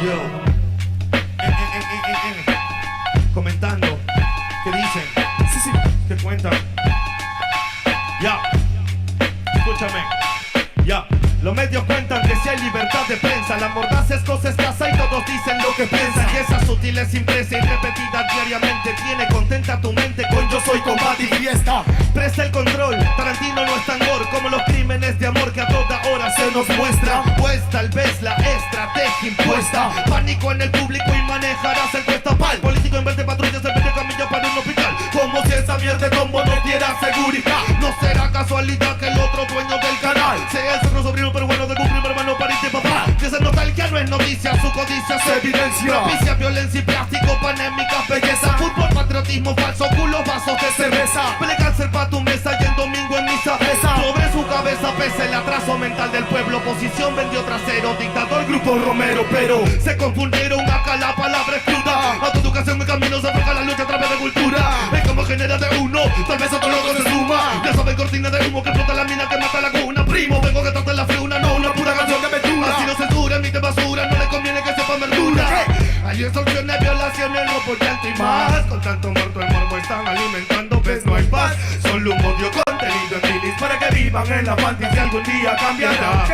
Yo, comentando, ¿qué dicen? Sí, ¿qué cuentan? Ya, escúchame. Ya, los medios cuentan que si hay libertad de prensa, la mordaz es cosa escasa y todos dicen lo que piensan. Y esa sutil es impresa y repetida diariamente tiene contenta tu mente con yo soy combate y fiesta. Presta el control, Tarantino no es tan gore como los crímenes de amor que a toda hora se nos muestran. Pues tal vez la estrategia impuesta, pánico en el público y manejarás el cuesta pal. Político en vez de patrullas se pide camilla para un hospital, como si esa mierda de tombo no diera seguridad. No será casualidad que el otro dueño del canal sea el cerro sobrino pero bueno de un primo hermano pariente papá. Que esa nostalgia no es noticia, su codicia se evidencia. Propicia violencia y plástico, panémicas, belleza, fútbol, patriotismo falso, culos, vasos de cerveza. Pelea cáncer pa' tu mesa y el domingo en misa pesa. Sobre su cabeza pesa el atraso mental del pueblo. Oposición vendió trasero, dictador, grupo Romero. Pero se confundieron acá, la palabra es cruda. Autoeducación en camino se afloja la lucha a través de cultura. Es como genera de uno, tal vez otro loco se suma. Ya saben cortina de humo que explota la mina que mata la cuna. Primo, vengo que trate la freuna, no una pura canción que me dura. Así no censura, ni te basura, no le conviene que sepa verdura. Hay extorsiones, violaciones, no por llanto y más. Con tanto muerto el morbo están alimentando, ves no hay paz. Solo un odio contenido en bilis para que vivan en la fantasía y algún día cambiará.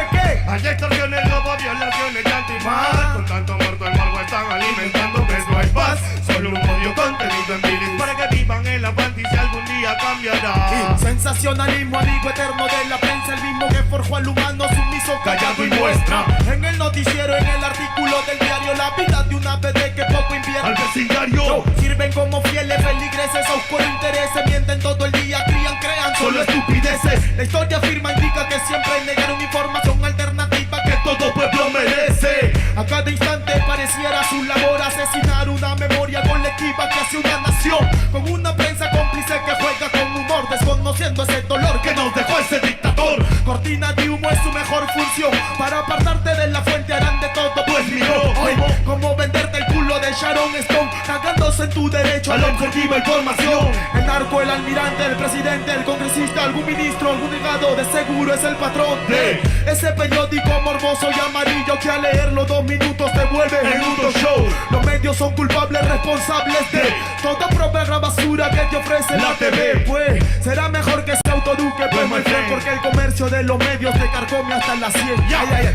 Hay extorsiones, robo, violaciones, llanto y más. Con tanto muerto el morbo están alimentando, ves no hay paz. Solo un odio contenido en bilis para que vivan en la fantasía y algún día cambiará. Sensacionalismo, amigo eterno de la prensa, el mismo que forjó al humano sumiso, callado y muestra. En el noticiero, en el artículo del diario, la vida de una bebé que poco invierte al vecindario. Sirven como fieles feligreses a oscuro intereses, mienten todo el día, crían, crean solo estupideces. La historia afirma, indica que siempre negaron información alternativa que todo pueblo merece. A cada instante pareciera su labor asesinar una memoria colectiva que hace una nación, con una prensa cómplice que juega con humor, desconociendo ese dolor que nos dejó ese dictador. Cortina de humo es su mejor función, para apartarte de la fuente harán de todo, pues miró hoy como venderte el culo de Sharon Stone, cagándose en tu derecho a la objetiva información. El narco, el almirante, el presidente, el congresista, algún ministro, algún delegado, de seguro es el patrón de ese periódico morboso y amarillo que al leerlo 2 minutos te vuelve en un show. Los medios son culpables, responsables de toda propaganda basura que te ofrece la TV. Pues será mejor que se autoeduque, pues my friend, porque el comercio de los medios te carcome hasta las 100.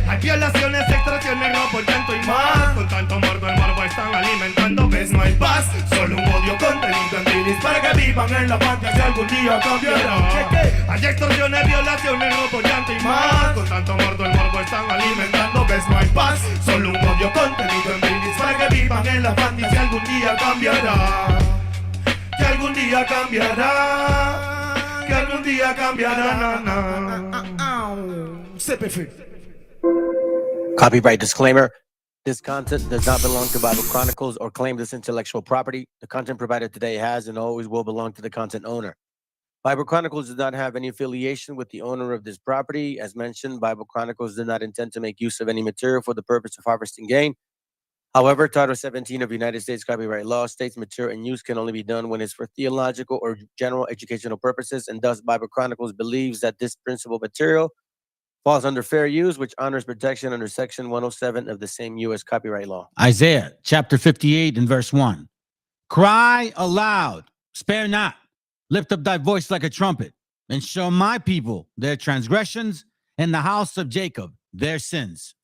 Hay violaciones, extorsiones, robo, llanto y más. Con tanto muerto el morbo están alimentando, ves no hay paz. Solo un odio contenido en bilis para que vivan en la fantasía algún día cambiará. Hay extorsiones, violaciones, robo, llanto y más. Con tanto muerto el morbo están alimentando, ves no hay paz. Solo un odio contenido en bilis para que vivan en la fantasía algún día cambiará. Que algún día cambiará. Que algún día cambiará. CPF. Copyright disclaimer. This content does not belong to Bible Chronicles or claim this intellectual property. The content provided today has and always will belong to the content owner. Bible Chronicles does not have any affiliation with the owner of this property. As mentioned, Bible Chronicles does not intend to make use of any material for the purpose of harvesting gain. However, Title 17 of United States copyright law states material and use can only be done when it's for theological or general educational purposes, and thus Bible Chronicles believes that this principal material falls under fair use, which honors protection under Section 107 of the same U.S. copyright law. Isaiah chapter 58 and verse 1. Cry aloud, spare not, lift up thy voice like a trumpet, and show my people their transgressions, and the house of Jacob their sins.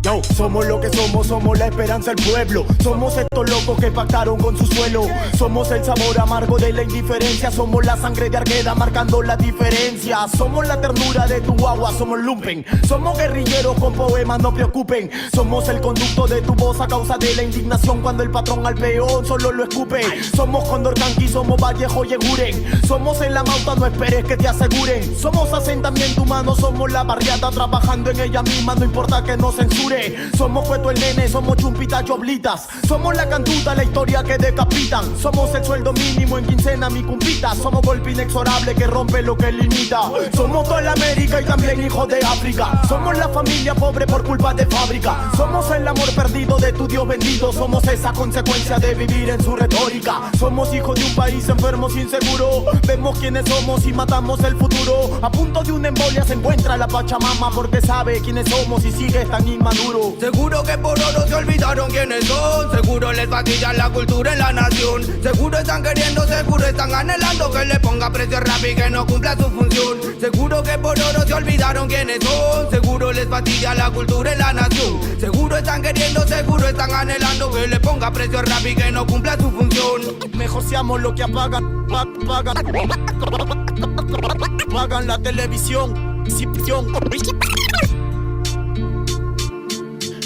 No, somos lo que somos la esperanza del pueblo. Somos estos locos que pactaron con su suelo. Somos el sabor amargo de la indiferencia. Somos la sangre de Argueda marcando la diferencia. Somos la ternura de tu agua, somos lumpen. Somos guerrilleros con poemas, no preocupen. Somos el conducto de tu voz a causa de la indignación cuando el patrón al peón solo lo escupe. Somos Condor Canqui, somos Vallejo y Eguren. Somos en la mauta, no esperes que te aseguren. Somos asentamiento humano, somos la barriada trabajando en ella misma, no importa que nos censure. Somos Cueto el nene, somos Chumpita Choblitas. Somos la cantuta, la historia que decapitan. Somos el sueldo mínimo en quincena, mi cumpita. Somos golpe inexorable que rompe lo que limita. Somos toda la América y también hijos de África. Somos la familia pobre por culpa de fábrica. Somos el amor perdido de tu Dios bendito. Somos esa consecuencia de vivir en su retórica. Somos hijos de un país enfermo sin seguro. Vemos quiénes somos y matamos el futuro. A punto de una embolia se encuentra la Pachamama porque sabe quiénes somos y sigue tan inmaduro. Seguro que por oro se olvidaron quiénes son. Seguro les fastidia la cultura en la nación. Seguro están queriendo, seguro están anhelando que le ponga precio a rap y que no cumpla su función. Seguro que por oro se olvidaron quiénes son. Seguro les fastidia la cultura en la nación. Seguro están queriendo, seguro están anhelando que le ponga precio a rap y que no cumpla su función. Mejor seamos lo que apagan la televisión.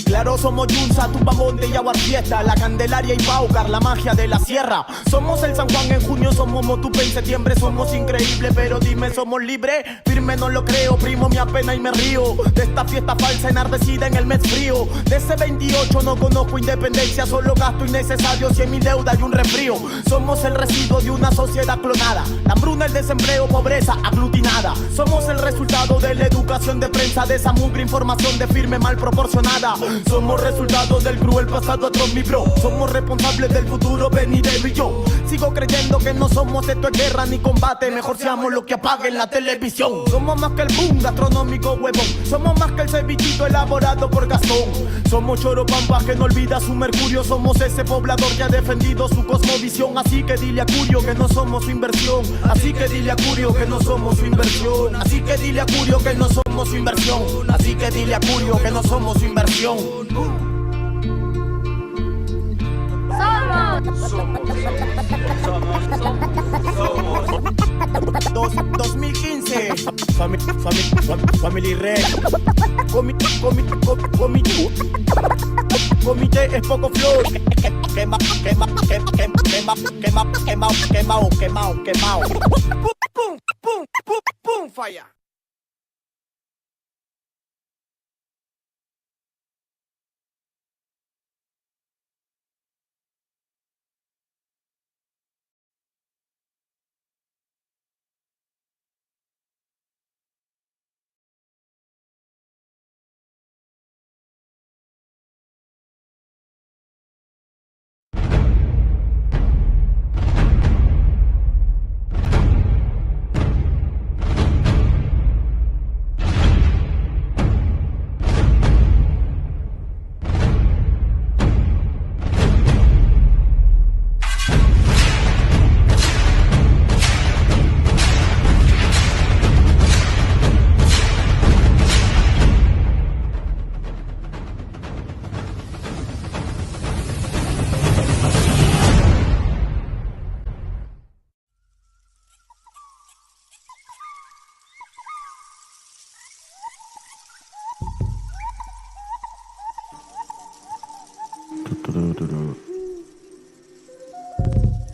Claro, somos Yunza, Tupamonte y Aguar Fiesta, la Candelaria y Paucar, la magia de la sierra. Somos el San Juan en junio, somos Motupe en septiembre. Somos increíbles, pero dime, ¿somos libres? Firme no lo creo, primo, me apena y me río de esta fiesta falsa enardecida en el mes frío. De ese 28 no conozco independencia, solo gasto innecesario, 100.000 deudas y un resfrío. Somos el residuo de una sociedad clonada, la hambruna, el desempleo, pobreza aglutinada. Somos el resultado de la educación de prensa, de esa mugre información de firme mal proporcionada. Somos resultados del cruel pasado atroz, mi bro. Somos responsables del futuro venidero y yo sigo creyendo que no somos esto es guerra ni combate. Mejor seamos lo que apaguen la televisión. Somos más que el boom gastronómico huevón. Somos más que el cevichito elaborado por Gastón. Somos Choropampa que no olvida su mercurio. Somos ese poblador que ha defendido su cosmovisión. Así que dile a Curio que no somos su inversión. Así que dile a Curio que no somos su inversión. Así que dile a Curio que no somos su inversión. Así que dile a Curio que no somos su inversión. 2015 Family Red Comité es poco flow. Quemao. Pum, falla.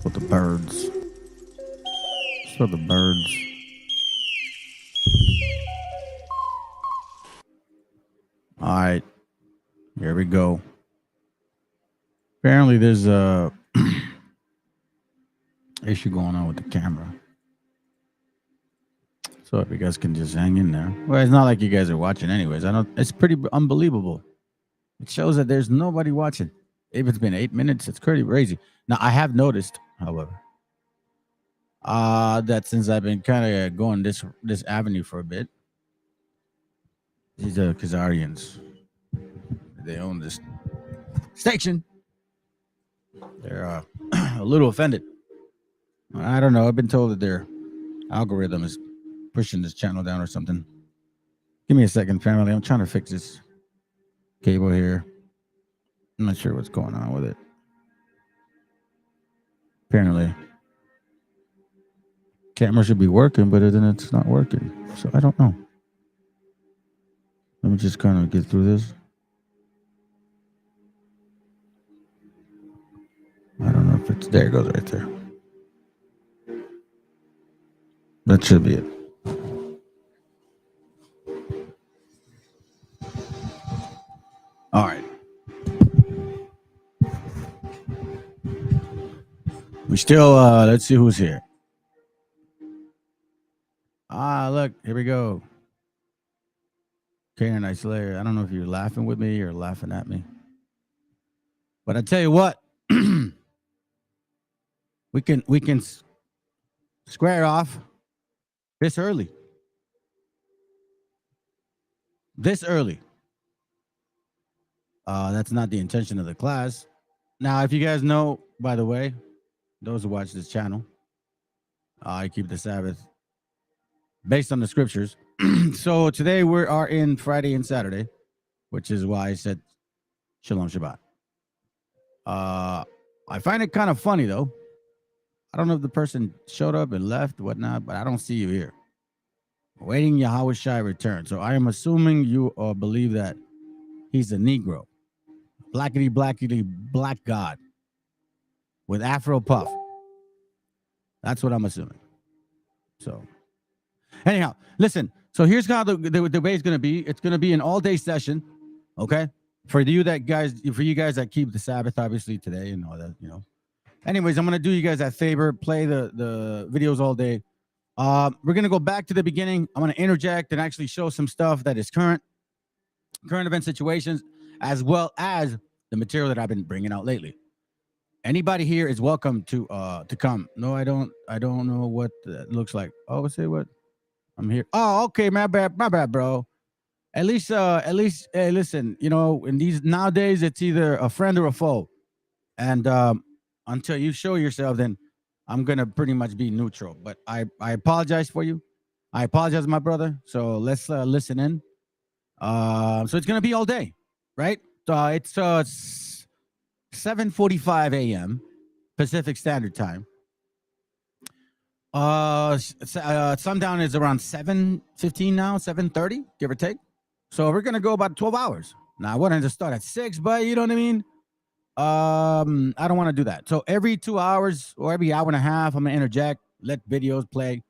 For the birds. It's for the birds. All right. Here we go. Apparently there's a issue going on with the camera. So if you guys can just hang in there. Well, it's not like you guys are watching anyways. It's pretty unbelievable. It shows that there's nobody watching. If it's been 8 minutes, it's pretty crazy. Now, I have noticed, however, that since I've been kind of going this avenue for a bit, these are Khazarians. They own this station. They're a little offended. I don't know. I've been told that their algorithm is pushing this channel down or something. Give me a second, family. I'm trying to fix this. cable here. I'm not sure what's going on with it. Apparently, camera should be working, but then it's not working. So I don't know. Let me just kind of get through this. I don't know if it's there. It goes right there. That should be it. All right. We still, let's see who's here. Look, here we go. Karen I Slayer. I don't know if you're laughing with me or laughing at me. But I tell you what, we can square off this early. This early. That's not the intention of the class. Now, if you guys know, by the way, those who watch this channel, I keep the Sabbath based on the scriptures. So today we are in Friday and Saturday, which is why I said Shalom Shabbat. I find it kind of funny, though. I don't know if the person showed up and left, whatnot, but I don't see you here. Waiting Yahweh Shai return. So I am assuming you believe that he's a Negro. Blackity, black God with Afro puff. That's what I'm assuming. So anyhow, listen. So here's how the debate is going to be. It's going to be an all-day session, okay? For you guys that keep the Sabbath, obviously, today and all that, you know. Anyways, I'm going to do you guys that favor. Play the videos all day. We're going to go back to the beginning. I'm going to interject and actually show some stuff that is current event situations, as well as the material that I've been bringing out lately. Anybody here is welcome to come. No, I don't know what that looks like. Oh, say what? I'm here. Oh, okay, my bad, bro. At least, hey, listen, you know, in these nowadays, it's either a friend or a foe. And until you show yourself, then I'm gonna pretty much be neutral. But I apologize for you. I apologize, my brother. So let's listen in. So it's gonna be all day, right? It's 7:45 a.m. Pacific Standard Time. Sundown is around 7:15 now, 7:30, give or take. So we're gonna go about 12 hours. Now I wanted to start at 6, but you know what I mean. I don't want to do that. So every 2 hours or every hour and a half, I'm gonna interject, let videos play.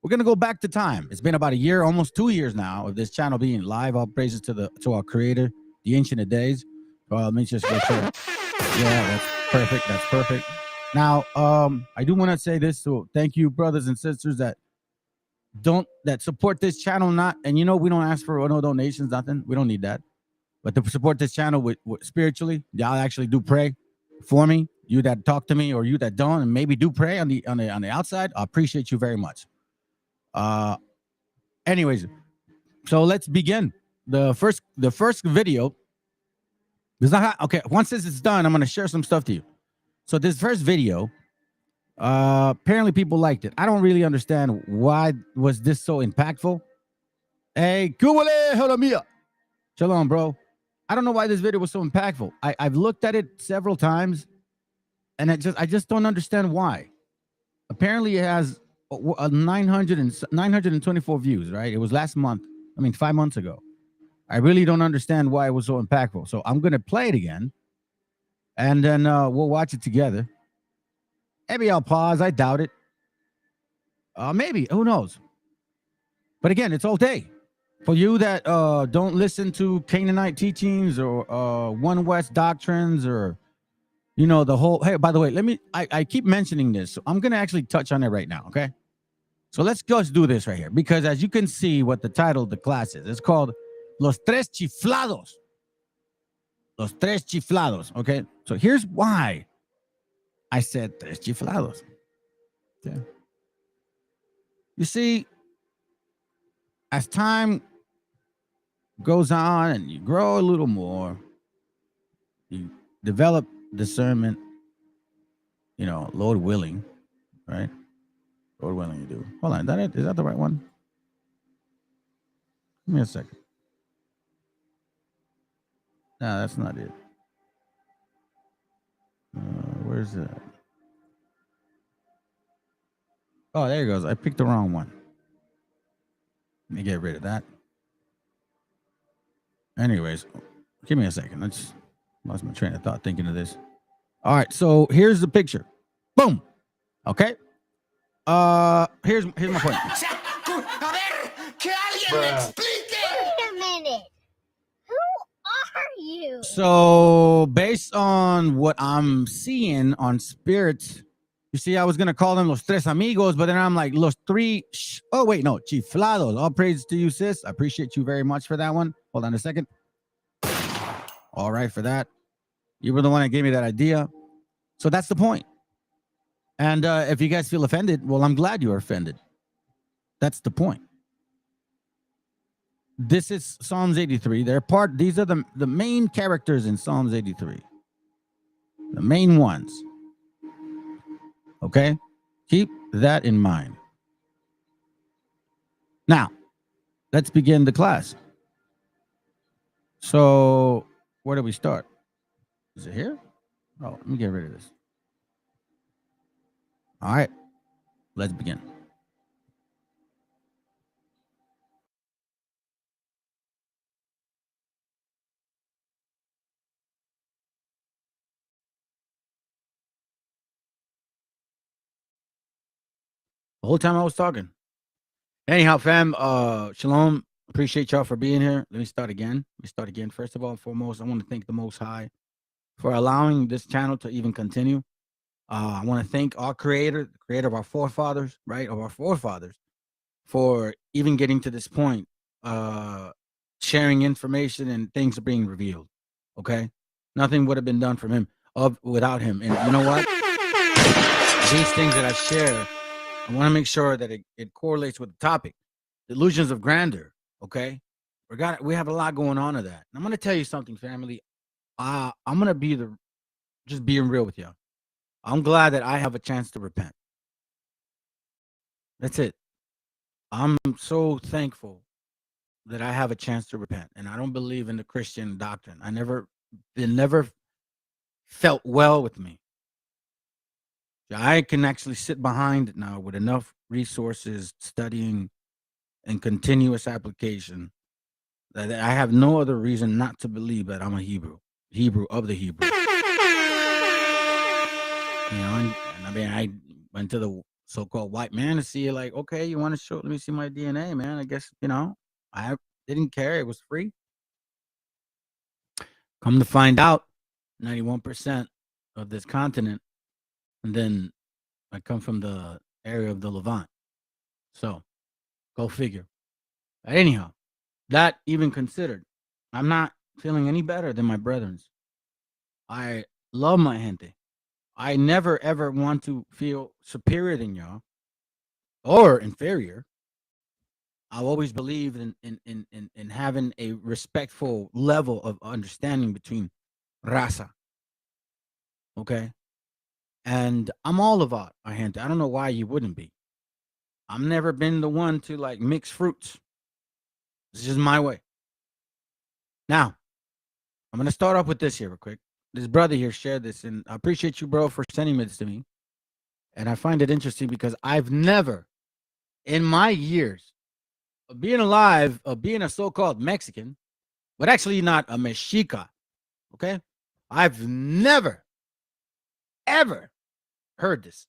We're gonna go back to time. It's been about a year, almost 2 years now, of this channel being live. All praises to our creator, the Ancient of Days. Let me just go check. Yeah, that's perfect. That's perfect. Now, I do want to say this. So thank you, brothers and sisters that support this channel. And you know, we don't ask for no donations, nothing. We don't need that. But to support this channel with spiritually, y'all actually do pray for me. You that talk to me, or you that don't, and maybe do pray on the outside. I appreciate you very much. Anyways, so let's begin. The first video. Okay, once this is done, I'm gonna share some stuff to you. So this first video, apparently people liked it. I don't really understand why was this so impactful. Hey, shalom, bro. I don't know why this video was so impactful. I've looked at it several times, and I just don't understand why. Apparently, it has 924 views. Right? It was last month. 5 months ago. I really don't understand why it was so impactful. So I'm gonna play it again. And then we'll watch it together. Maybe I'll pause. I doubt it. Maybe. Who knows? But again, it's all day. For you that don't listen to Canaanite teachings or One West doctrines, or, you know, the whole... Hey, by the way, I keep mentioning this. So I'm going to actually touch on it right now, okay? So let's just do this right here. Because as you can see what the title of the class is, it's called Los Tres Chiflados. Los Tres Chiflados, okay? So here's why I said Tres Chiflados. Okay. You see, as time goes on and you grow a little more, you develop discernment, you know, Lord willing, right? Lord willing you do. Hold on, is that it? Is that the right one? Give me a second. No, that's not it. Where's that? Oh, there it goes. I picked the wrong one. Let me get rid of that. Anyways, give me a second. I just lost my train of thought thinking of this. All right, so here's the picture. Boom. Okay. Here's my point. Wait a minute. Who are you? So based on what I'm seeing on spirits, you see, I was gonna call them los tres amigos, but then I'm like los three. Oh wait, no, chiflados. All praise to you, sis. I appreciate you very much for that one. Hold on a second. All right, for that. You were the one that gave me that idea. So that's the point. And if you guys feel offended, well, I'm glad you are offended. That's the point. This is Psalms 83. These are the main characters in Psalms 83. The main ones. Okay? Keep that in mind. Now, let's begin the class. So, where do we start? Is it here? Oh, let me get rid of this. All right, let's begin. The whole time I was talking. Anyhow, fam, shalom. Appreciate y'all for being here. Let me start again. First of all and foremost, I want to thank the Most High for allowing this channel to even continue. I want to thank our creator, the creator of our forefathers, right? Of our forefathers, for even getting to this point, sharing information and things are being revealed. Okay. Nothing would have been done from him without him. And you know what? These things that I share, I want to make sure that it correlates with the topic. Delusions of grandeur. Okay. We have a lot going on of that. And I'm going to tell you something, family. I'm going to just being real with you. I'm glad that I have a chance to repent. That's it. I'm so thankful that I have a chance to repent. And I don't believe in the Christian doctrine. It never felt well with me. I can actually sit behind it now with enough resources, studying, and continuous application that I have no other reason not to believe that I'm a Hebrew of the Hebrew. You know, and I mean, I went to the so-called white man to see, like, okay, you want to show? Let me see my DNA, man. I guess, you know, I didn't care. It was free. Come to find out, 91% of this continent, and then I come from the area of the Levant. So, go figure. But anyhow, that even considered, I'm not feeling any better than my brethrens. I love my gente. I never, ever want to feel superior than y'all or inferior. I've always believed in having a respectful level of understanding between RAZA. Okay? And I'm all about our gente. I don't know why you wouldn't be. I've never been the one to like mix fruits. This is my way. Now, I'm going to start off with this here real quick. This brother here shared this, and I appreciate you, bro, for sending this to me. And I find it interesting because I've never, in my years of being alive, of being a so-called Mexican, but actually not a Mexica, okay? I've never, ever heard this.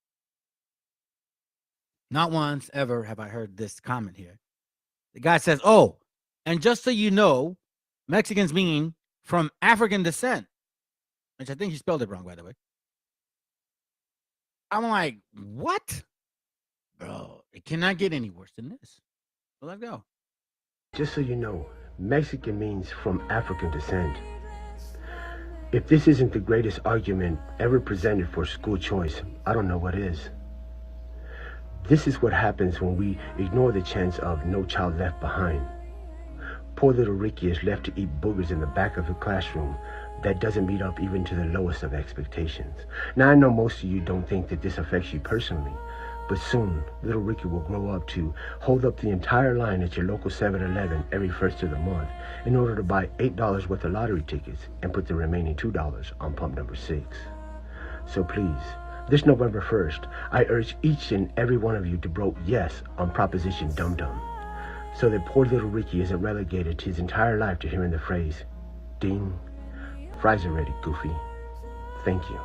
Not once, ever have I heard this comment here. The guy says, oh, and just so you know, Mexicans mean from African descent. Which I think he spelled it wrong, by the way. I'm like, what? Bro, it cannot get any worse than this. So let's go. Just so you know, Mexican means from African descent. If this isn't the greatest argument ever presented for school choice, I don't know what is. This is what happens when we ignore the chance of no child left behind. Poor little Ricky is left to eat boogers in the back of the classroom that doesn't meet up even to the lowest of expectations. Now, I know most of you don't think that this affects you personally, But soon, little Ricky will grow up to hold up the entire line at your local 7-Eleven every first of the month in order to buy $8 worth of lottery tickets and put the remaining $2 on pump number 6. So please, this November 1st, I urge each and every one of you to vote yes on Proposition Dum Dum, so that poor little Ricky isn't relegated his entire life to hearing the phrase, ding, fries are ready, Goofy. Thank you.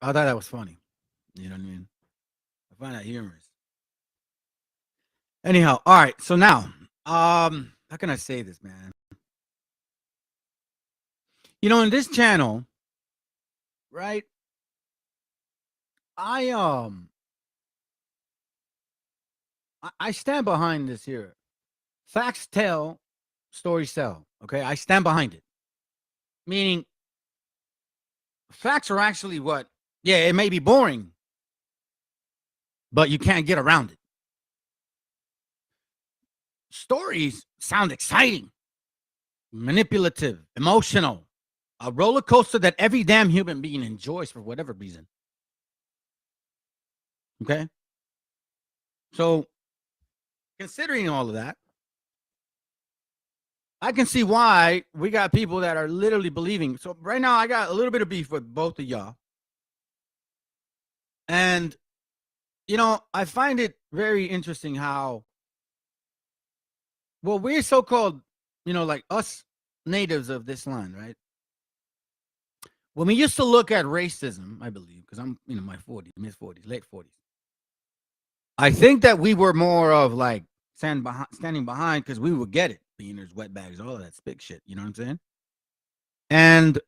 I thought that was funny. You know what I mean? I find that humorous. Anyhow, all right. So now, how can I say this, man? You know, in this channel, right? I stand behind this here. Facts tell, stories sell. Okay, I stand behind it. Meaning, facts are actually what? Yeah, it may be boring, but you can't get around it. Stories sound exciting, manipulative, emotional, a roller coaster that every damn human being enjoys for whatever reason. Okay? So, considering all of that, I can see why we got people that are literally believing. So, right now, I got a little bit of beef with both of y'all. And, you know, I find it very interesting how, well, we're so-called, you know, like us natives of this land, right? When we used to look at racism, I believe, because I'm, you know, my 40s, mid-40s, late 40s. I think that we were more of like standing behind because we would get it. Beaners, wetbags, all of that spick shit. You know what I'm saying? And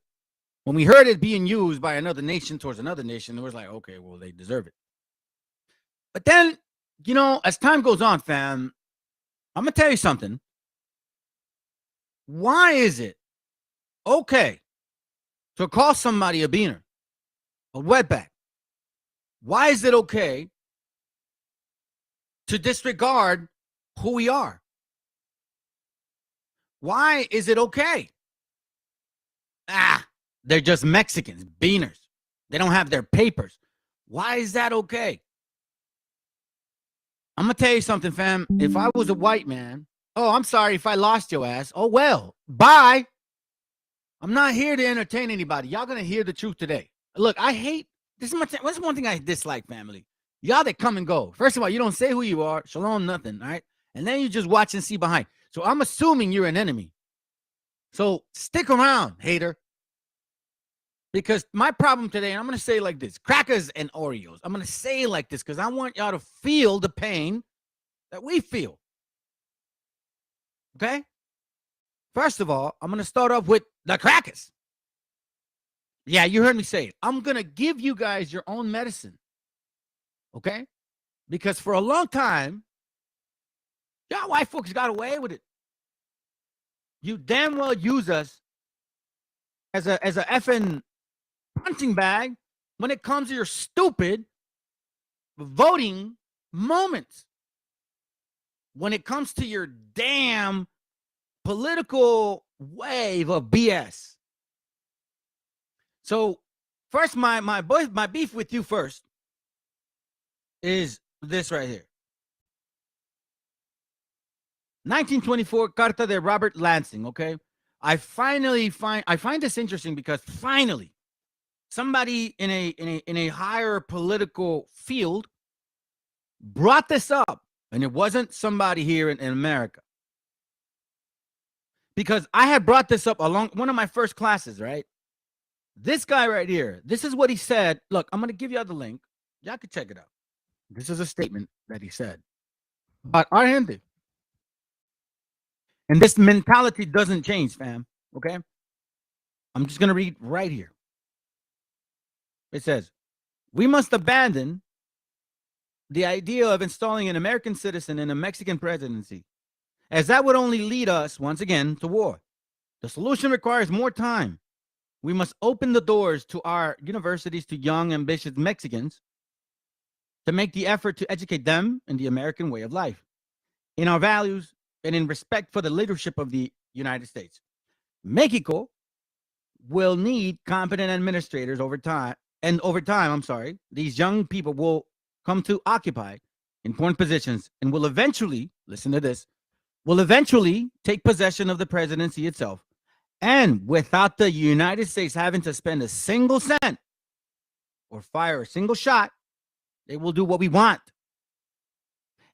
when we heard it being used by another nation towards another nation, it was like, okay, well, they deserve it. But then, you know, as time goes on, fam, I'm going to tell you something. Why is it okay to call somebody a beaner, a wetback? Why is it okay to disregard who we are? Why is it okay? They're just Mexicans, beaners. They don't have their papers. Why is that okay? I'm going to tell you something, fam. If I was a white man, oh, I'm sorry if I lost your ass. Oh, well, bye. I'm not here to entertain anybody. Y'all going to hear the truth today. Look, I hate, what's one thing I dislike, family? Y'all that come and go. First of all, you don't say who you are. Shalom, nothing, all right? And then you just watch and see behind. So I'm assuming you're an enemy. So stick around, hater. Because my problem today, and I'm going to say it like this, crackers and Oreos. I'm going to say it like this because I want y'all to feel the pain that we feel. Okay? First of all, I'm going to start off with the crackers. Yeah, you heard me say it. I'm going to give you guys your own medicine. Okay? Because for a long time, y'all white folks got away with it. You damn well use us as a effing punching bag when it comes to your stupid voting moments. When it comes to your damn political wave of BS. So first, my beef with you first is this right here. 1924 Carta de Robert Lansing, okay? I find this interesting because finally somebody in a higher political field brought this up, and it wasn't somebody here in America. Because I had brought this up along one of my first classes, right? This guy right here, this is what he said. Look, I'm going to give you the link. Y'all can check it out. This is a statement that he said about our gente. And this mentality doesn't change, fam. Okay? I'm just going to read right here. It says, we must abandon the idea of installing an American citizen in a Mexican presidency, as that would only lead us, once again, to war. The solution requires more time. We must open the doors to our universities to young, ambitious Mexicans to make the effort to educate them in the American way of life, in our values, and in respect for the leadership of the United States. Mexico will need competent administrators over time. And over time, I'm sorry, these young people will come to occupy important positions and will eventually, listen to this, will eventually take possession of the presidency itself. And without the United States having to spend a single cent or fire a single shot, they will do what we want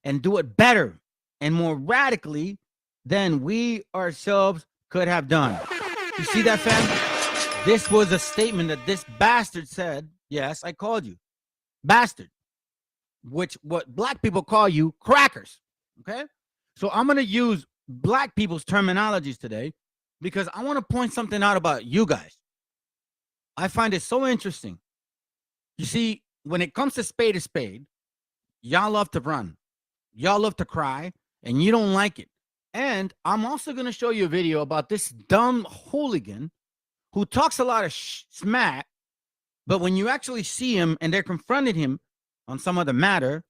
and do it better and more radically than we ourselves could have done. You see that, fam? This was a statement that this bastard said. Yes, I called you bastard, which what black people call you crackers. Okay, so I'm going to use black people's terminologies today because I want to point something out about you guys. I find it so interesting. You see, when it comes to spade, y'all love to run, y'all love to cry, and you don't like it. And I'm also going to show you a video about this dumb hooligan who talks a lot of smack, but when you actually see him and they're confronting him on some other matter,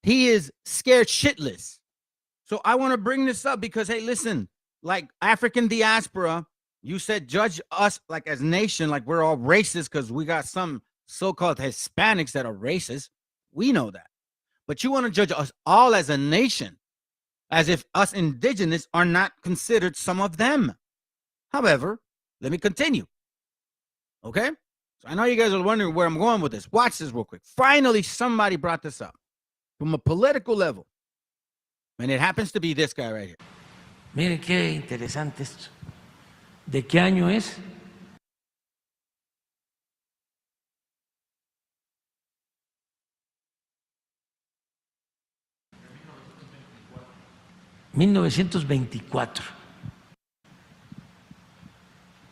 he is scared shitless. So I want to bring this up because, hey, listen, like African diaspora, you said judge us like as nation, like we're all racist because we got some so-called Hispanics that are racist. We know that. But you want to judge us all as a nation, as if us indigenous are not considered some of them. However, let me continue. Okay? So I know you guys are wondering where I'm going with this. Watch this real quick. Finally, somebody brought this up from a political level. And it happens to be this guy right here. Mire qué interesante esto. ¿De qué año es? ...1924.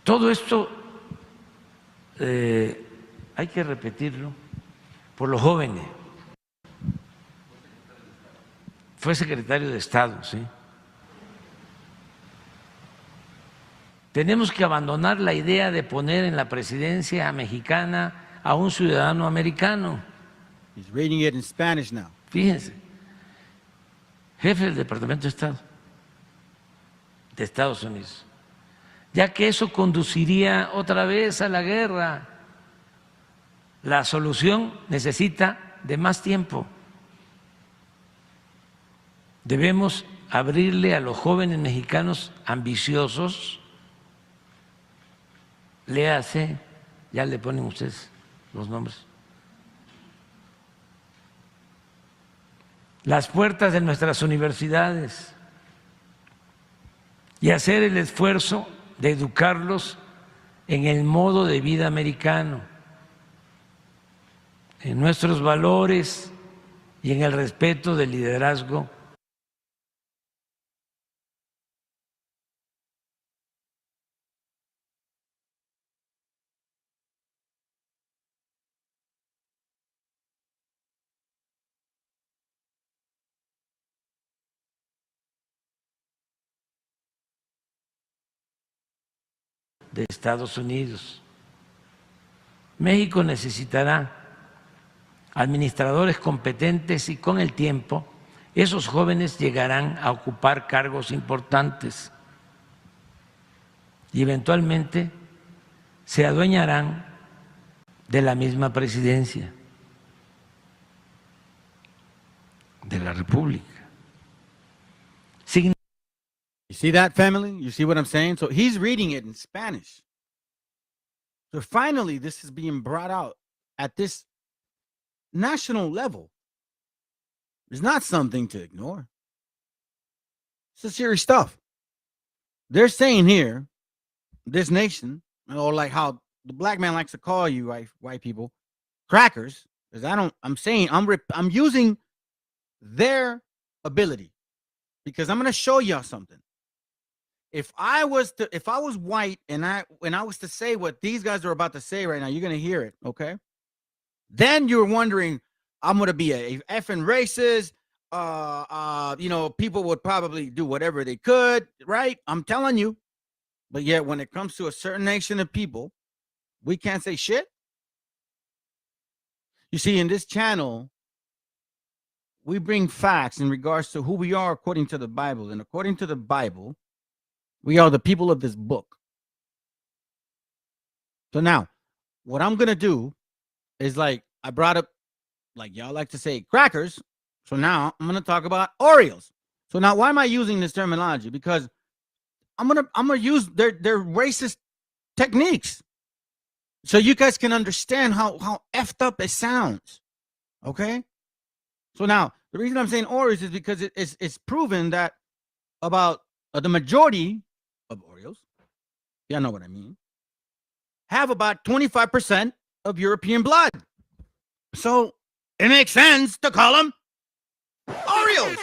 Todo esto hay que repetirlo por los jóvenes. Fue secretario de Estado, ¿sí? Tenemos que abandonar la idea de poner en la presidencia mexicana a un ciudadano americano. He's reading it in Spanish now. Fíjense, jefe del Departamento de Estado de Estados Unidos, ya que eso conduciría otra vez a la guerra. La solución necesita de más tiempo. Debemos abrirle a los jóvenes mexicanos ambiciosos, léase, ya le ponen ustedes los nombres, las puertas de nuestras universidades y hacer el esfuerzo de educarlos en el modo de vida americano, en nuestros valores y en el respeto del liderazgo . De Estados Unidos. México necesitará administradores competentes y con el tiempo esos jóvenes llegarán a ocupar cargos importantes y eventualmente se adueñarán de la misma presidencia de la República. You see that, family? You see what I'm saying? So he's reading it in Spanish. So finally, this is being brought out at this national level. It's not something to ignore. It's serious stuff. They're saying here, this nation, or like how the black man likes to call you, white people, crackers, because I'm using their ability because I'm going to show y'all something. If I was white and I was to say what these guys are about to say right now, you're gonna hear it, okay? Then you're wondering, I'm gonna be a effing racist. People would probably do whatever they could, right? I'm telling you. But yet, when it comes to a certain nation of people, we can't say shit. You see, in this channel, we bring facts in regards to who we are according to the Bible, and according to the Bible, we are the people of this book. So now, what I'm going to do is like, I brought up, like y'all like to say, crackers. So now I'm going to talk about Oreos. So now, why am I using this terminology? Because I'm gonna use their racist techniques, so you guys can understand how effed up it sounds. Okay. So now the reason I'm saying Oreos is because it's proven that about the majority of Oreos, y'all know what I mean, have about 25% of European blood. So it makes sense to call them Oreos.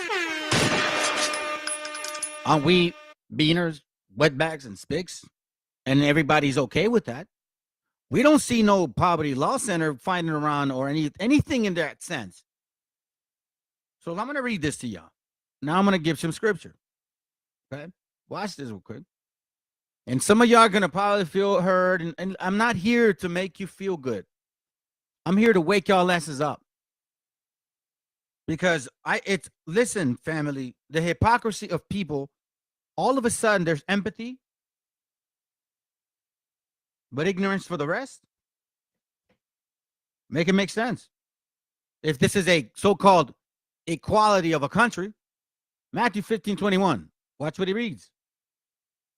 Aren't we beaners, wetbacks, and spics? And everybody's okay with that. We don't see no poverty law center fighting around or anything in that sense. So I'm going to read this to y'all. Now I'm going to give some scripture. Okay? Watch this real quick. And some of y'all are going to probably feel heard. And I'm not here to make you feel good. I'm here to wake y'all asses up. Because listen, family, the hypocrisy of people, all of a sudden there's empathy, but ignorance for the rest. Make it make sense. If this is a so-called equality of a country, Matthew 15:21. Watch what he reads.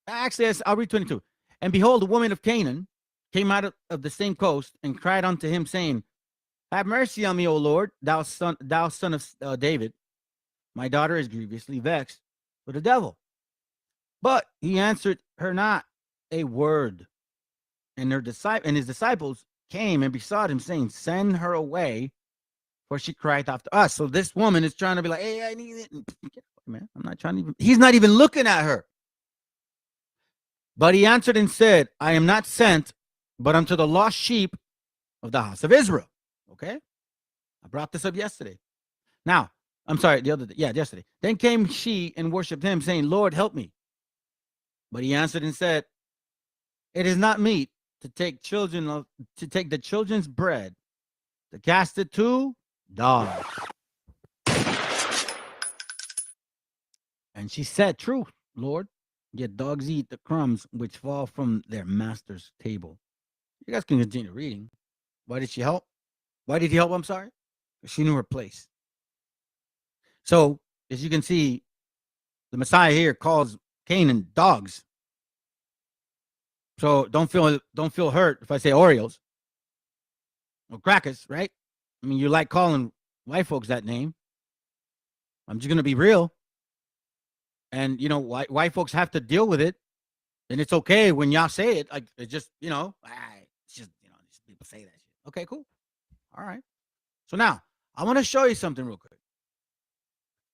Actually, I'll read 22. And behold, a woman of Canaan came out of the same coast and cried unto him, saying, have mercy on me, O Lord, thou son of David. My daughter is grievously vexed with the devil. But he answered her not a word. And his disciples came and besought him, saying, send her away, for she cried after us. So this woman is trying to be like, hey, I need it. Man, I'm not trying to even. He's not even looking at her. But he answered and said, I am not sent, but unto the lost sheep of the house of Israel. Okay? I brought this up yesterday. Now, I'm sorry, yesterday. Then came she and worshipped him, saying, Lord, help me. But he answered and said, it is not meet to take the children's bread, to cast it to dogs. And she said, true, Lord, yet dogs eat the crumbs which fall from their master's table. You guys can continue reading. Why did she help? Why did he help? I'm sorry. She knew her place. So, as you can see, the Messiah here calls Canaan dogs. So don't feel hurt if I say Oreos or crackers, right? I mean, you like calling white folks that name. I'm just gonna be real. And you know, white folks have to deal with it, and it's okay when y'all say it. Like it's just, it's just, these people say that shit. Okay, cool. All right. So now I want to show you something real quick.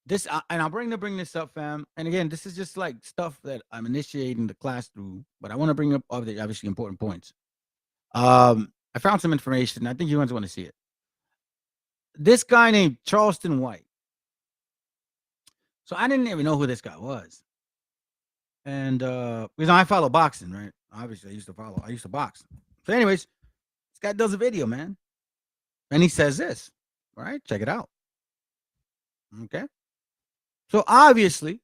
This, and I'll bring this up, fam. And again, this is just like stuff that I'm initiating the class through, but I want to bring up all the obviously important points. I found some information. I think you guys want to see it. This guy named Charleston White. So I didn't even know who this guy was. And, because I follow boxing, right? Obviously, I used to box. So anyways, this guy does a video, man. And he says this, all right? Check it out. Okay. So obviously,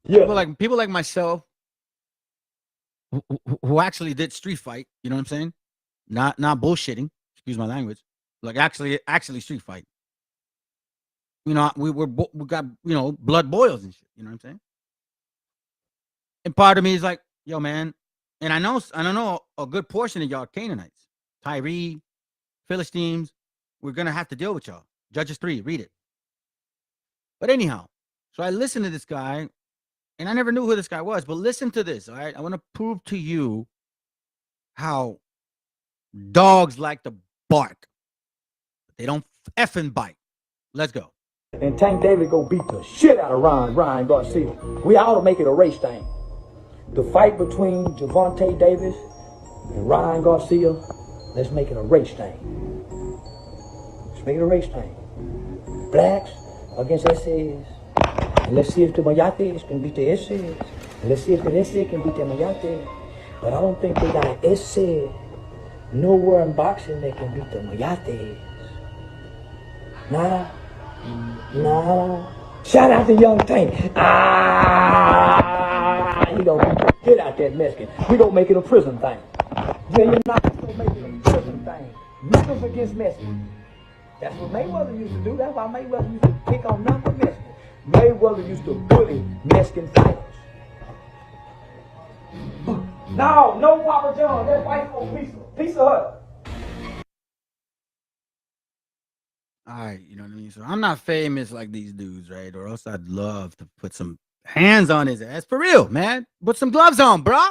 people like myself who actually did street fight, you know what I'm saying? Not bullshitting, excuse my language. Like actually street fight. We got, blood boils and shit, you know what I'm saying? And part of me is like, yo, man, and I know a good portion of y'all Canaanites, Tyree, Philistines, we're gonna have to deal with y'all. Judges 3, read it. But anyhow, so I listened to this guy, and I never knew who this guy was, but listen to this, all right? I want to prove to you how dogs like to bark, but they don't effing bite. Let's go. And Tank David go beat the shit out of Ryan Garcia. We ought to make it a race thing. The fight between Javante Davis and Ryan Garcia, let's make it a race thing. Let's make it a race thing. Blacks against SAs. And let's see if the Mayates can beat the SAs. And let's see if the SA can beat the Mayates. But I don't think they got an SA nowhere in boxing that can beat the Mayates. Nah. Shout out to Young Tank. He don't get out that Mexican. We don't make it a prison thing. Yeah, you're not gonna make it a prison thing. Numbers against Mexico. That's what Mayweather used to do. That's why Mayweather used to pick on number Mexican. Mayweather used to bully Mexican fighters. No, Papa John. That white folk piece of her. All right, you know what I mean? So I'm not famous like these dudes, right? Or else I'd love to put some hands on his ass. For real, man. Put some gloves on, bro.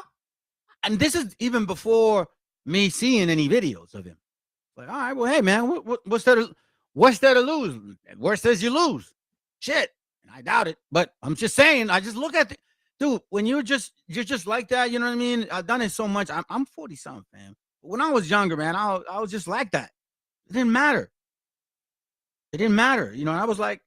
And this is even before me seeing any videos of him. Like, all right, well, hey, man, what's there to lose? Worst is you lose. Shit. And I doubt it. But I'm just saying, I just look at the dude, when you're just like that, you know what I mean? I've done it so much. I'm 40-something, fam. When I was younger, man, I was just like that. It didn't matter. It didn't matter. You know, I was like,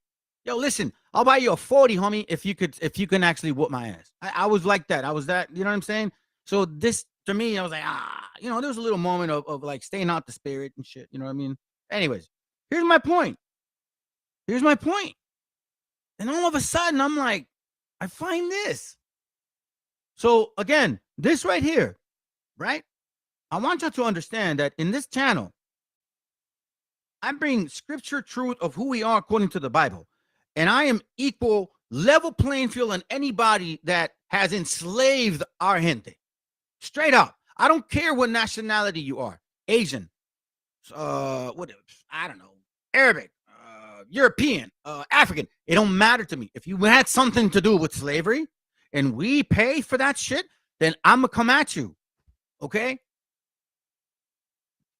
yo, listen, I'll buy you a 40, homie, if you can actually whoop my ass. I was like that. I was that, you know what I'm saying? So this, to me, I was like, you know, there was a little moment of like staying out the spirit and shit. You know what I mean? Anyways, here's my point. And all of a sudden, I'm like, I find this. So again, this right here, right? I want you to understand that in this channel, I bring scripture truth of who we are according to the Bible. And I am equal level playing field on anybody that has enslaved our gente. Straight up. I don't care what nationality you are. Asian, what, I don't know, Arabic, European, African. It don't matter to me. If you had something to do with slavery and we pay for that shit, then I'm going to come at you. Okay?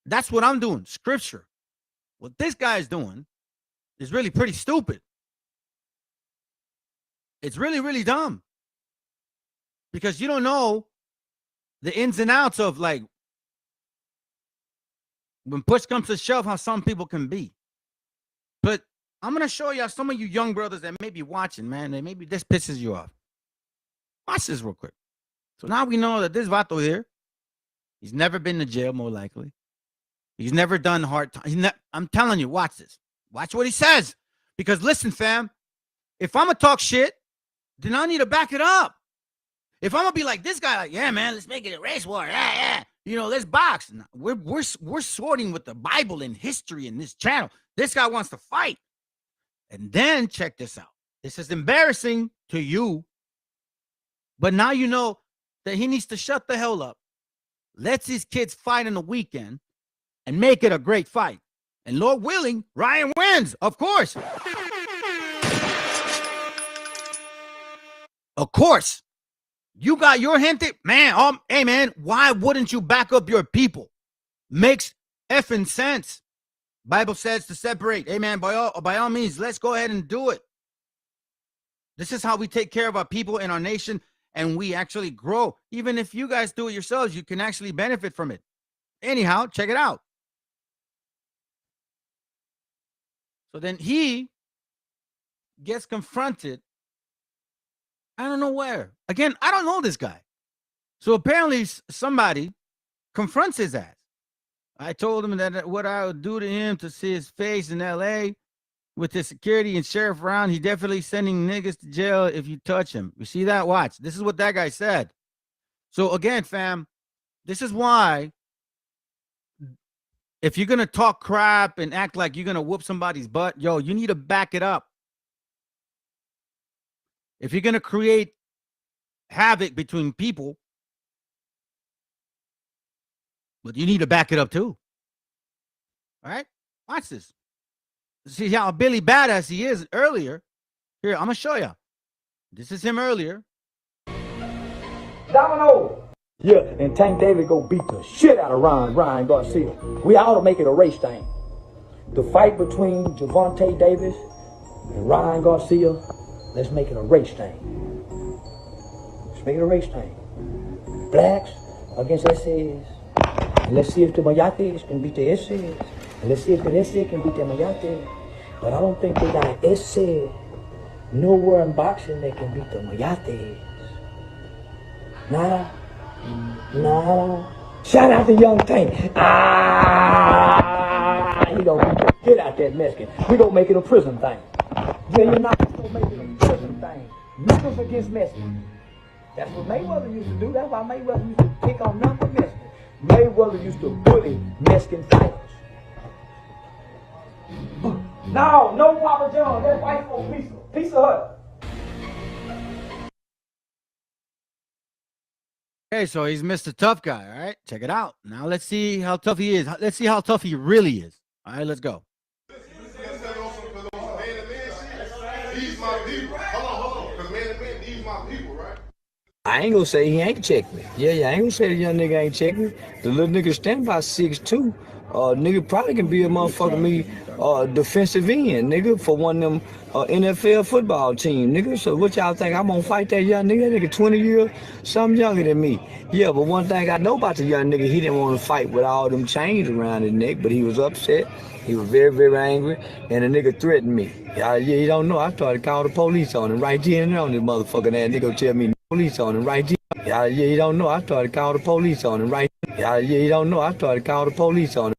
That's what I'm doing. Scripture. What this guy is doing is really pretty stupid. It's really, really dumb. Because you don't know the ins and outs of, like, when push comes to shove, how some people can be. But I'm going to show y'all some of you young brothers that may be watching, man, and maybe this pisses you off. Watch this real quick. So now we know that this vato here, he's never been to jail, more likely. He's never done hard time. I'm telling you, watch this. Watch what he says. Because listen, fam, if I'm going to talk shit, then I need to back it up. If I'm going to be like this guy, like, yeah, man, let's make it a race war. Yeah. You know, let's box. We're sorting with the Bible and history in this channel. This guy wants to fight. And then check this out. This is embarrassing to you. But now you know that he needs to shut the hell up. Lets his kids fight in the weekend and make it a great fight. And Lord willing, Ryan wins, of course. Of course. You got your gente, man. Hey, man, why wouldn't you back up your people? Makes effing sense. Bible says to separate. Hey, man, by all means, let's go ahead and do it. This is how we take care of our people in our nation, and we actually grow. Even if you guys do it yourselves, you can actually benefit from it. Anyhow, check it out. So then he gets confronted. I don't know where. Again, I don't know this guy. So apparently somebody confronts his ass. I told him that what I would do to him to see his face in L.A. with the security and sheriff around, he definitely sending niggas to jail if you touch him. You see that? Watch. This is what that guy said. So again, fam, this is why if you're going to talk crap and act like you're going to whoop somebody's butt, yo, you need to back it up. If you're going to create havoc between people, but you need to back it up too. All right? Watch this. See how Billy badass he is earlier. Here, I'm going to show you. This is him earlier. Domino. Yeah, and Tank David go beat the shit out of Ryan Garcia. We ought to make it a race thing. The fight between Javante Davis and Ryan Garcia, let's make it a race thing. Let's make it a race thing. Blacks against SAs. And let's see if the Mayates can beat the SAs. And let's see if the SA can beat the Mayates. But I don't think they got an SA nowhere in boxing that can beat the Mayates. Nada. Shout out to Young Tank. He don't get out that Mexican. We gonna make it a prison thing. Yeah, you're not gonna make it a prison thing. Numbers against Mexican. That's what Mayweather used to do. That's why Mayweather used to pick on number Mexican. Mayweather used to bully Mexican fighters. No, no Papa John. That's white folk pizza. Pizza Hut. Okay, so he's Mr. Tough Guy. All right, check it out. Now let's see how tough he is. Let's see how tough he really is. All right, let's go. These my people. Hold on. Because man to man, these my people, right? I ain't gonna say he ain't checked me. Yeah, I ain't gonna say the young nigga ain't checked me. The little nigga stand by 6'2". Nigga probably can be a motherfucker me defensive end, nigga, for one of them NFL football team, nigga. So what y'all think? I'm gonna fight that young nigga? That nigga 20 years, something younger than me. Yeah, but one thing I know about the young nigga, he didn't want to fight with all them chains around his neck, but he was upset. He was very, very angry, and the nigga threatened me. Yeah, you don't know. I started calling the police on him right then and there on this motherfucking ass. Nigga tell me police on him right then. Yeah, you don't know. I started calling the police on him right. Yeah, you don't know. I started calling the police on him.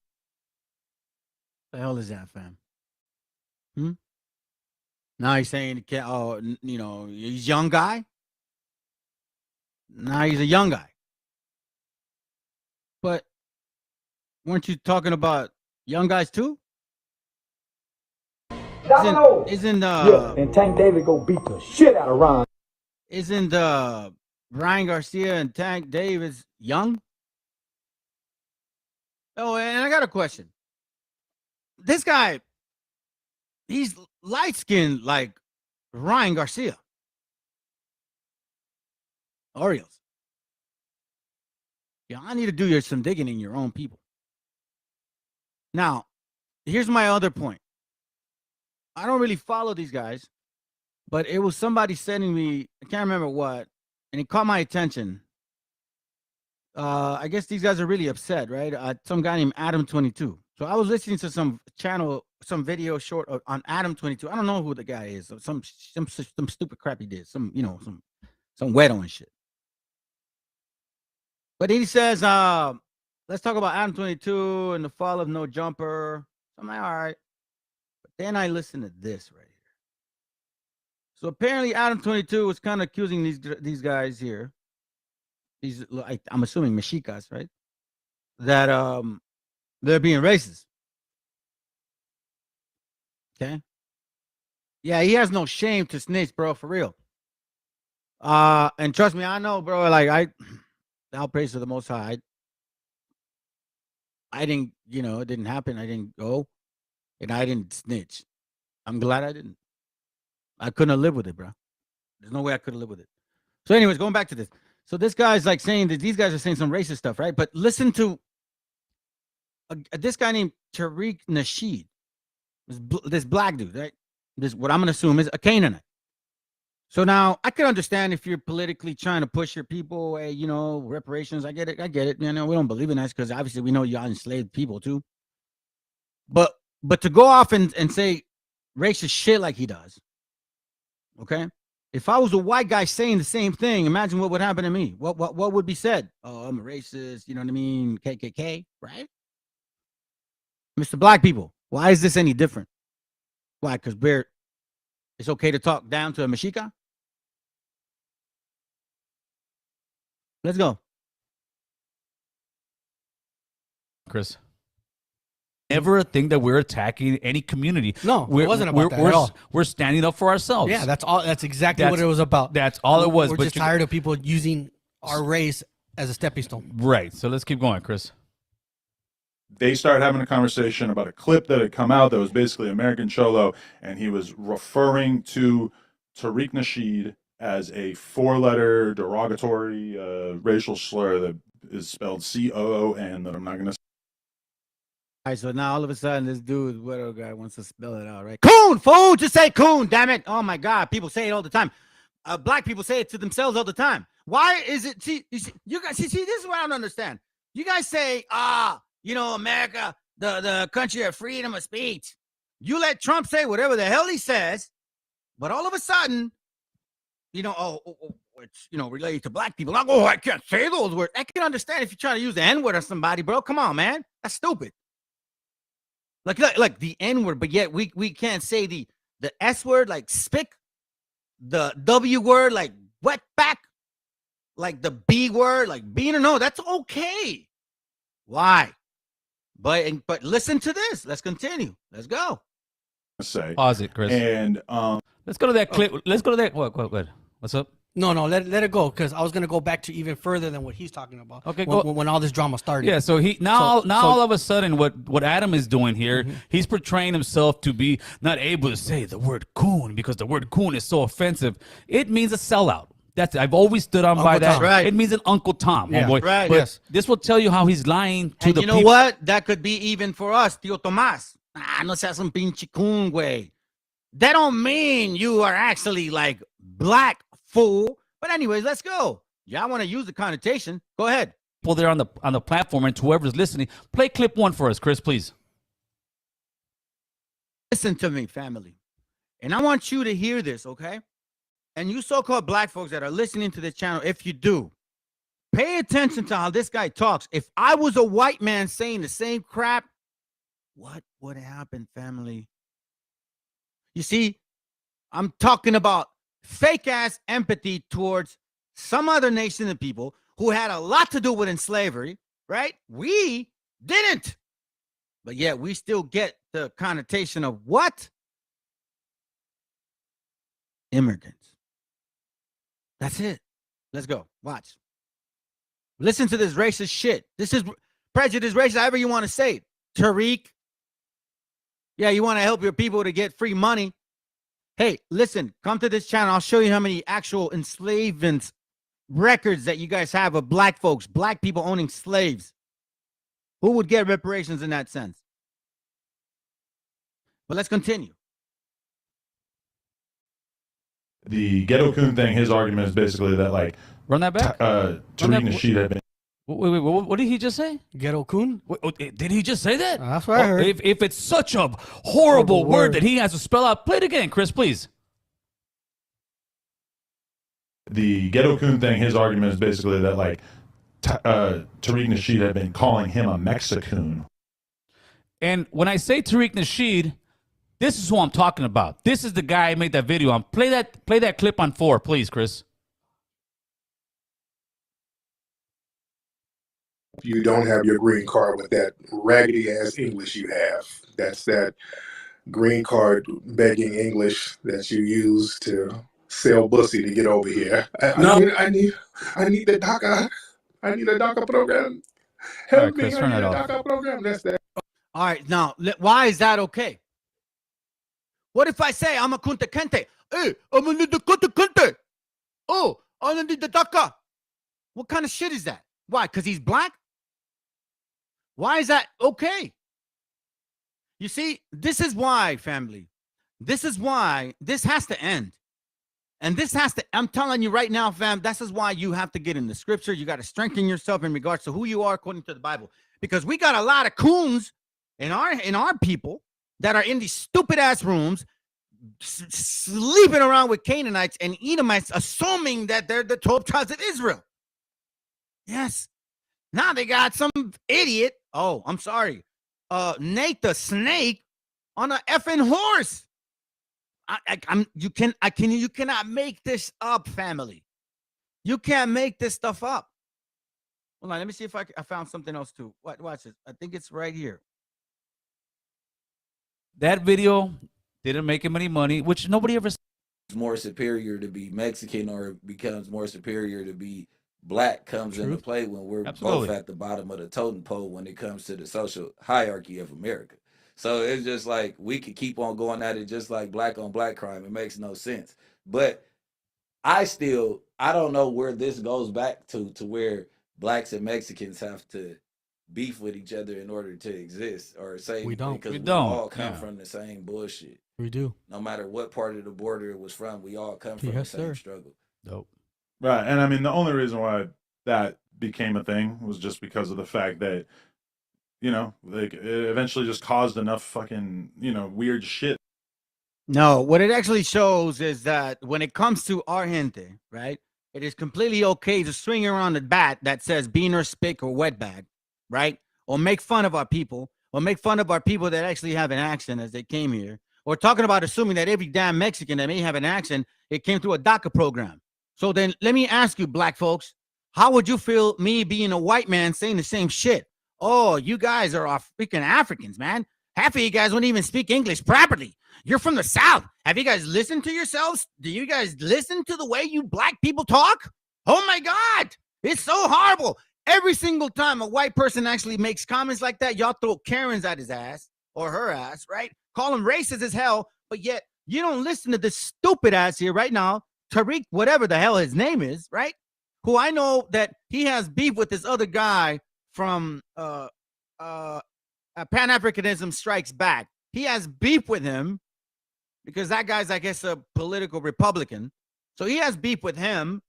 The hell is that, fam? Now he's saying, he's a young guy. Now he's a young guy. But weren't you talking about young guys too? Isn't and Tank Davis go beat the shit out of Ron. Isn't Ryan Garcia and Tank Davis young? Oh, and I got a question. This guy, he's light-skinned like Ryan Garcia. Orioles. Yeah, I need to do some digging in your own people. Now, here's my other point. I don't really follow these guys, but it was somebody sending me, I can't remember what, and it caught my attention. I guess these guys are really upset, right? Some guy named Adam22. So I was listening to some channel, some video short on Adam22. I don't know who the guy is. Some stupid crap he did. Some weirdo and shit. But he says, let's talk about Adam22 and the fall of No Jumper. I'm like, all right. But then I listened to this right here. So apparently Adam22 was kind of accusing these guys here. I'm assuming Meshicas, right? That they're being racist. Okay. Yeah, he has no shame to snitch, bro, for real. And trust me, I know, bro, like I'll praise to the Most High. I didn't, it didn't happen. I didn't go, and I didn't snitch. I'm glad I didn't. I couldn't have lived with it, bro. There's no way I could have lived with it. So anyways, going back to this. So this guy's like saying that these guys are saying some racist stuff, right? But listen to this guy named Tariq Nasheed, this black dude, right? This, what I'm going to assume is a Canaanite. So now I can understand if you're politically trying to push your people, hey, reparations. I get it. We don't believe in that because obviously we know y'all enslaved people too. But to go off and say racist shit like he does, okay? If I was a white guy saying the same thing, imagine what would happen to me. What would be said? Oh, I'm a racist. You know what I mean? KKK, right? Mr. Black people, why is this any different? Why? Because it's okay to talk down to a Mexica? Let's go. Chris. Never think that we're attacking any community. No, it wasn't about that at all. We're standing up for ourselves. Yeah, that's all. That's exactly what it was about. That's all it was. We're just tired of people using our race as a stepping stone. Right. So let's keep going, Chris. They started having a conversation about a clip that had come out that was basically American Cholo, and he was referring to Tariq Nasheed as a four-letter derogatory racial slur that is spelled COON that I'm not going to. All right, so now all of a sudden this dude, whatever guy, wants to spell it out, right? Coon, fool! Just say coon, damn it! Oh my God, people say it all the time. Black people say it to themselves all the time. Why is it? See, you guys, see, this is what I don't understand. You guys say, America, the country of freedom of speech. You let Trump say whatever the hell he says, but all of a sudden, it's related to black people. I can't say those words. I can understand if you're trying to use the N-word on somebody, bro. Come on, man, that's stupid. Like the N-word, but yet we can't say the S-word, like spick, the W word, like wetback, like the B word, like beaner. No, that's okay. Why? But listen to this. Let's continue. Let's go. Say. Pause it, Chris. And let's go to that clip. Let's go to that. What? What's up? No, let it go, because I was gonna go back to even further than what he's talking about. Okay, when all this drama started. Yeah, so all of a sudden, what Adam is doing here, he's portraying himself to be not able to say the word coon because the word coon is so offensive. It means a sellout. I've always stood on by that. Right. It means an Uncle Tom, Yeah, homeboy. right. But Yes. this will tell you how he's lying to And the you know people. what? That could be even for us, Tío Tomás. No seas un pinche coon, güey. That don't mean you are actually like black, fool. But anyways, let's go. Y'all want to use the connotation? Go ahead. People there on the platform and to whoever's listening, play clip 1 for us, Chris, please. Listen to me, family. And I want you to hear this, okay? And you so-called black folks that are listening to this channel, if you do, pay attention to how this guy talks. If I was a white man saying the same crap, what would happen, family? You see, I'm talking about fake-ass empathy towards some other nation of people who had a lot to do with slavery, right? We didn't. But yet we still get the connotation of what? Immigrants. That's it. Let's go. Watch. Listen to this racist shit. This is prejudice, racist, however you want to say it. Tariq. Yeah, you want to help your people to get free money. Hey, listen, come to this channel. I'll show you how many actual enslavement records that you guys have of black folks, black people owning slaves. Who would get reparations in that sense? But let's continue. The ghetto coon thing, his argument is basically that, like, run that back. Tariq Nasheed had been. Wait, what did he just say? Ghetto coon? Did he just say that? That's what I heard. If it's such a horrible word that he has to spell out, play it again, Chris, please. The ghetto coon thing, his argument is basically that, like, Tariq Nasheed had been calling him a Mexicoon. And when I say Tariq Nasheed, this is who I'm talking about. This is the guy who made that video on. Play that clip on 4, please, Chris. You don't have your green card with that raggedy ass English you have. That's that green card begging English that you use to sell pussy to get over here. I need the DACA. I need a DACA program. Help right, Chris, me. turn I need that a off. DACA program. That's that. All right, now, why is that okay? What if I say I'm a Kunta Kente? Hey, I'm a Kunta Kente. Oh, I need the DACA. What kind of shit is that? Why? Because he's black? Why is that okay? You see, this is why, family. This is why this has to end. And this has to, I'm telling you right now, fam, this is why you have to get in the scripture. You got to strengthen yourself in regards to who you are according to the Bible. Because we got a lot of coons in our people that are in these stupid ass rooms sleeping around with Canaanites and Edomites, assuming that they're the 12 tribes of Israel. Yes. Now they got some idiot. Oh, I'm sorry. Nate the Snake on an effing horse. You cannot make this up, family. You can't make this stuff up. Hold on, let me see if I found something else too. Watch this. I think it's right here. That video didn't make him any money, which nobody ever said. It's more superior to be Mexican or it becomes more superior to be black comes into play when we're both at the bottom of the totem pole when it comes to the social hierarchy of America. So it's just like we could keep on going at it just like black on black crime. It makes no sense. But I don't know where this goes back to where blacks and Mexicans have to beef with each other in order to exist or say we don't. because we all come from the same bullshit. We do. No matter what part of the border it was from, we all come from the same struggle. Dope. Right. And I mean, the only reason why that became a thing was just because of the fact that, you know, like it eventually just caused enough fucking, you know, weird shit. No, what it actually shows is that when it comes to our gente, right, it is completely okay to swing around a bat that says beaner, spick, or wetbag, right? Or make fun of our people, or make fun of our people that actually have an accent as they came here, or talking about assuming that every damn Mexican that may have an accent, it came through a DACA program. So then let me ask you, black folks, how would you feel me being a white man saying the same shit? Oh, you guys are off freaking Africans, man. Half of you guys wouldn't even speak English properly. You're from the South. Have you guys listened to yourselves? Do you guys listen to the way you black people talk? Oh my God. It's so horrible. Every single time a white person actually makes comments like that, y'all throw Karens at his ass or her ass, right? Call him racist as hell, but yet you don't listen to this stupid ass here right now, Tariq, whatever the hell his name is, right? Who I know that he has beef with this other guy from Pan-Africanism Strikes Back. He has beef with him because that guy's, I guess, a political Republican. So he has beef with him.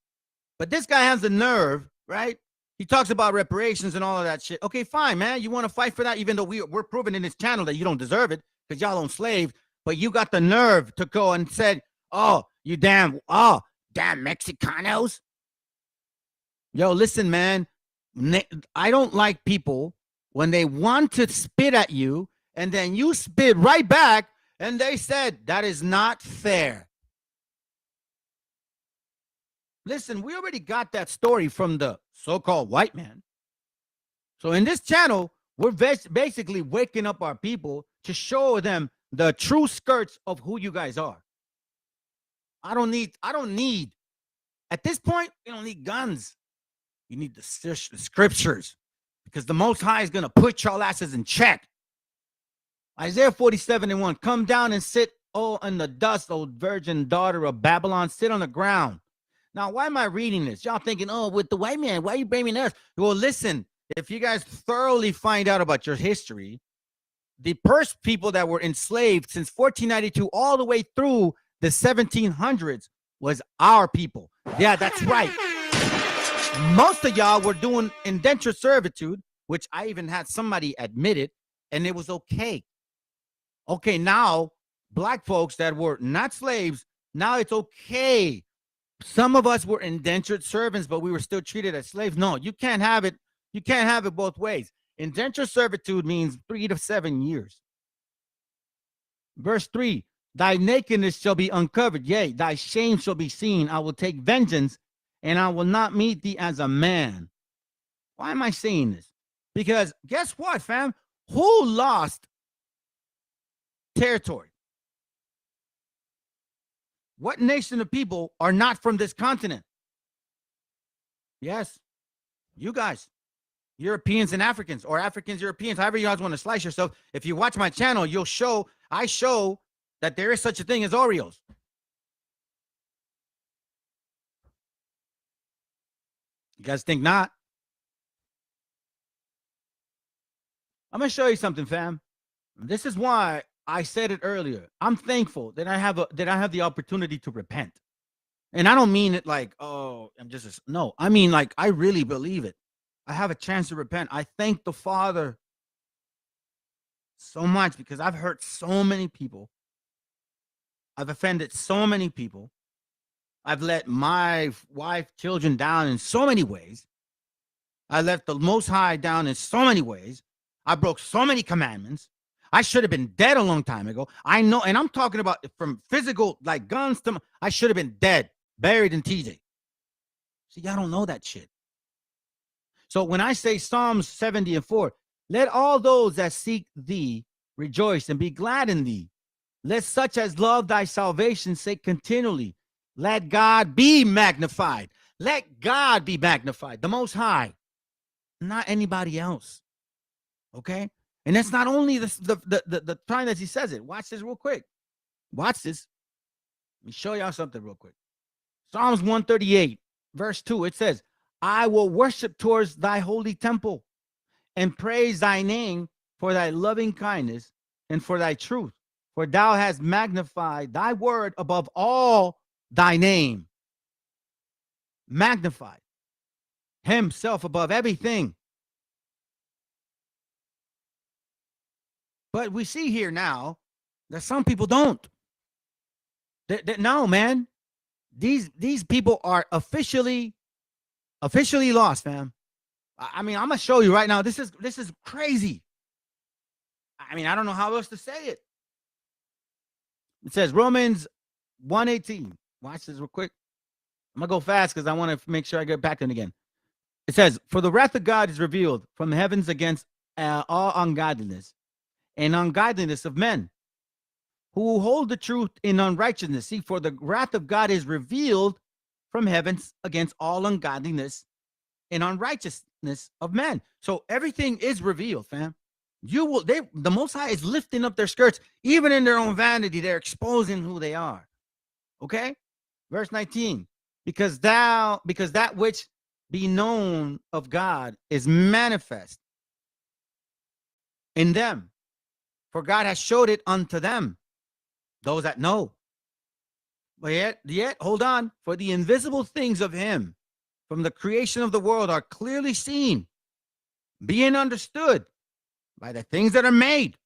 But this guy has the nerve, right? He talks about reparations and all of that shit. Okay, fine, man. You want to fight for that, even though we're proving in this channel that you don't deserve it because y'all own slaves. But you got the nerve to go and said, oh, damn Mexicanos. Yo, listen, man. I don't like people when they want to spit at you and then you spit right back and they said, that is not fair. Listen, we already got that story from the so-called white man. So in this channel, we're basically waking up our people to show them the true skirts of who you guys are. I don't need, at this point, you don't need guns. You need the scriptures because the Most High is going to put y'all asses in check. Isaiah 47:1, come down and sit, oh, in the dust, O virgin daughter of Babylon, sit on the ground. Now, why am I reading this? Y'all thinking, oh, with the white man, why are you blaming us? Well, listen, if you guys thoroughly find out about your history, the first people that were enslaved since 1492 all the way through the 1700s was our people. Yeah, that's right. Most of y'all were doing indentured servitude, which I even had somebody admit it, and it was okay. Okay, now, black folks that were not slaves, now it's okay. Some of us were indentured servants, but we were still treated as slaves. No, you can't have it. You can't have it both ways. Indentured servitude means 3 to 7 years. Verse 3, thy nakedness shall be uncovered. Yea, thy shame shall be seen. I will take vengeance, and I will not meet thee as a man. Why am I saying this? Because guess what, fam? Who lost territory? What nation of people are not from this continent? Yes, you guys, Europeans and Africans, or Africans, Europeans, however you guys want to slice yourself. If you watch my channel, I show that there is such a thing as Oreos. You guys think not? I'm going to show you something, fam. This is why I said it earlier. I'm thankful that I have the opportunity to repent. And I don't mean it like, oh, no. I mean, like, I really believe it. I have a chance to repent. I thank the Father so much because I've hurt so many people. I've offended so many people. I've let my wife, children down in so many ways. I let the Most High down in so many ways. I broke so many commandments. I should have been dead a long time ago. I know, and I'm talking about from physical, like guns to, I should have been dead, buried in TJ. See, y'all don't know that shit. So when I say Psalms 70:4, let all those that seek thee rejoice and be glad in thee. Let such as love thy salvation say continually, let God be magnified. Let God be magnified, the Most High, not anybody else. Okay? And that's not only the time that he says it. Watch this real quick. Watch this. Let me show y'all something real quick. Psalms 138, verse 2, it says, I will worship towards thy holy temple and praise thy name for thy loving kindness and for thy truth. For thou hast magnified thy word above all thy name. Magnified himself above everything. But we see here now that some people don't. No, man. These people are officially lost, fam. I mean, I'm gonna show you right now. This is crazy. I mean, I don't know how else to say it. It says Romans 1:18. Watch this real quick. I'm gonna go fast because I want to make sure I get back in again. It says, for the wrath of God is revealed from the heavens against all ungodliness and ungodliness of men who hold the truth in unrighteousness. See, for the wrath of God is revealed from heavens against all ungodliness and unrighteousness of men. So everything is revealed, fam. The Most High is lifting up their skirts, even in their own vanity. They're exposing who they are. Okay, verse 19. Because that which be known of God is manifest in them, for God has showed it unto them, those that know. But yet, hold on, for the invisible things of him from the creation of the world are clearly seen, being understood by the things that are made,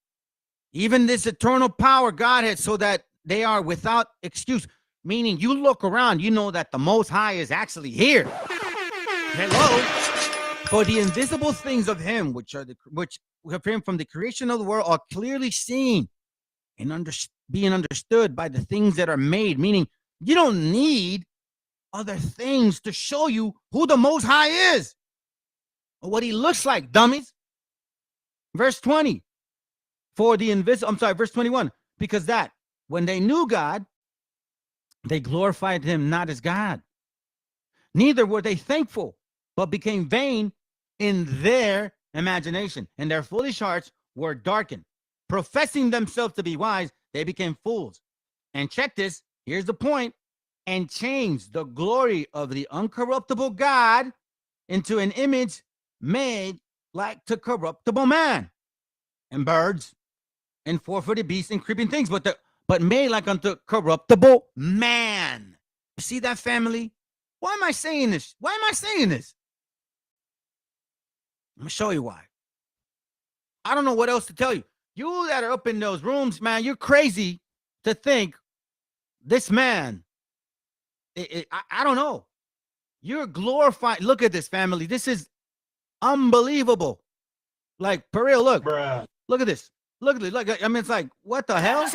even this eternal power God has, so that they are without excuse. Meaning, you look around, you know that the Most High is actually here. Hello. For the invisible things of him, which of him from the creation of the world, are clearly seen and being understood by the things that are made. Meaning, you don't need other things to show you who the Most High is or what he looks like, dummies. Verse 20. Verse 21. Because that when they knew God, they glorified him not as God. Neither were they thankful, but became vain in their imagination, and their foolish hearts were darkened. Professing themselves to be wise, they became fools. And check this, here's the point, and changed the glory of the uncorruptible God into an image made like to corruptible man, and birds, and four-footed beasts, and creeping things, but made like unto corruptible man. You see that, family? Why am I saying this? I'm going to show you why. I don't know what else to tell you. You that are up in those rooms, man, you're crazy to think this man, I don't know. You're glorified. Look at this, family. This is unbelievable. Like, for real, look. Bruh. Look at this. Look at it. Look, I mean, it's like, what the hell?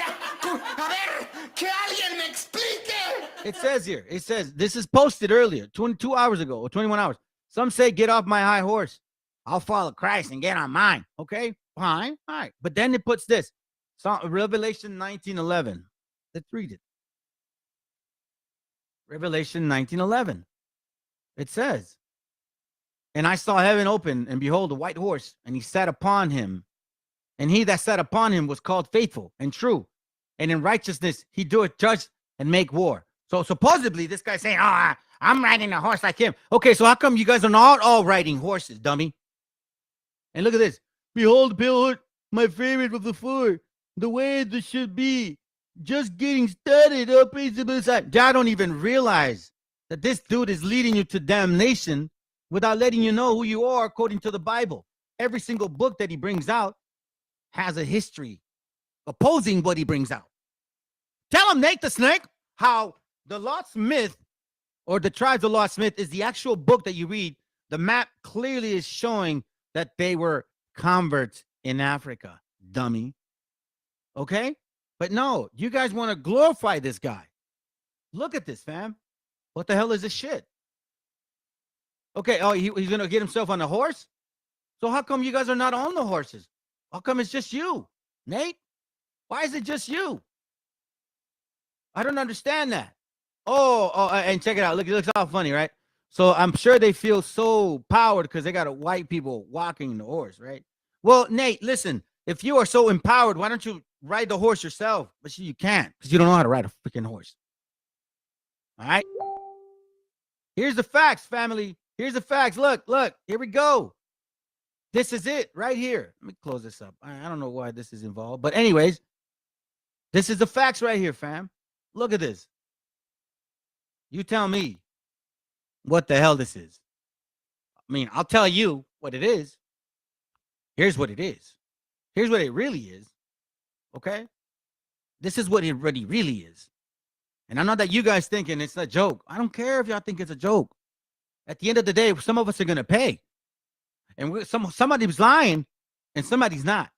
It says here, this is posted earlier, 22 hours ago, or 21 hours. Some say, get off my high horse. I'll follow Christ and get on mine. Okay, fine. All right. But then it puts this. Revelation 19:11. Let's read it. Revelation 19:11. It says, and I saw heaven open, and behold, a white horse, and he sat upon him. And he that sat upon him was called faithful and true. And in righteousness he doeth judge and make war. So supposedly this guy's saying, I'm riding a horse like him. Okay, so how come you guys are not all riding horses, dummy? And look at this. Behold, my favorite of the four, the way this should be. Just getting started up into the side. I don't even realize that this dude is leading you to damnation without letting you know who you are according to the Bible. Every single book that he brings out has a history opposing what he brings out. Tell him, Nate the Snake, how the Lot Smith or the Tribes of Lot Smith is the actual book that you read. The map clearly is showing that they were converts in Africa, dummy. Okay? But no, you guys want to glorify this guy. Look at this, fam. What the hell is this shit? Okay, he's going to get himself on a horse? So how come you guys are not on the horses? How come it's just you, Nate? Why is it just you? I don't understand that. And check it out. Look, it looks all funny, right? So I'm sure they feel so powered because they got a white people walking the horse, right? Well, Nate, listen, if you are so empowered, why don't you ride the horse yourself? But you can't because you don't know how to ride a freaking horse. All right? Here's the facts, family. Here's the facts. Look, here we go. This is it right here. Let me close this up. I don't know why this is involved. But anyways, this is the facts right here, fam. Look at this. You tell me what the hell this is. I mean, I'll tell you what it is. Here's what it is. Here's what it really is. Okay? This is what it really is. And I know that you guys thinking it's a joke. I don't care if y'all think it's a joke. At the end of the day, some of us are going to pay. And somebody's lying and somebody's not.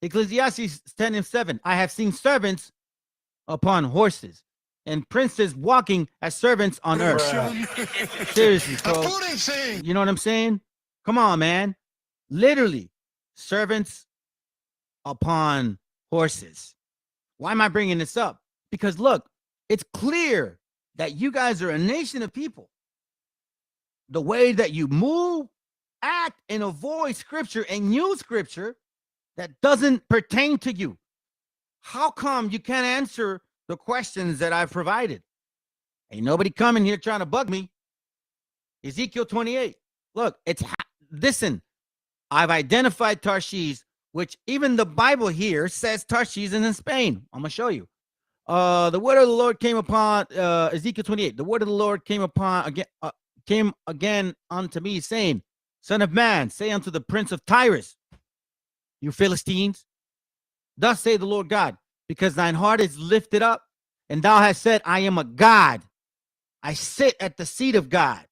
Ecclesiastes 10:7. I have seen servants upon horses and princes walking as servants on earth. Seriously, bro. You know what I'm saying? Come on, man. Literally. servants upon horses. Why am I bringing this up? Because look, it's clear that you guys are a nation of people. The way that you move, act, and avoid scripture and use scripture that doesn't pertain to you. How come you can't answer the questions that I've provided? Ain't nobody coming here trying to bug me. Ezekiel 28. Look, listen, I've identified Tarshish, which even the Bible here says Tarshish is in Spain. I'm going to show you. The word of the Lord came upon Ezekiel 28. The word of the Lord came again unto me, saying, Son of man, say unto the prince of Tyrus, you Philistines, thus say the Lord God, because thine heart is lifted up, and thou hast said, I am a God. I sit at the seat of God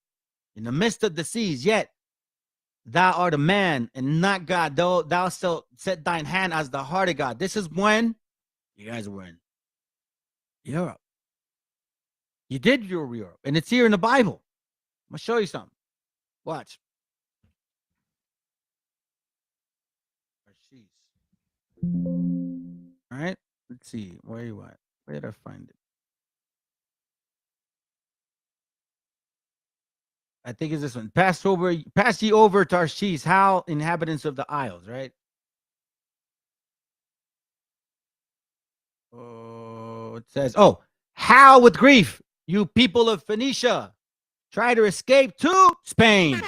in the midst of the seas, yet thou art a man and not God, though thou shalt set thine hand as the heart of God. This is when you guys were in Europe. You did Europe, and it's here in the Bible. I'm going to show you something. Watch. All right. Let's see. Where are you at? Where did I find it? I think it's this one. Pass ye over Tarshish, how inhabitants of the isles, right? Oh, it says, how with grief, you people of Phoenicia, try to escape to Spain.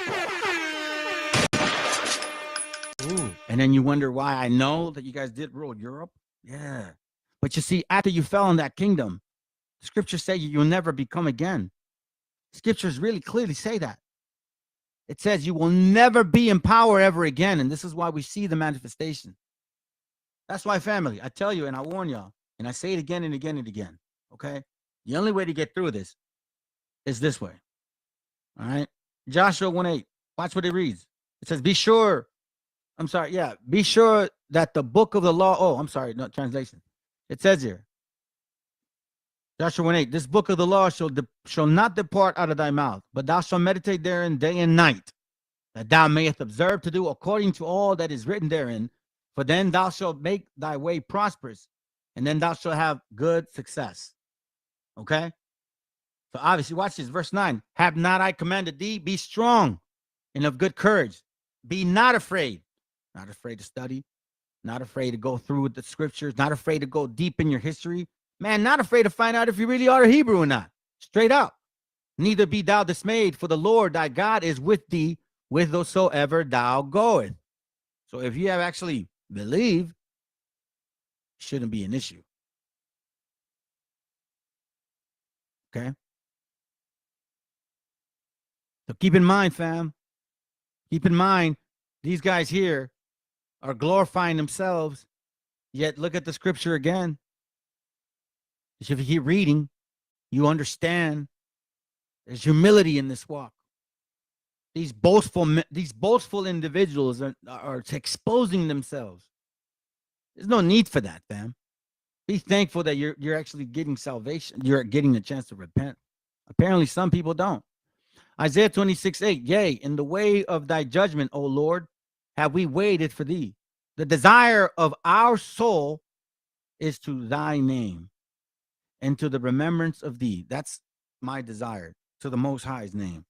Ooh. And then you wonder why I know that you guys did rule Europe. Yeah. But you see, after you fell in that kingdom, the scriptures say you'll never become again. Scriptures really clearly say that. It says you will never be in power ever again. And this is why we see the manifestation. That's why, family, I tell you and I warn y'all, and I say it again and again and again, okay? The only way to get through this is this way, all right? Joshua 1:8, watch what it reads. It says, be sure that the book of the law, no translation. It says here, Joshua 1:8, this book of the law shall not depart out of thy mouth, but thou shalt meditate therein day and night, that thou mayest observe to do according to all that is written therein, for then thou shalt make thy way prosperous, and then thou shalt have good success. Okay? So obviously, watch this, verse 9. Have not I commanded thee? Be strong and of good courage. Be not afraid. Not afraid to study. Not afraid to go through with the scriptures. Not afraid to go deep in your history. Man, not afraid to find out if you really are a Hebrew or not. Straight up. Neither be thou dismayed, for the Lord thy God is with thee whithersoever thou goest. So if you have actually believed, it shouldn't be an issue. Okay? So keep in mind, fam. Keep in mind, these guys here are glorifying themselves, yet look at the scripture again. If you keep reading, you understand there's humility in this walk. These boastful individuals are exposing themselves. There's no need for that, fam. Be thankful that you're actually getting salvation. You're getting a chance to repent. Apparently, some people don't. Isaiah 26:8, yea, in the way of thy judgment, O Lord, have we waited for thee. The desire of our soul is to thy name and to the remembrance of thee. That's my desire, to the Most High's name.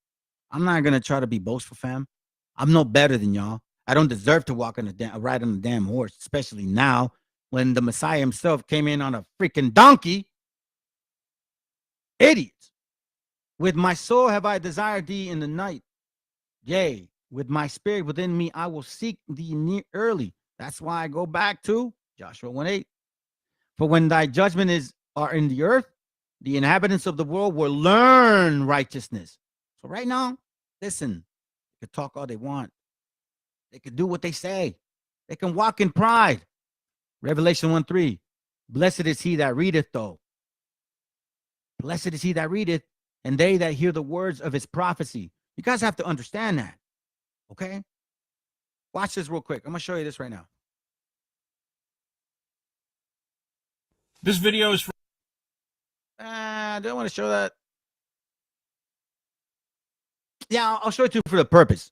I'm not going to try to be boastful, fam. I'm no better than y'all. I don't deserve to ride on a damn horse, especially now when the Messiah himself came in on a freaking donkey. Idiots. With my soul have I desired thee in the night. Yea, with my spirit within me, I will seek thee near early. That's why I go back to Joshua 1:8. For when thy judgment are in the earth, the inhabitants of the world will learn righteousness. So right now, listen, they can talk all they want. They can do what they say. They can walk in pride. Revelation 1:3. Blessed is he that readeth, though. Blessed is he that readeth, and they that hear the words of his prophecy. You guys have to understand that. Okay? Watch this real quick. I'm going to show you this right now. This video is for... I don't want to show that. Yeah, I'll show it to you for the purpose.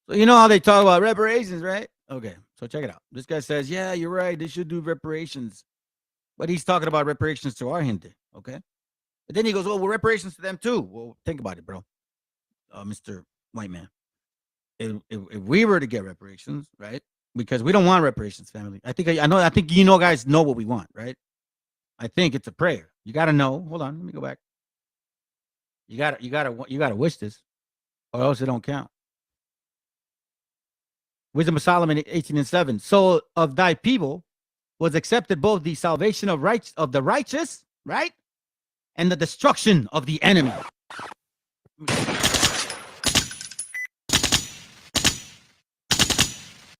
So you know how they talk about reparations, right? Okay, so check it out. This guy says, yeah, you're right. They should do reparations. But he's talking about reparations to our gente, okay? And then he goes, well, reparations to them too. Well, think about it, bro. Mr. White Man. If we were to get reparations, right? Because we don't want reparations, family. I think you know guys know what we want, right? I think it's a prayer. You gotta know. Hold on, let me go back. You gotta wish this, or else it don't count. Wisdom of Solomon 18:7. So of thy people was accepted both the salvation of the righteous, right? And the destruction of the enemy.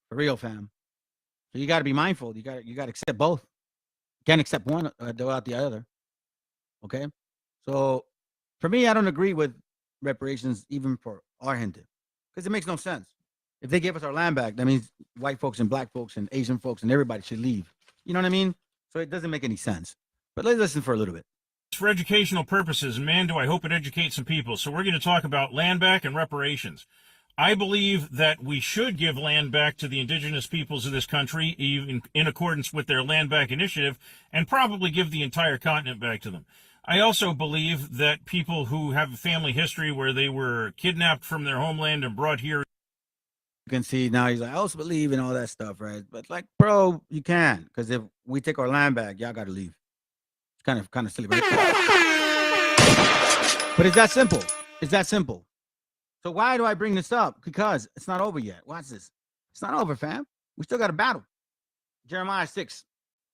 For real, fam. So you gotta be mindful. You gotta accept both. You can't accept one without the other. Okay? So for me, I don't agree with reparations even for our gente. Because it makes no sense. If they give us our land back, that means white folks and black folks and Asian folks and everybody should leave. You know what I mean? So it doesn't make any sense. But let's listen for a little bit. For educational purposes, and man, do I hope it educates some people. So we're going to talk about land back and reparations. I believe that we should give land back to the indigenous peoples of this country, even in accordance with their land back initiative, and probably give the entire continent back to them. I also believe that people who have a family history where they were kidnapped from their homeland and brought here. You can see now he's like, I also believe in all that stuff, right? But like, bro, you can, because if we take our land back, y'all got to leave. It's kind of silly, right? But it's that simple. It's that simple. So why do I bring this up? Because it's not over yet. Watch this. It's not over, fam. We still got a battle. Jeremiah 6.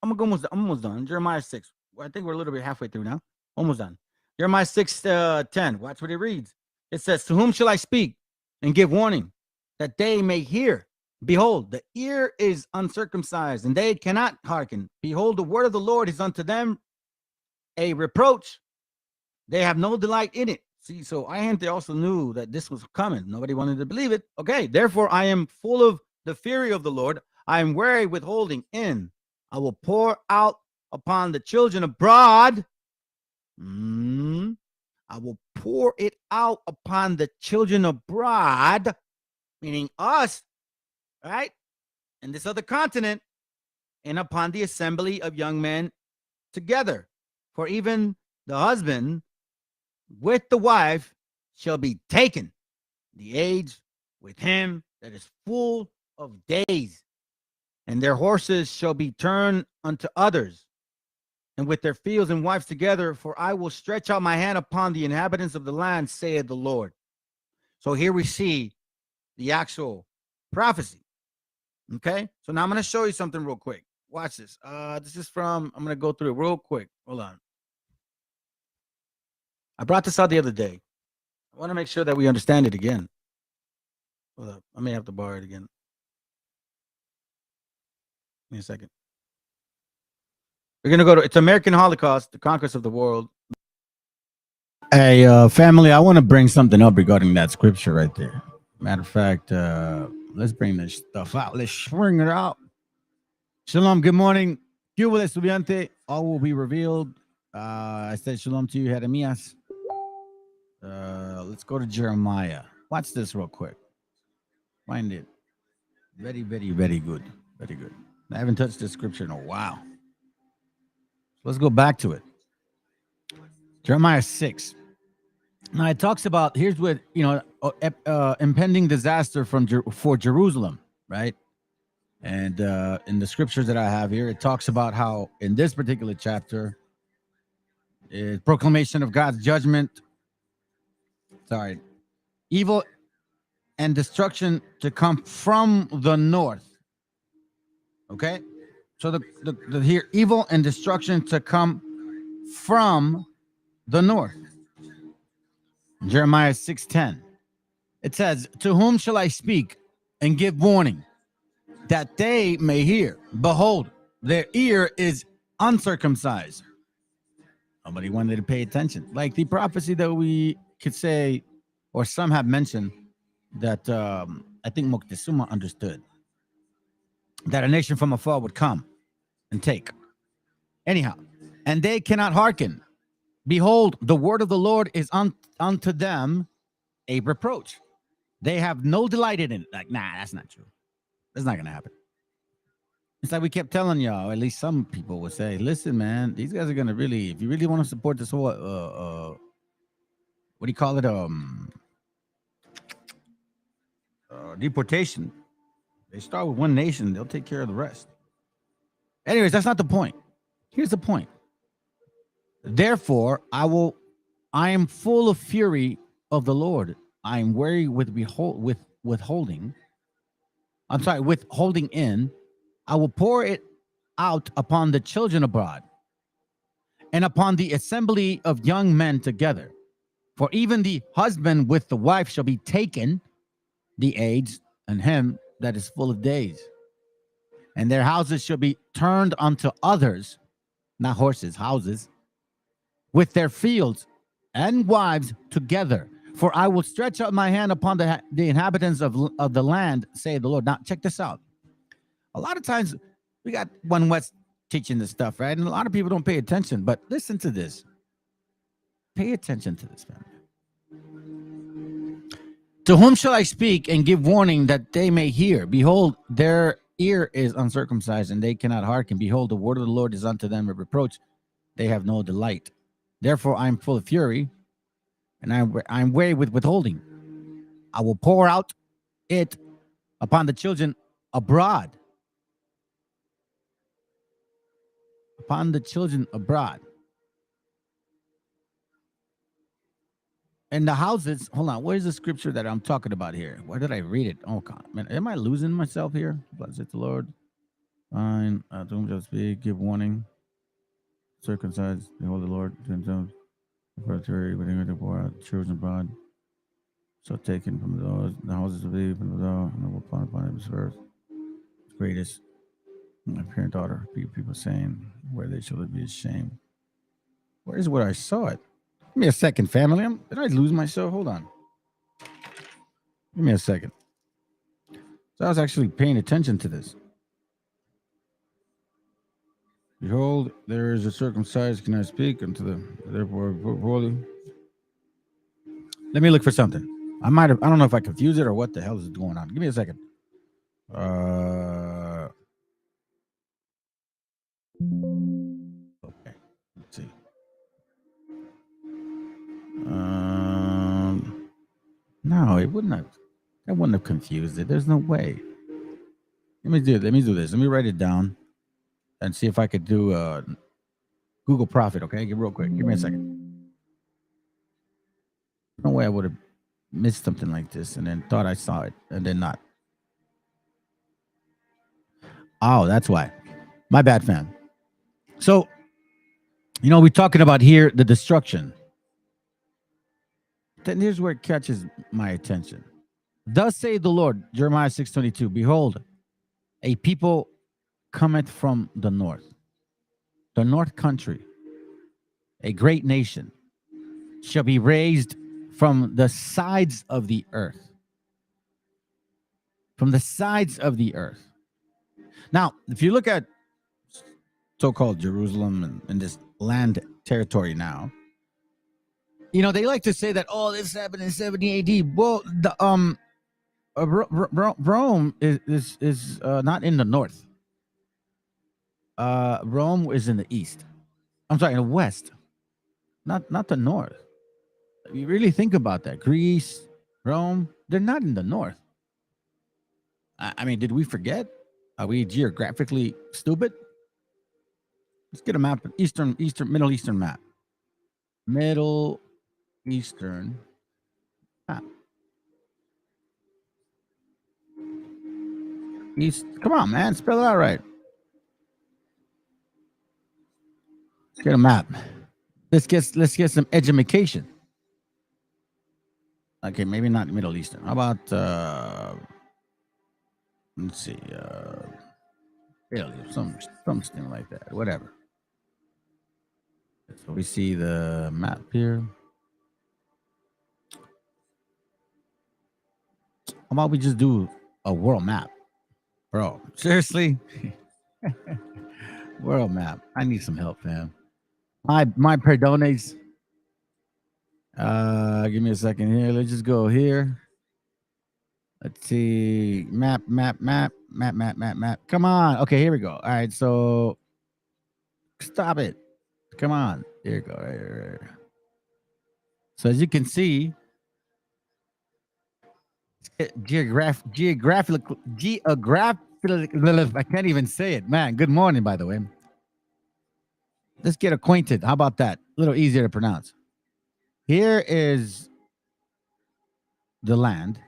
I'm almost done. Jeremiah 6. Well, I think we're a little bit halfway through now. Almost done. Jeremiah 6:10. Watch what it reads. It says, to whom shall I speak and give warning that they may hear? Behold, the ear is uncircumcised, and they cannot hearken. Behold, the word of the Lord is unto them a reproach. They have no delight in it. See, so they also knew that this was coming. Nobody wanted to believe it. Okay, therefore I am full of the fury of the Lord. I am weary withholding in. I will pour out upon the children abroad. I will pour it out upon the children abroad, meaning us, right? And this other continent, and upon the assembly of young men together. For even the husband with the wife shall be taken, the age with him that is full of days, and their horses shall be turned unto others, and with their fields and wives together, for I will stretch out my hand upon the inhabitants of the land, saith the Lord. So here we see the actual prophecy. Okay, so now I'm going to show you something real quick. Watch this. This is I'm going to go through it real quick. Hold on. I brought this out the other day. I want to make sure that we understand it again. Hold up. I may have to borrow it again. Give me a second. We're going to go to, it's American Holocaust, the Conquest of the World. Hey, family, I want to bring something up regarding that scripture right there. Matter of fact, let's bring this stuff out. Let's bring it out. Shalom, good morning. Cuba estudiante, all will be revealed. I said shalom to you, Jeremias. Let's go to Jeremiah. Watch this real quick. Find it. Very, very, very good. Very good. I haven't touched this scripture in a while. Let's go back to it. Jeremiah 6. Now it talks about, here's what, impending disaster for Jerusalem, right? And in the scriptures that I have here, it talks about how in this particular chapter, proclamation of God's judgment, evil and destruction to come from the north. Okay? So the here, evil and destruction to come from the north. Jeremiah 6:10. It says, to whom shall I speak and give warning that they may hear? Behold, their ear is uncircumcised. Nobody wanted to pay attention. Like the prophecy that we could say, or some have mentioned, that I think Moctezuma understood, that a nation from afar would come and take. Anyhow, and they cannot hearken. Behold, the word of the Lord is unto them a reproach. They have no delight in it. Like, nah, that's not true. That's not gonna happen. It's like we kept telling y'all, at least some people would say, listen, man, these guys are gonna really, if you really want to support this whole what do you call it? Deportation. They start with one nation, they'll take care of the rest. Anyways, that's not the point. Here's the point. Therefore, I am full of fury of the Lord. I am weary with withholding. I'm sorry, with holding in. I will pour it out upon the children abroad and upon the assembly of young men together. For even the husband with the wife shall be taken, the aids, and him that is full of days. And their houses shall be turned unto others, not horses, houses, with their fields and wives together. For I will stretch out my hand upon the inhabitants of the land, say the Lord. Now, check this out. A lot of times we got One West teaching this stuff, right? And a lot of people don't pay attention, but listen to this. Pay attention to this, family. To whom shall I speak and give warning that they may hear? Behold, their ear is uncircumcised, and they cannot hearken. Behold, the word of the Lord is unto them a reproach. They have no delight. Therefore, I am full of fury, and I'm weary with withholding. I will pour out it upon the children abroad. Upon the children abroad. And the houses, hold on, where's the scripture that I'm talking about here? Where did I read it? Oh, God, man, am I losing myself here? Blessed the Lord. Fine, to whom shall speak, give warning. Circumcised, behold the Lord, Gentiles, when they pour out children abroad. So taken from the houses of the from the door, and will upon his earth. Greatest, my parent daughter, people saying, where they shall be ashamed. Where is where I saw it? Give me a second, family. Did I lose myself? Hold on. Give me a second. So I was actually paying attention to this. Behold, there is a circumcised, can I speak unto the therefore holy. Let me look for something. I don't know if I confused it or what the hell is going on. Give me a second. Okay, let's see. No, it wouldn't have. I wouldn't have confused it. There's no way. Let me do this. Let me write it down and see if I could do Google Profit. Okay, real quick. Give me a second. No way I would have missed something like this and then thought I saw it and then not. Oh, that's why. My bad, fam. So, we're talking about here the destruction. Then here's where it catches my attention. Thus say the Lord, Jeremiah 6:22, behold, a people cometh from the north country, a great nation shall be raised from the sides of the earth. From the sides of the earth. Now, if you look at so-called Jerusalem and this land territory now, they like to say that, this happened in 70 AD. Well, the Rome is not in the north. Rome is in the east. I'm sorry, in the west, not the north. You really think about that. Greece, Rome, they're not in the north. I mean, did we forget? Are we geographically stupid? Let's get a map. Middle Eastern map. Middle Eastern map. East. Come on, man. Spell it out right. Let's get a map. Let's get some education. Okay, maybe not Middle Eastern. How about let's see, Italy, something like that. Whatever. So we see the map here. How about we just do a world map, bro? Seriously, world map. I need some help, fam. My perdones. Give me a second here. Let's just go here. Let's see. Map. Map. Come on. Okay, here we go. All right, so stop it. Come on. Here you go. Right. So as you can see, geographical. I can't even say it, man. Good morning, by the way. Let's get acquainted. How about that? A little easier to pronounce. Here is the land.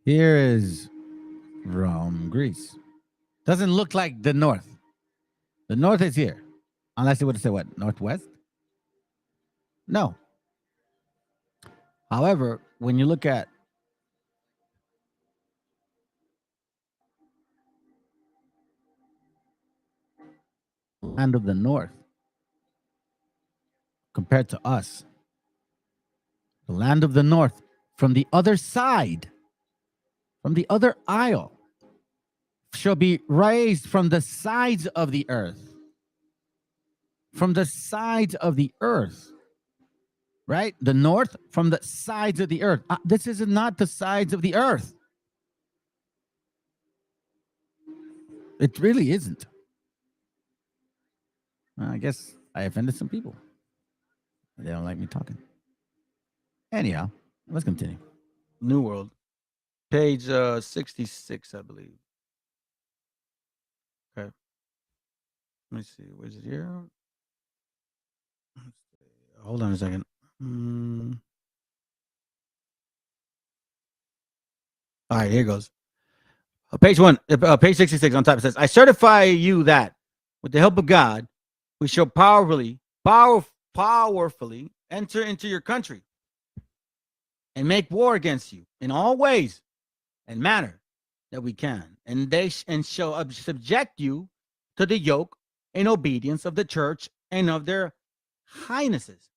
Here is Rome, Greece. Doesn't look like the north. The north is here. Unless you would say what? Northwest? No. However, when you look at land of the north compared to us, the land of the north from the other side, from the other aisle, shall be raised from the sides of the earth. From the sides of the earth. Right? The north from the sides of the earth. This is not the sides of the earth. It really isn't. I guess I offended some people. They don't like me talking. Anyhow, let's continue. New World. Page 66, I believe. Okay. Let me see. Where's it here? Hold on a second. All right, here goes. Page 66 on top. It says, I certify you that with the help of God, we shall powerfully enter into your country and make war against you in all ways and manner that we can. And they shall subject you to the yoke and obedience of the church and of their highnesses.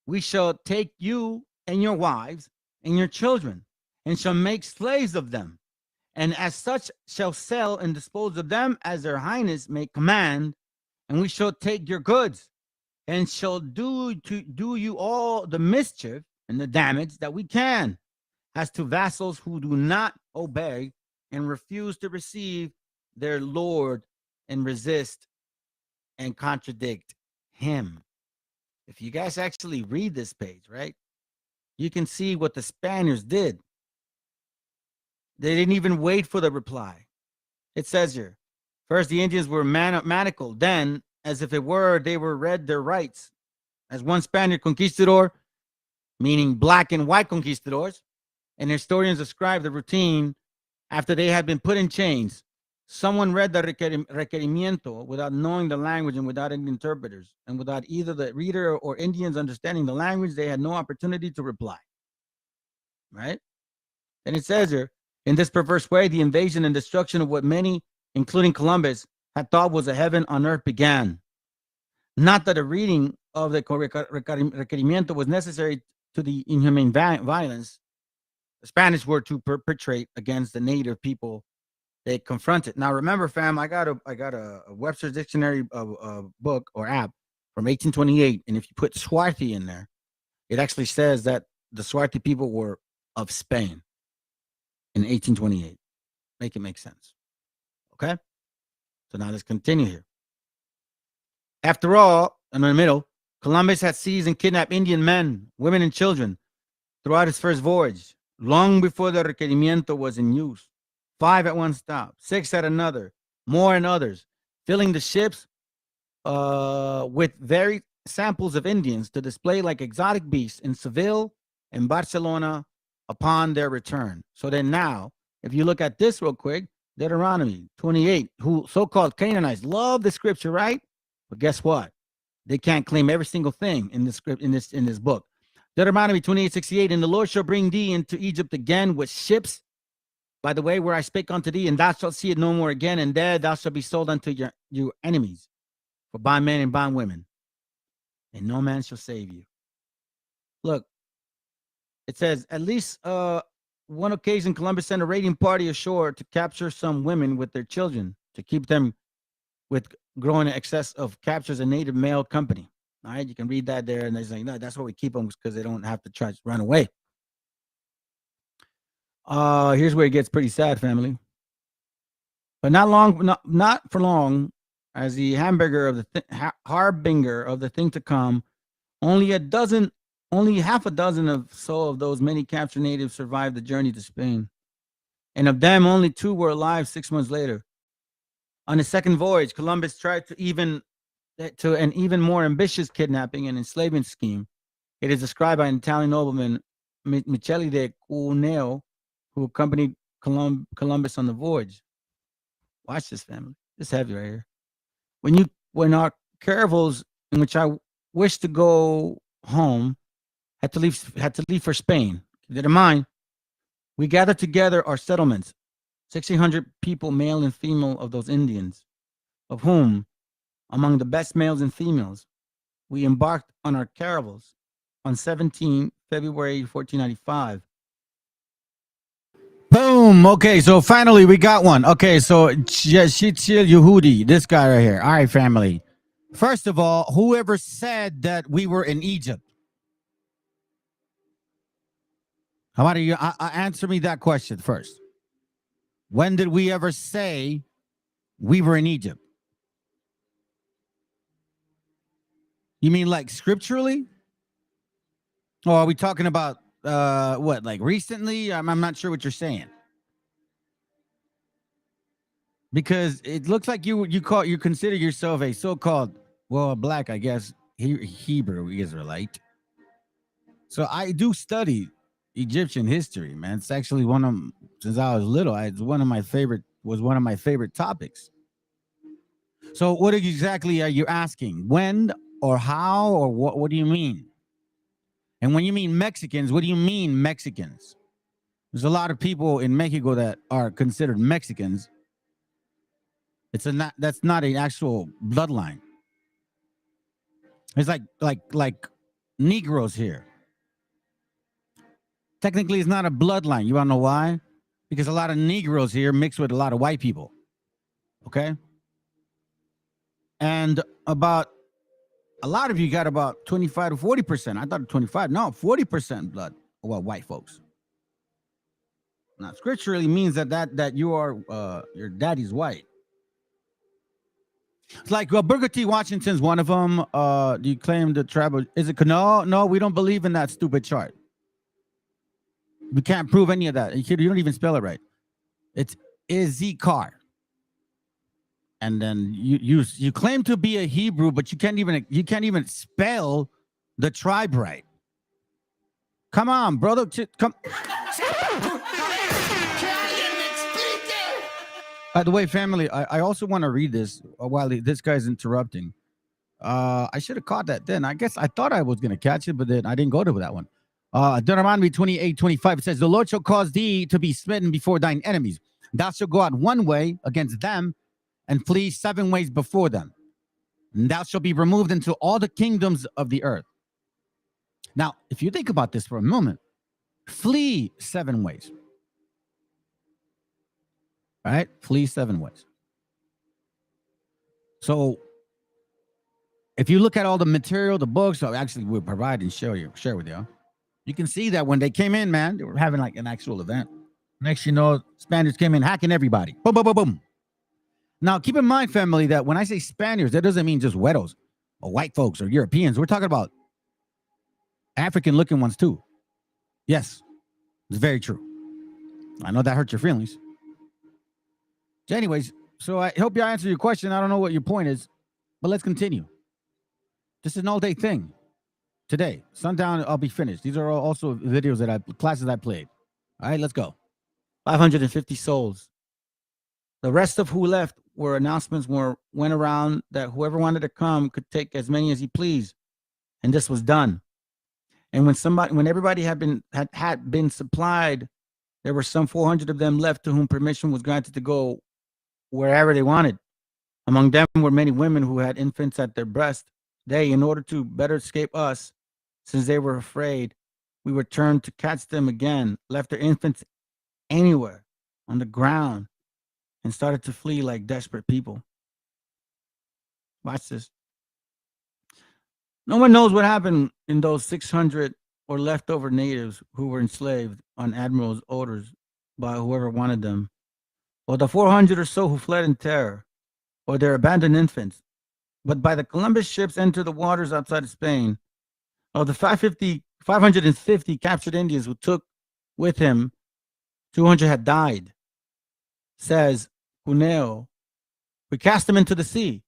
We shall take you and your wives and your children and shall make slaves of them. And as such shall sell and dispose of them as their highness may command. And we shall take your goods and shall do you all the mischief and the damage that we can, as to vassals who do not obey and refuse to receive their Lord and resist and contradict him. If you guys actually read this page, right, you can see what the Spaniards did. They didn't even wait for the reply. It says here, first the Indians were manacled, then, as if it were, they were read their rights. As one Spaniard conquistador, meaning black and white conquistadors, and historians describe the routine after they had been put in chains. Someone read the requerimiento without knowing the language and without any interpreters, and without either the reader or Indians understanding the language, they had no opportunity to reply. Right? And it says here, in this perverse way, the invasion and destruction of what many, including Columbus, had thought was a heaven on earth began. Not that a reading of the requerimiento was necessary to the inhumane violence the Spanish were to perpetrate against the native people they confronted. Now, remember, fam, I got a Webster's Dictionary book or app from 1828, and if you put Swarthy in there, it actually says that the Swarthy people were of Spain in 1828. Make it make sense. Okay? So now let's continue here. After all, in the middle, Columbus had seized and kidnapped Indian men, women, and children throughout his first voyage, long before the requerimiento was in use. 5 at one stop, 6 at another, more in others, filling the ships with varied samples of Indians to display like exotic beasts in Seville and Barcelona upon their return. So then now, if you look at this real quick, Deuteronomy 28, who so-called Canaanites love the scripture, right? But guess what? They can't claim every single thing in this script in this book. Deuteronomy 28:68, and the Lord shall bring thee into Egypt again with ships, by the way, where I spake unto thee, and thou shalt see it no more again, and there thou shalt be sold unto your enemies for bondmen and bondwomen, and no man shall save you. Look, it says, at least one occasion Columbus sent a raiding party ashore to capture some women with their children, to keep them with growing excess of captures a native male company. All right, you can read that there, and they're saying, no, that's why we keep them, because they don't have to try to run away. Here's where it gets pretty sad, family. But not for long. As the hamburger of the harbinger of the thing to come, only half a dozen of those many captured natives survived the journey to Spain, and of them, only 2 were alive 6 months later. On his second voyage, Columbus tried to an even more ambitious kidnapping and enslavement scheme. It is described by an Italian nobleman, Michele de Cuneo, who accompanied Columbus on the voyage. Watch this, family. This is heavy right here. When our caravels, in which I wished to go home, had to leave for Spain. Keep that in mind. We gathered together our settlements, 1,600 people, male and female, of those Indians, of whom, among the best males and females, we embarked on our caravels on 17 February 1495. Boom. Okay, so finally we got one. Okay, so Shichil Yehudi, this guy right here. All right, family. First of all, whoever said that we were in Egypt? How about you answer me that question first? When did we ever say we were in Egypt? You mean like scripturally? Or are we talking about what, like recently? I'm not sure what you're saying. Because it looks like you consider yourself a so-called, well, black, I guess, Hebrew Israelite. So I do study Egyptian history, man. It's actually since I was little, it's one of my favorite topics. So what exactly are you asking? When or how or what do you mean? And when you mean Mexicans, what do you mean Mexicans? There's a lot of people in Mexico that are considered Mexicans. That's not an actual bloodline. It's like Negroes here. Technically, it's not a bloodline. You want to know why? Because a lot of Negroes here mix with a lot of white people. Okay? And about a lot of you got about 25 to 40%. I thought 25. No, 40% blood. Well, white folks. Now, scripturally means that you are your daddy's white. It's like Booker T. Washington's one of them. Do you claim the tribal? Is it? No, we don't believe in that stupid chart. We can't prove any of that. You don't even spell it right. It's Ezekiel. And then you claim to be a Hebrew, but you can't even spell the tribe right. Come on, brother. Come. By the way, family, I also want to read this while this guy's interrupting. I should have caught that then. I guess I thought I was going to catch it, but then I didn't go to that one. Deuteronomy 28:25 says, "The Lord shall cause thee to be smitten before thine enemies. Thou shalt go out one way against them and flee 7 ways before them. And thou shalt be removed into all the kingdoms of the earth." Now, if you think about this for a moment, flee 7 ways. Right? Flee 7 ways. So if you look at all the material, the books, actually we'll provide and share with you. You can see that when they came in, man, they were having like an actual event. Next, you know, Spaniards came in hacking everybody. Boom, boom, boom, boom. Now, keep in mind, family, that when I say Spaniards, that doesn't mean just Wedos or white folks or Europeans. We're talking about African-looking ones too. Yes, it's very true. I know that hurts your feelings. So anyways, so I hope you answer your question. I don't know what your point is, but let's continue. This is an all-day thing. Today, sundown, I'll be finished. These are also videos classes I played. All right, let's go. 550 souls. The rest of who left were announcements went around that whoever wanted to come could take as many as he pleased, and this was done. And when everybody had been supplied, there were some 400 of them left to whom permission was granted to go wherever they wanted. Among them were many women who had infants at their breast. They, in order to better escape us, since they were afraid we would turn to catch them again, left their infants anywhere on the ground and started to flee like desperate people. Watch this. No one knows what happened in those 600 or leftover natives who were enslaved on Admiral's orders by whoever wanted them, or the 400 or so who fled in terror, or their abandoned infants. But by the Columbus ships entered the waters outside of Spain. Of the 550 captured Indians who took with him, 200 had died. Says Cuneo, we cast them into the sea.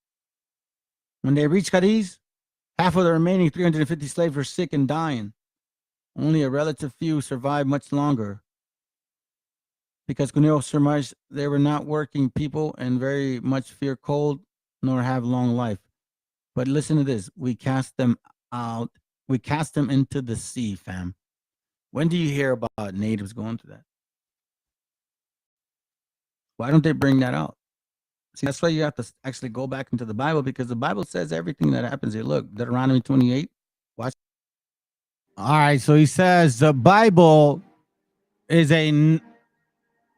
When they reached Cadiz, half of the remaining 350 slaves were sick and dying. Only a relative few survived much longer, because Cuneo surmised they were not working people and very much fear cold nor have long life. But listen to this. We cast them out. We cast them into the sea, fam. When do you hear about natives going through that? Why don't they bring that out? See, that's why you have to actually go back into the Bible, because the Bible says everything that happens here. Look, Deuteronomy 28. Watch. All right, so he says the Bible is a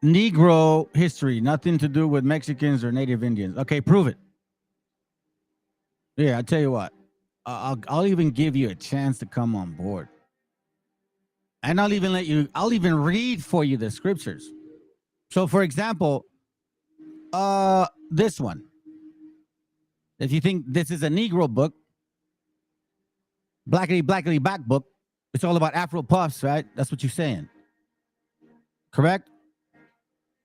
Negro history, nothing to do with Mexicans or Native Indians. Okay, prove it. Yeah, I tell you what, I'll even give you a chance to come on board, and I'll even read for you the scriptures. So, for example, this one. If you think this is a Negro book, blackity back book, it's all about Afro puffs, right? That's what you're saying. Correct?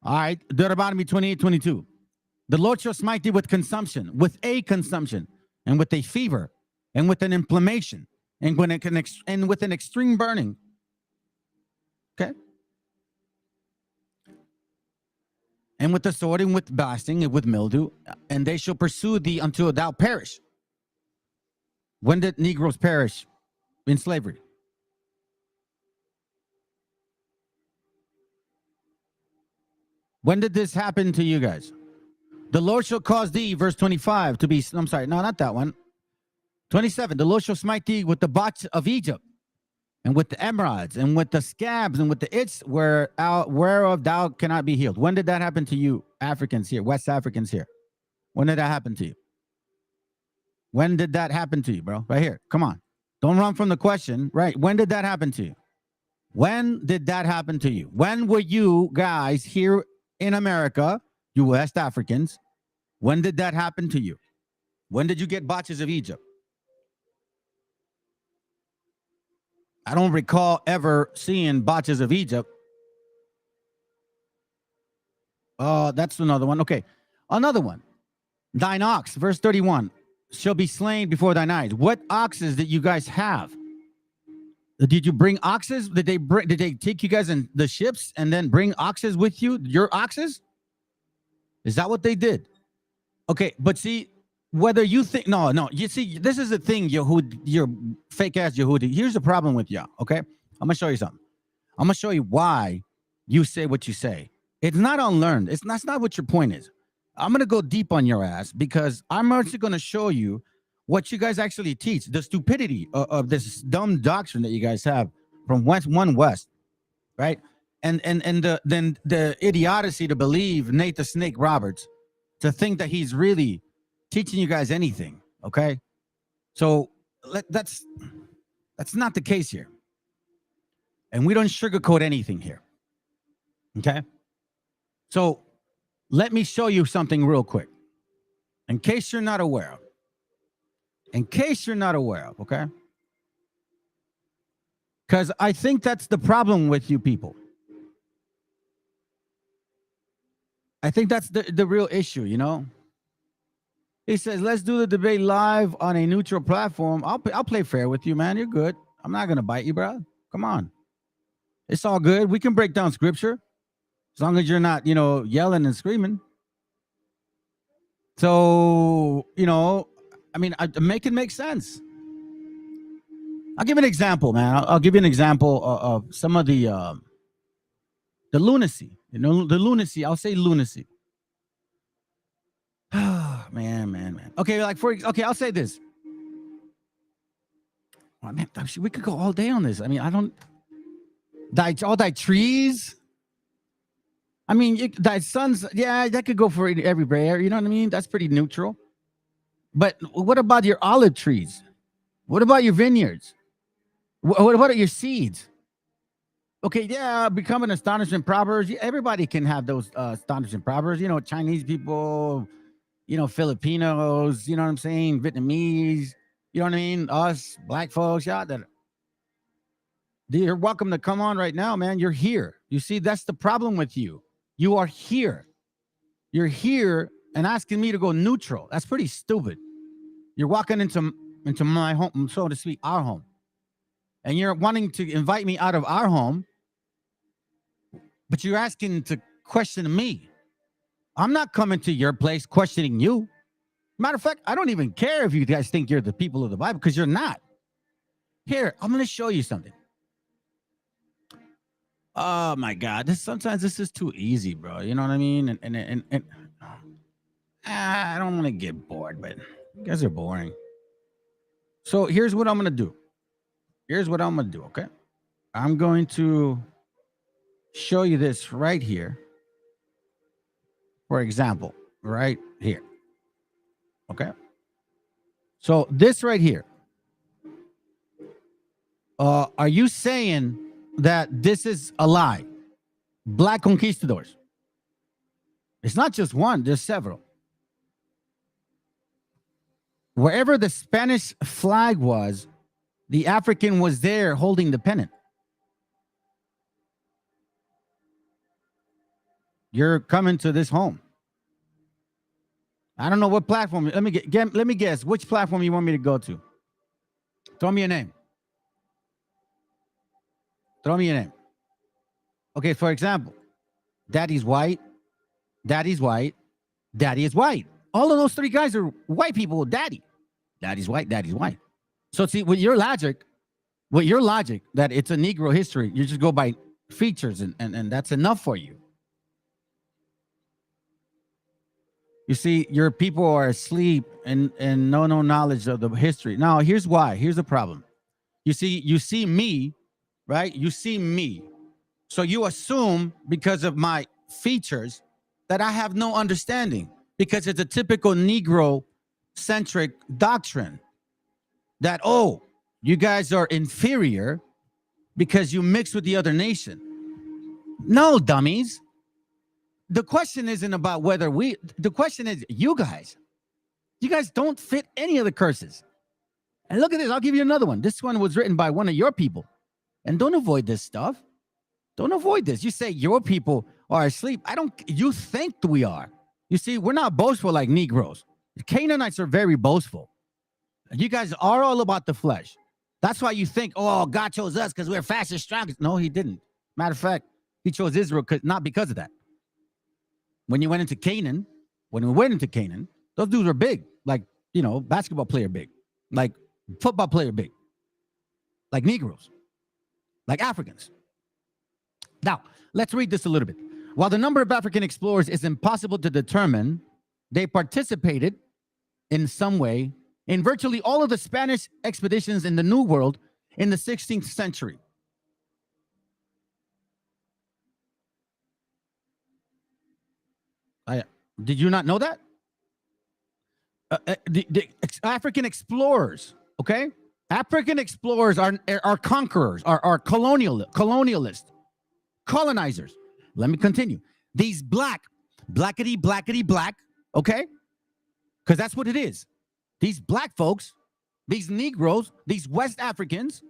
All right. Deuteronomy 28:22. The Lord shall smite thee with consumption, with a consumption, and with a fever, and with an inflammation, and with an extreme burning. Okay? And with the sword, and with blasting, and with mildew, and they shall pursue thee until thou perish. When did Negroes perish in slavery? When did this happen to you guys? The Lord shall cause thee, verse 25, to be, I'm sorry, no, not that one. 27, the Lord shall smite thee with the botch of Egypt, and with the emeralds, and with the scabs, and with the itch whereof thou cannot be healed. When did that happen to you, Africans here, West Africans here? When did that happen to you? When did that happen to you, bro? Right here. Come on. Don't run from the question. Right. When did that happen to you? When did that happen to you? When were you guys here in America, you West Africans? When did that happen to you? When did you get botches of Egypt? I don't recall ever seeing botches of Egypt. That's another one. Okay. Another one. Thine ox, verse 31, shall be slain before thine eyes. What oxes did you guys have? Did you bring oxes? Did they take you guys in the ships and then bring oxes with you? Your oxes? Is that what they did? Okay, but see, whether you think, no, you see, this is the thing, Yehudi, you're fake ass Yehudi. Here's the problem with y'all, okay? I'm gonna show you something. I'm gonna show you why you say what you say. It's not unlearned. That's not what your point is. I'm gonna go deep on your ass, because I'm actually gonna show you what you guys actually teach, the stupidity of this dumb doctrine that you guys have from One West, right? And the idiocy to believe Nate the Snake Roberts, to think that he's really teaching you guys anything, okay? So that's not the case here. And we don't sugarcoat anything here, okay? So let me show you something real quick, in case you're not aware of. Okay? Because I think that's the problem with you people. I think that's the real issue, you know? He says, let's do the debate live on a neutral platform. I'll play fair with you, man. You're good. I'm not going to bite you, bro. Come on. It's all good. We can break down scripture, as long as you're not, yelling and screaming. So, I mean, make it make sense. I'll give an example, man. I'll give you an example of some of the lunacy. The lunacy. I'll say lunacy. man. Okay, I'll say this. Oh, man, we could go all day on this. I mean, all thy trees. I mean, thy sons, yeah, that could go for every prayer. You know what I mean? That's pretty neutral. But what about your olive trees? What about your vineyards? What about your seeds? Okay, yeah, becoming astonishment proverbs. Everybody can have those astonishment proverbs. You know, Chinese people, you know, Filipinos, you know what I'm saying? Vietnamese, you know what I mean? Us, black folks, yeah. You're welcome to come on right now, man. You're here. You see, that's the problem with you. You are here. You're here and asking me to go neutral. That's pretty stupid. You're walking into my home, so to speak, our home. And you're wanting to invite me out of our home, but you're asking to question me. I'm not coming to your place questioning you. Matter of fact, I don't even care if you guys think you're the people of the Bible, because you're not. Here, I'm going to show you something. Oh my God, sometimes this is too easy, bro. You know what I mean? And I don't want to get bored, but you guys are boring. So here's what I'm going to do. Okay? I'm going to show you this right here. For example, right here. Okay? So this right here. Are you saying that this is a lie? Black conquistadors. It's not just one, there's several. Wherever the Spanish flag was, the African was there holding the pennant. You're coming to this home. I don't know what platform. Let me guess. Which platform you want me to go to? Throw me a name. Okay, for example, Daddy's white. Daddy is white. All of those three guys are white people. Daddy's white. So see, with your logic, that it's a Negro history, you just go by features and that's enough for you. You see, your people are asleep and no knowledge of the history. Now, here's why. Here's the problem. You see me, right? You see me. So you assume because of my features that I have no understanding, because it's a typical Negro-centric doctrine that, oh, you guys are inferior because you mix with the other nation. No, dummies. The question isn't about whether the question is you guys don't fit any of the curses. And look at this. I'll give you another one. This one was written by one of your people. And don't avoid this stuff. Don't avoid this. You say your people are asleep. You think we are. You see, we're not boastful like Negroes. The Canaanites are very boastful. You guys are all about the flesh. That's why you think, oh, God chose us because we're fast and strong. No, he didn't. Matter of fact, he chose Israel not because of that. When we went into Canaan, those dudes were big, like, you know, basketball player big, like football player big, like Negroes, like Africans. Now, let's read this a little bit. While the number of African explorers is impossible to determine, they participated in some way in virtually all of the Spanish expeditions in the New World in the 16th century. Did you not know that? The African explorers, okay? African explorers are conquerors, are colonialists, colonizers. Let me continue. These blackety, black, okay? Because that's what it is. These black folks, these Negroes, these West Africans,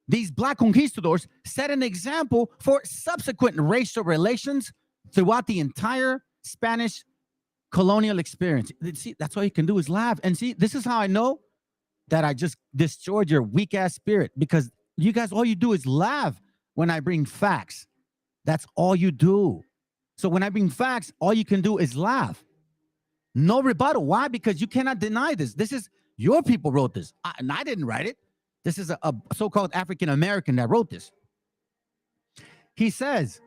these black conquistadors set an example for subsequent racial relations throughout the entire Spanish colonial experience. See, that's all you can do is laugh. And see, this is how I know that I just destroyed your weak ass spirit, because you guys, all you do is laugh when I bring facts. That's all you do. So when I bring facts, all you can do is laugh. No rebuttal. Why? Because you cannot deny this. This is your people wrote this, and I didn't write it. This is a so-called African American that wrote this. He says,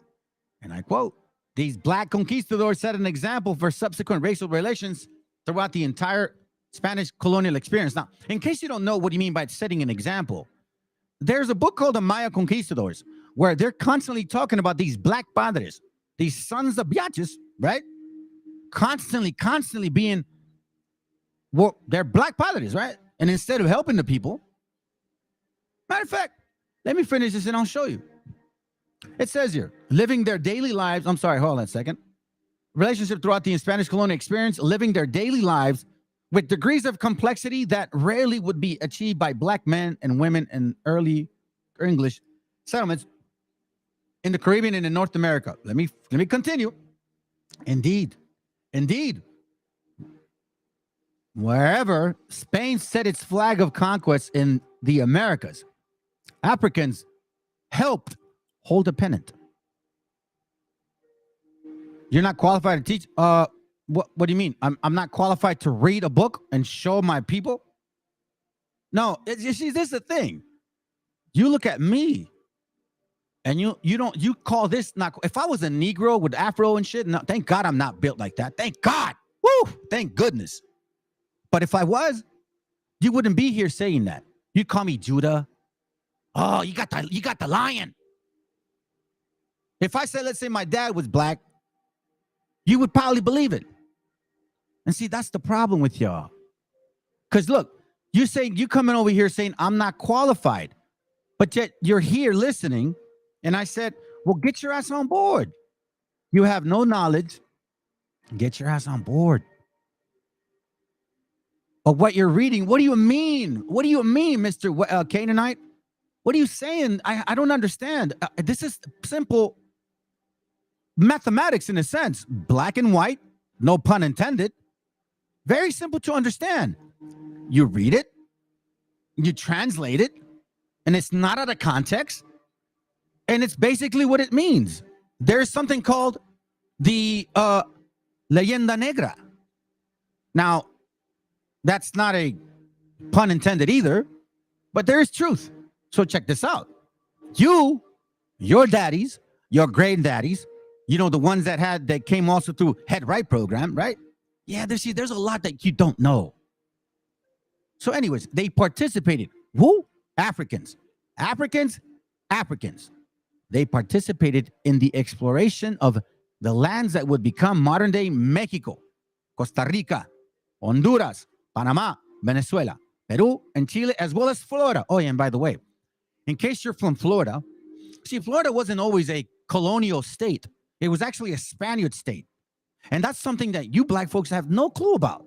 and I quote, "These black conquistadors set an example for subsequent racial relations throughout the entire Spanish colonial experience." Now, in case you don't know what you mean by setting an example, there's a book called The Maya Conquistadors, where they're constantly talking about these black padres, these sons of biatches, right? Constantly being, well, they're black padres, right? And instead of helping the people, matter of fact, let me finish this and I'll show you. It says here, living their daily lives. I'm sorry, hold on a second. Relationship throughout the Spanish colonial experience, living their daily lives with degrees of complexity that rarely would be achieved by black men and women in early English settlements in the Caribbean and in North America. Let me continue. Indeed, wherever Spain set its flag of conquest in the Americas, Africans helped hold a pennant. You're not qualified to teach. What do you mean? I'm not qualified to read a book and show my people? No, this is the thing. You look at me, and you call this not. If I was a Negro with Afro and shit, no, thank God I'm not built like that. Thank God. Woo! Thank goodness. But if I was, you wouldn't be here saying that. You'd call me Judah. Oh, you got the lion. If I said, let's say my dad was black, you would probably believe it. And see, that's the problem with y'all. Because look, you coming over here saying I'm not qualified, but yet you're here listening. And I said, well, get your ass on board. You have no knowledge. Get your ass on board. Of what you're reading. What do you mean? What do you mean, Mr. Canaanite? What are you saying? I don't understand. This is simple mathematics in a sense. Black and white, no pun intended. Very simple to understand. You read it, you translate it, and it's not out of context, and it's basically what it means. There's something called the leyenda negra. Now, that's not a pun intended either, but there is truth. So check this out. Your daddies, your granddaddies, the ones that came also through Head Right program, right? Yeah, there's a lot that you don't know. So anyways, they participated. Who? Africans. They participated in the exploration of the lands that would become modern-day Mexico, Costa Rica, Honduras, Panama, Venezuela, Peru, and Chile, as well as Florida. Oh, yeah, and by the way, in case you're from Florida, see, Florida wasn't always a colonial state. It was actually a Spaniard state. And that's something that you black folks have no clue about.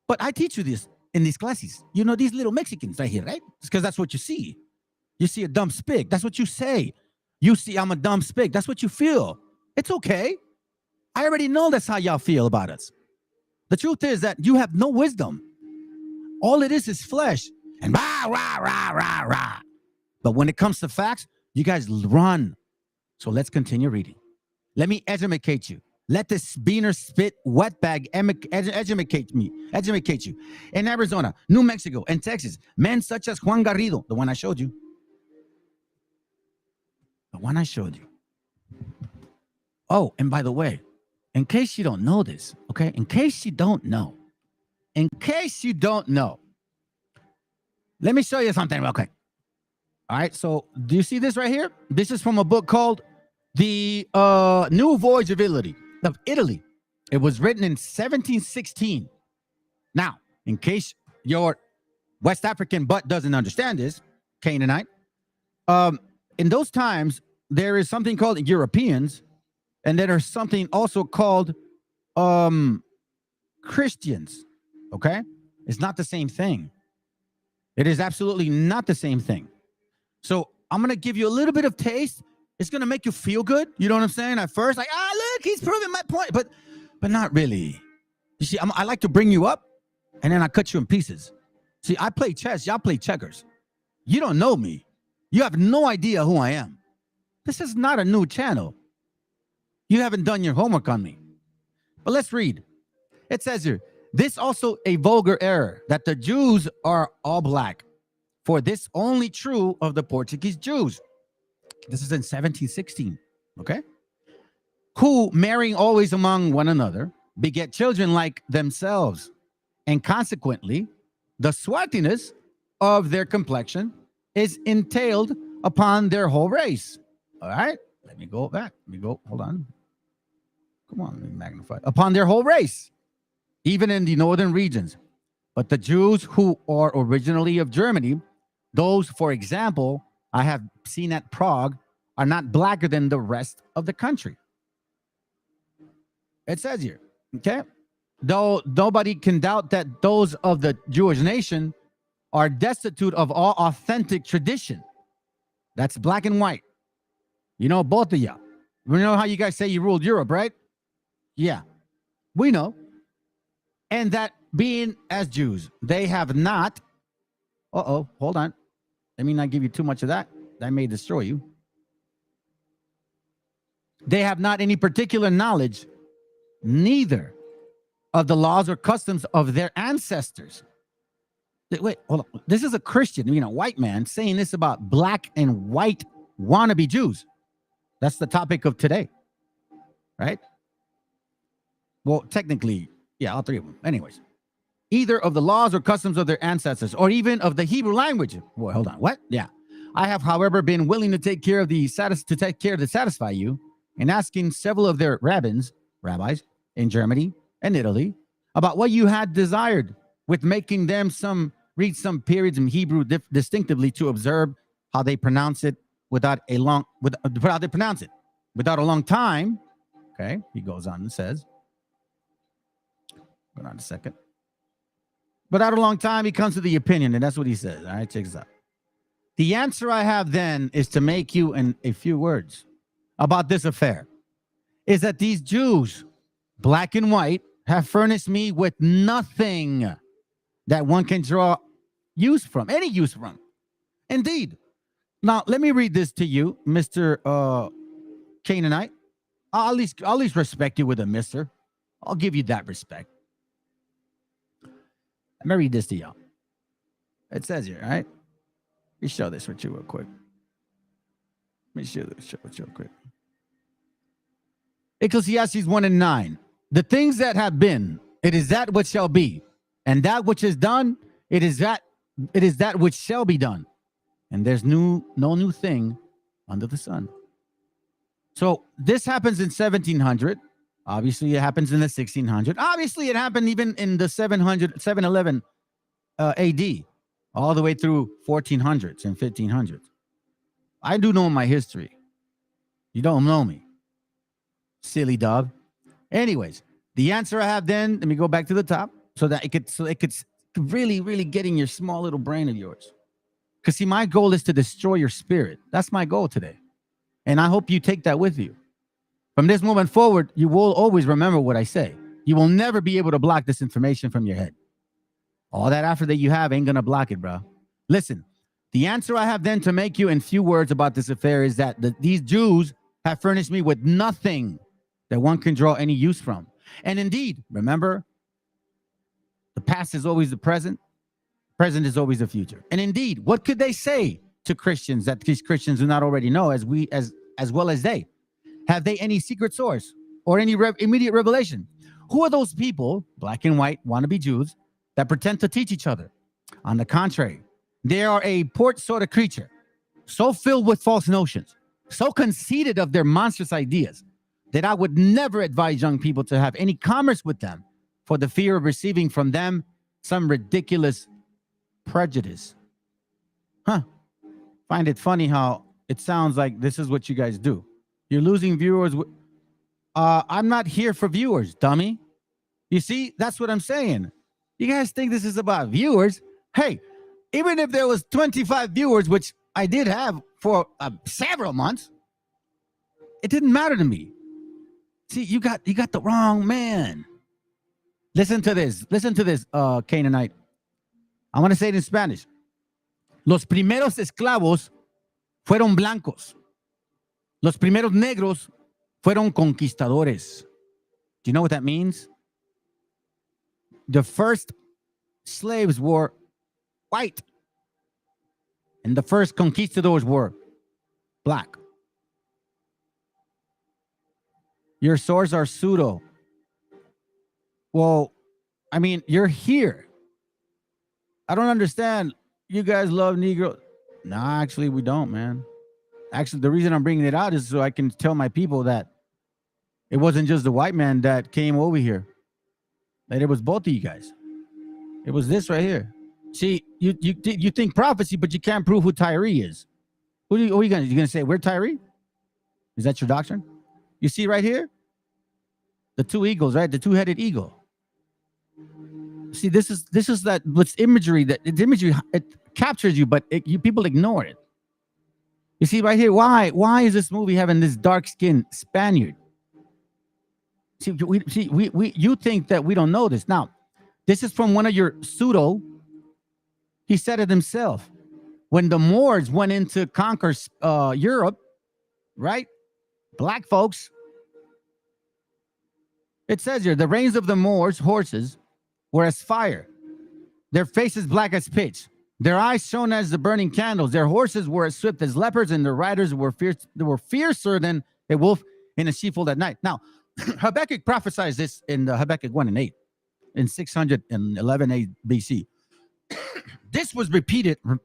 But I teach you this in these classes. These little Mexicans right here, right? It's because that's what you see. You see a dumb spig. That's what you say. You see I'm a dumb spig. That's what you feel. It's okay. I already know that's how y'all feel about us. The truth is that you have no wisdom. All it is flesh and rah, rah, rah, rah, rah. But when it comes to facts, you guys run. So let's continue reading. Let me educate you. Let this beaner spit wetbag educate you. In Arizona, New Mexico, and Texas, men such as Juan Garrido, the one I showed you. Oh, and by the way, in case you don't know this, okay? In case you don't know, let me show you something real quick. All right, so do you see this right here? This is from a book called The New Voyage of Italy. It was written in 1716. Now, in case your West African butt doesn't understand this, Canaanite, in those times, there is something called Europeans, and then there's something also called Christians, okay? It's not the same thing. It is absolutely not the same thing. So I'm going to give you a little bit of taste. It's going to make you feel good. You know what I'm saying? At first, like, look, he's proving my point. But not really. You see, I like to bring you up, and then I cut you in pieces. See, I play chess. Y'all play checkers. You don't know me. You have no idea who I am. This is not a new channel. You haven't done your homework on me. But let's read. It says here, this also a vulgar error, that the Jews are all black. For this only true of the Portuguese Jews. This is in 1716, okay? Who, marrying always among one another, beget children like themselves. And consequently, the swarthiness of their complexion is entailed upon their whole race. All right? Let me go back. Hold on. Come on, let me magnify. Upon their whole race, even in the northern regions. But the Jews who are originally of Germany, those, for example, I have seen at Prague, are not blacker than the rest of the country. It says here, okay? Though nobody can doubt that those of the Jewish nation are destitute of all authentic tradition. That's black and white. You know, both of you. We know how you guys say you ruled Europe, right? Yeah, we know. And that being as Jews, they have not. Hold on. Let me not give you too much of that. That may destroy you. They have not any particular knowledge, neither of the laws or customs of their ancestors. Wait, hold on. This is a Christian, white man saying this about black and white wannabe Jews. That's the topic of today, right? Well, technically, yeah, all three of them. Anyways, either of the laws or customs of their ancestors, or even of the Hebrew language. Well, hold on, what? Yeah, I have, however, been willing to take care to satisfy you, in asking several of their rabbis in Germany and Italy about what you had desired, with making them read some periods in Hebrew distinctively to observe how they pronounce it without a long time. Okay, he goes on and says, hold on a second. Without a long time, he comes to the opinion, and that's what he says. All right, check this out. The answer I have then is to make you in a few words about this affair, is that these Jews, black and white, have furnished me with nothing that one can draw any use from. Indeed. Now, let me read this to you, Mr. Canaanite. I'll at least respect you with a mister. I'll give you that respect. Let me read this to y'all. It says here, all right? Let me show this with you real quick. Ecclesiastes 1:9. The things that have been, it is that which shall be, and that which is done, it is that which shall be done. And there's no new thing under the sun. So this happens in 1700. Obviously, it happens in the 1600. Obviously, it happened even in the 711 AD, all the way through 1400s and 1500s. I do know my history. You don't know me, silly dog. Anyways, the answer I have then, let me go back to the top so it could really, really get in your small little brain of yours. Because see, my goal is to destroy your spirit. That's my goal today. And I hope you take that with you. From this moment forward, you will always remember what I say. You will never be able to block this information from your head. All that after that you have ain't going to block it, bro. Listen, the answer I have then to make you in few words about this affair is that these Jews have furnished me with nothing that one can draw any use from. And indeed, remember, the past is always the present is always the future. And indeed, what could they say to Christians that these Christians do not already know as well as they? Have they any secret source or any immediate revelation? Who are those people, black and white, wannabe Jews, that pretend to teach each other? On the contrary, they are a port sort of creature, so filled with false notions, so conceited of their monstrous ideas, that I would never advise young people to have any commerce with them for the fear of receiving from them some ridiculous prejudice. Find it funny how it sounds like this is what you guys do. You're losing viewers. I'm not here for viewers, dummy. You see, that's what I'm saying. You guys think this is about viewers? Hey, even if there was 25 viewers, which I did have for several months, it didn't matter to me. See, you got the wrong man. Listen to this, Canaanite. I want to say it in Spanish. Los primeros esclavos fueron blancos. Los primeros negros fueron conquistadores. Do you know what that means? The first slaves were white, and the first conquistadors were black. Your sources are pseudo. Well, I mean, you're here. I don't understand. You guys love Negro. Nah, actually, we don't, man. Actually, the reason I'm bringing it out is so I can tell my people that it wasn't just the white man that came over here. That it was both of you guys. It was this right here. See, you think prophecy, but you can't prove who Tyree is. Who are you going to say? We're Tyree? Is that your doctrine? You see right here? The two eagles, right? The two-headed eagle. See, this is that what's imagery that it's imagery, it captures you, but you people ignore it. You see right here, why is this movie having this dark-skinned Spaniard? See, you think that we don't know this. Now, this is from one of your pseudo. He said it himself. When the Moors went in to conquer Europe, right? Black folks. It says here, the reins of the Moors' horses were as fire, their faces black as pitch, their eyes shone as the burning candles, their horses were as swift as leopards, and their riders were fiercer than a wolf in a sheepfold at night. Now, Habakkuk prophesies this in the Habakkuk 1 and 8 in 611 BC. This was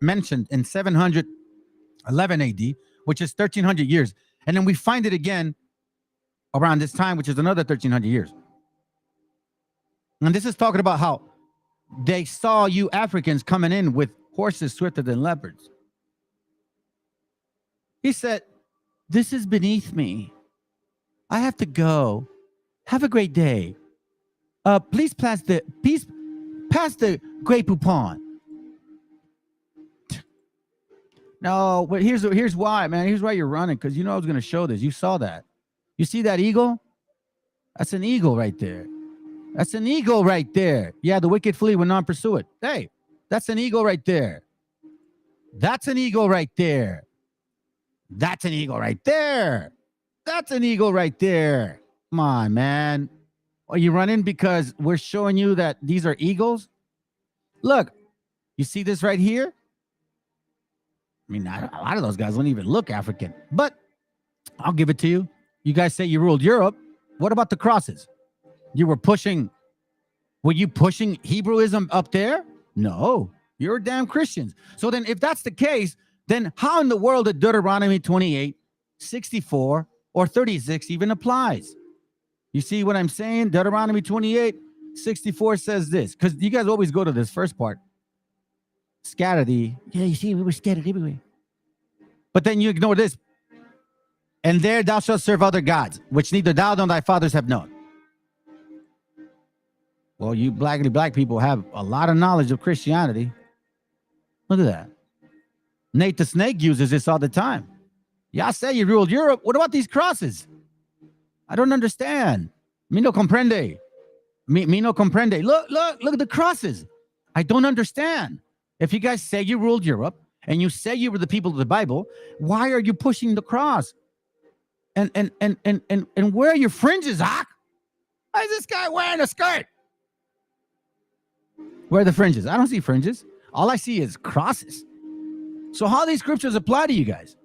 mentioned in 711 AD, which is 1300 years. And then we find it again around this time, which is another 1300 years. And this is talking about how they saw you Africans coming in with horses swifter than leopards. He said, this is beneath me. I have to go. Have a great day. Please pass the Grey Poupon. No, but here's why, man. Here's why you're running, because you know I was going to show this. You saw that. You see that eagle? That's an eagle right there. That's an eagle right there. Yeah, the wicked flee when none pursue it. Hey, that's an eagle right there. That's an eagle right there. That's an eagle right there. That's an eagle right there. Come on, man. Are you running because we're showing you that these are eagles? Look, you see this right here? I mean, a lot of those guys don't even look African, but I'll give it to you. You guys say you ruled Europe. What about the crosses? Were you pushing Hebrewism up there? No, you're damn Christians. So then if that's the case, then how in the world did Deuteronomy 28, 64, or 36 even applies? You see what I'm saying? Deuteronomy 28, 64 says this, because you guys always go to this first part. Scatter thee. Yeah, you see, we were scattered everywhere. But then you ignore this. And there thou shalt serve other gods, which neither thou nor thy fathers have known. Well, you black people have a lot of knowledge of Christianity. Look at that. Nate the Snake uses this all the time. Y'all say you ruled Europe. What about these crosses? I don't understand. Me no comprende. Me no comprende. Look at the crosses. I don't understand. If you guys say you ruled Europe and you say you were the people of the Bible, why are you pushing the cross? And where are your fringes, Hawk? Why is this guy wearing a skirt? Where are the fringes? I don't see fringes. All I see is crosses. So how these scriptures apply to you guys?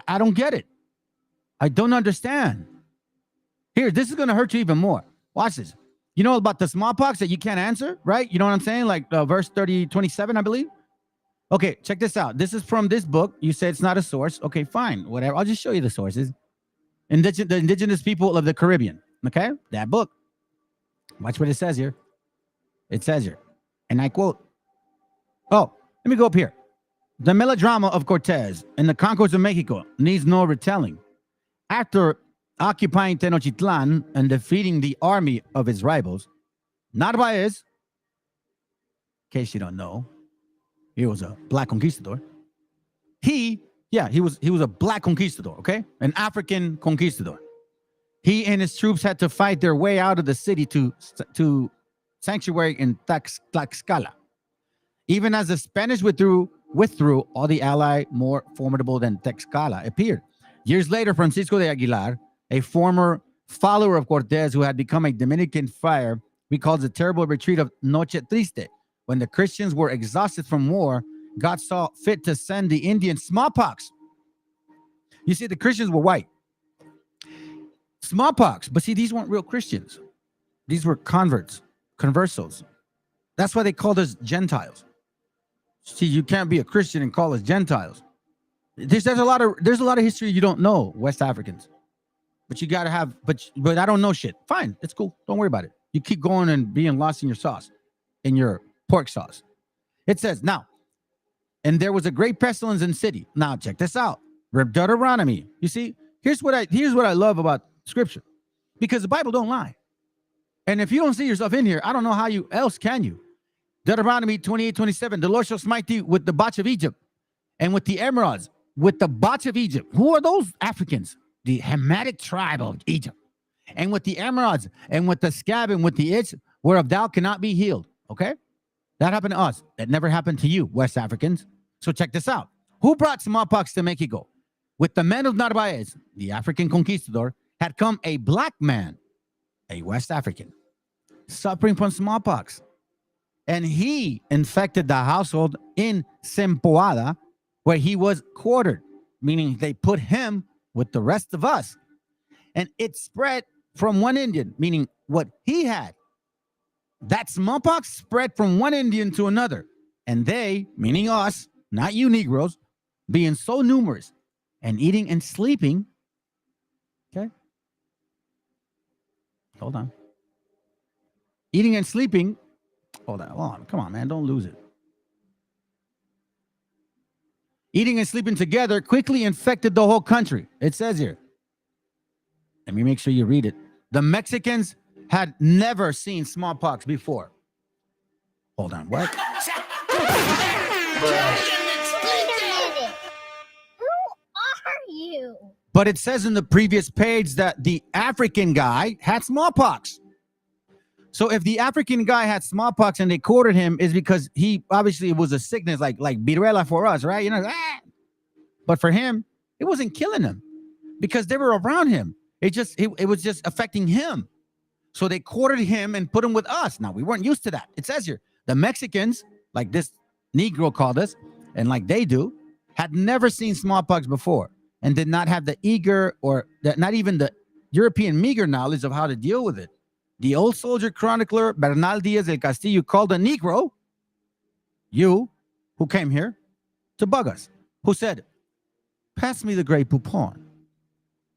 I don't get it. I don't understand. Here, this is going to hurt you even more. Watch this. You know about the smallpox that you can't answer, right? You know what I'm saying? Like verse 27, I believe. Okay, check this out. This is from this book. You say it's not a source. Okay, fine. Whatever. I'll just show you the sources. The indigenous people of the Caribbean. Okay? That book. Watch what it says here. It says here, and I quote, oh, let me go up here. The melodrama of Cortez and the conquest of Mexico needs no retelling. After occupying Tenochtitlan and defeating the army of his rivals, Narvaez, in case you don't know, he was a black conquistador. He was a black conquistador, okay? An African conquistador. He and his troops had to fight their way out of the city to sanctuary in Tlaxcala. Even as the Spanish withdrew, all the ally more formidable than Tlaxcala appeared. Years later, Francisco de Aguilar, a former follower of Cortez who had become a Dominican friar, recalls the terrible retreat of Noche Triste. When the Christians were exhausted from war, God saw fit to send the Indians smallpox. You see, the Christians were white. Smallpox. But see, these weren't real Christians. These were conversos. That's why they called us Gentiles. See, you can't be a Christian and call us Gentiles. There's a lot of history you don't know, West Africans. But you gotta have, but I don't know shit. Fine, it's cool. Don't worry about it. You keep going and being lost in your sauce, in your pork sauce. It says, now, and there was a great pestilence in the city. Now, check this out. Deuteronomy. You see, here's what I love about Scripture, because the Bible don't lie. And if you don't see yourself in here, I don't know how else can you. Deuteronomy 28:27. The Lord shall smite thee with the botch of Egypt, and with the emeralds, with the botch of Egypt. Who are those Africans? The Hamitic tribe of Egypt. And with the emeralds, and with the scab, and with the itch, whereof thou cannot be healed. Okay? That happened to us. That never happened to you, West Africans. So check this out. Who brought smallpox to Mexico? With the men of Narvaez, the African conquistador, had come a black man, a West African, suffering from smallpox. And he infected the household in Sempoada, where he was quartered, meaning they put him with the rest of us. And it spread from one Indian, meaning what he had. That smallpox spread from one Indian to another. And they, meaning us, not you Negroes, being so numerous and eating and sleeping. Okay. Hold on. Eating and sleeping. Hold on. Come on, man. Don't lose it. Eating and sleeping together quickly infected the whole country. It says here. Let me make sure you read it. The Mexicans had never seen smallpox before. Hold on. What? Wait a minute. Who are you? But it says in the previous page that the African guy had smallpox. So if the African guy had smallpox and they quartered him, is because he obviously it was a sickness like viruela for us, right? You know, but for him, it wasn't killing him because they were around him. It was just affecting him. So they quartered him and put him with us. Now we weren't used to that. It says here, the Mexicans, like this Negro called us, and like they do, had never seen smallpox before and did not have the eager or not even the European meager knowledge of how to deal with it. The old soldier chronicler Bernal Diaz del Castillo called a Negro, you, who came here to bug us, who said, pass me the great Poupon,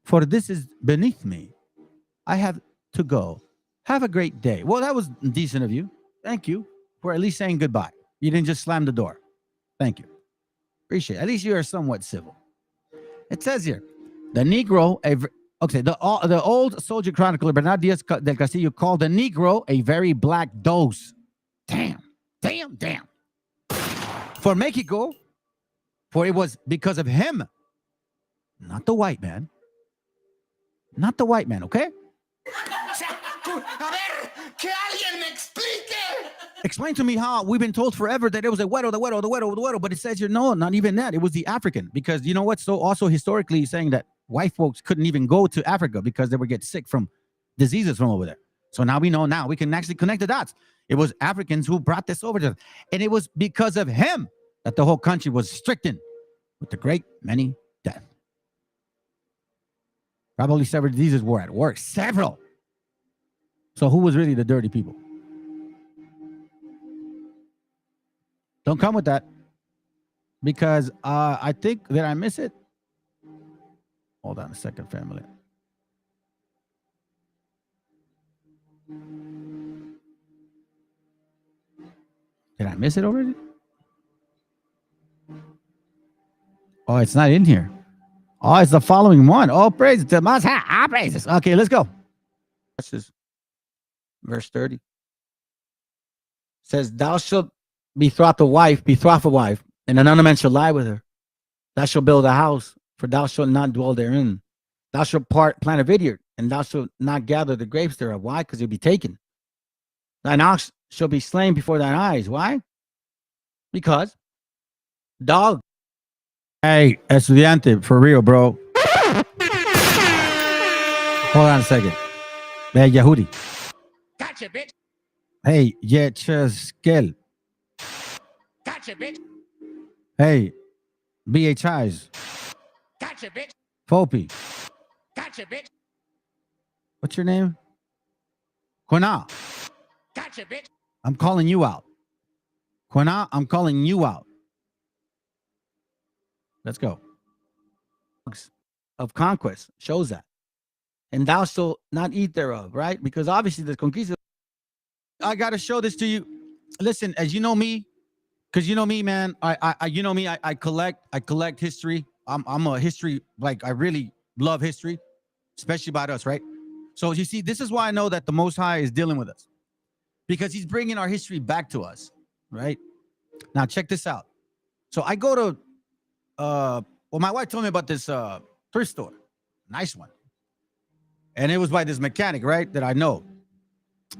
for this is beneath me. I have to go. Have a great day. Well, that was decent of you. Thank you for at least saying goodbye. You didn't just slam the door. Thank you. Appreciate it. At least you are somewhat civil. It says here, the Negro, the old soldier chronicler Bernal Diaz del Castillo called the Negro a very black dose. Damn. For Mexico, for it was because of him, not the white man. Not the white man, okay? Explain to me how we've been told forever that it was a güero, but it says here, no, not even that. It was the African, because you know what? So also historically saying that white folks couldn't even go to Africa because they would get sick from diseases from over there. So now we know, now we can actually connect the dots. It was Africans who brought this over to us. And it was because of him that the whole country was stricken with the great many deaths. Probably several diseases were at work. Several. So who was really the dirty people? Don't come with that. Because I think, did I miss it? Hold on a second, family. Did I miss it already? Oh, it's not in here. Oh, it's the following one. Oh, praise to Most High. Praises. Okay, let's go. Watch this. Verse 30. It says, thou shalt betroth a wife, and another man shall lie with her. Thou shalt build a house, for thou shalt not dwell therein. Thou shalt plant a vineyard, and thou shalt not gather the grapes thereof. Why? Because it'll be taken. Thine ox shall be slain before thine eyes. Why? Because dog. Hey, estudiante, for real, bro. Hold on a second. Hey, Yehudi. Gotcha, bitch. Hey, Yecheskel. Gotcha, bitch. Hey, BHIs. Gotcha, bitch. Fopi. Gotcha, bitch. What's your name? Quina. Gotcha, bitch. I'm calling you out. Quina, I'm calling you out. Let's go. Of conquest shows that. And thou shalt not eat thereof, right? Because obviously the conquista. I got to show this to you. Listen, as you know me, because you know me, man, I collect history. I'm a history, like I really love history, especially about us, right? So you see, this is why I know that the Most High is dealing with us, because he's bringing our history back to us, right? Now check this out. So I go to, well, my wife told me about this thrift store, nice one, and it was by this mechanic, right, that I know.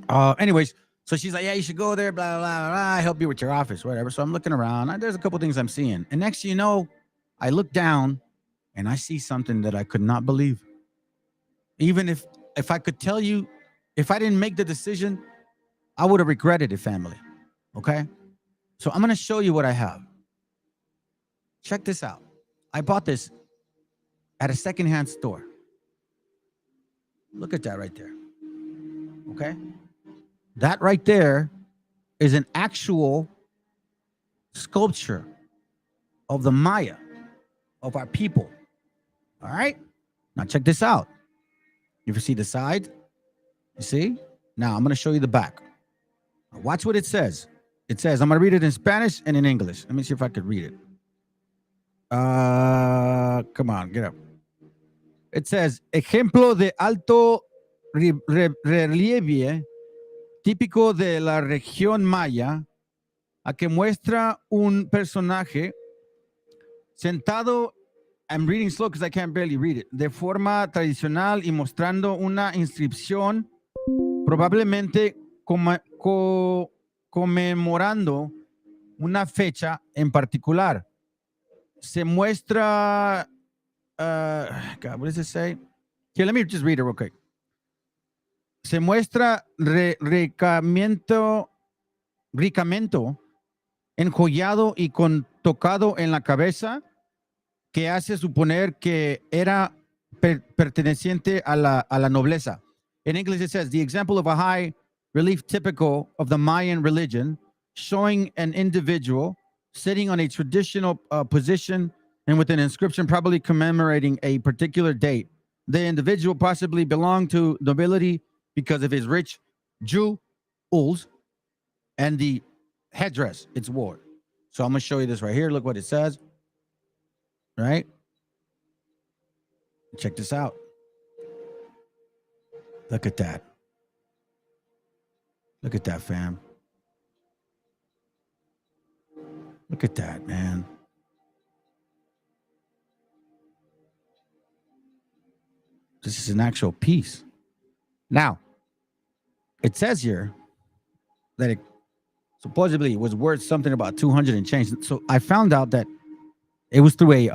Anyways, so she's like, yeah, you should go there, blah, blah, blah, help you with your office, whatever. So I'm looking around. There's a couple things I'm seeing. And next thing you know, I look down and I see something that I could not believe. Even if I could tell you, if I didn't make the decision, I would have regretted it, family. Okay? So I'm going to show you what I have. Check this out. I bought this at a secondhand store. Look at that right there. Okay? That right there is an actual sculpture of the Maya, of our people. All right? Now check this out. You see the side? You see? Now I'm going to show you the back. Now watch what it says. It says, I'm going to read it in Spanish and in English. Let me see if I could read it. Come on, get up. It says, ejemplo de alto relieve típico de la región maya, a que muestra un personaje sentado, I'm reading slow because I can't barely read it, de forma tradicional y mostrando una inscripción, probablemente conmemorando una fecha en particular. Se muestra, God, what does it say? Here, let me just read it real quick. Se muestra ricamente enjollado y con tocado en la cabeza, que hace suponer que era perteneciente a la nobleza. In English, it says, the example of a high relief typical of the Mayan religion, showing an individual sitting on a traditional position and with an inscription probably commemorating a particular date. The individual possibly belonged to nobility because of his rich jewels and the headdress it's wore. So I'm going to show you this right here. Look what it says. Right? Check this out. Look at that. Look at that, fam. Look at that, man. This is an actual piece. Now, it says here that it supposedly was worth something about 200 and change. So I found out that it was through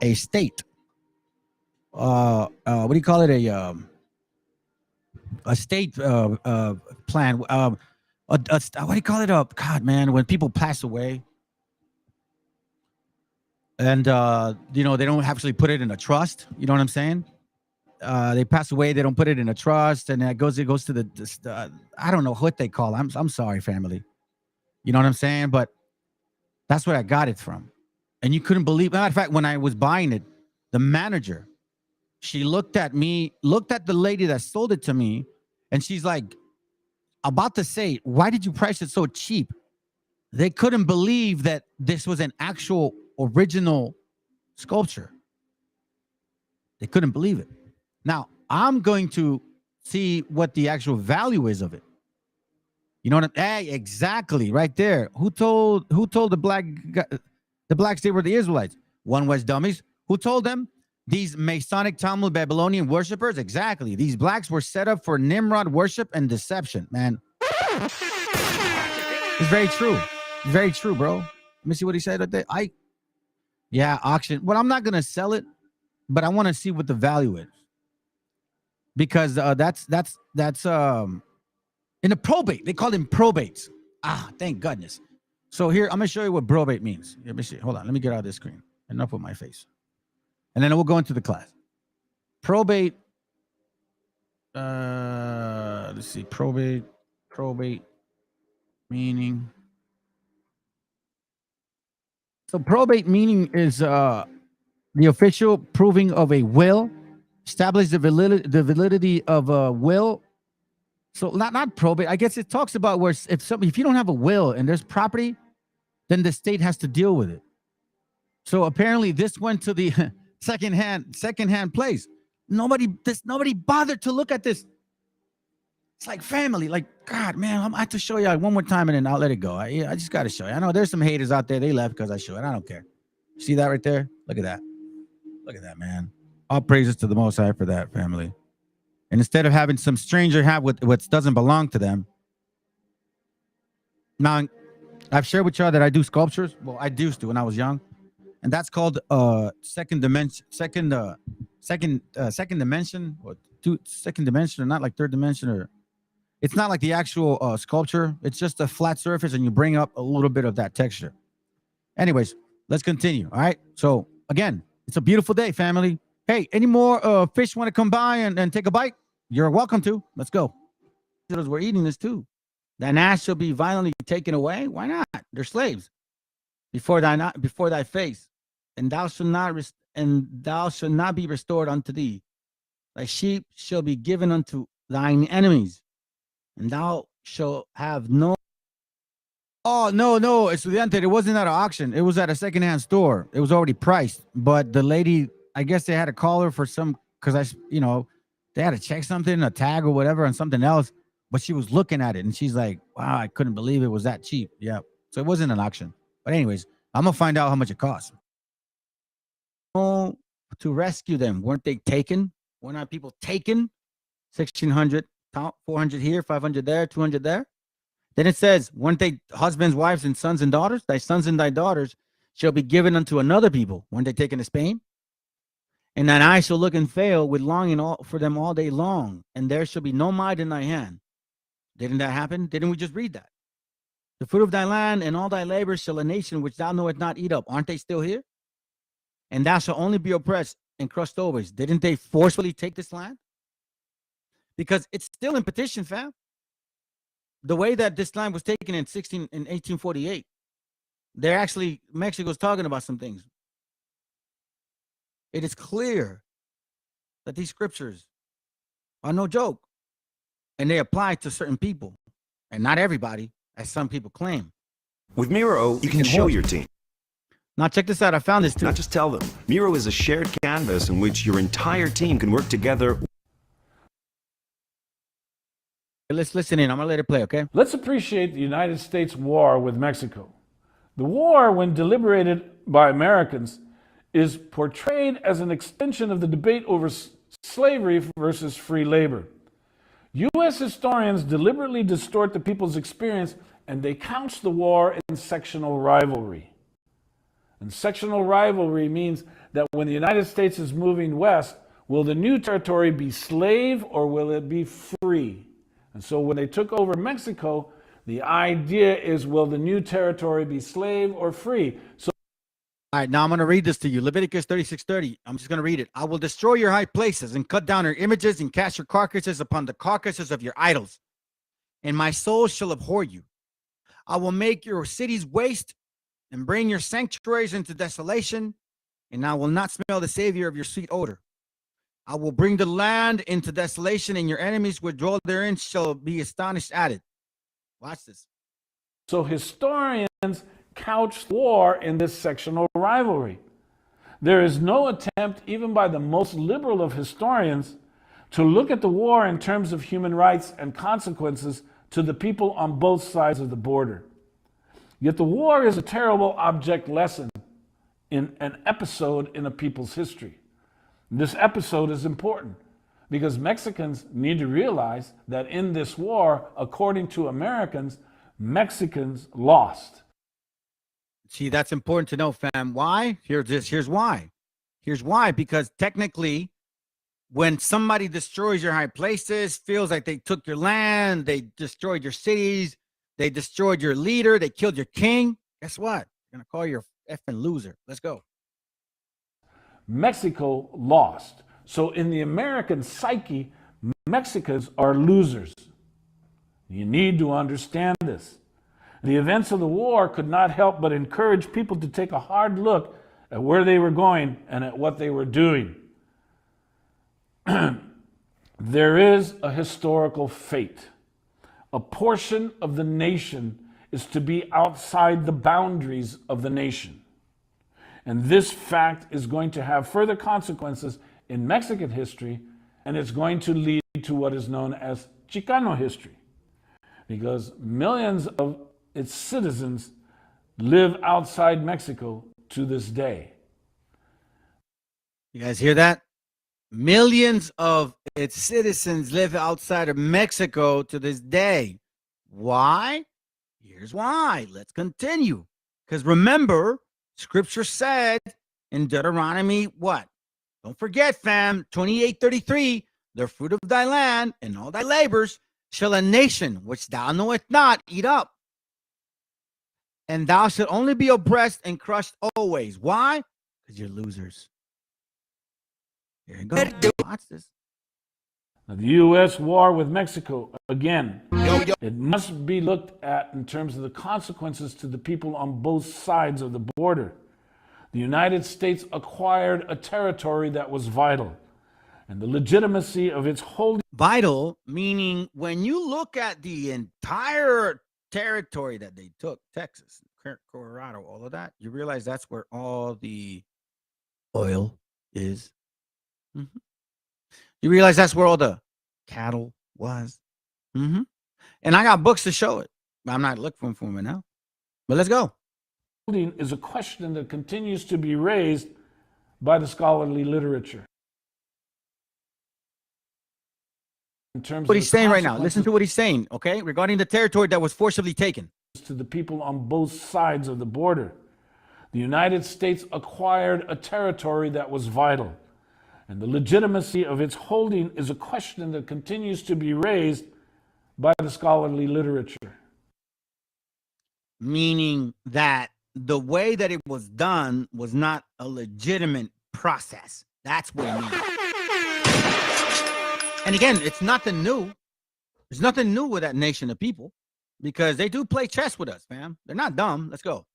a state. What do you call it? A state plan. What do you call it? God, man, when people pass away and they don't actually put it in a trust. You know what I'm saying? They pass away, they don't put it in a trust, and it goes to the I don't know what they call it. I'm sorry, family. You know what I'm saying? But that's where I got it from. And you couldn't believe. Matter of fact, when I was buying it, the manager, she looked at me, looked at the lady that sold it to me, and she's like, about to say, why did you price it so cheap? They couldn't believe that this was an actual original sculpture. They couldn't believe it. Now, I'm going to see what the actual value is of it. You know what I'm saying? Exactly, right there. Who told the blacks they were the Israelites? One was dummies. Who told them? These Masonic Talmud Babylonian worshipers? Exactly. These blacks were set up for Nimrod worship and deception, man. It's very true. Very true, bro. Let me see what he said right there. Auction. Well, I'm not going to sell it, but I want to see what the value is. Because that's in the probate. They call them probates. Thank goodness. So here, I'm going to show you what probate means. Let me see. Hold on. Let me get out of this screen. Enough with my face. And then we'll go into the class. Probate. Let's see. Probate meaning. So probate meaning is the official proving of a will, establish the validity of a will. So not probate. I guess it talks about where if you don't have a will and there's property, then the state has to deal with it. So apparently this went to the secondhand place. Nobody bothered to look at this. It's like family. Like, God, man, I have to show you one more time and then I'll let it go. I just got to show you. I know there's some haters out there. They left because I show it. I don't care. See that right there? Look at that. Look at that, man. All praises to the Most High for that, family. And instead of having some stranger have what doesn't belong to them. Now, I've shared with y'all that I do sculptures. Well, I used to when I was young. And that's called second dimension, second dimension, or second dimension, or not like third dimension, or it's not like the actual sculpture. It's just a flat surface, and you bring up a little bit of that texture. Anyways, let's continue. All right. So again, it's a beautiful day, family. Hey, any more fish want to come by and take a bite? You're welcome to. Let's go. We're eating this too. Thine ass shall be violently taken away. Why not? They're slaves before thy face. And thou shalt not be restored unto thee. Thy sheep shall be given unto thine enemies, and thou shalt have no. Oh, no, estudiante. It wasn't at an auction. It was at a secondhand store. It was already priced. But the lady, I guess they had to call her for some, because they had to check something, a tag or whatever, on something else. But she was looking at it and she's like, wow, I couldn't believe it was that cheap. Yeah. So it wasn't an auction. But anyways, I'm going to find out how much it costs. To rescue them. Weren't they taken? Were not people taken? 1,600, 400 here, 500 there, 200 there. Then it says, weren't they husbands, wives, and sons and daughters? Thy sons and thy daughters shall be given unto another people. Weren't they taken to Spain? And thine eye shall look and fail with longing for them all day long, and there shall be no might in thy hand. Didn't that happen? Didn't we just read that? The fruit of thy land and all thy labor shall a nation which thou knowest not eat up. Aren't they still here? And thou shalt only be oppressed and crushed over. Didn't they forcefully take this land? Because it's still in petition, fam. The way that this land was taken in 1848, they're actually, Mexico's talking about some things. It is clear that these scriptures are no joke, and they apply to certain people, and not everybody, as some people claim. With Miro, you can show your team. Now check this out. I found this too. Not just tell them. Miro is a shared canvas in which your entire team can work together. Let's listen in. I'm going to let it play, okay? Let's appreciate the United States war with Mexico. The war, when deliberated by Americans, is portrayed as an extension of the debate over slavery versus free labor. U.S. historians deliberately distort the people's experience, and they couch the war in sectional rivalry. And sectional rivalry means that when the United States is moving west, will the new territory be slave or will it be free? And so when they took over Mexico, the idea is, will the new territory be slave or free? So, all right, now I'm going to read this to you. Leviticus 36:30. I'm just going to read it. I will destroy your high places and cut down your images and cast your carcasses upon the carcasses of your idols. And my soul shall abhor you. I will make your cities waste and bring your sanctuaries into desolation, and I will not smell the savior of your sweet odor. I will bring the land into desolation, and your enemies which dwell therein shall be astonished at it. Watch this. So historians couch war in this sectional rivalry. There is no attempt, even by the most liberal of historians, to look at the war in terms of human rights and consequences to the people on both sides of the border. Yet the war is a terrible object lesson in an episode in a people's history. This episode is important because Mexicans need to realize that in this war, according to Americans, Mexicans lost. See, that's important to know, fam. Why? Here's why. Here's why. Because technically, when somebody destroys your high places, feels like they took your land, they destroyed your cities, they destroyed your leader, they killed your king, guess what? They're going to call you a effing loser. Let's go. Mexico lost. So in the American psyche, Mexicans are losers. You need to understand this. The events of the war could not help but encourage people to take a hard look at where they were going and at what they were doing. There is a historical fate. A portion of the nation is to be outside the boundaries of the nation. And this fact is going to have further consequences in Mexican history, and it's going to lead to what is known as Chicano history, because millions of its citizens live outside Mexico to this day. You guys hear that? Millions of its citizens live outside of Mexico to this day. Why? Here's why. Let's continue. Because remember, Scripture said in Deuteronomy, what? Don't forget, fam, 28:33, the fruit of thy land and all thy labors shall a nation which thou knowest not eat up. And thou shalt only be oppressed and crushed always. Why? Because you're losers. Here you go. Watch this. Now, the U.S. war with Mexico, again, it must be looked at in terms of the consequences to the people on both sides of the border. The United States acquired a territory that was vital, and the legitimacy of its holding. Vital, meaning when you look at the entire territory that they took, Texas, Colorado, all of that, you realize that's where all the oil is. Mm-hmm. You realize that's where all the cattle was. Mm-hmm. And I got books to show it. I'm not looking for them now. But let's go. Is a question that continues to be raised by the scholarly literature. In terms what of he's saying right now. Listen to what he's saying, okay? Regarding the territory that was forcibly taken. To the people on both sides of the border. The United States acquired a territory that was vital. And the legitimacy of its holding is a question that continues to be raised by the scholarly literature. Meaning that the way that it was done was not a legitimate process. That's what it means. And again, it's nothing new. There's nothing new with that nation of people because they do play chess with us, fam. They're not dumb. Let's go.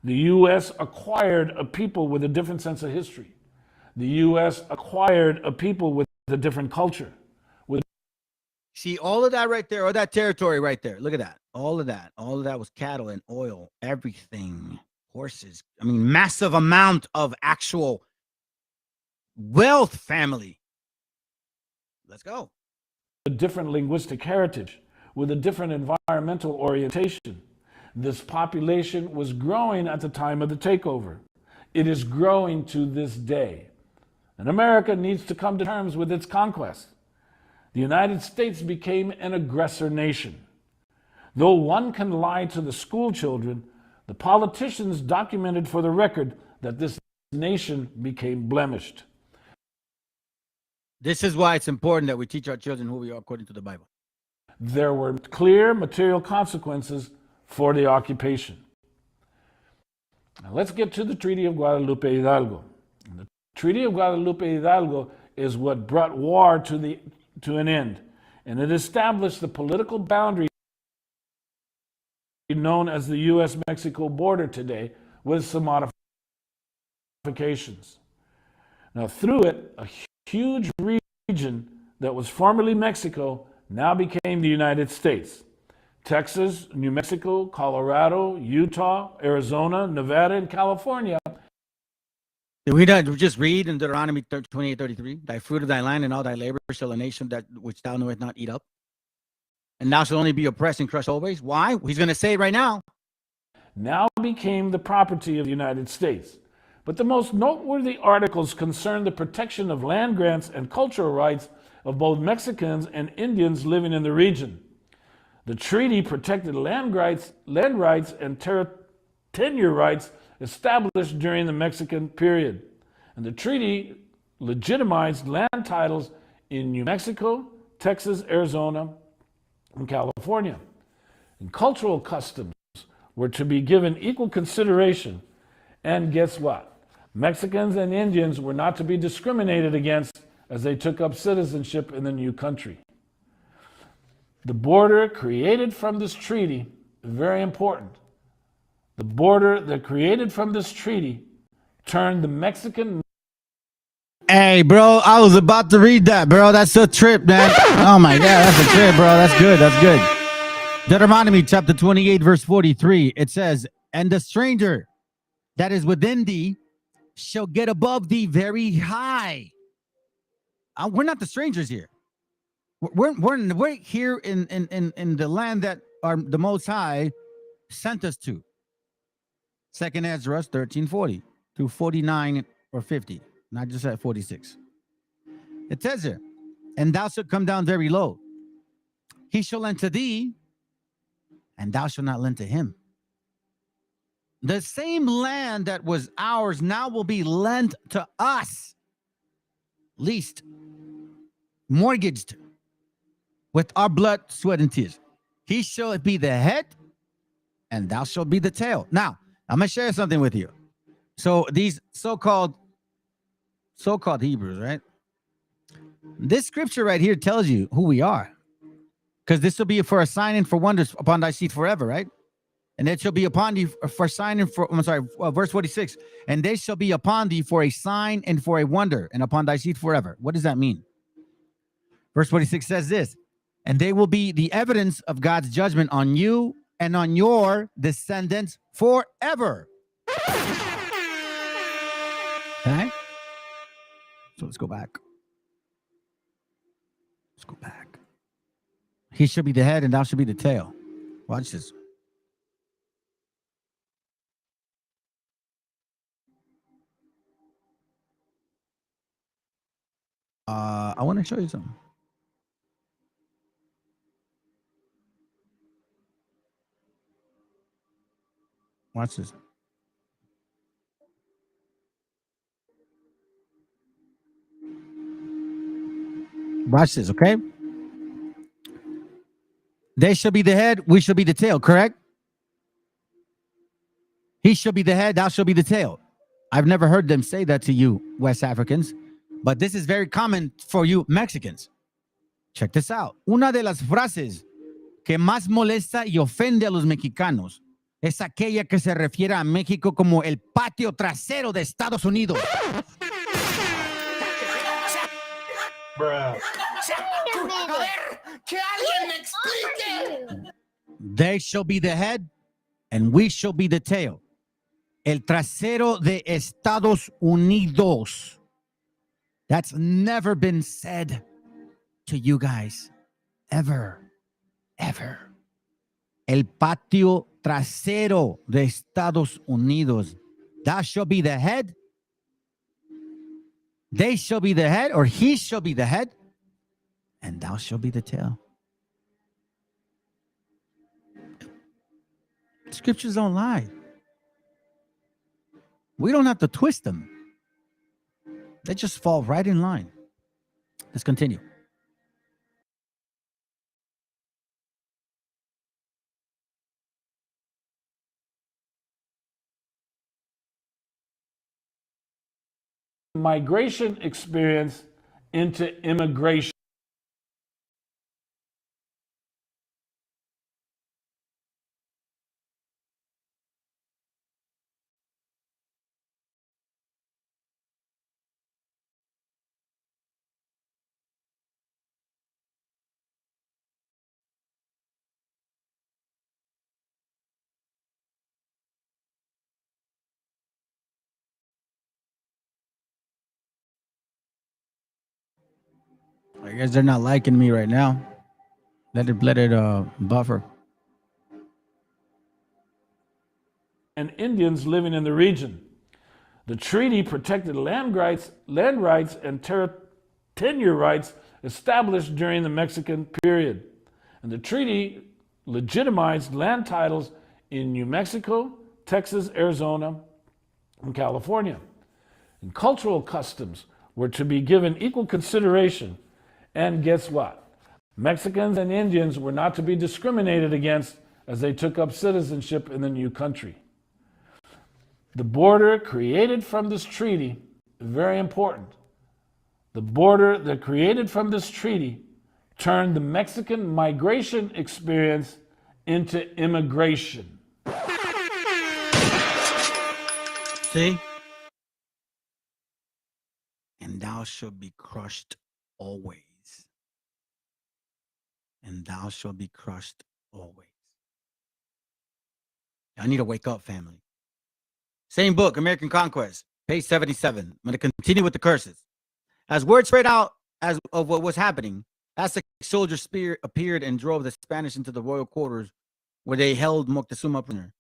The U.S. acquired a people with a different sense of history. The U.S. acquired a people with a different culture. See, all of that right there, or that territory right there. Look at that. All of that was cattle and oil, everything, horses. I mean, massive amount of actual wealth, family. Let's go. A different linguistic heritage with a different environmental orientation. This population was growing at the time of the takeover. It is growing to this day. And America needs to come to terms with its conquest. The United States became an aggressor nation. Though one can lie to the school children, the politicians documented for the record that this nation became blemished. This is why it's important that we teach our children who we are according to the Bible. There were clear material consequences for the occupation. Now let's get to the Treaty of Guadalupe Hidalgo. The Treaty of Guadalupe Hidalgo is what brought war to an end, and it established the political boundary known as the U.S.-Mexico border today with some modifications. Now through it, a huge region that was formerly Mexico now became the United States. Texas, New Mexico, Colorado, Utah, Arizona, Nevada, and California. Did we not just read in Deuteronomy 28:33, thy fruit of thy land and all thy labor shall a nation that which thou knowest not eat up? And thou shalt only be oppressed and crushed always. Why? He's going to say it right now. Now became the property of the United States. But the most noteworthy articles concern the protection of land grants and cultural rights of both Mexicans and Indians living in the region. The treaty protected land rights and tenure rights established during the Mexican period. And the treaty legitimized land titles in New Mexico, Texas, Arizona, and California. And cultural customs were to be given equal consideration. And guess what? Mexicans and Indians were not to be discriminated against as they took up citizenship in the new country. The border created from this treaty, very important. The border that created from this treaty turned the Mexican. Hey, bro, I was about to read that, bro. That's a trip, man. Oh, my God, that's a trip, bro. That's good. That's good. Deuteronomy chapter 28, verse 43. It says, and the stranger that is within thee shall get above thee very high. We're not the strangers here. We're here in the land that the Most High sent us to. Second Ezra 13:40 through 49 or 50, not just at 46. It says here, and thou shalt come down very low. He shall lend to thee, and thou shalt not lend to him. The same land that was ours now will be lent to us, leased, mortgaged with our blood, sweat, and tears. He shall be the head, and thou shalt be the tail. Now, I'm going to share something with you. So these so-called Hebrews, right? This scripture right here tells you who we are. Because this will be for a sign and for wonders upon thy seed forever, right? And it shall be upon thee for sign and for, verse 46. And they shall be upon thee for a sign and for a wonder, and upon thy seed forever. What does that mean? Verse 46 says this, and they will be the evidence of God's judgment on you and on your descendants forever. Okay? So let's go back. Let's go back. He shall be the head and thou shalt be the tail. Watch this. I want to show you something. Watch this. Watch this, okay? They shall be the head, we shall be the tail, correct? He shall be the head, thou shalt be the tail. I've never heard them say that to you, West Africans, but this is very common for you Mexicans. Check this out. Una de las frases que más molesta y ofende a los mexicanos es aquella que se refiere a México como el patio trasero de Estados Unidos. Bruh. Que alguien me explique. They shall be the head and we shall be the tail. El trasero de Estados Unidos. That's never been said to you guys. Ever. Ever. El patio trasero de Estados Unidos. Thou shall be the head. They shall be the head, or he shall be the head, and thou shalt be the tail. Scriptures don't lie. We don't have to twist them. They just fall right in line. Let's continue. Migration experience into immigration. I guess they're not liking me right now. Let it buffer. And Indians living in the region. The treaty protected land rights and tenure rights established during the Mexican period. And the treaty legitimized land titles in New Mexico, Texas, Arizona, and California. And cultural customs were to be given equal consideration. And guess what? Mexicans and Indians were not to be discriminated against as they took up citizenship in the new country. The border created from this treaty, very important. The border that created from this treaty turned the Mexican migration experience into immigration. See? And thou shalt be crushed always. And thou shalt be crushed always. I need to wake up, family. Same book, American Conquest, page 77. I'm going to continue with the curses. As word spread out as of what was happening, Aztec soldier spear appeared and drove the Spanish into the royal quarters where they held Moctezuma prisoner.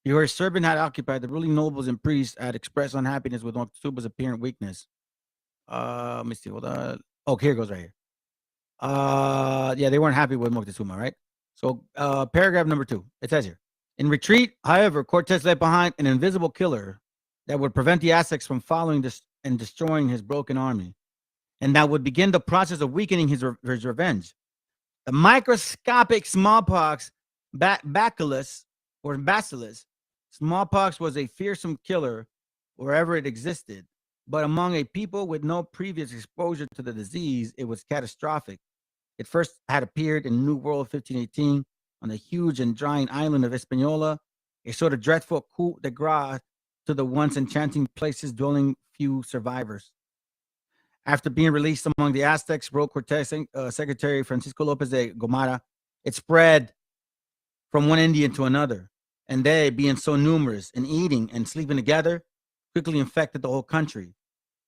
Your servant had occupied. The ruling nobles and priests had expressed unhappiness with Moctezuma's apparent weakness. Let me see. Hold on. Oh, here it goes right here. Yeah, they weren't happy with Moctezuma, right? So, paragraph number 2. It says here, in retreat, however, Cortez left behind an invisible killer that would prevent the Aztecs from following this and destroying his broken army, and that would begin the process of weakening his revenge. The microscopic smallpox, bacillus, or bacillus, smallpox was a fearsome killer wherever it existed, but among a people with no previous exposure to the disease, it was catastrophic. It first had appeared in New World 1518 on the huge and drying island of Hispaniola, a sort of dreadful coup de grace to the once enchanting places dwelling few survivors. After being released among the Aztecs, wrote Cortes Secretary Francisco Lopez de Gomara, it spread from one Indian to another, and they, being so numerous and eating and sleeping together, quickly infected the whole country.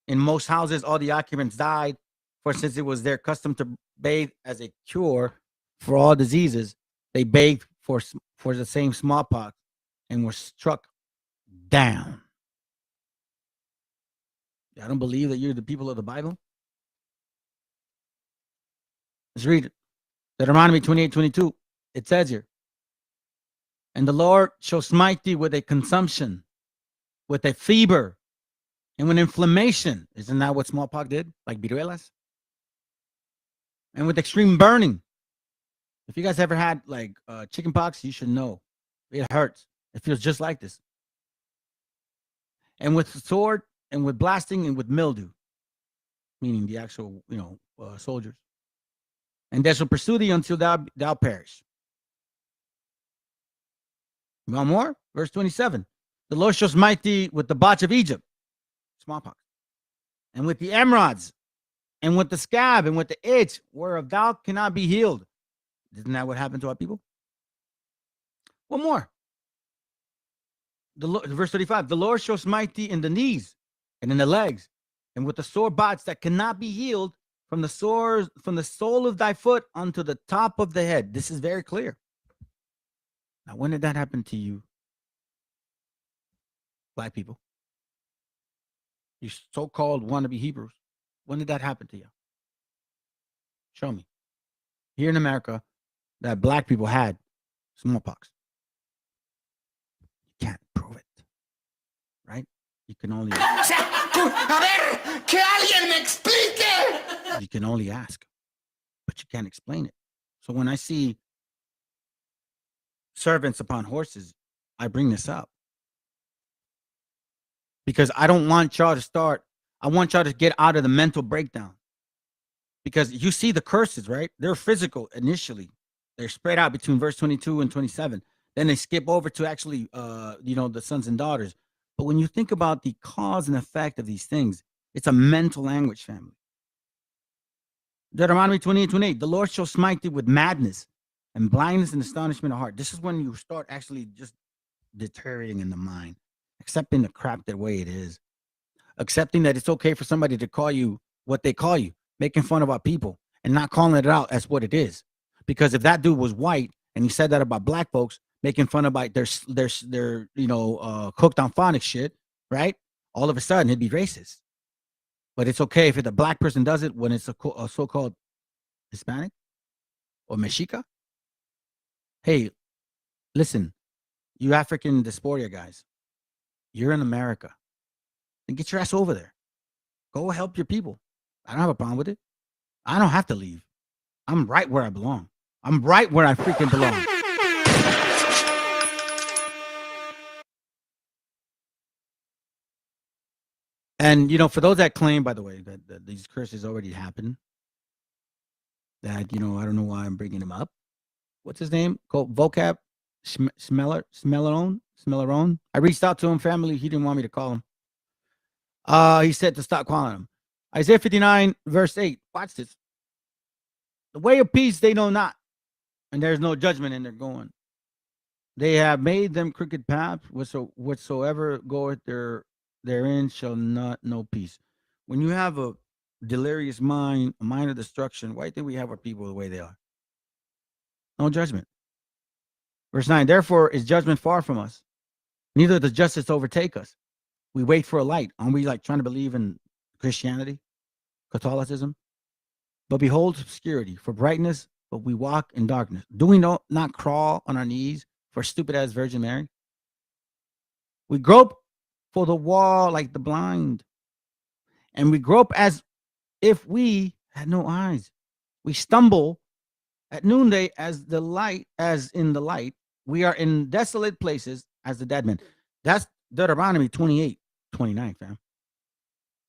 In most houses, all the occupants died, for since it was their custom to bathe as a cure for all diseases, they bathed for the same smallpox and were struck down. I don't believe that you're the people of the Bible. Let's read it. Deuteronomy 28:22. It says here, and the Lord shall smite thee with a consumption, with a fever, and with inflammation. Isn't that what smallpox did? Like viruelas? And with extreme burning. If you guys ever had like chicken pox, you should know. It hurts. It feels just like this. And with the sword, and with blasting, and with mildew, meaning the actual, soldiers. And they shall pursue thee until thou perish. You want more? Verse 27. The Lord shall smite thee with the botch of Egypt, smallpox, and with the emerods, and with the scab, and with the itch, whereof thou cannot be healed. Isn't that what happened to our people? One more. Verse 35. The Lord shall smite thee in the knees and in the legs, and with the sore bots that cannot be healed, from the sole of thy foot unto the top of the head. This is very clear. Now, when did that happen to you, black people? You so-called wannabe Hebrews. When did that happen to you? Show me. Here in America, that black people had smallpox. You can't prove it, right? You can only. O sea, a ver, que alguien me explique. You can only ask, but you can't explain it. So when I see servants upon horses, I bring this up because I don't want y'all to start. I want y'all to get out of the mental breakdown, because you see the curses, right? They're physical initially. They're spread out between verse 22 and 27. Then they skip over to actually, the sons and daughters. But when you think about the cause and effect of these things, it's a mental language, family. Deuteronomy 28:28. The Lord shall smite thee with madness and blindness and astonishment of heart. This is when you start actually just deteriorating in the mind, accepting the crap the way it is, accepting that it's okay for somebody to call you what they call you, making fun of our people, and not calling it out as what it is. Because if that dude was white and he said that about black folks, making fun about their cooked on phonics shit, right? All of a sudden, it'd be racist. But it's okay if the black person does it when it's a so-called Hispanic or Mexica. Hey, listen, you African diaspora guys, you're in America. Then get your ass over there. Go help your people. I don't have a problem with it. I don't have to leave. I'm right where I belong. I'm right where I freaking belong. And, for those that claim, by the way, that these curses already happened, that, I don't know why I'm bringing him up. What's his name? Vocab Smellerone. I reached out to him, family. He didn't want me to call him. He said to stop calling him. Isaiah 59, verse 8. Watch this. The way of peace they know not, and there's no judgment in their going. They have made them crooked paths. Whatsoever goeth therein shall not know peace. When you have a delirious mind, a mind of destruction, why do you think we have our people the way they are? No judgment. Verse 9, therefore is judgment far from us. Neither does justice overtake us. We wait for a light. Aren't we like trying to believe in Christianity, Catholicism? But behold obscurity, for brightness, but we walk in darkness. Do we not crawl on our knees for stupid ass Virgin Mary? We grope for the wall like the blind, and we grope as if we had no eyes. We stumble at noonday as in the light. We are in desolate places as the dead men. That's Deuteronomy 28:29, fam.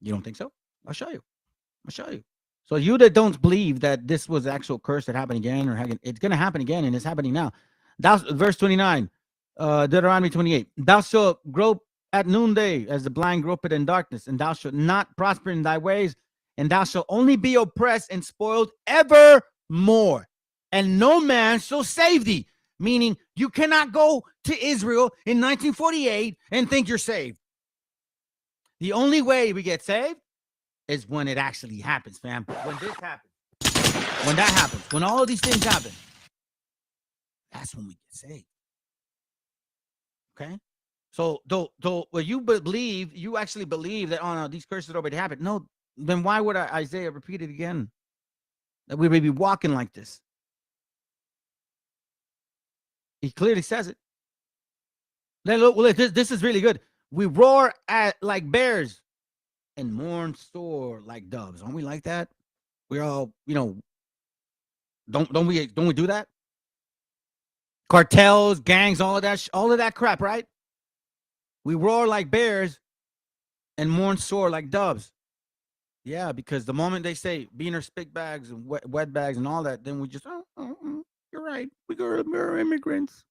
You don't think so? I'll show you. So you that don't believe that this was actual curse that happened again, it's going to happen again, and it's happening now. Verse 29, Deuteronomy 28. Thou shalt grope at noonday as the blind gropeth in darkness, and thou shalt not prosper in thy ways, and thou shalt only be oppressed and spoiled evermore, and no man shall save thee. Meaning you cannot go to Israel in 1948 and think you're saved. The only way we get saved is when it actually happens, fam. When this happens, when that happens, when all of these things happen, that's when we get saved. Okay? So, though you actually believe that, oh no, these curses already happened. No, then why would Isaiah repeat it again? That we would be walking like this. He clearly says it. Then look, this is really good. We roar at like bears and mourn sore like doves. Aren't we like that? We're all, don't we do that? Cartels, gangs, all of that crap, right? We roar like bears and mourn sore like doves. Yeah, because the moment they say beaner spit bags and wet bags and all that, then we just, you're right. We're immigrants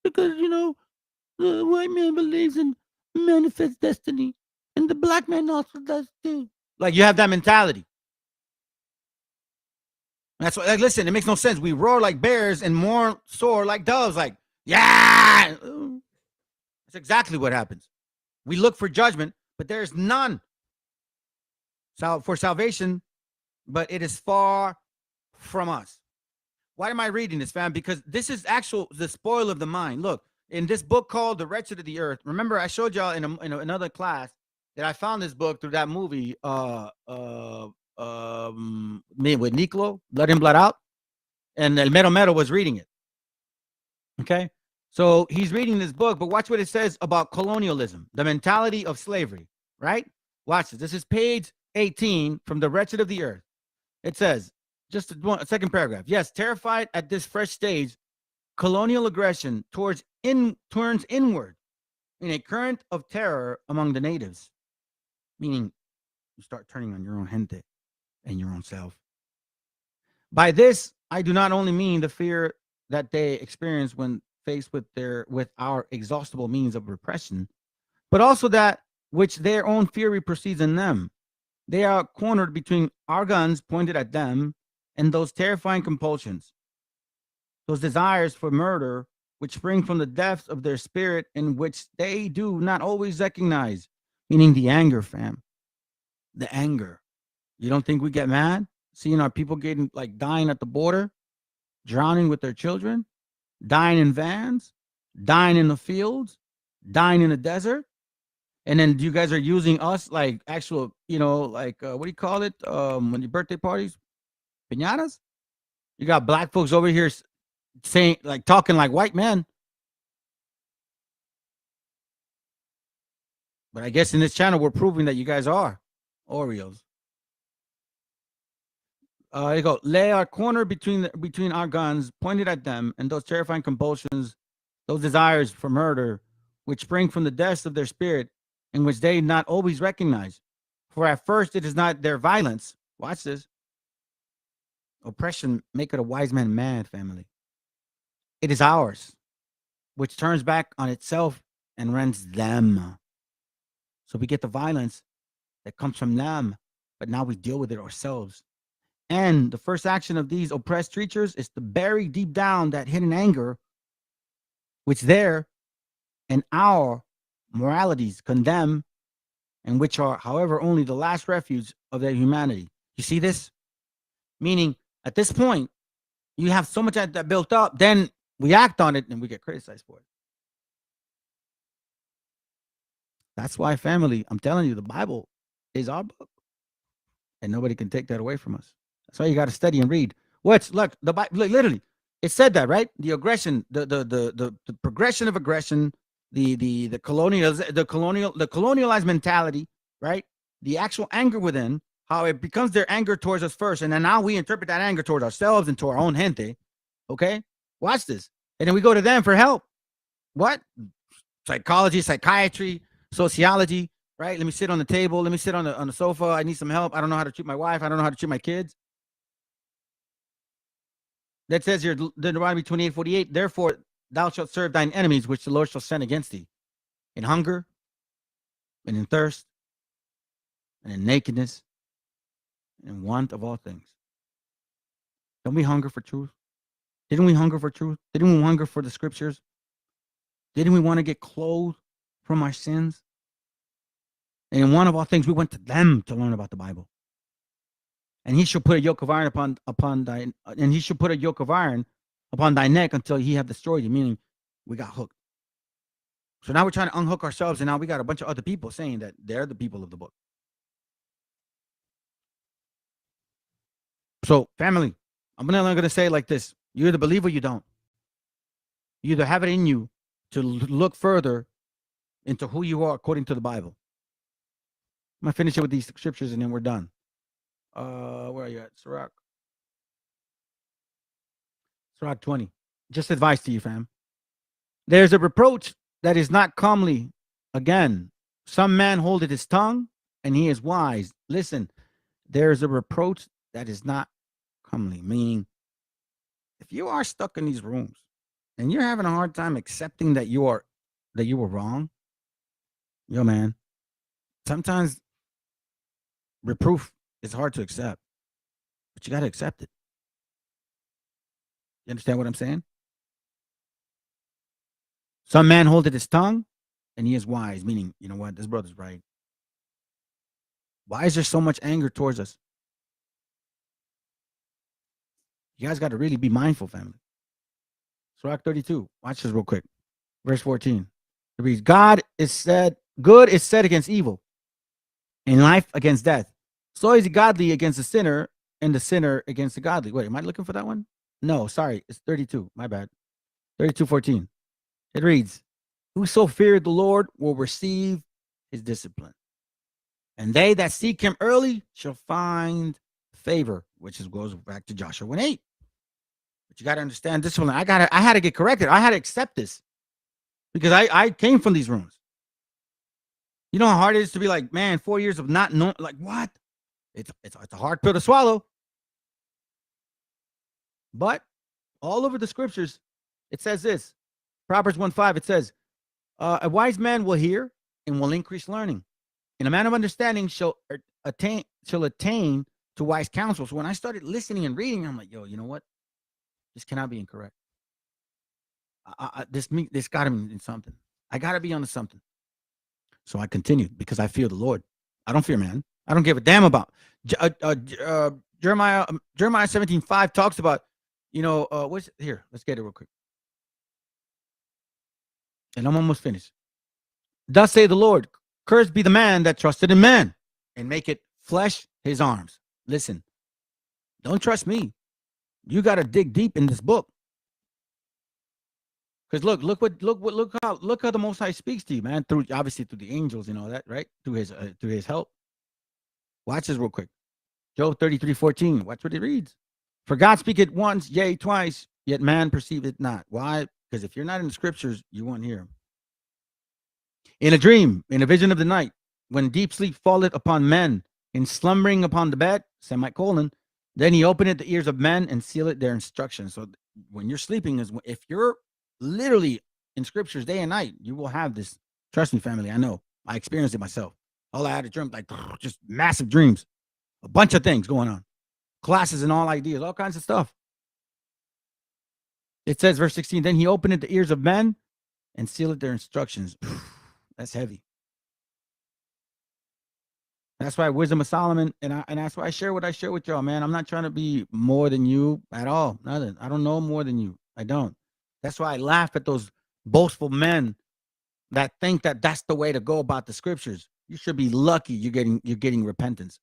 because, the white man believes in manifest destiny and the black man also does too. Like you have that mentality. That's what, like, listen, it makes no sense. We roar like bears and mourn sore like doves. Like, yeah. That's exactly what happens. We look for judgment, but there's none for salvation, but it is far from us. Why am I reading this, fam? Because this is the spoil of the mind. Look, in this book called The Wretched of the Earth, remember I showed y'all in another class that I found this book through that movie with Nicolo, Blood In, Blood Out, and El Mero Mero was reading it. Okay? So he's reading this book, but watch what it says about colonialism, the mentality of slavery, right? Watch this. This is page 18 from The Wretched of the Earth. It says, just a second paragraph. Yes, terrified at this fresh stage, colonial aggression turns inward in a current of terror among the natives, meaning you start turning on your own gente and your own self. By this, I do not only mean the fear that they experience when faced with our exhaustible means of repression, but also that which their own fury proceeds in them. They are cornered between our guns pointed at them and those terrifying compulsions, those desires for murder which spring from the depths of their spirit and which they do not always recognize, meaning the anger, fam. The anger. You don't think we get mad seeing our people getting dying at the border, drowning with their children, dying in vans, dying in the fields, dying in the desert? And then you guys are using us like actual, what do you call it? When your birthday parties, piñatas? You got black folks over here saying, talking like white men. But I guess in this channel, we're proving that you guys are Oreos. You go, lay our corner between our guns pointed at them and those terrifying compulsions, those desires for murder, which spring from the depths of their spirit, in which they not always recognize. For at first it is not their violence. Watch this. Oppression maketh a wise man mad, family. It is ours, which turns back on itself and rends them. So we get the violence that comes from them, but now we deal with it ourselves. And the first action of these oppressed creatures is to bury deep down that hidden anger which their and our moralities condemn, and which are, however, only the last refuge of their humanity. You see this? Meaning, at this point, you have so much that built up, then we act on it and we get criticized for it. That's why, family, I'm telling you, the Bible is our book. And nobody can take that away from us. That's why you got to study and read. Look, the Bible, literally, it said that, right? The aggression, the progression of aggression, the colonialized mentality, right? The actual anger within, how it becomes their anger towards us first, and then now we interpret that anger towards ourselves and to our own gente. Okay, watch this, and then we go to them for help. What? Psychology, psychiatry, sociology, right? Let me sit on the table. Let me sit on the sofa. I need some help. I don't know how to treat my wife. I don't know how to treat my kids. That says here, Deuteronomy 28:48. Therefore, thou shalt serve thine enemies, which the Lord shall send against thee, in hunger, and in thirst, and in nakedness, and in want of all things. Don't we hunger for truth? Didn't we hunger for truth? Didn't we hunger for the scriptures? Didn't we want to get clothed from our sins? And in one of all things, we went to them to learn about the Bible. And he shall put a yoke of iron upon thy, and he shall put a yoke of iron upon thy neck until he have destroyed you. Meaning, we got hooked. So now we're trying to unhook ourselves, and now we got a bunch of other people saying that they're the people of the book. So, family, I'm going to say it like this: you either believe or you don't. You either have it in you to look further into who you are according to the Bible. I'm going to finish it with these scriptures, and then we're done. Where are you at? Sirach 20. Just advice to you, fam. There's a reproach that is not comely. Again, some man holdeth his tongue, and he is wise. Listen, there's a reproach that is not comely. Meaning, if you are stuck in these rooms and you're having a hard time accepting that you were wrong, yo, man, sometimes reproof is hard to accept, but you got to accept it. You understand what I'm saying? Some man holdeth his tongue, and he is wise. Meaning, you know what? This brother's right. Why is there so much anger towards us? You guys got to really be mindful, family. Sirach 32. Watch this real quick. Verse 14. It reads, good is said against evil, and life against death. So is the godly against the sinner, and the sinner against the godly. Wait, am I looking for that one? No, sorry. It's 32. My bad. 32:14. It reads, whoso feareth the Lord will receive his discipline, and they that seek him early shall find favor, which goes back to Joshua 1:8. But you got to understand discipline. I had to get corrected. I had to accept this because I came from these rooms. You know how hard it is to be like, man, 4 years of not knowing, like what? It's a hard pill to swallow. But all over the scriptures, it says this. Proverbs 1:5, it says, a wise man will hear and will increase learning, and a man of understanding shall attain to wise counsel. So when I started listening and reading, I'm like, yo, you know what? This cannot be incorrect. This got to mean something. I got to be onto something. So I continued because I fear the Lord. I don't fear man. I don't give a damn about. Jeremiah 17:5 talks about, what's here? Let's get it real quick. And I'm almost finished. Thus say the Lord, cursed be the man that trusted in man, and make it flesh his arms. Listen, don't trust me. You got to dig deep in this book. Because look how the Most High speaks to you, man. Through the angels and all that, right? Through his help. Watch this real quick. Job 33:14. Watch what it reads. For God speaketh once, yea, twice, yet man perceiveth it not. Why? Because if you're not in the scriptures, you won't hear him. In a dream, in a vision of the night, when deep sleep falleth upon men, in slumbering upon the bed, semicolon, then he openeth the ears of men and sealeth their instruction. So when you're sleeping, if you're literally in scriptures day and night, you will have this. Trust me, family, I know. I experienced it myself. All I had to dream, like just massive dreams. A bunch of things going on. Classes and all ideas, all kinds of stuff. It says, verse 16, then he opened the ears of men and sealeth their instructions. That's heavy. That's why wisdom of Solomon, and that's why I share what I share with y'all, man. I'm not trying to be more than you at all. Nothing. I don't know more than you. I don't. That's why I laugh at those boastful men that think that that's the way to go about the scriptures. You should be lucky you're getting repentance.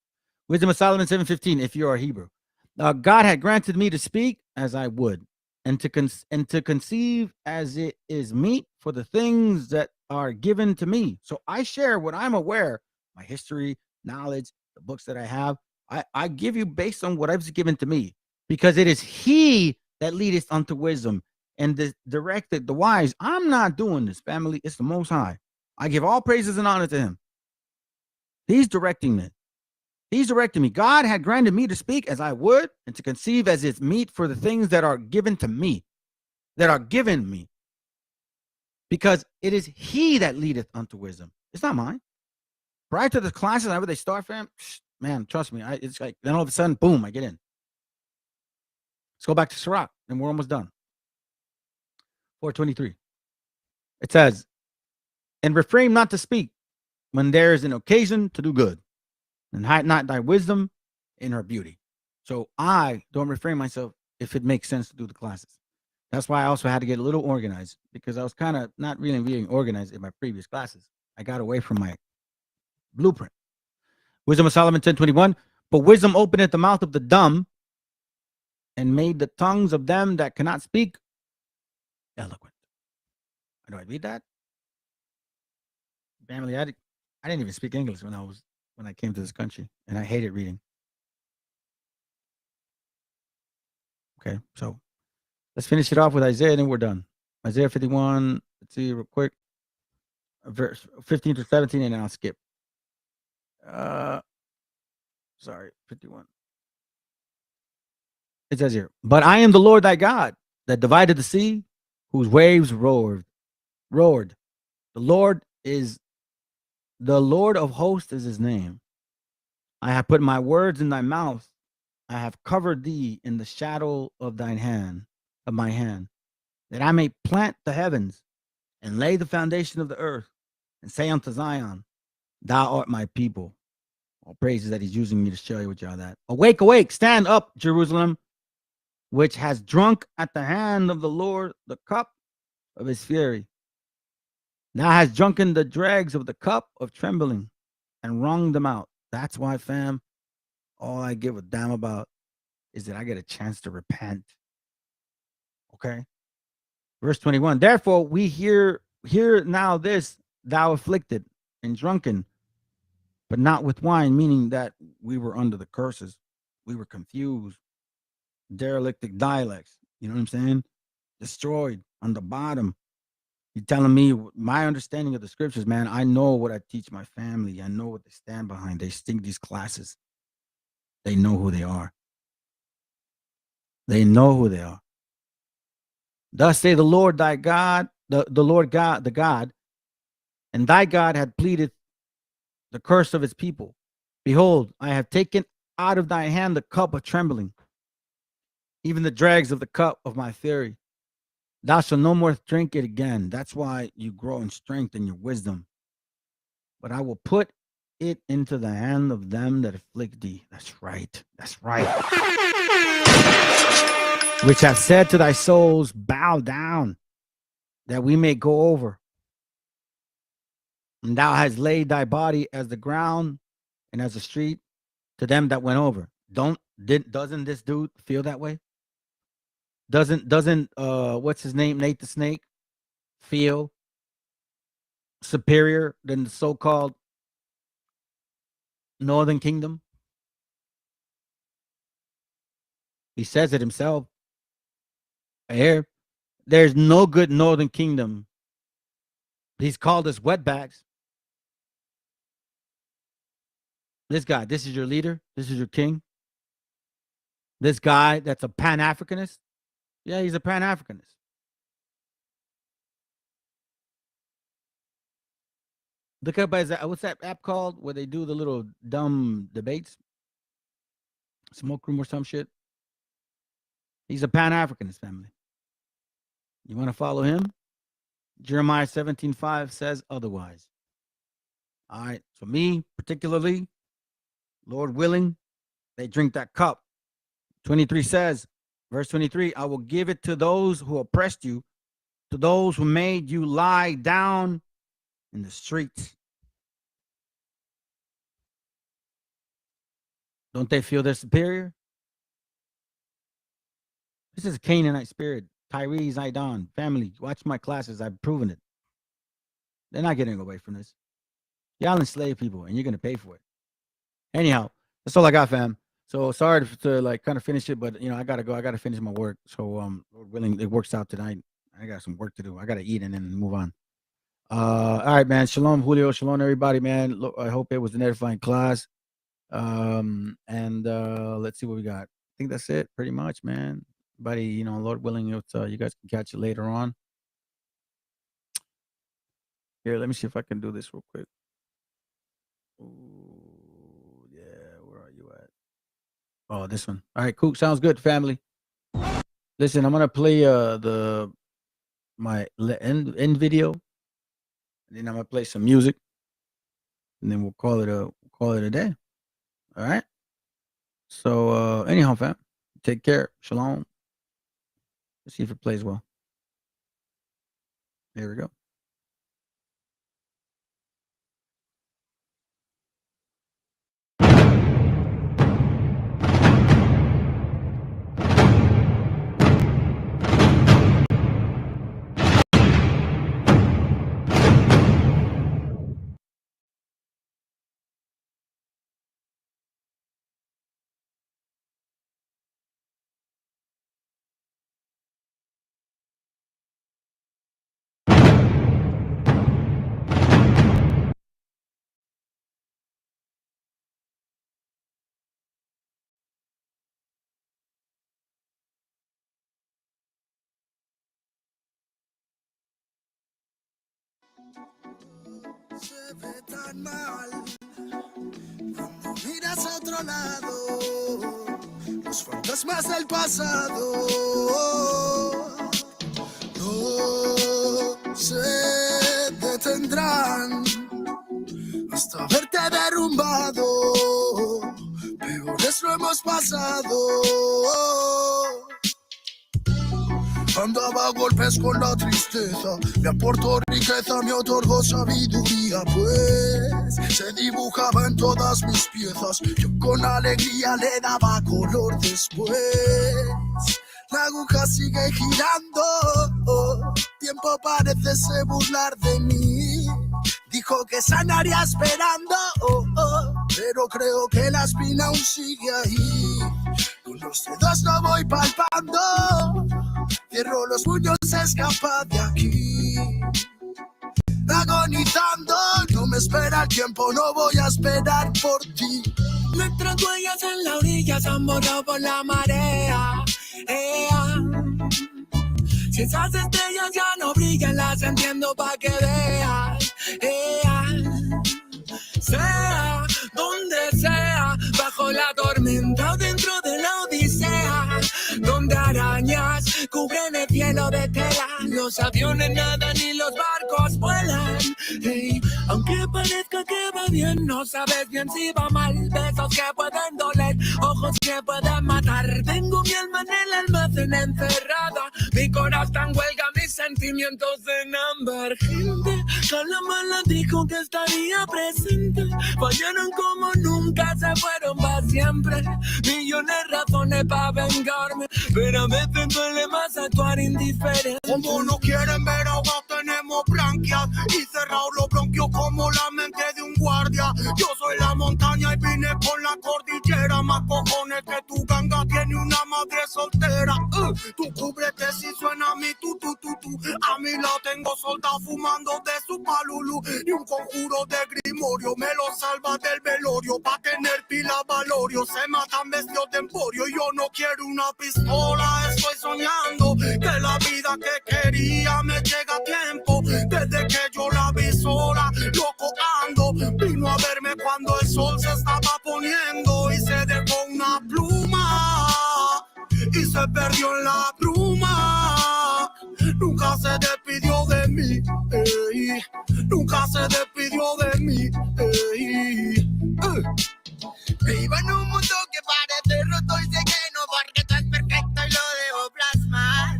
Wisdom of Solomon 7:15. If you are a Hebrew, God had granted me to speak as I would, and to conceive as it is meet for the things that are given to me. So I share what I'm aware, my history, knowledge, the books that I have. I give you based on whatever's given to me, because it is He that leadeth unto wisdom and directed the wise. I'm not doing this, family. It's the Most High. I give all praises and honor to Him. He's directing me. He's directing me. God had granted me to speak as I would, and to conceive as it's meet for the things that are given to me, that are given me. Because it is He that leadeth unto wisdom. It's not mine. Prior to the classes, whenever they start, fam, man, trust me, it's like, then all of a sudden, boom, I get in. Let's go back to Sirach, and we're almost done. 4:23. It says, and refrain not to speak when there is an occasion to do good, and hide not thy wisdom in her beauty. So I don't refrain myself if it makes sense to do the classes. That's why I also had to get a little organized, because I was kind of not really being organized in my previous classes. I got away from my blueprint. Wisdom of Solomon 10:21. But wisdom openeth the mouth of the dumb, and made the tongues of them that cannot speak eloquent. Do I read that? Family, I didn't even speak English when I came to this country, and I hated reading. Okay, so let's finish it off with Isaiah, and then we're done. Isaiah 51. Let's see real quick. Verse 15 to 17, and then I'll skip. Sorry, 51. It says here, but I am the Lord thy God, that divided the sea, whose waves roared. The Lord of hosts is his name. I have put my words in thy mouth. I have covered thee in the shadow of my hand, that I may plant the heavens and lay the foundation of the earth, and say unto Zion, thou art my people. All praises that he's using me to show you with y'all that. Awake, awake, stand up, Jerusalem, which has drunk at the hand of the Lord the cup of his fury. Thou hast drunken the dregs of the cup of trembling, and wrung them out. That's why, fam, all I give a damn about is that I get a chance to repent. Okay? Verse 21. Therefore, we hear now this, thou afflicted and drunken, but not with wine, meaning that we were under the curses. We were confused. Derelictic dialects. You know what I'm saying? Destroyed on the bottom. You're telling me my understanding of the scriptures, man. I know what I teach my family. I know what they stand behind. They sing these classes. They know who they are. They know who they are. Thus say the Lord thy God, the Lord God, the God, and thy God had pleaded the curse of his people. Behold, I have taken out of thy hand the cup of trembling, even the dregs of the cup of my fury. Thou shalt no more drink it again. That's why you grow in strength and your wisdom. But I will put it into the hand of them that afflict thee. That's right. That's right. Which have said to thy souls, bow down, that we may go over. And thou hast laid thy body as the ground and as a street to them that went over. Doesn't this dude feel that way? Doesn't what's his name, Nate the Snake, feel superior than the so-called Northern Kingdom? He says it himself. Here, there's no good Northern Kingdom. He's called us wetbacks. This guy, this is your leader. This is your king. This guy that's a Pan-Africanist. Yeah, he's a Pan-Africanist. Look up what's that app called where they do the little dumb debates? Smoke Room or some shit. He's a Pan-Africanist, family. You want to follow him? Jeremiah 17:5 says otherwise. All right. So me particularly, Lord willing, they drink that cup. 23 says, verse 23, I will give it to those who oppressed you, to those who made you lie down in the streets. Don't they feel they're superior? This is a Canaanite spirit. Tyrese, Idon, family, watch my classes. I've proven it. They're not getting away from this. Y'all enslave people, and you're going to pay for it. Anyhow, that's all I got, fam. So sorry to like kind of finish it, but I gotta go. I gotta finish my work. So Lord willing, it works out tonight. I got some work to do. I gotta eat and then move on. All right, man. Shalom, Julio. Shalom, everybody, man. Look, I hope it was an edifying class. And let's see what we got. I think that's it, pretty much, man. Everybody, Lord willing, you guys can catch it later on. Here, let me see if I can do this real quick. Ooh, yeah, where are you at? Oh, this one. All right, cool. Sounds good, family. Listen, I'm gonna play my end video, and then I'm gonna play some music, and then we'll call it a day. All right. So anyhow, fam, take care. Shalom. Let's see if it plays well. There we go. Se ve tan mal cuando miras a otro lado, los fantasmas del pasado no se detendrán hasta verte derrumbado. Peores lo hemos pasado. Andaba a golpes con la tristeza, me aportó riqueza, me otorgó sabiduría, pues se dibujaba en todas mis piezas, yo con alegría le daba color después. La aguja sigue girando, tiempo parece se burlar de mí, dijo que sanaría esperando, pero creo que la espina aún sigue ahí, con los dedos lo voy palpando. Cierro los puños, escapa de aquí. Agonizando, no me espera el tiempo, no voy a esperar por ti. Nuestras huellas en la orilla se han borrado por la marea. Si esas estrellas ya no brillan, las entiendo pa' que veas. Sea donde sea, bajo la tormenta o dentro de la odisea, donde arañas cubren el cielo de tela, los aviones nadan y los barcos vuelan. Hey, aunque parezca que va bien, no sabes bien si va mal. Besos que pueden doler, ojos que pueden matar. Tengo mi alma en el almacén encerrada, mi corazón en huelga, mis sentimientos en ámbar. Gente, Calamala dijo que estaría presente. Fallaron como nunca, se fueron para siempre. Millones de razones para vengarme, pero a veces duele más actuar indiferente. Como no quieren ver ahora tenemos branquias y cerrado los bronquios como la mente de un guardia. Yo soy la montaña y vine por la cordillera. Más cojones que tu ganga tiene una madre soltera. Tú cúbrete si suena mi tu. A mí la tengo solta fumando de su palulú. Y un conjuro de grimorio me lo salva del velorio. Pa' tener pila valorio se matan vestidos de emporio. Yo no quiero una pistola, estoy soñando que la vida que quería me llega a tiempo. Desde que yo la vi sola, loco ando. Vino a verme cuando el sol se estaba poniendo y se dejó una pluma y se perdió en la bruma. Nunca se despidió de mí. nunca se despidió de mí. Vivo en un mundo que parece roto y sé que no, porque todo es perfecto y lo debo plasmar.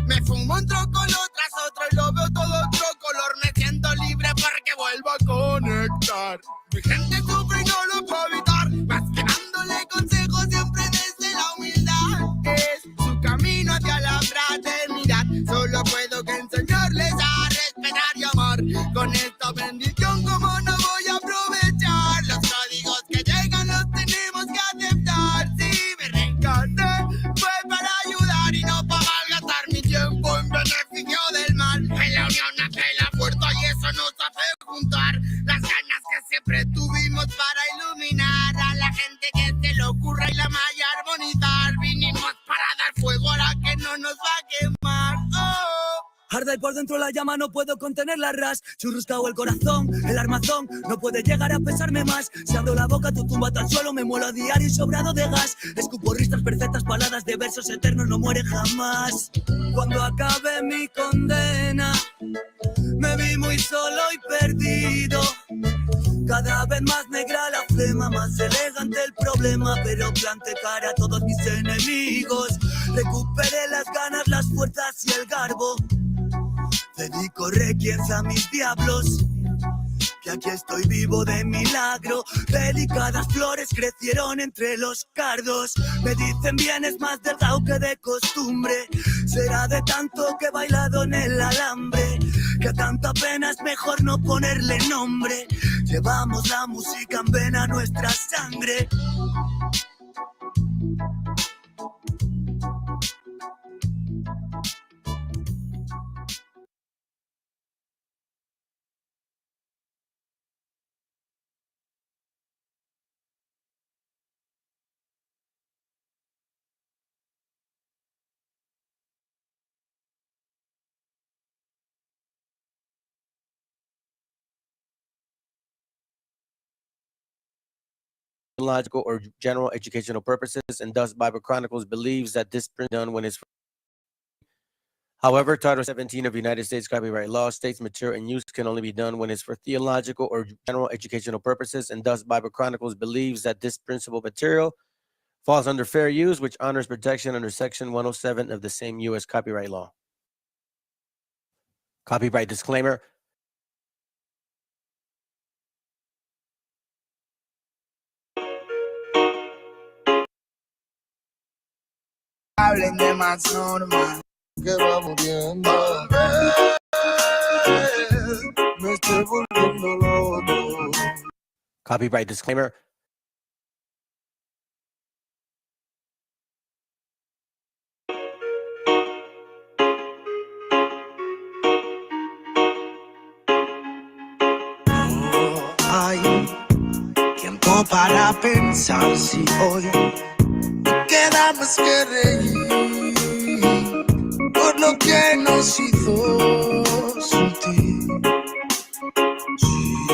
Me fumo un trócolo tras otro y lo veo todo otro color. Me siento libre porque vuelvo a conectar. Mi gente sufre y no lo puedo evitar, más que dándole consejos siempre desde la humildad. Es su camino hacia la fraternidad. Solo puedo que enseñarles a respetar y amar. Con esta bendición, como no voy a aprovechar los códigos que llegan, los tenemos que aceptar. Si me reencarné fue para ayudar y no para malgastar mi tiempo en beneficio del mal. En la unión nace la fuerza y eso nos hace juntar las ganas que siempre tuvimos para iluminar a la gente que se le ocurra y la malla armonizar. Vinimos para dar fuego a la que no nos va a quemar. Arde por dentro la llama, no puedo contener la ras. Churruscao el corazón, el armazón no puede llegar a pesarme más. Si abro la boca, tu tumba al suelo, me muelo a diario y sobrado de gas. Escupo risas perfectas, paladas de versos eternos, no mueren jamás. Cuando acabe mi condena, me vi muy solo y perdido. Cada vez más negra la flema, más elegante el problema, pero planté cara a todos mis enemigos. Recuperé las ganas, las fuerzas y el garbo. Dedico requiems a mis diablos, que aquí estoy vivo de milagro. Delicadas flores crecieron entre los cardos. Me dicen vienes más delgado que de costumbre. Será de tanto que he bailado en el alambre, que a tanta pena es mejor no ponerle nombre. Llevamos la música en vena, nuestra sangre. Logical or general educational purposes, and thus Bible Chronicles believes that this print done when it's. However, Title 17 of United States copyright law states material and use can only be done when it's for theological or general educational purposes, and thus Bible Chronicles believes that this principal material falls under fair use, which honors protection under Section 107 of the same U.S. copyright law. Copyright disclaimer. Hablen de más normas que va muriendo. Me estoy volviendo loco. Copyright disclaimer. Hay tiempo para pensar si hoy queda más que reír por lo que nos hizo sentir. Si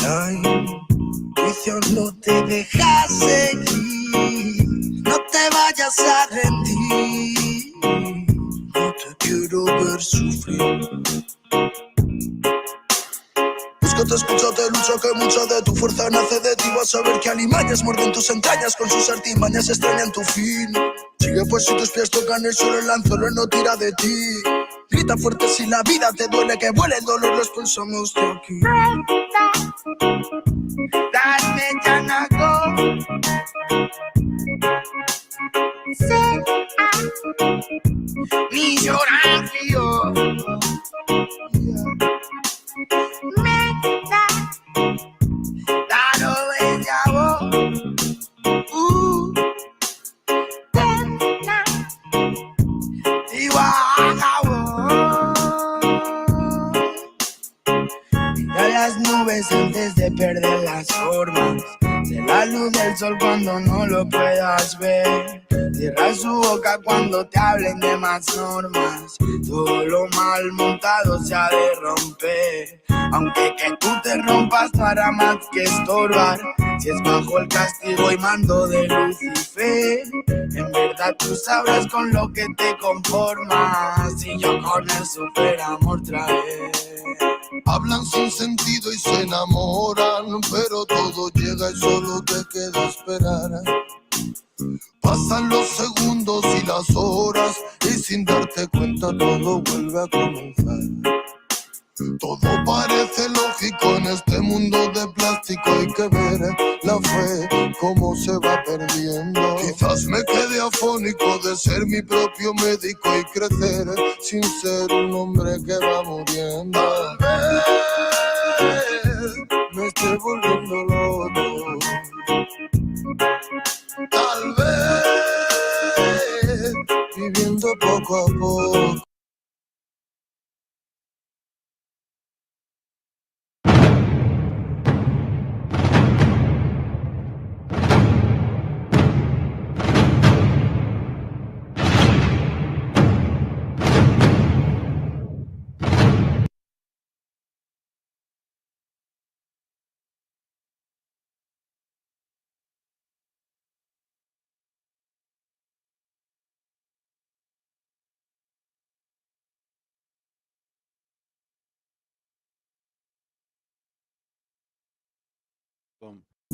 la intuición no te deja seguir, no te vayas a rendir. No te quiero ver sufrir. Te escucho, te lucho, que mucha de tu fuerza nace de ti. Vas a ver que alimañas muerden tus entrañas, con sus artimañas extrañan tu fin. Sigue pues si tus pies tocan el suelo, el anzuelo no tira de ti. Grita fuerte si la vida te duele, que vuele el dolor, los pulsamos de aquí. Dame chanaco, mi llorar frío. Mira las nubes antes de perder las formas. Sé la luz del sol cuando no lo puedas ver. Cierra su boca cuando te hablen de más normas. Todo lo mal montado se ha de romper. Aunque que tú te rompas no hará más que estorbar. Si es bajo el castigo y mando de Lucifer, en verdad tú sabrás con lo que te conformas. Y yo con el super amor traeré. Hablan sin sentido y se enamoran, pero todo llega y solo te queda esperar. Pasan los segundos y las horas y sin darte cuenta todo vuelve a comenzar. Todo parece lógico en este mundo de plástico, hay que ver la fe cómo se va perdiendo. Quizás me quede afónico de ser mi propio médico y crecer sin ser un hombre que va muriendo. Tal vez me esté volviendo loco. Tal vez viviendo poco a poco.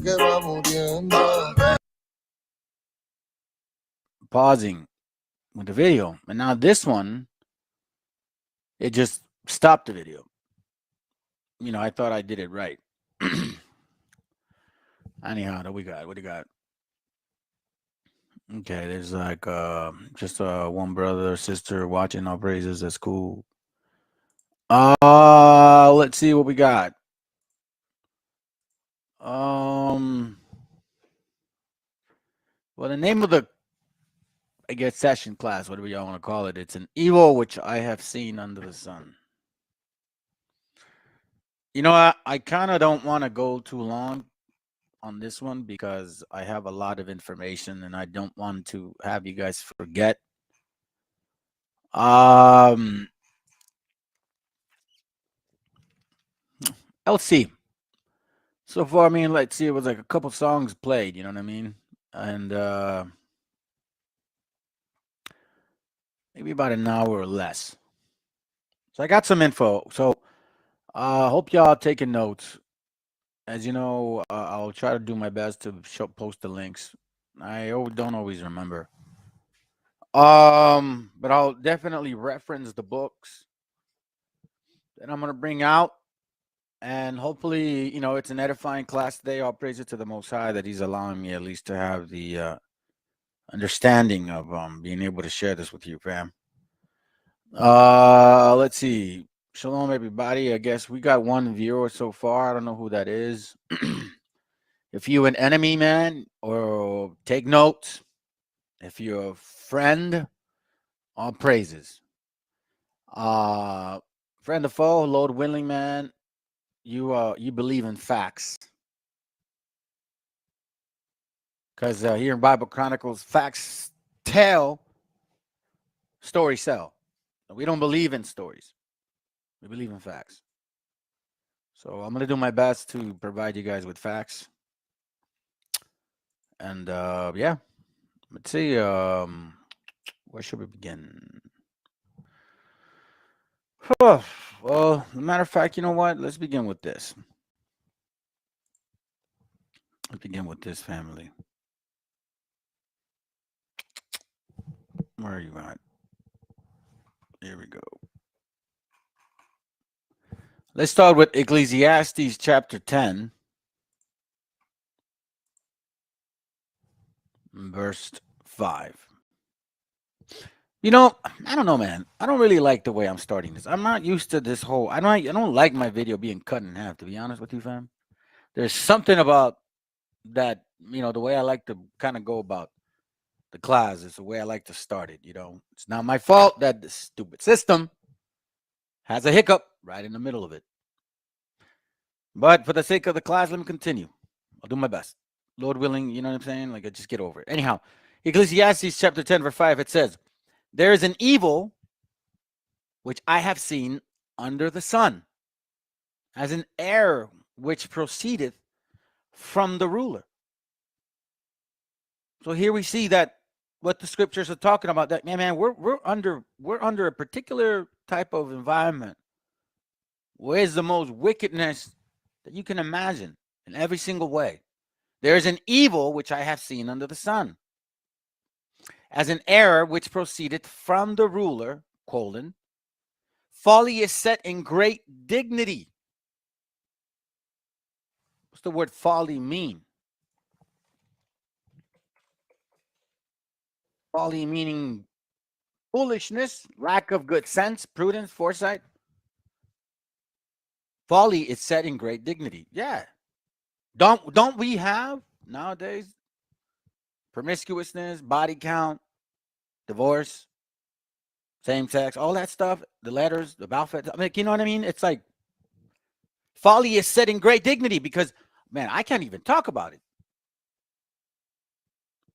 Que va muriendo. Pausing with the video, and now this one, it just stopped the video. You know, I thought I did it right. Anyhow, what do we got? What do you got? Okay, there's like just one brother or sister watching our praises. That's cool. Let's see what we got. Well, the name of the, I guess, session class, whatever y'all want to call it, it's an evil which I have seen under the sun. You know, I kind of don't want to go too long on this one because I have a lot of information and I don't want to have you guys forget. Let's see. So far, I mean, let's see, it was like a couple songs played, you know what I mean? And maybe about an hour or less. So I got some info. So hope y'all taking notes. As you know, I'll try to do my best to post the links. I don't always remember. But I'll definitely reference the books that I'm going to bring out. And hopefully, you know, it's an edifying class today. All praise it to the Most High that He's allowing me at least to have the understanding of being able to share this with you, fam. Let's see. Shalom, everybody. I guess we got one viewer so far. I don't know who that is. If you're an enemy, man, or take notes. If you're a friend, all praises. Friend or foe, Lord willing, man. You believe in facts, because here in Bible Chronicles, facts tell, stories sell. We don't believe in stories; we believe in facts. So I'm gonna do my best to provide you guys with facts. And yeah, let's see. Where should we begin? Well, as a matter of fact, you know what? Let's begin with this. Let's begin with this, family. Where are you at? Here we go. Let's start with Ecclesiastes chapter 10, verse 5. You know, I don't know, man. I don't really like the way I'm starting this. I'm not used to this whole, I don't like my video being cut in half, to be honest with you, fam. There's something about that, you know, the way I like to kind of go about the class is the way I like to start it, you know. It's not my fault that the stupid system has a hiccup right in the middle of it. But for the sake of the class, let me continue. I'll do my best. Lord willing, you know what I'm saying? Like, I just get over it. Anyhow, Ecclesiastes chapter 10, verse 5, it says, there is an evil which I have seen under the sun, as an error which proceedeth from the ruler. So here we see that what the scriptures are talking about, that man, we're under a particular type of environment. Where's the most wickedness that you can imagine in every single way? There is an evil which I have seen under the sun, as an error which proceeded from the ruler, colon, folly is set in great dignity. What's the word folly mean? Folly meaning foolishness, lack of good sense, prudence, foresight. Folly is set in great dignity. Yeah. Don't we have nowadays promiscuousness, body count, divorce, same sex, all that stuff, the letters, the Balfour, I mean, you know what I mean? It's like folly is set in great dignity because, man, I can't even talk about it.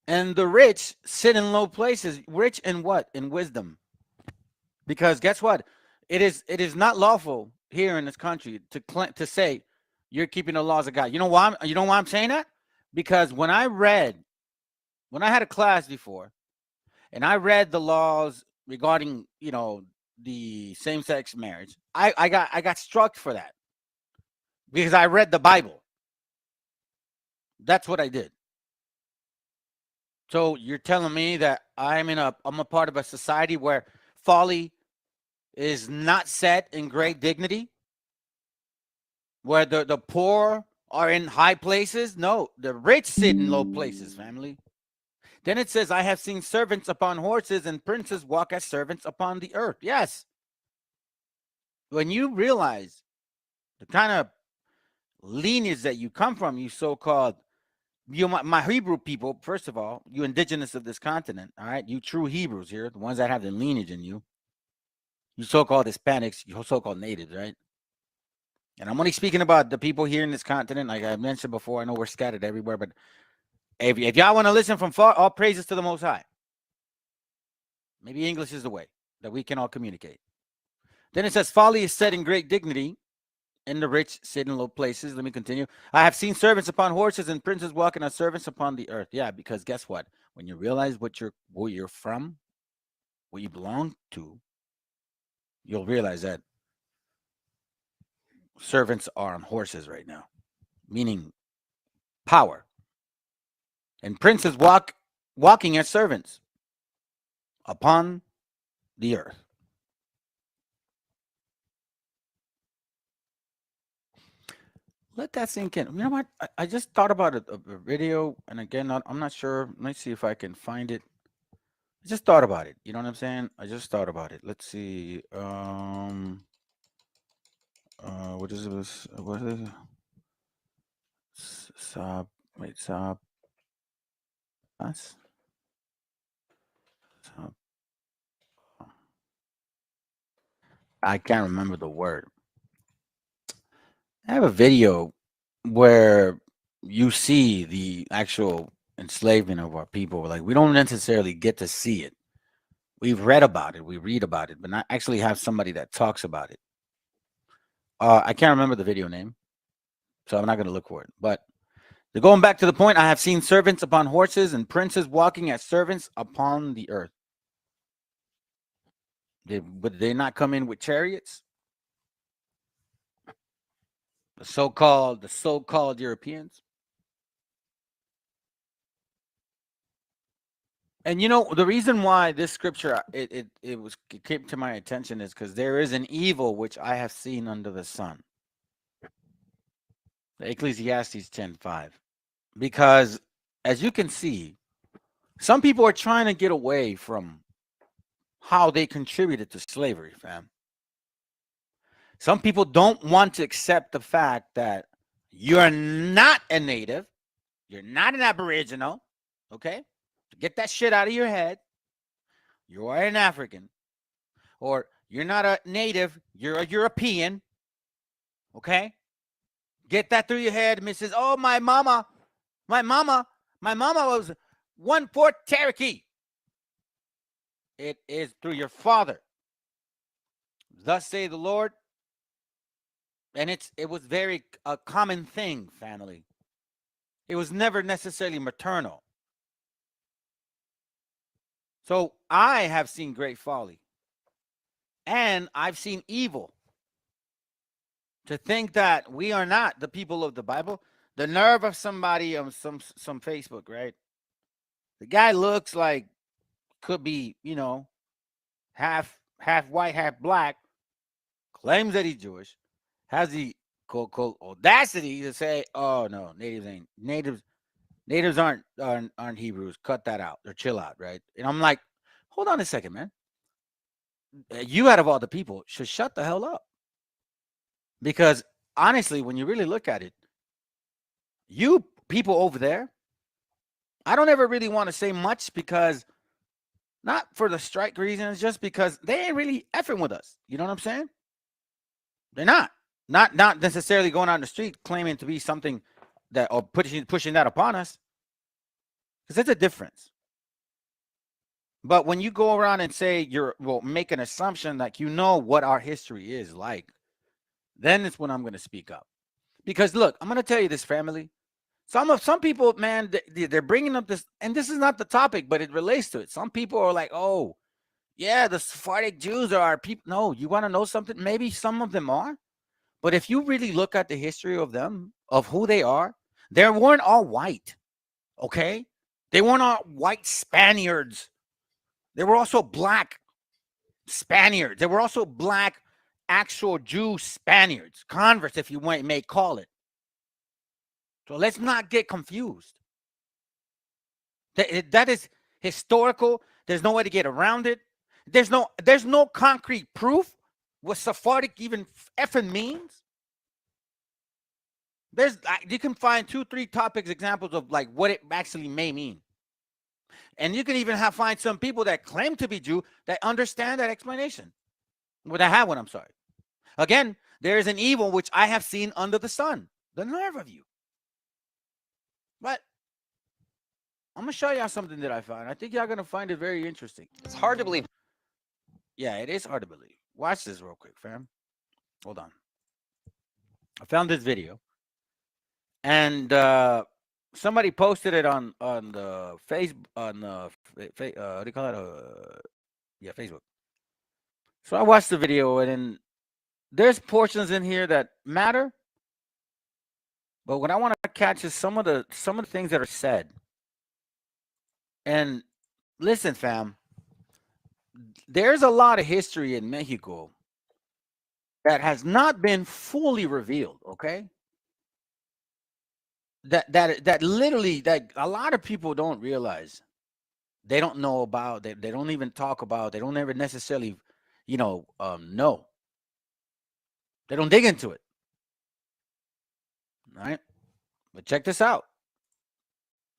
And the rich sit in low places. Rich in what? In wisdom. Because guess what? It is not lawful here in this country to say you're keeping the laws of God. You know why I'm saying that? Because when I had a class before, and I read the laws regarding, the same-sex marriage, I got struck for that. Because I read the Bible. That's what I did. So you're telling me that I'm a part of a society where folly is not set in great dignity? Where the poor are in high places? No, the rich sit in low places, family. Then it says, I have seen servants upon horses and princes walk as servants upon the earth. Yes. When you realize the kind of lineage that you come from, you so-called, my Hebrew people, first of all, you indigenous of this continent, all right? You true Hebrews here, the ones that have the lineage in you. You so-called Hispanics, you so-called natives, right? And I'm only speaking about the people here in this continent. Like I mentioned before, I know we're scattered everywhere, but if y'all want to listen from far, all praises to the Most High. Maybe English is the way that we can all communicate. Then it says, folly is set in great dignity, and the rich sit in low places. Let me continue. I have seen servants upon horses and princes walking as servants upon the earth. Yeah, because guess what? When you realize where you're from, what you belong to, you'll realize that servants are on horses right now, meaning power. And princes walking as servants upon the earth. Let that sink in. You know what? I just thought about a video, and again, I'm not sure. Let me see if I can find it. I just thought about it. You know what I'm saying? I just thought about it. Let's see. What is this? What is it? Sab. Us. I can't remember the word. I have a video where you see the actual enslavement of our people. Like, we don't necessarily get to see it. We've read about it. We read about it, but not actually have somebody that talks about it. I can't remember the video name, so I'm not going to look for it. But going back to the point, I have seen servants upon horses and princes walking as servants upon the earth. Would they not come in with chariots? The so-called Europeans. And the reason why this scripture it came to my attention is because there is an evil which I have seen under the sun. Ecclesiastes 10:5. Because as you can see, some people are trying to get away from how they contributed to slavery, fam. Some people don't want to accept the fact that you're not a native, you're not an aboriginal, okay? Get that shit out of your head. You are an African. Or you're not a native, you're a European, okay? Get that through your head, Mrs. Oh, my mama was 1/4 Cherokee. It is through your father. Thus say the Lord. And it was very a common thing, family. It was never necessarily maternal. So I have seen great folly. And I've seen evil. To think that we are not the people of the Bible, the nerve of somebody on some Facebook, right? The guy looks like could be, you know, half white, half black, claims that he's Jewish, has the quote audacity to say, "Oh no, natives aren't Hebrews. Cut that out or chill out," right? And I'm like, hold on a second, man. You out of all the people should shut the hell up. Because honestly, when you really look at it, you people over there, I don't ever really want to say much because not for the strike reasons, just because they ain't really effing with us. You know what I'm saying? They're not necessarily going on the street claiming to be something that or pushing that upon us. Because there's a difference. But when you go around and say make an assumption like you know what our history is like, then it's when I'm going to speak up. Because look, I'm going to tell you this, family. Some people, man, they're bringing up this, and this is not the topic, but it relates to it. Some people are like, oh, yeah, the Sephardic Jews are our people. No, you want to know something? Maybe some of them are. But if you really look at the history of them, of who they weren't all white, okay? They weren't all white Spaniards. They were also black Spaniards. They were also black actual Jew Spaniards, converts, if you may call it. So let's not get confused. That is historical. There's no way to get around it. There's no concrete proof what Sephardic even effing means. You can find 2-3 topics examples of like what it actually may mean. And you can even find some people that claim to be Jew that understand that explanation. I'm sorry. Again, there is an evil which I have seen under the sun. The nerve of you. But I'm going to show y'all something that I found. I think y'all going to find it very interesting. It's hard to believe. Yeah, it is hard to believe. Watch this real quick, fam. Hold on. I found this video. And somebody posted it on the Facebook, what do you call it? Facebook. So I watched the video, and then there's portions in here that matter. But what I want to catch is some of the things that are said. And listen, fam, there's a lot of history in Mexico that has not been fully revealed, okay? That literally that a lot of people don't realize. They don't know about, they don't even talk about, they don't ever necessarily, know. They don't dig into it. All right? But check this out.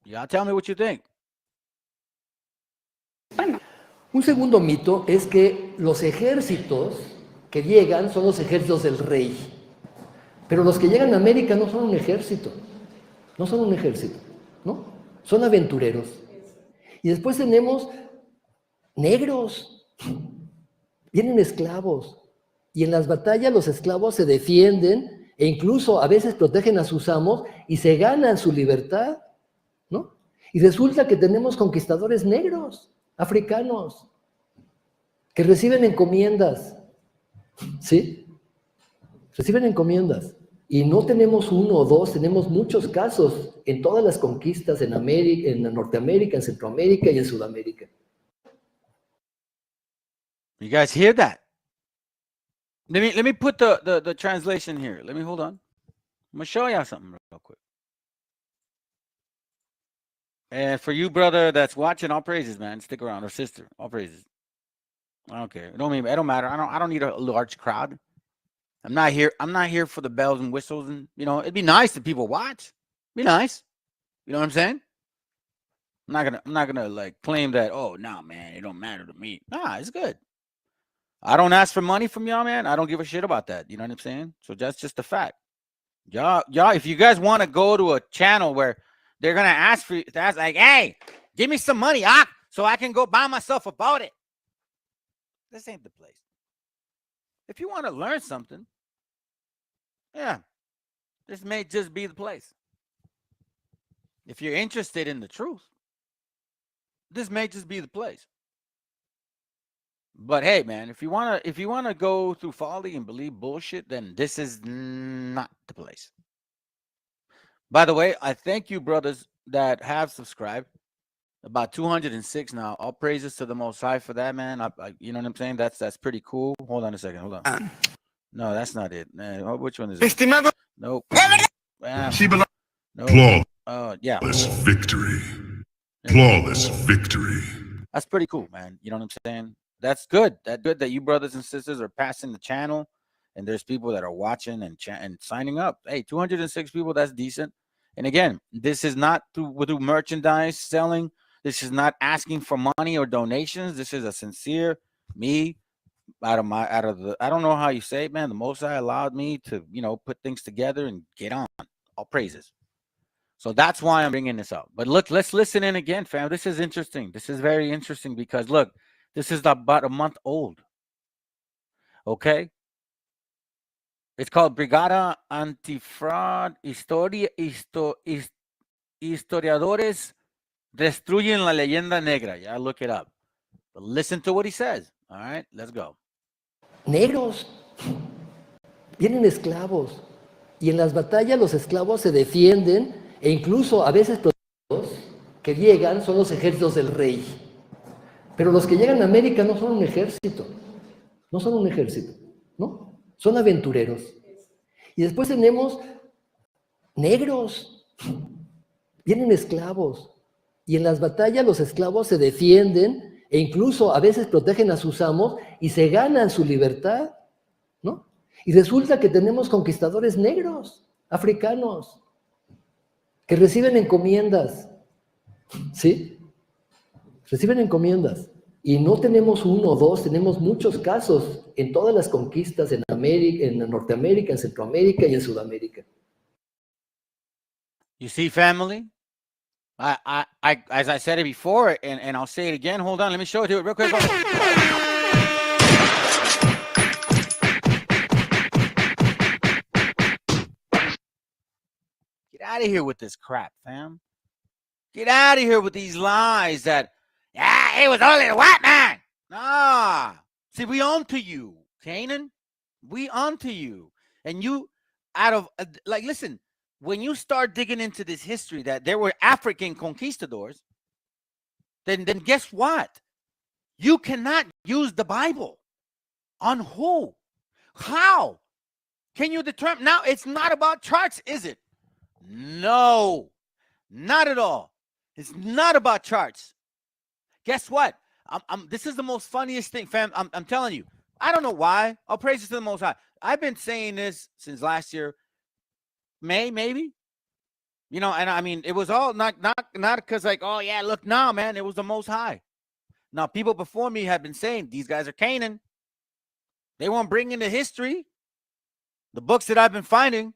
Y'all tell me what you think. Un segundo mito es que los ejércitos que llegan son los ejércitos del rey. Pero los que llegan a América no son un ejército. No son un ejército, ¿no? Son aventureros. Y después tenemos negros. Vienen esclavos. Y en las batallas los esclavos se defienden e incluso a veces protegen a sus amos y se ganan su libertad, ¿no? Y resulta que tenemos conquistadores negros, africanos, que reciben encomiendas, ¿sí? Reciben encomiendas. Y no tenemos uno o dos, tenemos muchos casos en todas las conquistas en América, en Norteamérica, en Centroamérica y en Sudamérica. You guys hear that? Let me put the translation here. Let me hold on. I'm gonna show y'all something real quick. And for you, brother, that's watching, all praises, man. Stick around, or sister, all praises. I don't care. It don't matter. I don't need a large crowd. I'm not here for the bells and whistles, and it'd be nice if people watch. Be nice. You know what I'm saying? I'm not gonna like claim that, oh no, man, it don't matter to me. Nah, it's good. I don't ask for money from y'all, man. I don't give a shit about that. You know what I'm saying? So that's just a fact. Y'all, if you guys want to go to a channel where they're gonna ask for, that's like, hey, give me some money, so I can go buy myself a boat. This ain't the place. If you want to learn something, yeah, this may just be the place. if you're interested in the truth, this may just be the place. But hey, man, if you wanna go through folly and believe bullshit, then this is not the place. By the way, I thank you, brothers, that have subscribed. About 206 now. All praises to the Most High for that, man. You know what I'm saying? That's pretty cool. Hold on a second. Hold on. No, that's not it. Which one is it? Nope. Nope. Yeah. Flawless victory. Flawless victory. That's pretty cool, man. You know what I'm saying? That's good. That's good that you brothers and sisters are passing the channel, and there's people that are watching and signing up. Hey, 206 people. That's decent. And again, this is not through merchandise selling. This is not asking for money or donations. This is a sincere me out of the, I don't know how you say it, man. The Most High allowed me to, put things together and get on. All praises. So that's why I'm bringing this up. But look, let's listen in again, fam. This is interesting. This is very interesting because look, this is about a month old. Okay. It's called Brigada Antifraud Historiadores Destruyen la Leyenda Negra. Yeah, look it up. But listen to what he says. All right, let's go. Negros. Vienen esclavos. Y en las batallas los esclavos se defienden e incluso a veces los que llegan son los ejércitos del rey. Pero los que llegan a América no son un ejército. No son un ejército, ¿no? Son aventureros. Y después tenemos negros. Vienen esclavos. Y en las batallas los esclavos se defienden e incluso a veces protegen a sus amos y se ganan su libertad, ¿no? Y resulta que tenemos conquistadores negros, africanos, que reciben encomiendas, ¿sí? Reciben encomiendas. Y no tenemos uno o dos, tenemos muchos casos en todas las conquistas en América, en Norteamérica, en Centroamérica y en Sudamérica. You see, family? I as I said it before, and I'll say it again. Hold on, let me show it to you real quick. Get out of here with this crap, fam. Get out of here with these lies that, it was only the white man. Nah. See, we on to you, Canaan. We on to you. And you, listen, when you start digging into this history that there were African conquistadors, then guess what? You cannot use the Bible. On who? How? Can you determine? Now, it's not about charts, is it? No, not at all. It's not about charts. Guess what? This is the most funniest thing, fam. I'm telling you. I don't know why. All praises to the Most High. I've been saying this since last year. May, maybe, and I mean, it was all not because like, oh yeah, look now, man, it was the Most High. Now, people before me have been saying these guys are Canaan. They won't bring into history the books that I've been finding,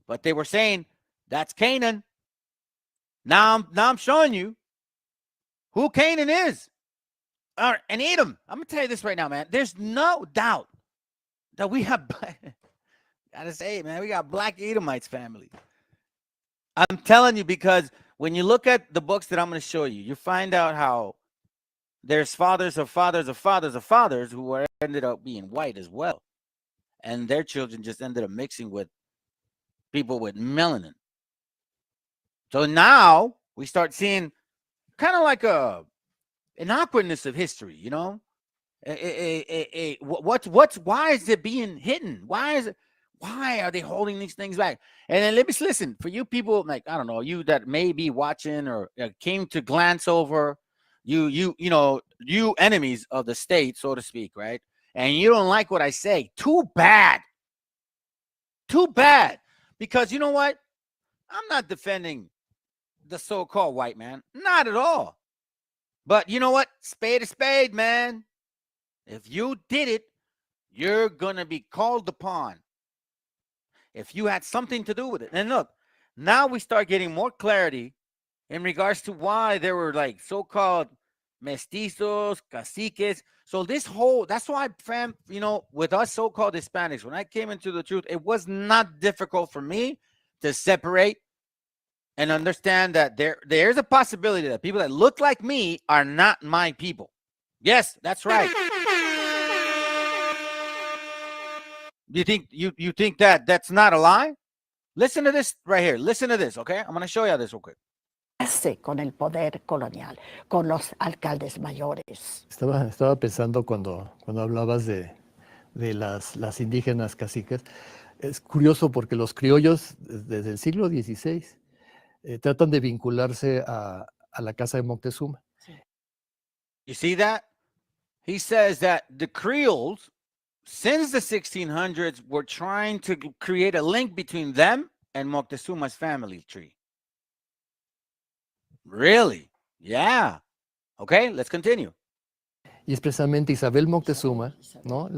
but they were saying that's Canaan. Now I'm showing you who Canaan is. And Edom. I'm gonna tell you this right now, man. There's no doubt that we have. Gotta say, man, we got black Edomites family. I'm telling you, because when you look at the books that I'm going to show you, you find out how there's fathers of fathers of fathers of fathers who ended up being white as well. And their children just ended up mixing with people with melanin. So now we start seeing kind of like an awkwardness of history, why is it being hidden? Why are they holding these things back? And then listen, for you people, like, I don't know, you that may be watching or came to glance over, you enemies of the state, so to speak, right? And you don't like what I say. Too bad. Because you know what? I'm not defending the so-called white man. Not at all. But you know what? Spade is spade, man. If you did it, you're going to be called upon. If you had something to do with it. And look, now we start getting more clarity in regards to why there were like so-called mestizos, caciques. So that's why, fam, with us so-called Hispanics, when I came into the truth, it was not difficult for me to separate and understand that there's a possibility that people that look like me are not my people. Yes, that's right. You think that that's not a lie? Listen to this right here. Listen to this, okay? I'm going to show you this real quick. Con el poder colonial, con los alcaldes mayores. Estaba pensando cuando hablabas de las indígenas caciques. Es curioso porque los criollos desde el siglo XVI tratan de vincularse a la casa de Moctezuma. You see that? He says that the Creoles, since the 1600s, were trying to create a link between them and Moctezuma's family tree. Really? Yeah. Okay, let's continue. Y es precisamente Isabel Moctezuma, ¿no?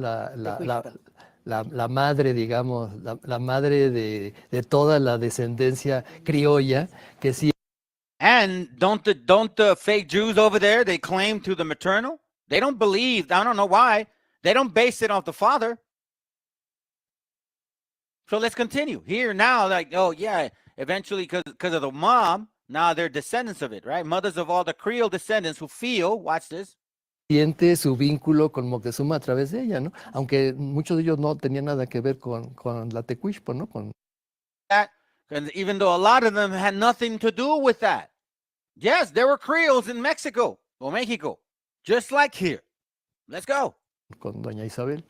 La madre, digamos, la madre de toda la descendencia criolla que sí. And don't the fake Jews over there, they claim to the maternal? They don't believe, I don't know why. They don't base it off the father. So let's continue. Here now, like, oh yeah, eventually because of the mom, now they're descendants of it, right? Mothers of all the Creole descendants who feel, watch this. Siente su vínculo con Moctezuma a través de ella, ¿no? Aunque muchos de ellos no tenían nada que ver con la Tecuixpo, ¿no? That, and even though a lot of them had nothing to do with that. Yes, there were Creoles in Mexico or Mexico, just like here. Let's go. Con doña Isabel.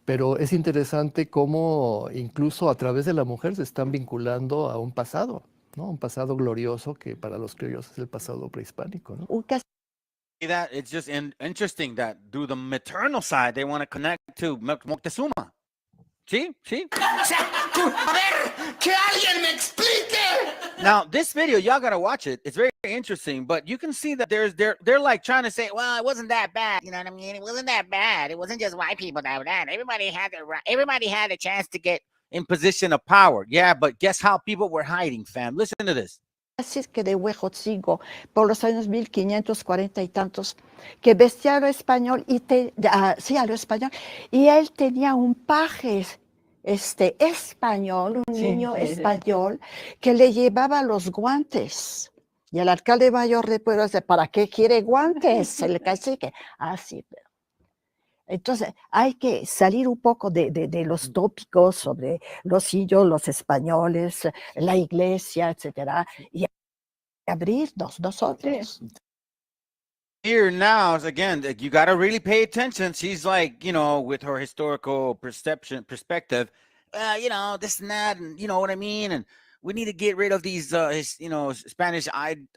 Pero es interesante cómo incluso a través de la mujer se están vinculando a un pasado, ¿no? Un pasado glorioso que para los criollos es el pasado prehispánico, ¿no? That it's just interesting that through the maternal side they want to connect to Moctezuma. See? A ver, que alguien me explique. Now this video, y'all gotta watch it. It's very interesting, but you can see that they're like trying to say, well, it wasn't that bad. You know what I mean? It wasn't that bad. It wasn't just white people that were that. Everybody had a chance to get in position of power. Yeah, but guess how people were hiding, fam? Listen to this. Así es que de Huejotzingo, por los años 1540 y tantos, que vestía a lo español, a lo español, y él tenía un paje español, un niño español, que le llevaba los guantes. Y el alcalde mayor de pueblo dice, ¿para qué quiere guantes? El cacique, así, pero. Entonces, hay que salir un poco de los tópicos sobre los indios, los españoles, la iglesia, etcétera, y abrirnos nosotros. Here now, again, you got to really pay attention. She's like, with her historical perspective, this and that, and you know what I mean? And we need to get rid of these, Spanish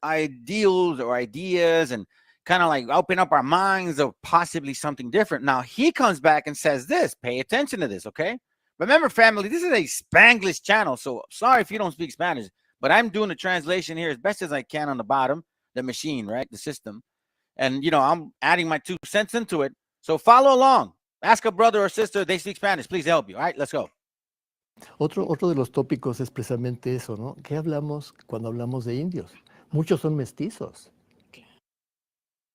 ideals or ideas and kind of like open up our minds of possibly something different. Now he comes back and says this, pay attention to this, okay? Remember, family, this is a Spanglish channel, so sorry if you don't speak Spanish, but I'm doing the translation here as best as I can on the bottom, the machine, right, the system. And, I'm adding my 2 cents into it, so follow along. Ask a brother or sister, they speak Spanish, please help you, all right? Let's go. Otro de los tópicos es precisamente eso, ¿no? ¿Qué hablamos cuando hablamos de indios? Muchos son mestizos.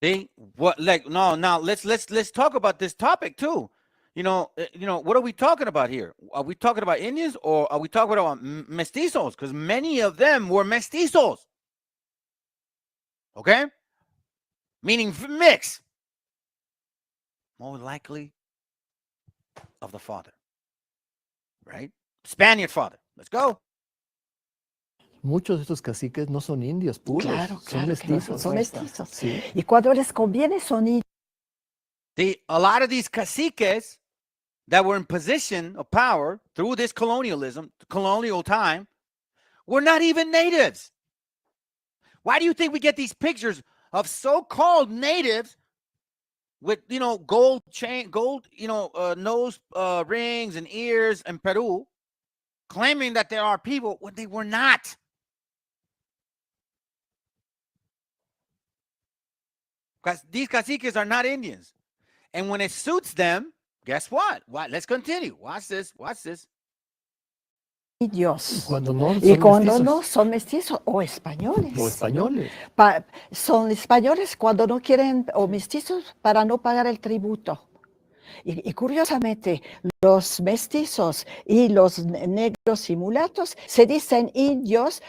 See what? Like no. Now let's talk about this topic too. What are we talking about here? Are we talking about Indians or are we talking about mestizos? Because many of them were mestizos. Okay, meaning mix. More likely of the father, right? Spaniard father. Let's go. Muchos de estos caciques no son indios puros, son mestizos. Son mestizos. Sí. Y cuando les conviene son indios. See, a lot of these caciques that were in position of power through this colonial time, were not even natives. Why do you think we get these pictures of so-called natives with, gold chain, nose rings and ears in Peru, claiming that there are people when they were not? Because these caciques are not Indians. And when it suits them, guess what? Let's continue. Watch this. Indios. Y cuando no son mestizos o españoles. Son españoles cuando no quieren, o mestizos para no pagar el tributo. Y curiosamente, los mestizos y los negros y mulatos se dicen indios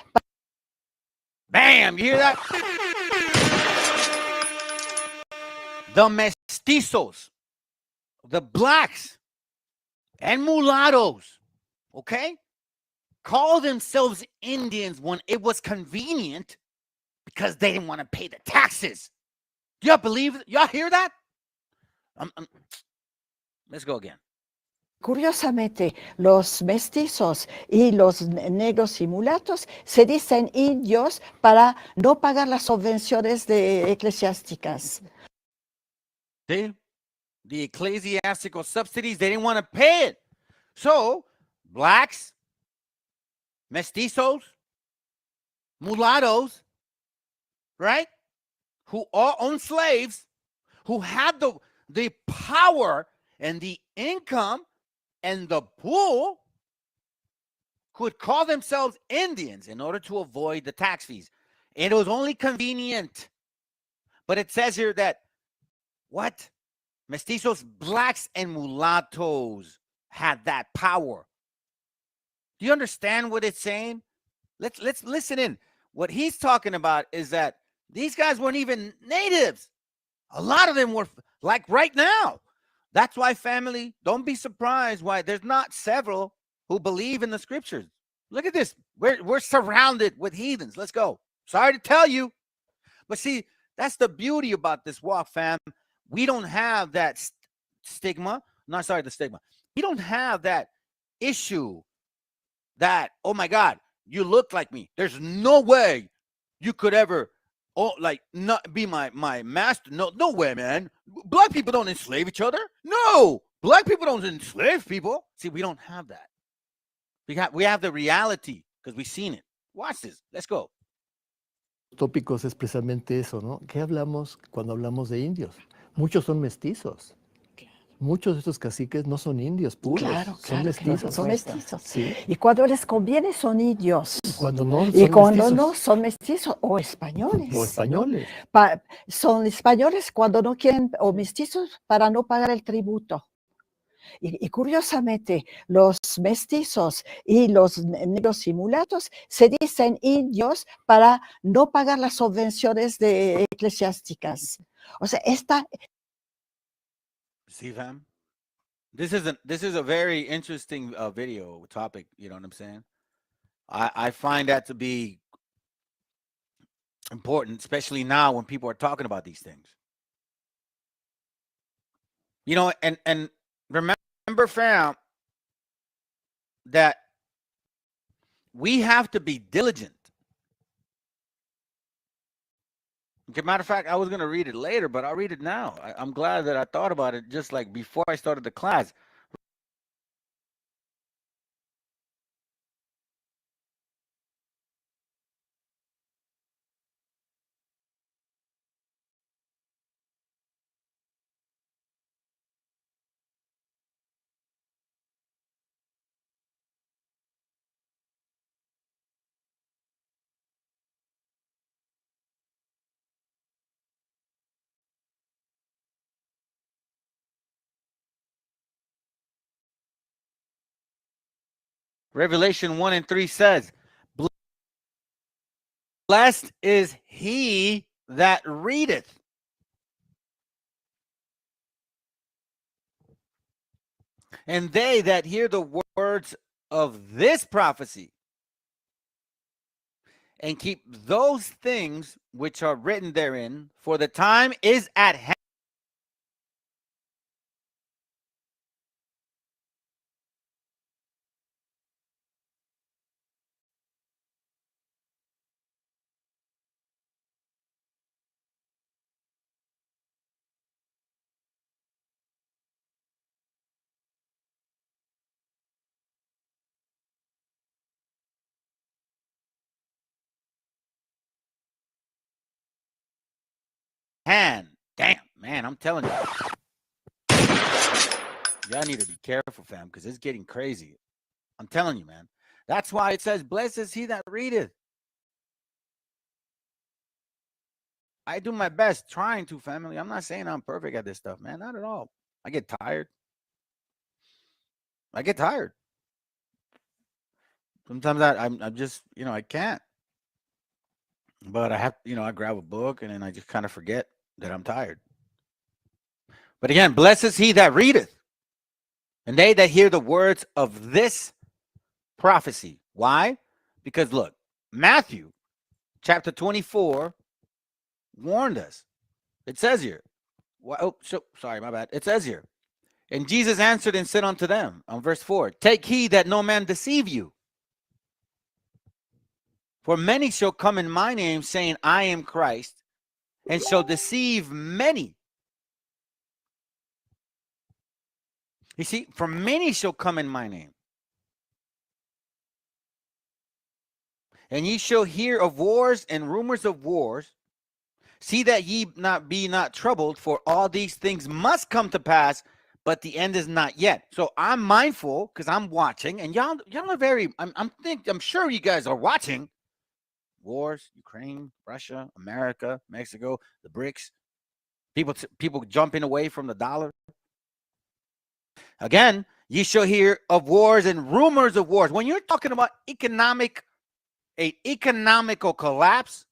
Bam! You hear that? The mestizos, the blacks and mulattoes, okay, call themselves Indians when it was convenient because they didn't want to pay the taxes. Do y'all believe? Y'all hear that? Let's go again. Curiosamente, los mestizos y los negros y mulatos se dicen indios para no pagar las subvenciones eclesiásticas. See? The ecclesiastical subsidies, they didn't want to pay it. So, blacks, mestizos, mulattoes, right? Who all own slaves, who had the power and the income and the pull, could call themselves Indians in order to avoid the tax fees. And it was only convenient. But it says here that, what? Mestizos, blacks, and mulattoes had that power. Do you understand what it's saying? Let's listen in. What he's talking about is that these guys weren't even natives. A lot of them were like right now. That's why, family, don't be surprised why there's not several who believe in the scriptures. Look at this. We're surrounded with heathens. Let's go. Sorry to tell you. But see, that's the beauty about this walk, fam. We don't have that stigma. Not sorry, the stigma. We don't have that issue that, oh my God, you look like me. There's no way you could ever, not be my master. No way, man. Black people don't enslave each other. No, black people don't enslave people. See, we don't have that. We have the reality because we've seen it. Watch this. Let's go. Tópicos es precisamente eso, ¿no? ¿Qué hablamos cuando hablamos de indios? Muchos son mestizos. Muchos de estos caciques no son indios puros, Claro, son mestizos. son mestizos. Sí. Y cuando les conviene son indios. Cuando no, y son cuando mestizos. No son mestizos o españoles. O españoles. Son españoles cuando no quieren, o mestizos para no pagar el tributo. Y curiosamente, los mestizos y los negros y mulatos se dicen indios para no pagar las subvenciones eclesiásticas. O sea, See, fam? This is a very interesting video topic. You know what I'm saying? I find that to be important, especially now when people are talking about these things. You know, and remember, fam, that we have to be diligent. As a matter of fact, I was going to read it later, but I'll read it now. I'm glad that I thought about it just like before I started the class. Revelation 1:3 says, blessed is he that readeth. And they that hear the words of this prophecy and keep those things which are written therein, for the time is at hand. Hand. Damn, man, I'm telling you. Y'all need to be careful, fam, because it's getting crazy. I'm telling you, man. That's why it says, blessed is he that readeth. I do my best trying to, family. I'm not saying I'm perfect at this stuff, man. Not at all. I get tired. Sometimes I'm just, I can't. But I have, I grab a book and then I just kind of forget that I'm tired. But again, blessed is he that readeth, and they that hear the words of this prophecy. Why? Because look, Matthew chapter 24 warned us. It says here, sorry, my bad. It says here, and Jesus answered and said unto them, on verse 4, take heed that no man deceive you. For many shall come in my name, saying, I am Christ, and shall deceive many. You see, for many shall come in my name. And ye shall hear of wars and rumors of wars. See that ye be not troubled, for all these things must come to pass, but the end is not yet. So I'm mindful because I'm watching, and y'all are very. I'm sure you guys are watching wars, Ukraine, Russia, America, Mexico, the BRICS. People jumping away from the dollar. Again, ye shall hear of wars and rumors of wars. When you're talking about economical collapse,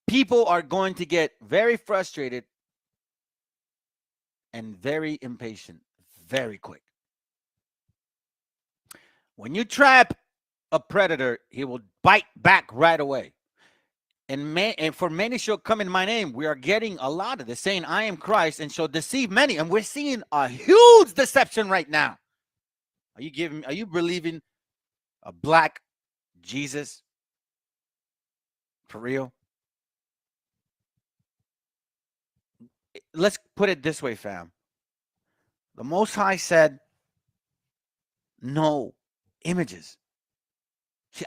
people are going to get very frustrated and very impatient very quick. When you trap a predator, he will bite back right away. And for many shall come in my name. We are getting a lot of this, saying, I am Christ, and shall deceive many. And we're seeing a huge deception right now. Are you believing a black Jesus? For real? Let's put it this way, fam. The Most High said, no images. See,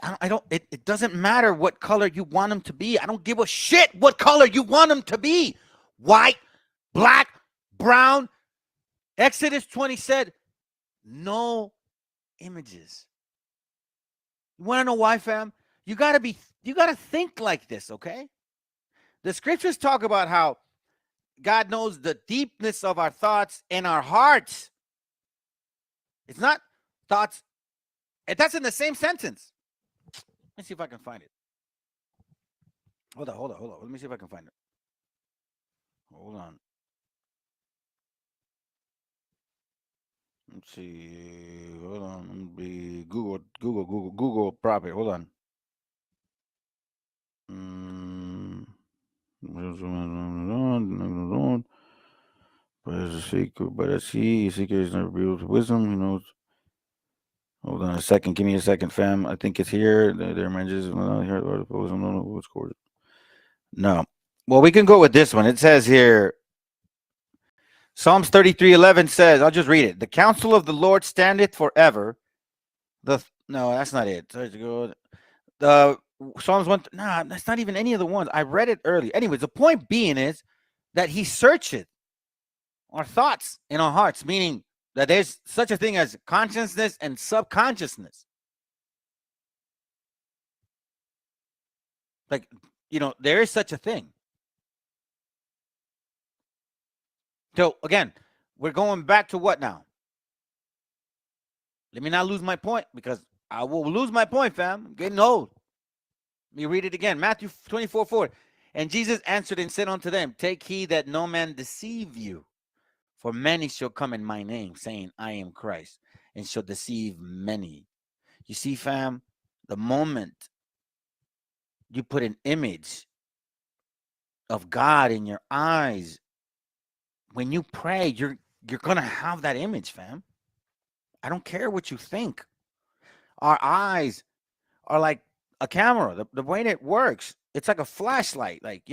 it doesn't matter what color you want them to be. I don't give a shit what color you want them to be. White, black, brown. Exodus 20 said, no images. You want to know why, fam? You got to think like this, okay? The scriptures talk about how God knows the deepness of our thoughts and our hearts. It's not thoughts. That's in the same sentence. Let's see if I can find it. Hold on. Let me see if I can find it. Hold on. Let's see. Hold on. Let me be Google properly. Hold on. But it's a secret, but secret is not revealed to wisdom. He knows. Hold on a second. Give me a second, fam. I think it's here. Their images. No. Well, we can go with this one. It says here, Psalms 33:11 says, I'll just read it. The counsel of the Lord standeth forever. No, that's not it. The Psalms 1. Nah, that's not even any of the ones. I read it earlier. Anyways, the point being is that he searcheth our thoughts in our hearts, meaning that there's such a thing as consciousness and subconsciousness. Like, there is such a thing. So, again, we're going back to what now? Let me not lose my point, because I will lose my point, fam. I'm getting old. Let me read it again. Matthew 24:4. And Jesus answered and said unto them, take heed that no man deceive you. For many shall come in my name, saying, I am Christ, and shall deceive many. You see, fam, the moment you put an image of God in your eyes, when you pray, you're going to have that image, fam. I don't care what you think. Our eyes are like a camera. The way it works, it's like a flashlight. Like,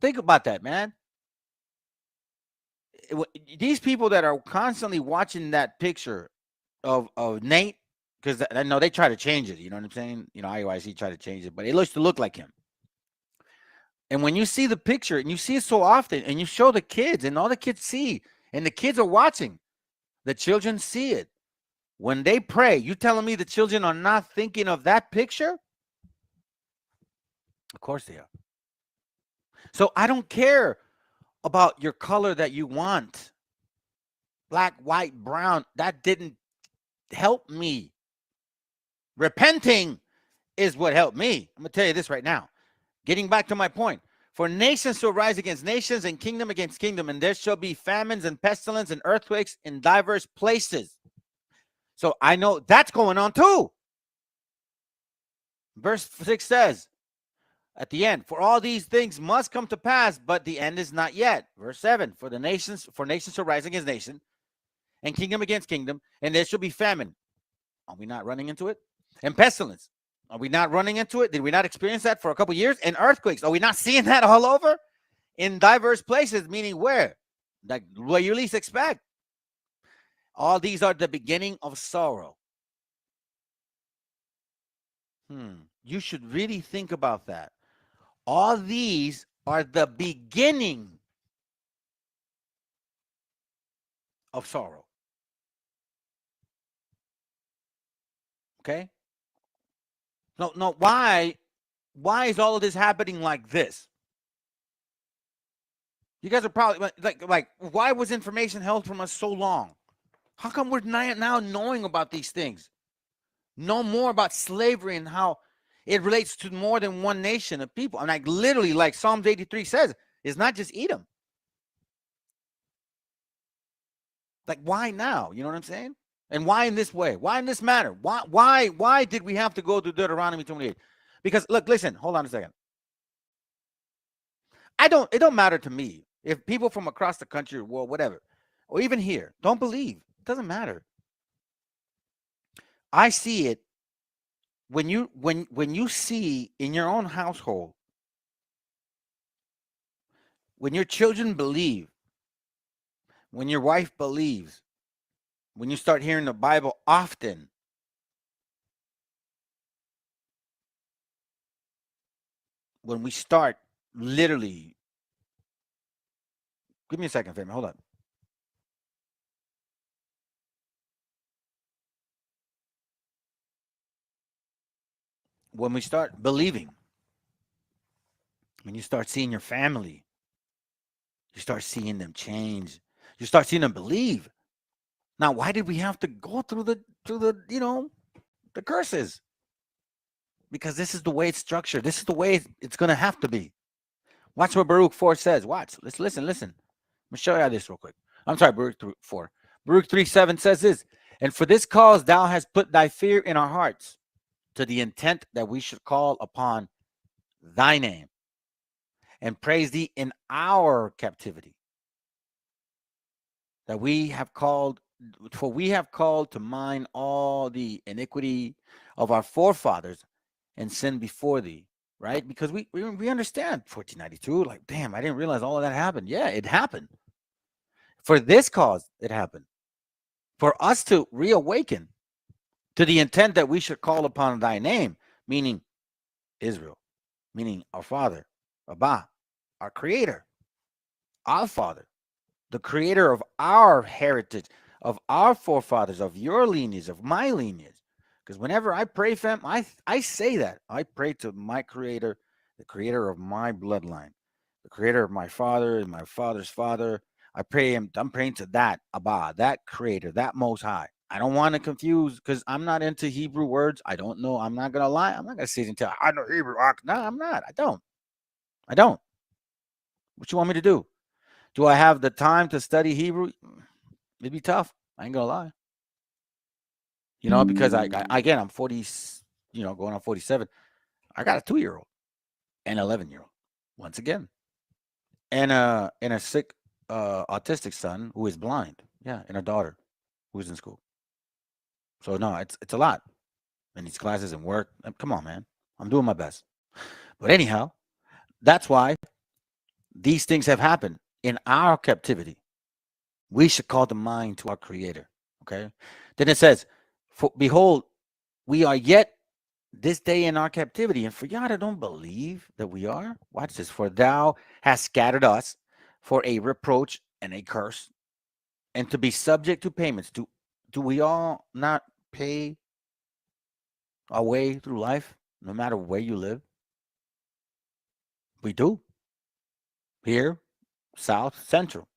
think about that, man. These people that are constantly watching that picture of Nate, because I know they try to change it, you know what I'm saying? IOIC try to change it, but it looks to look like him. And when you see the picture, and you see it so often, and you show the kids, and all the kids see, and the kids are watching, the children see it. When they pray, you telling me the children are not thinking of that picture? Of course they are. So I don't care about your color that you want. Black, white, brown. That didn't help me. Repenting is what helped me. I'm going to tell you this right now. Getting back to my point. For nations shall rise against nations and kingdom against kingdom, and there shall be famines and pestilence and earthquakes in diverse places. So I know that's going on too. Verse 6 says, at the end, for all these things must come to pass, but the end is not yet. Verse 7, for nations shall rise against nation, and kingdom against kingdom, and there shall be famine. Are we not running into it? And pestilence. Are we not running into it? Did we not experience that for a couple years? And earthquakes. Are we not seeing that all over? In diverse places, meaning where? Like where you least expect. All these are the beginning of sorrow. You should really think about that. All these are the beginning of sorrow. Okay? No, why is all of this happening like this? You guys are probably like, why was information held from us so long? How come we're now knowing about these things? Know more about slavery and how it relates to more than one nation of people. And like literally, like Psalms 83 says, it's not just Edom. Like, why now? You know what I'm saying? And why in this way? Why in this manner? Why did we have to go to Deuteronomy 28? Because look, listen, hold on a second. It don't matter to me if people from across the country or world, whatever, or even here, don't believe. It doesn't matter. I see it when you see in your own household, when your children believe, when your wife believes, when you start hearing the Bible often, when we start literally, give me a second, family, hold on. When we start believing, when you start seeing your family, you start seeing them change, you start seeing them believe. Now, why did we have to go through the the curses? Because this is the way it's structured. This is the way it's going to have to be. Watch what Baruch 4 says. Watch. Let's listen. Let me show you this real quick. I'm sorry, Baruch 4. Baruch 3:7 says this. And for this cause thou hast put thy fear in our hearts, to the intent that we should call upon thy name and praise thee in our captivity. That we have called, for we have called to mind all the iniquity of our forefathers and sin before thee. Right? Because we understand 1492. Like, damn, I didn't realize all of that happened. Yeah, it happened. For this cause, it happened. For us to reawaken to the intent that we should call upon thy name, meaning Israel, meaning our Father, Abba, our Creator, our Father, the Creator of our heritage, of our forefathers, of your lineage, of my lineage. Because whenever I pray, fam, I say that. I pray to my Creator, the Creator of my bloodline, the Creator of my father and my father's father. I'm praying to that Abba, that Creator, that Most High. I don't want to confuse, because I'm not into Hebrew words. I don't know. I'm not going to lie. I'm not going to sit and tell I know Hebrew. No, I'm not. I don't. What you want me to do? Do I have the time to study Hebrew? It'd be tough. I ain't going to lie. Because again, I'm 40, going on 47. I got a 2-year-old and 11-year-old, once again. And a sick autistic son who is blind. Yeah, and a daughter who's in school. So no, it's a lot. And these classes and work. Come on, man. I'm doing my best. But anyhow, that's why these things have happened in our captivity. We should call to mind to our Creator. Okay. Then it says, behold, we are yet this day in our captivity. And for y'all that don't believe that we are, watch this. For thou hast scattered us for a reproach and a curse, and to be subject to payments. Do we all not pay our way through life, no matter where you live? We do. Here, south, central.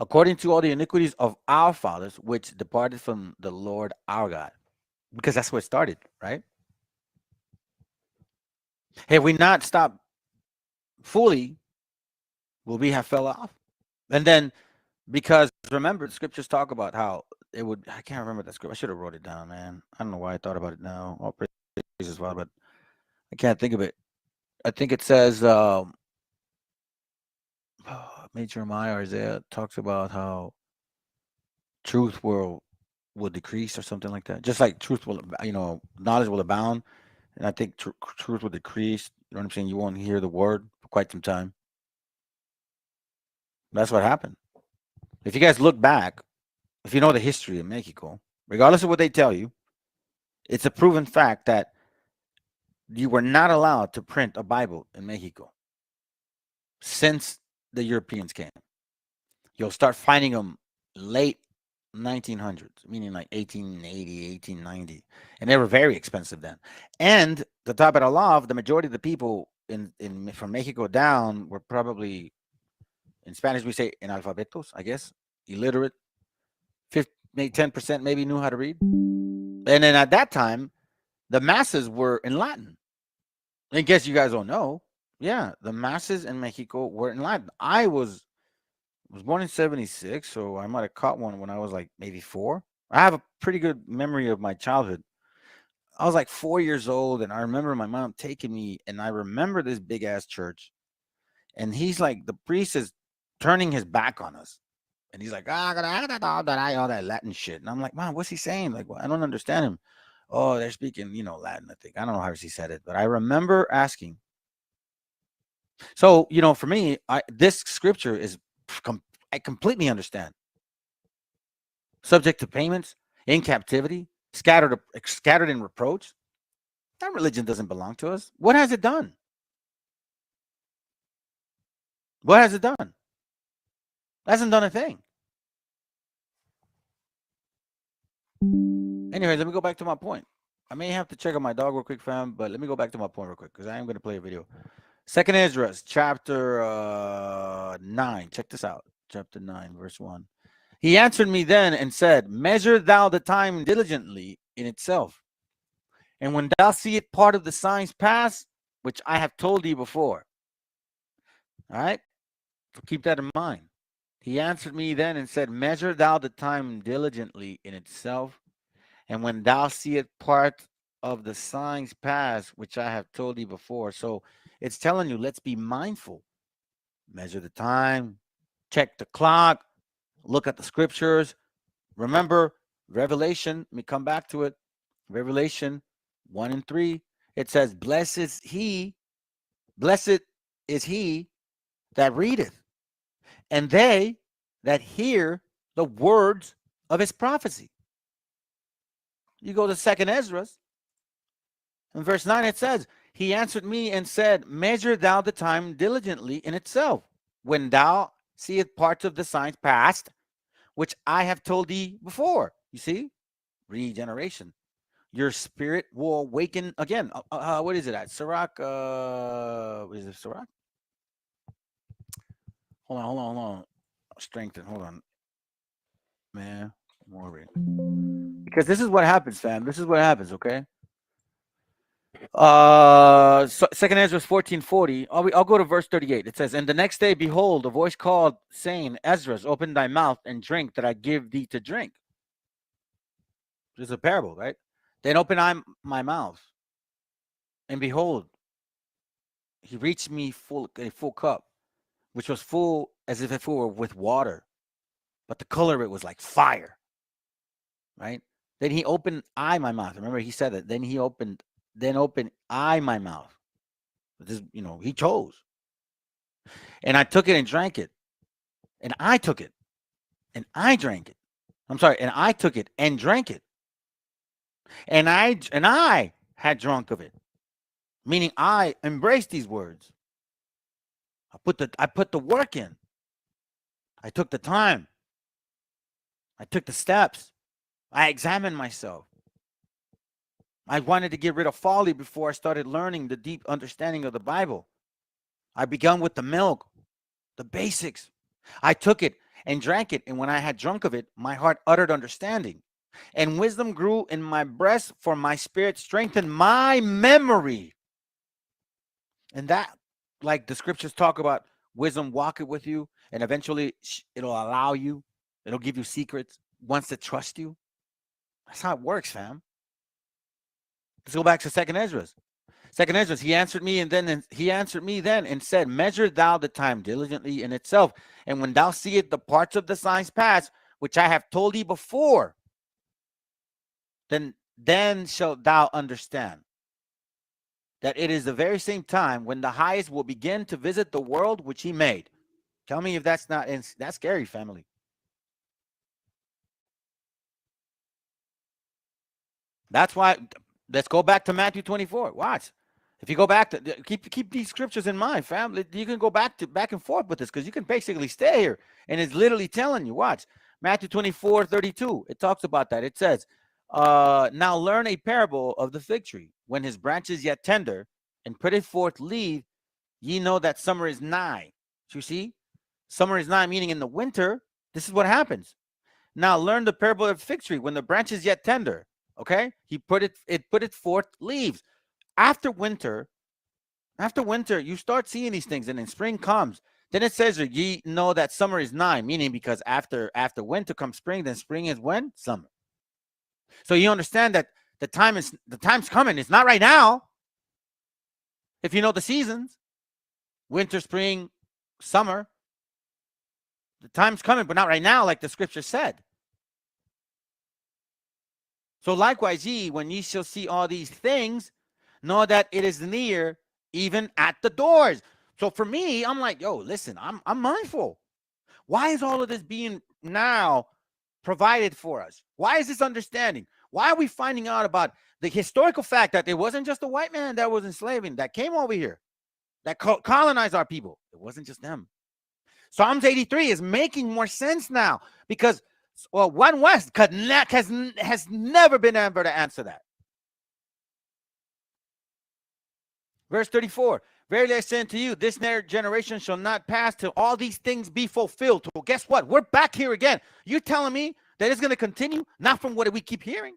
According to all the iniquities of our fathers, which departed from the Lord our God. Because that's where it started, right? Had we not stopped fully, will we have fell off? And then, because remember, the scriptures talk about how it would. I can't remember that scripture. I should have wrote it down, man. I don't know why I thought about it now. All praise as well, but I can't think of it. I think it says, Jeremiah or Isaiah talks about how truth will decrease or something like that. Just like truth will, knowledge will abound, and I think truth will decrease. You know what I'm saying? You won't hear the word for quite some time. That's what happened. If you guys look back, if you know the history of Mexico, regardless of what they tell you, it's a proven fact that you were not allowed to print a Bible in Mexico since the Europeans came. You'll start finding them late 1900s, meaning like 1880, 1890. And they were very expensive then. And to top it all off, the majority of the people from Mexico down were probably, in Spanish we say analfabetos, I guess, illiterate. 10% maybe knew how to read. And then at that time, the masses were in Latin. In case you guys don't know, yeah, the masses in Mexico were in Latin. I was born in 76, so I might have caught one when I was like maybe 4. I have a pretty good memory of my childhood. I was like 4 years old, and I remember my mom taking me, and I remember this big ass church, and he's like, the priest is turning his back on us, and he's like, all that Latin shit, and I'm like, Mom, what's he saying? Like, well, I don't understand him. Oh, they're speaking, Latin, I think. I don't know how he said it, but I remember asking. So, for me, this scripture is, I completely understand. Subject to payments, in captivity, scattered in reproach. That religion doesn't belong to us. What has it done? What has it done? It hasn't done a thing. Anyway, let me go back to my point. I may have to check on my dog real quick, fam, but let me go back to my point real quick, because I am going to play a video. 2nd Ezra, chapter 9. Check this out. Chapter 9, verse 1. He answered me then and said, measure thou the time diligently in itself. And when thou seest part of the signs pass, which I have told thee before. All right? So keep that in mind. He answered me then and said, measure thou the time diligently in itself. And when thou seest part of the signs pass, which I have told thee before. So it's telling you, let's be mindful. Measure the time, check the clock, look at the scriptures. Remember, Revelation, let me come back to it. Revelation 1 and 3. It says, blessed is he that readeth, and they that hear the words of his prophecy. You go to 2nd Ezra, in verse 9 it says, he answered me and said, measure thou the time diligently in itself, when thou seest parts of the signs past, which I have told thee before. You see? Regeneration. Your spirit will awaken again. What is it at? Sirach, is it Sirach? Hold on. Strengthen. Hold on. Man, more. Because this is what happens, fam. This is what happens, okay? So 2nd Ezra 14:40. I'll go to verse 38. It says, and the next day, behold, a voice called, saying, Ezra, open thy mouth and drink that I give thee to drink. This is a parable, right? Then open I my mouth, and behold, he reached me a full cup, which was full as if it were with water, but the color of it was like fire, right? Then he opened I my mouth. Remember, he said that. Then opened I my mouth. This, he chose. And I took it and drank it. And I took it and I drank it. I'm sorry. And I took it and drank it. And I had drunk of it. Meaning I embraced these words. I put the work in. I took the time. I took the steps. I examined myself. I wanted to get rid of folly before I started learning the deep understanding of the Bible. I began with the milk, the basics. I took it and drank it, and when I had drunk of it, my heart uttered understanding, and wisdom grew in my breast, for my spirit strengthened my memory. And that, like the scriptures talk about, wisdom walk it with you, and eventually it'll allow you, it'll give you secrets, wants to trust you. That's how it works, fam. Let's go back to Second Ezra. Second Ezra, he answered me then and said, measure thou the time diligently in itself, and when thou seest the parts of the signs pass, which I have told thee before, then shalt thou understand that it is the very same time when the highest will begin to visit the world which he made. Tell me if that's not, that's scary, family. That's why, let's go back to Matthew 24. Watch. If you go back to, keep these scriptures in mind, family. You can go back and forth with this because you can basically stay here. And it's literally telling you, watch. Matthew 24:32. It talks about that. It says, now learn a parable of the fig tree. When his branch is yet tender and putteth forth leaf, ye know that summer is nigh. You see? Summer is nigh, meaning in the winter, this is what happens. Now learn the parable of the fig tree. When the branch is yet tender, okay? It putteth forth leaves. After winter, you start seeing these things, and then spring comes. Then it says, ye know that summer is nigh, meaning because after winter comes spring, then spring is when? Summer. So you understand that the time's coming. It's not right now. If you know the seasons, winter, spring, summer, the time's coming, but not right now, like the scripture said. So likewise, ye, when ye shall see all these things, know that it is near, even at the doors. So for me, I'm like, yo, listen, I'm mindful. Why is all of this being now provided for us? Why is this understanding? Why are we finding out about the historical fact that it wasn't just a white man that was enslaving, that came over here, that colonized our people? It wasn't just them. Psalms 83 is making more sense now because, well, One West has never been able to answer that. Verse 34, verily I say unto you, this generation shall not pass till all these things be fulfilled. Well, guess what? We're back here again. You're telling me that it's going to continue? Not from what we keep hearing.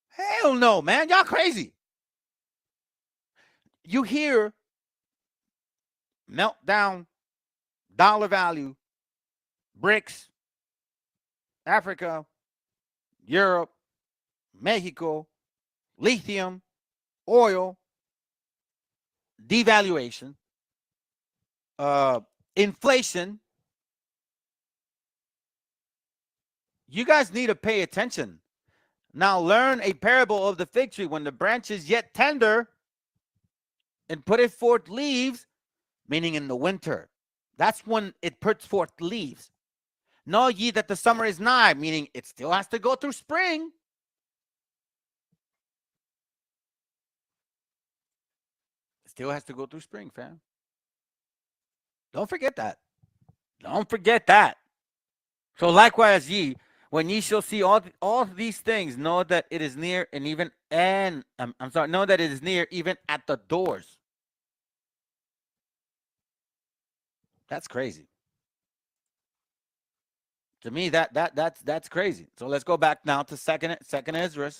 Hell no, man. Y'all crazy. You hear meltdown, dollar value, BRICS, Africa, Europe, Mexico, lithium, oil, devaluation, inflation. You guys need to pay attention. Now learn a parable of the fig tree. When the branch is yet tender and putteth forth leaves, meaning in the winter, that's when it puts forth leaves. Know ye that the summer is nigh, meaning it still has to go through spring. Still has to go through spring, fam. Don't forget that. Don't forget that. So likewise, ye, when ye shall see all these things, know that it is near, and even know that it is near, even at the doors. That's crazy. To me, that's crazy. So let's go back now to second Ezra,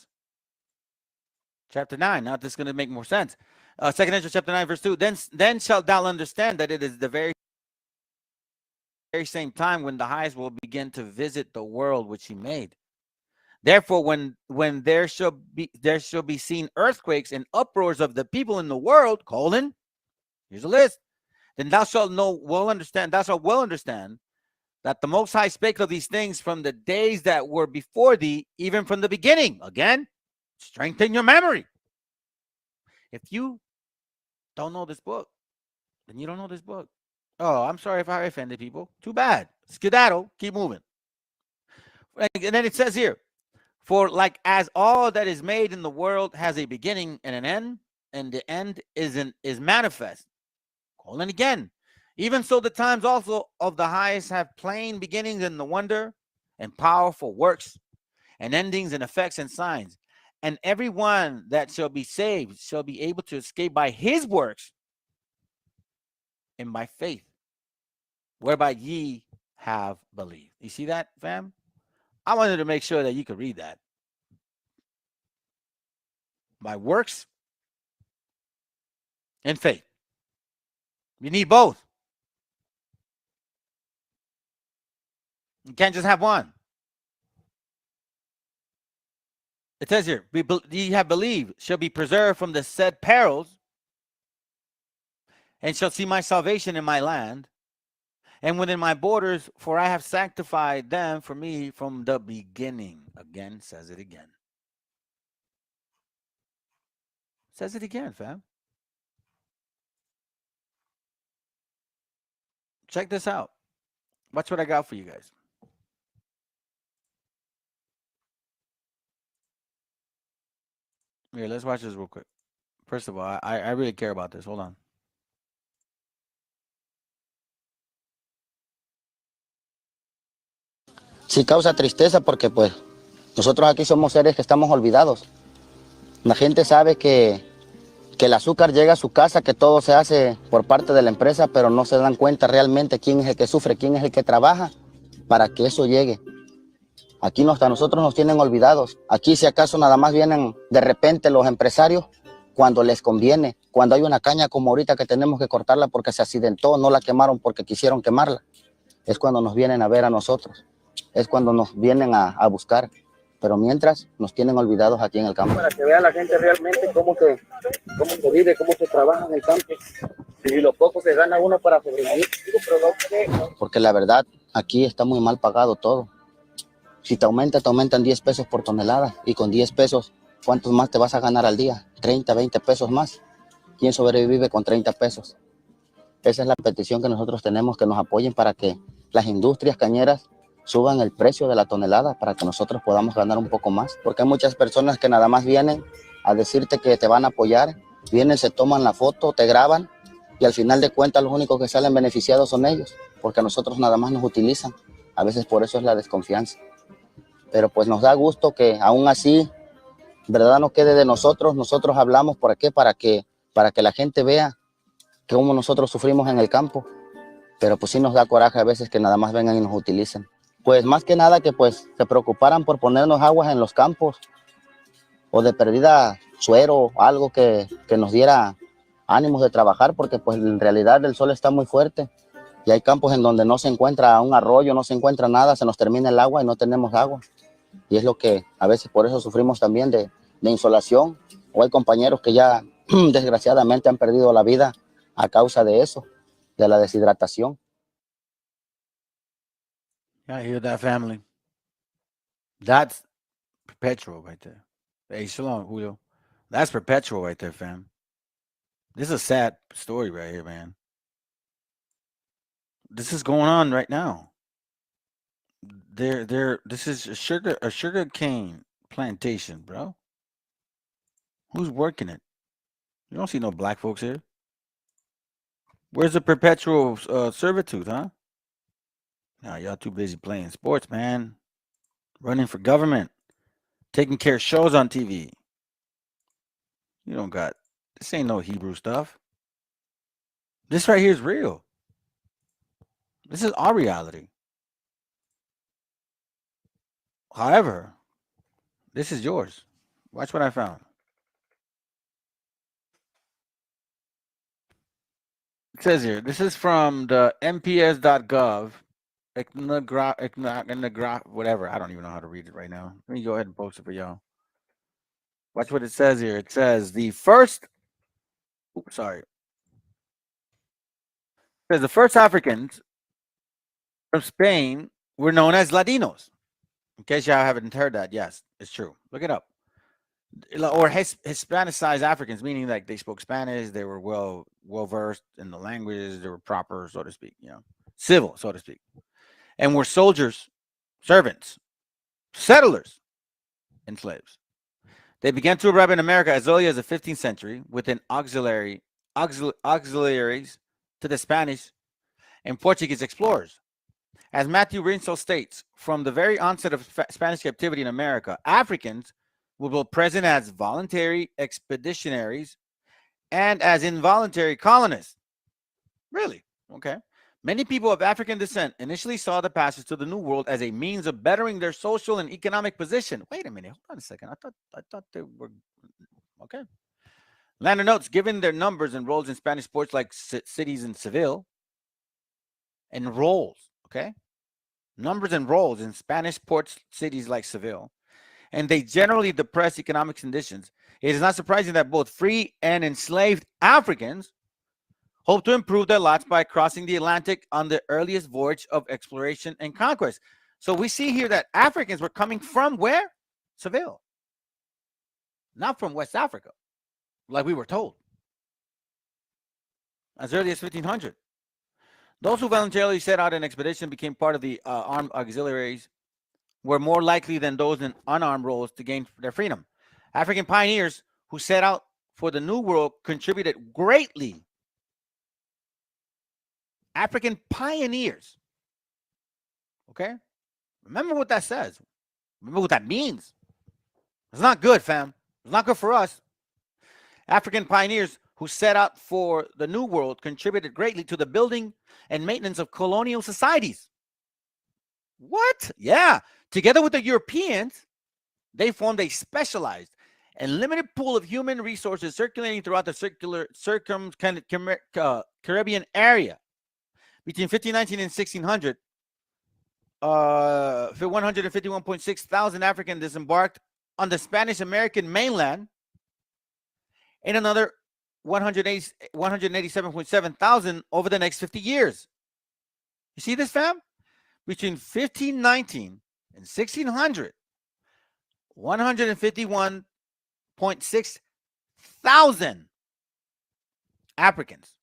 chapter 9. Now this is going to make more sense. Second Ezra chapter 9, verse 2. Then shalt thou understand that it is the very same time when the highest will begin to visit the world which he made. Therefore, when there shall be seen earthquakes and uproars of the people in the world, here's a list. Then thou shalt well understand that the Most High spake of these things from the days that were before thee, even from the beginning. Again, strengthen your memory. If you don't know this book, then you don't know this book. Oh, I'm sorry if I offended people. Too bad. Skedaddle. Keep moving. And then it says here, for like as all that is made in the world has a beginning and an end, and the end is manifest. Again. Even so, the times also of the highest have plain beginnings in the wonder and powerful works and endings and effects and signs. And everyone that shall be saved shall be able to escape by his works and by faith, whereby ye have believed. You see that, fam? I wanted to make sure that you could read that. By works and faith. You need both. You can't just have one. It says here, ye have believed, shall be preserved from the said perils, and shall see my salvation in my land, and within my borders, for I have sanctified them for me from the beginning. Again, says it again. Says it again, fam. Check this out. Watch what I got for you guys. Here, let's watch this real quick. First of all, I really care about this. Hold on. Sí causa tristeza porque pues nosotros aquí somos seres que estamos olvidados. La gente sabe que el azúcar llega a su casa, que todo se hace por parte de la empresa, pero no se dan cuenta realmente quién es el que sufre, quién es el que trabaja para que eso llegue. Aquí hasta nosotros nos tienen olvidados. Aquí si acaso nada más vienen de repente los empresarios cuando les conviene, cuando hay una caña como ahorita que tenemos que cortarla porque se accidentó, no la quemaron porque quisieron quemarla. Es cuando nos vienen a ver a nosotros, es cuando nos vienen a buscar. Pero mientras nos tienen olvidados aquí en el campo. Para que vea la gente realmente cómo se vive, cómo se trabaja en el campo. Y lo poco se gana uno para sobrevivir. Porque la verdad, aquí está muy mal pagado todo. Si te aumentan 10 pesos por tonelada. Y con 10 pesos, ¿cuántos más te vas a ganar al día? 30, 20 pesos más. ¿Quién sobrevive con 30 pesos? Esa es la petición que nosotros tenemos, que nos apoyen para que las industrias cañeras suban el precio de la tonelada para que nosotros podamos ganar un poco más. Porque hay muchas personas que nada más vienen a decirte que te van a apoyar. Vienen, se toman la foto, te graban y al final de cuentas los únicos que salen beneficiados son ellos. Porque a nosotros nada más nos utilizan. A veces por eso es la desconfianza. Pero pues nos da gusto que aún así, verdad, no quede de nosotros. Nosotros hablamos por aquí para que la gente vea cómo nosotros sufrimos en el campo. Pero pues sí nos da coraje a veces que nada más vengan y nos utilicen. Pues más que nada que pues se preocuparan por ponernos aguas en los campos o de perdida suero, algo que nos diera ánimos de trabajar, porque pues en realidad el sol está muy fuerte y hay campos en donde no se encuentra un arroyo, no se encuentra nada, se nos termina el agua y no tenemos agua. Y es lo que a veces por eso sufrimos también de insolación, o hay compañeros que ya desgraciadamente han perdido la vida a causa de eso, de la deshidratación. I hear that, family. That's perpetual right there. Hey, shalom, Julio. That's perpetual right there, fam. This is a sad story right here, man. This is going on right now. This is a sugar cane plantation, bro. Who's working it? You don't see no black folks here. Where's the perpetual servitude, huh? Nah, y'all too busy playing sports, man. Running for government. Taking care of shows on TV. You don't got... This ain't no Hebrew stuff. This right here is real. This is our reality. However, this is yours. Watch what I found. It says here, this is from the mps.gov. Whatever. I don't even know how to read it right now. Let me go ahead and post it for y'all. Watch what it says here. It says the first Africans from Spain were known as Ladinos. In case y'all haven't heard that, yes, it's true. Look it up. Or Hispanicized Africans, meaning like they spoke Spanish, they were well versed in the languages, they were proper, so to speak, civil, so to speak. And were soldiers, servants, settlers, and slaves. They began to arrive in America as early as the 15th century within auxiliaries to the Spanish and Portuguese explorers. As Matthew Rinsel states, from the very onset of Spanish captivity in America, Africans were both present as voluntary expeditionaries and as involuntary colonists. Really? Okay. Many people of African descent initially saw the passage to the New World as a means of bettering their social and economic position. Wait a minute. Hold on a second. I thought they were... Okay. Lander notes, given their numbers and roles in Spanish sports like cities in Seville, and roles, okay? Numbers and roles in Spanish port cities like Seville, and they generally depress economic conditions, it is not surprising that both free and enslaved Africans hope to improve their lots by crossing the Atlantic on the earliest voyage of exploration and conquest. So we see here that Africans were coming from where? Seville. Not from West Africa, like we were told. As early as 1500. Those who voluntarily set out an expedition became part of the armed auxiliaries were more likely than those in unarmed roles to gain their freedom. African pioneers who set out for the New World contributed greatly. African pioneers. Okay? Remember what that says. Remember what that means. It's not good, fam. It's not good for us. African pioneers who set out for the New World contributed greatly to the building and maintenance of colonial societies. What? Yeah. Together with the Europeans, they formed a specialized and limited pool of human resources circulating throughout the Caribbean area. Between 1519 and 1600, 151.6 thousand Africans disembarked on the Spanish-American mainland, and another 187.7 thousand over the next 50 years. You see this, fam? Between 1519 and 1600, 151.6 thousand Africans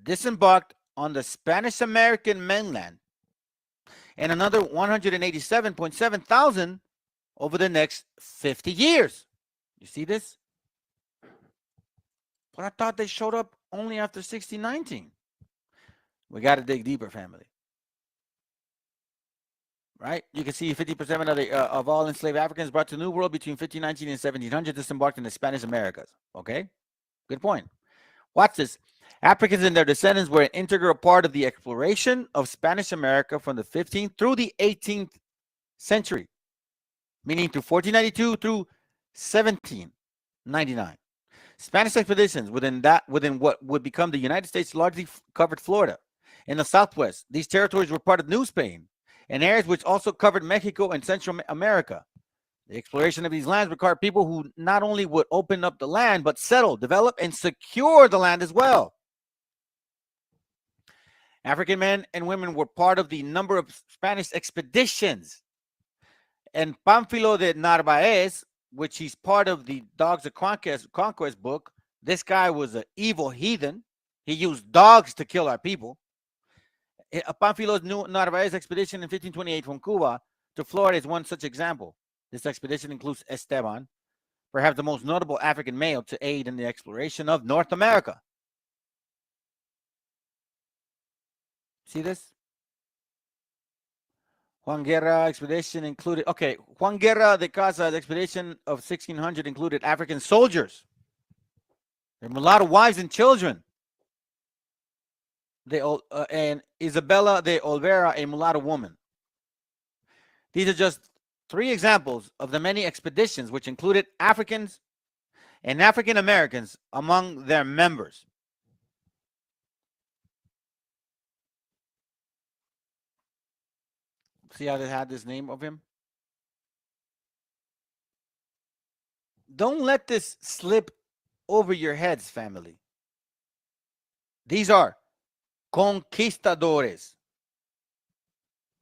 disembarked on the Spanish-American mainland, and another 187.7 thousand over the next 50 years. You see this? But I thought they showed up only after 1619. We got to dig deeper, family. Right? You can see 50% of all enslaved Africans brought to the New World between 1519 and 1700 disembarked in the Spanish Americas. Okay? Good point. Watch this. Africans and their descendants were an integral part of the exploration of Spanish America from the 15th through the 18th century, meaning through 1492 through 1799. Spanish expeditions within what would become the United States largely covered Florida. In the Southwest, these territories were part of New Spain, and areas which also covered Mexico and Central America. The exploration of these lands required people who not only would open up the land, but settle, develop, and secure the land as well. African men and women were part of the number of Spanish expeditions. And Pánfilo de Narváez, which he's part of the Dogs of Conquest book, this guy was an evil heathen. He used dogs to kill our people. Pánfilo de Narváez expedition in 1528 from Cuba to Florida is one such example. This expedition includes Esteban, perhaps the most notable African male to aid in the exploration of North America. See this? Juan Guerra expedition included, Juan Guerra de Casa's expedition of 1600 included African soldiers. There were a lot of wives and children. And Isabella de Olvera, a mulatto woman. These are just 3 examples of the many expeditions which included Africans and African Americans among their members. See how they had this name of him? Don't let this slip over your heads, family. These are conquistadores.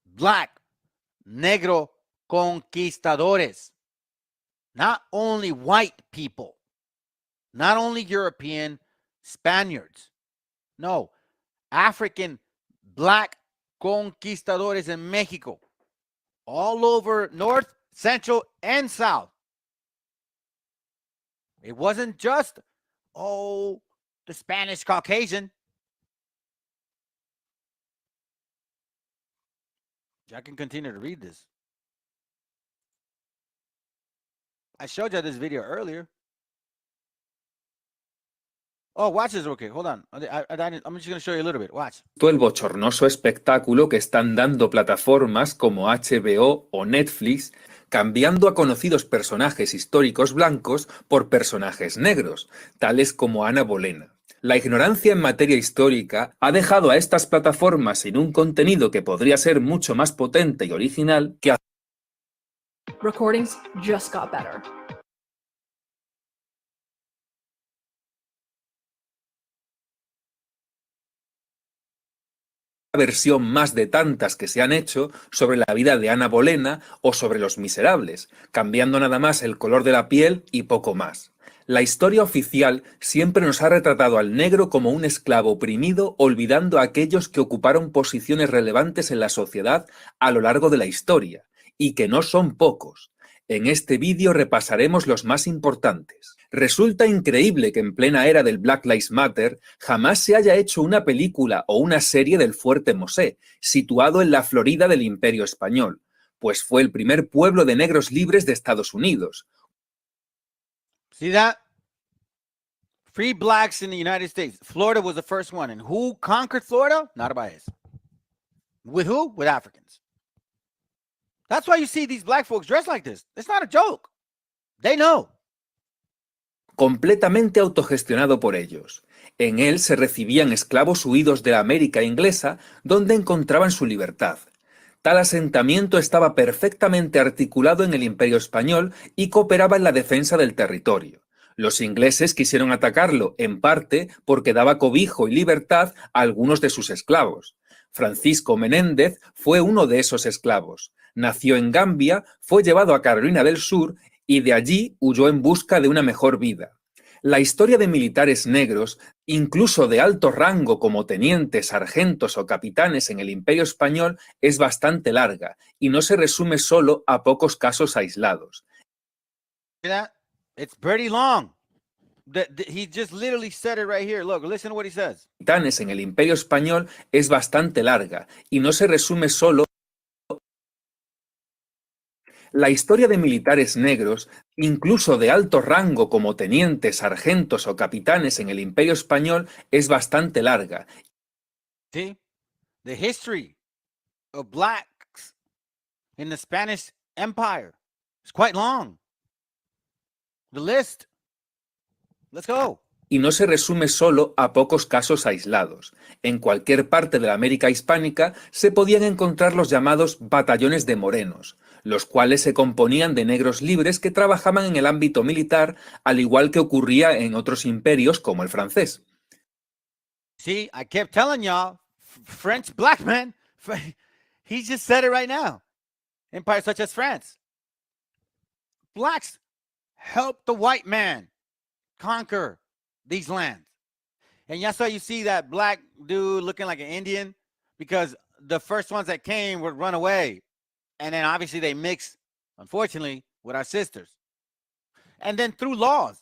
Black, negro conquistadores. Not only white people, not only European Spaniards. No, African black conquistadores in Mexico, all over North, Central, and South. It wasn't just, the Spanish Caucasian. I can continue to read this. I showed you this video earlier. Oh, watch this. Okay, hold on. I'm just going to show you a little bit. Watch. El bochornoso espectáculo que están dando plataformas como HBO o Netflix cambiando a conocidos personajes históricos blancos por personajes negros, tales como Ana Bolena. La ignorancia en materia histórica ha dejado a estas plataformas sin un contenido que podría ser mucho más potente y original que Recordings just got better. versión más de tantas que se han hecho sobre la vida de Ana Bolena o sobre Los Miserables, cambiando nada más el color de la piel y poco más. La historia oficial siempre nos ha retratado al negro como un esclavo oprimido, olvidando a aquellos que ocuparon posiciones relevantes en la sociedad a lo largo de la historia, y que no son pocos. En este vídeo repasaremos los más importantes. Resulta increíble que en plena era del Black Lives Matter jamás se haya hecho una película o una serie del Fuerte Mosé, situado en la Florida del Imperio Español, pues fue el primer pueblo de negros libres de Estados Unidos. See that? Free blacks in the United States. Florida was the first one. And who conquered Florida? Narváez. With who? With Africans. That's why you see these black folks dressed like this. It's not a joke. They know. Completamente autogestionado por ellos. En él se recibían esclavos huidos de la América inglesa, donde encontraban su libertad. Tal asentamiento estaba perfectamente articulado en el Imperio Español y cooperaba en la defensa del territorio. Los ingleses quisieron atacarlo, en parte porque daba cobijo y libertad a algunos de sus esclavos. Francisco Menéndez fue uno de esos esclavos. Nació en Gambia, fue llevado a Carolina del Sur y de allí huyó en busca de una mejor vida. La historia de militares negros, incluso de alto rango como tenientes, sargentos o capitanes en el Imperio Español, es bastante larga y no se resume solo a pocos casos aislados. It's pretty long. He just literally said it right here. Look, listen to what he says. Capitanes en el Imperio Español es bastante larga y no se resume solo. La historia de militares negros, incluso de alto rango como tenientes, sargentos o capitanes en el Imperio Español, es bastante larga. See? The history of blacks in the Spanish Empire is quite long. The list. Let's go. Y no se resume solo a pocos casos aislados. En cualquier parte de la América hispánica se podían encontrar los llamados batallones de morenos, los cuales se componían de negros libres que trabajaban en el ámbito militar, al igual que ocurría en otros imperios como el francés. See, I kept telling y'all, French black man, he just said it right now. Empires such as France. Blacks helped the white man conquer these lands. And that's why you see that black dude looking like an Indian, because the first ones that came would run away. And then obviously they mix, unfortunately, with our sisters. And then through laws.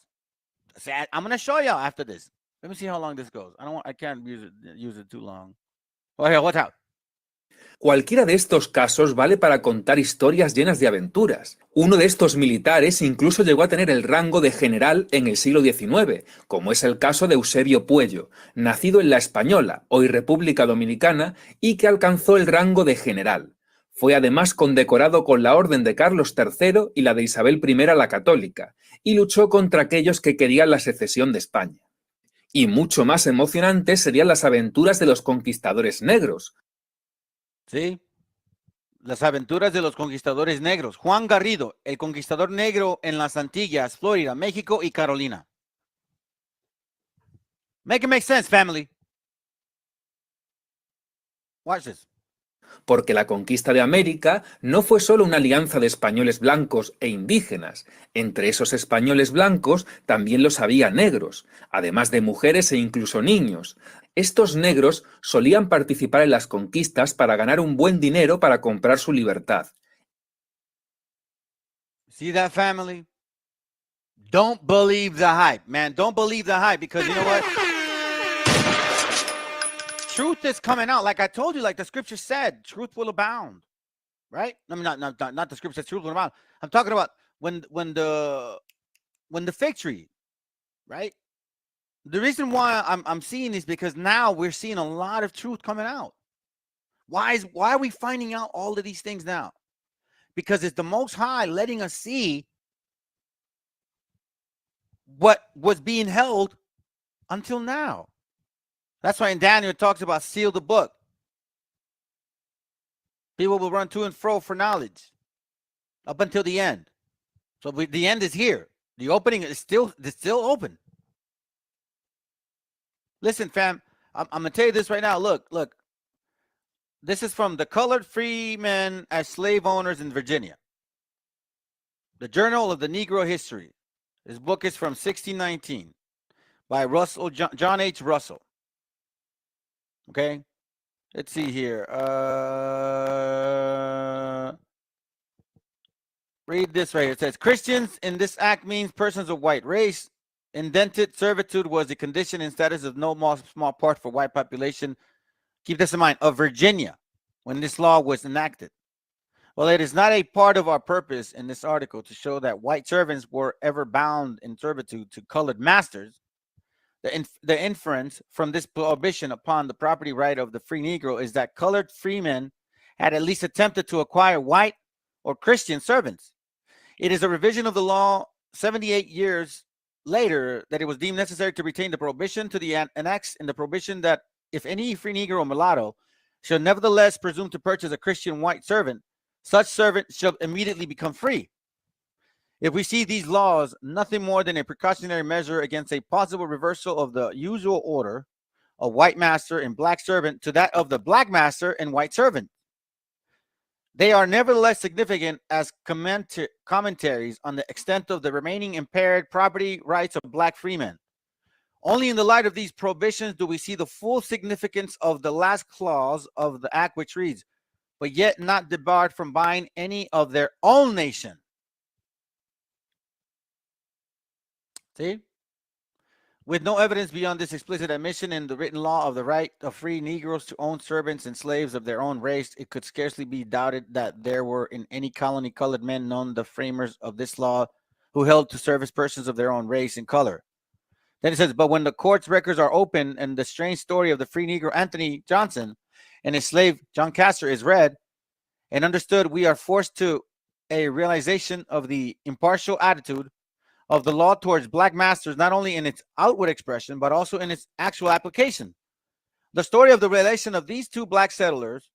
I'm going to show y'all after this. Let me see how long this goes. I can't use it too long. Oh, here, watch out. Cualquiera de estos casos vale para contar historias llenas de aventuras. Uno de estos militares incluso llegó a tener el rango de general en el siglo XIX, como es el caso de Eusebio Puello, nacido en La Española, hoy República Dominicana, y que alcanzó el rango de general. Fue además condecorado con la Orden de Carlos III y la de Isabel I la Católica, y luchó contra aquellos que querían la secesión de España. Y mucho más emocionantes serían las aventuras de los conquistadores negros. Sí, las aventuras de los conquistadores negros. Juan Garrido, el conquistador negro en las Antillas, Florida, México y Carolina. Make it make sense, family. Watch this. Porque la conquista de América no fue solo una alianza de españoles blancos e indígenas. Entre esos españoles blancos también los había negros, además de mujeres e incluso niños. Estos negros solían participar en las conquistas para ganar un buen dinero para comprar su libertad. See that, family? Don't believe the hype, man. Don't believe the hype, because you know what? Truth is coming out. Like I told you, like the scripture said, truth will abound. Right? I mean, not the scripture says truth will abound. I'm talking about when the fig tree, right? The reason why I'm seeing this because now we're seeing a lot of truth coming out. Why are we finding out all of these things now? because it's the Most High letting us see what was being held until now. That's why in Daniel it talks about seal the book. People will run to and fro for knowledge up until the end. So the end is here. The opening is still open. Listen, fam, I'm going to tell you this right now. Look. This is from the Colored Freemen as Slave Owners in Virginia. The Journal of the Negro History. This book is from 1619 by John H. Russell. Okay? Let's see here. Read this right here. It says, Christians in this act means persons of white race. Indented servitude was the condition and status of no small part for white population. Keep this in mind, of Virginia, when this law was enacted. Well, it is not a part of our purpose in this article to show that white servants were ever bound in servitude to colored masters. The inference from this prohibition upon the property right of the free Negro is that colored freemen had at least attempted to acquire white or Christian servants. It is a revision of the law 78 years later that it was deemed necessary to retain the prohibition to the annex in the prohibition that if any free Negro or mulatto shall nevertheless presume to purchase a Christian white servant, such servant shall immediately become free. If we see these laws nothing more than a precautionary measure against a possible reversal of the usual order of white master and black servant to that of the black master and white servant, they are nevertheless significant as commentaries on the extent of the remaining impaired property rights of black freemen. Only in the light of these prohibitions do we see the full significance of the last clause of the act, which reads, but yet not debarred from buying any of their own nation. See? With no evidence beyond this explicit admission in the written law of the right of free Negroes to own servants and slaves of their own race, it could scarcely be doubted that there were in any colony colored men known the framers of this law who held to service persons of their own race and color. Then it says, but when the court's records are open and the strange story of the free Negro Anthony Johnson and his slave John Castor is read and understood, we are forced to a realization of the impartial attitude of the law towards black masters, not only in its outward expression, but also in its actual application. The story of the relation of these two black settlers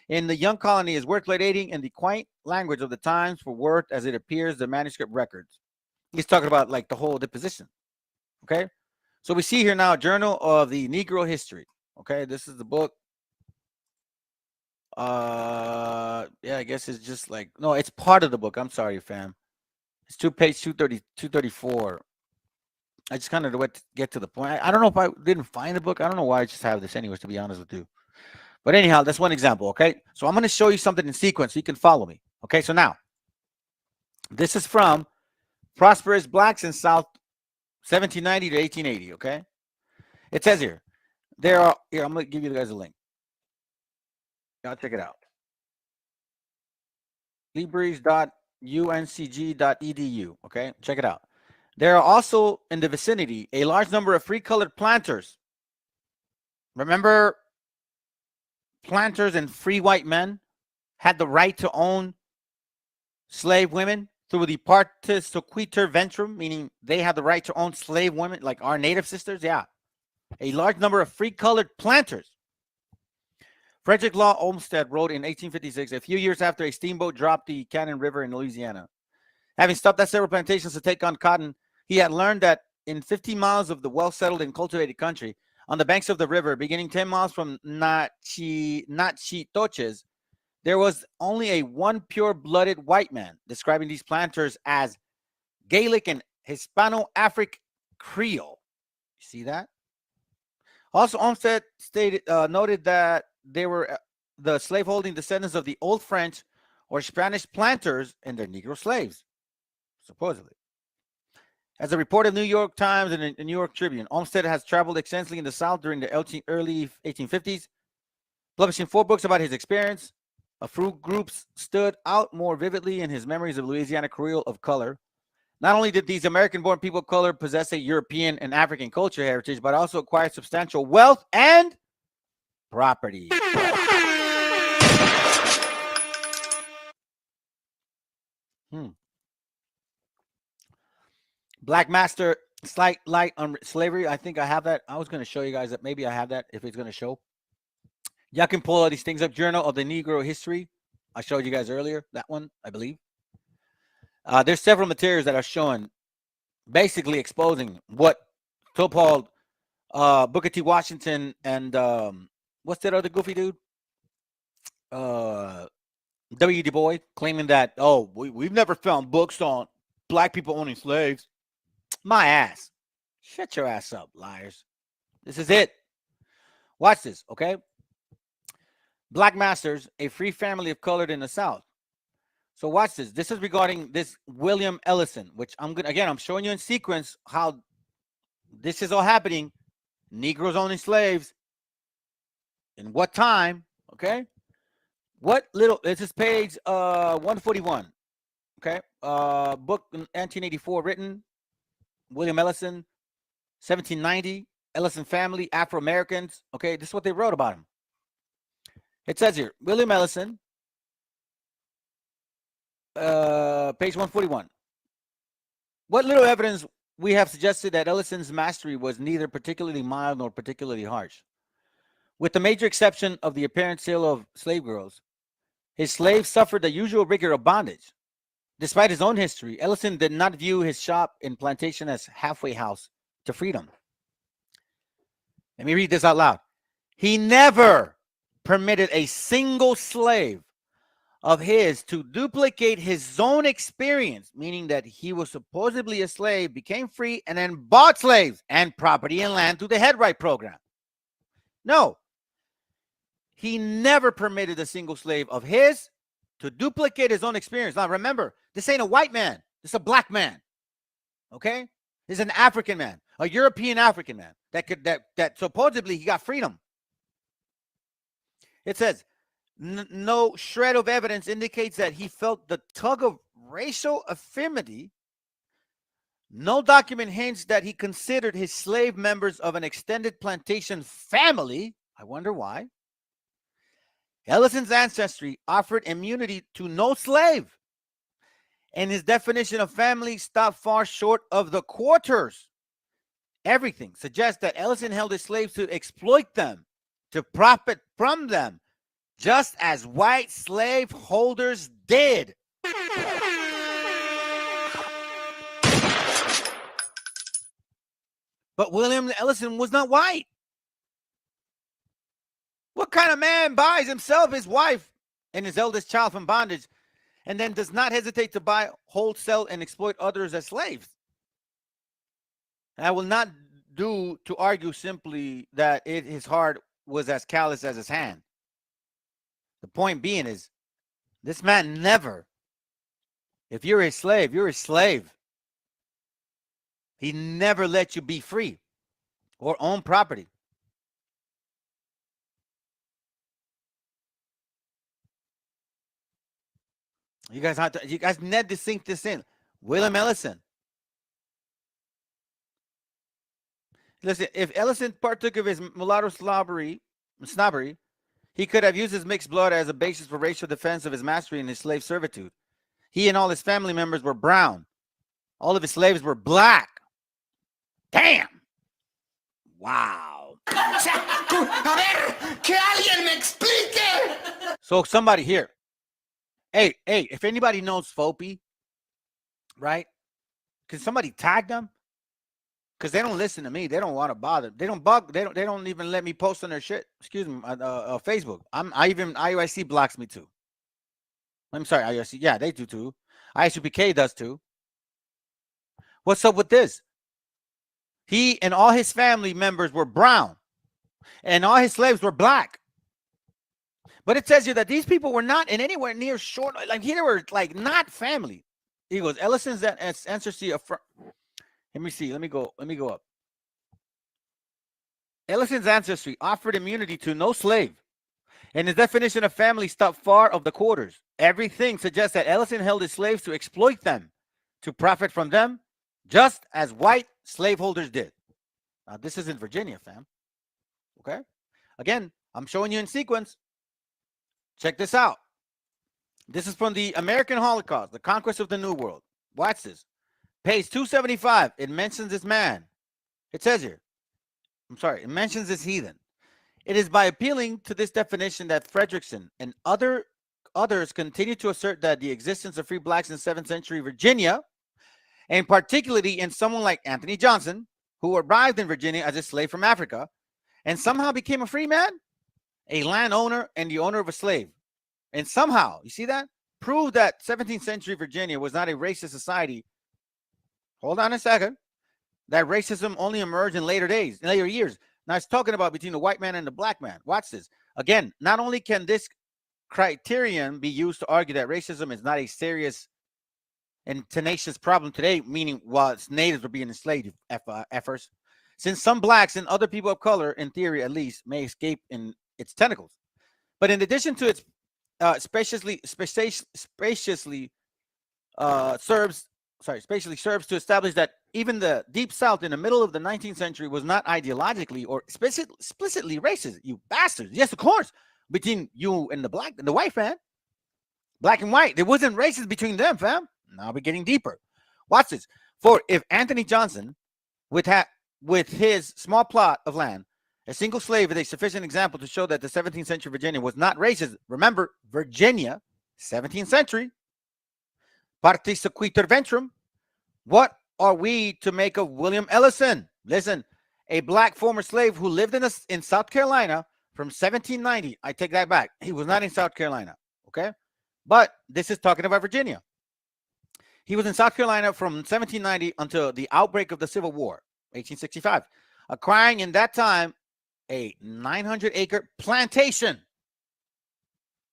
in the young colony is worth relating in the quaint language of the times for word as it appears the manuscript records. He's talking about like the whole deposition. Okay, so we see here now a Journal of the Negro History. Okay, this is the book. Yeah, I guess it's just like, no, it's part of the book. I'm sorry, fam. It's page 234. I just kind of went to get to the point. I don't know if I didn't find the book. I don't know why I just have this anyways, to be honest with you. But anyhow, that's one example, okay? So I'm going to show you something in sequence so you can follow me. Okay, so now, this is from Prosperous Blacks in South 1790 to 1880, okay? It says here, here, I'm going to give you guys a link. Y'all check it out. Libris.uncg.edu, okay? Check it out. There are also in the vicinity a large number of free colored planters. Remember, planters and free white men had the right to own slave women through the partis sequitur ventrum, meaning they had the right to own slave women like our native sisters. Yeah. A large number of free colored planters. Frederick Law Olmsted wrote in 1856, a few years after a steamboat dropped the Cannon River in Louisiana. Having stopped at several plantations to take on cotton, he had learned that in 15 miles of the well-settled and cultivated country, on the banks of the river, beginning 10 miles from Natchitoches, there was only a one pure-blooded white man, describing these planters as Gaelic and Hispano-Afric Creole. You see that? Also, Olmsted noted that they were the slaveholding descendants of the old French or Spanish planters and their Negro slaves, supposedly. As a report of New York Times and the New York Tribune, Olmsted has traveled extensively in the South during the early 1850s, publishing 4 books about his experience. A few groups stood out more vividly in his memories of Louisiana Creole of color. Not only did these American-born people of color possess a European and African culture heritage, but also acquired substantial wealth and property. Black Master, slight light on slavery. I think I have that. I was going to show you guys that. Maybe I have that if it's going to show. Y'all can pull all these things up. Journal of the Negro History. I showed you guys earlier. That one, I believe. There's several materials that are showing, basically exposing what so-called Booker T. Washington and what's that other goofy dude? W. Du Bois, claiming that, oh, we've never found books on black people owning slaves. My ass. Shut your ass up, liars. This is it. Watch this, okay? Black Masters, a free family of color in the South. So watch this. This is regarding this William Ellison, which I'm showing you in sequence how this is all happening. Negroes owning slaves. In what time? Okay. What little, this is page 141. Okay. Book in 1984 written. William Ellison, 1790. Ellison family, Afro-Americans. Okay. This is what they wrote about him. It says here, William Ellison, page 141. What little evidence we have suggested that Ellison's mastery was neither particularly mild nor particularly harsh. With the major exception of the apparent sale of slave girls, his slaves suffered the usual rigor of bondage. Despite his own history, Ellison did not view his shop and plantation as halfway house to freedom. Let me read this out loud. He never permitted a single slave of his to duplicate his own experience, meaning that he was supposedly a slave, became free, and then bought slaves and property and land through the Headright program. No. He never permitted a single slave of his to duplicate his own experience. Now, remember, this ain't a white man. This is a black man. Okay? This is an African man, a European African man that supposedly he got freedom. It says, no shred of evidence indicates that he felt the tug of racial affinity. No document hints that he considered his slave members of an extended plantation family. I wonder why. Ellison's ancestry offered immunity to no slave, and his definition of family stopped far short of the quarters. Everything suggests that Ellison held his slaves to exploit them, to profit from them, just as white slave holders did. But William Ellison was not white. What kind of man buys himself, his wife, and his eldest child from bondage, and then does not hesitate to buy, wholesale, and exploit others as slaves? And I will not do to argue simply that his heart was as callous as his hand. The point being is, this man never, if you're a slave, you're a slave. He never let you be free or own property. You guys need to sink this in. William Ellison. Listen, if Ellison partook of his mulatto snobbery, he could have used his mixed blood as a basis for racial defense of his mastery and his slave servitude. He and all his family members were brown. All of his slaves were black. Damn. Wow. A ver, que alguien me explique. So somebody here. Hey, if anybody knows Fopi, right? Can somebody tag them? Because they don't listen to me. They don't want to bother. They don't bug. They don't even let me post on their shit. Excuse me, Facebook. IUIC blocks me too. I'm sorry, IUIC. Yeah, they do too. ISUPK does too. What's up with this? He and all his family members were brown, and all his slaves were black. But it says here that these people were not in anywhere near short. Like here were like not family. He goes, Ellison's ancestry. Let me see. Let me go up. Ellison's ancestry offered immunity to no slave, and his definition of family stopped far of the quarters. Everything suggests that Ellison held his slaves to exploit them, to profit from them, just as white slaveholders did. Now, this is in Virginia, fam. Okay? Again, I'm showing you in sequence. Check this out. This is from the American Holocaust, the Conquest of the New World. Watch this. Page 275. It mentions this man. It says here, it mentions this heathen. It is by appealing to this definition that Frederickson and others continue to assert that the existence of free blacks in 7th century Virginia, and particularly in someone like Anthony Johnson, who arrived in Virginia as a slave from Africa and somehow became a free man, a landowner, and the owner of a slave. And somehow, you see that? Proved that 17th century Virginia was not a racist society. Hold on a second. That racism only emerged in later years. Now it's talking about between the white man and the black man. Watch this. Again, not only can this criterion be used to argue that racism is not a serious and tenacious problem today, meaning while its natives were being enslaved at first, since some blacks and other people of color, in theory at least, may escape in its tentacles. But in addition to its spaciously serves to establish that even the Deep South in the middle of the 19th century was not ideologically or explicitly racist. You bastards. Yes, of course. Between you and the white man. Black and white. There wasn't racist between them, fam. Now we're getting deeper. Watch this. For if Anthony Johnson, with his small plot of land, a single slave is a sufficient example to show that the 17th century Virginia was not racist. Remember, Virginia, 17th century. Partis sequitur ventrum. What are we to make of William Ellison? Listen, a black former slave who lived in South Carolina from 1790. I take that back. He was not in South Carolina, okay? But this is talking about Virginia. He was in South Carolina from 1790 until the outbreak of the Civil War, 1865, acquiring in that time a 900-acre plantation.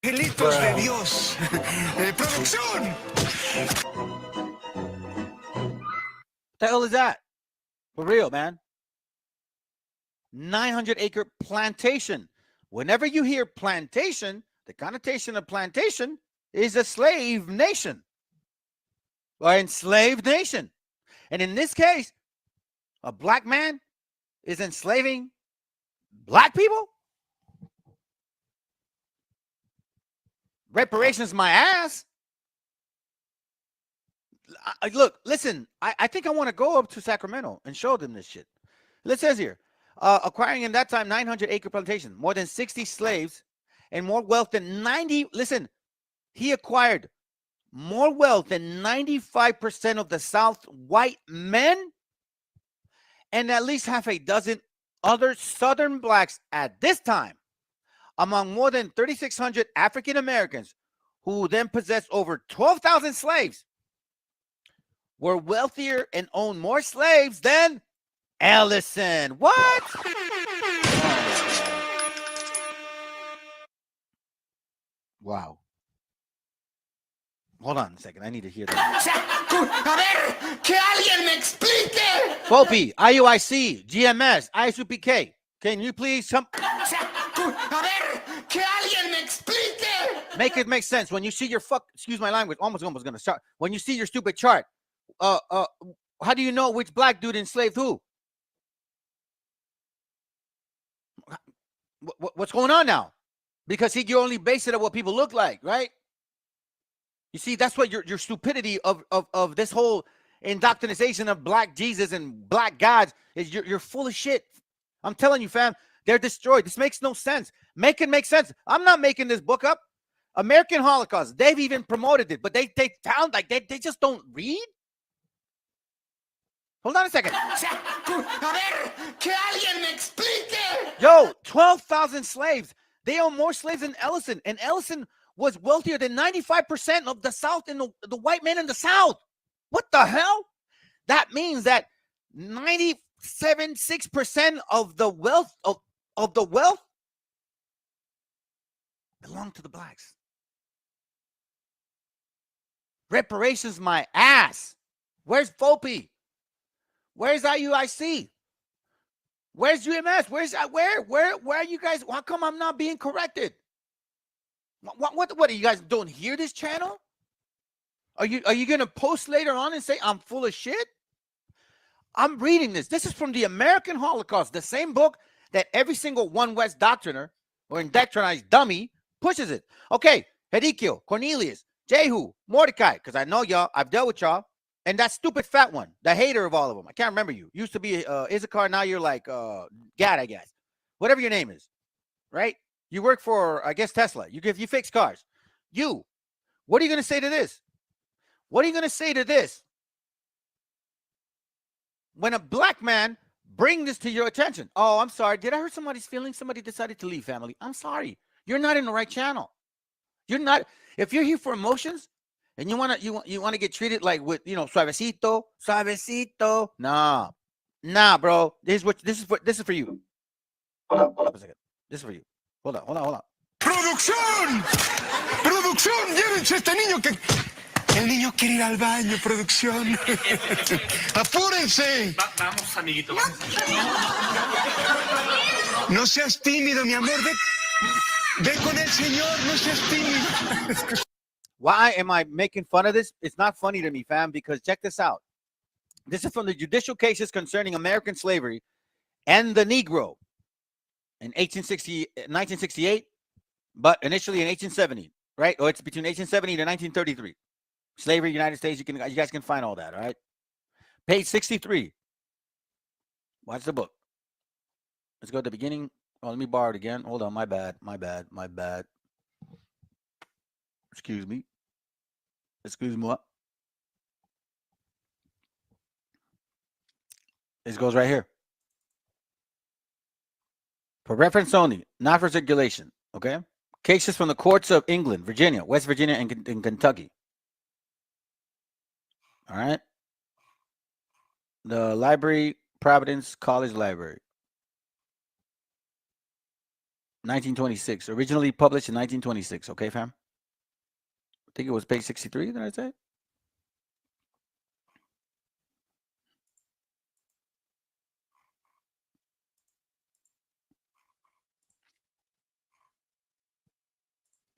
Angelitos de Dios. Producción. What the hell is that? For real, man. 900-acre plantation. Whenever you hear plantation, the connotation of plantation is a slave nation or enslaved nation. And in this case, a black man is enslaving black people? Reparations my ass. Look, listen, I think I want to go up to Sacramento and show them this shit. It says here, acquiring in that time 900-acre plantation, more than 60 slaves, and more wealth than 90. Listen, he acquired more wealth than 95% of the South white men and at least half a dozen other Southern blacks at this time, among more than 3,600 African Americans who then possessed over 12,000 slaves, were wealthier and owned more slaves than Ellison. What? Wow. Hold on a second. I need to hear that. A ver, que alguien me explique. FOPI, IUIC, GMS, ISUPK. Can you please come? A ver, que alguien me explique. Make it make sense. When you see your excuse my language, almost gonna start. When you see your stupid chart, how do you know which black dude enslaved who? What's going on now? Because you only base it on what people look like, right? You see, that's what your stupidity of this whole indoctrination of black Jesus and black gods is. You're full of shit. I'm telling you, fam, they're destroyed. This makes no sense. Make it make sense. I'm not making this book up. American Holocaust, they've even promoted it, but they found like they just don't read. Hold on a second. A ver, que alguien me explique. Yo, 12,000 slaves. They own more slaves than Ellison, and Ellison was wealthier than 95% of the South and the white men in the South. What the hell? That means that 97.6% of the wealth of the wealth belong to the blacks. Reparations my ass. Where's FOPI? Where's IUIC? Where's UMS? Where are you guys? How come I'm not being corrected? What are you guys don't hear this channel? Are you gonna post later on and say I'm full of shit? I'm reading this. This is from the American Holocaust, the same book that every single One West doctriner or indoctrinized dummy pushes it. Okay, Ezekiel, Cornelius, Jehu, Mordecai, because I know y'all, I've dealt with y'all, and that stupid fat one, the hater of all of them. I can't remember you. Used to be Issachar, now you're like Gad, I guess. Whatever your name is, right? You work for, I guess, Tesla. You fix cars. What are you going to say to this? What are you going to say to this? When a black man bring this to your attention. Oh, I'm sorry. Did I hurt somebody's feelings? Somebody decided to leave, family. I'm sorry. You're not in the right channel. You're not. If you're here for emotions and you want to get treated like with, suavecito. Nah, bro. This is for you. Hold up a second. This is for you. Hold on. ¡Producción! ¡Producción! ¡Llévense a este niño que... El niño quiere ir al baño, producción. ¡Apúrense! Vamos, amiguito. No seas tímido, mi amor. Ve con el Señor, no seas tímido. Why am I making fun of this? It's not funny to me, fam, because check this out. This is from the judicial cases concerning American slavery and the Negro in 1968, but initially in 1870, right? Or it's between 1870 to 1933. Slavery, United States, you guys can find all that, all right? Page 63. Watch the book. Let's go to the beginning. Oh, let me borrow it again. Hold on, my bad. Excuse me. This goes right here. For reference only, not for circulation, okay? Cases from the courts of England, Virginia, West Virginia, and Kentucky. All right. The Library, Providence College Library. 1926. Originally published in 1926. Okay, fam? I think it was page 63, did I say?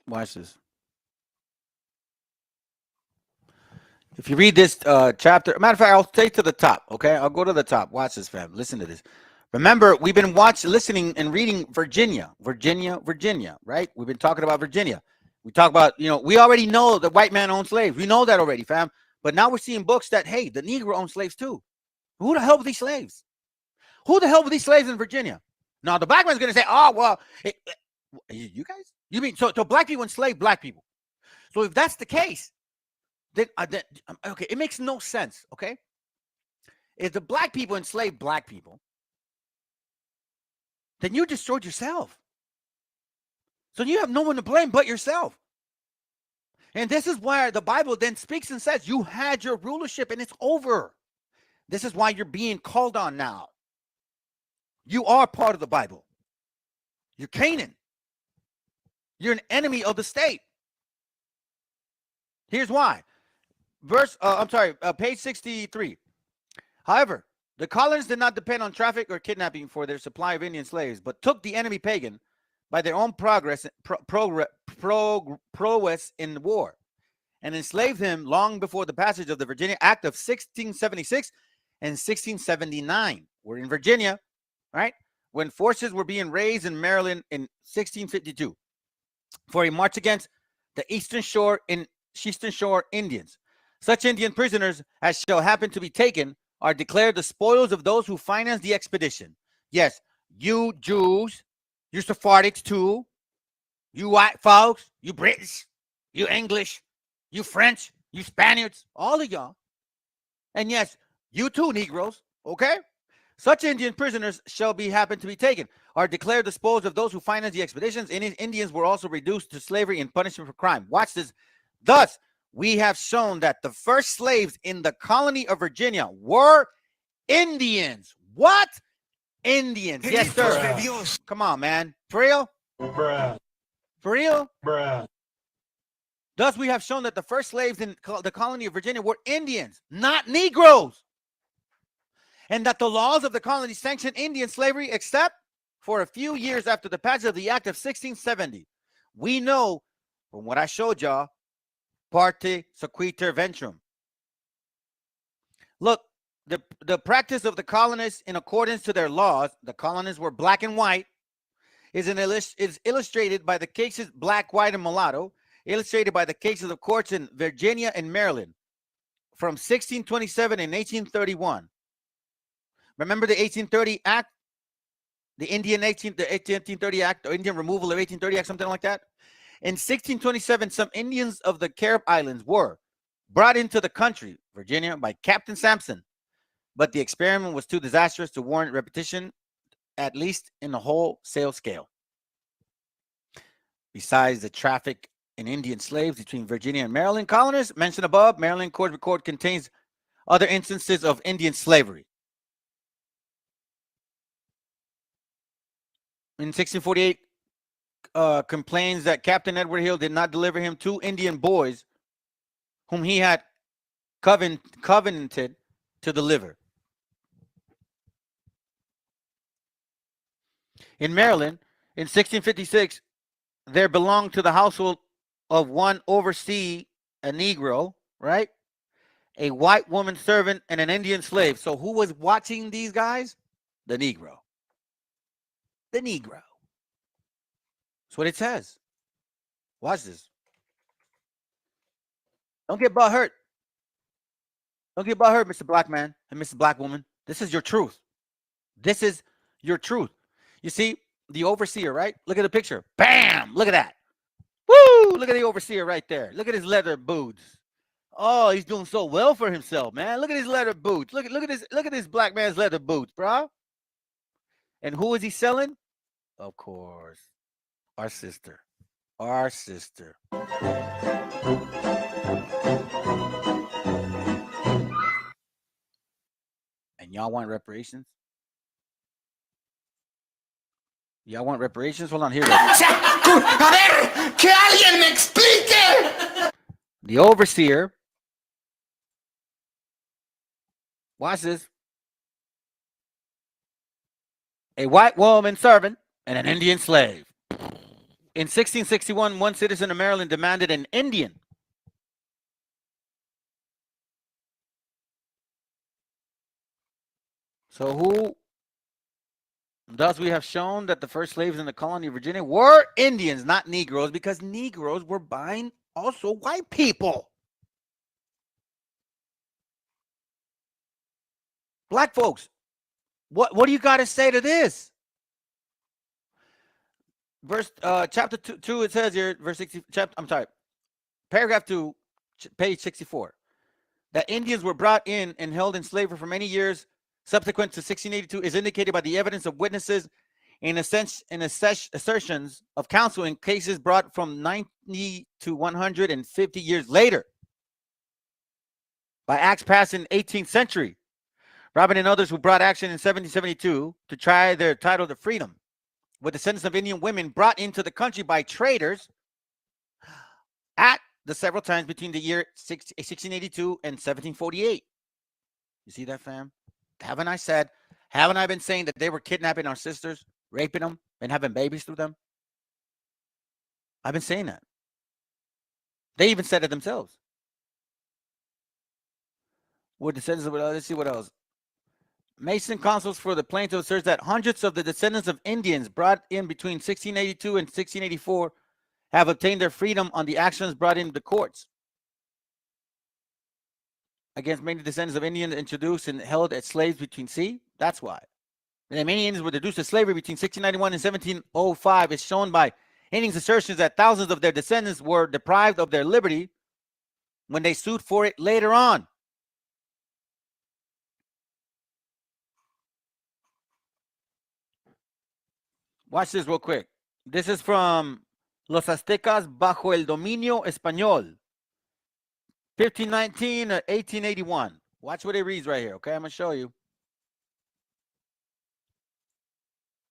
Watch this. If you read this chapter, matter of fact, I'll stay to the top, okay? I'll go to the top. Watch this, fam. Listen to this. Remember, we've been listening and reading Virginia, right? We've been talking about Virginia. We talk about, we already know the white man owned slaves. We know that already, fam. But now we're seeing books that, hey, the Negro owned slaves too. Who the hell were these slaves? Who the hell were these slaves in Virginia? Now, the black man's going to say, oh, well, you guys? You mean, so black people enslaved black people. So if that's the case, then okay, it makes no sense, okay? If the black people enslaved black people, then you destroyed yourself. So you have no one to blame but yourself. And this is why the Bible then speaks and says, you had your rulership and it's over. This is why you're being called on now. You are part of the Bible. You're Canaan. You're an enemy of the state. Here's why. Page 63. However, the colonists did not depend on traffic or kidnapping for their supply of Indian slaves, but took the enemy pagan by their own prowess in the war and enslaved him long before the passage of the Virginia Act of 1676 and 1679. We're in Virginia, right? When forces were being raised in Maryland in 1652 for a march against the Eastern Shore Indians. Such Indian prisoners as shall happen to be taken are declared the spoils of those who financed the expedition. Yes, you Jews, you Sephardics too, you white folks, you British, you English, you French, you Spaniards, all of y'all. And yes, you too, Negroes, okay? Such Indian prisoners shall happen to be taken, are declared the spoils of those who financed the expeditions. Indians were also reduced to slavery and punishment for crime. Watch this. Thus, we have shown that the first slaves in the colony of Virginia were Indians. What? Indians. Yes, sir. Come on, man. For real? Bruh. For real? Bruh. Thus, we have shown that the first slaves in the colony of Virginia were Indians, not Negroes. And that the laws of the colony sanctioned Indian slavery except for a few years after the passage of the Act of 1670. We know from what I showed y'all, parte sequitur ventrum. Look, the practice of the colonists in accordance to their laws, the colonists were black and white, is illustrated by the cases black, white, and mulatto, illustrated by the cases of courts in Virginia and Maryland from 1627 and 1831. Remember the 1830 Act? The 1830 Act, or Indian Removal of 1830 Act, something like that? In 1627, some Indians of the Carib Islands were brought into the country, Virginia, by Captain Sampson, but the experiment was too disastrous to warrant repetition, at least in a wholesale scale. Besides the traffic in Indian slaves between Virginia and Maryland colonists mentioned above, Maryland court record contains other instances of Indian slavery. In 1648, complains that Captain Edward Hill did not deliver him 2 Indian boys whom he had covenanted to deliver. In Maryland, in 1656, there belonged to the household of one overseer, a Negro, right? A white woman servant and an Indian slave. So who was watching these guys? The Negro. The Negro. That's what it says. Watch this. Don't get butthurt. Don't get butthurt, Mr. Black Man and Mr. Black Woman. This is your truth. This is your truth. You see, the overseer, right? Look at the picture. Bam! Look at that. Woo! Look at the overseer right there. Look at his leather boots. Oh, he's doing so well for himself, man. Look at his leather boots. Look at this black man's leather boots, bro. And who is he selling? Of course, our sister. Our sister. And y'all want reparations? Y'all want reparations? Hold on, here. A ver, que alguien me explique. The overseer. Watch this. A white woman servant and an Indian slave. In 1661, one citizen of Maryland demanded an Indian. So who? Thus, we have shown that the first slaves in the colony of Virginia were Indians, not Negroes, because Negroes were buying also white people. Black folks, what do you got to say to this? Chapter 2, it says here, verse 60, paragraph 2, page 64, that Indians were brought in and held in slavery for many years subsequent to 1682 is indicated by the evidence of witnesses in assertions of counsel in cases brought from 90 to 150 years later by acts passed in the 18th century. Robin and others who brought action in 1772 to try their title to freedom with descendants of Indian women brought into the country by traders at the several times between the year 1682 and 1748. You see that, fam? Haven't I been saying that they were kidnapping our sisters, raping them, and having babies through them? I've been saying that. They even said it themselves. With descendants of, let's see what else. Mason counsels for the plaintiff asserts that hundreds of the descendants of Indians brought in between 1682 and 1684 have obtained their freedom on the actions brought into the courts against many descendants of Indians introduced and held as slaves between that's why. And many Indians were reduced to slavery between 1691 and 1705 is shown by Indians' assertions that thousands of their descendants were deprived of their liberty when they sued for it later on. Watch this real quick. This is from Los Aztecas bajo el dominio español, 1519 to 1881. Watch what it reads right here, okay? I'm going to show you.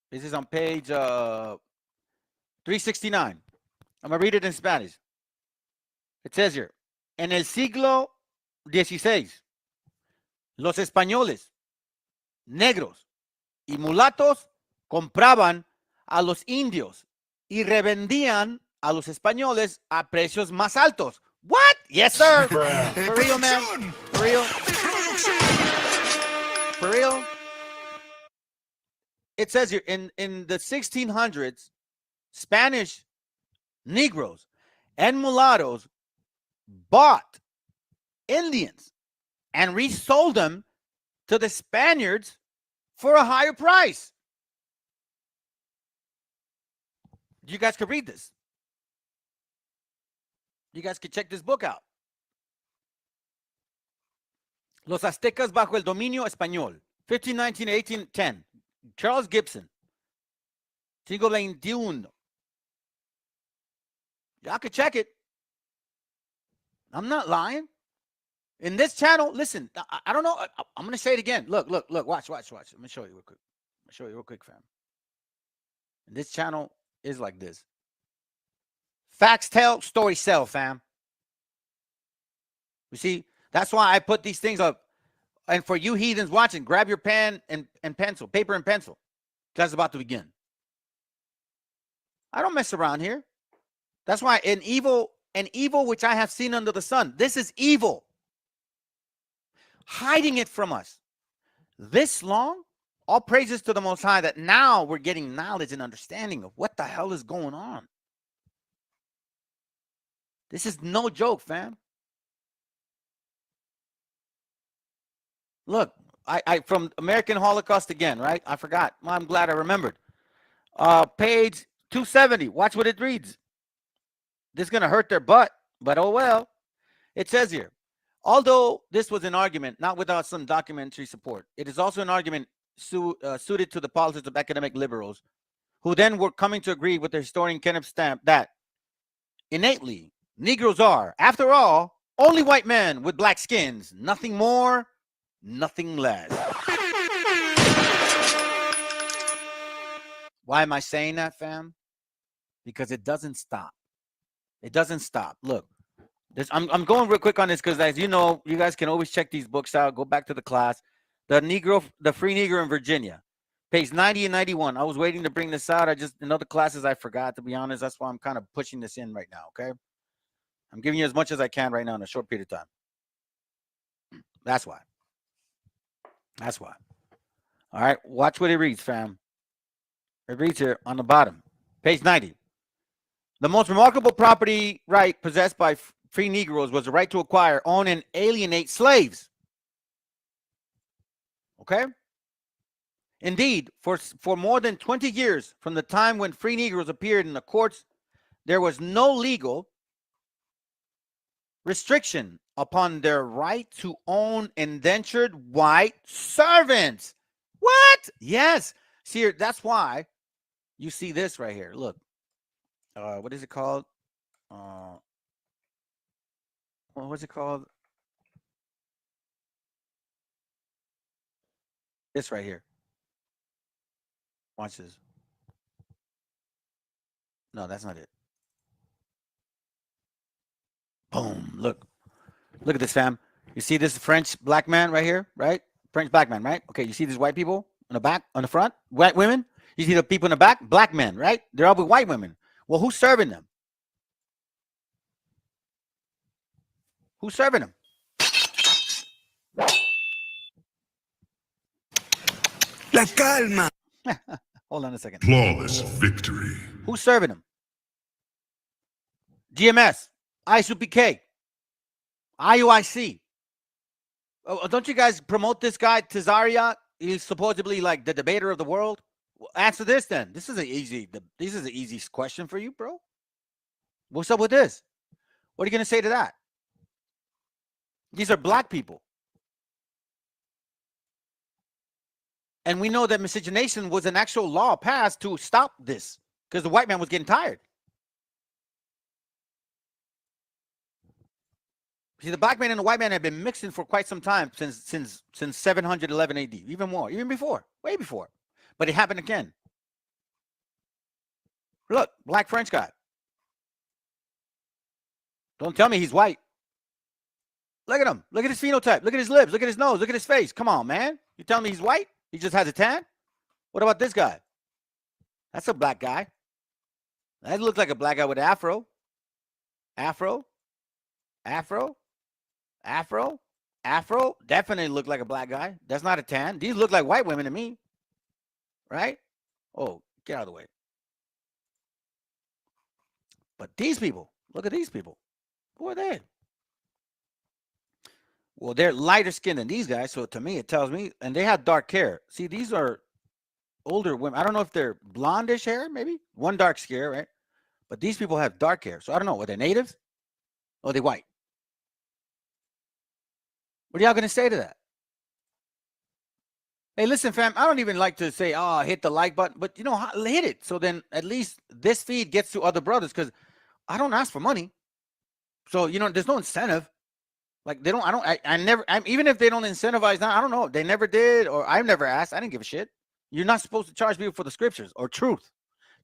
This is on page 369. I'm going to read it in Spanish. It says here, en el siglo XVI, los españoles, negros y mulatos compraban a los indios y revendían a los españoles a precios más altos. What? Yes, sir. For real, man. For real. For real. It says here, in the 1600s, Spanish Negroes and mulattoes bought Indians and resold them to the Spaniards for a higher price. You guys could read this. You guys could check this book out. Los Aztecas bajo el dominio español, 1519 to 1810. Charles Gibson, siglo XXI. Y'all could check it. I'm not lying. In this channel, listen, I don't know. I'm going to say it again. Look, watch. Let me show you real quick. Fam. And this channel is like this. Facts tell, stories sell, fam. You see, that's why I put these things up. And for you heathens watching, grab your pen and pencil, paper and pencil. That's about to begin. I don't mess around here. That's why an evil which I have seen under the sun. This is evil. Hiding it from us this long. All praises to the Most High that now we're getting knowledge and understanding of what the hell is going on. This is no joke, fam. Look, I from American Holocaust again, right? I forgot. Well, I'm glad I remembered. Page 270. Watch what it reads. This is going to hurt their butt, but oh well. It says here, although this was an argument, not without some documentary support, it is also an argument suited to the politics of academic liberals, who then were coming to agree with the historian Kenneth Stamp that innately Negroes are, after all, only white men with black skins, nothing more, nothing less. Why am I saying that, fam? Because it doesn't stop. It doesn't stop. Look, I'm going real quick on this because, as you know, you guys can always check these books out. Go back to the class. The Free Negro in Virginia, page 90 and 91. I was waiting to bring this out. In other classes, I forgot, to be honest. That's why I'm kind of pushing this in right now, okay? I'm giving you as much as I can right now in a short period of time. That's why. All right, watch what it reads, fam. It reads here on the bottom, page 90. The most remarkable property right possessed by free Negroes was the right to acquire, own, and alienate slaves. Okay? Indeed, for more than 20 years from the time when free Negroes appeared in the courts, there was no legal restriction upon their right to own indentured white servants. What? Yes. See, that's why you see this right here. Look. What is it called? What's it called? This right here. Watch this. No, that's not it. Boom. Look at this, fam. You see this French black man right here, right? French black man, right? Okay, you see these white people in the back, on the front, white women. You see the people in the back, black men, right? They're all with white women. Well, who's serving them? Who's serving them? La calma. Hold on a second. Flawless victory. Who's serving them? GMS, ISUPK, IUIC. Oh, don't you guys promote this guy, Tazariot? He's supposedly like the debater of the world. Well, answer this then. This is an easy question for you, bro. What's up with this? What are you going to say to that? These are black people. And we know that miscegenation was an actual law passed to stop this because the white man was getting tired. See, the black man and the white man have been mixing for quite some time, since 711 AD, even more, even before, way before. But it happened again. Look, black French guy. Don't tell me he's white. Look at him. Look at his phenotype. Look at his lips. Look at his nose. Look at his face. Come on, man. You telling me he's white? He just has a tan? What about this guy? That's a black guy. That looks like a black guy with afro. Afro. Definitely look like a black guy. That's not a tan. These look like white women to me. Right? Oh, get out of the way. But these people, Look at these people. Who are they? Well, they're lighter skinned than these guys. So to me, it tells me, and they have dark hair. See, these are older women. I don't know if they're blondish hair, maybe. One dark hair, right? But these people have dark hair. So I don't know. Are they natives? Or are they white? What are y'all going to say to that? Hey, listen, fam, I don't even like to say, oh, hit the like button, but you know, hit it. So then at least this feed gets to other brothers because I don't ask for money. So, you know, there's no incentive. Like they don't, I never, even if they don't incentivize now, I don't know. They never did, or I've never asked. I didn't give a shit. You're not supposed to charge people for the scriptures or truth.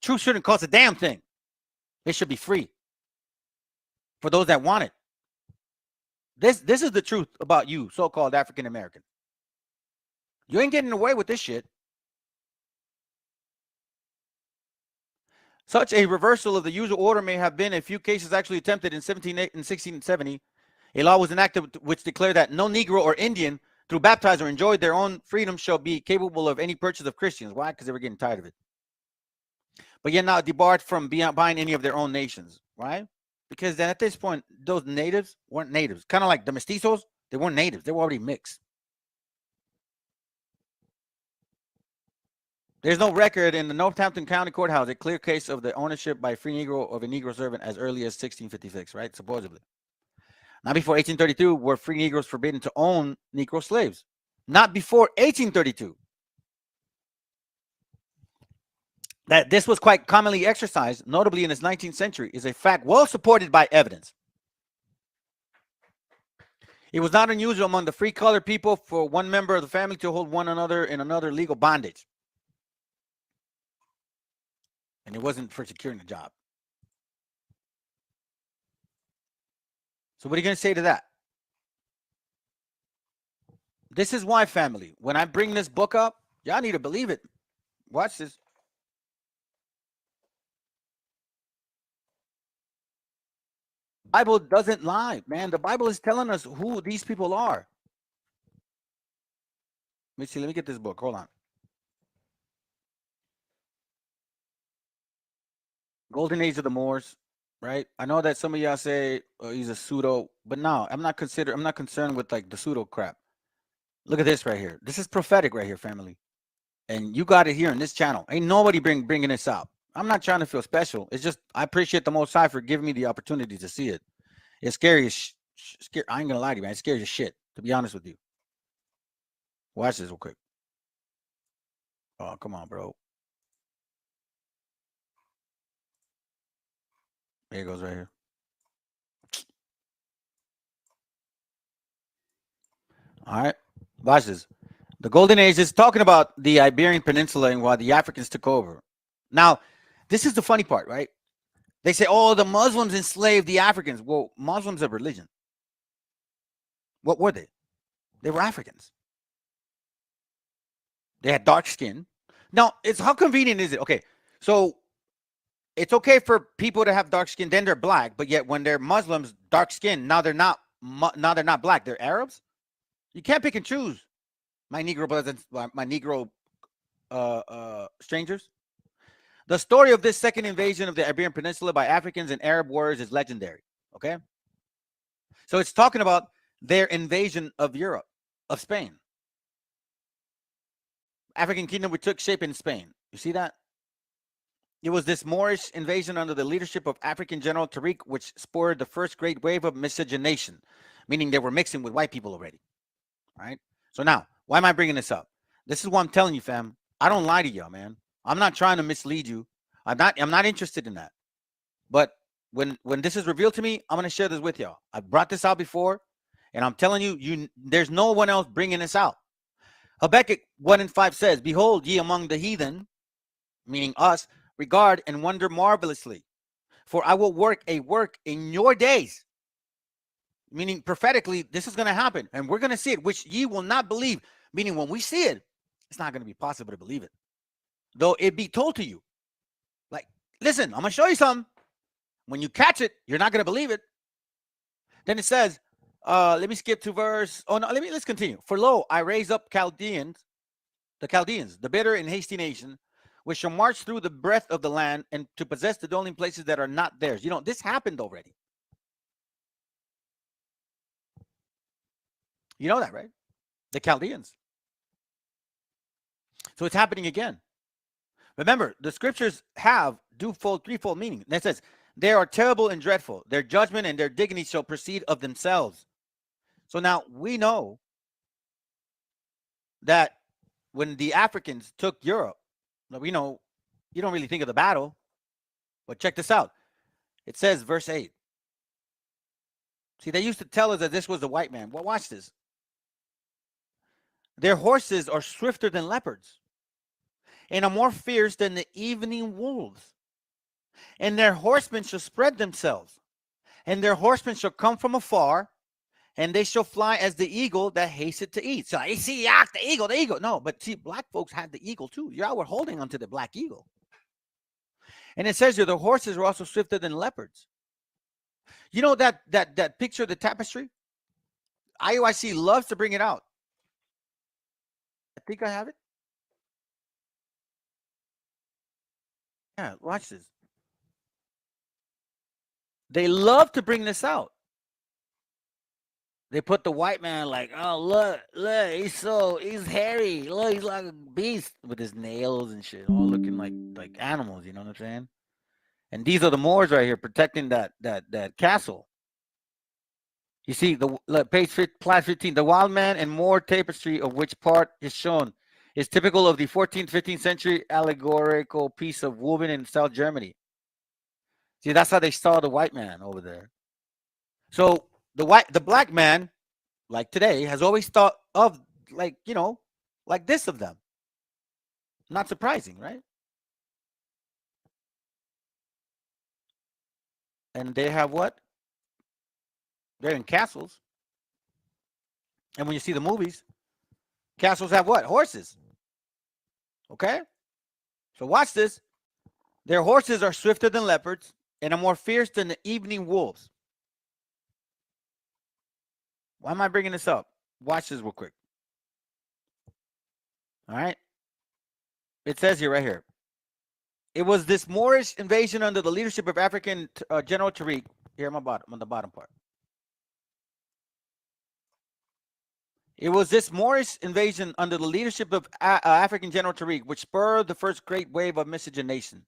Truth shouldn't cost a damn thing. It should be free for those that want it. This is the truth about you, so-called African American. You ain't getting away with this shit. Such a reversal of the usual order may have been in a few cases actually attempted in 1670. A law was enacted which declared that no Negro or Indian, through baptized or enjoyed their own freedom, shall be capable of any purchase of Christians. Why? Because they were getting tired of it. But yet now debarred from buying any of their own nations. Why? Because then at this point, those natives weren't natives. Kind of like the mestizos, they weren't natives. They were already mixed. There's no record in the Northampton County Courthouse a clear case of the ownership by a free Negro of a Negro servant as early as 1656, right? Supposedly. Not before 1832 were free Negroes forbidden to own Negro slaves. Not before 1832. That this was quite commonly exercised, notably in this 19th century, is a fact well supported by evidence. It was not unusual among the free colored people for one member of the family to hold one another in another legal bondage. And it wasn't for securing a job. So what are you going to say to that? This is why, family, when I bring this book up, y'all need to believe it. Watch this. The Bible doesn't lie, man. The Bible is telling us who these people are. Let me see. Let me get this book. Hold on. Golden Age of the Moors, right? I know that some of y'all say he's a pseudo, but no, I'm not concerned with like the pseudo crap. Look at this right here. This is prophetic right here, family. And you got it here in this channel. Ain't nobody bringing this out. I'm not trying to feel special. It's just I appreciate the Most High for giving me the opportunity to see it. It's scary as scary. I ain't gonna lie to you, man. It's scary as shit, to be honest with you. Watch this real quick. Oh, come on, bro. Here it goes right here. All right. Watch this. The Golden Age is talking about the Iberian Peninsula and while the Africans took over. Now, this is the funny part, right? They say, oh, the Muslims enslaved the Africans. Well, Muslims are religion. What were they? They were Africans. They had dark skin. Now, it's how convenient is it? Okay, so it's okay for people to have dark skin, then they're black, but yet when they're Muslims, dark skin, now they're not black, they're Arabs. You can't pick and choose, my Negro brothers, my Negro strangers. The story of this second invasion of the Iberian Peninsula by Africans and Arab warriors is legendary. Okay, so it's talking about their invasion of Europe, of Spain. African kingdom which took shape in Spain. You see that? It was this Moorish invasion under the leadership of African General Tariq which spurred the first great wave of miscegenation, meaning they were mixing with white people already. All right. So now, why am I bringing this up? This is what I'm telling you, fam. I don't lie to y'all, man. I'm not trying to mislead you. I'm not interested in that. But when this is revealed to me, I'm going to share this with y'all. I brought this out before, and I'm telling you, there's no one else bringing this out. Habakkuk 1:5 says, behold, ye among the heathen, meaning us, regard and wonder marvelously. For I will work a work in your days. Meaning prophetically, this is going to happen. And we're going to see it, which ye will not believe. Meaning when we see it, it's not going to be possible to believe it. Though it be told to you. Like, listen, I'm going to show you something. When you catch it, you're not going to believe it. Then it says, let me skip to verse. Oh, no, let's continue. For lo, I raise up the Chaldeans, the bitter and hasty nation, which shall march through the breadth of the land and to possess the dwelling places that are not theirs. You know, this happened already. You know that, right? The Chaldeans. So it's happening again. Remember, the scriptures have threefold meaning. And it says, they are terrible and dreadful. Their judgment and their dignity shall proceed of themselves. So now we know that when the Africans took Europe, we know you don't really think of the battle, but check this out. It says, verse 8. See, they used to tell us that this was the white man. Well, watch this. Their horses are swifter than leopards and are more fierce than the evening wolves. And their horsemen shall spread themselves, and their horsemen shall come from afar, and they shall fly as the eagle that hasteth to eat. So I see, the eagle, the eagle. No, but see, black folks had the eagle too. Y'all were holding onto the black eagle. And it says here, the horses are also swifter than leopards. You know that picture of the tapestry? IUIC loves to bring it out. I think I have it. Yeah, watch this. They love to bring this out. They put the white man like, oh, look, he's hairy. Look, he's like a beast with his nails and shit, all looking like animals, you know what I'm saying? And these are the Moors right here protecting that castle. You see, page 15, the wild man and Moor tapestry of which part is shown is typical of the 14th, 15th century allegorical piece of woven in South Germany. See, that's how they saw the white man over there. So the black man, like today, has always thought of like this of them. Not surprising, right? And they have what? They're in castles. And when you see the movies, castles have what? Horses. Okay? So watch this. Their horses are swifter than leopards and are more fierce than the evening wolves. Why am I bringing this up? Watch this real quick. All right? It says here, right here. It was this Moorish invasion under the leadership of African General Tariq. Here on the bottom part. It was this Moorish invasion under the leadership of African General Tariq, which spurred the first great wave of miscegenation.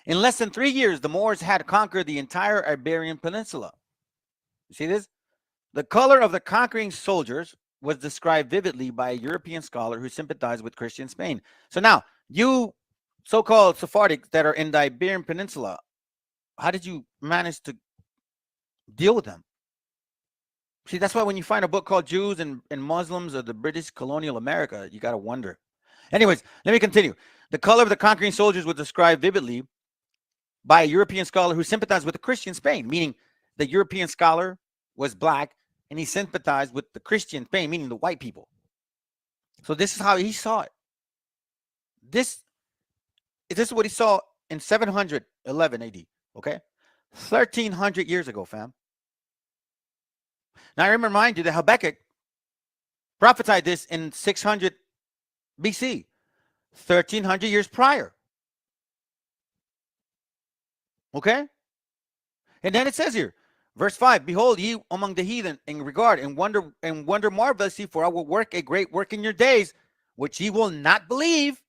In less than 3 years, the Moors had conquered the entire Iberian Peninsula. You see this? The color of the conquering soldiers was described vividly by a European scholar who sympathized with Christian Spain. So now, you so-called Sephardics that are in the Iberian Peninsula, how did you manage to deal with them? See, that's why when you find a book called Jews and Muslims of the British colonial America, you got to wonder. Anyways, let me continue. The color of the conquering soldiers was described vividly by a European scholar who sympathized with the Christian Spain, meaning the European scholar was black and he sympathized with the Christian Spain, meaning the white people. So this is how he saw it. This is what he saw in 711 AD, okay? 1,300 years ago, fam. Now, I remind you that Habakkuk prophesied this in 600 BC, 1,300 years prior. Okay? And then it says here, verse 5, behold, ye among the heathen in regard and wonder marvelously, for I will work a great work in your days, which ye will not believe.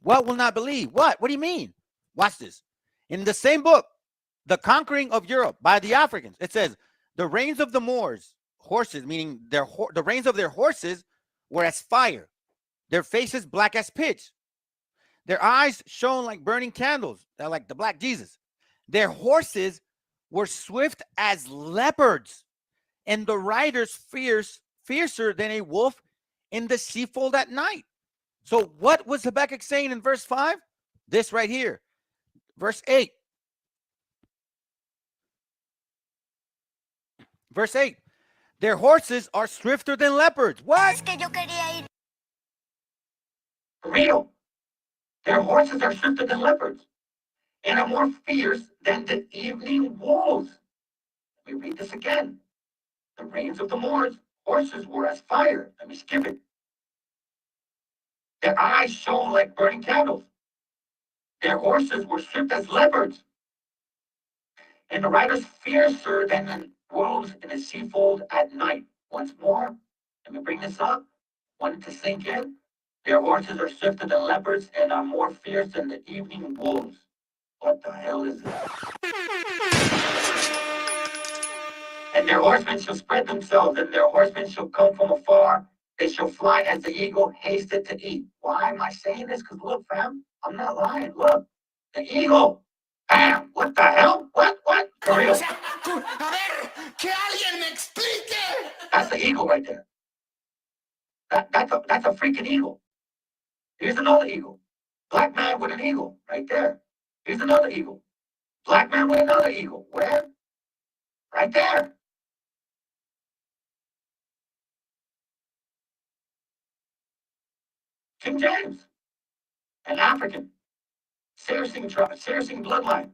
What will not believe? What? What do you mean? Watch this. In the same book, The Conquering of Europe by the Africans, it says, the reins of the Moors, horses, meaning the reins of their horses were as fire, their faces black as pitch, their eyes shone like burning candles. They're like the black Jesus. Their horses were swift as leopards, and the riders fiercer than a wolf in the sheepfold at night. So what was Habakkuk saying in verse 5? This right here. Verse 8. Verse 8. Their horses are swifter than leopards. What? Real. Their horses are swifter than leopards and are more fierce than the evening wolves. Let me read this again. The reins of the Moors' horses were as fire. Let me skip it. Their eyes shone like burning candles. Their horses were stripped as leopards, and the riders fiercer than the wolves in a sheepfold at night. Once more, let me bring this up. Want it to sink in. Their horses are swifter than leopards and are more fierce than the evening wolves. What the hell is this? And their horsemen shall spread themselves, and their horsemen shall come from afar. They shall fly as the eagle hasted to eat. Why am I saying this? Because look, fam, I'm not lying. Look, the eagle. Bam! What the hell? What? For real? A ver, que alguien me explique. That's the eagle right there. That's a freaking eagle. Here's another eagle. Black man with an eagle right there. Here's another eagle. Black man with another eagle. Where? Right there. King James, an African, Saracen bloodline.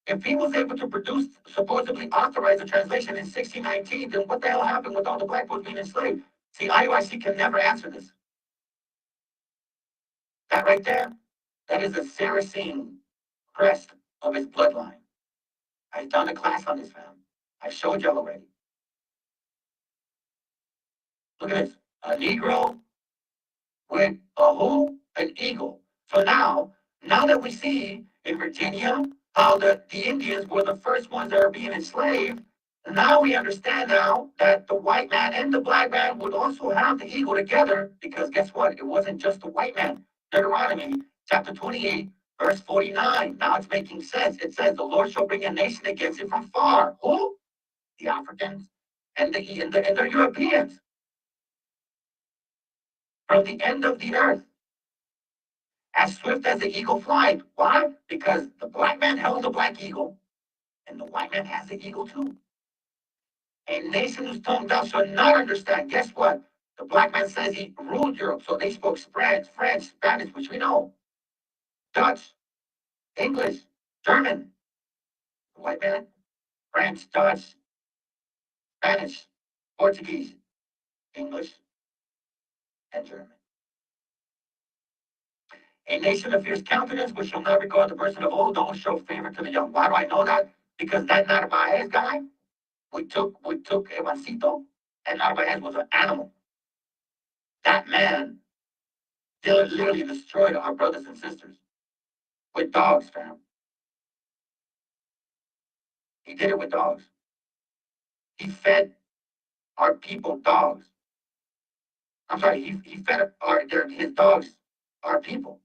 If he was able to produce, supposedly authorize a translation in 1619, then what the hell happened with all the black folks being enslaved? See, IUIC can never answer this. That right there, that is a Saracen crest of his bloodline. I've done a class on this, fam. I showed y'all already. Look at this. A Negro with a who? An eagle. So now that we see in Virginia how the Indians were the first ones that are being enslaved, now we understand now that the white man and the black man would also have the eagle together, because guess what? It wasn't just the white man. Deuteronomy chapter 28, verse 49. Now it's making sense. It says, the Lord shall bring a nation against it from far. Who? The Africans and the Europeans. From the end of the earth. As swift as the eagle flies. Why? Because the black man held the black eagle, and the white man has the eagle too. A nation whose tongue thou shalt not understand. Guess what? The black man says he ruled Europe, so they spoke French, Spanish, which we know, Dutch, English, German. The white man, French, Dutch, Spanish, Portuguese, English, and German. A nation of fierce countenance, which shall not regard the person of old, don't show favor to the young. Why do I know that? Because that Narvaez guy, we took Evancito, and Narvaez was an animal. That man literally destroyed our brothers and sisters with dogs, fam. He did it with dogs. He fed our people dogs. I'm sorry, he fed his dogs our people.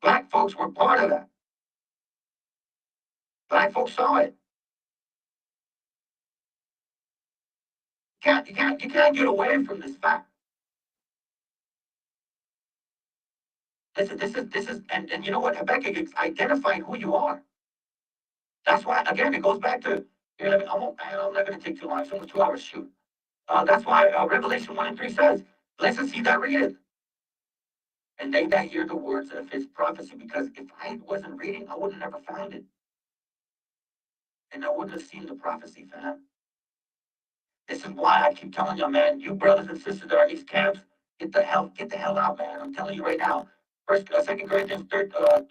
Black folks were part of that. Black folks saw it. You can't get away from this fact. This is, and you know what? Habakkuk is identifying who you are. That's why, again, it goes back to, I'm not going to take too long. It's only 2 hours shoot. That's why Revelation 1 and 3 says, blessed is he that readeth, and they that hear the words of his prophecy. Because if I wasn't reading, I would have never found it. And I wouldn't have seen the prophecy, fam. This is why I keep telling y'all, man, you brothers and sisters that are in these camps, get the hell out, man. I'm telling you right now. 2 Corinthians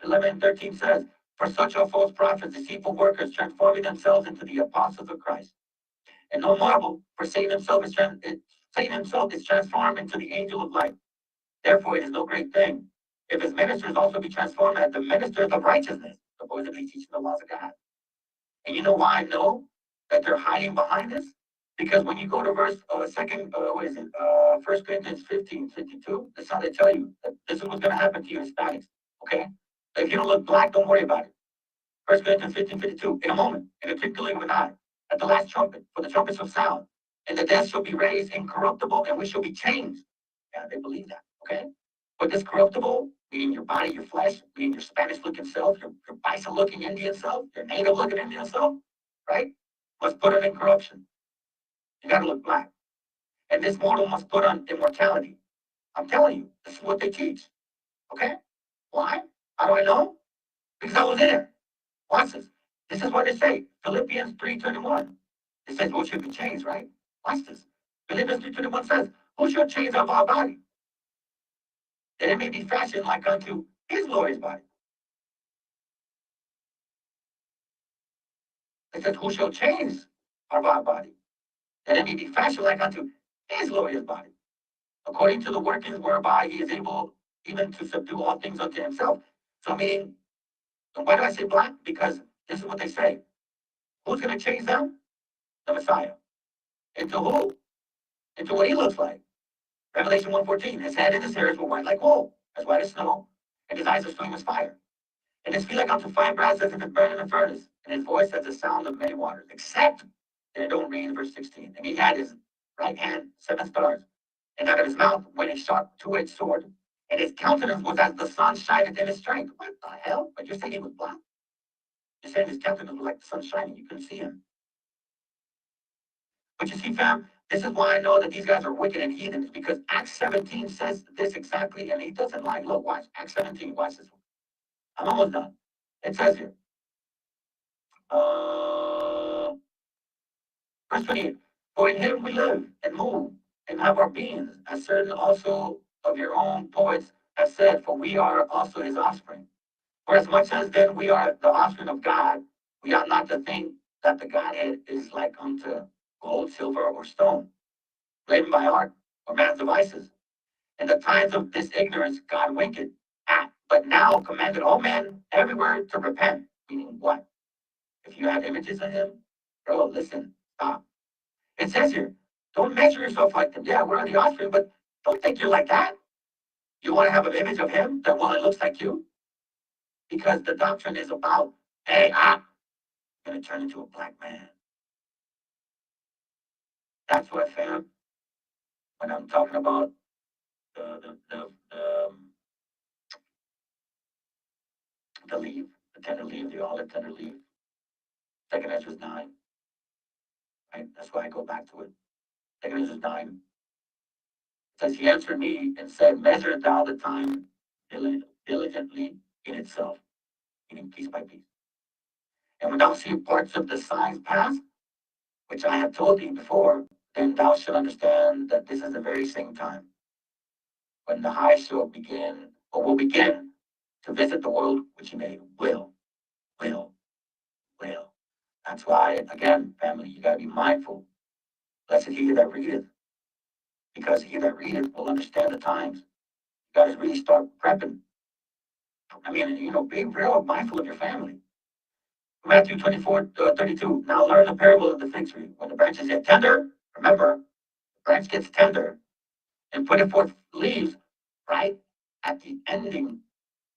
11 and 13 says, for such are false prophets, deceitful workers, transforming themselves into the apostles of Christ. And no marvel, for Satan himself is transformed into the angel of light. Therefore, it is no great thing if his ministers also be transformed as the ministers of righteousness, supposedly teaching the laws of God. And you know why I know that they're hiding behind this? Because when you go to verse 1 Corinthians 15:52, that's how they tell you that this is what's going to happen to you Hispanics. Okay? If you don't look black, don't worry about it. 1 Corinthians 15:52, in a moment, in a twinkling of an eye, at the last trumpet, for the trumpets will sound, and the dead shall be raised incorruptible, and we shall be changed. Yeah, they believe that. Okay? But this corruptible, meaning your body, your flesh, meaning your Spanish-looking self, your bison-looking Indian self, your native-looking Indian self, right? Must put on incorruption. You gotta look black. And this mortal must put on immortality. I'm telling you, this is what they teach. Okay? Why? How do I know? Because I was there. Watch this. This is what they say. Philippians 3:21. It says, well, should be changed, right? Watch this. Philippians 3:21 says, who shall change of our body, that it may be fashioned like unto his glorious body. It says, who shall change of our body, that it may be fashioned like unto his glorious body, according to the workings whereby he is able even to subdue all things unto himself. So meaning, and why do I say black? Because this is what they say. Who's going to change them? The Messiah. Into who? Into what he looks like. Revelation 1:14. His head and his hairs were white like wool, as white as snow, and his eyes are flame as fire. And his feet like unto fine brass as if it burned in a furnace, and his voice as the sound of many waters, except that it don't rain, verse 16. And he had his right hand 7 stars, and out of his mouth went a sharp 2-edged sword, and his countenance was as the sun shineth in his strength. What the hell? But you're saying he was black? You're saying his countenance was like the sun shining. You couldn't see him. But you see, fam, this is why I know that these guys are wicked and heathens, because Acts 17 says this exactly, and he doesn't lie. Look, watch. Acts 17, watch this one. I'm almost done. It says here, verse 28, for in him we live and move and have our beings, as certain also of your own poets have said, for we are also his offspring. For as much as then we are the offspring of God, we ought not to think that the Godhead is like unto gold, silver, or stone, laden by art or man's devices. In the times of this ignorance, God winked at, but now commanded all men everywhere to repent. Meaning what? If you have images of him, bro, listen, stop. It says here, don't measure yourself like them. Yeah, we're the offspring, but don't think you're like that. You want to have an image of him that, well, it looks like you? Because the doctrine is about, hey, I'm going to turn into a black man. That's what, fam, when I'm talking about the leaf, the tender leaf, the olive tender leaf. 2 Ezra 9. Right? That's why I go back to it. 2 Ezra 9. It says, he answered me and said, measure thou the time diligently in itself, meaning piece by piece. And when thou see parts of the signs pass, which I have told thee before, then thou shalt understand that this is the very same time when the high shall begin, or will begin, to visit the world which he made. Will. That's why, again, family, you got to be mindful. Blessed he that readeth, because he that readeth will understand the times. You got to really start prepping. I mean, be real mindful of your family. Matthew 24:32. Now learn the parable of the fig tree. When the branches get tender, remember, the branch gets tender and putting forth leaves, right? At the ending,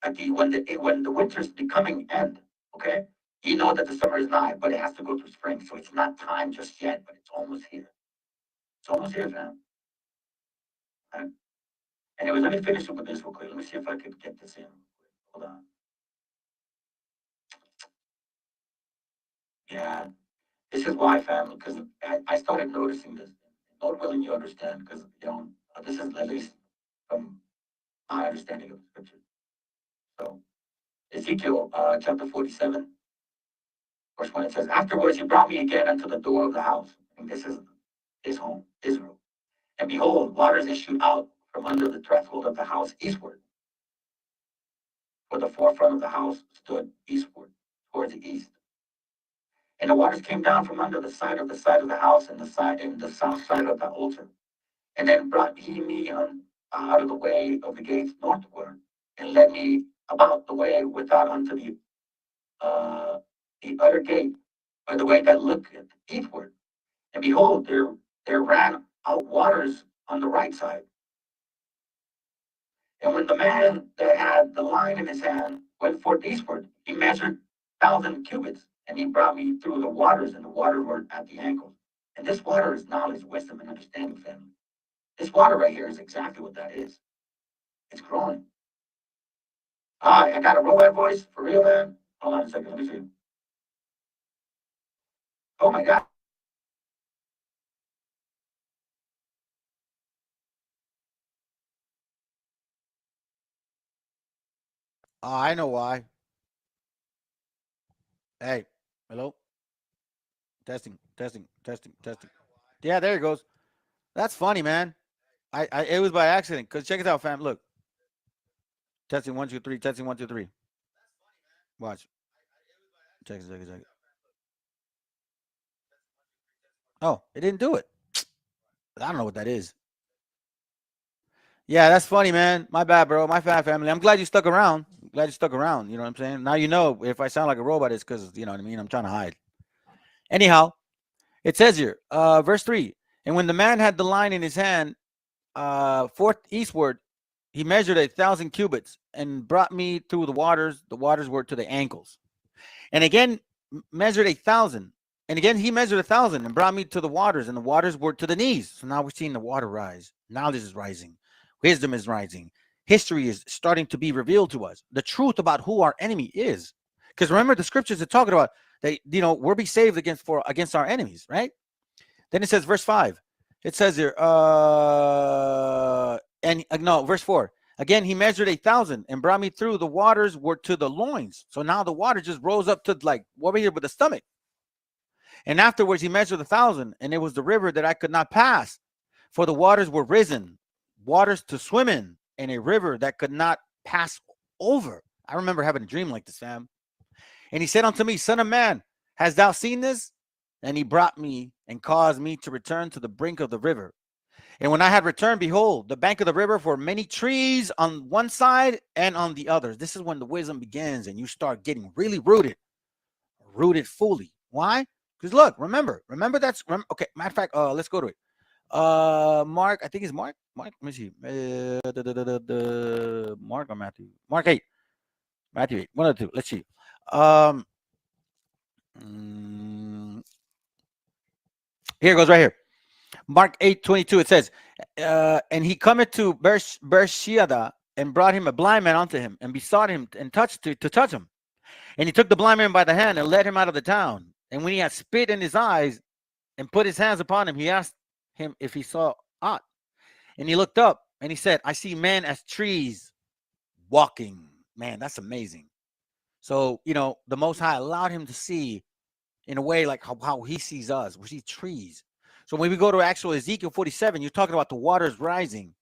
when the winter's becoming end, okay? You know that the summer is nigh, but it has to go through spring, so it's not time just yet, but it's almost here. It's almost here, fam. Right? Anyways, let me finish up with this real quick. Let me see if I could get this in. Hold on. Yeah, this is why, family, because I started noticing this. Lord willing, you understand, because this is at least from my understanding of the scripture. So, Ezekiel chapter 47, verse 1, it says, afterwards he brought me again unto the door of the house. And this is his home, Israel. And behold, waters issued out from under the threshold of the house eastward. For the forefront of the house stood eastward, towards the east. And the waters came down from under the side of the house and the south side of the altar. And then brought he me out of the way of the gates northward, and led me about the way without unto the other gate, or the way that looked eastward. And behold, there ran out waters on the right side. And when the man that had the line in his hand went forth eastward, he measured 1,000 cubits, and he brought me through the waters, and the water were at the ankles. And this water is knowledge, wisdom, and understanding, family. This water right here is exactly what that is. It's growing. I got a robot voice for real, man. Hold on a second. Let me see. Oh my God. Oh, I know why. Hey, hello? Testing. Yeah, there it goes. That's funny, man. It was by accident. Cause check it out, fam. Look. Testing 1, 2, 3. Testing 1, 2, 3. Watch. Check it. Oh, it didn't do it. I don't know what that is. Yeah, that's funny, man. My bad, bro. My bad, family. I'm glad you stuck around. You know what I'm saying? Now you know if I sound like a robot, it's because, you know what I mean? I'm trying to hide. Anyhow, it says here, verse 3. And when the man had the line in his hand, forth eastward, he measured 1,000 cubits and brought me through the waters. The waters were to the ankles. And again, measured 1,000. And again, he measured 1,000 and brought me to the waters, and the waters were to the knees. So now we're seeing the water rise. Knowledge is rising. Wisdom is rising. History is starting to be revealed to us. The truth about who our enemy is. Because remember, the scriptures are talking about that, you know, we'll be saved against our enemies, right? Then it says, verse 5. It says here, verse 4. Again, he measured 1,000 and brought me through. The waters were to the loins. So now the water just rose up to like over here with the stomach. And afterwards he measured 1,000, and it was the river that I could not pass, for the waters were risen, waters to swim in, and a river that could not pass over. I remember having a dream like this, fam. And he said unto me, Son of man, hast thou seen this? And he brought me and caused me to return to the brink of the river. And when I had returned, behold, the bank of the river were many trees on one side and on the other. This is when the wisdom begins and you start getting really rooted fully. Why? Because look, remember that's okay. Matter of fact, let's go to it. Mark, I think it's Mark. Mark, let me see. Mark or Matthew? Mark 8. Matthew 8. One of the two. Let's see. Here it goes right here. Mark 8:22. It says, and he cometh to Beersheba and brought him a blind man unto him and besought him and to touch him. And he took the blind man by the hand and led him out of the town. And when he had spit in his eyes and put his hands upon him, he asked him if he saw aught. And he looked up and he said, I see men as trees walking. Man, that's amazing. So, you know, the Most High allowed him to see in a way like how he sees us. We see trees. So when we go to actual Ezekiel 47, you're talking about the waters rising.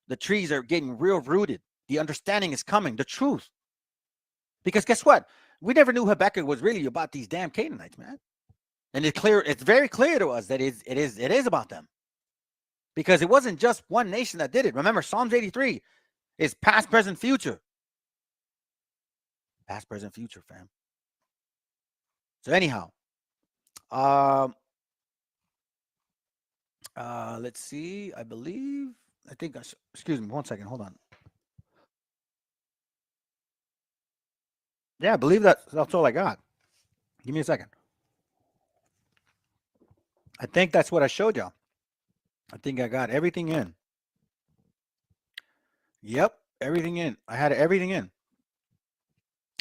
The trees are getting real rooted. The understanding is coming, the truth. Because guess what? We never knew Habakkuk was really about these damn Canaanites, man. And it's very clear to us that it is about them. Because it wasn't just one nation that did it. Remember, Psalms 83 is past, present, future. Past, present, future, fam. So anyhow, let's see. I think excuse me, 1 second. Hold on. Yeah, I believe that's all I got. Give me a second. I think that's what I showed y'all. I think I got everything in. Yep, everything in. I had everything in.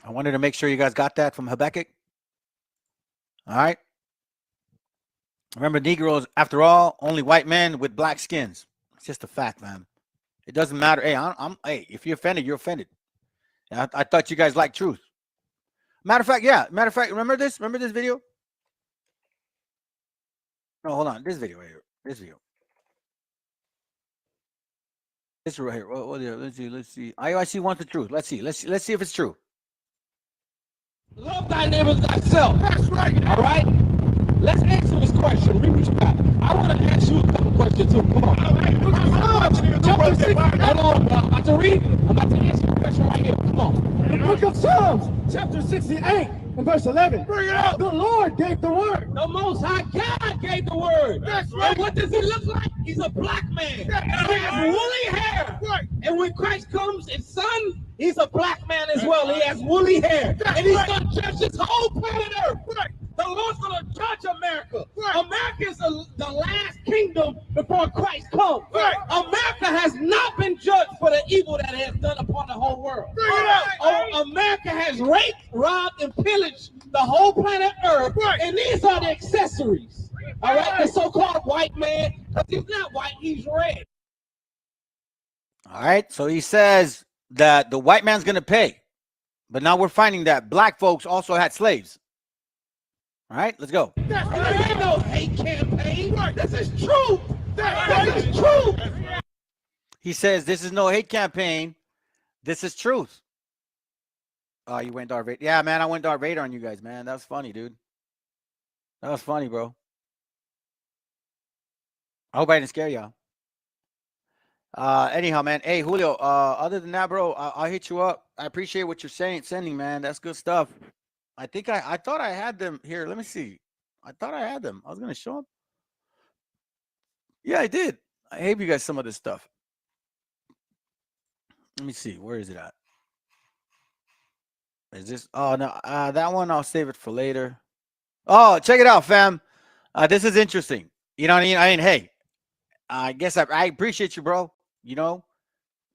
I wanted to make sure you guys got that from Habakkuk. All right. Remember, Negroes, after all, only white men with black skins. It's just a fact, man. It doesn't matter. Hey, hey, if you're offended, you're offended. I thought you guys liked truth. Matter of fact, remember this? Remember this video? No, hold on. This video right here. This video. This right here. Let's see. IOIC wants the truth. Let's see if it's true. Love thy neighbor as thyself. That's right. All right? Let's answer this question. Read what you got. I want to ask you a couple questions too. Come on. Chapter 6. Hold on. I'm about to read. I'm about to answer the question right here. Come on. The book of Psalms, chapter 68 and verse 11. Bring it up. The Lord gave the word. The Most High God gave the word. That's right. And what does he look like? He's a black man. And he has woolly hair. Right. And when Christ comes in sun, he's a black man as well. He has woolly hair. And he's going to judge this whole planet Earth. Right. The Lord's going to judge America. Right. America is the last kingdom before Christ comes. Right. America has not been judged for the evil that it has done upon the whole world. America has raped, robbed, and pillaged the whole planet Earth. Right. And these are the accessories. All right, the so-called white man, because he's not white, he's red. All right, so he says that the white man's going to pay. But now we're finding that black folks also had slaves. All right, let's go. There ain't no hate campaign. This is truth. That is truth. He says, this is no hate campaign. This is truth. Oh, you went Darth Vader. Yeah, man, I went Darth Vader on you guys, man. That's funny, dude. That was funny, bro. I hope I didn't scare y'all. Anyhow, man. Hey, Julio, other than that, bro, I'll hit you up. I appreciate what you're sending, man. That's good stuff. I think I thought I had them here. Let me see. I thought I had them. I was going to show them. Yeah, I did. I gave you guys some of this stuff. Let me see. Where is it at? Is this? Oh, no. That one, I'll save it for later. Oh, check it out, fam. This is interesting. You know what I mean? Hey, I guess I appreciate you, bro. You know?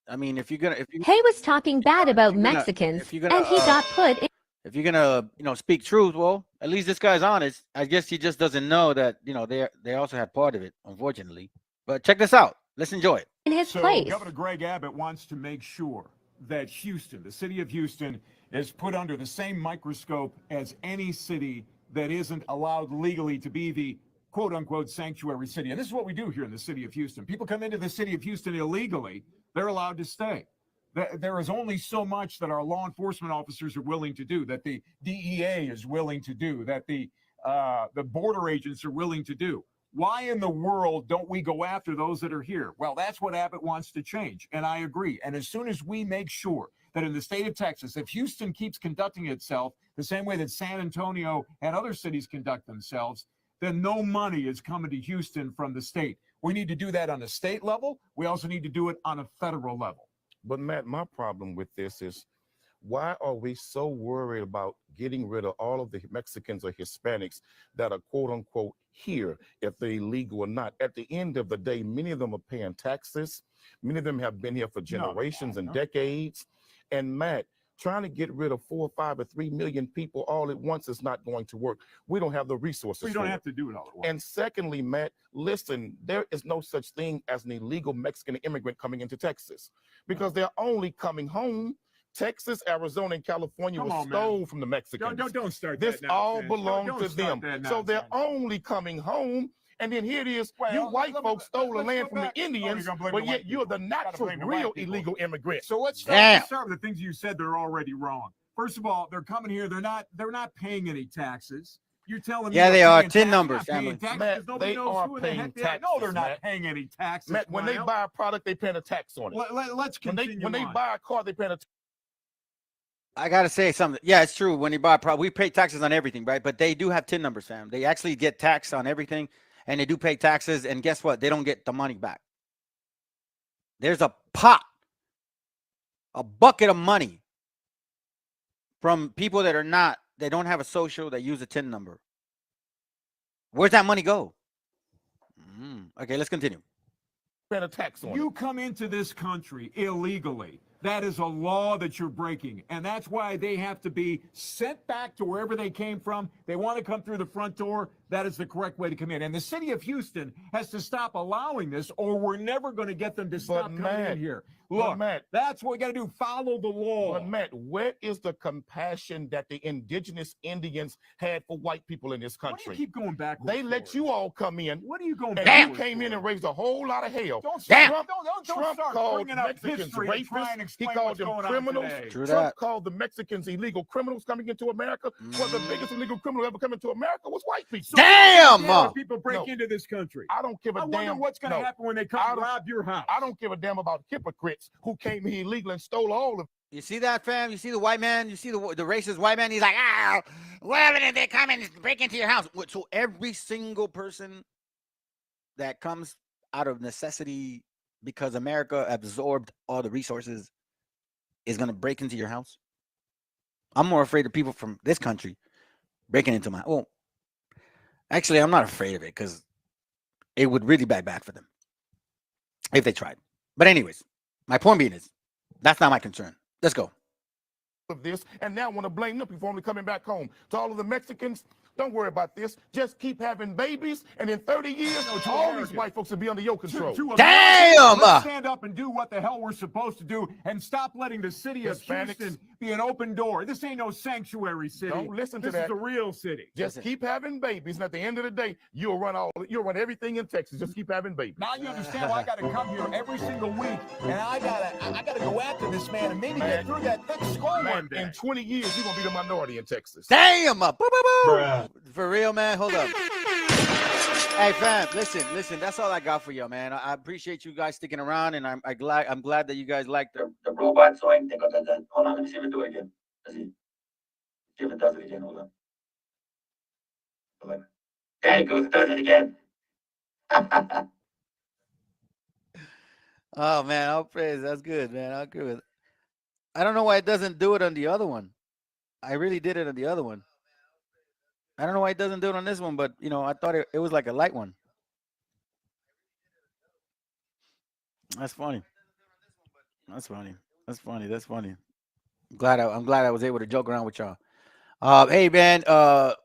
I mean, if you're going to... Hay was talking bad about Mexicans, and he got put in... If you're going to, speak truth, well, at least this guy's honest. I guess he just doesn't know that, they also had part of it, unfortunately. But check this out. Let's enjoy it. In his place. Governor Greg Abbott wants to make sure that Houston, the city of Houston, is put under the same microscope as any city that isn't allowed legally to be the quote-unquote sanctuary city. And this is what we do here in the city of Houston. People come into the city of Houston illegally. They're allowed to stay. There is only so much that our law enforcement officers are willing to do, that the DEA is willing to do, that the border agents are willing to do. Why in the world don't we go after those that are here? Well, that's what Abbott wants to change, and I agree. And as soon as we make sure that in the state of Texas, if Houston keeps conducting itself the same way that San Antonio and other cities conduct themselves, then no money is coming to Houston from the state. We need to do that on a state level. We also need to do it on a federal level. But Matt, my problem with this is, why are we so worried about getting rid of all of the Mexicans or Hispanics that are quote unquote here, if they're illegal or not? At the end of the day, many of them are paying taxes. Many of them have been here for generations and decades. And Matt, trying to get rid of 4 or 5 or 3 million people all at once is not going to work. We don't have the resources. We don't have to do it all at once. And secondly, Matt, listen, there is no such thing as an illegal Mexican immigrant coming into Texas, because they're only coming home. Texas, Arizona, and California was stole from the Mexicans. Don't start this that now, all man. belonged Don't to start them. that So now, they're man. only coming home. And then here it is, you white folks stole the land from the Indians, but yet you're the natural, real illegal immigrant. So let's start with the things you said that are already wrong. First of all, they're coming here. They're not paying any taxes. You're telling me? Yeah, they they're are. paying TIN taxes, numbers, not paying family. taxes, Matt, 'cause nobody they knows are who the paying heck they are. taxes. No, they're not Matt. paying any taxes. Matt, when they Mario. buy a product, they paying a tax on it. Let's continue. When they buy a car, they paying a tax. I got to say something. Yeah, it's true. When you buy a product, we pay taxes on everything, right? But they do have TIN numbers, fam. They actually get taxed on everything, and they do pay taxes. And guess what? They don't get the money back. There's a pot, a bucket of money from people that are not, they don't have a social, that use a TIN number. Where's that money go? Okay, let's continue. Paying a tax on You come into this country illegally. That is a law that you're breaking. And that's why they have to be sent back to wherever they came from. They want to come through the front door. That is the correct way to come in. And the city of Houston has to stop allowing this, or we're never going to get them to stop coming in here. Look, Matt, that's what we got to do. Follow the law. But Matt, where is the compassion that the indigenous Indians had for white people in this country? Why do you keep going backwards? They let you all come in. What are you going and backwards? you came in and raised a whole lot of hell. Don't Trump start called bringing up Mexicans history and try and rapists. He explain called what's them going on criminals. today. True Trump that. called the Mexicans illegal criminals coming into America. Well, the biggest illegal criminal ever coming to America was white people. So Damn! when people break into this country. I don't give a I damn. wonder what's going to happen when they come rob your house. I don't give a damn about hypocrites who came here illegally and stole all of. You see that, fam? You see the white man? You see the racist white man? He's like, what happened if they come and break into your house? So every single person that comes out of necessity because America absorbed all the resources is going to break into your house? I'm more afraid of people from this country breaking into my... Well, actually, I'm not afraid of it because it would really be bad for them if they tried. But anyways, my point being is, that's not my concern. Let's go. Of this, and now want to blame them before only coming back home. To all of the Mexicans, don't worry about this. Just keep having babies, and in 30 years, all these white folks will be under your control. Damn! Let's stand up and do what the hell we're supposed to do, and stop letting the city of Hispanics. Houston be an open door. This ain't no sanctuary city. Don't listen to This that. is a real city. Just keep having babies, and at the end of the day, you'll run everything in Texas. Just keep having babies. Now you understand why I got to come here every single week, and I gotta go after this man and maybe get through that thick skull one day. In 20 years, you're gonna be the minority in Texas. Damn! Boo, boo, boo. Bruh. For real, man. Hold up. Hey, fam, listen. That's all I got for you, man. I appreciate you guys sticking around, and I'm glad that you guys liked it. The robot, so I think of that. Hold on, let me see if it do it again. Let's see. See if it does it again. Hold on. There it goes. It does it again. Oh man, I'll praise. That's good, man. I'll agree with it. I don't know why it doesn't do it on the other one. I really did it on the other one. I don't know why it doesn't do it on this one, but I thought it was like a light one. That's funny. That's funny. I'm glad I was able to joke around with y'all. Hey man,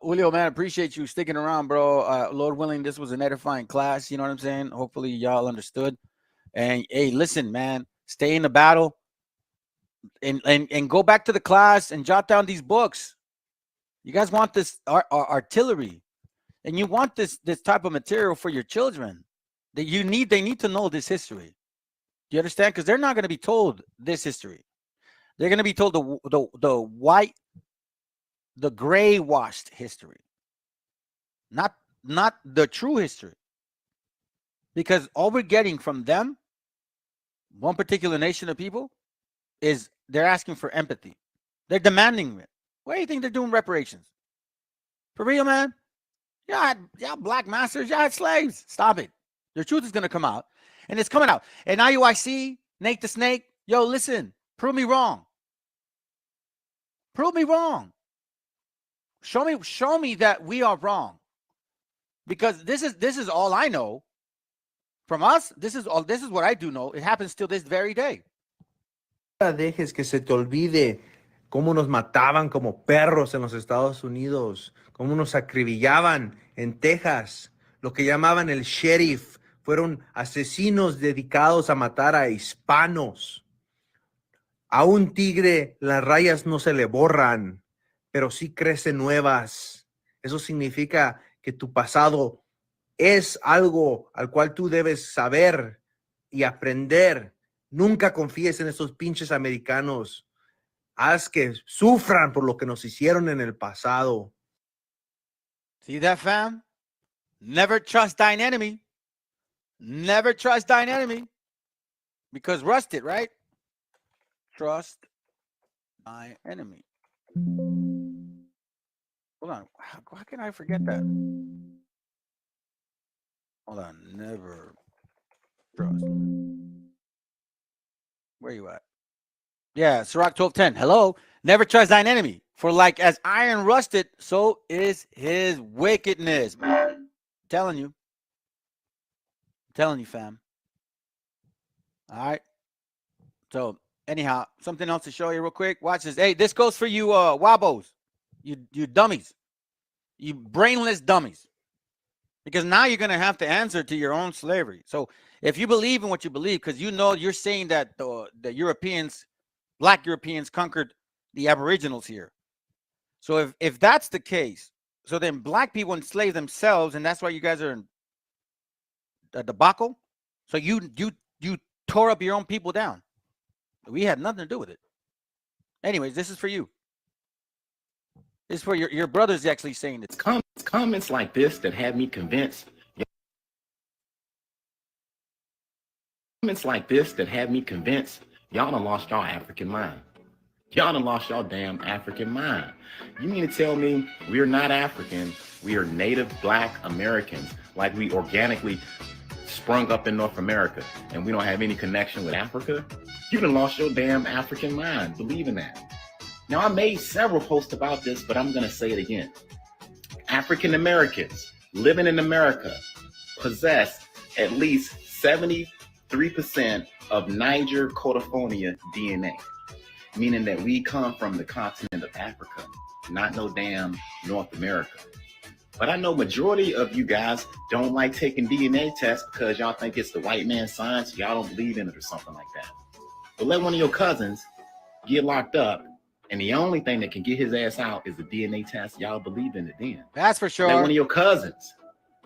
Julio, man, appreciate you sticking around, bro. Lord willing, this was an edifying class. You know what I'm saying? Hopefully y'all understood. And hey, listen, man, stay in the battle and go back to the class and jot down these books. You guys want this artillery, and you want this type of material for your children. They need to know this history. Do you understand? Because they're not going to be told this history. They're going to be told the white, the gray washed history, not the true history. Because all we're getting from them, one particular nation of people, is they're asking for empathy. They're demanding it. Why do you think they're doing reparations? For real, man? Y'all black masters, y'all had slaves. Stop it. The truth is going to come out. And it's coming out. And IUIC, Nate the Snake, yo, listen, prove me wrong. Prove me wrong. Show me that we are wrong. Because this is all I know. From us, this is what I do know. It happens till this very day. Dejes que se te olvide cómo nos mataban como perros en los Estados Unidos, cómo nos acribillaban en Texas, lo que llamaban el sheriff, fueron asesinos dedicados a matar a hispanos. A un tigre las rayas no se le borran, pero sí crecen nuevas. Eso significa que tu pasado es algo al cual tú debes saber y aprender. Nunca confíes en esos pinches americanos. Haz que sufran por lo que nos hicieron en el pasado. See that, fam? Never trust thine enemy. Never trust thine enemy. Because rusted, right? Trust thy enemy. Hold on. How can I forget that? Hold on. Never trust. Where you at? Yeah, Sirach 12:10. Hello. Never trust thine enemy. For like as iron rusted, so is his wickedness. Man. Telling you, fam. All right. So anyhow, something else to show you real quick. Watch this. Hey, this goes for you wabos. You dummies. You brainless dummies. Because now you're going to have to answer to your own slavery. So if you believe in what you believe, because you're saying that the Europeans, black Europeans conquered the aboriginals here. So if that's the case, so then black people enslaved themselves, and that's why you guys are in a debacle. So you tore up your own people down. We had nothing to do with it. Anyways, this is for you. This is for your brother's actually saying this. Comments like this that had me convinced. Comments like this that had me convinced y'all done lost y'all African mind. Y'all done lost y'all damn African mind. You mean to tell me we're not African, we are native black Americans, like we organically sprung up in North America, and we don't have any connection with Africa? You done lost your damn African mind. Believe in that. Now, I made several posts about this, but I'm going to say it again. African Americans living in America possess at least 73% of Niger Cotophonia DNA, meaning that we come from the continent of Africa, not no damn North America. But I know majority of you guys don't like taking DNA tests because y'all think it's the white man's science. Y'all don't believe in it or something like that. But let one of your cousins get locked up And the only thing that can get his ass out is the DNA test. Y'all believe in it then. That's for sure. Let one of your cousins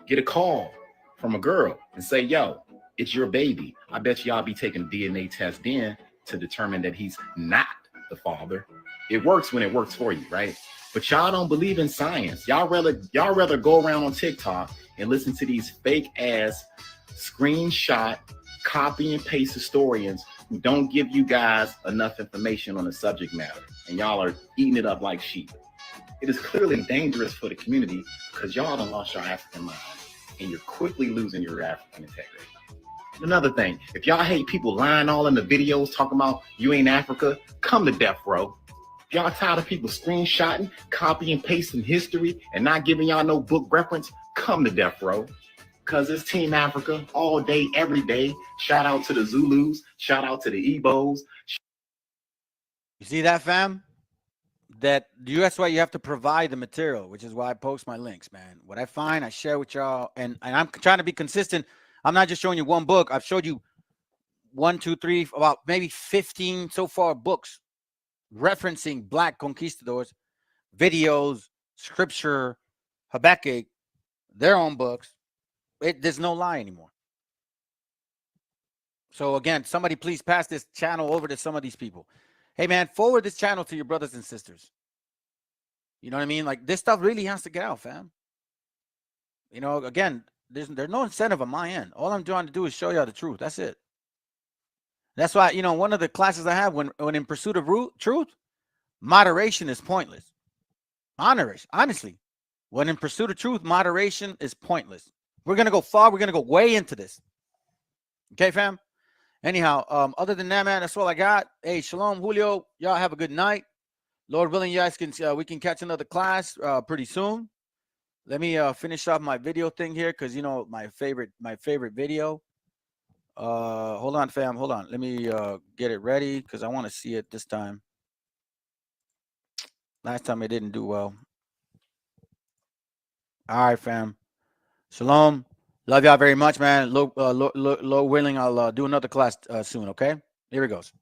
get a call from a girl and say, yo, it's your baby. I bet y'all be taking a DNA test then to determine that he's not the father. It works when it works for you, right? But y'all don't believe in science. Y'all rather go around on TikTok and listen to these fake ass screenshot, copy and paste historians who don't give you guys enough information on the subject matter. And y'all are eating it up like sheep. It is clearly dangerous for the community because y'all done lost your African mind and you're quickly losing your African integrity. Another thing, if y'all hate people lying all in the videos talking about you ain't Africa, come to death row. If y'all tired of people screenshotting, copy and pasting history and not giving y'all no book reference, come to death row. Because it's Team Africa all day, every day. Shout out to the Zulus. Shout out to the Igbos. You see that, fam? That's why you have to provide the material, which is why I post my links, man. What I find, I share with y'all. And I'm trying to be consistent. I'm not just showing you one book. I've showed you 1, 2, 3, about maybe 15 so far books referencing Black conquistadors, videos, scripture, Habakkuk, their own books. There's no lie anymore. So again, somebody please pass this channel over to some of these people. Hey man, forward this channel to your brothers and sisters. You know what I mean? Like this stuff really has to get out, fam. You know, again, there's no incentive on my end. All I'm trying to do is show y'all the truth. That's it. That's why, you know, one of the classes I have when in pursuit of truth, moderation is pointless. Honestly, when in pursuit of truth, moderation is pointless. We're going to go far. We're going to go way into this. Okay, fam? Anyhow, other than that, man, that's all I got. Hey, shalom, Julio. Y'all have a good night. Lord willing, you guys we can catch another class pretty soon. Let me finish off my video thing here because, you know, my favorite video. Hold on, fam. Hold on. Let me get it ready because I want to see it this time. Last time it didn't do well. All right, fam. Shalom. Love y'all very much, man. Lord willing, I'll do another class soon, okay? Here it goes.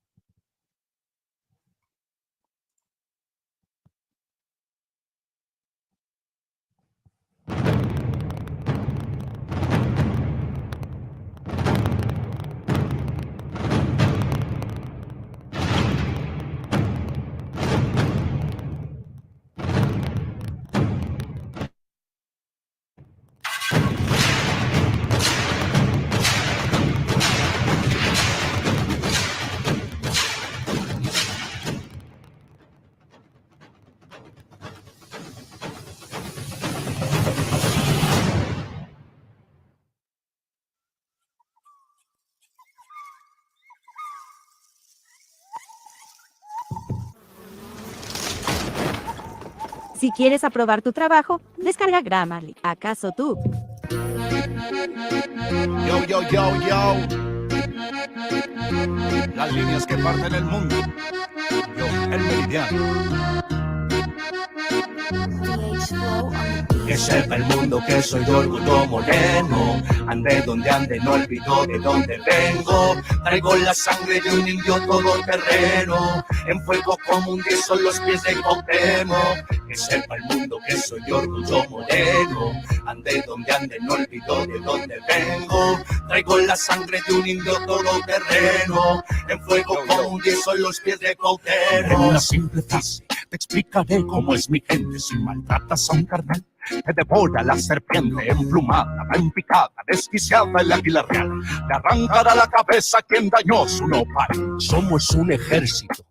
Si quieres aprobar tu trabajo, descarga Grammarly. ¿Acaso tú? Yo, yo, yo, yo. Las líneas que parten el mundo. Yo, el meridiano. Que sepa el mundo que soy de orgullo moreno. Ande donde ande, no olvido de dónde vengo. Traigo la sangre de un indio todoterreno. En fuego como un 10 son los pies de Cuauhtémoc. Que sepa el mundo que soy de orgullo moreno. Ande donde ande, no olvido de dónde vengo. Traigo la sangre de un indio todoterreno. En fuego como un 10 son los pies de Cuauhtémoc. En una simple frase te explicaré cómo es mi gente. Si maltratas a un carnal, te devora la serpiente emplumada, va en picada, desquiciada el águila real. Le arrancará la cabeza a quien dañó su nopal. Somos un ejército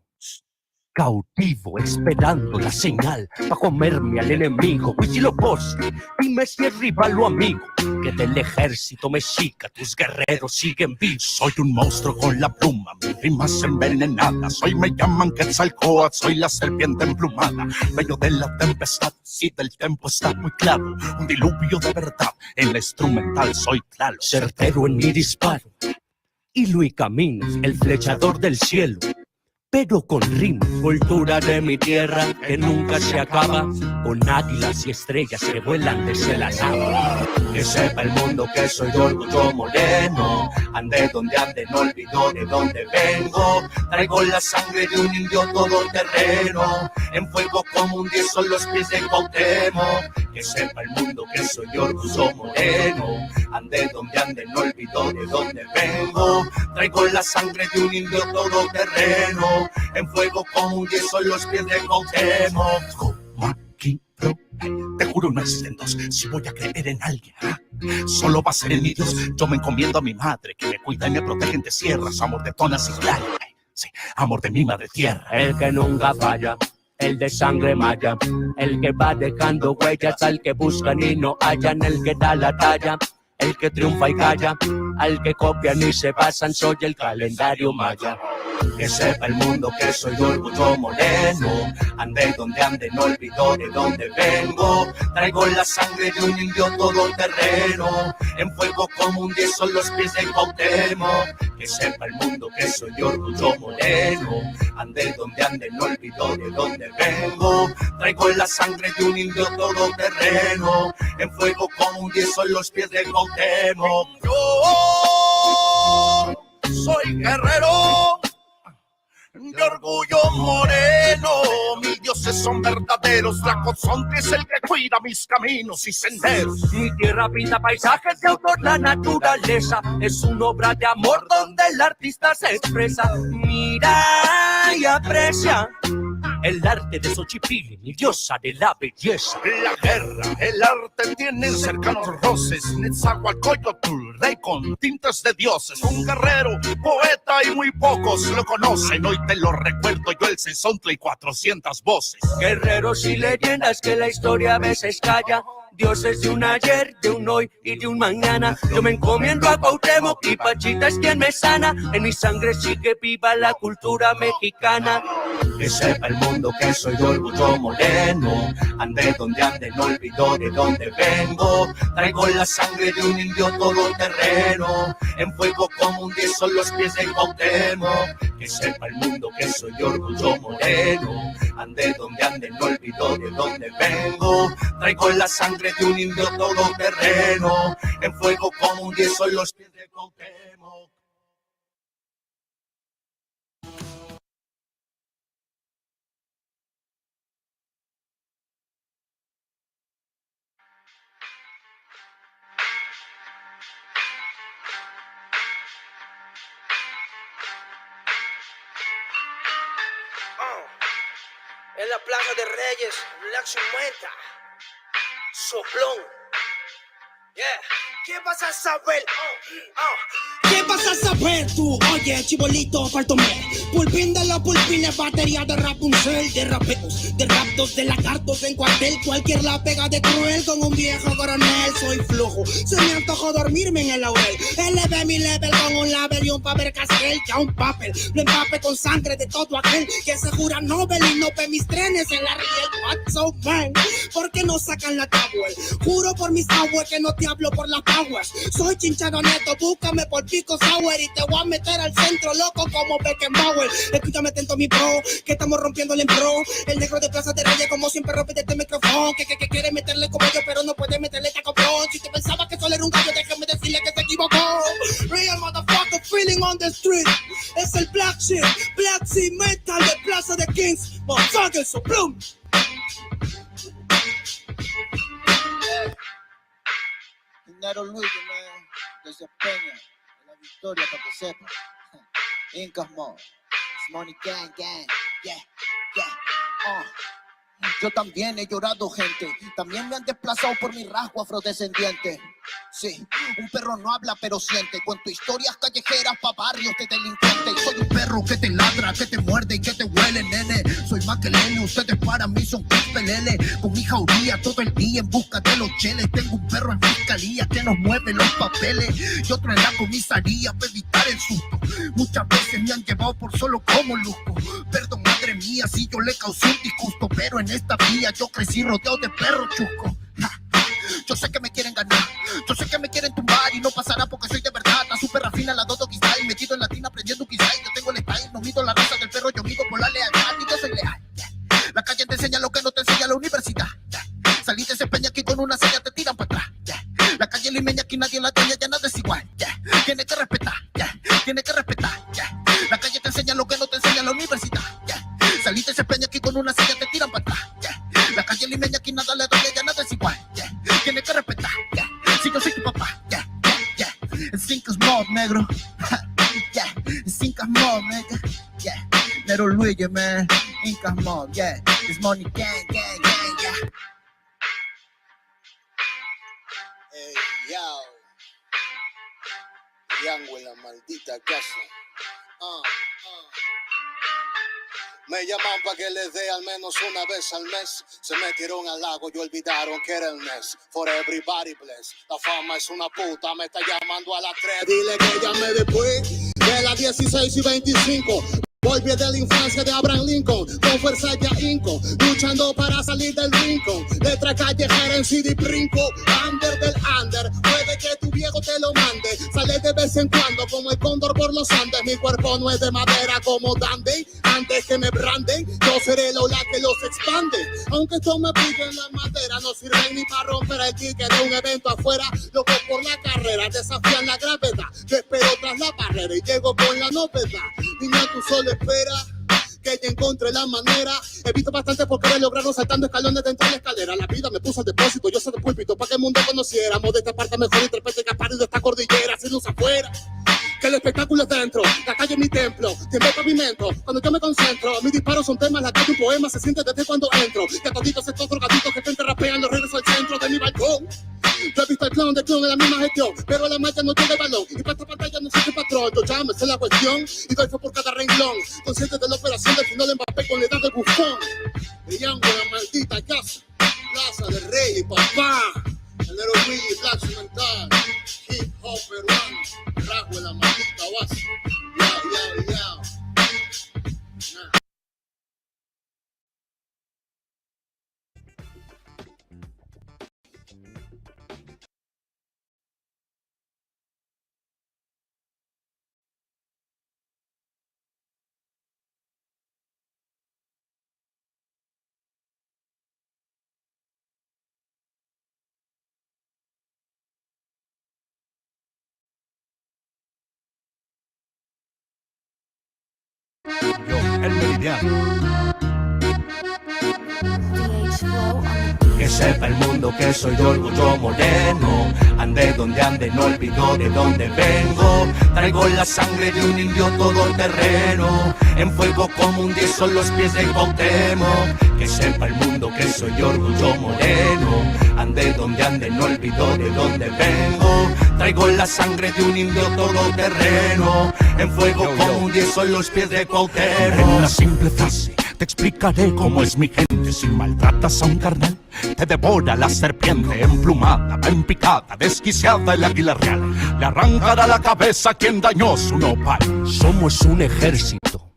cautivo esperando la señal para comerme al enemigo. Huitzilopochtli, dime si es rival o amigo. Que del ejército mexica tus guerreros siguen vivos. Soy un monstruo con la pluma, mis rimas envenenadas. Hoy me llaman Quetzalcóatl, soy la serpiente emplumada. Bello de la tempestad, si del tiempo está muy claro. Un diluvio de verdad, en la instrumental soy claro. Certero en mi disparo, Iluy Caminos, el flechador del cielo. pero con ritmo, cultura de mi tierra que nunca se acaba, con águilas y estrellas que vuelan desde las aguas. Que sepa el mundo que soy de orgullo moreno, ande donde ande, no olvido de dónde vengo, traigo la sangre de un indio todoterreno, en fuego como un 10 son los pies de Cuauhtémoc. Que sepa el mundo que soy de orgullo moreno, ande donde ande, no olvido de dónde vengo, traigo la sangre de un indio todoterreno, en fuego como un 10 son los pies de Cuauhtémoc. Te juro no es en dos, si voy a creer en alguien, solo va a ser en mi Dios. Yo me encomiendo a mi madre, que me cuida y me protege en tierras, amor de tonas y playas, sí, amor de mi madre tierra. El que nunca falla, el de sangre maya, el que va dejando huellas al que buscan y no hallan, el que da la talla, el que triunfa y calla, al que copian y se pasan, soy el calendario maya. Que sepa el mundo que soy de orgullo moreno, ande donde ande, no olvido de dónde vengo, traigo la sangre de un indio todoterreno, en fuego como un 10 son los pies de Cuauhtémoc. Que sepa el mundo que soy de orgullo moreno, ande donde ande, no olvido de dónde vengo, traigo la sangre de un indio todoterreno, en fuego como un 10 son los pies de Cuauhtémoc. Yo soy guerrero de orgullo moreno, mis dioses son verdaderos, Tlacozonte es el que cuida mis caminos y senderos. Mi tierra pinta paisajes de autor, la naturaleza es una obra de amor donde el artista se expresa. Mira y aprecia el arte de Xochipilli, mi diosa de la belleza. La guerra, el arte tienen cercanos roces, Netzahualcóyotl, rey con tintes de dioses, un guerrero, poeta y muy pocos lo conocen, hoy te lo recuerdo yo, el Sensontle y 400 voces. Guerreros y leyendas que la historia a veces calla, dioses de un ayer, de un hoy y de un mañana. Yo me encomiendo a Cuauhtémoc y Pachita es quien me sana, en mi sangre sigue viva la cultura mexicana. Que sepa el mundo que soy de orgullo moreno, ande donde ande, no olvido de dónde vengo, traigo la sangre de un indio todoterreno, en fuego como un 10 son los pies de Cuauhtémoc. Que sepa el mundo que soy de orgullo moreno, ande donde ande, no olvido de dónde vengo, traigo la sangre de un indio todoterreno, en fuego como un 10 son los pies de Cuauhtémoc. En la Plaza de Reyes, la Sumenta, Soplón. Yeah. ¿Qué vas a saber? ¿Qué vas a saber tú? Oye, chibolito, faltóme. Pulpín de los pulpines, batería de Rapunzel, de rapeos, de raptos, de lagartos en cuartel. Cualquier la pega de cruel con un viejo coronel. Soy flojo, se me antojó dormirme en el laurel. Elevé mi level con un label y un Faber Castell. Ya un papel, lo empape con sangre de todo aquel que se jura Nobel y no ve mis trenes en la riel. What's so man? ¿Por qué no sacan la tablet? Juro por mis aguas que no te hablo por las aguas. Soy chinchado neto, búscame por Pico Sour y te voy a meter al centro loco como Beckenbauer. Escúchame atento mi pro, que estamos rompiéndole en pro. El negro de Plaza de Reyes como siempre rompe de este micrófono. Que quiere meterle como yo pero no puede meterle tacoplón. Si te pensaba que solo era un gallo, déjame decirle que se equivocó. Real motherfucker feeling on the street. Es el Black Sheep Metal de Plaza de Kings. Motherfucker, so bloom. Dinero Luis, man, desempeña en la victoria para que sepa. Incas Mo, Money Gang Gang, yeah, yeah, Yo también he llorado, gente. También me han desplazado por mi rasgo afrodescendiente. Sí, un perro no habla pero siente. Cuento historias callejeras pa' barrios de delincuentes. Soy un perro que te ladra, que te muerde y que te huele, nene. Soy más que Lele, ustedes para mí son pelele. Con mi jauría todo el día en busca de los cheles. Tengo un perro en fiscalía que nos mueve los papeles. Y otro en la comisaría para evitar el susto. Muchas veces me han llevado por solo como lujo. Perdón, madre mía, si yo le causé un disgusto. Pero en esta vía yo crecí rodeado de perros chuscos. Yo sé que me quieren ganar, yo sé que me quieren tumbar y no pasará porque soy de verdad. La super rafina, la dodo style, metido en latina aprendiendo un style. Yo tengo el style, no mido la raza del perro, yo mido tienes que respetar, yeah. La calle te enseña lo que no te enseña la universidad, yeah. Saliste se peña aquí con una silla te tiran para atrás, yeah. La calle limeña aquí nada le doy, ya nada es igual, yeah. Tienes que respetar, yeah. Si yo soy tu papá, yeah, yeah, yeah. Think small, negro, yeah. Think small, nigga, yeah. Nero Luigi, man, Inca Mob, yeah. This money gang, gang, gang, yeah. Hey, yo. Yango en la maldita casa. Me llaman para que les dé al menos una vez al mes. Se metieron al lago y olvidaron que era el mes. For everybody bless. La fama es una puta, me está llamando a las 3. Dile que llame después de las 16 y 25. Volví de la infancia de Abraham Lincoln, con fuerza ya inco, luchando para salir del rincón. Letra callejera en CD brinco, under del under. Puede que tu viejo te lo mande, sale de vez en cuando como el cóndor por los Andes. Mi cuerpo no es de madera como Dandy, antes que me branden, yo seré el ola que los expande. Aunque esto me pique en la madera, no sirve ni para romper el ticket de un evento afuera. Loco por la carrera, desafían la gravedad. Yo espero tras la barrera y llego con la novedad. Niña, tú solo espera que ya encontré la manera. He visto bastante por querer lograrlo saltando escalones dentro de la escalera. La vida me puso al depósito, yo soy de púlpito para que el mundo conociéramos de esta parte mejor interprete que ha parido esta cordillera, sin luz afuera. Que el espectáculo es dentro, la calle es mi templo, tiembla el pavimento, cuando yo me concentro, mis disparos son temas, la calle un poema, se siente desde cuando entro, que toditos estos drogaditos que frente rapean, los regreso al centro de mi balcón. Yo he visto el clon de clon en la misma gestión, pero a la marcha no llega el balón, y para esta pantalla no existe patrón, yo ya me sé la cuestión, y doy fe por cada renglón, consciente de la operación del final de Mbappé con la edad de bufón, brillando en la maldita casa, plaza de rey y papá. El héroe Willy, Black Mental, hip hop peruano, rasgo en la maldita base. Ya, ya, ya. Yo, el meridiano. Que sepa el mundo que soy de orgullo moreno. Ande donde ande, no olvido de dónde vengo. Traigo la sangre de un indio todoterreno. En fuego como un 10 son los pies de Cuauhtémoc. Que sepa el mundo que soy de orgullo moreno. Ande donde ande, no olvido de dónde vengo. Traigo la sangre de un indio todoterreno. En fuego como un 10 son los pies de Cuauhtémoc. En una simple frase te explicaré cómo es mi gente. Si maltratas a un carnal, te devora la serpiente emplumada, en picada, desquiciada el águila real. Le arrancará la cabeza a quien dañó su nopal. Somos un ejército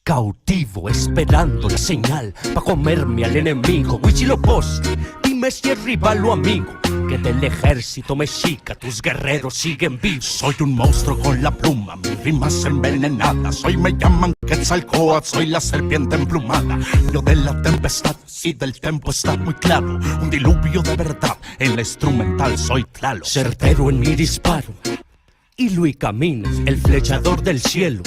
cautivo esperando la señal pa' comerme al enemigo. Huitzilopochtli, dime si es rival o amigo. Que del ejército mexica tus guerreros siguen vivos. Soy un monstruo con la pluma, mis rimas envenenadas. Hoy me llaman Quetzalcóatl, soy la serpiente emplumada. Yo de la tempestad y del tiempo está muy claro. Un diluvio de verdad, en la instrumental soy Tlaloc. Certero en mi disparo, y Luis Caminas, el flechador del cielo.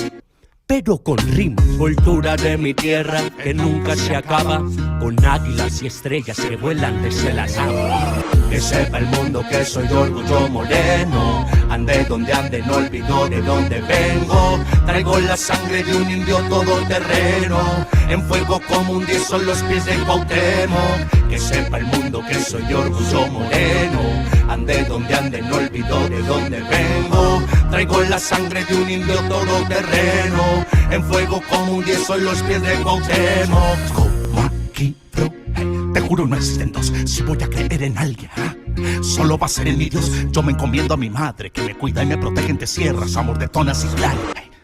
Pero con rimas, cultura de mi tierra que nunca se acaba, con águilas y estrellas que vuelan desde las aguas. Que sepa el mundo que soy de orgullo moreno. Ande donde ande, no olvido de dónde vengo. Traigo la sangre de un indio todoterreno. En fuego como un 10 son los pies de Cuauhtémoc. Que sepa el mundo que soy de orgullo moreno. Ande donde ande, no olvido de dónde vengo. Traigo la sangre de un indio todoterreno. En fuego como un 10 son los pies de Cuauhtémoc. Como aquí, bro, te juro no existen dos. Si voy a creer en alguien, solo va a ser en mi Dios. Yo me encomiendo a mi madre, que me cuida y me protege entre sierras. Amor de tonas y claro,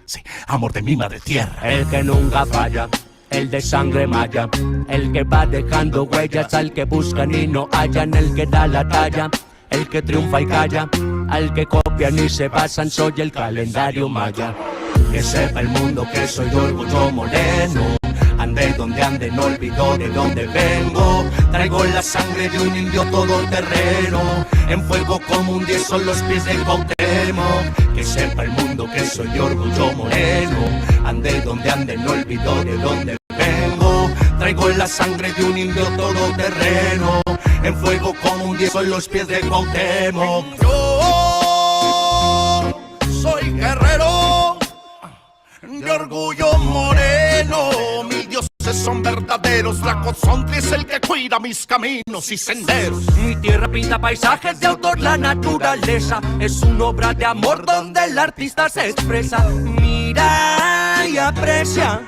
sí, amor de mi madre tierra. El que nunca falla, el de sangre maya. El que va dejando huellas al que buscan y no hallan. El que da la talla, el que triunfa y calla. Al que copian y se basan, soy el calendario maya. Que sepa el mundo que soy de orgullo moreno. Ande donde ande, no olvido de dónde vengo. Traigo la sangre de un indio todoterreno. En fuego como un 10 son los pies de Cuauhtémoc. Que Que sepa el mundo que soy orgullo moreno. Ande donde ande, no olvido de dónde vengo. Traigo la sangre de un indio todoterreno. En fuego como un 10 en los pies de Cuauhtémoc. Yo soy guerrero de orgullo moreno. Mis dioses son verdaderos. La Cozontli es el que cuida mis caminos y senderos. Mi tierra pinta paisajes de autor, la naturaleza es una obra de amor donde el artista se expresa. Mira y aprecia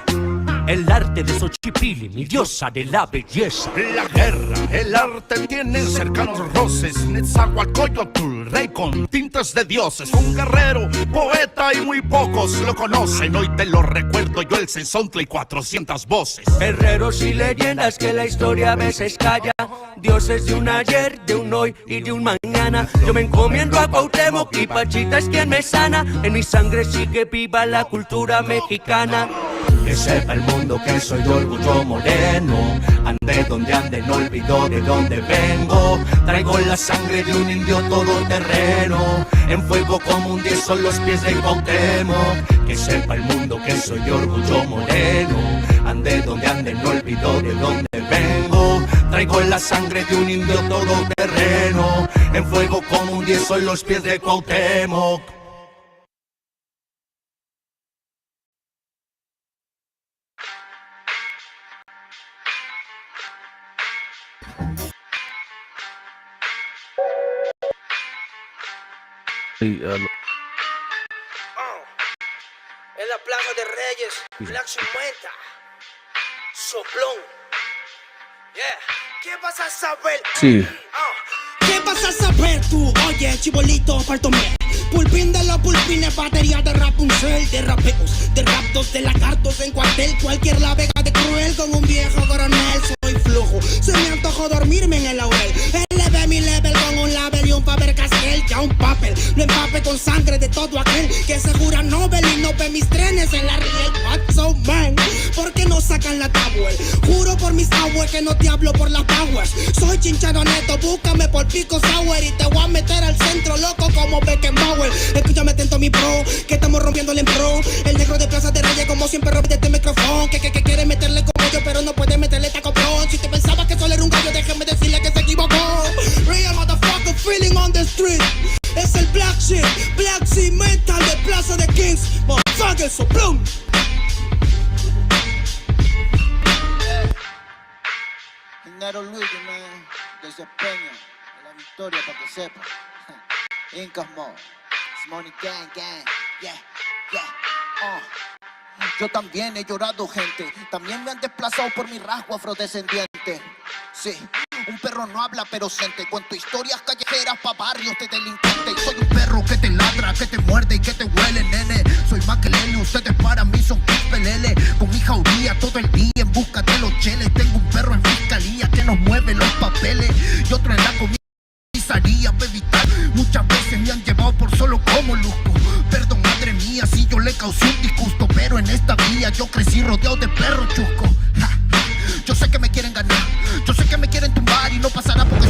el arte de Xochipilli, mi diosa de la belleza. La guerra, el arte tienen cercanos roces. Netzahualcóyotl, rey con tintes de dioses. Un guerrero, poeta y muy pocos lo conocen. Hoy te lo recuerdo yo, el Sensontle y 400 voces. Herreros y leyendas que la historia a veces calla. Dioses de un ayer, de un hoy y de un mañana. Yo me encomiendo a Cuauhtémoc y Pachita es quien me sana. En mi sangre sigue viva la cultura mexicana. Que sepa el mundo que soy de orgullo moreno. Ande donde ande, no olvido de dónde vengo. Traigo la sangre de un indio todoterreno. En fuego como un 10 son los pies de Cuauhtémoc. Que sepa el mundo que soy de orgullo moreno. Ande donde ande, no olvido de dónde vengo. Traigo la sangre de un indio todoterreno. En fuego como un 10 son los pies de Cuauhtémoc. En la Plaza de Reyes, Black 50, Soplón. Yeah. ¿Qué vas a saber? Sí. ¿Qué vas a saber tú? Oye, chibolito, faltóme. Pulpín de los pulpines, batería de Rapunzel, de rapeos, de raptos, de lagartos en cuartel, cualquier la vega de cruel con un viejo coronel. Soy flojo, se me antojó dormirme en el laurel. Eleve mi level con un label y un Faber Castell, ya un papel. Lo empape con sangre de todo aquel que se jura Nobel y no ve mis trenes en la riel. What's so man? ¿Por qué no sacan la tablet? Juro por mis aguas que no te hablo por las powers. Soy chinchado neto, búscame por pico sour y te voy a meter al centro loco como Beckenbauer. Escúchame atento mi pro, que estamos rompiéndole en pro. El negro de Plaza de Reyes como siempre rompe este micrófono. Que quiere meterle como yo pero no puede meterle tacoprón. Si te pensabas que solo era un gallo, déjame decirle que se equivocó. Real motherfucker feeling on the street. Es el Black Sheep Mental de Plaza de Kings. Motherfucker, soplón. Dinero Luigi, man, desde Peña, de la Victoria, para que sepa. Incas Mode, Money Gang Gang, yeah, yeah, Yo también he llorado, gente. También me han desplazado por mi rasgo afrodescendiente. Sí, un perro no habla pero siente. Cuento historias callejeras pa' barrios de delincuentes. Soy un perro que te ladra, que te muerde y que te huele, nene. Soy más que Lele, ustedes para mí son pelele. Con mi jauría todo el día en busca de los cheles. Tengo un perro en fiscalía que nos mueve los papeles. Y otro en la comisaría para evitar. Muchas veces me han llevado por solo como luzco. Perdón, madre mía, si yo le causé un disgusto. Pero en esta vía yo crecí rodeado de perros chuscos. Yo sé que me quieren ganar, yo sé que me quieren tumbar y no pasará porque...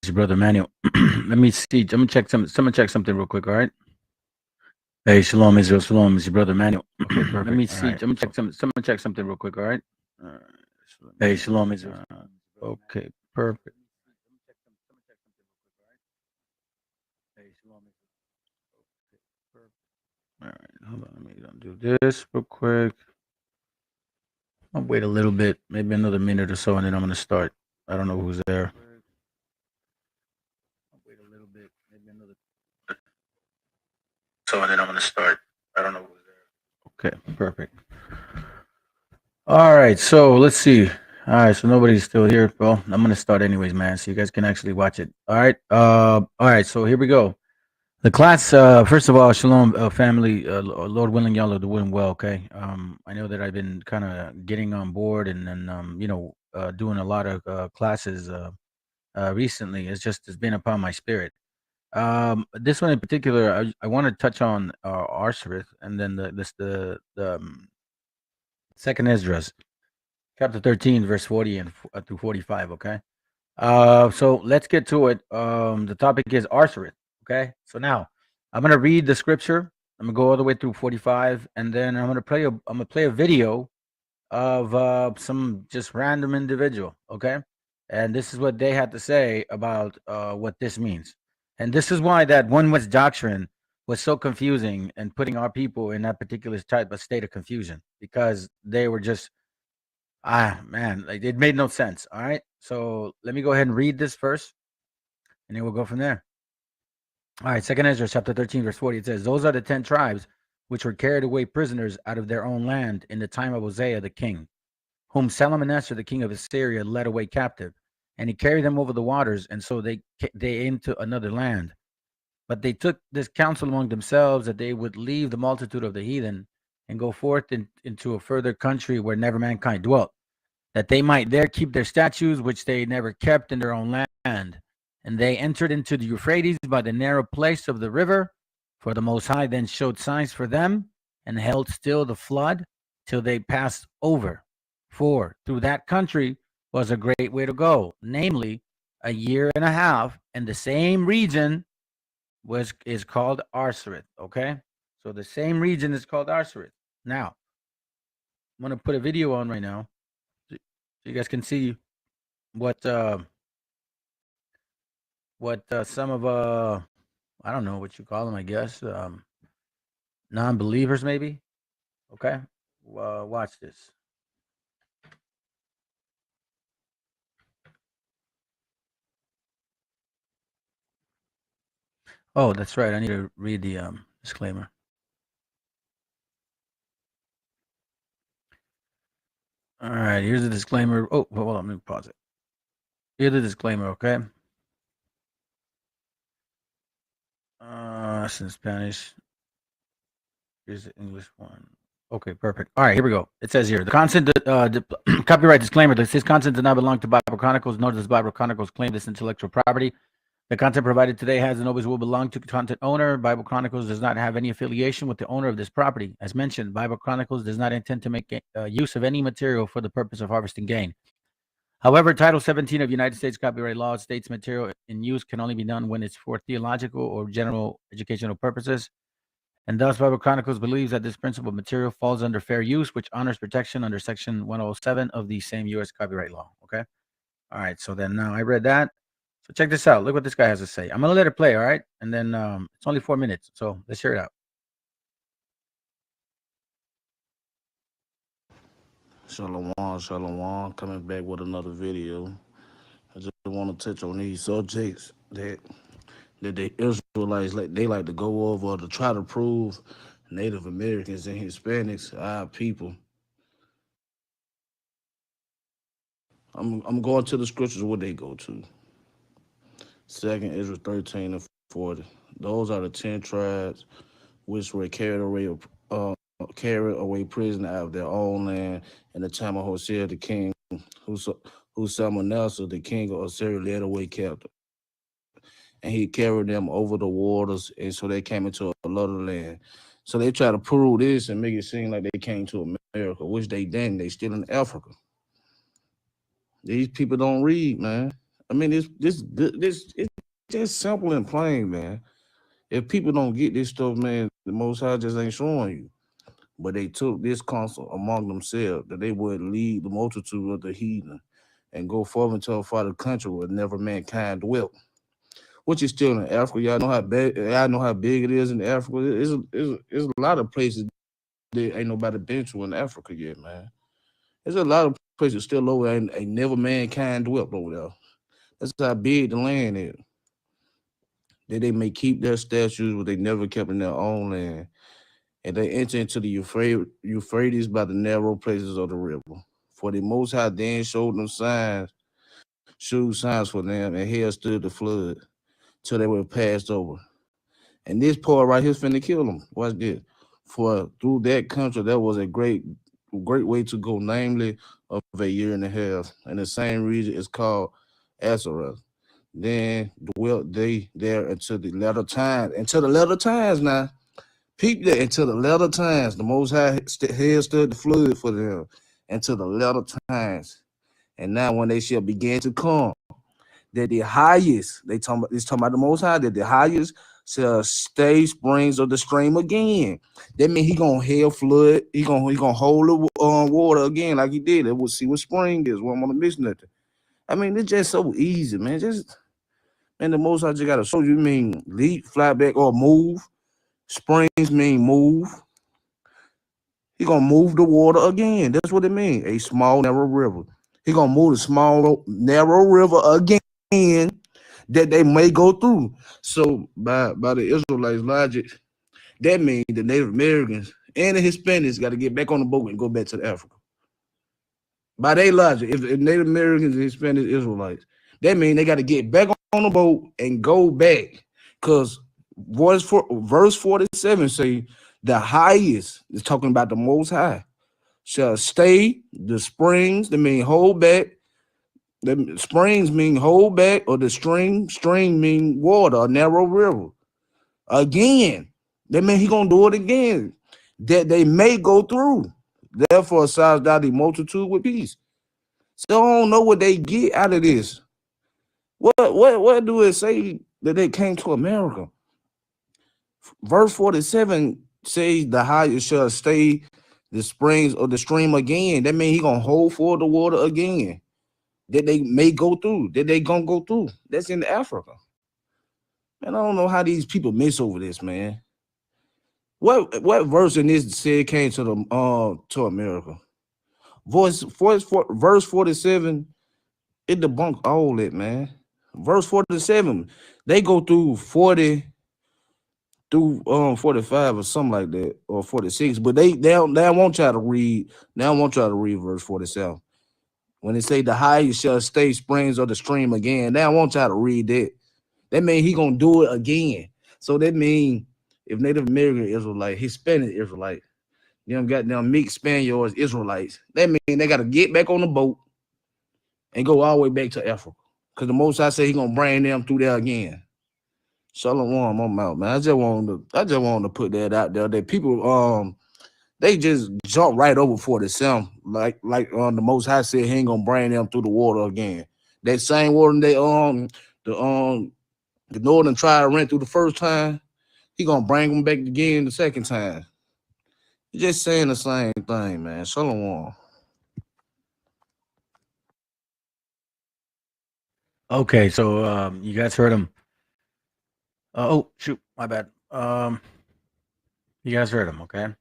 Your brother Manuel. Let me see. I'm gonna check something real quick. All right. Hey, shalom Israel. Shalom. It's your brother Manuel. Okay, perfect. Let me see. I'm gonna check something real quick. All right. Hey, shalom Israel. Okay, perfect. All right, hold on. Let me do this real quick. I'll wait a little bit, maybe another minute or so, and then I'm gonna start. I don't know who's there. I'll wait a little bit, maybe another. So and then I'm gonna start. I don't know who's there. Okay, perfect. All right, so let's see. All right, so nobody's still here. Well, I'm gonna start anyways, man, so you guys can actually watch it. All right. All right, so here we go. The class, first of all, shalom, family. Lord willing, y'all are doing well. Okay. I know that I've been kind of getting on board and then, doing a lot of classes recently. It's been upon my spirit. This one in particular, I want to touch on Arsarith, and then the second Esdras, chapter 13, verse 40 and through 45. Okay. So let's get to it. The topic is Arsarith. Okay. So now I'm gonna read the scripture. I'm gonna go all the way through 45, and then I'm gonna play a video of some just random individual. Okay. And this is what they had to say about what this means. And this is why that one West doctrine was so confusing and putting our people in that particular type of state of confusion, because they were just man, like it made no sense. All right. So let me go ahead and read this first, and then we'll go from there. All right. Second Ezra chapter 13, verse 40. It says, "Those are the 10 tribes which were carried away prisoners out of their own land in the time of Hosea the king, whom Salmanassar the king of Assyria led away captive. And he carried them over the waters, and so they into another land. But they took this counsel among themselves that they would leave the multitude of the heathen and go forth into a further country where never mankind dwelt, that they might there keep their statutes, which they never kept in their own land. And they entered into the Euphrates by the narrow place of the river, for the Most High then showed signs for them, and held still the flood till they passed over. For through that country was a great way to go, namely a year and a half, and the same region is called Arsarith." Okay, so the same region is called Arsarith. Now, I'm gonna put a video on right now, so you guys can see what some of I don't know what you call them. I guess non-believers, maybe. Okay, watch this. Oh, that's right. I need to read the disclaimer. All right, here's the disclaimer. Oh, hold on, let me pause it. Here's the disclaimer, okay? It's in Spanish. Here's the English one. Okay, perfect. All right, here we go. It says here, the content, copyright disclaimer, this content does not belong to Bible Chronicles, nor does Bible Chronicles claim this intellectual property. The content provided today has and always will belong to the content owner. Bible Chronicles does not have any affiliation with the owner of this property. As mentioned, Bible Chronicles does not intend to make use of any material for the purpose of harvesting gain. However, Title 17 of United States copyright law states material in use can only be done when it's for theological or general educational purposes. And thus, Bible Chronicles believes that this principle of material falls under fair use, which honors protection under Section 107 of the same U.S. copyright law. Okay? All right, so then now I read that. So check this out. Look what this guy has to say. I'm going to let it play, all right? And then it's only 4 minutes, so let's hear it out. Shalom, shalom, coming back with another video. I just want to touch on these subjects that the Israelites like to go over to try to prove Native Americans and Hispanics, our people. I'm going to the scriptures where they go to. 2nd Ezra 13 and 40. Those are the 10 tribes which were carried away prisoner out of their own land in the time of Hosea the king, who Salmanassar the king of Assyria led away captive. And he carried them over the waters, and so they came into another land. So they try to prove this and make it seem like they came to America, which they didn't. They still in Africa. These people don't read, man. I mean, it's just simple and plain, man. If people don't get this stuff, man, the Most High just ain't showing you. But they took this counsel among themselves that they would lead the multitude of the heathen and go forth into a far country where never mankind dwelt, which is still in Africa. Y'all know how big it is in Africa. It's a lot of places that ain't nobody been to in Africa yet, man. There's a lot of places still over there ain't never mankind dwelt over there. That's how big the land is. That they may keep their statues, but they never kept in their own land. And they enter into the Euphrates by the narrow places of the river. For the Most High then showed signs for them, and hell stood the flood till they were passed over. And this part right here is finna kill them. Watch this. For through that country, there was a great way to go, namely of a year and a half. And the same region is called Azareth. Then dwelt they there until the latter times. Until the latter times now. Peep that, until the latter times. The Most High hell stood the flood for them. Until the latter times. And now when they shall begin to come, that the highest, it's talking about the Most High, that the highest shall stay springs of the stream again. That means he gonna hell flood, he gonna hold the water again like he did. We'll see what spring is. We don't want to miss nothing. I mean, it's just so easy, man. And the Most High just gotta show you. Mean leap, fly back, or move. Springs mean move. He gonna move the water again. That's what it means. A small narrow river. He gonna move the small narrow river again that they may go through. So by the Israelites' logic, that means the Native Americans and the Hispanics got to get back on the boat and go back to Africa. By their logic, if Native Americans and Hispanic Israelites, that means they got to get back on the boat and go back. Because verse 47 say the highest is talking about the Most High shall stay the springs. That mean hold back. The springs mean hold back, or the stream mean water, a narrow river. Again, that mean he gonna do it again, that they may go through. Therefore, size thou the multitude with peace. So I don't know what they get out of this. What do it say that they came to America? Verse 47 says the highest shall stay the springs of the stream again. That means he gonna hold for the water again. That they may go through, that they gonna go through. That's in Africa. And I don't know how these people miss over this, man. What verse in this said came to America? Verse 47, it debunked all that, man. Verse 47, they go through 40 through 45 or something like that, or 46, but they don't want y'all to read. They don't want y'all to read verse 47. When they say the highest shall stay springs of the stream again, they don't want y'all to read that. That means he gonna do it again. So that means if Native American Israelite, Hispanic Israelite, them goddamn mixed Spaniards Israelites, that means they gotta get back on the boat and go all the way back to Africa. Because the Most High say he gonna bring them through there again. Shalom, I'm out, man. I just wanted to put that out there. That people they just jump right over 47, like the Most High said he ain't gonna bring them through the water again. That same water they the northern tribe ran through the first time, he gonna bring them back again the second time. He's just saying the same thing, man. Shalom. Okay, so you guys heard him. Oh shoot, my bad. You guys heard him, okay?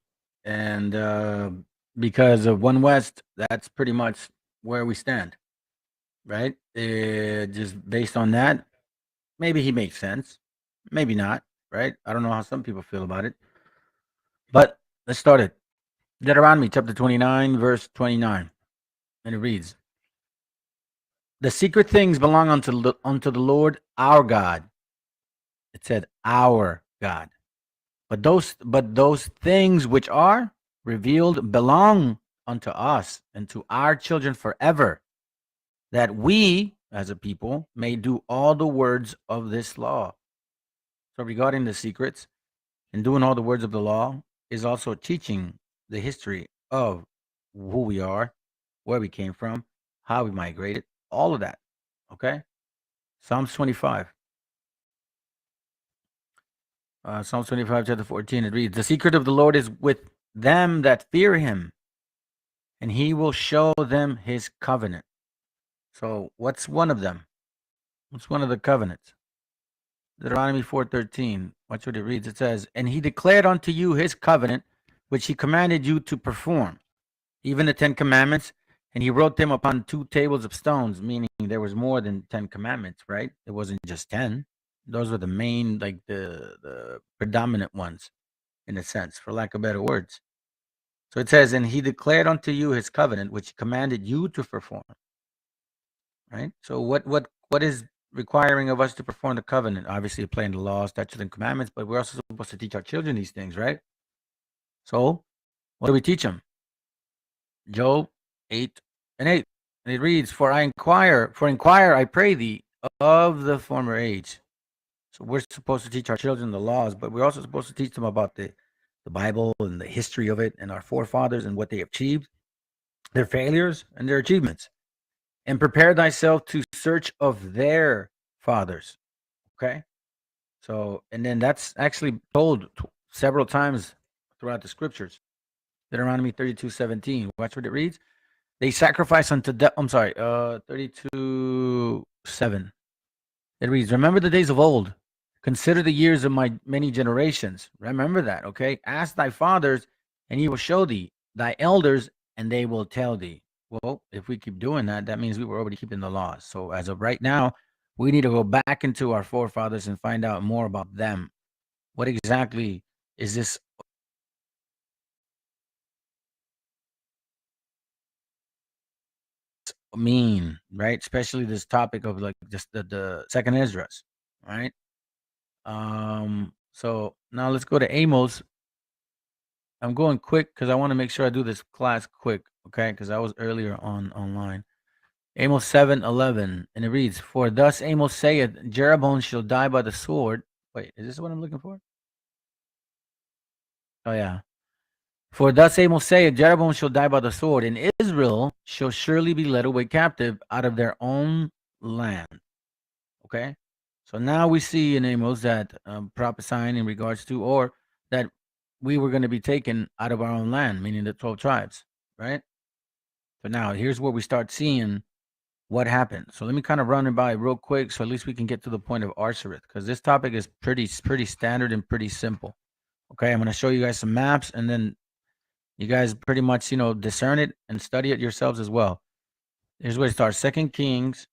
And because of One West, that's pretty much where we stand, right? Just based on that, maybe he makes sense, maybe not, right? I don't know how some people feel about it, but let's start it. Deuteronomy chapter 29, verse 29, and it reads, "The secret things belong unto the Lord our God." It said our God. But those things which are revealed belong unto us and to our children forever, that we, as a people, may do all the words of this law. So regarding the secrets and doing all the words of the law is also teaching the history of who we are, where we came from, how we migrated, all of that. Okay? Psalms 25. Psalms 25, chapter 14, it reads, "The secret of the Lord is with them that fear him, and he will show them his covenant." So what's one of them? What's one of the covenants? Deuteronomy 4:13. Watch what it reads. It says, "And he declared unto you his covenant, which he commanded you to perform, even the 10 commandments, and he wrote them upon 2 tables of stones," meaning there was more than 10 commandments, right? It wasn't just 10. Those were the main, like the predominant ones, in a sense, for lack of better words. So it says, "And he declared unto you his covenant, which he commanded you to perform." Right? So what is requiring of us to perform the covenant? Obviously, applying the laws, statutes, and commandments, but we're also supposed to teach our children these things, right? So what do we teach them? Job 8:8. And it reads, For inquire, I pray thee, of the former age. So we're supposed to teach our children the laws, but we're also supposed to teach them about the Bible and the history of it and our forefathers and what they achieved, their failures and their achievements. And prepare thyself to search of their fathers. Okay? So, and then that's actually told several times throughout the scriptures. Deuteronomy 32:17. Watch what it reads. They sacrifice unto 32:7. It reads, Remember the days of old. Consider the years of my many generations. Remember that, okay? Ask thy fathers, and he will show thee, thy elders, and they will tell thee. Well, if we keep doing that, that means we were already keeping the laws. So as of right now, we need to go back into our forefathers and find out more about them. What exactly is this mean, right? Especially this topic of like just the second Esdras, right? So now let's go to Amos. I'm going quick because I want to make sure I do this class quick, okay? Because I was earlier online. Amos 7:11, and it reads, For thus Amos saith, Jeroboam shall die by the sword. Wait, is this what I'm looking for? Oh yeah. For thus Amos saith, Jeroboam shall die by the sword, and Israel shall surely be led away captive out of their own land. Okay? So now we see in Amos that prophesying in regards to, or that we were going to be taken out of our own land, meaning the 12 tribes, right? So now here's where we start seeing what happened. So let me kind of run it by real quick, so at least we can get to the point of Arsareth, because this topic is pretty standard and pretty simple. Okay, I'm going to show you guys some maps, and then you guys pretty much, discern it and study it yourselves as well. Here's where it starts. 2 Kings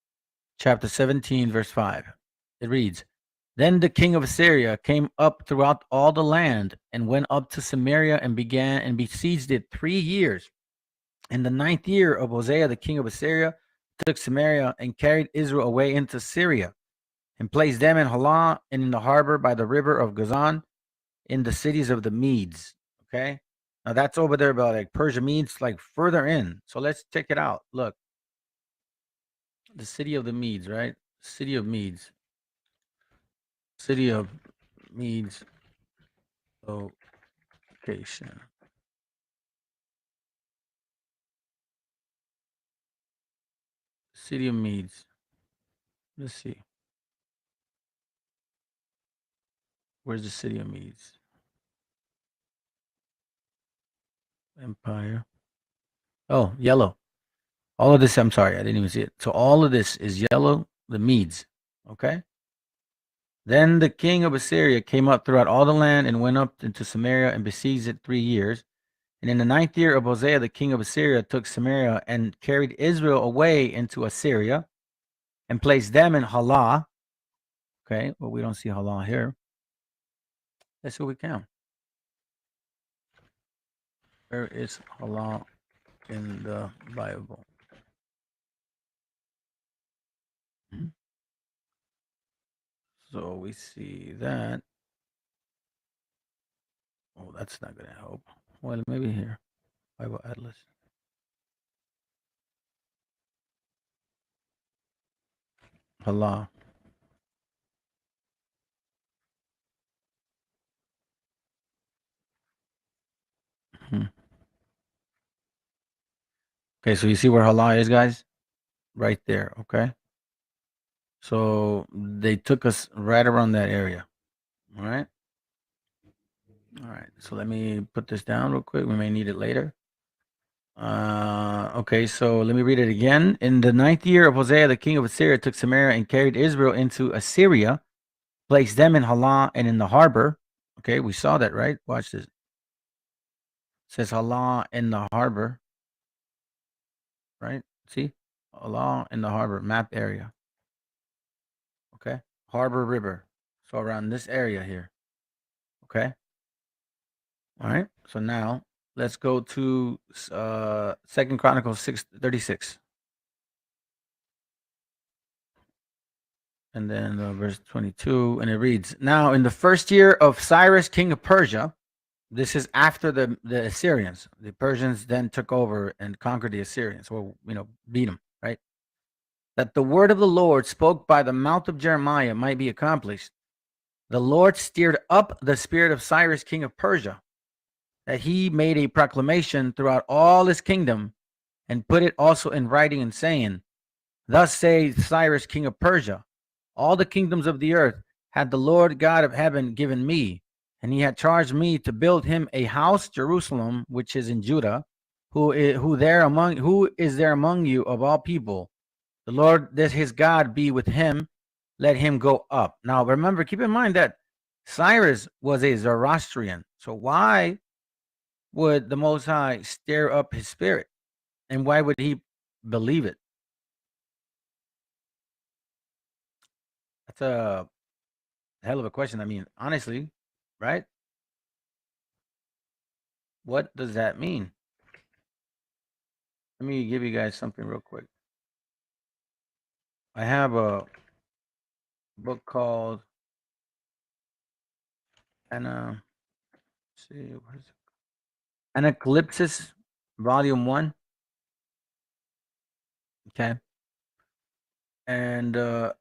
chapter 17, verse 5. It reads, Then the king of Assyria came up throughout all the land and went up to Samaria and began and besieged it 3 years. In the 9th year of Hosea, the king of Assyria took Samaria and carried Israel away into Syria and placed them in Halah and in the harbor by the river of Gazan in the cities of the Medes. Okay. Now that's over there about like Persia Medes, like further in. So let's check it out. Look, the city of the Medes, right? City of Medes. City of Medes location. City of Medes. Let's see. Where's the city of Medes? Empire. Oh, yellow. All of this, I'm sorry, I didn't even see it. So all of this is yellow, the Medes. Okay. Then the king of Assyria came up throughout all the land and went up into Samaria and besieged it 3 years. And in the 9th year of Hosea, the king of Assyria took Samaria and carried Israel away into Assyria and placed them in Halah. Okay, well, we don't see Halah here. Let's see what we can. Where is Halah in the Bible? So we see that. Oh, that's not going to help. Well, maybe here. Bible Atlas. Halah. Okay, so you see where Halah is, guys? Right there, okay? So they took us right around that area. All right. All right. So let me put this down real quick. We may need it later. Okay, so let me read it again. In the 9th year of Hosea, the king of Assyria took Samaria and carried Israel into Assyria, placed them in Halah and in the harbor. Okay, we saw that, right? Watch this. It says Halah in the harbor, right? See? Halah in the harbor, map area. Okay, harbor river. So around this area here. Okay. All right. So now let's go to 2nd Chronicles 6:36. And then verse 22, and it reads, Now in the first year of Cyrus, king of Persia, this is after the Assyrians. The Persians then took over and conquered the Assyrians, or, beat them, right? That the word of the Lord spoke by the mouth of Jeremiah might be accomplished. The Lord stirred up the spirit of Cyrus, king of Persia, that he made a proclamation throughout all his kingdom and put it also in writing and saying, Thus says Cyrus, king of Persia, all the kingdoms of the earth had the Lord God of heaven given me, and he had charged me to build him a house, Jerusalem, which is in Judah, who is there among you of all people. The Lord, that his God be with him, let him go up. Now remember, keep in mind that Cyrus was a Zoroastrian. So why would the Most High stir up his spirit? And why would he believe it? That's a hell of a question. I mean, honestly, right? What does that mean? Let me give you guys something real quick. I have a book called Eclipsis, Volume 1. Okay. And I'm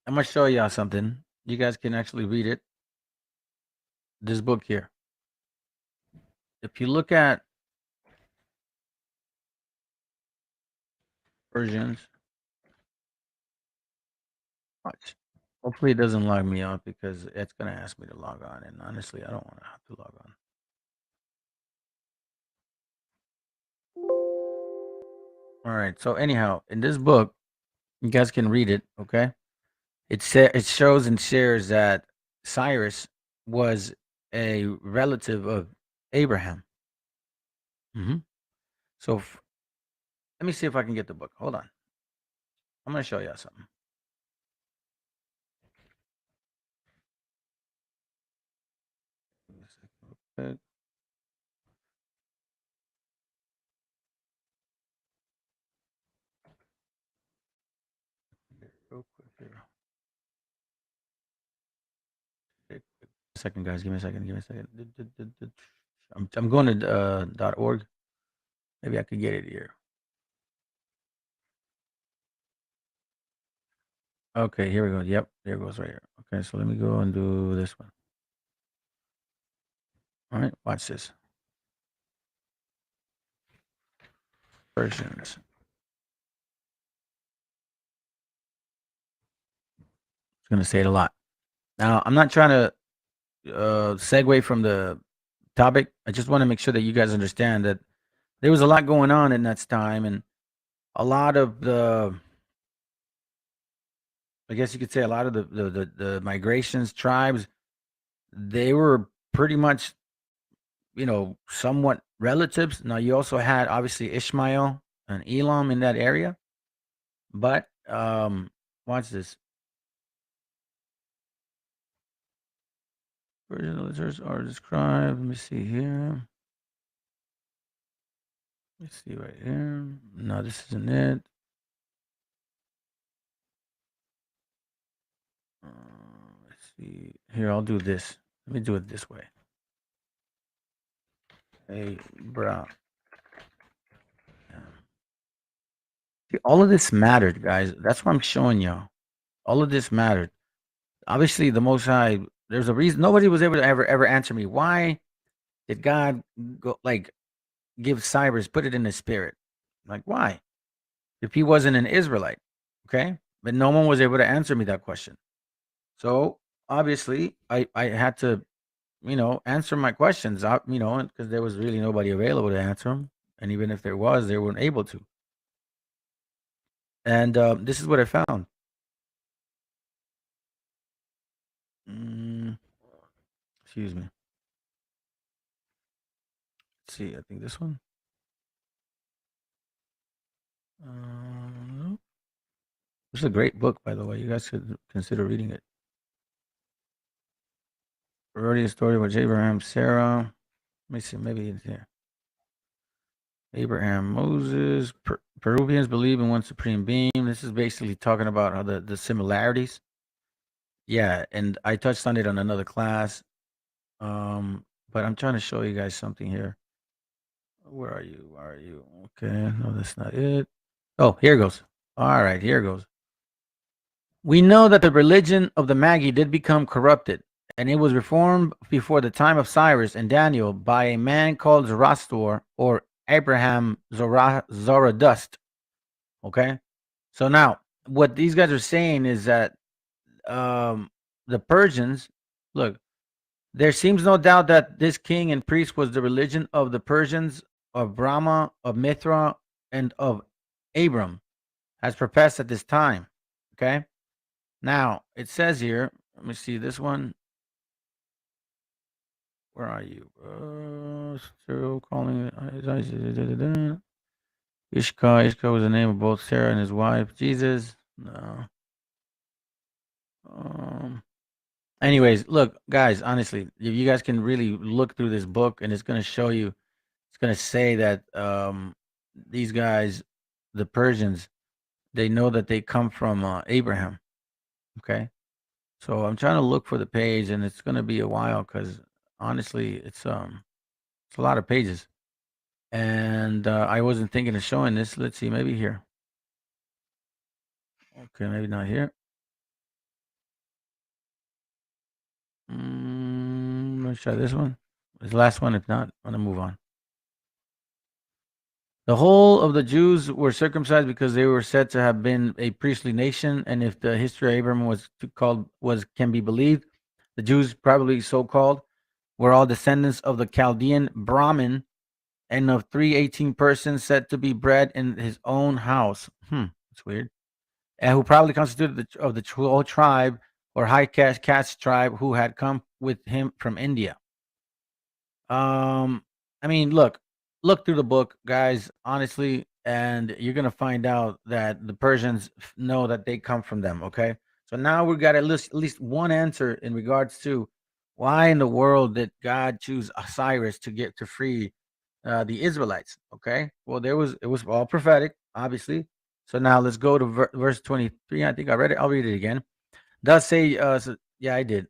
going to show y'all something. You guys can actually read it. This book here. If you look at versions, watch. Hopefully it doesn't log me out because it's going to ask me to log on. And honestly, I don't want to have to log on. All right. So anyhow, in this book, you guys can read it. Okay. It shows and shares that Cyrus was a relative of Abraham. So let me see if I can get the book. Hold on. I'm going to show y'all something. Okay. Real quick here. A second, guys. Give me a second. I'm going to .org. Maybe I could get it here. Okay, here we go. Yep, there it goes right here. Okay, so let me go and do this one. All right, watch this. Versions. It's going to say it a lot. Now, I'm not trying to segue from the topic. I just want to make sure that you guys understand that there was a lot going on in that time, and a lot of the, I guess you could say, a lot of the migrations, tribes, they were pretty much, somewhat relatives. Now, you also had obviously Ishmael and Elam in that area, but watch this. Virgin lizards are described. Let me see here. Let's see right here. No, this isn't it. Let's see. Here, I'll do this. Let me do it this way. Hey, bro. See, all of this mattered, guys. That's what I'm showing y'all. All of this mattered. Obviously, the Most High, there's a reason. Nobody was able to ever answer me. Why did God go, give Cyrus, put it in his spirit? Like, why? If he wasn't an Israelite, okay? But no one was able to answer me that question. So obviously, I had to, answer my questions, because there was really nobody available to answer them. And even if there was, they weren't able to. And this is what I found. Excuse me. Let's see. I think this one. This is a great book, by the way. You guys should consider reading it. Earliest story with Abraham, Sarah. Let me see. Maybe it's here. Abraham, Moses. Peruvians believe in one supreme being. This is basically talking about how the similarities. Yeah, and I touched on it on another class. But I'm trying to show you guys something here. Where are you? Where are you? Okay, no, that's not it. Oh, here goes. All right, here goes. We know that the religion of the Magi did become corrupted, and it was reformed before the time of Cyrus and Daniel by a man called Zoroaster or Abraham Zoroaster. Okay, so now what these guys are saying is that the Persians, look, there seems no doubt that this king and priest was the religion of the Persians, of Brahma, of Mithra, and of Abram, as professed at this time. Okay. Now it says here, let me see this one. Where are you? Still calling it Ishka was the name of both Sarah and his wife. Jesus. No. Anyways, look, guys, honestly, if you guys can really look through this book, and it's going to show you, it's going to say that these guys, the Persians, they know that they come from Abraham. Okay. So I'm trying to look for the page, and it's going to be a while because honestly, it's a lot of pages. And I wasn't thinking of showing this. Let's see, maybe here. Okay, maybe not here. Let's try this one. This last one. If not, I'm gonna move on. The whole of the Jews were circumcised because they were said to have been a priestly nation, and if the history of Abraham can be believed, the Jews, probably so called, were all descendants of the Chaldean Brahmin, and of 318 persons said to be bred in his own house. That's weird. And who probably constituted of the whole tribe or high caste tribe who had come with him from India. I mean, look through the book, guys, honestly, and you're gonna find out that the Persians know that they come from them. Okay, so now we got at least one answer in regards to why in the world did God choose Cyrus to free the Israelites. Okay, well, it was all prophetic, obviously. So now let's go to verse 23. I think I read it. I'll read it again. Does say, yeah, I did.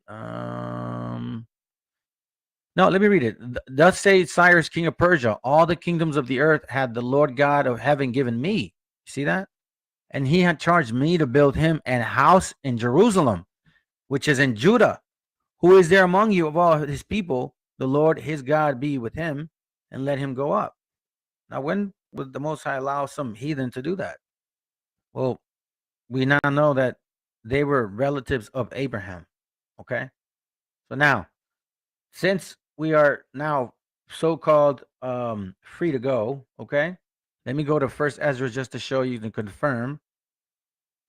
No, let me read it. Thus say Cyrus, king of Persia, all the kingdoms of the earth had the Lord God of heaven given me. See that? And he had charged me to build him an house in Jerusalem, which is in Judah. Who is there among you of all his people? The Lord his God be with him, and let him go up. Now, when would the Most High allow some heathen to do that? Well, we now know that they were relatives of Abraham. Okay? So now, since we are now so-called free to go, okay? Let me go to First Ezra just to show you and confirm.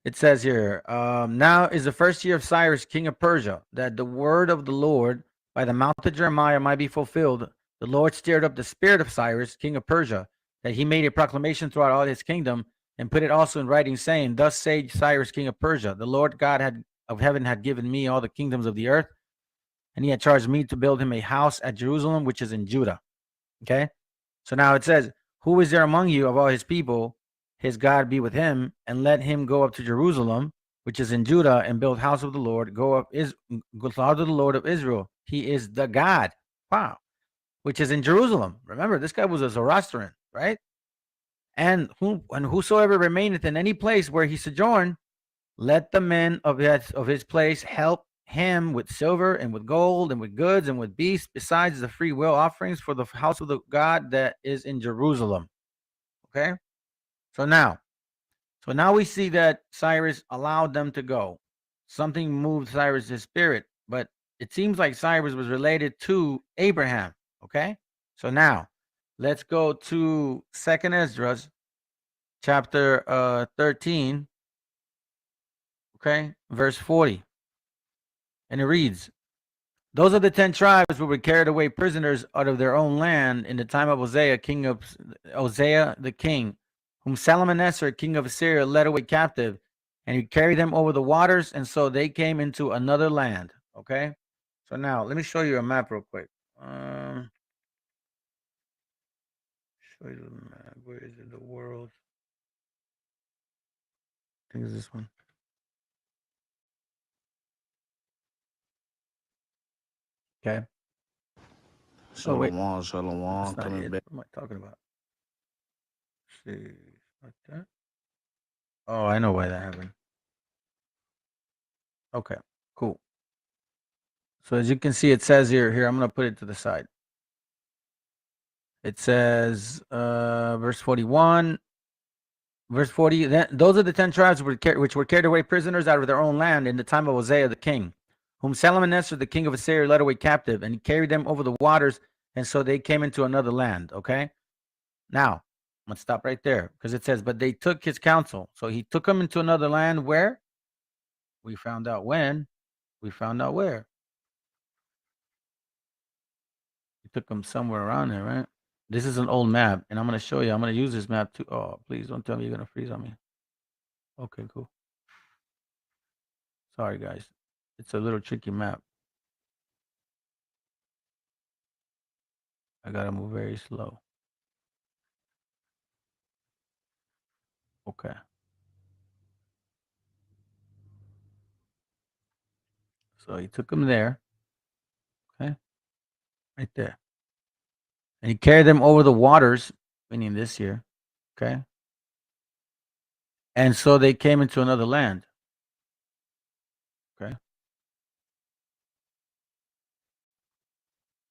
It says here, now is the first year of Cyrus, king of Persia, that the word of the Lord by the mouth of Jeremiah might be fulfilled. The Lord stirred up the spirit of Cyrus, king of Persia, that he made a proclamation throughout all his kingdom, and put it also in writing, saying, thus say Cyrus, king of Persia, the Lord God of heaven had given me all the kingdoms of the earth, and he had charged me to build him a house at Jerusalem, which is in Judah. Okay? So now it says, who is there among you of all his people? His God be with him, and let him go up to Jerusalem, which is in Judah, and build house of the Lord, go to the Lord of Israel. He is the God. Wow. Which is in Jerusalem. Remember, this guy was a Zoroastrian, right? And whosoever remaineth in any place where he sojourned, let the men of his place help him with silver and with gold and with goods and with beasts, besides the free will offerings for the house of the God that is in Jerusalem. Okay? So now we see that Cyrus allowed them to go. Something moved Cyrus' spirit, but it seems like Cyrus was related to Abraham. Okay? So now Let's go to 2nd Esdras, chapter 13, okay, verse 40. And it reads, those are the 10 tribes who were carried away prisoners out of their own land in the time of Hosea the king, whom Salmanassar, king of Assyria, led away captive, and he carried them over the waters, and so they came into another land. Okay, so now let me show you a map real quick. Show you the map. Where is it? The world. I think it's this one. Okay. Shalom, That's shalom, not coming it. back. What am I talking about? Let's see, like that. Oh, I know why that happened. Okay, cool. So as you can see, it says here, I'm going to put it to the side. It says, verse 41, verse 40, those are the 10 tribes which were carried away prisoners out of their own land in the time of Hosea the king, whom Salmanassar, the king of Assyria, led away captive, and he carried them over the waters, and so they came into another land, okay? Now, I'm going to stop right there, because it says, but they took his counsel. So he took them into another land where? We found out when. We found out where. He took them somewhere around there, right? This is an old map, and I'm going to show you. I'm going to use this map too. Oh, please don't tell me you're going to freeze on me. Okay, cool. Sorry, guys. It's a little tricky map. I got to move very slow. Okay. So he took them there. Okay. Right there. And he carried them over the waters, meaning this year. Okay. And so they came into another land. Okay.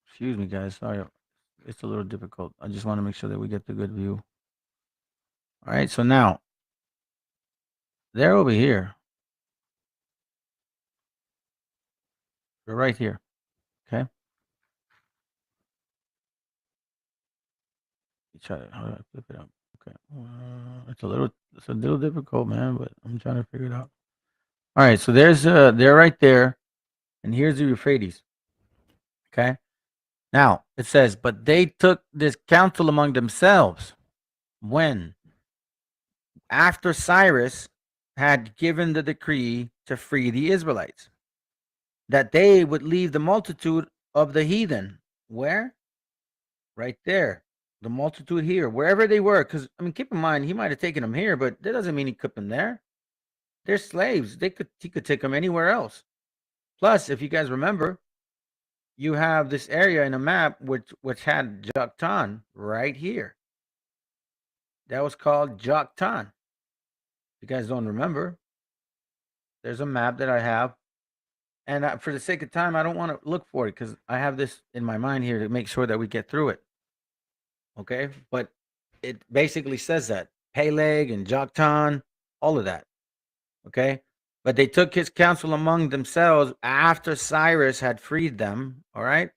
Excuse me, guys. Sorry. It's a little difficult. I just want to make sure that we get the good view. All right. So now, they're over here. They're right here. Okay. How do I flip it up? Okay. It's a little difficult, man, but I'm trying to figure it out. All right. So they're right there. And here's the Euphrates. Okay. Now it says, but they took this counsel among themselves when? After Cyrus had given the decree to free the Israelites, that they would leave the multitude of the heathen. Where? Right there. The multitude here, wherever they were. Because, I mean, keep in mind, he might have taken them here, but that doesn't mean he kept them there. They're slaves. He could take them anywhere else. Plus, if you guys remember, you have this area in a map which had Joktan right here. That was called Joktan. If you guys don't remember, there's a map that I have. And for the sake of time, I don't want to look for it because I have this in my mind here to make sure that we get through it. Okay? But it basically says that. Peleg and Joktan, all of that. Okay? But they took his counsel among themselves after Cyrus had freed them, all right?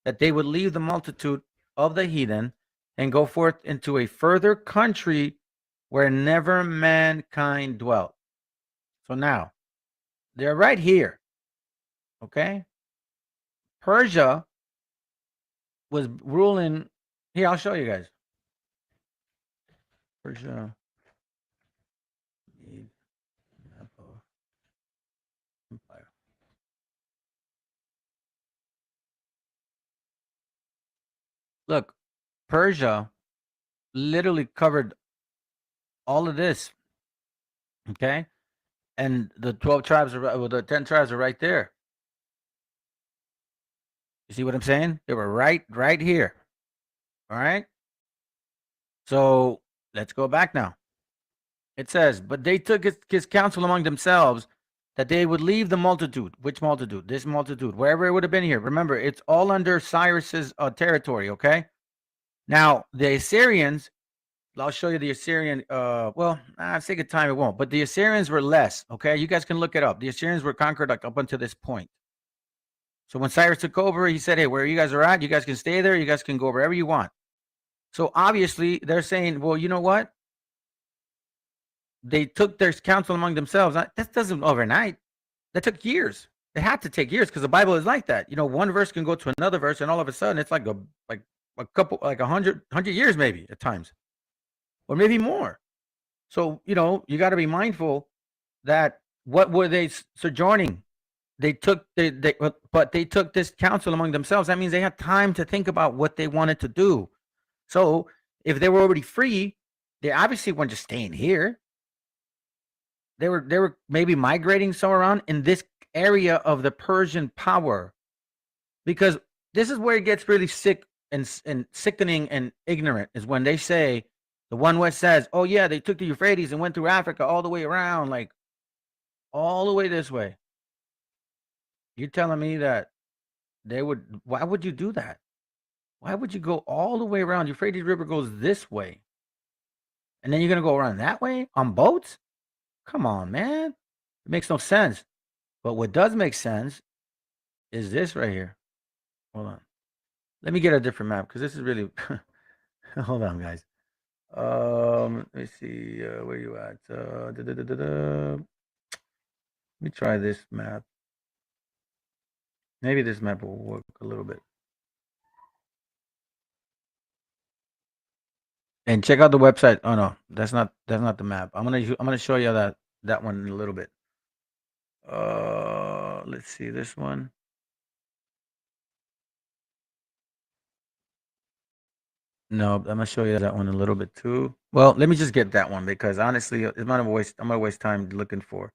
That they would leave the multitude of the heathen and go forth into a further country where never mankind dwelt. So now, they're right here, okay? Persia was ruling. Here, I'll show you guys. Persia. Empire. Look, Persia literally covered all of this. Okay? And the 12 tribes are the 10 tribes are right there. You see what I'm saying? They were right here. All right? So let's go back now. It says, but they took his counsel among themselves that they would leave the multitude. Which multitude? This multitude, wherever it would have been here. Remember, it's all under Cyrus's territory, okay? Now, the Assyrians, I'll show you the Assyrian, well, I sake of time, it won't, but the Assyrians were less, okay? You guys can look it up. The Assyrians were conquered like up until this point. So when Cyrus took over, he said, hey, where you guys are at, you guys can stay there. You guys can go wherever you want. So obviously they're saying, well, you know what? They took their counsel among themselves. That doesn't overnight. That took years. It had to take years because the Bible is like that. You know, one verse can go to another verse, and all of a sudden it's like a couple, like 100 years maybe at times, or maybe more. So, you know, you got to be mindful that what were they sojourning? They took but they took this counsel among themselves. That means they had time to think about what they wanted to do. So if they were already free, they obviously weren't just staying here. They were maybe migrating somewhere around in this area of the Persian power, because this is where it gets really sick and sickening and ignorant, is when they say, the one West says, oh yeah, they took the Euphrates and went through Africa all the way around, like all the way this way. You're telling me that why would you do that? Why would you go all the way around? Euphrates River goes this way, and then you're going to go around that way on boats? Come on, man. It makes no sense. But what does make sense is this right here. Hold on. Let me get a different map, because this is really... Hold on, guys. Let me see. Where you at? Let me try this map. Maybe this map will work a little bit. And check out the website. Oh no, that's not the map. I'm gonna show you that one in a little bit. Let's see this one. No, I'm gonna show you that one a little bit too. Well, let me just get that one, because honestly, I'm gonna waste time looking for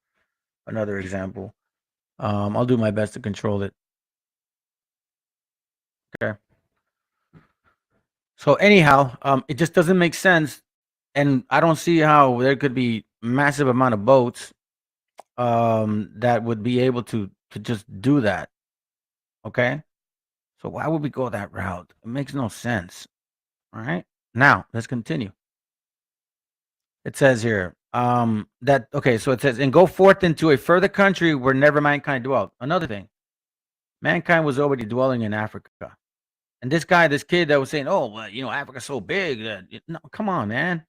another example. I'll do my best to control it. Okay. So anyhow, it just doesn't make sense, and I don't see how there could be massive amount of boats that would be able to just do that. Okay, so why would we go that route? It makes no sense. All right, now let's continue. It says here that okay, so it says, and go forth into a further country where never mankind dwelt. Another thing, mankind was already dwelling in Africa. And this kid that was saying, "Oh, well, you know, Africa's so big that..." No, come on, man.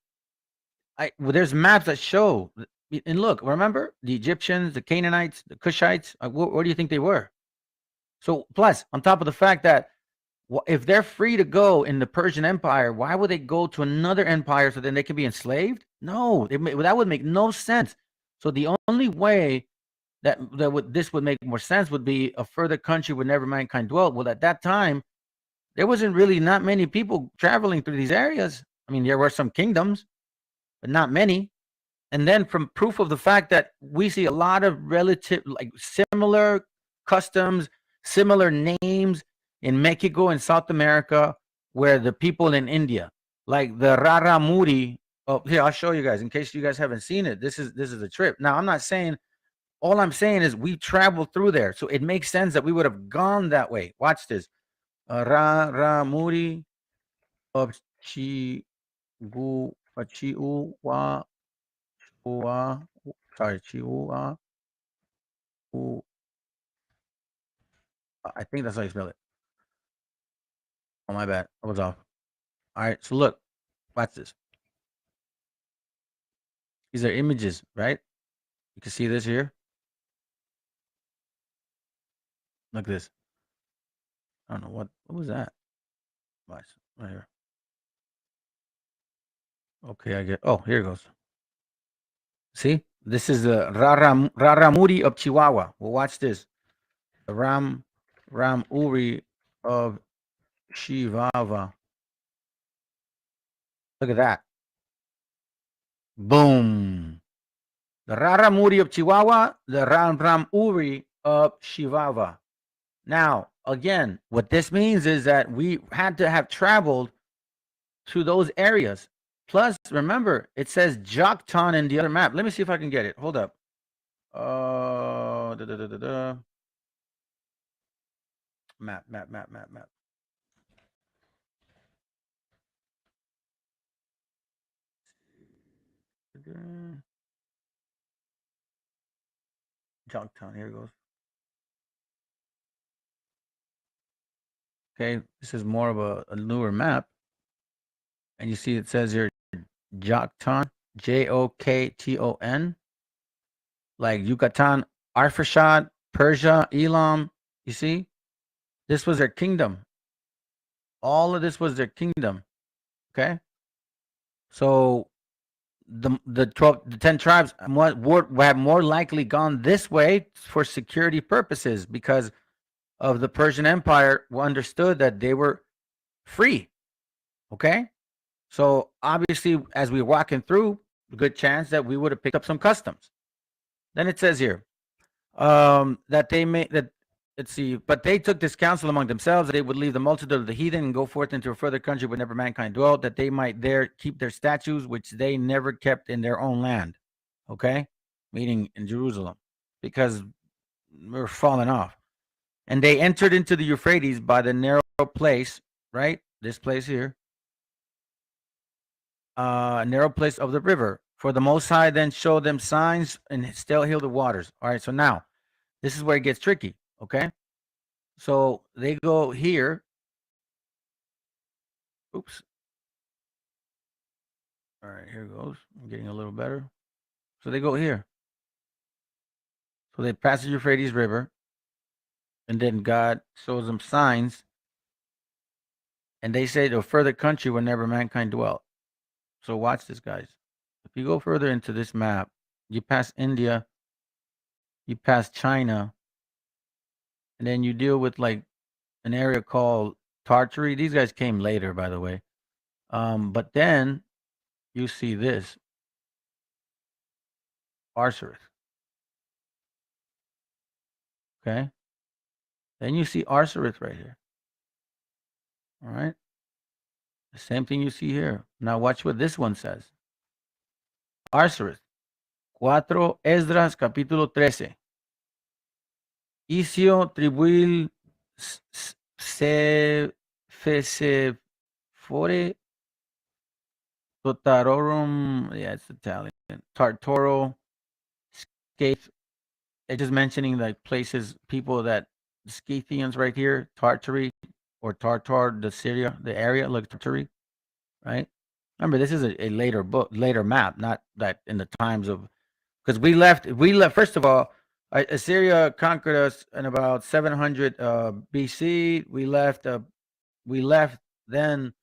Well, there's maps that show, and look, remember the Egyptians, the Canaanites, the Cushites. Where do you think they were? So, plus, on top of the fact that, if they're free to go in the Persian Empire, why would they go to another empire so then they can be enslaved? No, that would make no sense. So the only way that this would make more sense would be a further country where never mankind dwelt. Well, at that time, there wasn't really not many people traveling through these areas. I mean, there were some kingdoms, but not many. And then from proof of the fact that we see a lot of similar customs, similar names in Mexico and South America, where the people in India, like the Raramuri. Oh, here, I'll show you guys in case you guys haven't seen it. This is a trip. Now, I'm not saying, all I'm saying is we traveled through there. So it makes sense that we would have gone that way. Watch this. Raramuri of Chiu wa sorry, Chihuahua. I think that's how you spell it. Oh, my bad. I was off. All right, so look, watch this. These are images, right? You can see this here. Look at this. I don't know what was that. Watch right here. Okay, I get. Oh, here it goes. See, this is the Raramuri of Chihuahua. Well, watch this. The Ramuri of Chihuahua. Look at that. Boom. The Raramuri of Chihuahua, the Ramuri of Chihuahua. Now, again, what this means is that we had to have traveled to those areas. Plus, remember, it says Joktan in the other map. Let me see if I can get it. Hold up. Map. Joktan, here it goes. Okay, this is more of a newer map. And you see it says here, Joktan, Jokton, like Yucatan, Arphashad, Persia, Elam. You see, this was their kingdom. All of this was their kingdom. Okay, so the 10 tribes have more likely gone this way for security purposes because of the Persian Empire who understood that they were free. Okay, so obviously, as we were walking through, a good chance that we would have picked up some customs. Then it says here that they made that. Let's see, but they took this counsel among themselves that they would leave the multitude of the heathen and go forth into a further country where never mankind dwelt, that they might there keep their statues, which they never kept in their own land. Okay, meaning in Jerusalem, because we're falling off. And they entered into the Euphrates by the narrow place, right? This place here, narrow place of the river. For the Most High then showed them signs and still healed the waters. All right, so now this is where it gets tricky. Okay, so they go here. Oops. All right, here goes. I'm getting a little better. So they go here. So they pass the Euphrates River, and then God shows them signs, and they say to a further country where never mankind dwelt. So watch this, guys. If you go further into this map, you pass India, you pass China, and then you deal with like an area called Tartary. These guys came later, by the way. But then you see this, Arsareth. Okay. Then you see Arsareth right here. All right. The same thing you see here. Now watch what this one says. Arsareth. 4 Esdras capítulo 13. Isio tribuil se fese fore Totarorum, yeah, it's Italian. Tartoro, Scaith. It's just mentioning like places, people that Scythians right here, Tartary or Tartar, the Syria, the area, like Tartary, right? Remember, this is a later book, later map, not that in the times of, because we left. First of all, Assyria conquered us in about 700 BC. We left then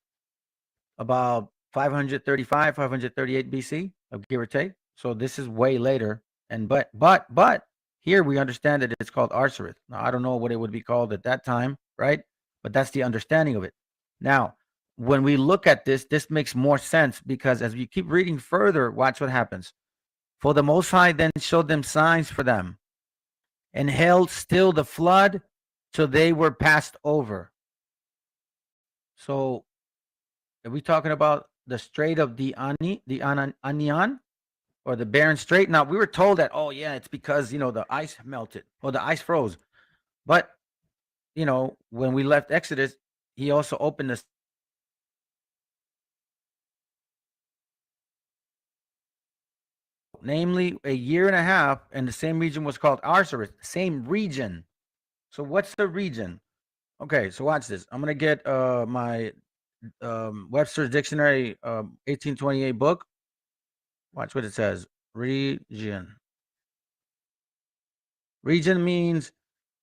about 535, 538 BC, give or take. So this is way later. And but here we understand that it's called Arsareth. Now I don't know what it would be called at that time, right? But that's the understanding of it. Now, when we look at this, this makes more sense because as we keep reading further, watch what happens. For the Most High then showed them signs for them and held still the flood till they were passed over. So are we talking about the Strait of the Anian or the Barren Strait? Now, we were told that, oh, yeah, it's because, the ice melted or the ice froze. But, when we left Exodus, he also opened the namely a year and a half, and the same region was called Arsareth, same region. So what's the region? Okay, so watch this. I'm going to get my Webster's Dictionary 1828 book. Watch what it says. Region. Region means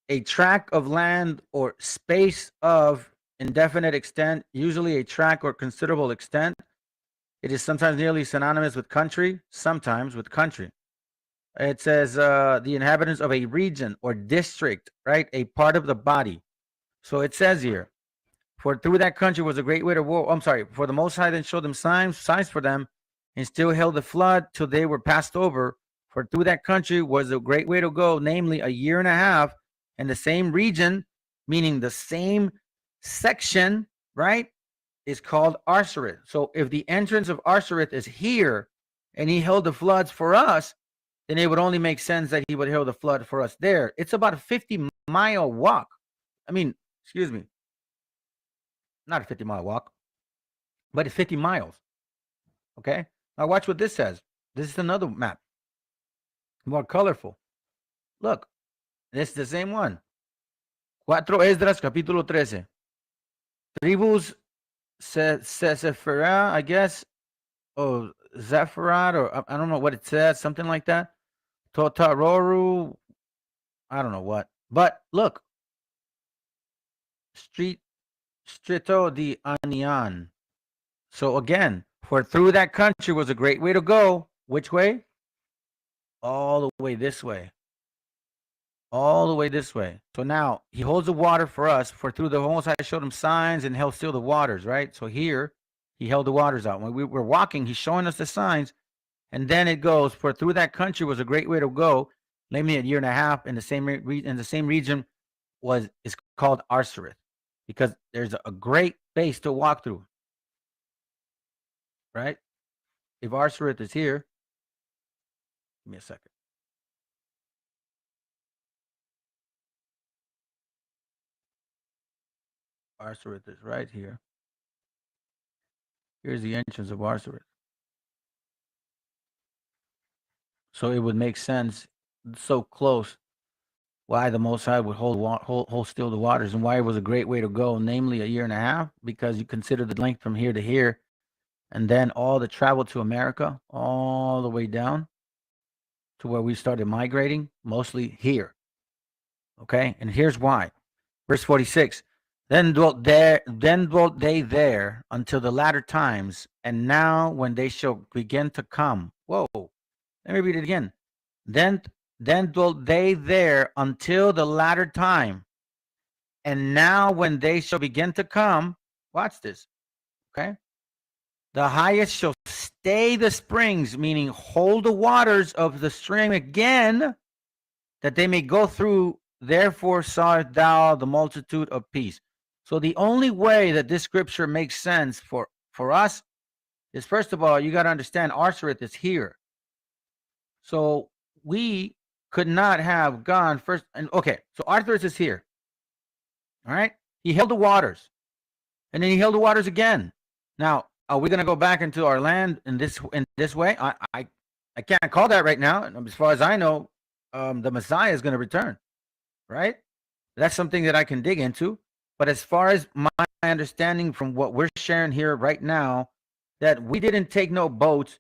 a tract of land or space of indefinite extent, usually a tract or considerable extent. It is sometimes nearly synonymous with country, sometimes with country. It says the inhabitants of a region or district, right? A part of the body. So it says here, for through that country was a great way to war. I'm sorry, for the Most High then showed them signs for them, and still held the flood till they were passed over. For through that country was a great way to go, namely a year and a half, and the same region, meaning the same section, right, is called Arsareth. So if the entrance of Arsareth is here, and he held the floods for us, then it would only make sense that he would hold the flood for us there. It's about a 50-mile walk. Excuse me. Not a 50-mile walk, but it's 50 miles. Okay? Now watch what this says. This is another map. More colorful. Look. It's the same one. 4 Esdras capítulo 13. Tribus Sephirah, I guess. Oh, Zephyrat, or I don't know what it says, something like that. Totaroru, I don't know what. But look, Strito di Anian. So again, for through that country was a great way to go. Which way? All the way this way. All the way this way. So now he holds the water for us. For through the Most High showed him signs and held still the waters, right? So here he held the waters out. When we were walking, he's showing us the signs. And then it goes, for through that country was a great way to go. Namely, a year and a half in the same region is called Arsareth, because there's a great base to walk through. Right? If Arsareth is here, give me a second. Arsareth is right here. Here's the entrance of Arsareth. So it would make sense, so close, why the Most High would hold still the waters, and why it was a great way to go, namely a year and a half, because you consider the length from here to here, and then all the travel to America, all the way down to where we started migrating, mostly here. Okay, and here's why. Verse 46. Then dwelt they there until the latter times, and now when they shall begin to come. Whoa, let me read it again. Then dwelt they there until the latter time, and now when they shall begin to come, watch this, okay? The highest shall stay the springs, meaning hold the waters of the stream again, that they may go through. Therefore sawest thou the multitude of peace. So the only way that this scripture makes sense for us is, first of all, you got to understand Arsareth is here. So we could not have gone first. And okay, so Arsareth is here. All right. He held the waters, and then he held the waters again. Now, are we going to go back into our land in this way? I can't call that right now. As far as I know, the Messiah is going to return. Right? That's something that I can dig into. But as far as my understanding from what we're sharing here right now, that we didn't take no boats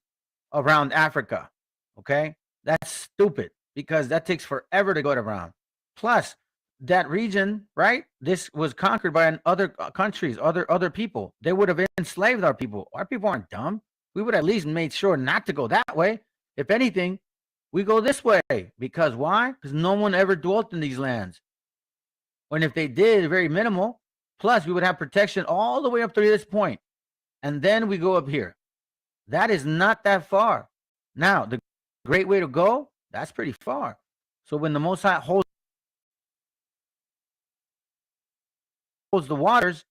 around Africa. Okay? That's stupid, because that takes forever to go around. Plus, that region, right? This was conquered by other countries, other people. They would have enslaved our people. Our people aren't dumb. We would at least made sure not to go that way. If anything, we go this way. Because why? Because no one ever dwelt in these lands. When if they did, very minimal. Plus, we would have protection all the way up to this point. And then we go up here. That is not that far. Now, the great way to go, that's pretty far. So when the Most High holds the waters,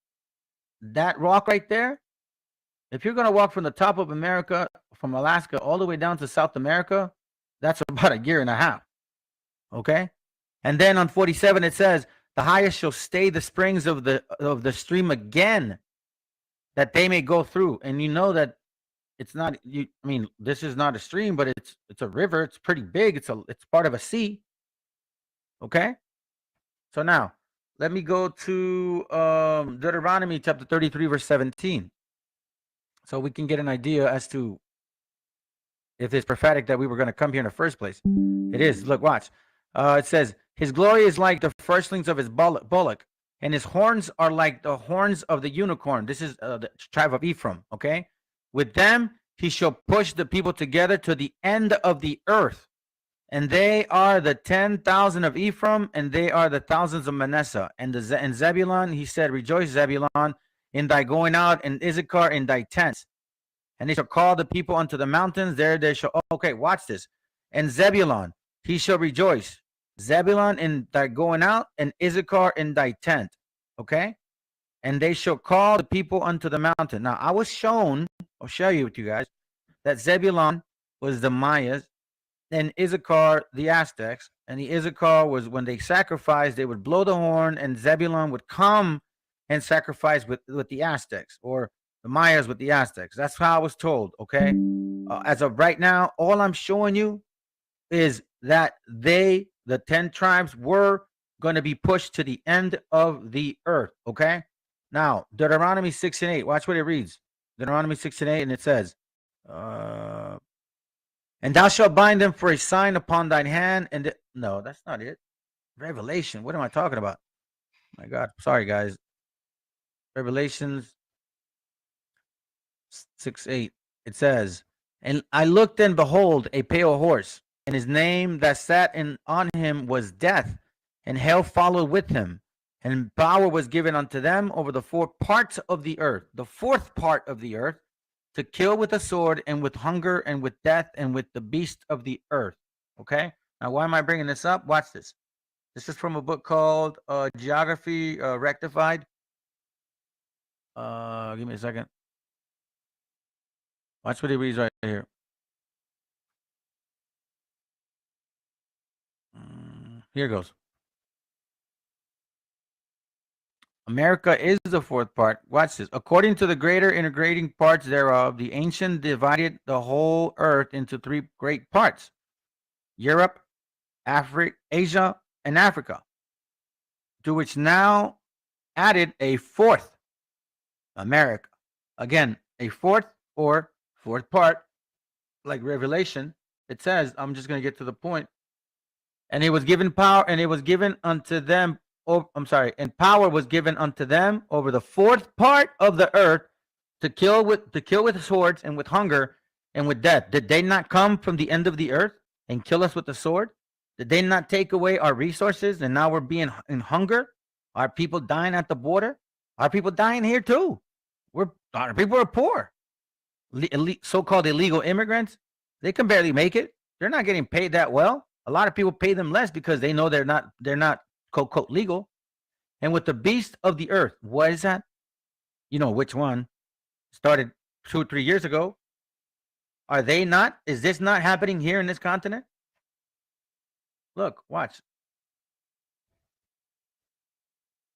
that rock right there, if you're going to walk from the top of America, from Alaska all the way down to South America, that's about a year and a half. Okay? And then on 47 it says, the highest shall stay the springs of the stream again, that they may go through. And you know that it's not, I mean, this is not a stream, but it's a river. It's pretty big. It's part of a sea. Okay? So now let me go to Deuteronomy chapter 33, verse 17. So we can get an idea as to if it's prophetic that we were going to come here in the first place. It is. Look, watch. It says, his glory is like the firstlings of his bullock, and his horns are like the horns of the unicorn. This is the tribe of Ephraim, okay? With them he shall push the people together to the end of the earth. And they are the 10,000 of Ephraim, and they are the thousands of Manasseh. And Zebulun, he said, rejoice, Zebulun, in thy going out, and Issachar in thy tents. And they shall call the people unto the mountains. There they shall, okay, watch this. And Zebulun, he shall rejoice. Zebulun in thy going out, and Issachar in thy tent. Okay? And they shall call the people unto the mountain. Now, I was shown, I'll show you with you guys, that Zebulun was the Mayas, and Issachar the Aztecs. And the Issachar was when they sacrificed, they would blow the horn, and Zebulun would come and sacrifice with the Aztecs, or the Mayas with the Aztecs. That's how I was told, okay? As of right now, all I'm showing you is that the 10 tribes, were going to be pushed to the end of the earth, okay? Now, Deuteronomy 6 and 8. Watch what it reads. Deuteronomy 6 and 8, and it says, and thou shalt bind them for a sign upon thine hand. And no, that's not it. Revelation. What am I talking about? My God. Sorry, guys. Revelations 6:8. It says, and I looked and behold a pale horse, and his name that sat on him was Death, and hell followed with him, and power was given unto them over the four parts of the earth, the fourth part of the earth, to kill with a sword, and with hunger, and with death, and with the beast of the earth. Okay. Now, why am I bringing this up? Watch this. This is from a book called Geography Rectified. Give me a second. Watch what he reads right here. Here goes. America is the fourth part. Watch this. According to the greater integrating parts thereof, the ancient divided the whole earth into three great parts: Europe, Africa, Asia, and Africa, to which now added a fourth, America. Again, a fourth or fourth part, like Revelation. It says, I'm just going to get to the point. And it was given power, and it was given unto them. Oh, I'm sorry. And power was given unto them over the fourth part of the earth to kill with swords, and with hunger, and with death. Did they not come from the end of the earth and kill us with the sword? Did they not take away our resources, and now we're being in hunger? Are people dying at the border? Are people dying here too? Our people are poor. So-called illegal immigrants, they can barely make it. They're not getting paid that well. A lot of people pay them less because they know they're not quote legal. And with the beast of the earth, what is that? You know which one? Started 2 or 3 years ago. Are they not? Is this not happening here in this continent? Look, watch.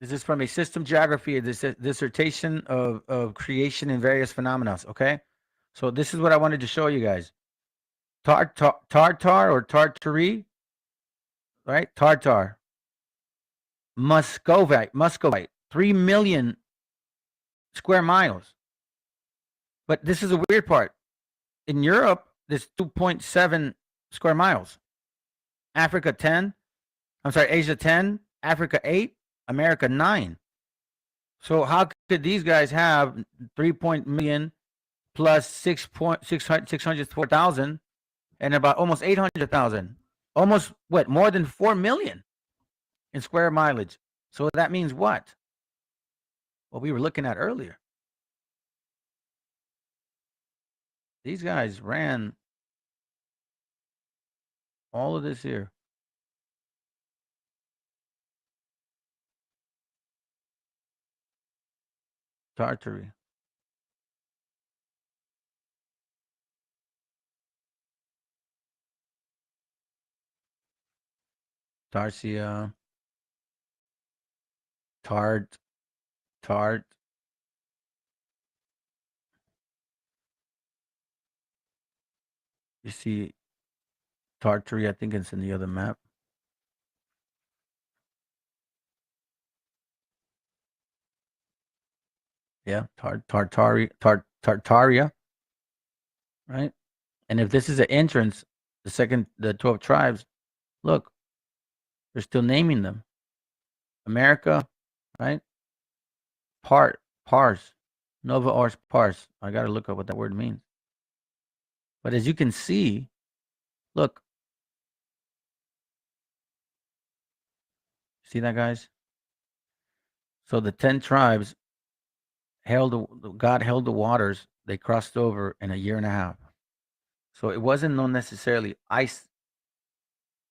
This is from a system geography, a dissertation of creation and various phenomena. Okay, so this is what I wanted to show you guys. Tartar or Tartary, right? Tartar. Muscovite, 3 million square miles. But this is a weird part. In Europe, there's 2.7 square miles. Africa 10. I'm sorry, Asia 10, Africa 8, America 9. So how could these guys have 3 million plus 604,000 and about almost 800,000? Almost what? More than 4 million in square mileage. So that means what? What we were looking at earlier. These guys ran all of this here. Tartary. Tarsia. Tart. You see Tartary, I think it's in the other map. Yeah, Tartaria, right? And if this is an entrance, the 12 tribes, look, they're still naming them. America, right? Pars, Nova Ars Pars. I got to look up what that word means. But as you can see, look. See that, guys? So the 10 tribes God held the waters. They crossed over in 1.5 years. So it wasn't necessarily ice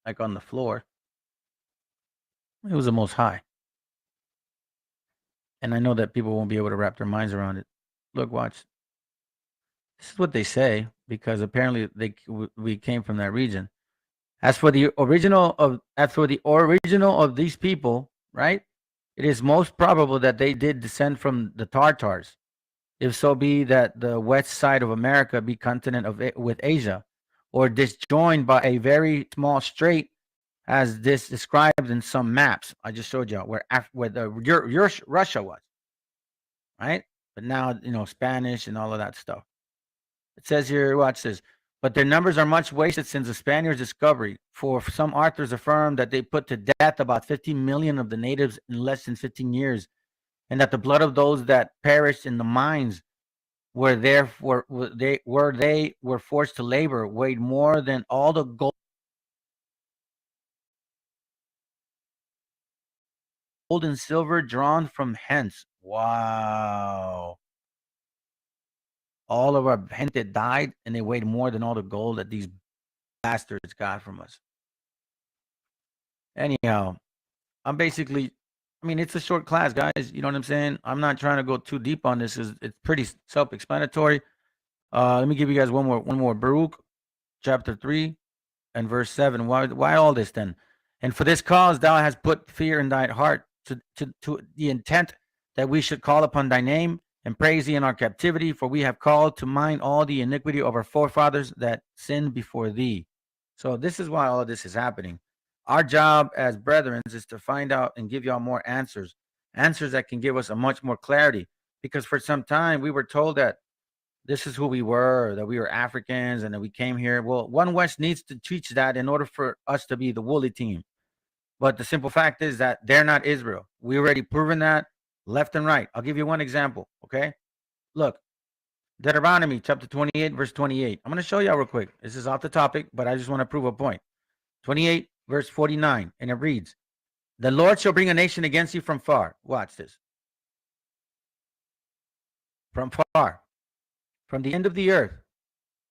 like on the floor. It was the Most High. And I know that people won't be able to wrap their minds around it. Look, watch. This is what they say, because apparently we came from that region. As for the original of these people, right? It is most probable that they did descend from the Tartars. If so be that the west side of America be continent with Asia, or disjoined by a very small strait, as this described in some maps I just showed you, where Russia was. right? But now, Spanish and all of that stuff. It says here, watch this. But their numbers are much wasted since the Spaniards' discovery. For some authors affirm that they put to death about 15 million of the natives in less than 15 years, and that the blood of those that perished in the mines where they were forced to labor weighed more than all the gold and silver drawn from hence. Wow. All of our gente died, and they weighed more than all the gold that these bastards got from us. Anyhow, it's a short class, guys. You know what I'm saying? I'm not trying to go too deep on this. It's pretty self-explanatory. Let me give you guys one more. Baruch, chapter 3 and verse 7. Why all this then? And for this cause thou hast put fear in thy heart to the intent that we should call upon thy name and praise thee in our captivity, for we have called to mind all the iniquity of our forefathers that sinned before thee. So this is why all of this is happening. Our job as brethren is to find out and give y'all more answers that can give us a much more clarity. Because for some time we were told that this is who we were, that we were Africans and that we came here. Well, One West needs to teach that in order for us to be the woolly team. But the simple fact is that they're not Israel. We already proven that left and right. I'll give you one example, okay? Look, Deuteronomy chapter 28, verse 28. I'm going to show y'all real quick. This is off the topic, but I just want to prove a point. 28, verse 49, and it reads, the Lord shall bring a nation against you from far. Watch this. From far, from the end of the earth,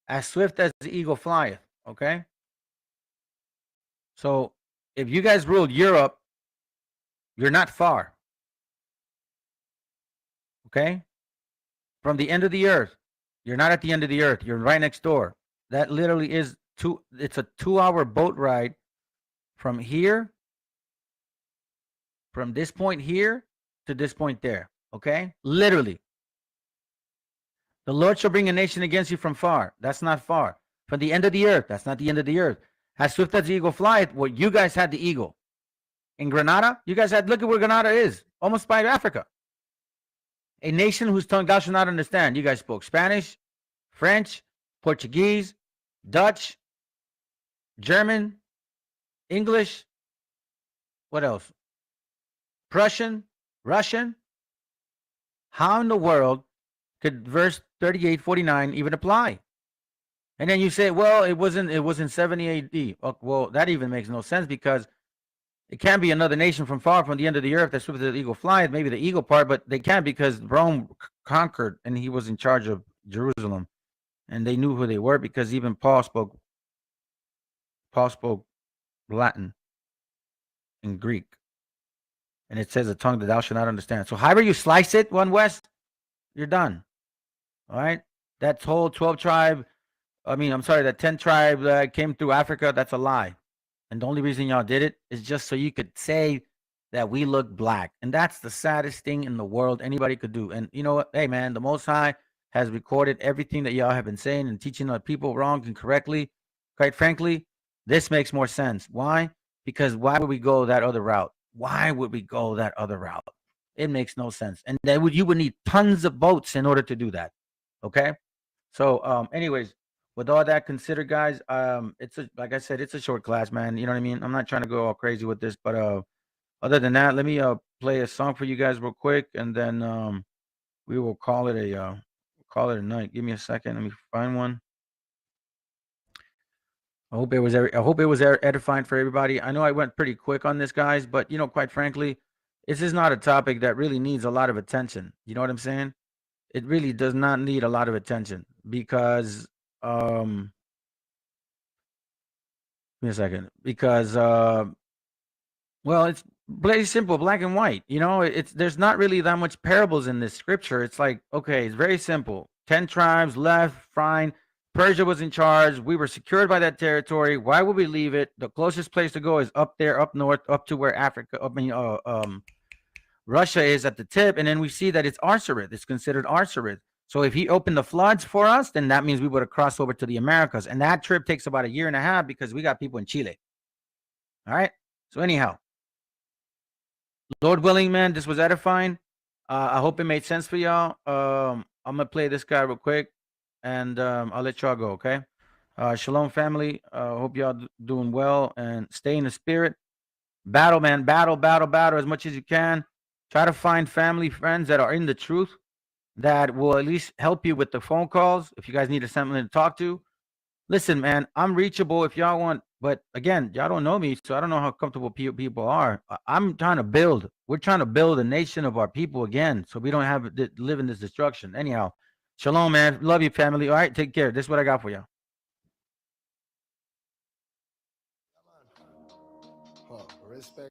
as swift as the eagle flieth, okay? So if you guys ruled Europe, you're not far. Okay? From the end of the earth, you're not at the end of the earth. You're right next door. That literally is it's a 2-hour boat ride from here, from this point here to this point there. Okay? Literally. The Lord shall bring a nation against you from far. That's not far. From the end of the earth. That's not the end of the earth. As swift as the eagle flieth, well, you guys had the eagle. In Granada, you guys had, look at where Granada is. Almost by Africa. A nation whose tongue thou shalt not understand. You guys spoke Spanish, French, Portuguese, Dutch, German, English. What else? Prussian, Russian. How in the world could verse 38:49 even apply? And then you say, well, it wasn't 70 AD. Well, that even makes no sense, because it can't be another nation from far from the end of the earth that swift as the eagle flieth, maybe the eagle part, but they can't, because Rome conquered and he was in charge of Jerusalem. And they knew who they were, because even Paul spoke Latin and Greek. And it says a tongue that thou shalt not understand. So however you slice it, One West, you're done. All right? That whole 10 tribe that came through Africa, that's a lie. And the only reason y'all did it is just so you could say that we look black. And that's the saddest thing in the world anybody could do. And you know what? Hey, man, the Most High has recorded everything that y'all have been saying and teaching our people wrong and correctly. Quite frankly, this makes more sense. Why? Because why would we go that other route? Why would we go that other route? It makes no sense. And you would need tons of boats in order to do that. Okay? So, anyways, with all that considered, guys, like I said, it's a short class, man. You know what I mean? I'm not trying to go all crazy with this, but other than that, let me play a song for you guys real quick, and then we will call it a night. Give me a second. Let me find one. I hope it was edifying for everybody. I know I went pretty quick on this, guys, but quite frankly, this is not a topic that really needs a lot of attention. You know what I'm saying? It really does not need a lot of attention, because give me a second. Because well, it's very simple, black and white. There's not really that much parables in this scripture. It's like, okay, it's very simple. 10 tribes left, fine. Persia was in charge. We were secured by that territory. Why would we leave it? The closest place to go is up there, up north, up to where Russia is at the tip. And then we see that it's Arsareth. It's considered Arsareth. So if he opened the floods for us, then that means we would have crossed over to the Americas. And that trip takes about 1.5 years, because we got people in Chile. All right. So anyhow, Lord willing, man, this was edifying. I hope it made sense for y'all. I'm gonna play this guy real quick, and I'll let y'all go. Okay. Shalom, family. Hope y'all doing well and stay in the spirit. Battle, man. Battle, battle, battle as much as you can. Try to find family, friends that are in the truth that will at least help you with the phone calls if you guys need something to talk to. Listen, man, I'm reachable if y'all want, but again, y'all don't know me, so I don't know how comfortable people are. I'm trying to build. We're trying to build a nation of our people again, so we don't have live in this destruction. Anyhow, shalom, man. Love you, family. All right, take care. This is what I got for y'all. Respect.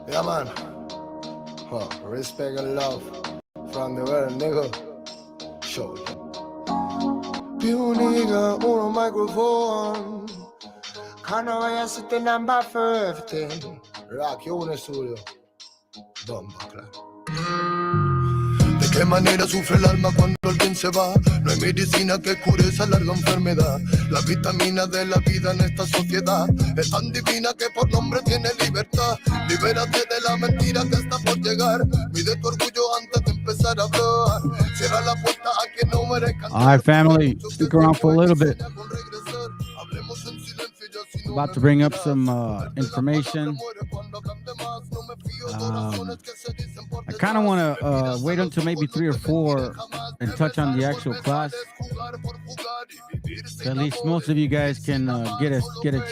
Yeah, man. Respect and love from the world, nigga. Show you. You nigga on a microphone. Can't vayas a tener number 15. Rock, yo en el estudio. Bomba, claro. ¿De qué manera sufre el alma cuando el bien se va? No hay medicina que cure esa larga enfermedad. La vitamina de la vida en esta sociedad es tan divina que por nombre tiene libertad. Libérate de la mentira que está por llegar. Mide tu orgullo antes de empezar a hablar. Cierra la puerta a quien no merezca. All right, family, stick around for a little bit. About to bring up some information. I kind of want to wait until maybe 3 or 4 and touch on the actual class. So at least most of you guys can get a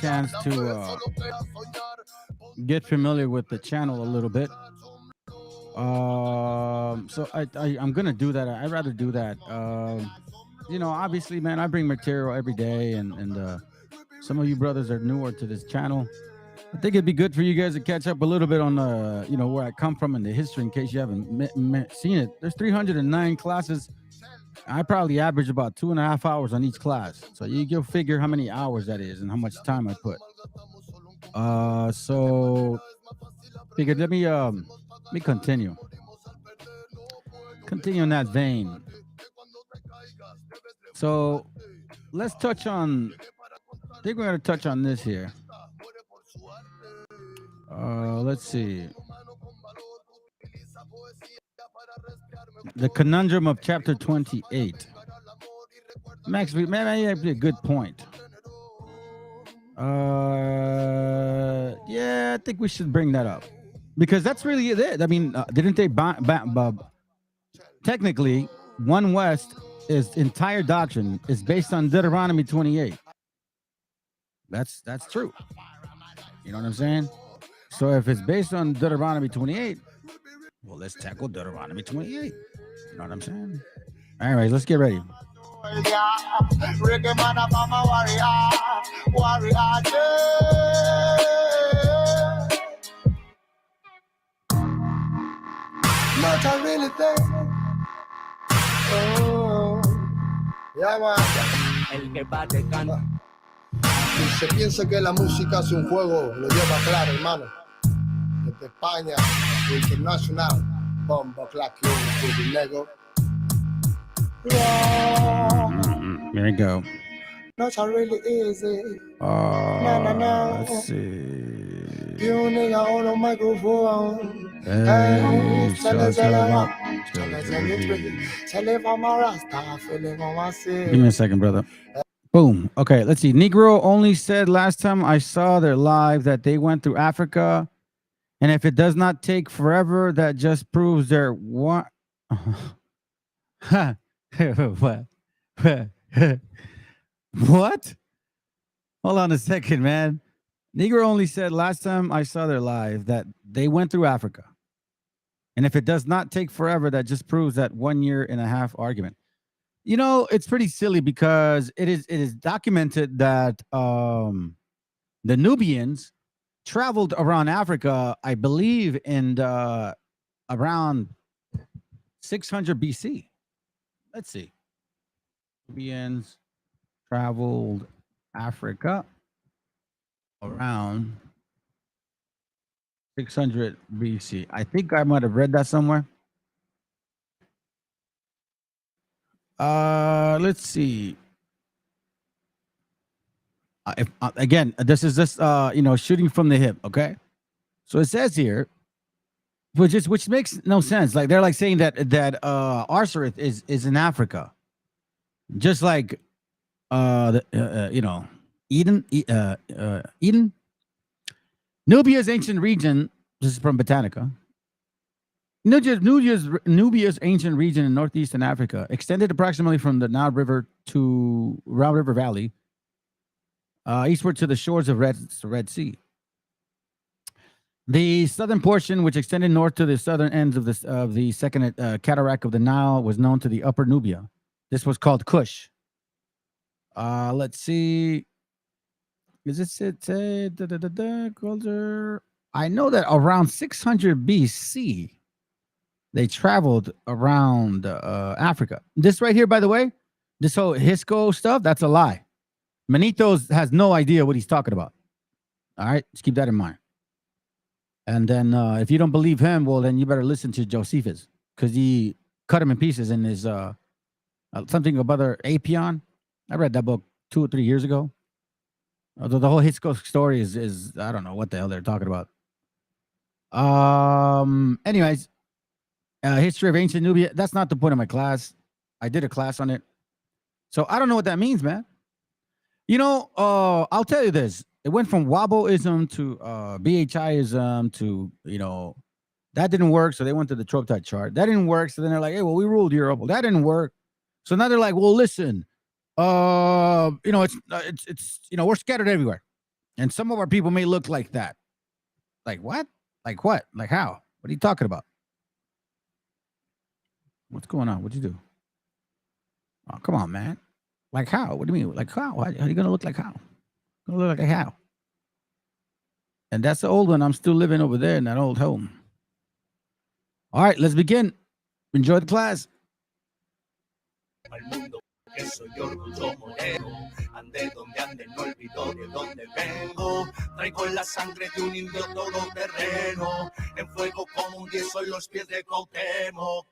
chance to get familiar with the channel a little bit. So I'm gonna do that. I'd rather do that. You know, obviously, man, I bring material every day, and some of you brothers are newer to this channel. I think it'd be good for you guys to catch up a little bit on you know, where I come from in the history in case you haven't seen it. There's 309 classes. I probably average about 2.5 hours on each class. So you can figure how many hours that is and how much time I put. So figured let me continue in that vein. So let's touch on, I think we're going to touch on this here. Let's see. The conundrum of chapter 28. Max, maybe that'd be a good point. Yeah, I think we should bring that up because that's really it. I mean, didn't they technically, One West is entire doctrine is based on Deuteronomy 28. That's true. You know what I'm saying? So if it's based on Deuteronomy 28, well, let's tackle Deuteronomy 28. You know what I'm saying? Anyways, let's get ready. Not a really thing. Oh, yeah, man. Si se piensa que la música es un juego, lo lleva claro, hermano. Desde España, internacional, bomba, clack, you, nego. There you go. Not really easy. No. Let's see. You nigga on a microphone. Give me a second, brother. Boom. Okay, let's see. Negro only said last time I saw their live that they went through Africa. And if it does not take forever, that just proves they're what? What? What? Hold on a second, man. Negro only said last time I saw their live that they went through Africa. And if it does not take forever, that just proves that 1.5 year argument. You know, it's pretty silly because it is documented that the Nubians traveled around Africa, I believe, in around 600 BC. Let's see. Nubians traveled Africa around 600 BC. I think I might have read that somewhere. Let's see. Again, this is just you know, shooting from the hip, okay? So it says here, which makes no sense. Like they're like saying that Arsareth is in Africa, just like Eden, Eden, Nubia's ancient region. This is from Britannica. Nubia's ancient region in northeastern Africa extended approximately from the Nile River to Nile River Valley, eastward to the shores of Red Sea. The southern portion, which extended north to the southern ends of the second cataract of the Nile, was known to the Upper Nubia. This was called Kush. Let's see. Is this it? Culture. I know that around 600 BC, they traveled around Africa. This right here, by the way, this whole Hisco stuff, that's a lie. Manitos has no idea what he's talking about. All right, just keep that in mind. And then if you don't believe him, well, then you better listen to Josephus, because he cut him in pieces in his something about other Apion. I read that book 2 or 3 years ago. Although the whole Hisco story is I don't know what the hell they're talking about. Anyways, history of ancient Nubia. That's not the point of my class. I did a class on it. So I don't know what that means, man. You know, I'll tell you this. It went from Waboism to BHIism to, that didn't work. So they went to the Troptide chart. That didn't work. So then they're like, hey, well, we ruled Europe. Well, that didn't work. So now they're like, well, listen, it's we're scattered everywhere. And some of our people may look like that. Like what? Like what? Like how? What are you talking about? What's going on? What'd you do? Oh, come on, man. Like how? What do you mean? Like how? How are you going to look like how? Gonna look like how? And that's the old one. I'm still living over there in that old home. All right, let's begin. Enjoy the class. Que soy orgullo moreno, ande donde ande, no olvido de dónde vengo. Traigo la sangre de un indio todoterreno, en fuego como un yeso en los pies de Cuauhtémoc.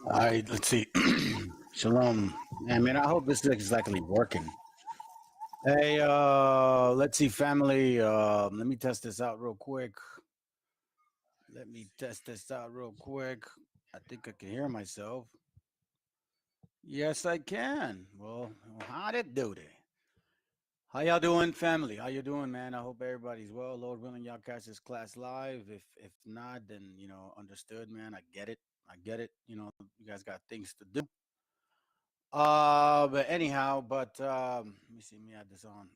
All right, let's see. Shalom. I mean, I hope this is exactly working. Hey, let's see, family. Let me test this out real quick. I think I can hear myself. Yes, I can. Well, how'd it do there? How y'all doing, family? How you doing, man? I hope everybody's well. Lord willing, y'all catch this class live. If not, then understood, man. I get it. You guys got things to do. But anyhow, let me see. Let me add this on.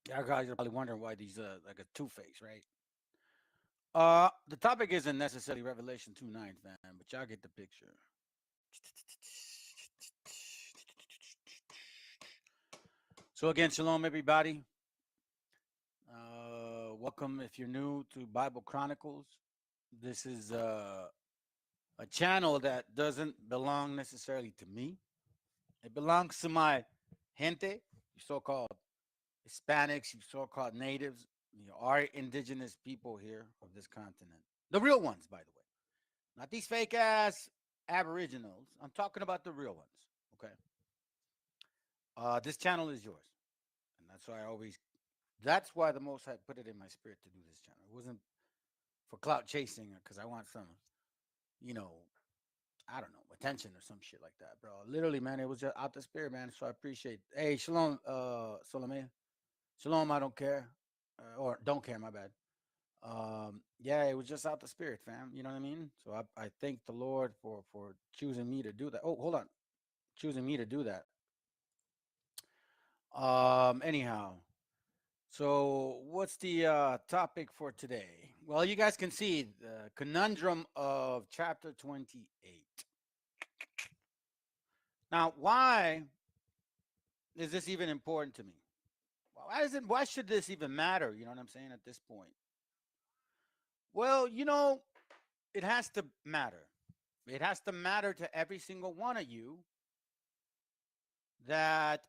Y'all guys are probably wondering why these like a two-face, right? The topic isn't necessarily Revelation 2:9, man, but y'all get the picture. So again, shalom, everybody. Welcome if you're new to Bible Chronicles. This is a channel that doesn't belong necessarily to me. It belongs to my gente, you so-called Hispanics, you so-called natives, our indigenous people here of this continent. The real ones, by the way. Not these fake-ass aboriginals. I'm talking about the real ones, okay? This channel is yours. And that's why the Most High put it in my spirit to do this channel. It wasn't for clout chasing or because I want some, I don't know, attention or some shit like that, bro. Literally, man, it was just out the spirit, man. So I appreciate it. Hey, shalom, Solomea. Shalom, I don't care. Or don't care, my bad. Yeah, it was just out the spirit, fam. You know what I mean? So I thank the Lord for choosing me to do that. Oh, hold on. Choosing me to do that. Anyhow. So what's the topic for today? Well, you guys can see the conundrum of chapter 28. Now, why is this even important to me? Why should this even matter? You know what I'm saying at this point? Well, you know, it has to matter. It has to matter to every single one of you that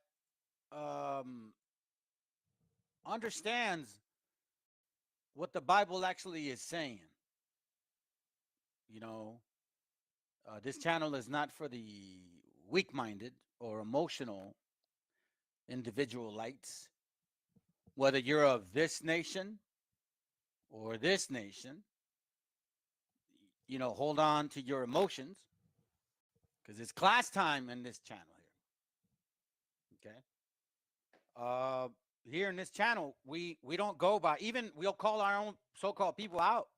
understands what the Bible actually is saying. You know, this channel is not for the weak-minded or emotional individualites. Whether you're of this nation or this nation, you know, hold on to your emotions because it's class time in this channel here. Okay. Here in this channel, we don't go by, even we'll call our own so-called people out.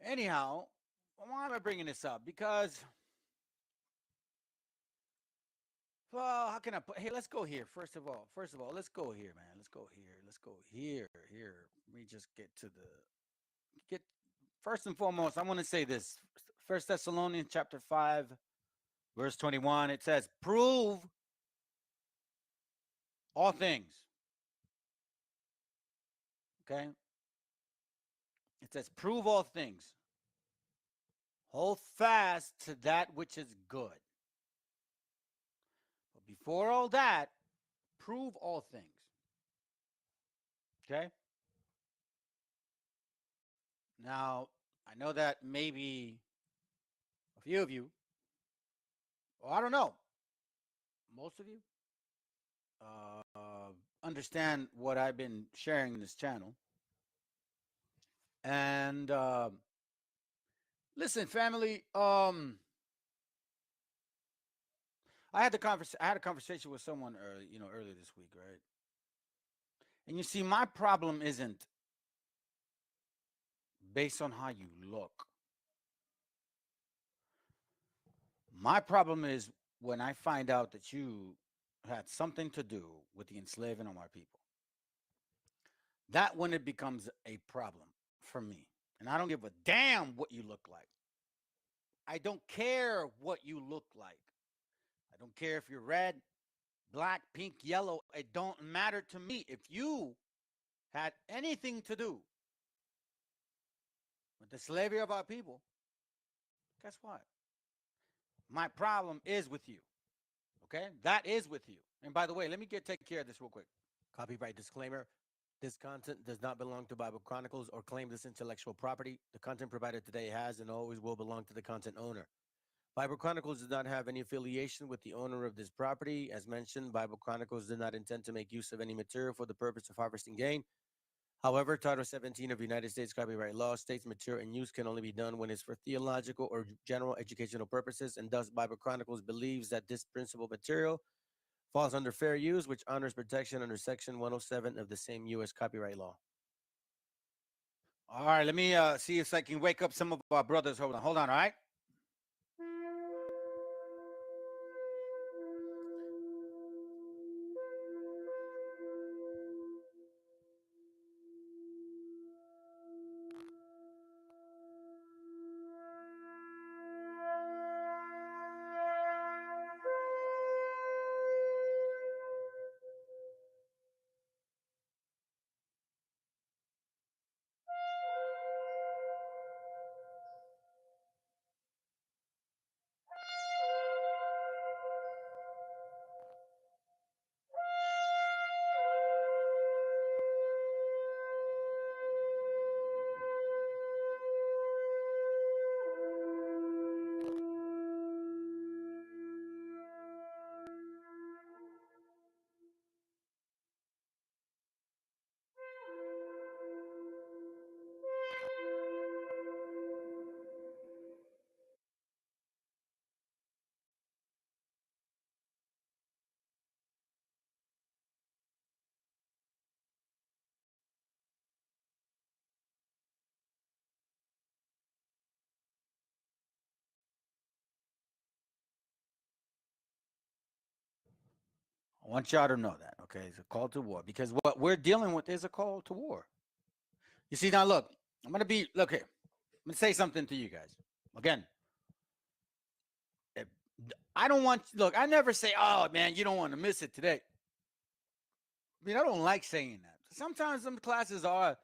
Anyhow, why am I bringing this up? Because, well, how can I put, hey, let's go here. First of all, let's go here, man. Let's go here. Here. Let me just get first and foremost, I want to say this. 1 Thessalonians chapter 5, verse 21, it says, prove all things. Okay? It says, prove all things. Hold fast to that which is good. But before all that, prove all things. Okay? Now, I know that maybe a few of you, or I don't know, most of you, understand what I've been sharing in this channel. And listen, family, I had a conversation with someone earlier this week, right? And you see, my problem isn't based on how you look. My problem is when I find out that you had something to do with the enslaving of our people. That when it becomes a problem for me. And I don't give a damn what you look like. I don't care what you look like. I don't care if you're red, black, pink, yellow. It don't matter to me. If you had anything to do with the slavery of our people, guess what? My problem is with you. Okay? That is with you. And by the way, let me take care of this real quick. Copyright disclaimer. This content does not belong to Bible Chronicles or claim this intellectual property. The content provided today has and always will belong to the content owner. Bible Chronicles does not have any affiliation with the owner of this property. As mentioned, Bible Chronicles did not intend to make use of any material for the purpose of harvesting gain. However, Title 17 of United States copyright law states material and use can only be done when it's for theological or general educational purposes, and thus Bible Chronicles believes that this principal material falls under fair use, which honors protection under Section 107 of the same U.S. copyright law. All right, let me see if I can wake up some of our brothers. Hold on, all right? I want y'all to know that, okay? Okay, it's a call to war because what we're dealing with is a call to war. You see, now look, I'm gonna be look here. I'm gonna say something to you guys. Again, I don't want look, I never say, oh man, you don't want to miss it today. I mean, I don't like saying that. Sometimes some classes are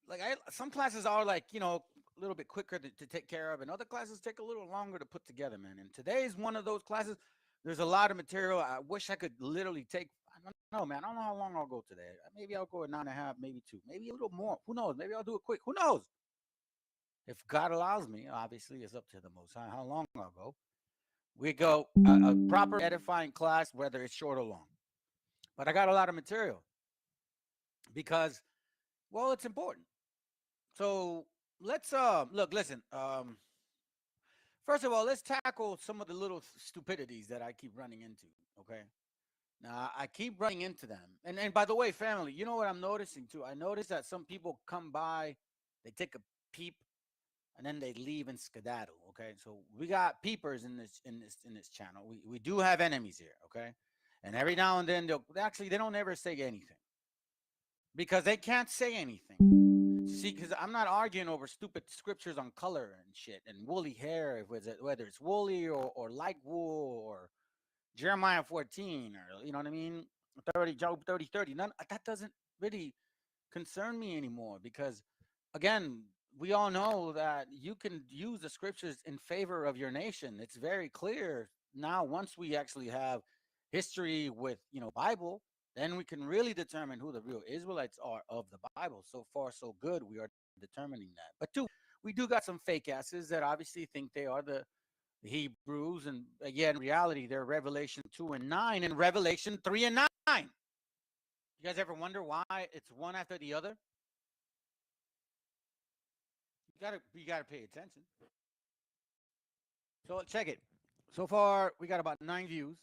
like some classes are like, you know, a little bit quicker to take care of, and other classes take a little longer to put together, man. And today is one of those classes. There's a lot of material. I wish I could literally take. I don't know, man. I don't know how long I'll go today. Maybe I'll go at 9.5, maybe 2, maybe a little more. Who knows? Maybe I'll do it quick. Who knows? If God allows me, obviously it's up to the Most High how long I'll go. We go a proper edifying class, whether it's short or long. But I got a lot of material because, well, it's important. So let's look, listen. First of all, let's tackle some of the little stupidities that I keep running into. Okay. Now I keep running into them. And by the way, family, you know what I'm noticing too? I notice that some people come by, they take a peep, and then they leave and skedaddle. Okay. So we got peepers in this channel. We do have enemies here, okay? And every now and then they don't ever say anything. Because they can't say anything. See, because I'm not arguing over stupid scriptures on color and shit and woolly hair, whether it's woolly or like wool or Jeremiah 14 or, you know what I mean? 30, Job 30. That doesn't really concern me anymore because, again, we all know that you can use the scriptures in favor of your nation. It's very clear now once we actually have history with, you know, Bible, then we can really determine who the real Israelites are of the Bible. So far, so good. We are determining that. But we do got some fake asses that obviously think they are the Hebrews. And again, in reality, they're Revelation 2 and 9 and Revelation 3 and 9. You guys ever wonder why it's one after the other? You gotta pay attention. So check it. So far, we got about 9 views.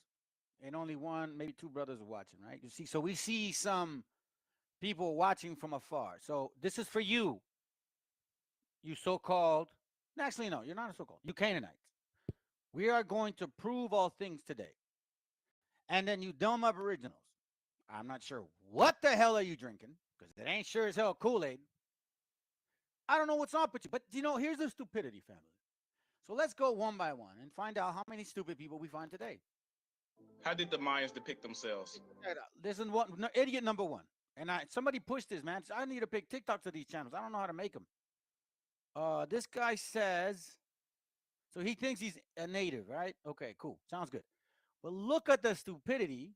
And only one, maybe 2 brothers are watching, right? You see, so we see some people watching from afar. So this is for you, you so-called, actually, no, you're not a so-called, you Canaanites. We are going to prove all things today. And then you dumb aboriginals, I'm not sure what the hell are you drinking, because it ain't sure as hell Kool-Aid. I don't know what's up with you, but you know, here's the stupidity, family. So let's go one by one and find out how many stupid people we find today. How did the Mayans depict themselves? Listen, idiot number 1. And somebody pushed this, man. I need to pick TikTok to these channels. I don't know how to make them. This guy says, so he thinks he's a native, right? Okay, cool. Sounds good. But look at the stupidity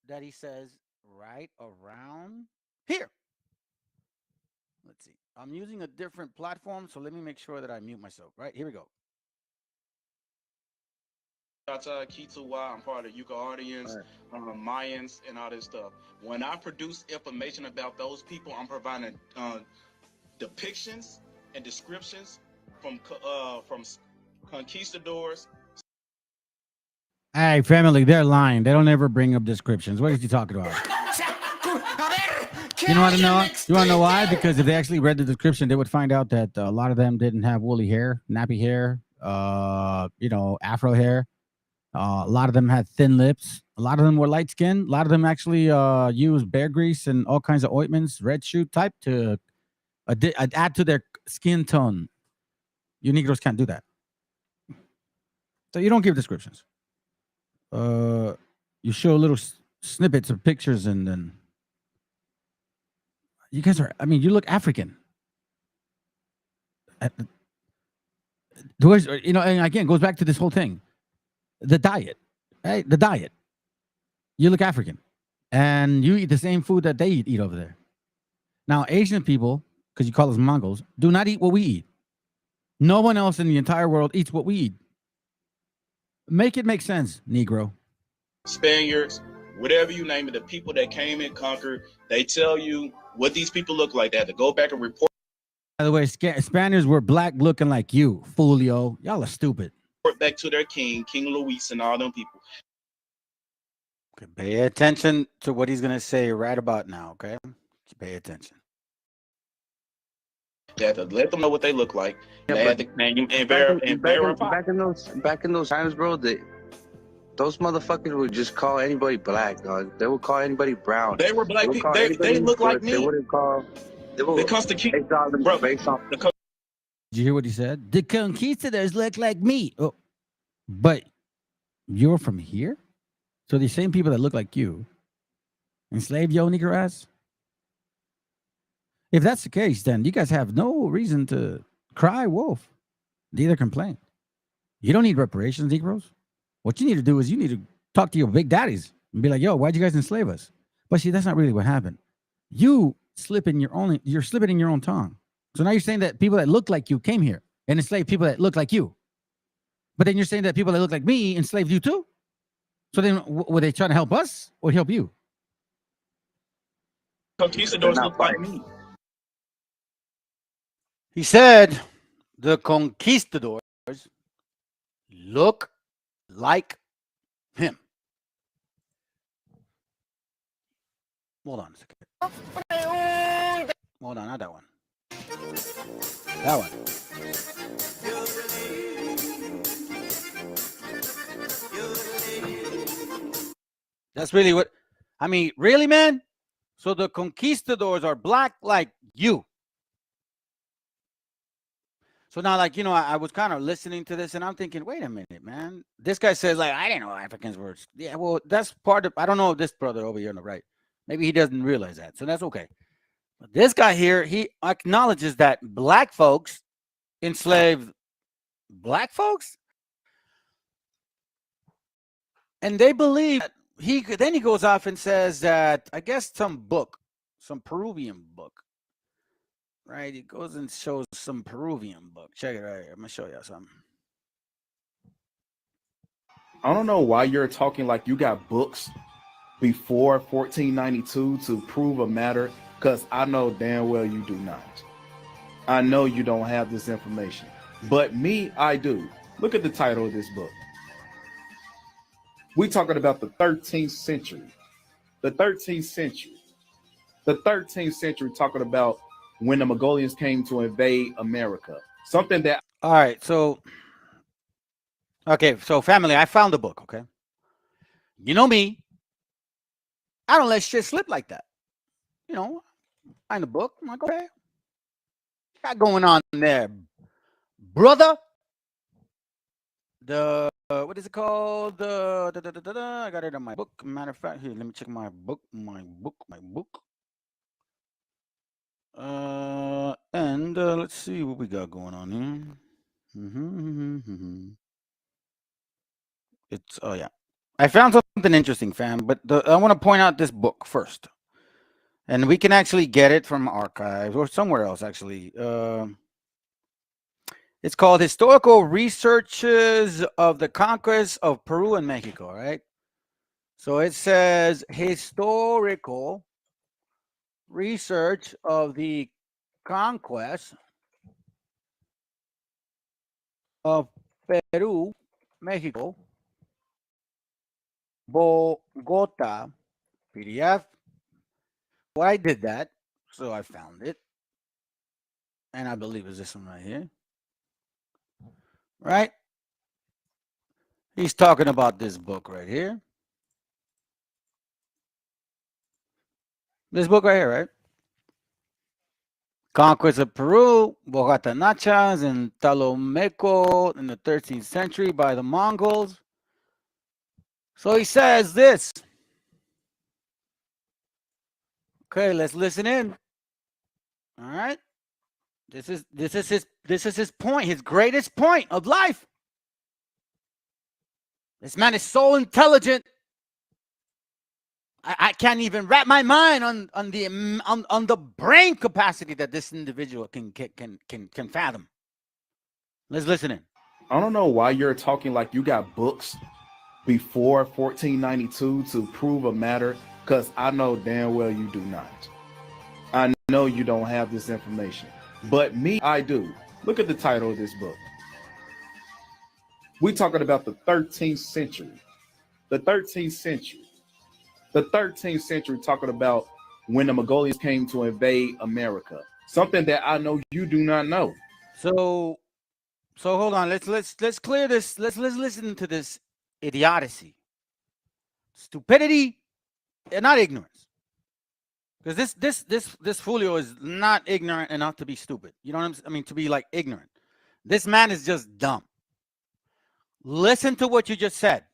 that he says right around here. Let's see. I'm using a different platform, so let me make sure that I mute myself. Right, here we go. I'm part of the Yucca audience, Mayans, and all this stuff. When I produce information about those people, I'm providing depictions and descriptions from conquistadors. Hey, family, they're lying. They don't ever bring up descriptions. What is he talking about? You want to know? You want to know why? Because if they actually read the description, they would find out that a lot of them didn't have woolly hair, nappy hair, you know, afro hair. A lot of them had thin lips. A lot of them were light skinned. A lot of them actually used bear grease and all kinds of ointments, red shoe type, to add to their skin tone. You Negroes can't do that. So you don't give descriptions. You show little snippets of pictures, and then you guys are, I mean, you look African. You know, and again, it goes back to this whole thing. The diet, right? The diet. You look African, and you eat the same food that they eat over there. Now, Asian people, because you call us Mongols, do not eat what we eat. No one else in the entire world eats what we eat. Make it make sense, Negro. Spaniards, whatever you name it, the people that came and conquered, they tell you what these people look like. They have to go back and report. By the way, Spaniards were black looking like you, Folio. Y'all are stupid. Back to their king, King Luis, and all them people. Okay, pay attention to what he's gonna say right about now. Okay, pay attention. They have to let them know what they look like. Yeah, they have to, back in those times, bro, those motherfuckers would just call anybody black, dog. They would call anybody brown. They were black They would people. call They anybody look like Bush. They me. wouldn't call. They would. The constitution, They call them bro. based on. Did you hear what he said? The conquistadors look like me. Oh, but you're from here? So the same people that look like you enslaved your nigger ass? If that's the case, then you guys have no reason to cry wolf. Neither complain. You don't need reparations, Negroes. What you need to do is you need to talk to your big daddies and be like, yo, why'd you guys enslave us? But see, that's not really what happened. You're slipping in your own tongue. So now you're saying that people that look like you came here and enslaved people that look like you. But then you're saying that people that look like me enslaved you too? So then were they trying to help us or help you? Conquistadors look like me. He said the conquistadors look like him. Hold on a second. Hold on, not that one. That one. That's really what, I mean, really, man? So the conquistadors are black like you. So now, like, you know, I was kind of listening to this and I'm thinking, wait a minute, man. This guy says, like, I didn't know Africans were. Yeah, well, that's part of, I don't know this brother over here on the right. Maybe he doesn't realize that. So that's okay. But this guy here, he acknowledges that black folks enslaved black folks. And they believe that then he goes off and says that, I guess some Peruvian book. Right, he goes and shows some Peruvian book. Check it right here. I'm gonna show you something. I don't know why you're talking like you got books before 1492 to prove a matter, because I know damn well you do not. I know you don't have this information, but me, I do. Look at the title of this book. We talking about the 13th century. The 13th century. The 13th century talking about when the Mongolians came to invade America. Something that... All right, so... Okay, so family, I found the book, okay? You know me. I don't let shit slip like that. You know, I find the book. I'm like, okay. What got going on there, brother? The... what is it called? I got it on my book. Matter of fact, here, let me check my book. And let's see what we got going on here. It's, oh yeah. I found something interesting, fam, but I want to point out this book first. And we can actually get it from archives or somewhere else, actually. It's called Historical Researches of the Conquest of Peru and Mexico, right? So it says historical research of the conquest of Peru, Mexico, Bogota, PDF. Well, I did that, so I found it. And I believe it's this one right here. Right? He's talking about this book right here. This book right here, right? Conquest of Peru, Bogota Nachas, and Talomeco in the 13th century by the Mongols. So he says this. Okay, let's listen in. All right. This is his point, his greatest point of life. This man is so intelligent. I can't even wrap my mind on the brain capacity that this individual can fathom. Let's listen in. I don't know why you're talking like you got books before 1492 to prove a matter, because I know damn well you do not. I know you don't have this information, but me, I do. Look at the title of this book. We talking about the 13th century. The 13th century. The 13th century talking about when the Mongolians came to invade America. Something that I know you do not know. So hold on. Let's clear this. Let's listen to this idiocy. stupidity and not ignorance. Because this Julio is not ignorant enough to be stupid. You know what I'm saying? I mean, to be like ignorant. This man is just dumb. Listen to what you just said.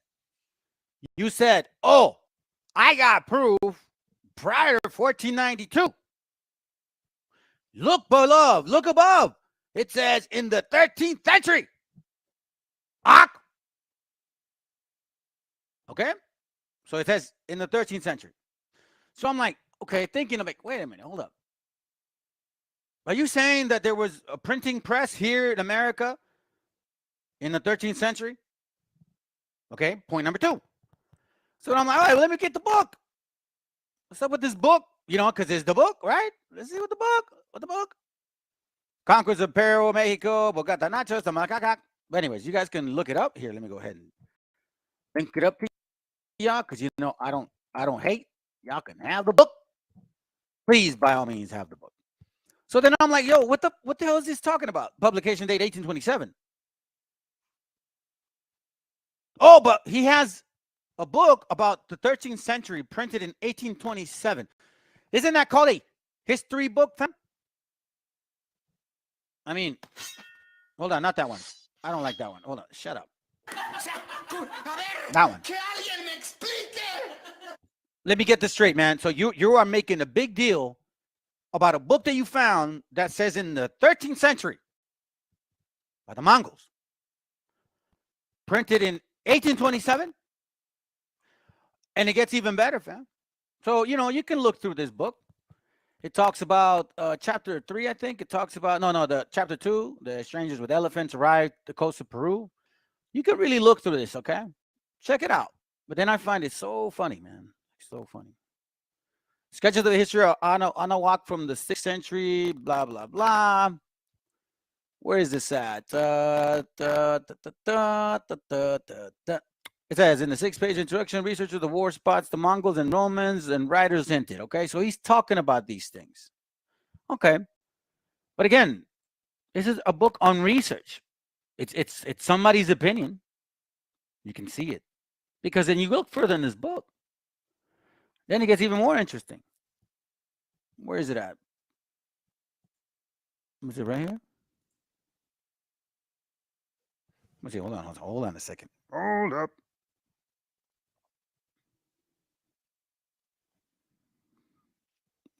You said, oh, I got proof prior to 1492. Look below, look above. It says in the 13th century. Okay? So it says in the 13th century. So I'm like, okay, thinking of it, wait a minute, hold up. Are you saying that there was a printing press here in America in the 13th century? Okay, point number 2. So I'm like, all right, well, let me get the book. What's up with this book? You know, because it's the book, right? Let's see what the book. Conquest of Peru, Mexico, Bogota Nachos, the Macacac. But anyways, you guys can look it up. Here, let me go ahead and link it up to y'all, because you know I don't hate. Y'all can have the book. Please, by all means, have the book. So then I'm like, yo, what the hell is this talking about? Publication date 1827. Oh, but he has a book about the 13th century printed in 1827. Isn't that called a history book, fam? I mean, hold on, not that one. I don't like that one. Hold on, shut up. That one. Let me get this straight, man. So you are making a big deal about a book that you found that says in the 13th century by the Mongols, printed in 1827, and it gets even better, fam. So, you know, you can look through this book. It talks about chapter 3, I think. It talks about, the chapter 2, the strangers with elephants arrived the coast of Peru. You can really look through this, okay? Check it out. But then I find it so funny, man. So funny. Sketches of the history of Anunnaki from the 6th century, blah, blah, blah. Where is this at? It says in the 6th-page introduction, researchers of the war spots the Mongols and Romans and writers hinted. Okay, so he's talking about these things. Okay, but again, this is a book on research. It's somebody's opinion. You can see it because then you look further in this book. Then it gets even more interesting. Where is it at? Is it right here? Let's see. Hold on a second. Hold up.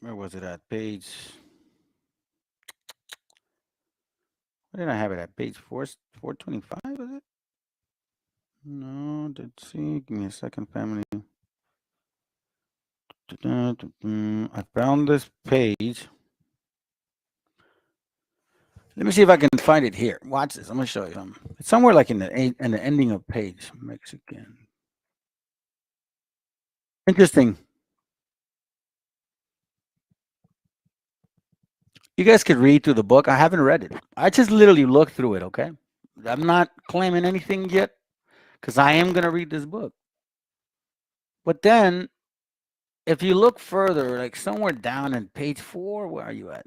Where was it at? Page. Where did I have it at? Page 425, was it? No, let's see. Give me a second, family. I found this page. Let me see if I can find it here. Watch this. I'm gonna show you. It's somewhere like in the ending of page. Mexican. Interesting. You guys could read through the book. I haven't read it. I just literally looked through it, okay? I'm not claiming anything yet because I am going to read this book. But then, if you look further, like somewhere down in page 4, where are you at?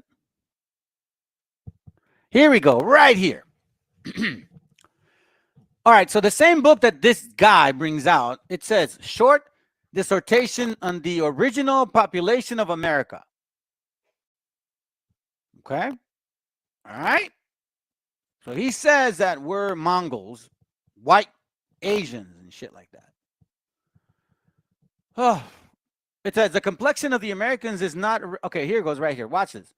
Here we go, right here. All right, so the same book that this guy brings out, it says, Short Dissertation on the Original Population of America. Okay. All right. So he says that we're Mongols, white Asians, and shit like that. Oh, it says the complexion of the Americans is not. Okay, here it goes right here. Watch this.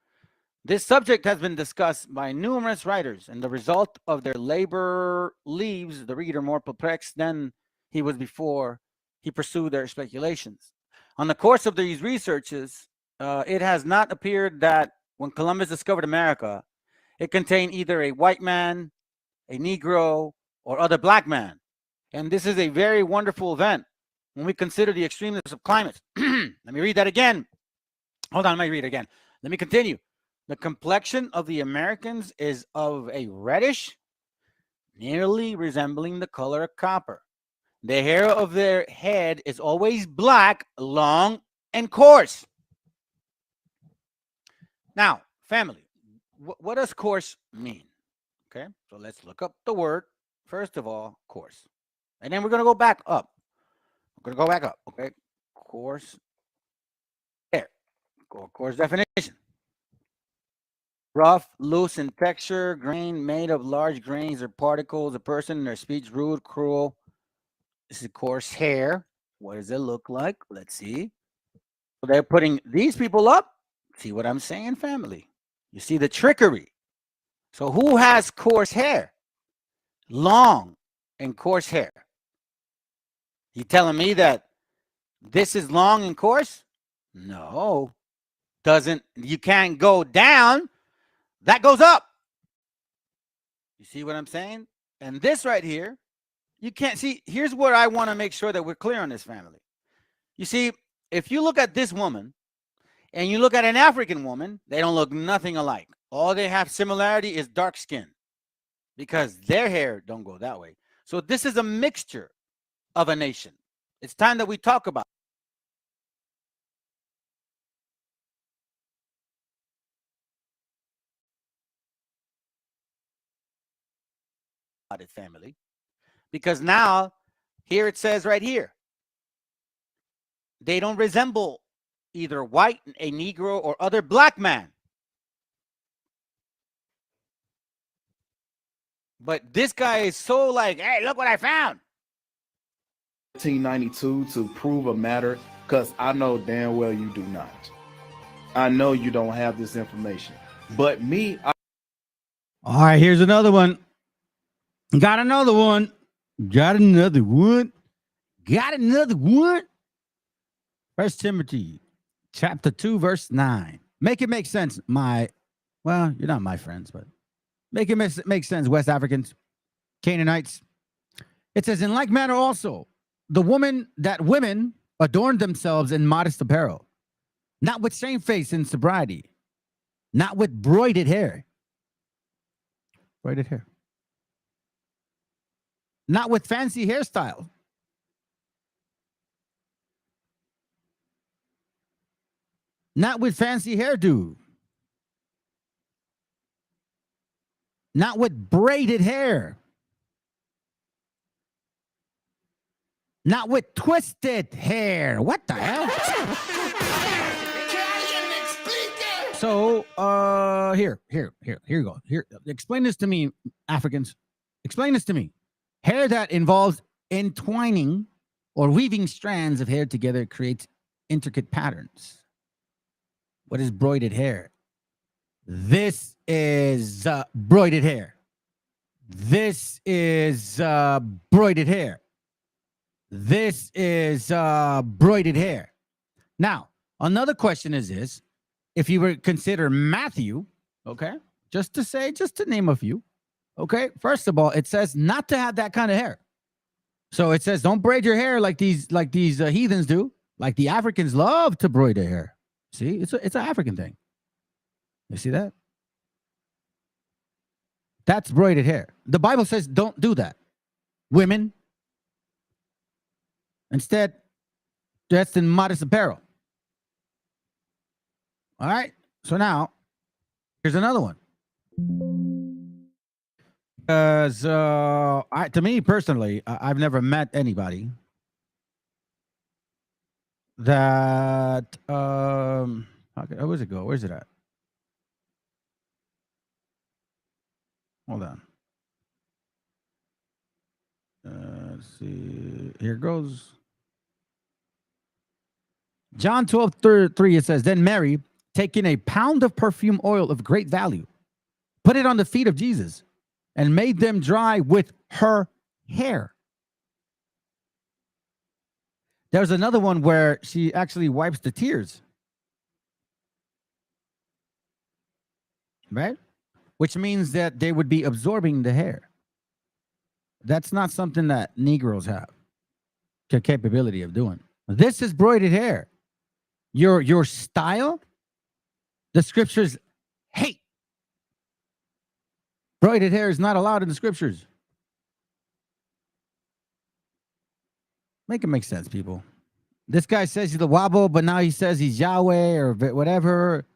This subject has been discussed by numerous writers, and the result of their labor leaves the reader more perplexed than he was before he pursued their speculations. On the course of these researches, it has not appeared that when Columbus discovered America, it contained either a white man, a Negro, or other black man. And this is a very wonderful event when we consider the extremeness of climates. Let me read that again. Hold on, let me read it again. Let me continue. The complexion of the Americans is of a reddish, nearly resembling the color of copper. The hair of their head is always black, long, and coarse. Now, family, what does coarse mean? Okay, so let's look up the word. First of all, coarse. And then we're going to go back up. I'm going to go back up. Okay. Coarse hair. Coarse definition. Rough, loose in texture, grain made of large grains or particles. A person in their speech rude, cruel. This is coarse hair. What does it look like? Let's see. So they're putting these people up. See what I'm saying, family? You see the trickery. So who has coarse hair? Long and coarse hair. You telling me that this is long and coarse? No. Doesn't, you can't go down. That goes up. You see what I'm saying? And this right here, you can't see. Here's where I want to make sure that we're clear on this, family. You see, if you look at this woman and you look at an African woman, they don't look nothing alike. All they have similarity is dark skin because their hair don't go that way. So this is a mixture of a nation. It's time that we talk about it, family, because now here it says right here, they don't resemble either white, a Negro, or other black man. But this guy is so like, hey, look what I found. 1892 to prove a matter, because I know damn well you do not. I know you don't have this information. But me, All right, here's another one. Got another one. Got another one. Got another one. 1 Timothy chapter 2, verse 9. Make it make sense, well, you're not my friends, but make it make sense, West Africans, Canaanites. It says, in like manner also, women adorn themselves in modest apparel, not with shamefaced and sobriety, not with broided hair. Broided hair. Not with fancy hairstyle. Not with fancy hairdo. Not with braided hair. Not with twisted hair. What the hell? So, here you go. Here, explain this to me, Africans. Explain this to me. Hair that involves entwining or weaving strands of hair together creates intricate patterns. What is broided hair? This is broided hair. This is broided hair. This is broided hair. Now, another question is this. If you were to consider Matthew, okay, just to name a few, okay, first of all, it says not to have that kind of hair. So it says don't braid your hair like these heathens do. Like the Africans love to braid their hair. See, it's an African thing. You see that? That's braided hair. The Bible says don't do that. Women, instead, dressed in modest apparel. All right. So now, here's another one. Because to me personally, I've never met anybody that where's it go? Where's it at? Hold on. Let's see. Here goes. John 12:3, it says, then Mary, taking a pound of perfume oil of great value, put it on the feet of Jesus and made them dry with her hair. There's another one where she actually wipes the tears. Right? Which means that they would be absorbing the hair. That's not something that Negroes have the capability of doing. This is broided hair. Your style, the scriptures hate. Broided hair is not allowed in the scriptures. Make it make sense, people. This guy says he's the Wabo, but now he says he's Yahweh or whatever.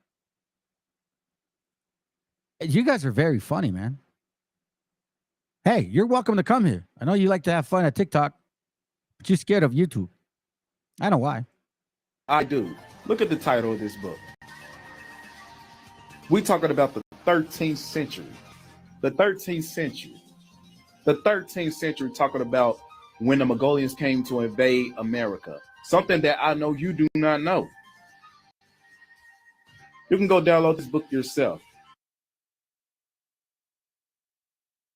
You guys are very funny, man. Hey, you're welcome to come here. I know you like to have fun at TikTok, but you're scared of YouTube. I know why. I do. Look at the title of this book. We talking about the 13th century. The 13th century. The 13th century talking about when the Mongolians came to invade America. Something that I know you do not know. You can go download this book yourself.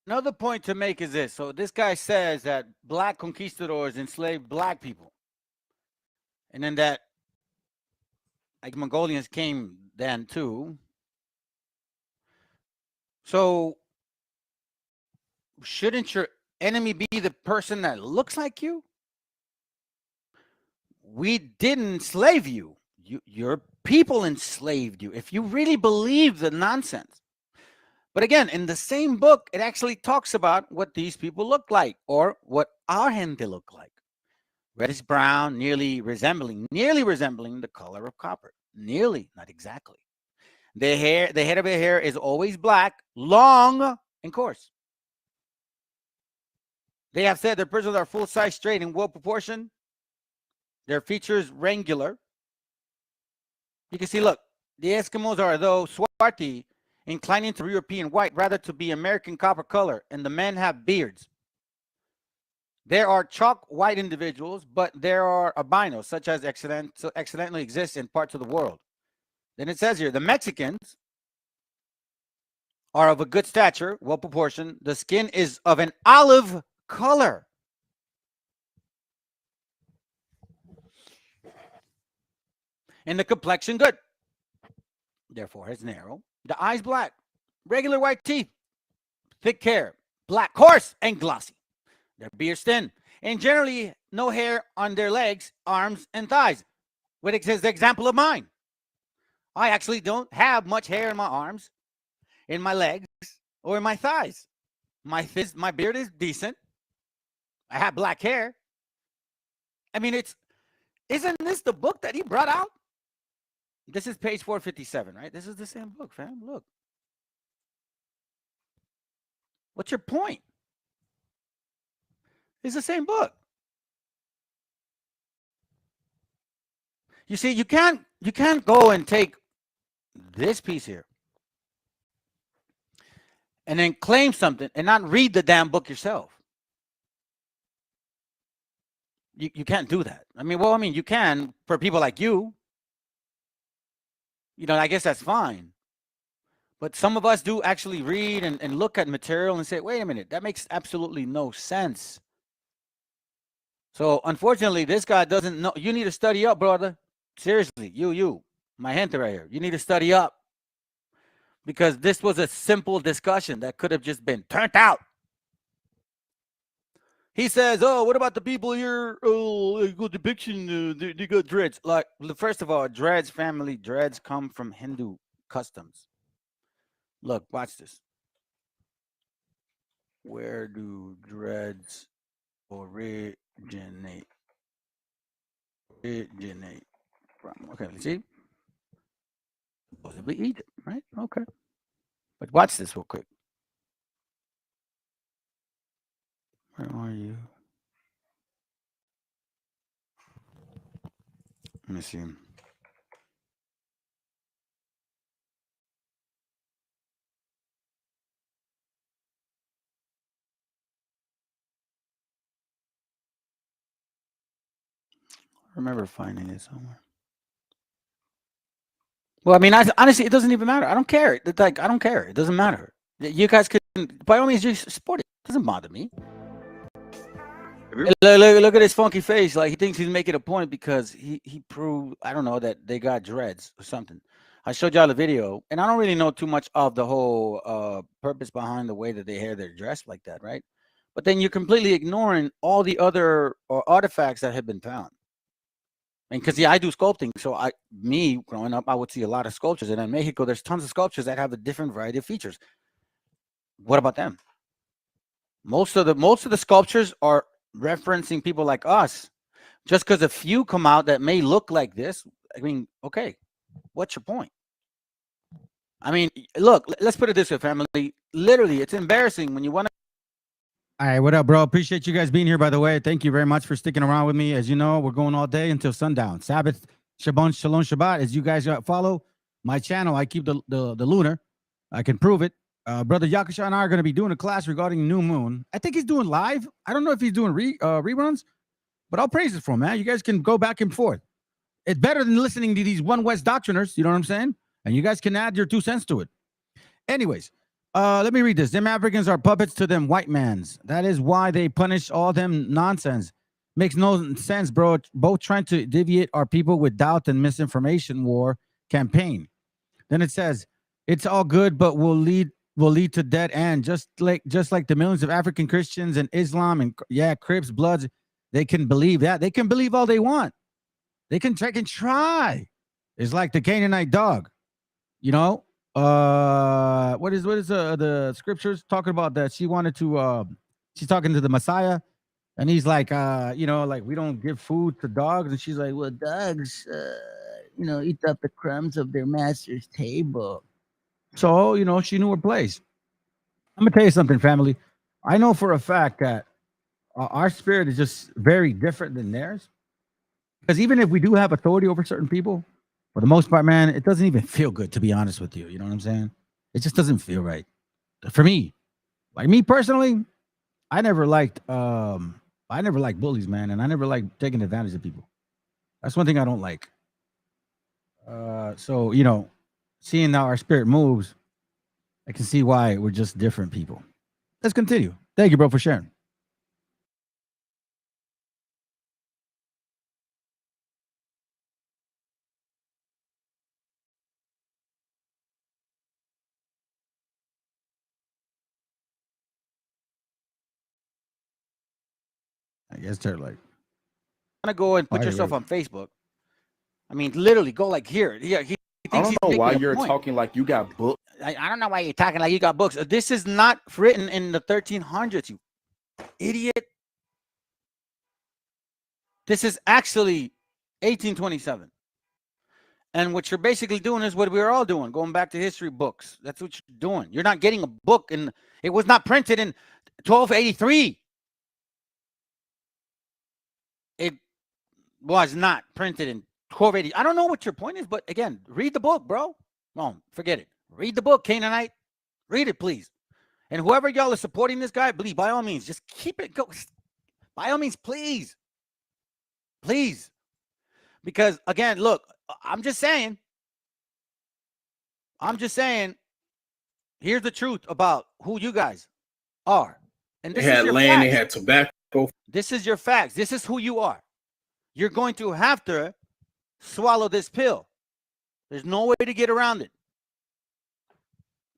Another point to make is this. So this guy says that black conquistadors enslaved black people. And then that like Mongolians came then too. So shouldn't your enemy be the person that looks like you? We didn't enslave you. Your people enslaved you. If you really believe the nonsense. But again, in the same book, it actually talks about what these people look like or what our gente look like. Reddish brown, nearly resembling the color of copper. Nearly, not exactly. The head of their hair is always black, long, and coarse. They have said their persons are full size, straight, and well proportioned. Their features regular. You can see, look, the Eskimos are, though, swarthy, inclining to European white, rather to be American copper color, and the men have beards. There are chalk white individuals, but there are albinos, such as accidentally exist in parts of the world. Then it says here, the Mexicans are of a good stature, well proportioned. The skin is of an olive color. And the complexion good. Their forehead's narrow. The eyes black. Regular white teeth. Thick hair. Black, coarse, and glossy. Their beards thin. And generally no hair on their legs, arms, and thighs. Which is the example of mine. I actually don't have much hair in my arms, in my legs, or in my thighs. My beard is decent. I have black hair. I mean, isn't this the book that he brought out? This is page 457, right? This is the same book, fam. Look. What's your point? It's the same book. You see, you can't go and take this piece here and then claim something and not read the damn book yourself. You can't do that. I mean, you can for people like you. You know, I guess that's fine. But some of us do actually read and look at material and say, wait a minute, that makes absolutely no sense. So unfortunately, this guy doesn't know. You need to study up, brother. Seriously, you, my gente right here. You need to study up. Because this was a simple discussion that could have just been turned out. He says, oh, what about the people here? Oh, good depiction. They got dreads. Like, first of all, dreads come from Hindu customs. Look, watch this. Where do dreads originate from? Okay, let's see. Possibly Egypt, right? Okay. But watch this real quick. Where are you? Let me see. I remember finding it somewhere. Well, I mean, honestly, it doesn't even matter. I don't care. I don't care. It doesn't matter. You guys can, by all means, just support it. It doesn't bother me. Look at his funky face. Like, he thinks he's making a point because he proved, I don't know, that they got dreads or something. I showed y'all the video, and I don't really know too much of the whole purpose behind the way that they hair their dress like that, right? But then you're completely ignoring all the other artifacts that have been found. And because, I do sculpting, so me growing up, I would see a lot of sculptures. And in Mexico, there's tons of sculptures that have a different variety of features. What about them? Most of the sculptures are referencing people like us. Just because a few come out that may look like this, I mean, okay, what's your point? I mean, look, let's put it this way, family. Literally, it's embarrassing when you want to. All right, what up, bro? Appreciate you guys being here, by the way. Thank you very much for sticking around with me. As you know, we're going all day until sundown. Sabbath, Shabbat, Shalom, Shabbat. As you guys follow my channel, I keep the lunar. I can prove it. Brother Yakasha and I are going to be doing a class regarding new moon. I think he's doing live. I don't know if he's doing reruns, but I'll praise it for him, man. You guys can go back and forth. It's better than listening to these One West doctriners. You know what I'm saying? And you guys can add your 2 cents to it. Anyways, let me read this. Them Africans are puppets to them white mans. That is why they punish all them nonsense. Makes no sense, bro. Both trying to deviate our people with doubt and misinformation war campaign. Then it says, it's all good, but will lead to dead end. Just like the millions of African Christians and Islam and Crips, Bloods, they can believe that. They can believe all they want. They can try. It's like the Canaanite dog, you know. What is the scriptures talking about that she wanted to she's talking to the Messiah, and he's like like, we don't give food to dogs, and she's like, well, dogs eat up the crumbs of their master's table. So she knew her place. I'm gonna tell you something, family. I know for a fact that our spirit is just very different than theirs, because even if we do have authority over certain people, for the most part, man, it doesn't even feel good, to be honest with you. You know what I'm saying? It just doesn't feel right. For me, like me personally, I never liked bullies, man, and I never liked taking advantage of people. That's one thing I don't like. So seeing how our spirit moves, I can see why we're just different people. Let's continue. Thank you, bro, for sharing. I guess they're like, to go and put yourself on Facebook. I mean, literally go like here. Yeah, I don't know why you're talking like you got books. I don't know why you're talking like you got books. This is not written in the 1300s, you idiot. This is actually 1827. And what you're basically doing is what we're all doing, going back to history books. That's what you're doing. You're not getting a book, and it was not printed in 1283. It was not printed in 1280. I don't know what your point is, but again, read the book, bro. No, forget it. Read the book, Canaanite. Read it, please. And whoever y'all are supporting this guy, please, by all means, just keep it going. By all means, please. Please. Because, again, look, I'm just saying, here's the truth about who you guys are. And this They had is your land, facts. they had tobacco. This is your facts. This is who you are. You're going to have to swallow this pill. There's no way to get around it.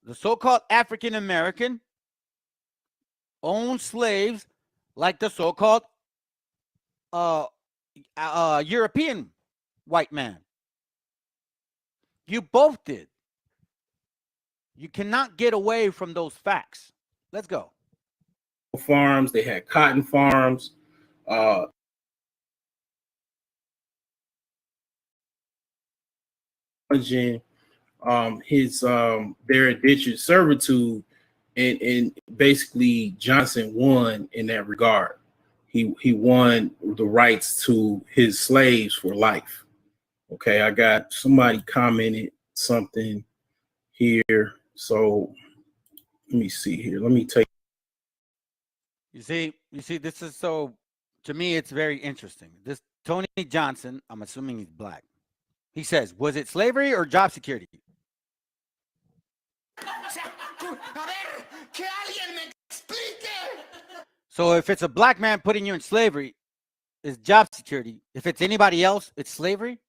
The so-called African American owned slaves like the so-called European white man. You both did. You cannot get away from those facts. Let's go. Farms, they had cotton farms. His their indentured servitude, and basically Johnson won in that regard. He won the rights to his slaves for life. Okay, I got somebody commented something here. So let me see here. Let me take. You see, this is so, to me, it's very interesting. This Tony Johnson, I'm assuming he's black. He says, was it slavery or job security? So if it's a black man putting you in slavery, it's job security. If it's anybody else, it's slavery.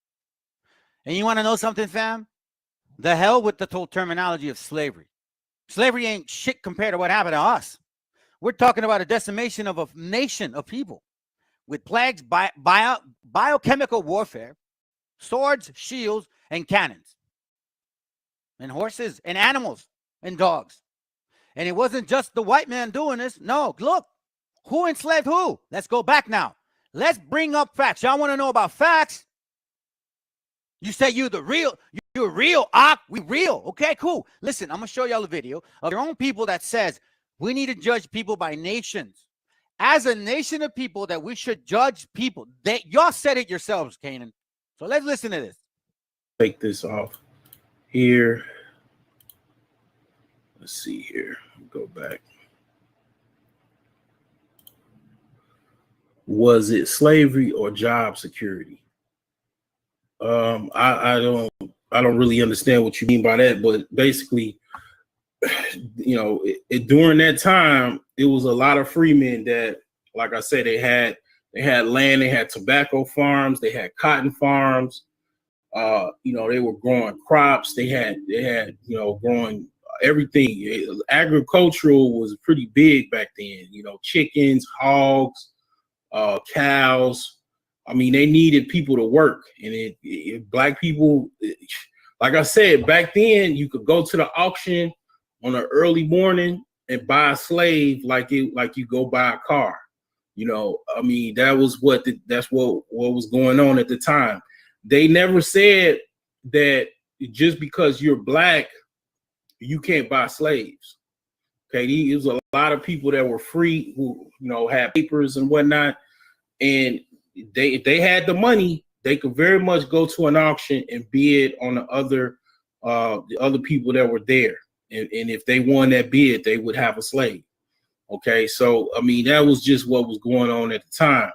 And you want to know something, fam? The hell with the whole terminology of slavery. Slavery ain't shit compared to what happened to us. We're talking about a decimation of a nation of people with plagues, biochemical warfare, swords, shields, and cannons, and horses, and animals, and dogs. And it wasn't just the white man doing this. No, look, who enslaved who? Let's go back now. Let's bring up facts. Y'all want to know about facts? You say you're real. We real. Okay, cool. Listen, I'm going to show y'all a video of your own people that says We need to judge people by nations. As a nation of people, that we should judge people. Y'all said it yourselves, Canaan. So let's listen to this. Take this off here. Let's see here. Go back. Was it slavery or job security? I don't really understand what you mean by that, but basically, you know, during that time, it was a lot of freemen that, like I said, they had land, they had tobacco farms, they had cotton farms. You know, they were growing crops. They had you know, growing everything. Agricultural was pretty big back then. You know, chickens, hogs, cows. I mean, they needed people to work, and black people, like I said, back then you could go to the auction on an early morning and buy a slave like you go buy a car. You know, I mean, that's what was going on at the time. They never said that just because you're black, you can't buy slaves. Okay, there was a lot of people that were free who, you know, had papers and whatnot, and if they had the money, they could very much go to an auction and bid on the other people that were there. And if they won that bid, they would have a slave. Okay, so I mean, that was just what was going on at the time.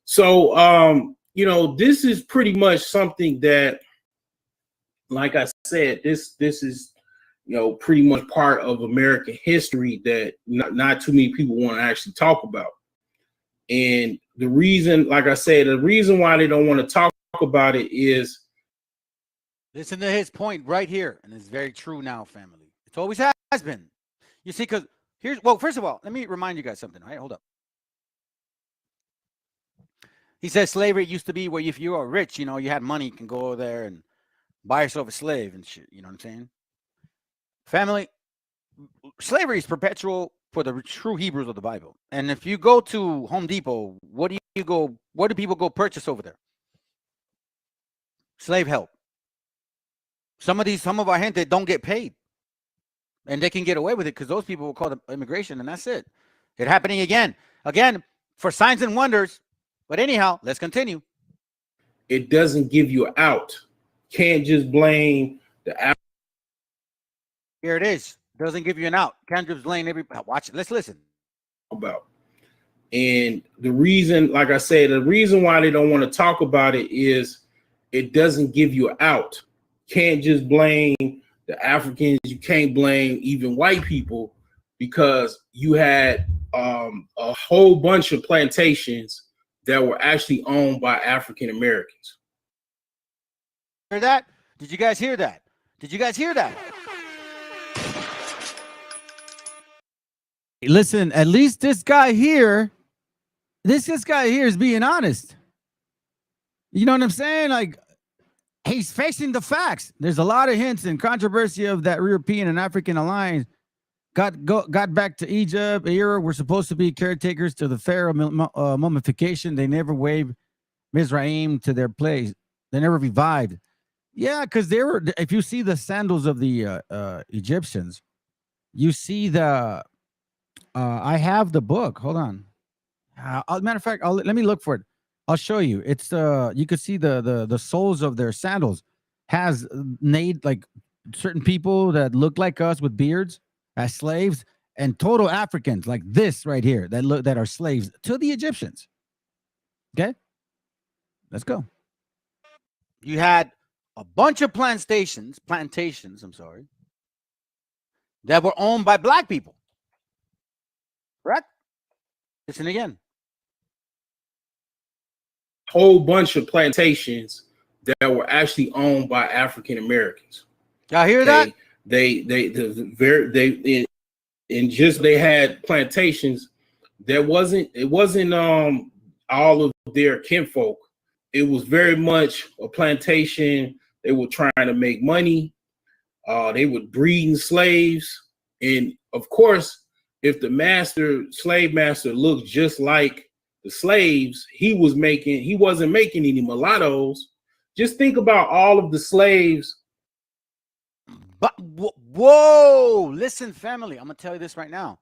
So you know, this is pretty much something that, like I said, this is, you know, pretty much part of American history that not too many people want to actually talk about. And the reason, like I said, the reason why they don't want to talk about it is, listen to his point right here, and it's very true now, family. It's always has been. You see, because well, first of all, let me remind you guys something. All right, hold up. He says slavery used to be where if you are rich, you know, you had money, you can go over there and buy yourself a slave and shit. You know what I'm saying? Family, slavery is perpetual for the true Hebrews of the Bible. And if you go to Home Depot, what do people go purchase over there? Slave help. Some of our gente don't get paid, and they can get away with it because those people will call the immigration, and that's it. It happening again for signs and wonders. But anyhow, let's continue. It doesn't give you out. Can't just blame the. Here it is. Doesn't give you an out. Can't just blame everybody. Watch it. Let's listen. About. And the reason, like I said, the reason why they don't want to talk about it is it doesn't give you out. Can't just blame the Africans. You can't blame even white people, because you had a whole bunch of plantations that were actually owned by African Americans. Hear that? Did you guys hear that? Did you guys hear that? Listen, at least this guy here is being honest. You know what I'm saying? Like, he's facing the facts. There's a lot of hints and controversy of that European and African alliance got back to Egypt era. We're supposed to be caretakers to the Pharaoh mummification. They never waved Mizraim to their place. They never revived. Yeah, because they were. If you see the sandals of the Egyptians, you see the. I have the book. Hold on. Matter of fact, let me look for it. I'll show you. It's you could see the soles of their sandals has made like certain people that look like us with beards as slaves, and total Africans like this right here that are slaves to the Egyptians. Okay, let's go. You had a bunch of plantations, I'm sorry, that were owned by black people. Correct? Listen again. Whole bunch of plantations that were actually owned by African Americans. Y'all hear that? They had plantations that wasn't all of their kinfolk. It was very much a plantation. They were trying to make money. They were breeding slaves, and of course, if the slave master looked just like the slaves, he wasn't making any mulattoes. Just think about all of the slaves. But whoa, listen, family, I'm gonna tell you this right now.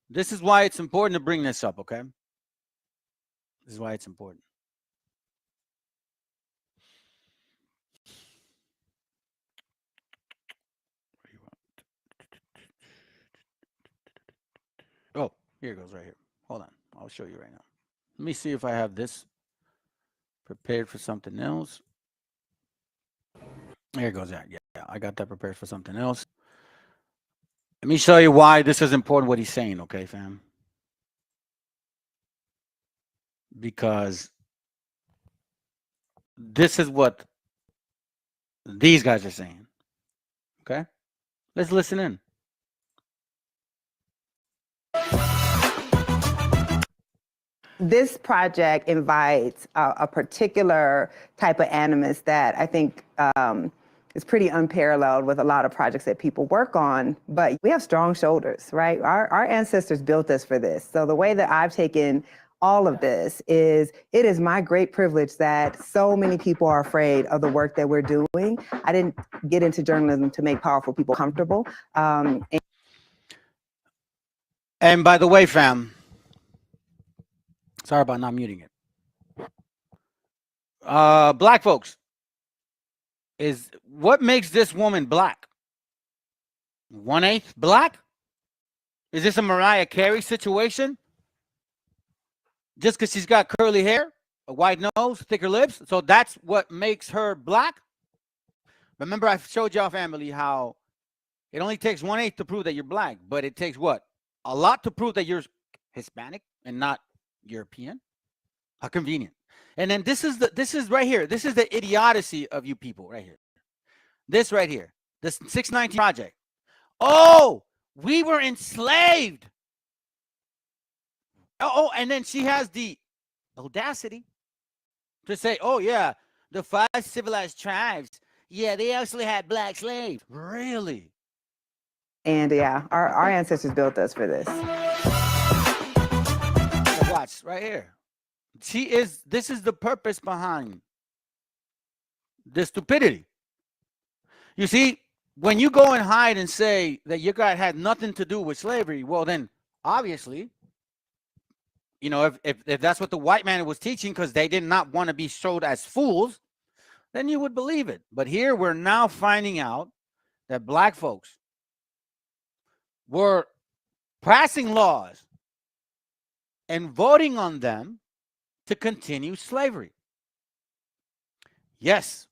This is why it's important to bring this up, okay? This is why it's important. Oh, here it goes right here. Hold on. I'll show you right now. Let me see if I have this prepared for something else. Here it goes. Yeah, I got that prepared for something else. Let me show you why this is important, what he's saying, okay, fam? Because this is what these guys are saying, okay? Let's listen in. This project invites a particular type of animus that I think is pretty unparalleled with a lot of projects that people work on, but we have strong shoulders, right? Our ancestors built us for this. So the way that I've taken all of this is, it is my great privilege that so many people are afraid of the work that we're doing. I didn't get into journalism to make powerful people comfortable. And by the way, fam, sorry about not muting it. Black folks, is what makes this woman black? 1/8 black? Is this a Mariah Carey situation? Just because she's got curly hair, a white nose, thicker lips, so that's what makes her black? Remember, I showed y'all, family, how it only takes 1/8 to prove that you're black, but it takes what? A lot to prove that you're Hispanic and not European. How convenient. And then this is right here. This is the idiocy of you people right here. This right here, this 619 project. Oh, we were enslaved. Oh, and then she has the audacity to say, oh yeah, the 5 civilized tribes, yeah, they actually had black slaves. Really? And yeah, our ancestors built us for this. Watch right here. This is the purpose behind the stupidity. You see, when you go and hide and say that your guy had nothing to do with slavery, well then obviously, you know, if that's what the white man was teaching because they did not want to be showed as fools, then you would believe it. But here we're now finding out that black folks were passing laws and voting on them to continue slavery. Yes,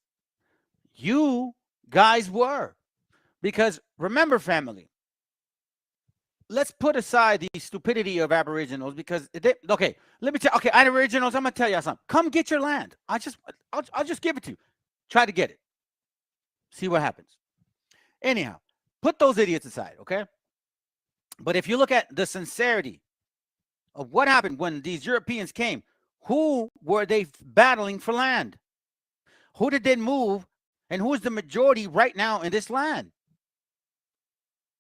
you guys were. Because remember, family, let's put aside the stupidity of Aboriginals because okay, let me tell. Okay, Aboriginals, I'm gonna tell you something. Come get your land. I'll just give it to you. Try to get it. See what happens. Anyhow, put those idiots aside, okay? But if you look at the sincerity of what happened when these Europeans came, who were they battling for land? Who did they move? And who is the majority right now in this land?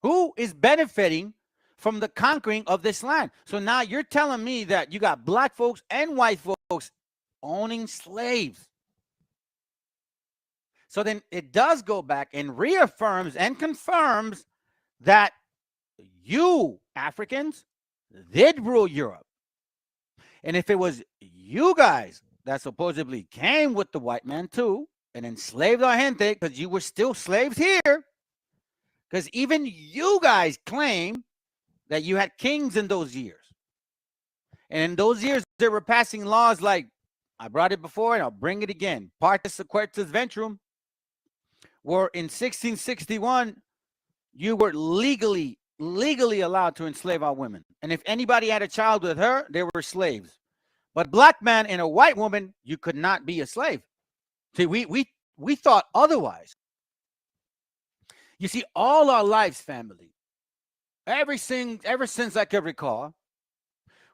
Who is benefiting from the conquering of this land? So now you're telling me that you got black folks and white folks owning slaves. So then it does go back and reaffirms and confirms that you, Africans, did rule Europe. And if it was you guys that supposedly came with the white man too and enslaved our gente because you were still slaves here, because even you guys claim that you had kings in those years. And in those years, they were passing laws like, I brought it before and I'll bring it again. Partus Sequertus Ventrum, where in 1661, you were legally allowed to enslave our women. And if anybody had a child with her, they were slaves. But black man and a white woman, you could not be a slave. See, we thought otherwise. You see, all our lives, family, ever since I can recall,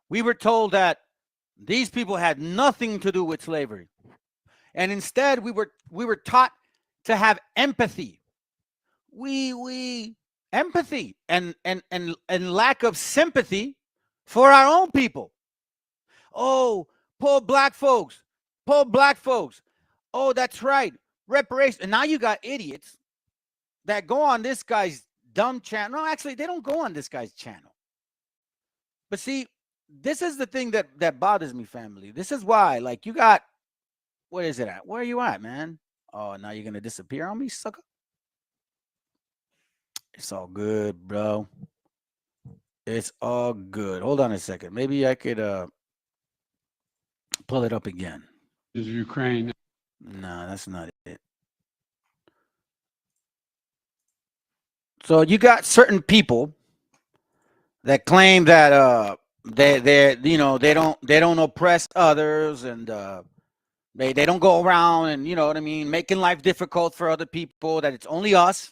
we were told that these people had nothing to do with slavery. And instead, we were taught to have empathy. Empathy and lack of sympathy for our own people. Oh, poor black folks. Poor black folks. Oh, that's right. Reparations. And now you got idiots that go on this guy's dumb channel. No, actually, they don't go on this guy's channel. But see, this is the thing that bothers me, family. This is why, like, you got, what is it at? Where are you at, man? Oh, now you're gonna disappear on me, sucker. It's all good, bro. It's all good. Hold on a second. Maybe I could pull it up again. Is Ukraine? No, that's not it. So you got certain people that claim that they don't oppress others, and they don't go around and, you know what I mean, making life difficult for other people, that it's only us,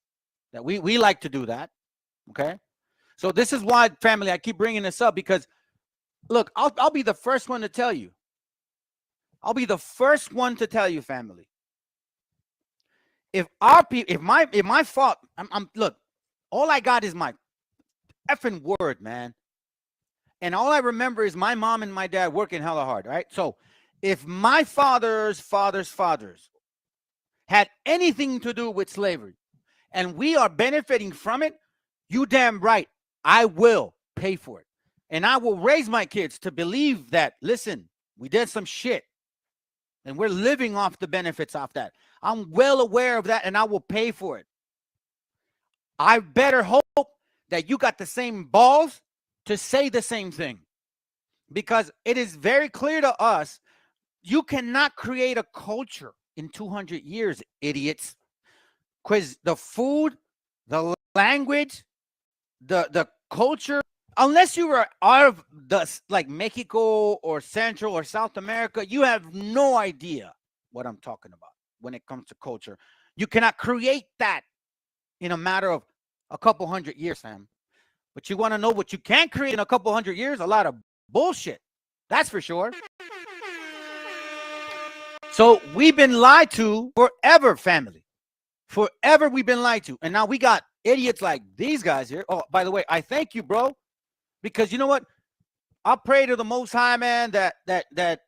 that we like to do that. Okay? So this is why, family, I keep bringing this up, because look, I'll be the first one to tell you. I'll be the first one to tell you, family. If our people, if my fault, look, all I got is my effing word, man. And all I remember is my mom and my dad working hella hard, right? So if my father's fathers had anything to do with slavery and we are benefiting from it, you damn right, I will pay for it. And I will raise my kids to believe that, listen, we did some shit and we're living off the benefits off that. I'm well aware of that, and I will pay for it. I better hope that you got the same balls to say the same thing, because it is very clear to us, you cannot create a culture in 200 years, idiots. Because the food, the language, the culture, unless you were out of like Mexico or Central or South America, you have no idea what I'm talking about when it comes to culture. You cannot create that in a matter of a couple hundred years, fam. But you want to know what you can create in a couple hundred years? A lot of bullshit. That's for sure. So we've been lied to forever, family. Forever we've been lied to. And now we got idiots like these guys here. Oh, by the way, I thank you, bro. Because you know what? I pray to the Most High, man, that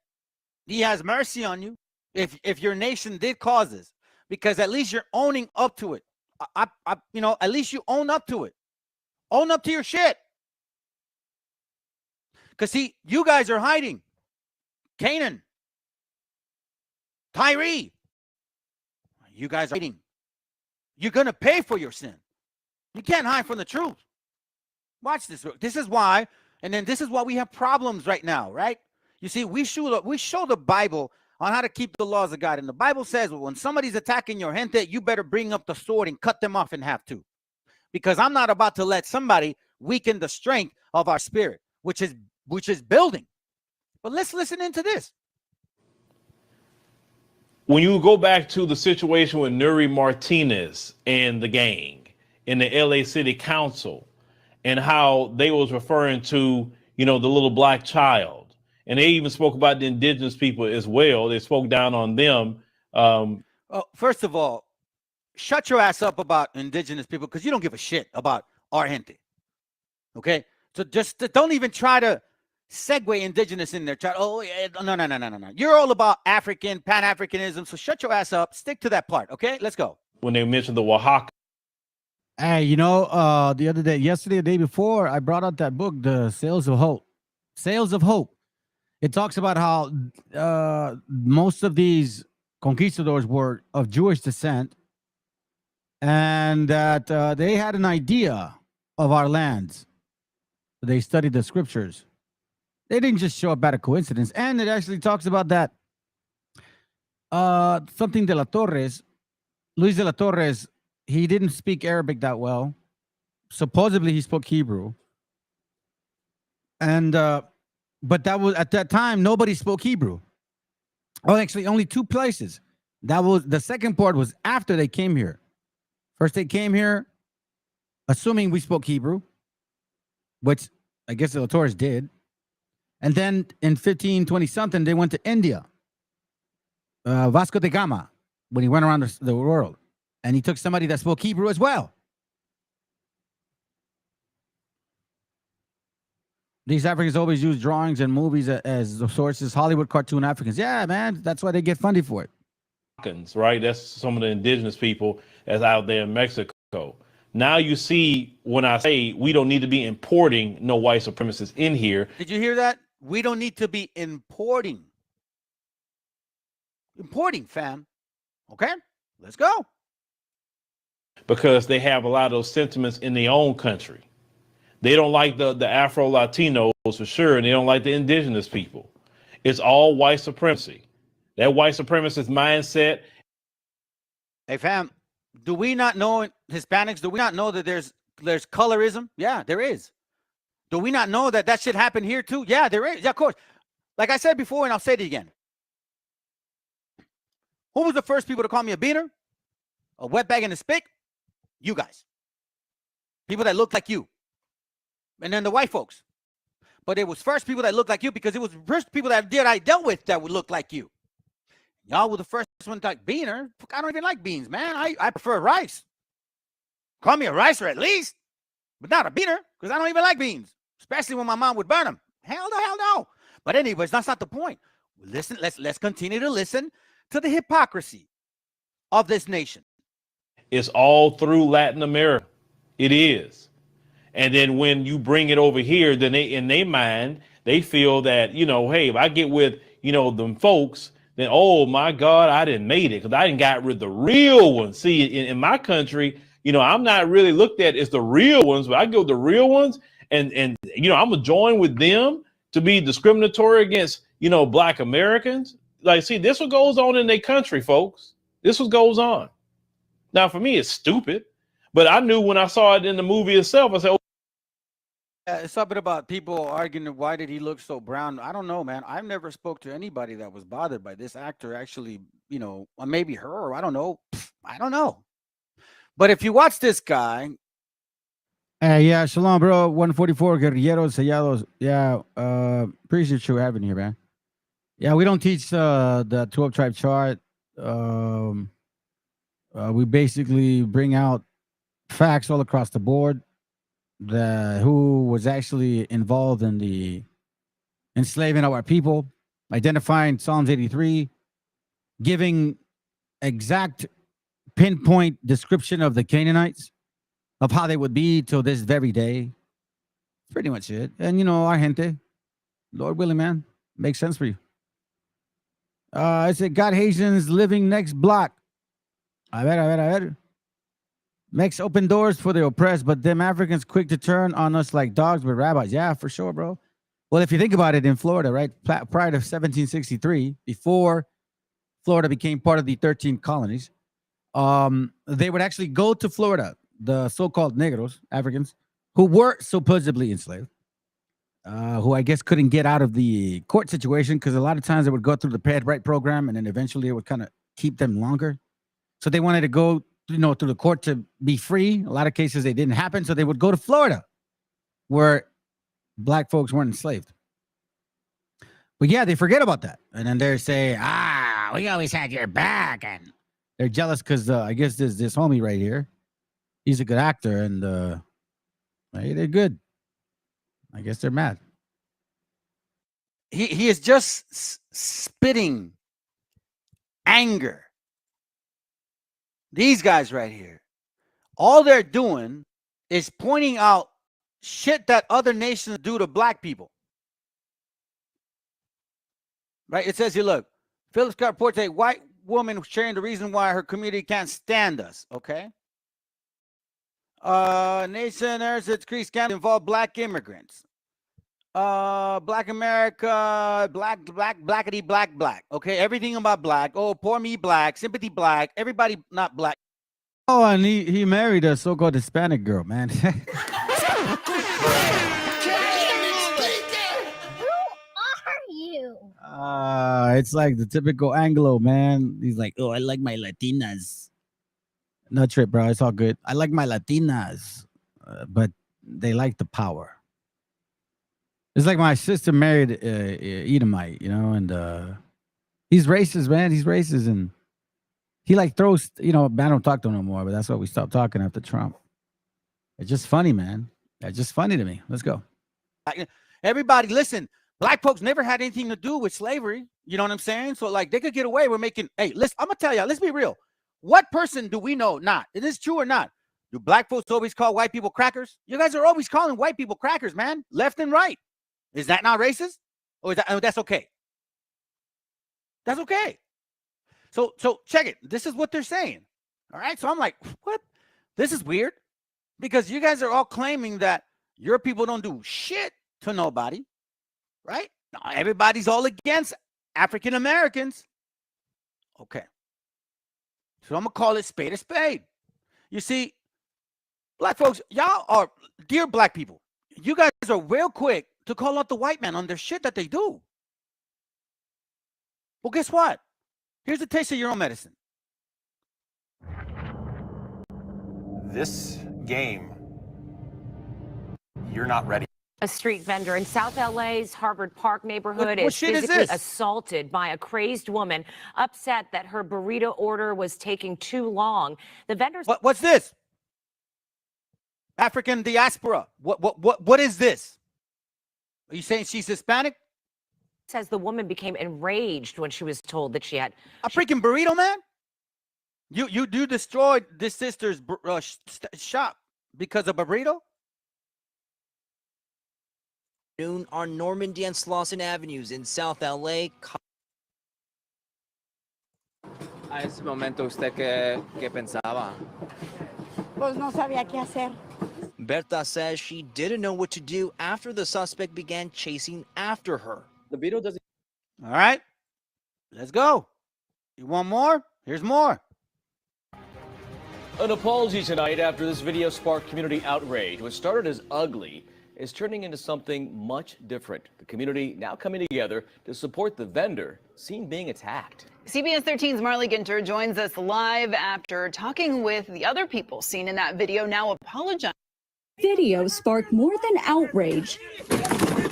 He has mercy on you if your nation did cause this. Because at least you're owning up to it. At least you own up to it. Own up to your shit. Because, see, you guys are hiding. Canaan. Tyree. You guys are hiding. You're going to pay for your sin. You can't hide from the truth. Watch this. This is why, and then this is why we have problems right now, right? You see, we show the Bible on how to keep the laws of God. And the Bible says, well, when somebody's attacking your gente, you better bring up the sword and cut them off in half too. Because I'm not about to let somebody weaken the strength of our spirit, which is building. But let's listen into this. When you go back to the situation with Nuri Martinez and the gang in the LA City Council, and how they was referring to, the little black child. And they even spoke about the indigenous people as well. They spoke down on them. First of all, shut your ass up about indigenous people, because you don't give a shit about our gente. Okay? So just don't even try to segue indigenous in there. No. You're all about African, Pan-Africanism, so shut your ass up. Stick to that part, okay? Let's go. When they mentioned the Oaxaca. Hey, the other day, yesterday, the day before, I brought out that book, The Sails of Hope. Sails of Hope. It talks about how most of these conquistadors were of Jewish descent, and that they had an idea of our lands. They studied the scriptures. They didn't just show up at a coincidence. And it actually talks about that something de la Torres, Luis de la Torres, he didn't speak Arabic that well. Supposedly he spoke Hebrew. And but that was at that time nobody spoke Hebrew. Oh, actually only two places. That was the second part was after they came here. First they came here assuming we spoke Hebrew, which I guess the Torres did. And then in 1520 something they went to India. Vasco da Gama, when he went around the world. And he took somebody that spoke Hebrew as well. These Africans always use drawings and movies as sources. Hollywood cartoon Africans. Yeah, man. That's why they get funded for it. Right? That's some of the indigenous people that's out there in Mexico. Now you see when I say we don't need to be importing no white supremacists in here. Did you hear that? We don't need to be importing. Importing, fam. Okay, let's go. Because they have a lot of those sentiments in their own country. They don't like the Afro-Latinos for sure, and they don't like the indigenous people. It's all white supremacy. That white supremacist mindset. Hey, fam, do we not know, Hispanics, do we not know that there's colorism? Yeah, there is. Do we not know that that shit happened here too? Yeah, there is. Yeah, of course. Like I said before, and I'll say it again. Who was the first people to call me a beaner? A wetbag and a spick? You guys. People that look like you. And then the white folks. But it was first people that looked like you because it was first people that I dealt with that would look like you. Y'all were the first one like beaner. I don't even like beans, man. I prefer rice. Call me a ricer at least, but not a beaner because I don't even like beans, especially when my mom would burn them. Hell no. But anyways, that's not the point. Listen, let's continue to listen to the hypocrisy of this nation. It's all through Latin America. It is. And then when you bring it over here, then they, in their mind, they feel that, hey, if I get with, them folks, then, oh my God, I didn't made it because I didn't got rid of the real ones. See, in my country, I'm not really looked at as the real ones, but I go with the real ones. And I'm going to join with them to be discriminatory against, Black Americans. Like, see, this what goes on in their country, folks. This what goes on. Now, for me, it's stupid. But I knew when I saw it in the movie itself, I said, it's something about people arguing why did he look so brown. I don't know, man. I've never spoke to anybody that was bothered by this actor actually, maybe her, or I don't know. I don't know. But if you watch this guy. Yeah, shalom, bro. 144 Guerrilleros Sellados. Yeah, appreciate you having here, man. Yeah, we don't teach the 12 tribe chart. We basically bring out facts all across the board. Who was actually involved in the enslaving of our people, identifying Psalms 83, giving exact pinpoint description of the Canaanites, of how they would be till this very day. Pretty much it. And our gente, Lord willing, man, makes sense for you. I said, God Haitians living next block. A ver. Makes open doors for the oppressed, but them Africans quick to turn on us like dogs with rabbis. Yeah, for sure, bro. Well, if you think about it, in Florida, right, prior to 1763, before Florida became part of the 13 colonies, they would actually go to Florida, the so-called negros, Africans, who were supposedly enslaved, who I guess couldn't get out of the court situation because a lot of times they would go through the pay right program and then eventually it would kind of keep them longer. So they wanted to go through the court to be free. A lot of cases they didn't happen, so they would go to Florida, where Black folks weren't enslaved. But yeah, they forget about that, and then they say, we always had your back, and they're jealous because I guess there's this homie right here. He's a good actor, and hey, they're good. I guess they're mad. He is just spitting anger. These guys right here, all they're doing is pointing out shit that other nations do to Black people. Right? It says here, look, Philip Scott reports a white woman sharing the reason why her community can't stand us. Okay. Nation there's increased scandal involve Black immigrants. Black America, blackity, black. Okay, everything about Black. Oh, poor me, Black, sympathy, Black. Everybody not Black. Oh, and he married a so-called Hispanic girl, man. Who are you? It's like the typical Anglo, man. He's like, oh, I like my Latinas. No trip, bro. It's all good. I like my Latinas, but they like the power. It's like my sister married Edomite, and he's racist, man. He's racist, and he like throws, I don't talk to him no more, but that's why we stopped talking after Trump. It's just funny, man. It's just funny to me. Let's go. Everybody, listen. Black folks never had anything to do with slavery. You know what I'm saying? So like they could get away with making. Hey, listen. I'm gonna tell y'all. Let's be real. What person do we know? Not. Is this true or not? Do black folks always call white people crackers? You guys are always calling white people crackers, man, left and right. Is that not racist? Or is that, oh, that's okay? That's okay. So check it. This is what they're saying. All right. So I'm like, what? This is weird because you guys are all claiming that your people don't do shit to nobody, right? Now, everybody's all against African Americans. Okay. So I'm going to call it spade a spade. You see, black folks, y'all are, dear black people, you guys are real quick to call out the white man on their shit that they do. Well, guess what? Here's a taste of your own medicine. This game, you're not ready. A street vendor in South LA's Harvard Park neighborhood What is shit is physically this? assaulted by a crazed woman, upset that her burrito order was taking too long. The vendor's What's this? African diaspora. What is this? Are you saying she's Hispanic? says the woman became enraged when she was told that she had a freaking burrito, man. You destroyed this sister's shop because of a burrito. Noon on Normandy and Slauson Avenues in South LA. A ese momento, ¿usted qué pensaba? Pues no sabía qué hacer. Berta says she didn't know what to do after the suspect began chasing after her. The video doesn't. All right, let's go. You want more? Here's more. An apology tonight after this video sparked community outrage. What started as ugly is turning into something much different. The community now coming together to support the vendor seen being attacked. CBS 13's Marley Ginter joins us live after talking with the other people seen in that video, now apologizing. Video sparked more than outrage.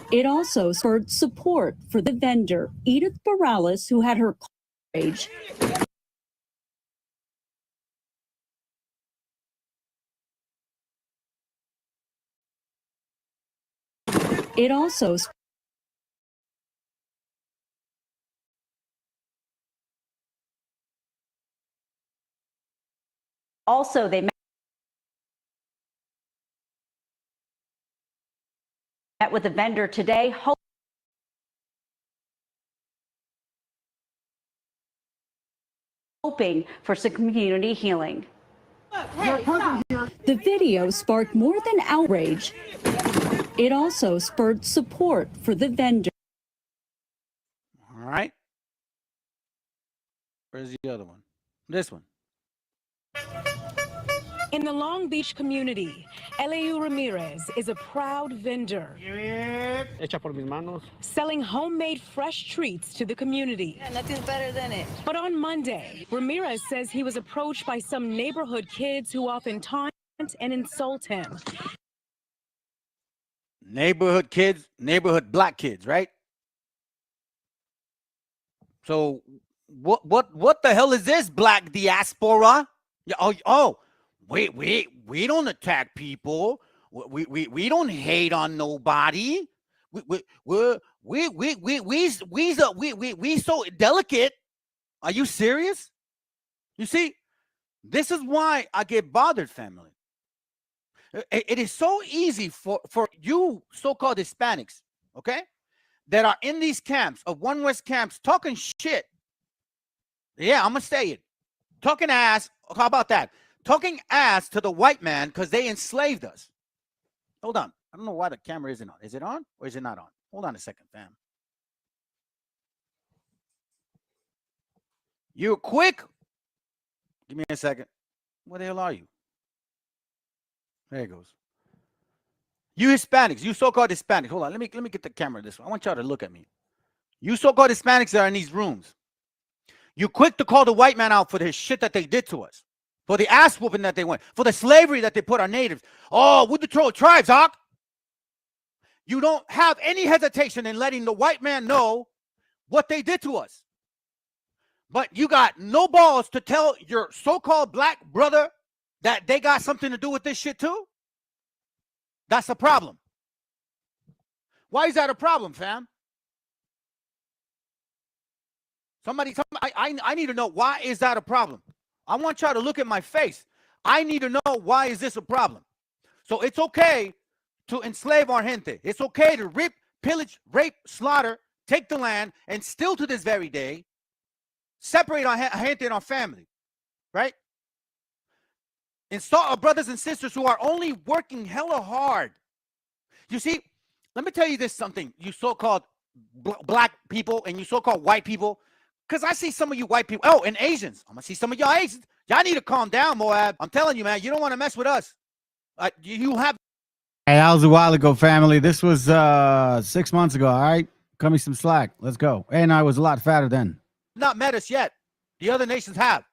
It also spurred support for the vendor, Edith Morales, who had her outrage. It also they met with the vendor today, hoping for some community healing. The video sparked more than outrage. It also spurred support for the vendor. All right. Where's the other one? This one. In the Long Beach community, Eliu Ramirez is a proud vendor. Hecha por mis manos. Selling homemade fresh treats to the community. Yeah, nothing's better than it. But on Monday, Ramirez says he was approached by some neighborhood kids who often taunt and insult him. Neighborhood kids, neighborhood black kids, right? So what the hell is this, black diaspora? Yeah, we don't attack people. We don't hate on nobody. We so delicate. Are you serious? You see, this is why I get bothered, family. It is so easy for you so-called Hispanics, okay, that are in these camps of One West camps talking shit. Yeah, I'm going to say it. Talking ass. How about that? Talking ass to the white man because they enslaved us. Hold on. I don't know why the camera isn't on. Is it on or is it not on? Hold on a second, fam. You're quick. Give me a second. Where the hell are you? There it goes. You Hispanics, you so-called Hispanics. Hold on, let me get the camera this way. I want y'all to look at me. You so-called Hispanics that are in these rooms. You quick to call the white man out for the shit that they did to us, for the ass whooping that they went, for the slavery that they put on natives. Oh, with the tribes, Hawk. You don't have any hesitation in letting the white man know what they did to us. But you got no balls to tell your so-called black brother that they got something to do with this shit too? That's a problem. Why is that a problem, fam? I need to know, why is that a problem? I want y'all to look at my face. I need to know, why is this a problem? So it's okay to enslave our gente. It's okay to rip, pillage, rape, slaughter, take the land, and still to this very day, separate our gente and our family, right? Install our brothers and sisters who are only working hella hard. You see, let me tell you this something, you so-called black people and you so-called white people, because I see some of you white people, oh, and Asians. I'm going to see some of y'all Asians. Y'all need to calm down, Moab. I'm telling you, man, you don't want to mess with us. You have. Hey, that was a while ago, family. This was 6 months ago, all right? Cut me some slack. Let's go. And I was a lot fatter then. Not met us yet. The other nations have.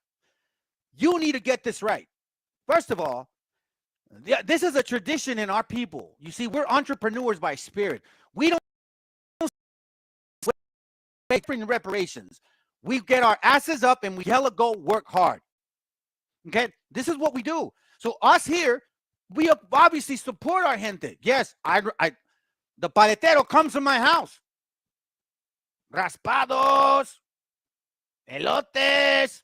You need to get this right. First of all, this is a tradition in our people. You see, we're entrepreneurs by spirit. We don't wait for reparations. We get our asses up and we hella go work hard. Okay? This is what we do. So us here, we obviously support our gente. Yes, the paletero comes to my house. Raspados, elotes.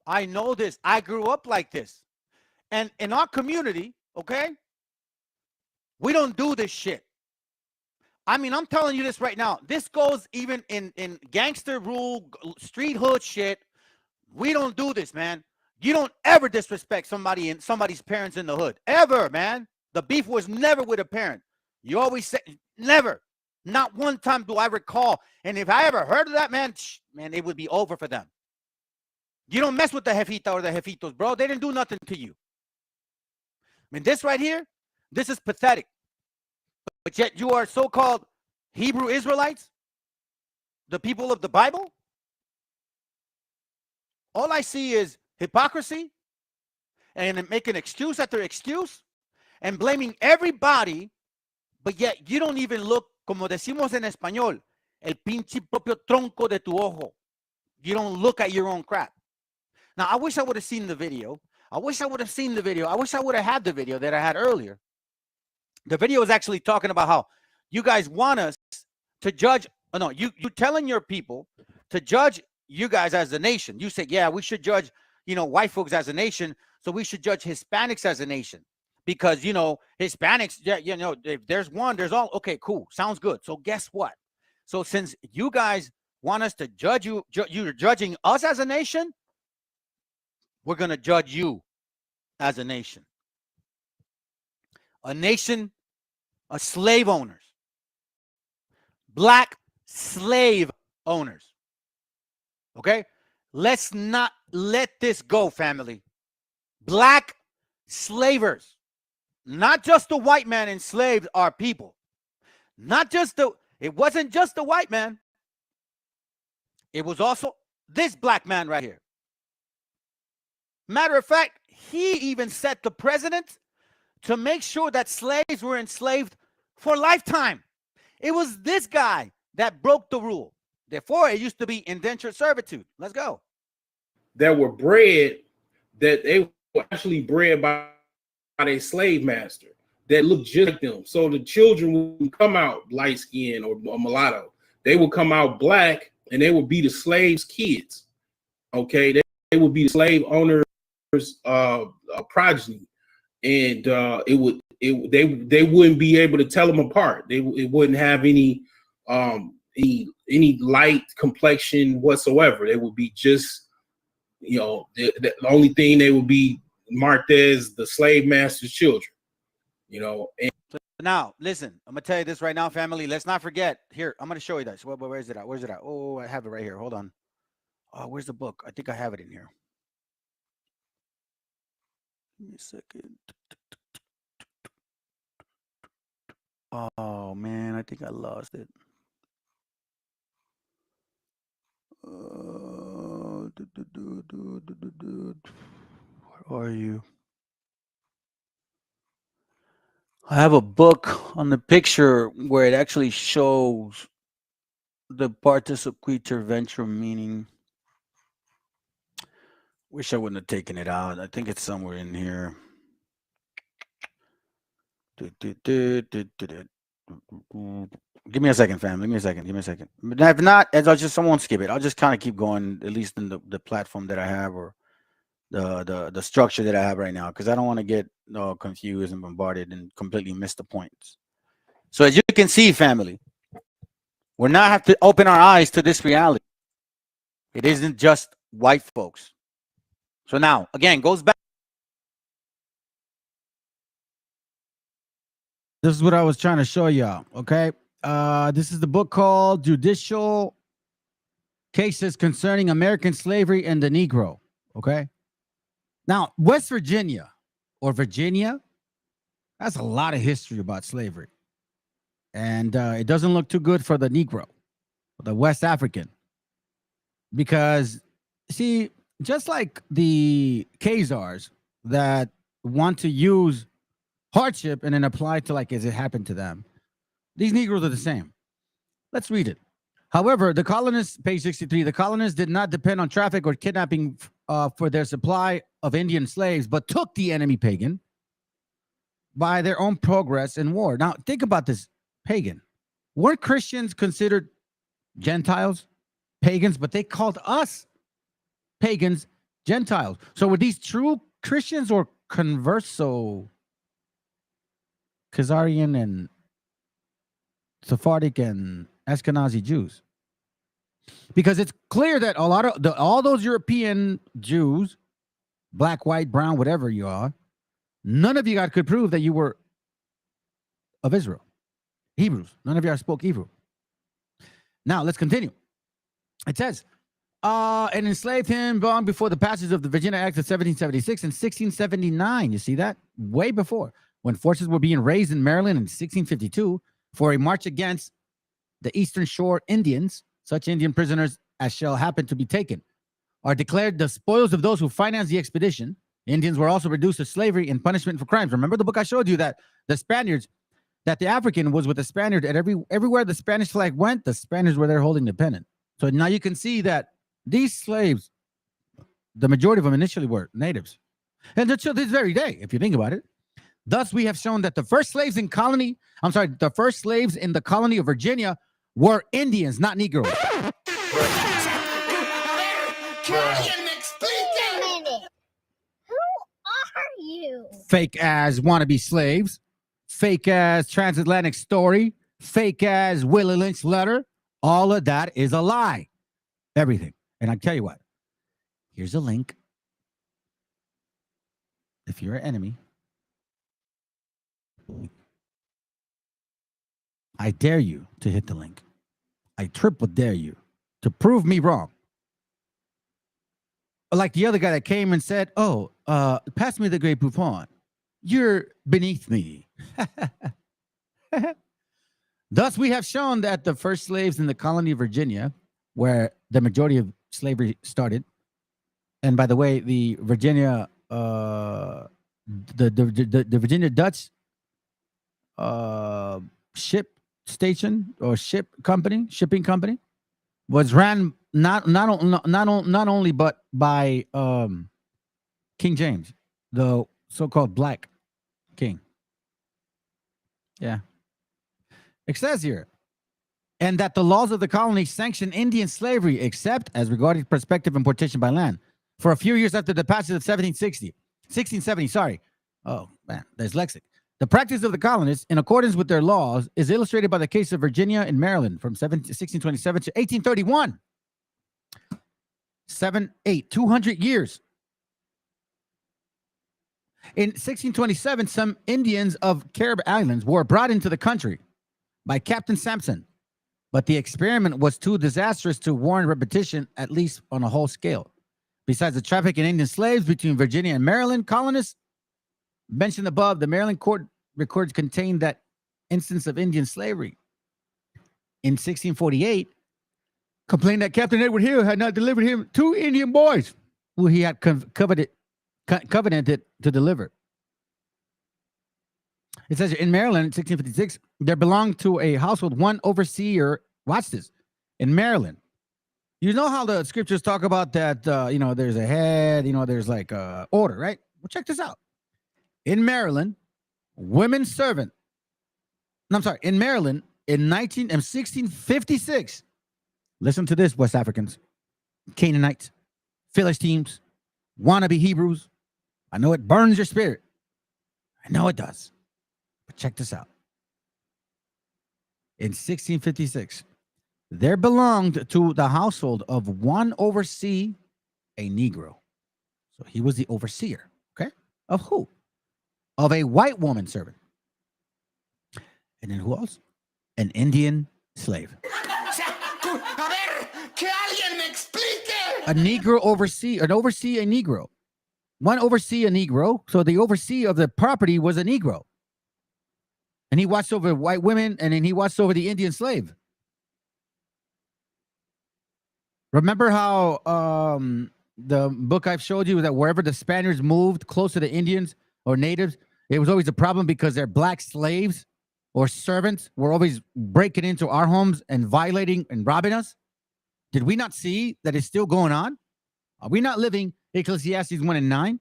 I know this. I grew up like this. And in our community, okay, we don't do this shit. I mean, I'm telling you this right now. This goes even in gangster rule, street hood shit. We don't do this, man. You don't ever disrespect somebody and somebody's parents in the hood. Ever, man. The beef was never with a parent. You always say, never. Not one time do I recall. And if I ever heard of that, man, it would be over for them. You don't mess with the jefita or the jefitos, bro. They didn't do nothing to you. I mean, this right here, this is pathetic. But yet you are so-called Hebrew Israelites, the people of the Bible. All I see is hypocrisy and making excuse after excuse and blaming everybody, but yet you don't even look, como decimos en español, el pinche propio tronco de tu ojo. You don't look at your own crap. Now, I wish I would have seen the video. I wish I would have seen the video. I wish I would have had the video that I had earlier. The video is actually talking about how you guys want us to judge. Oh, no, you telling your people to judge you guys as a nation. You say, yeah, we should judge, white folks as a nation. So we should judge Hispanics as a nation because, Hispanics, if there's one, there's all. Okay, cool. Sounds good. So guess what? So since you guys want us to judge you, you're judging us as a nation, we're going to judge you as a nation. A nation of slave owners. Black slave owners. Okay? Let's not let this go, family. Black slavers. Not just the white man enslaved our people. It wasn't just the white man. It was also this black man right here. Matter of fact, he even set the precedent to make sure that slaves were enslaved for a lifetime. It was this guy that broke the rule. Therefore, it used to be indentured servitude. Let's go. That were bred, that they were actually bred by a slave master that looked just like them. So the children would come out light skinned or mulatto. They would come out black and they would be the slaves' kids. Okay, they would be the slave owners' progeny, and they wouldn't be able to tell them apart. It wouldn't have any light complexion whatsoever. They would be just, the only thing they would be marked as the slave master's children. And now listen, I'm gonna tell you this right now, family. Let's not forget. Here, I'm gonna show you this. Where is it at? Where's it at? Oh, I have it right here. Hold on. Oh, where's the book? I think I have it in here. Give me a second. Oh man, I think I lost it. Where are you? I have a book on the picture where it actually shows the participator venture meaning. Wish I wouldn't have taken it out. I think it's somewhere in here. Give me a second, fam. Give me a second. But if not, I won't skip it. I'll just kind of keep going, at least in the platform that I have or the structure that I have right now, because I don't want to get confused and bombarded and completely miss the points. So as you can see, family, we're not have to open our eyes to this reality. It isn't just white folks. So now, again, goes back. This is what I was trying to show y'all, okay? This is the book called Judicial Cases Concerning American Slavery and the Negro, okay? Now, West Virginia or Virginia has a lot of history about slavery. And it doesn't look too good for the Negro, the West African. Because, see, just like the Khazars that want to use hardship and then apply to like as it happened to them, these Negroes are the same. Let's read it. However, the colonists, page 63, the colonists did not depend on traffic or kidnapping for their supply of Indian slaves, but took the enemy pagan by their own progress in war. Now, think about this. Pagan. Weren't Christians considered Gentiles, pagans, but they called us pagans, Gentiles. So were these true Christians or converso Khazarian and Sephardic and Ashkenazi Jews? Because it's clear that a lot of all those European Jews, black, white, brown, whatever you are, none of you guys could prove that you were of Israel. Hebrews. None of y'all spoke Hebrew. Now, let's continue. It says, and enslaved him long before the passage of the Virginia Act of 1776 and 1679. You see that? Way before. When forces were being raised in Maryland in 1652 for a march against the Eastern Shore Indians, such Indian prisoners as shall happen to be taken are declared the spoils of those who financed the expedition. Indians were also reduced to slavery and punishment for crimes. Remember the book I showed you that the Spaniards, that the African was with the Spaniard at everywhere the Spanish flag went, the Spaniards were there holding the pennant. So now you can see that these slaves, the majority of them initially were natives. And until this very day, if you think about it. Thus, we have shown that the first slaves in the colony of Virginia were Indians, not Negroes. You. Fake as wannabe slaves, fake as transatlantic story, fake as Willie Lynch letter. All of that is a lie. Everything. And I tell you what, here's a link. If you're an enemy, I dare you to hit the link. I triple dare you to prove me wrong. Like the other guy that came and said, oh, pass me the Grey Poupon. You're beneath me. Thus, we have shown that the first slaves in the colony of Virginia, where the majority of slavery started, and by the way, the Virginia, the Virginia Dutch ship station or shipping company was ran not only but by King James, the so-called Black King. Yeah. It says here, and that the laws of the colony sanction Indian slavery except as regarding prospective importation by land. For a few years after the passage of 1670, sorry. Oh, man, there's lexic. The practice of the colonists, in accordance with their laws, is illustrated by the case of Virginia and Maryland from 1627 to 1831. 200 years. In 1627, some Indians of Carib Islands were brought into the country by Captain Sampson, but the experiment was too disastrous to warrant repetition, at least on a whole scale. Besides the traffic in Indian slaves between Virginia and Maryland colonists mentioned above, the Maryland court records contained that instance of Indian slavery. In 1648, complained that Captain Edward Hill had not delivered him 2 Indian boys who he had covenanted to deliver. It says in Maryland, 1656, there belonged to a household one overseer. Watch this. In Maryland, you know how the scriptures talk about that, there's a head, there's like order, right? Well, check this out. In Maryland, women servant. No, I'm sorry. In Maryland, in 1656, listen to this, West Africans, Canaanites, Philistines, wannabe Hebrews. I know it burns your spirit. I know it does. But check this out. In 1656, there belonged to the household of one overseer, a Negro. So he was the overseer, okay? Of who? Of a white woman servant. And then who else? An Indian slave. A Negro oversee, a Negro. One oversee a Negro. So the overseer of the property was a Negro. And he watched over white women, and then he watched over the Indian slave. Remember how the book I've showed you that wherever the Spaniards moved close to the Indians or natives, it was always a problem because their black slaves or servants were always breaking into our homes and violating and robbing us? Did we not see that it's still going on? Are we not living Ecclesiastes 1:9?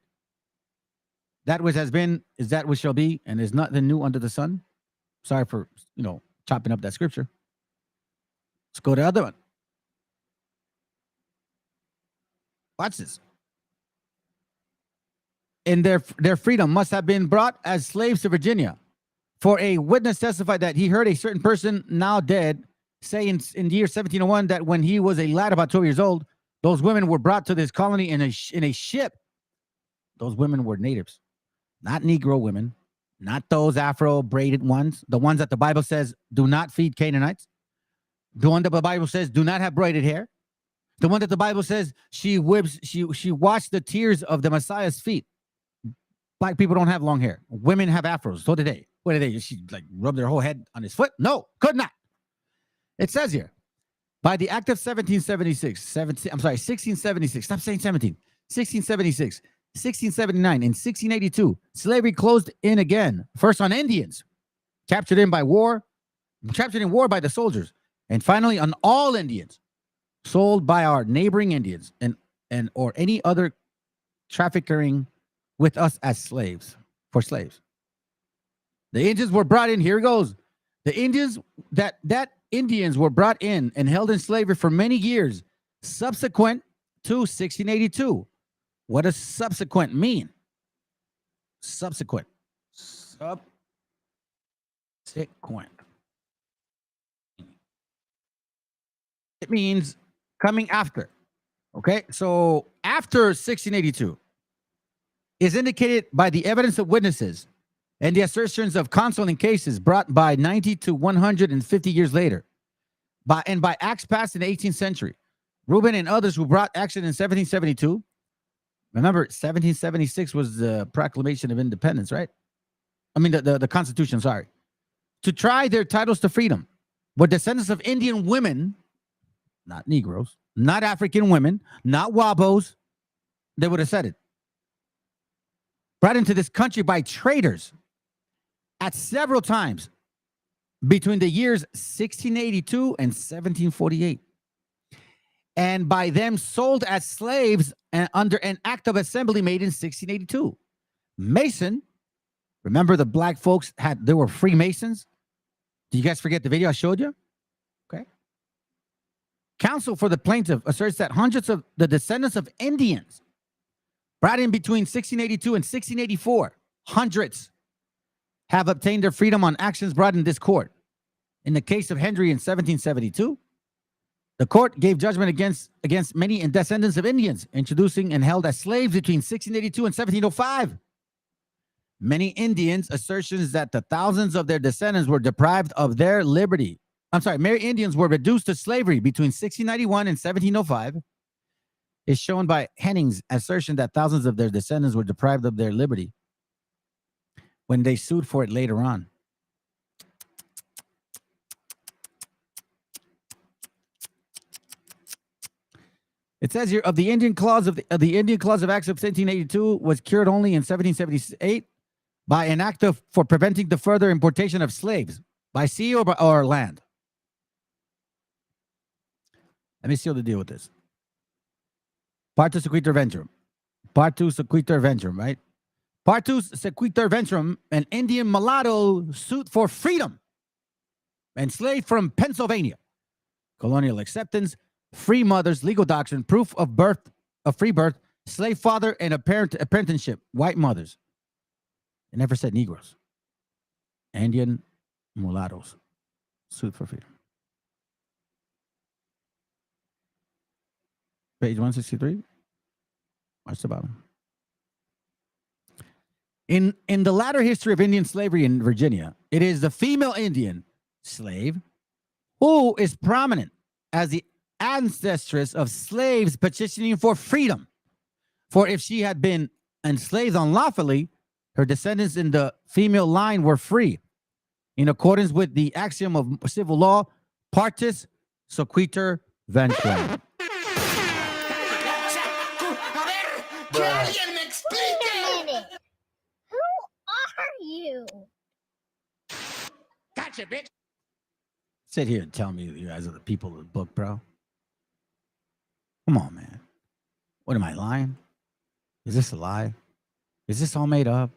That which has been is that which shall be, and there's nothing new under the sun. Sorry for, chopping up that scripture. Let's go to the other one. Watch this. And their freedom must have been brought as slaves to Virginia. For a witness testified that he heard a certain person now dead say in the year 1701 that when he was a lad about 12 years old, those women were brought to this colony in a ship. Those women were natives, not Negro women, not those Afro-braided ones, the ones that the Bible says do not feed Canaanites, the one that the Bible says do not have braided hair, the one that the Bible says she washed the tears of the Messiah's feet. Black people don't have long hair. Women have afros. So did they. What did they? She rub their whole head on his foot? No, could not. It says here, by the Act of 1676, stop saying 17, 1676, 1679, and 1682, slavery closed in again, first on Indians, captured in war by the soldiers, and finally on all Indians, sold by our neighboring Indians and or any other trafficking with us as slaves, for slaves. The Indians were brought in, here it goes. The Indians, that Indians were brought in and held in slavery for many years, subsequent to 1682. What does subsequent mean? Subsequent. It means coming after. Okay, so after 1682 is indicated by the evidence of witnesses and the assertions of counsel in cases brought by 90 to 150 years later, by acts passed in the 18th century. Reuben and others who brought action in 1772. Remember, 1776 was the Proclamation of Independence, right? I mean, the Constitution, sorry. To try their titles to freedom were descendants of Indian women, not Negroes, not African women, not Wabos. They would have said it. Brought into this country by traders at several times between the years 1682 and 1748. And by them sold as slaves and under an act of assembly made in 1682. Mason, remember the black folks they were Freemasons? Did you guys forget the video I showed you? Okay. Counsel for the plaintiff asserts that hundreds of the descendants of Indians brought in between 1682 and 1684, hundreds have obtained their freedom on actions brought in this court. In the case of Henry in 1772, the court gave judgment against many descendants of Indians, introducing and held as slaves between 1682 and 1705. Many Indians' assertions that the thousands of their descendants were deprived of their liberty. Many Indians were reduced to slavery between 1691 and 1705. Is shown by Henning's assertion that thousands of their descendants were deprived of their liberty when they sued for it later on. It says here, of the Indian clause of the Indian clause of Acts of 1782 was cured only in 1778 by an act for preventing the further importation of slaves by sea or land. Let me seal the deal with this. Partus sequitur ventrum. Partus sequitur ventrum, right? Partus sequitur ventrum, an Indian mulatto suit for freedom, enslaved from Pennsylvania. Colonial acceptance, free mothers, legal doctrine, proof of birth, of free birth, slave father and apprenticeship, white mothers. It never said Negroes. Indian mulattoes sued for freedom. Page 163. Watch the bottom. In the latter history of Indian slavery in Virginia, it is the female Indian slave who is prominent as the ancestress of slaves petitioning for freedom. For if she had been enslaved unlawfully, her descendants in the female line were free. In accordance with the axiom of civil law, partis sequitur ventrem. Who are you? Gotcha, bitch. Sit here and tell me you guys are the people of the book, bro. Come on, man. What am I lying? Is this a lie? Is this all made up?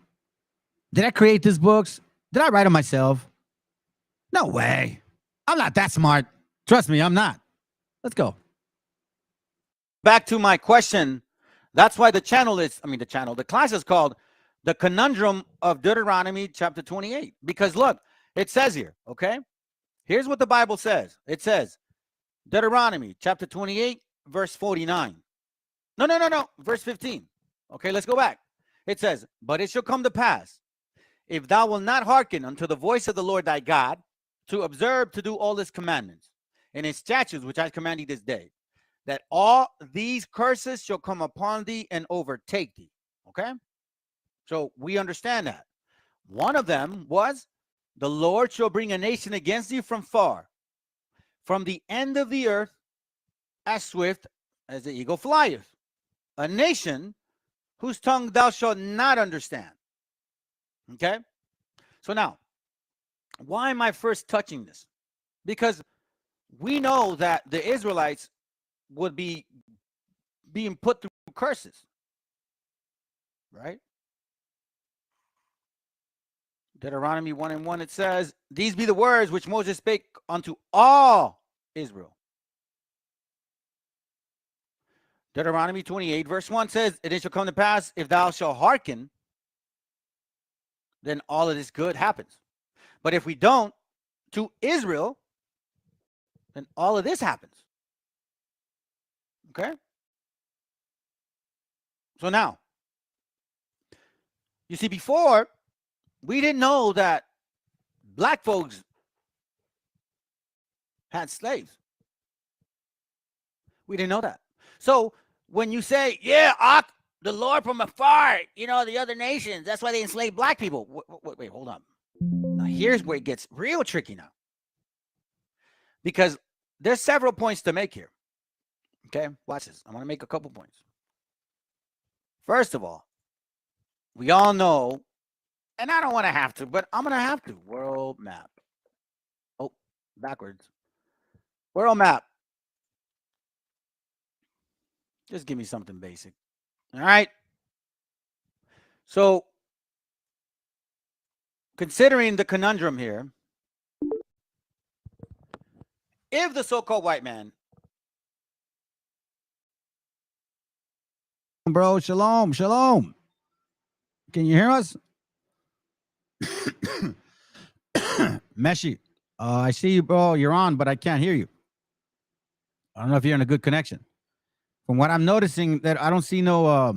Did I create these books? Did I write them myself? No way. I'm not that smart. Trust me, I'm not. Let's go. Back to my question. That's why the class is called The Conundrum of Deuteronomy chapter 28. Because look, it says here, okay? Here's what the Bible says. It says, Deuteronomy chapter 28, verse 49. No. Verse 15. Okay, let's go back. It says, but it shall come to pass, if thou wilt not hearken unto the voice of the Lord thy God, to observe to do all his commandments and his statutes which I command thee this day, that all these curses shall come upon thee and overtake thee. Okay? So we understand that. One of them was, the Lord shall bring a nation against thee from far, from the end of the earth, as swift as the eagle flieth. A nation whose tongue thou shalt not understand. Okay? So now, why am I first touching this? Because we know that the Israelites would be being put through curses. Right? Deuteronomy 1:1, it says, these be the words which Moses spake unto all Israel. Deuteronomy 28, verse 1 says, and it shall come to pass, if thou shalt hearken, then all of this good happens. But if we don't, to Israel, then all of this happens. Okay? So now, you see, before, we didn't know that black folks had slaves. We didn't know that. So when you say, yeah, the Lord from afar, the other nations, that's why they enslaved black people. Wait, hold on. Now here's where it gets real tricky now. Because there's several points to make here. Okay, watch this. I want to make a couple points. First of all, we all know, and I don't want to have to, but I'm going to have to. World map. Oh, backwards. World map. Just give me something basic. All right. So, considering the conundrum here, if the so-called white man, bro, shalom. Can you hear us? Meshi, I see you, bro. You're on, but I can't hear you. I don't know if you're in a good connection. From what I'm noticing, that I don't see no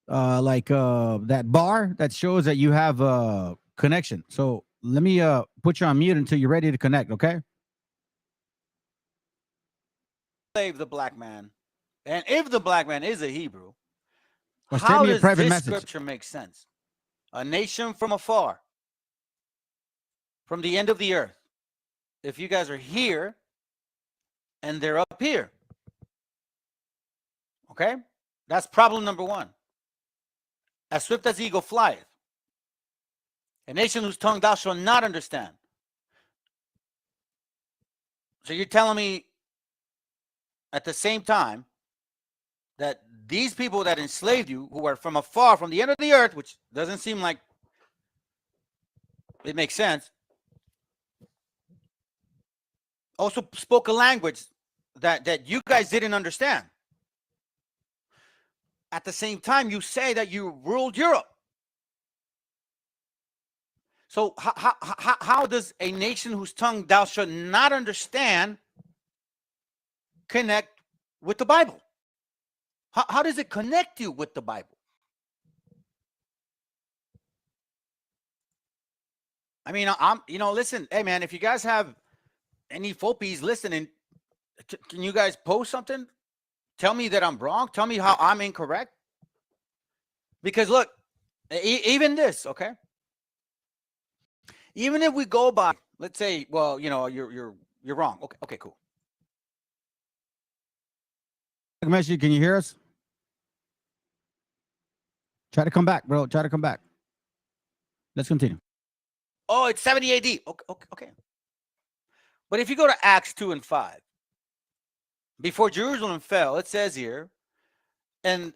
that bar that shows that you have a connection. So let me put you on mute until you're ready to connect, okay? save the black man, and if the black man is a Hebrew, Well, how send me a does private this message. scripture make sense? A nation from afar, from the end of the earth. If you guys are here and they're up here, okay? That's problem number one. As swift as the eagle flieth. A nation whose tongue thou shalt not understand. So you're telling me at the same time that these people that enslaved you, who are from afar, from the end of the earth, which doesn't seem like it makes sense, also spoke a language that you guys didn't understand. at the same time, you say that you ruled Europe. So how does a nation whose tongue thou shalt not understand connect with the Bible? How does it connect you with the Bible? I mean, listen, hey man, if you guys have any fopies listening, can you guys post something? Tell me that I'm wrong. Tell me how I'm incorrect. Because look, even this, okay? Even if we go by, let's say, well, you're wrong. Okay, cool. Meshi, can you hear us? Try to come back, bro. Try to come back. Let's continue. Oh, it's 70 AD. Okay. But if you go to Acts 2 and 5, before Jerusalem fell, it says here, and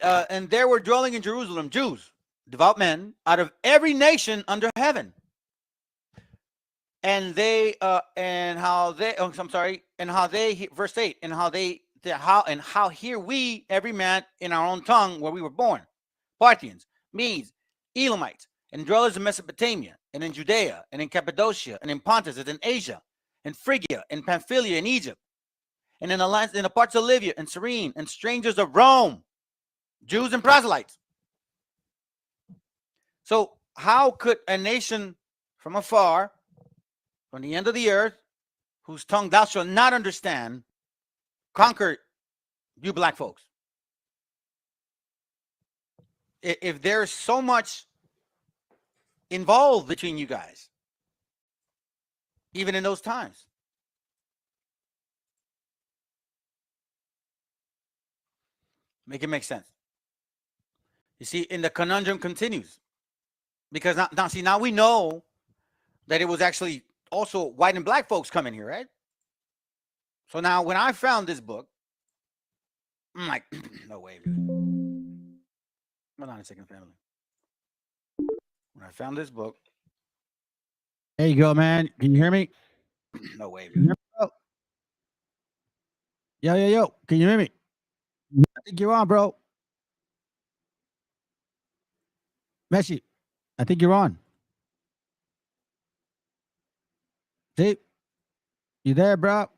there were dwelling in Jerusalem Jews, devout men, out of every nation under heaven. And they, verse 8, how hear we every man in our own tongue where we were born, Parthians, Medes, Elamites, and dwellers in Mesopotamia, and in Judea, and in Cappadocia, and in Pontus, and in Asia, and Phrygia, and Pamphylia, and Egypt, and in the parts of Libya, and Cyrene, and strangers of Rome, Jews and proselytes. So how could a nation from afar, from the end of the earth, whose tongue thou shalt not understand, conquer you black folks? If there's so much involved between you guys, even in those times. Make it make sense. You see, and the conundrum continues. Because now we know that it was actually also white and black folks coming here, right? So now when I found this book, I'm like, no way, dude. Hold on a second, family. When I found this book. There you go, man. Can you hear me? No way, dude. Yo. Can you hear me? I think you're on, bro. Meshi, I think you're on. See? You there, bro?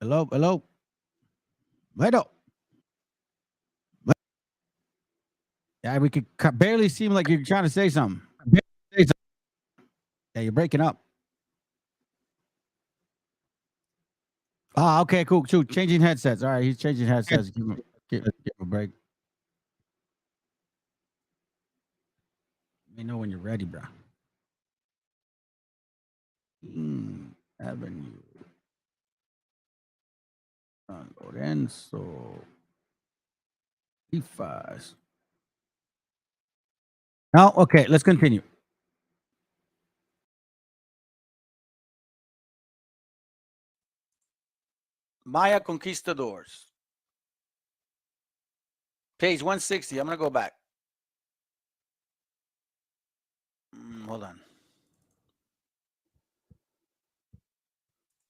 Hello? Bueno. Yeah, we could barely seem like you're trying to say something. Yeah, you're breaking up. Ah, okay, cool. Changing headsets. All right, he's changing headsets. Give him a break. Let me know when you're ready, bro. Avenue. Lorenzo. Ifas. Now, okay, let's continue. Maya Conquistadors. Page 160. I'm going to go back. Hold on.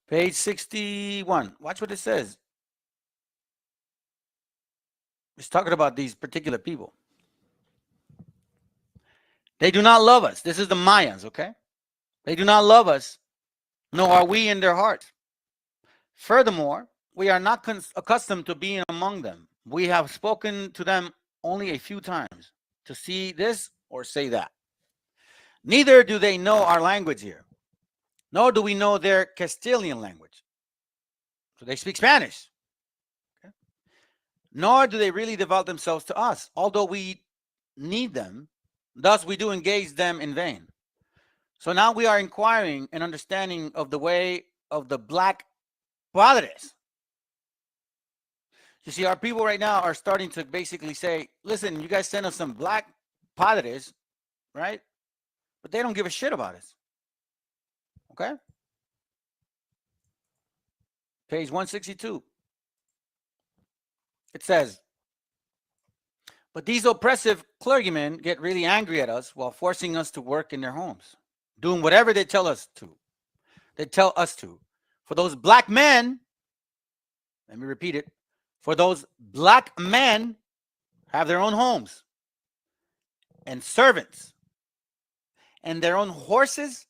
Page 61. Watch what it says. It's talking about these particular people. They do not love us. This is the Mayans, okay? They do not love us, nor are we in their hearts. Furthermore, we are not accustomed to being among them. We have spoken to them only a few times to see this or say that. Neither do they know our language here, nor do we know their Castilian language. So they speak Spanish. Okay? Nor do they really devote themselves to us, although we need them. Thus, we do engage them in vain. So now we are inquiring and understanding of the way of the black padres. You see, our people right now are starting to basically say, listen, you guys send us some black padres, right? But they don't give a shit about us. Okay? Page 162. It says, but these oppressive clergymen get really angry at us while forcing us to work in their homes, doing whatever they tell us to. For those black men, let me repeat it, For those black men have their own homes and servants and their own horses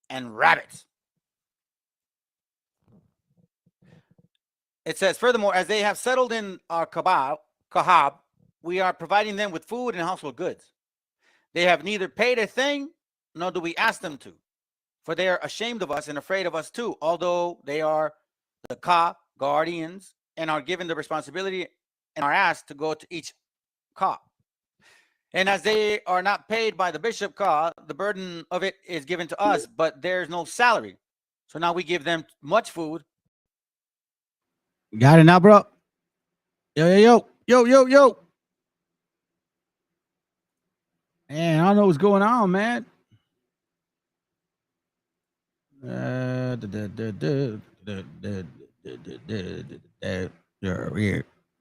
and rabbits. It says, furthermore, as they have settled in our kahab, we are providing them with food and household goods. They have neither paid a thing, nor do we ask them to, for they are ashamed of us and afraid of us too, although they are the ka guardians and are given the responsibility and are asked to go to each ka. And as they are not paid by the bishop ka, the burden of it is given to us, but there's no salary. So now we give them much food. Got it now, bro. Yo. Man, I don't know what's going on, man.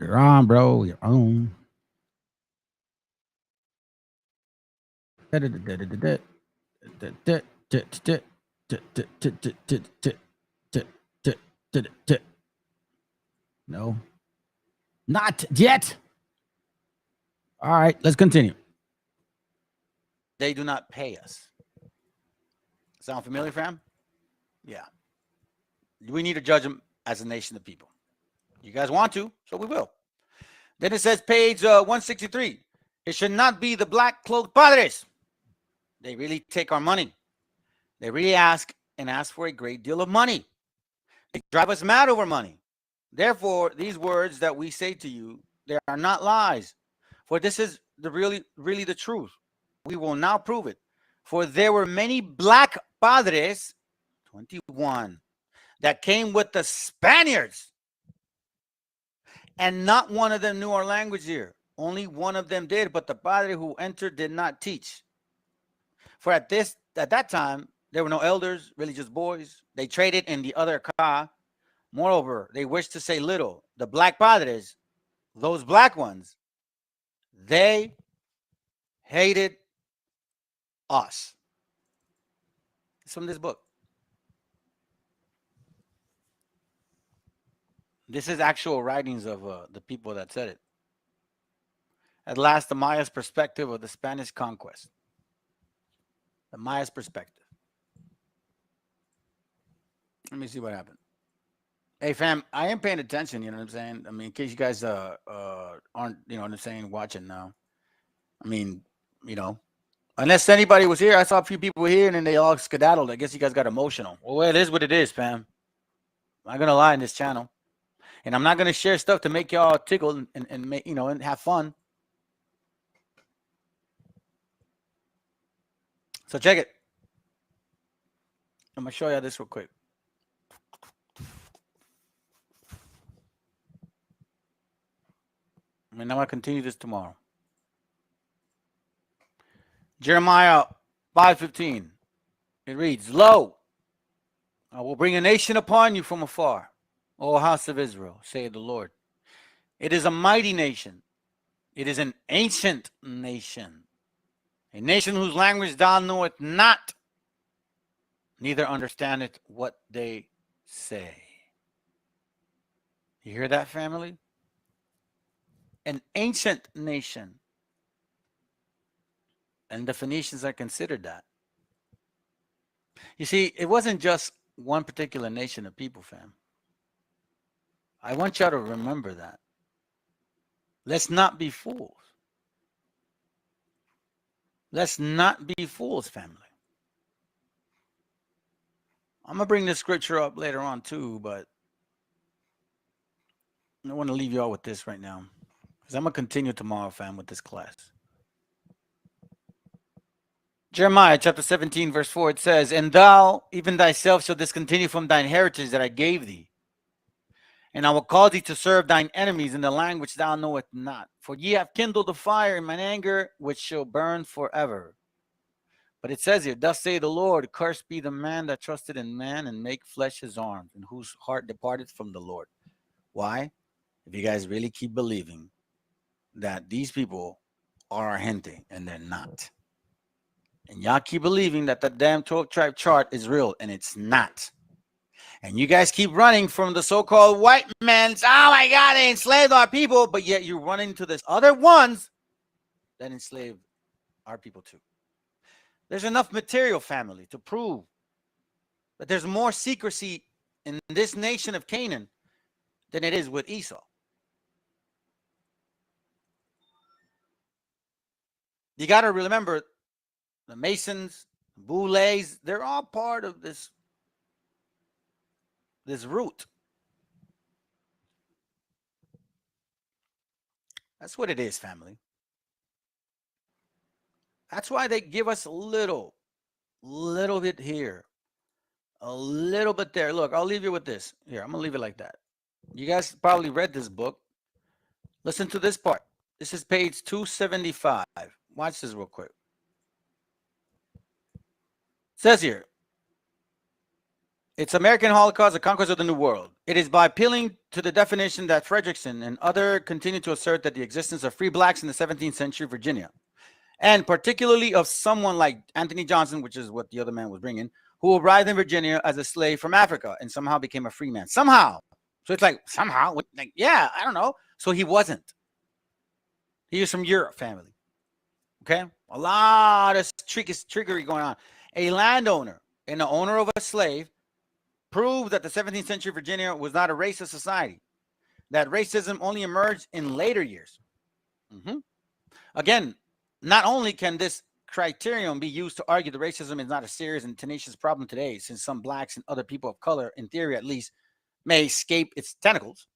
You're on, bro. You're on. No, not yet. All right, let's continue. They do not pay us. Sound familiar, fam? Yeah. We need to judge them as a nation of people. You guys want to, so we will. Then it says, page 163. It should not be the black cloaked padres. They really take our money. They really ask for a great deal of money. They drive us mad over money. Therefore, these words that we say to you, they are not lies. For this is really the truth. We will now prove it. For there were many black padres, 21, that came with the Spaniards. And not one of them knew our language here. Only one of them did, but the padre who entered did not teach. For at that time, there were no elders, really just boys. They traded in the other ka. Moreover, they wished to say little. The black padres, those black ones, they hated us. It's from this book. This is actual writings of the people that said it. At last, the Maya's perspective of the Spanish conquest. The Maya's perspective. Let me see what happened. Hey, fam, I am paying attention, you know what I'm saying? I mean, in case you guys aren't, you know what I'm saying, watching now. I mean, you know, unless anybody was here, I saw a few people here and then they all skedaddled. I guess you guys got emotional. Well, it is what it is, fam. I'm not going to lie in this channel. And I'm not going to share stuff to make y'all tickle and make, you know, and have fun. So check it. I'm going to show you this real quick. I mean, I'm going to continue this tomorrow. Jeremiah 5:15. It reads, Lo, I will bring a nation upon you from afar, O house of Israel, saith the Lord. It is a mighty nation. It is an ancient nation. A nation whose language thou knowest not, neither understandeth what they say. You hear that, family? An ancient nation. And the Phoenicians are considered that. You see, it wasn't just one particular nation of people, fam. I want y'all to remember that. Let's not be fools. Let's not be fools, family. I'm going to bring this scripture up later on too, but I want to leave you all with this right now, because I'm going to continue tomorrow, fam, with this class. Jeremiah chapter 17, verse 4, it says, And thou, even thyself, shalt discontinue from thine heritage that I gave thee. And I will cause thee to serve thine enemies in the language thou knowest not. For ye have kindled a fire in mine anger, which shall burn forever. But it says here, Thus saith the Lord, Cursed be the man that trusted in man and make flesh his arms, and whose heart departed from the Lord. Why? If you guys really keep believing that these people are our gente, and they're not. And y'all keep believing that the damn 12 tribe chart is real, and it's not. And you guys keep running from the so-called white men. Oh my God, they enslaved our people. But yet you run into this other ones that enslaved our people too. There's enough material, family, to prove that there's more secrecy in this nation of Canaan than it is with Esau. You got to remember the Masons, Boulets, they're all part of this root. That's what it is, family. That's why they give us a little bit here, a little bit there. Look, I'll leave you with this. Here, I'm going to leave it like that. You guys probably read this book. Listen to this part. This is page 275. Watch this real quick. It says here, it's American Holocaust, the Conquest of the New World. It is by appealing to the definition that Frederickson and others continue to assert that the existence of free blacks in the 17th century Virginia, and particularly of someone like Anthony Johnson, which is what the other man was bringing, who arrived in Virginia as a slave from Africa and somehow became a free man. Somehow. So it's like, somehow? Like, yeah, I don't know. So he wasn't. He was from Europe, family. Okay? A lot of trickery going on. A landowner and the owner of a slave proved that the 17th century Virginia was not a racist society, that racism only emerged in later years. Again, not only can this criterion be used to argue that racism is not a serious and tenacious problem today, since some blacks and other people of color, in theory at least, may escape its tentacles,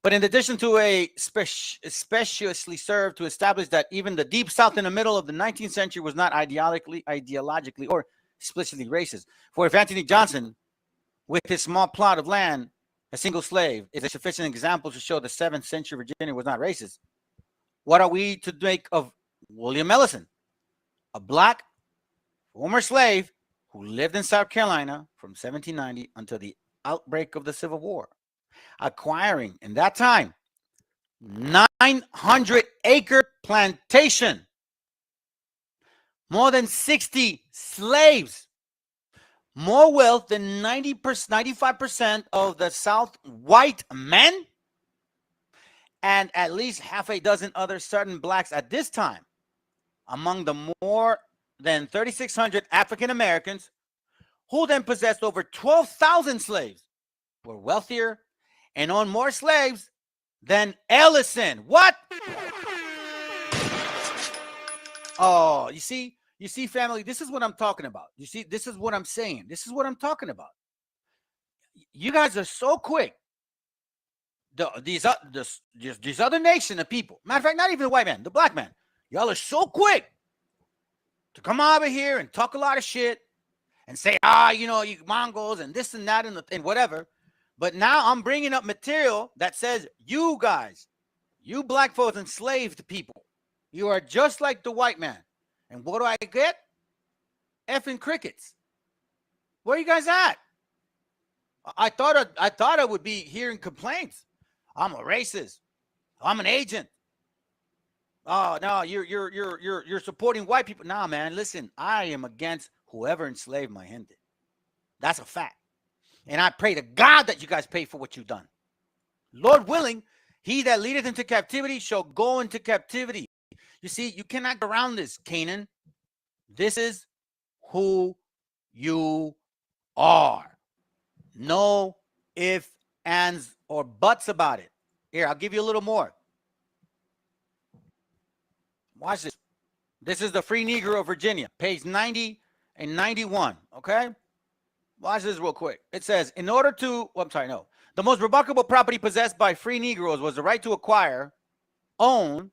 but in addition to a speciously served to establish that even the deep South in the middle of the 19th century was not ideologically or explicitly racist. For if Anthony Johnson, with his small plot of land, a single slave, is a sufficient example to show the 7th century Virginia was not racist, what are we to make of William Ellison, a black former slave who lived in South Carolina from 1790 until the outbreak of the Civil War, acquiring in that time 900-acre plantation, more than 60 slaves, more wealth than 95% of the South white men, and at least half a dozen other certain blacks at this time. Among the more than 3,600 African Americans who then possessed over 12,000 slaves, were wealthier and owned more slaves than Ellison. What? Oh, you see, family, this is what I'm talking about. You see, this is what I'm saying. This is what I'm talking about. You guys are so quick. These other nation of people, matter of fact, not even the white man, the black man, y'all are so quick to come over here and talk a lot of shit and say, you know, you Mongols and this and that and whatever. But now I'm bringing up material that says you guys, you black folks, enslaved people, you are just like the white man. And what do I get? Effing crickets. Where are you guys at? I thought I would be hearing complaints. I'm a racist. I'm an agent. Oh no, you're supporting white people. Nah, man, listen, I am against whoever enslaved my Hindi. That's a fact. And I pray to God that you guys pay for what you've done. Lord willing, he that leadeth into captivity shall go into captivity. You see, you cannot go around this, Canaan. This is who you are. No ifs, ands, or buts about it. Here, I'll give you a little more. Watch this. This is the Free Negro of Virginia, page 90 and 91, okay? Watch this real quick. It says, in order to, the most remarkable property possessed by free Negroes was the right to acquire, own,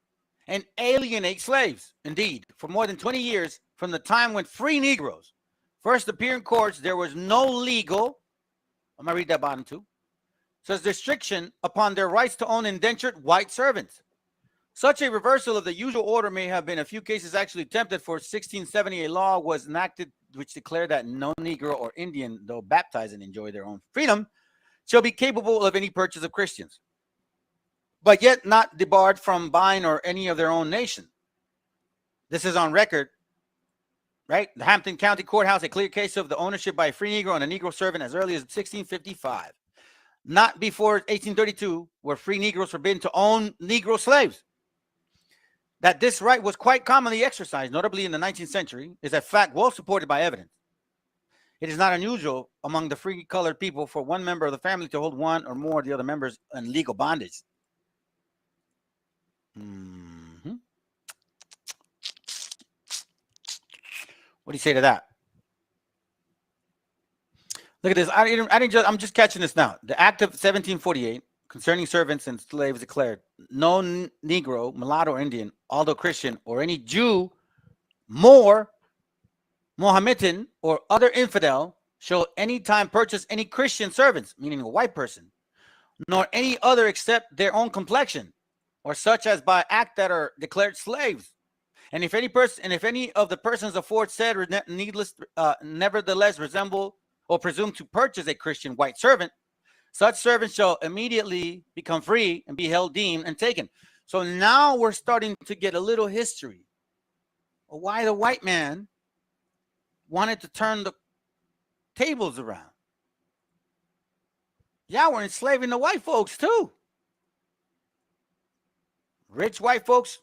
and alienate slaves. Indeed, for more than 20 years, from the time when free Negroes first appeared in courts, there was no legal, I'm going to read that bottom too, says restriction upon their rights to own indentured white servants. Such a reversal of the usual order may have been a few cases actually attempted. For 1670, a law was enacted which declared that no Negro or Indian, though baptized and enjoy their own freedom, shall be capable of any purchase of Christians, but yet not debarred from buying or any of their own nation. This is on record, right? The Hampton County Courthouse, a clear case of the ownership by a free Negro and a Negro servant as early as 1655. Not before 1832 were free Negroes forbidden to own Negro slaves. That this right was quite commonly exercised, notably in the 19th century, is a fact well supported by evidence. It is not unusual among the free colored people for one member of the family to hold one or more of the other members in legal bondage. Mm-hmm. What do you say to that? Look at this. I'm just catching this now. The Act of 1748 concerning servants and slaves declared no Negro, mulatto, or Indian, although Christian, or any Jew, Moor, Mohammedan, or other infidel shall any time purchase any Christian servants, meaning a white person, nor any other except their own complexion, or such as by act that are declared slaves. And if any person, and if any of the persons aforesaid nevertheless resemble or presume to purchase a Christian white servant, such servants shall immediately become free and be held, deemed, and taken. So now we're starting to get a little history of why the white man wanted to turn the tables around. Yeah, we're enslaving the white folks too. Rich white folks,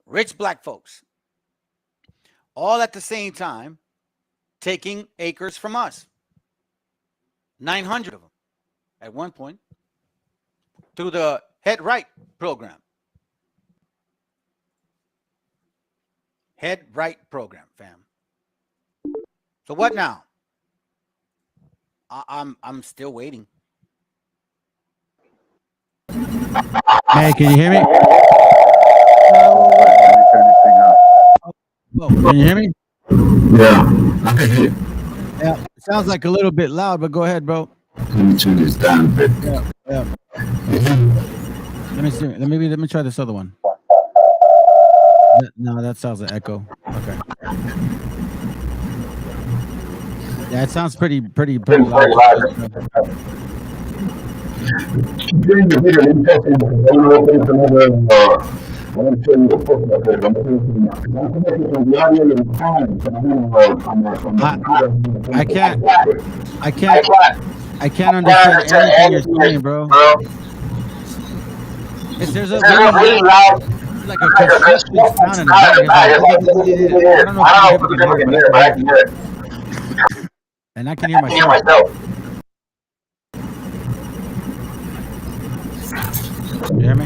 rich black folks, all at the same time taking acres from us. 900 of them at one point through the Head Right program. Head Right program, fam. So what now? I'm still waiting. Hey, can you hear me? Oh, can you hear me? Yeah, I can hear you. Yeah, it sounds like a little bit loud, but go ahead, bro. Let me turn this down a bit. Yeah. Let me see. Let me try this other one. No, that sounds like echo. Okay. Yeah, it sounds pretty loud. During the video, let me tell you, I don't know if there's another, I want to tell you the book about this. I'm connected to the audio and the time. I can't understand anything you're saying, bro. There's a really loud, like a construction sound in the back. I don't know if you can hear it, but I can hear it. And I can hear myself. You hear me?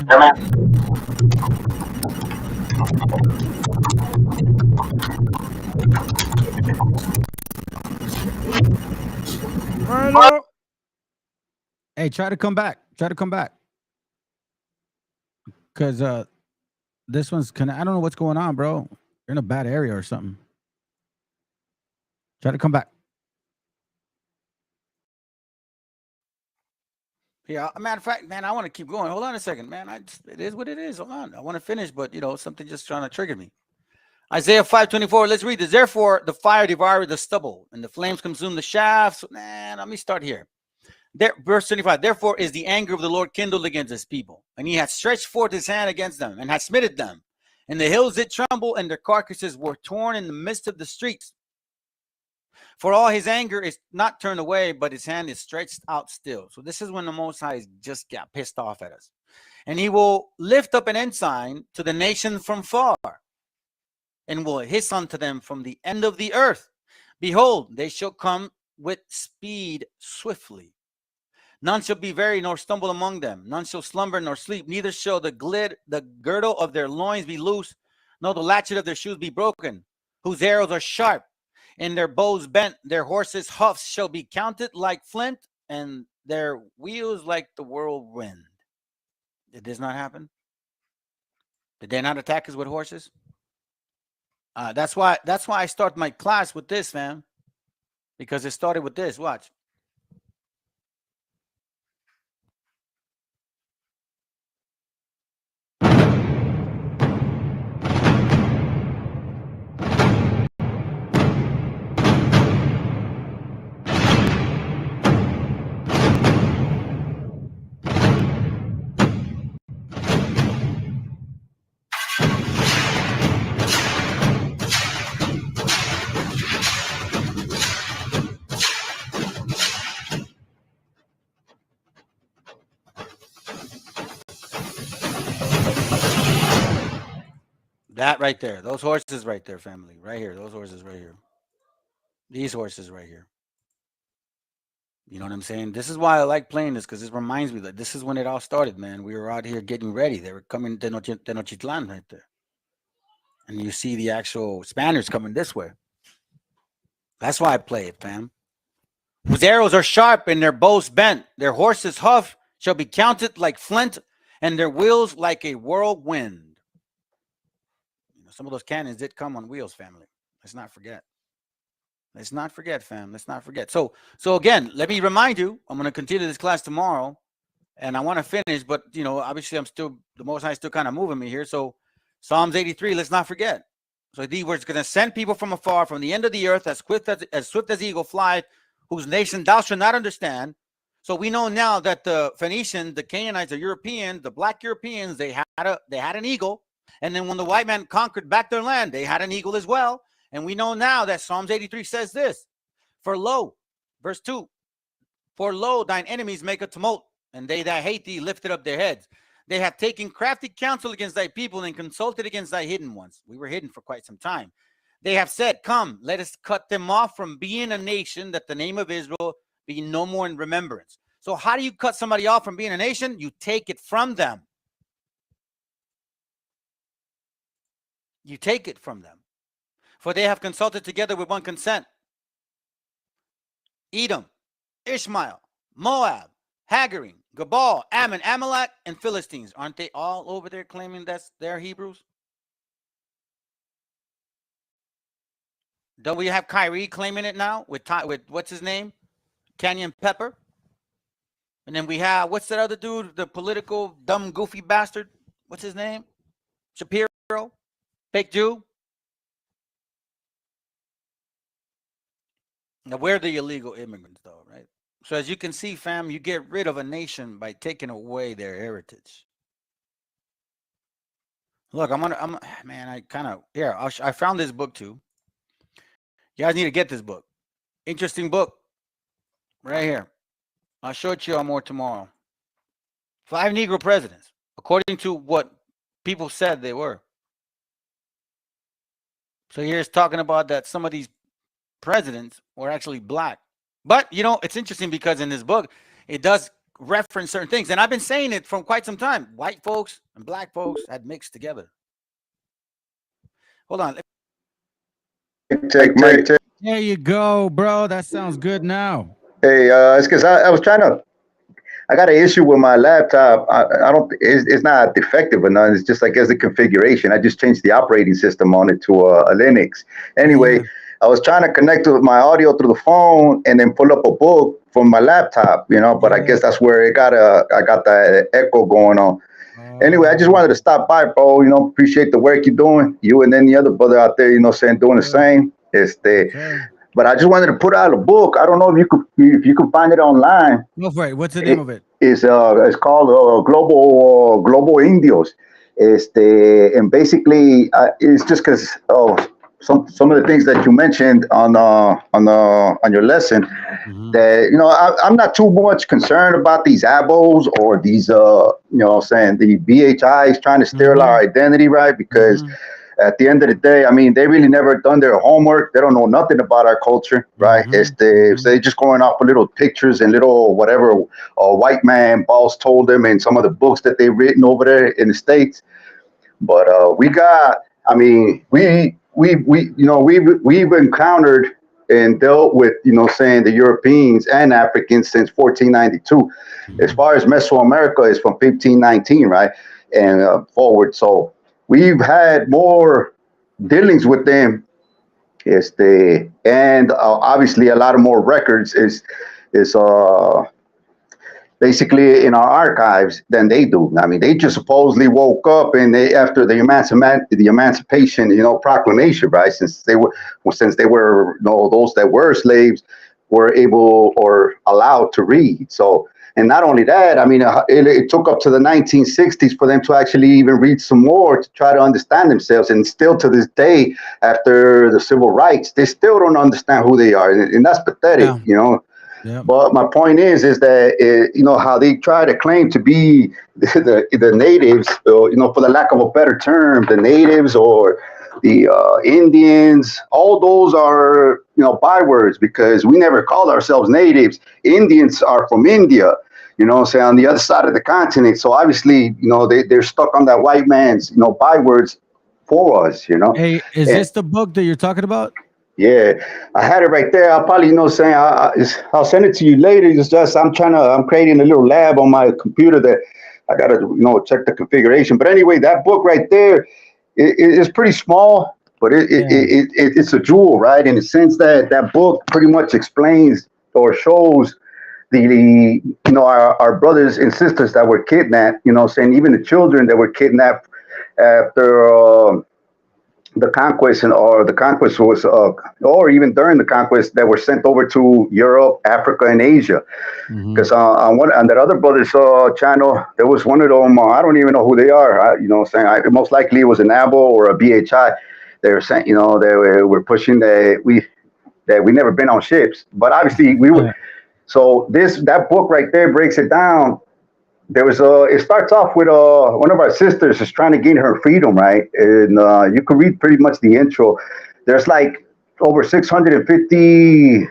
Hey, try to come back. Because this one's I don't know what's going on, bro. You're in a bad area or something. Try to come back. Yeah, matter of fact, man, I want to keep going. Hold on a second, man. It is what it is. Hold on. I want to finish, but something just trying to trigger me. Isaiah 5:24. Let's read this. Therefore, the fire devoured the stubble, and the flames consumed the shafts. Man, let me start here. Verse 25. Therefore is the anger of the Lord kindled against his people, and he hath stretched forth his hand against them, and hath smitten them. And the hills did tremble, and their carcasses were torn in the midst of the streets. For all his anger is not turned away, but his hand is stretched out still. So this is when the Most High just got pissed off at us. And he will lift up an ensign to the nation from far, and will hiss unto them from the end of the earth. Behold, they shall come with speed swiftly. None shall be weary nor stumble among them. None shall slumber nor sleep. Neither shall the girdle of their loins be loose, nor the latchet of their shoes be broken. Whose arrows are sharp, and their bows bent. Their horses' hoofs shall be counted like flint, and their wheels like the whirlwind. Did this not happen? Did they not attack us with horses? That's why I start my class with this, man. Because it started with this. Watch. That right there. Those horses right there, family. Right here. Those horses right here. These horses right here. You know what I'm saying? This is why I like playing this, because this reminds me that this is when it all started, man. We were out here getting ready. They were coming to Tenochtitlan right there. And you see the actual Spaniards coming this way. That's why I play it, fam. Whose arrows are sharp and their bows bent. Their horses' hoof shall be counted like flint, and their wheels like a whirlwind. You know, some of those cannons did come on wheels, family. Let's not forget. Let's not forget, fam. Let's not forget. So again, let me remind you, I'm going to continue this class tomorrow, and I want to finish, but, you know, obviously the Most High is still kind of moving me here. So Psalms 83, let's not forget. So the word's going to send people from afar, from the end of the earth, as swift as eagle fly, whose nation thou shalt not understand. So we know now that the Phoenicians, the Canaanites, the Europeans, the black Europeans, they had an eagle. And then when the white man conquered back their land, they had an eagle as well. And we know now that Psalms 83 says this: for lo, verse 2, for lo, thine enemies make a tumult, and they that hate thee lifted up their heads. They have taken crafty counsel against thy people and consulted against thy hidden ones. We were hidden for quite some time. They have said, come, let us cut them off from being a nation, that the name of Israel be no more in remembrance. So how do you cut somebody off from being a nation? You take it from them. You take it from them. For they have consulted together with one consent. Edom, Ishmael, Moab, Hagarim, Gabal, Ammon, Amalek, and Philistines. Aren't they all over there claiming that's their Hebrews? Don't we have Kyrie claiming it now with what's his name? Canyon Pepper. And then we have, what's that other dude? The political dumb goofy bastard. What's his name? Shapiro. Fake Jew. Now, we're the illegal immigrants, though, right? So as you can see, fam, you get rid of a nation by taking away their heritage. Look, man, I found this book too. You guys need to get this book. Interesting book. Right here. I'll show it to you all more tomorrow. 5 Negro presidents, according to what people said they were. So here's talking about that some of these presidents were actually black. But, you know, it's interesting because in this book, it does reference certain things. And I've been saying it from quite some time. White folks and black folks had mixed together. Hold on. There you go, bro. That sounds good now. Hey, it's because I was trying to. I got an issue with my laptop. I don't. It's not defective or nothing. It's just like as a configuration. I just changed the operating system on it to a Linux. Anyway, I was trying to connect with my audio through the phone and then pull up a book from my laptop. You know, but I guess that's where I got that echo going on. Anyway, I just wanted to stop by, bro. You know, appreciate the work you're doing. You and then the other brother out there, you know, doing the same. But I just wanted to put out a book. I don't know if you can find it online. Go for it. What's the name of it? It's called Global Indios. And basically it's just because of some of the things that you mentioned on your lesson. That, you know, I'm not too much concerned about these abos or these you know, saying the BHIs trying to steal our identity, right? Because at the end of the day, I mean, they really never done their homework. They don't know nothing about our culture, right? So they're just going off of little pictures and little whatever a white man boss told them in some of the books that they've written over there in the States. But we got, I mean, we've encountered and dealt with, you know, saying the Europeans and Africans since 1492. As far as Mesoamerica is from 1519, right? And forward. So we've had more dealings with them, and obviously a lot of more records is basically in our archives than they do. I mean, they just supposedly woke up and they, after the Emancipation, you know, Proclamation, right? Since they were, you know, those that were slaves were able or allowed to read. So. And not only that, I mean, it took up to the 1960s for them to actually even read some more to try to understand themselves. And still to this day, after the civil rights, they still don't understand who they are. And that's pathetic, you know. Yeah. But my point is that you know how they try to claim to be the natives, or, you know, for the lack of a better term, the natives or the Indians. All those are, you know, bywords, because we never call ourselves natives. Indians are from India, you know, say on the other side of the continent. So obviously, you know, they're stuck on that white man's, you know, bywords for us, you know. Hey, is And- this the book that you're talking about? yeah, I had it right there. I'll probably, you know, saying I'll send it to you later. It's just I'm creating a little lab on my computer that I gotta, you know, check the configuration. But anyway, that book right there is pretty small, but it's a jewel, right? In the sense that that book pretty much explains or shows the you know, our brothers and sisters that were kidnapped. You know, saying even the children that were kidnapped after. The conquest, or the conquest was, or even during the conquest, that were sent over to Europe, Africa, and Asia. Because on that other brother's channel, there was one of them. I don't even know who they are. You know, saying most likely it was an ABO or a BHI. They were saying, you know, they were pushing that we never been on ships, but obviously we were. So that book right there breaks it down. There was it starts off with one of our sisters is trying to gain her freedom, right? And you can read pretty much the intro. There's like over 650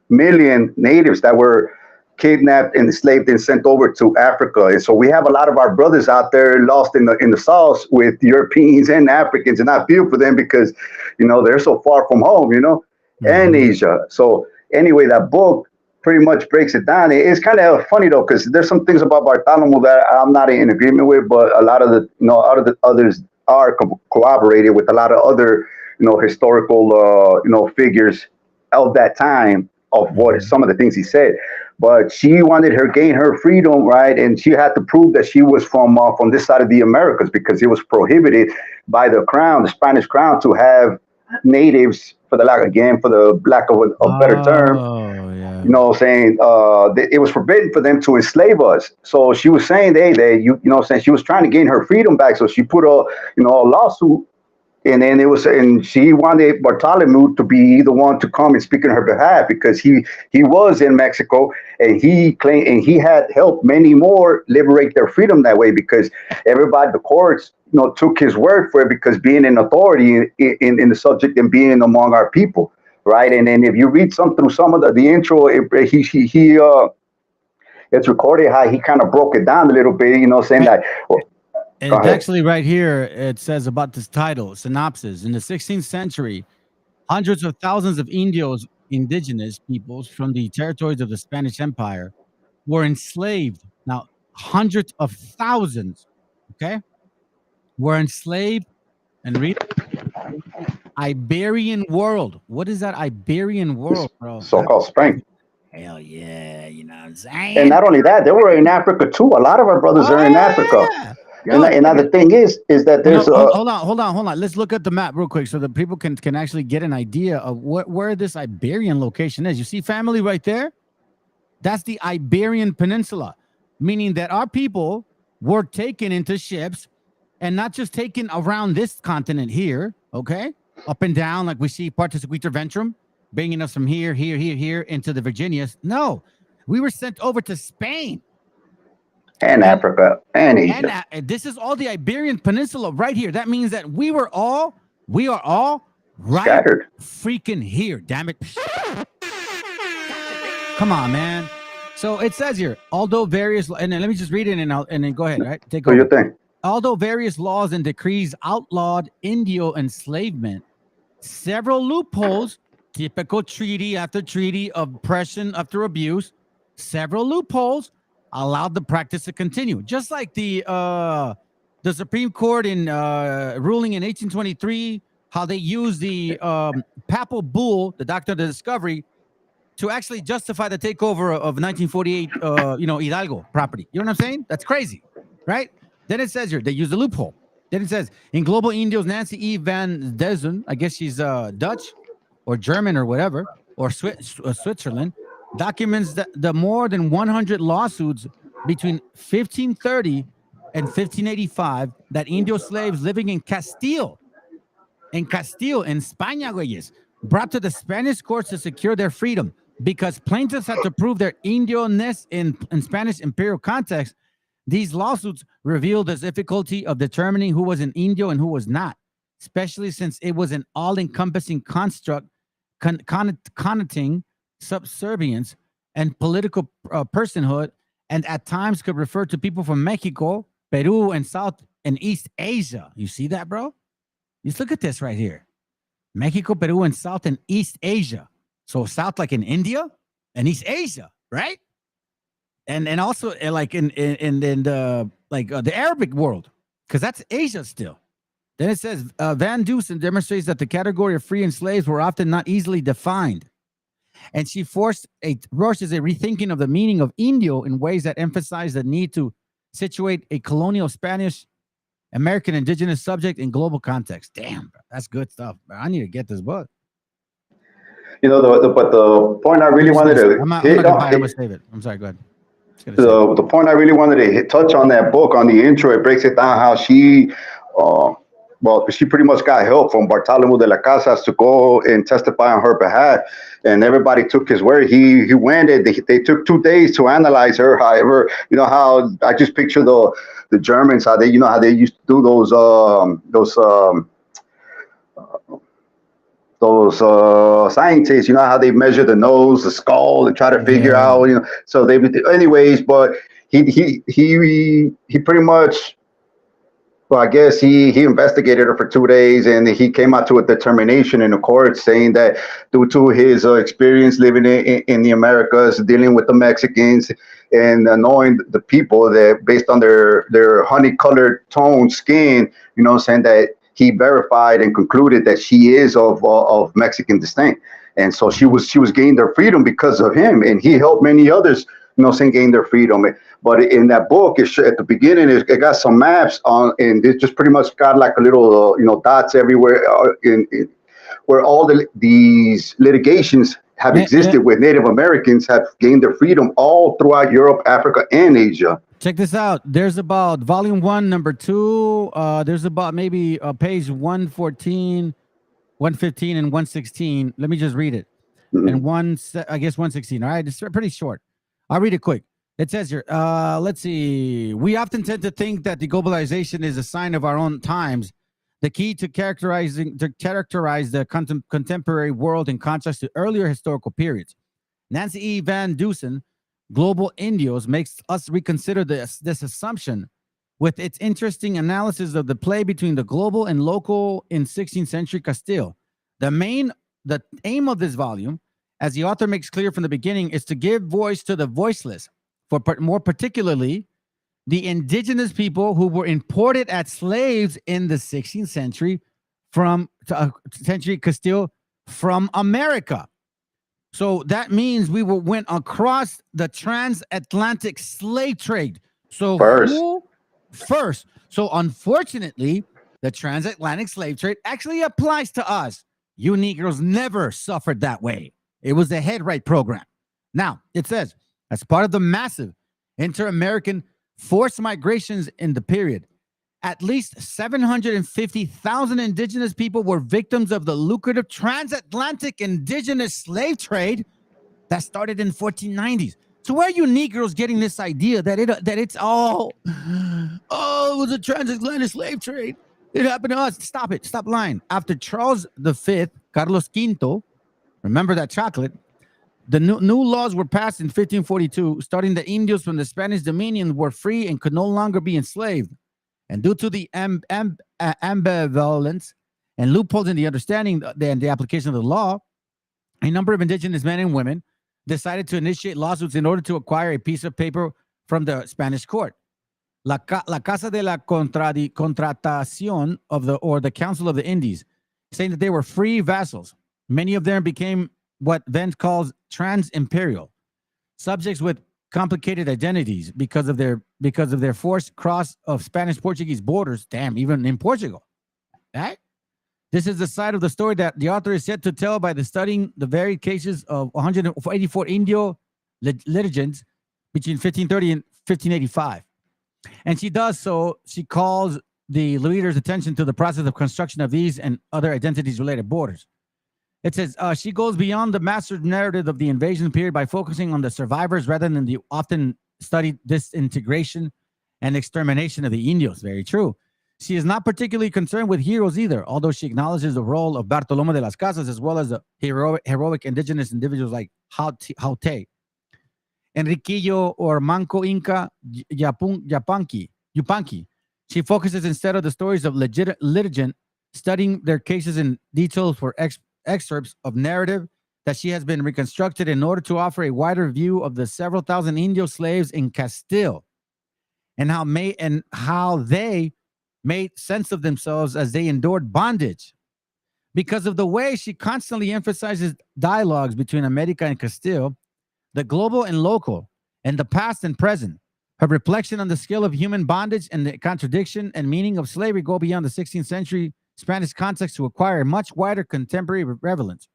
million natives that were kidnapped and enslaved and sent over to Africa. And so we have a lot of our brothers out there lost in the sauce with Europeans and Africans, and I feel for them because, you know, they're so far from home, you know, and Asia. So anyway, that book pretty much breaks it down. It's kind of funny though, because there's some things about Bartholomew that I'm not in agreement with, but a lot of the, you know, out of the others are corroborated with a lot of other, you know, historical, you know, figures of that time of what some of the things he said. But she wanted gain her freedom, right? And she had to prove that she was from this side of the Americas, because it was prohibited by the crown, the Spanish crown, to have natives, for the lack of a better term, you know, saying it was forbidden for them to enslave us. So she was saying, hey, you know, saying she was trying to gain her freedom back. So she put a lawsuit, and then and she wanted Bartholomew to be the one to come and speak on her behalf, because he was in Mexico, and he claimed, and he had helped many more liberate their freedom that way, because everybody, the courts, you know, took his word for it, because being an authority in the subject and being among our people, right? And then if you read through some of the intro, it's recorded how he kind of broke it down a little bit, you know, saying that. And it's actually right here. It says about this title, synopsis. In the 16th century, hundreds of thousands of indigenous peoples from the territories of the Spanish Empire were enslaved. Now, hundreds of thousands, okay, were enslaved and read Iberian world. What is that Iberian world, bro? So-called Spain. Hell yeah, you know what I'm saying? And not only that, they were in Africa too. A lot of our brothers are in Africa. Yo, and the thing is that there's hold on. Let's look at the map real quick so that people can actually get an idea of where this Iberian location is. You see family right there? That's the Iberian Peninsula, meaning that our people were taken into ships, and not just taken around this continent here, okay? Up and down, like we see Partis Equator Ventrum, bringing us from here into the Virginias. No, we were sent over to Spain. And Africa and Asia. And this is all the Iberian Peninsula right here. That means that we are all right scattered, freaking here. Damn it! Come on, man. So it says here, although various, and then let me just read it, and then go ahead, right? Take over. Do your thing. Although various laws and decrees outlawed Indio enslavement, several loopholes, typical treaty after treaty, oppression after abuse, several loopholes allowed the practice to continue. Just like the Supreme Court in ruling in 1823, how they used the papal bull, the Doctrine of the Discovery, to actually justify the takeover of 1948, Hidalgo property. You know what I'm saying? That's crazy, right? Then it says here, they use the loophole. Then it says, in Global Indios, Nancy E. Van Dezen, I guess she's Dutch or German or whatever, or Switzerland, documents that the more than 100 lawsuits between 1530 and 1585 that Indio slaves living in Castile, in España, güeyes, brought to the Spanish courts to secure their freedom. because plaintiffs had to prove their Indio-ness in Spanish imperial context. These lawsuits revealed the difficulty of determining who was an Indio and who was not, especially since it was an all-encompassing construct connoting subservience and political personhood, and at times could refer to people from Mexico, Peru, and South and East Asia. You see that, bro? Just look at this right here. Mexico, Peru, and South and East Asia. So South like in India and East Asia, right? And also like in the the Arabic world, because that's Asia still. Then it says Van Dusen demonstrates that the category of free and slaves were often not easily defined, and she forces a rethinking of the meaning of Indio in ways that emphasize the need to situate a colonial Spanish American indigenous subject in global context. Damn, bro, that's good stuff, bro. I need to get this book. You know, but the point I really wanted to I'm gonna save it. I'm sorry, go ahead. The point I really wanted to touch on that book, on the intro, it breaks it down how she, she pretty much got help from Bartolomé de las Casas to go and testify on her behalf, and everybody took his word. He went. They took 2 days to analyze her. However, you know how I just picture the Germans, how they used to do those scientists, you know how they measure the nose, the skull, and try to figure out, you know. So they, anyways, but he pretty much, well, I guess he investigated her for 2 days, and he came out to a determination in the court saying that due to his experience living in the Americas, dealing with the Mexicans, and knowing the people, that based on their honey-colored toned skin, you know, saying that he verified and concluded that she is of Mexican descent, and so she was gained their freedom because of him, and he helped many others, you know, gain their freedom. But in that book, at the beginning, it got some maps on, and it just pretty much got like a little, dots everywhere where all these litigations have existed, where Native Americans have gained their freedom all throughout Europe, Africa, and Asia. Check this out. There's about volume 1, number 2. There's about maybe page 114, 115, and 116. Let me just read it. And 116. All right, it's pretty short. I'll read it quick. It says here, let's see. We often tend to think that deglobalization is a sign of our own times. The key to characterize the contemporary world in contrast to earlier historical periods. Nancy E. Van Dusen, Global Indios, makes us reconsider this assumption with its interesting analysis of the play between the global and local in 16th century Castile. The aim of this volume, as the author makes clear from the beginning, is to give voice to the voiceless, more particularly the indigenous people who were imported as slaves in the 16th century Castile from America. So that means we went across the transatlantic slave trade. So first. So unfortunately, the transatlantic slave trade actually applies to us. You Negroes never suffered that way. It was the head right program. Now, it says, as part of the massive inter-American forced migrations in the period, at least 750,000 indigenous people were victims of the lucrative transatlantic indigenous slave trade that started in 1490s. So where are you Negroes getting this idea that it's all, it was a transatlantic slave trade? It happened to us. Stop it. Stop lying. After Charles V, Carlos V, remember that chocolate, the new laws were passed in 1542, starting the Indios from the Spanish dominion were free and could no longer be enslaved. And due to the ambivalence and loopholes in the understanding and the application of the law, a number of indigenous men and women decided to initiate lawsuits in order to acquire a piece of paper from the Spanish court. La Casa de la Contratación or the Council of the Indies, saying that they were free vassals. Many of them became what Venn calls trans-imperial, subjects with complicated identities because of their forced cross of Spanish-Portuguese borders. Damn, even in Portugal. Right? This is the side of the story that the author is set to tell by studying the varied cases of 184 Indio litigants between 1530 and 1585. And she does so. She calls the reader's attention to the process of construction of these and other identities-related borders. It says she goes beyond the master narrative of the invasion period by focusing on the survivors rather than the often studied disintegration and extermination of the Indios. Very true. She is not particularly concerned with heroes either, although she acknowledges the role of Bartolomé de las Casas as well as the heroic indigenous individuals like Haute, Enriquillo or Manco Inca Yupanqui. She focuses instead of the stories of litigant, studying their cases in detail for excerpts of narrative that she has been reconstructed in order to offer a wider view of the several thousand Indio slaves in Castile and how they made sense of themselves as they endured bondage. Because of the way she constantly emphasizes dialogues between America and Castile, the global and local, and the past and present, her reflection on the scale of human bondage and the contradiction and meaning of slavery go beyond the 16th century Spanish context to acquire a much wider contemporary relevance.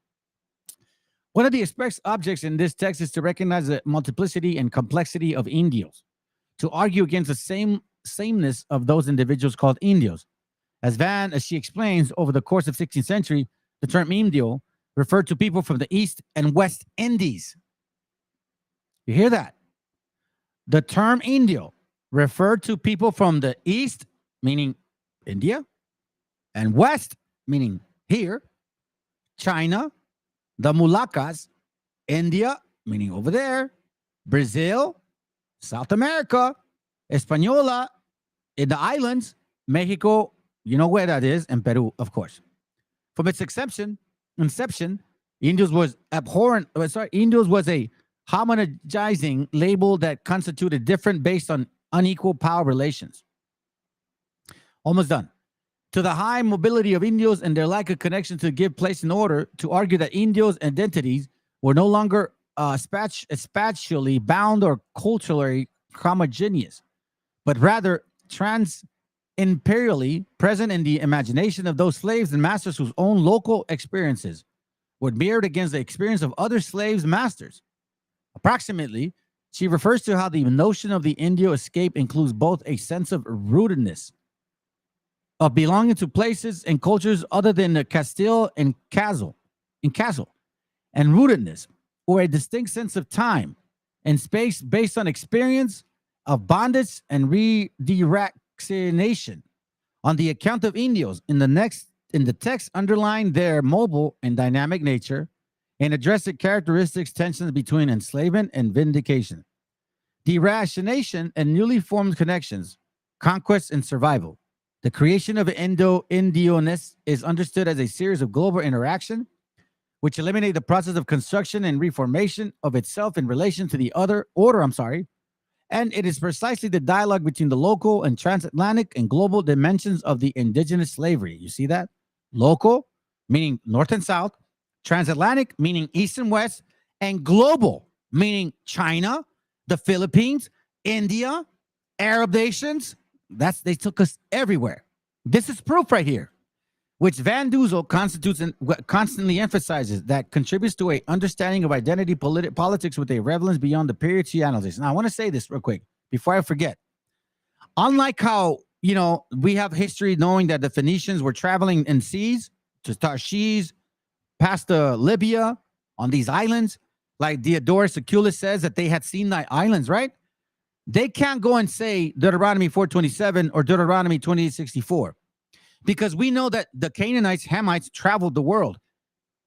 One of the objects in this text is to recognize the multiplicity and complexity of Indios, to argue against the sameness of those individuals called Indios. As she explains, over the course of 16th century, the term Indio referred to people from the East and West Indies. You hear that? The term Indio referred to people from the East, meaning India, and West, meaning here, China, the Moluccas, India, meaning over there, Brazil, South America, Española, in the islands, Mexico, you know where that is, and Peru, of course. From its inception, Indios was Indios was a homogenizing label that constituted different based on unequal power relations. Almost done. To the high mobility of Indios and their lack of connection to give place and order, to argue that Indios' identities were no longer spatially bound or culturally homogeneous, but rather trans-imperially present in the imagination of those slaves and masters whose own local experiences were mirrored against the experience of other slaves' masters. Approximately, she refers to how the notion of the Indio escape includes both a sense of rootedness, of belonging to places and cultures other than the Castile and Castle, and rootedness, or a distinct sense of time and space based on experience of bondage and redirection. On the account of Indios, in the text underline their mobile and dynamic nature and address the characteristics, tensions between enslavement and vindication, deracination and newly formed connections, conquest and survival. The creation of Indioness is understood as a series of global interaction which eliminate the process of construction and reformation of itself in relation to the order. And it is precisely the dialogue between the local and transatlantic and global dimensions of the indigenous slavery. You see that? Local, meaning north and south, transatlantic, meaning east and west, and global, meaning China, the Philippines, India, Arab nations. They took us everywhere. This is proof right here, which Van Duzel constantly emphasizes, that contributes to a understanding of identity politics with a relevance beyond the period she analyzes. Now, I want to say this real quick before I forget. Unlike how, we have history knowing that the Phoenicians were traveling in seas to Tarshish, past Libya, on these islands, like Diodorus Siculus says that they had seen the islands, right? They can't go and say Deuteronomy 4:27 or Deuteronomy 28:64. Because we know that the Canaanites, Hamites traveled the world.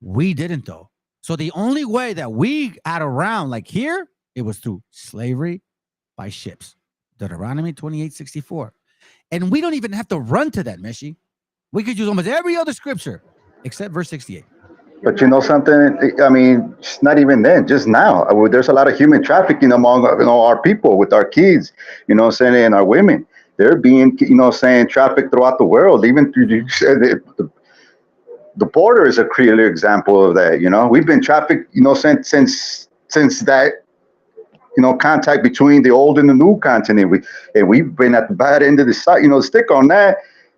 We didn't, though. So the only way that we got around, like here, it was through slavery by ships. Deuteronomy 28:64. And we don't even have to run to that, Meshi. We could use almost every other scripture except verse 68. But you know something? I mean, it's not even then, just now. There's a lot of human trafficking among our people, with our kids, and our women. They're being, trafficked throughout the world. Even through the border is a clear example of that. We've been trafficked, since that, contact between the old and the new continent. We've been at the bad end of the stick on that.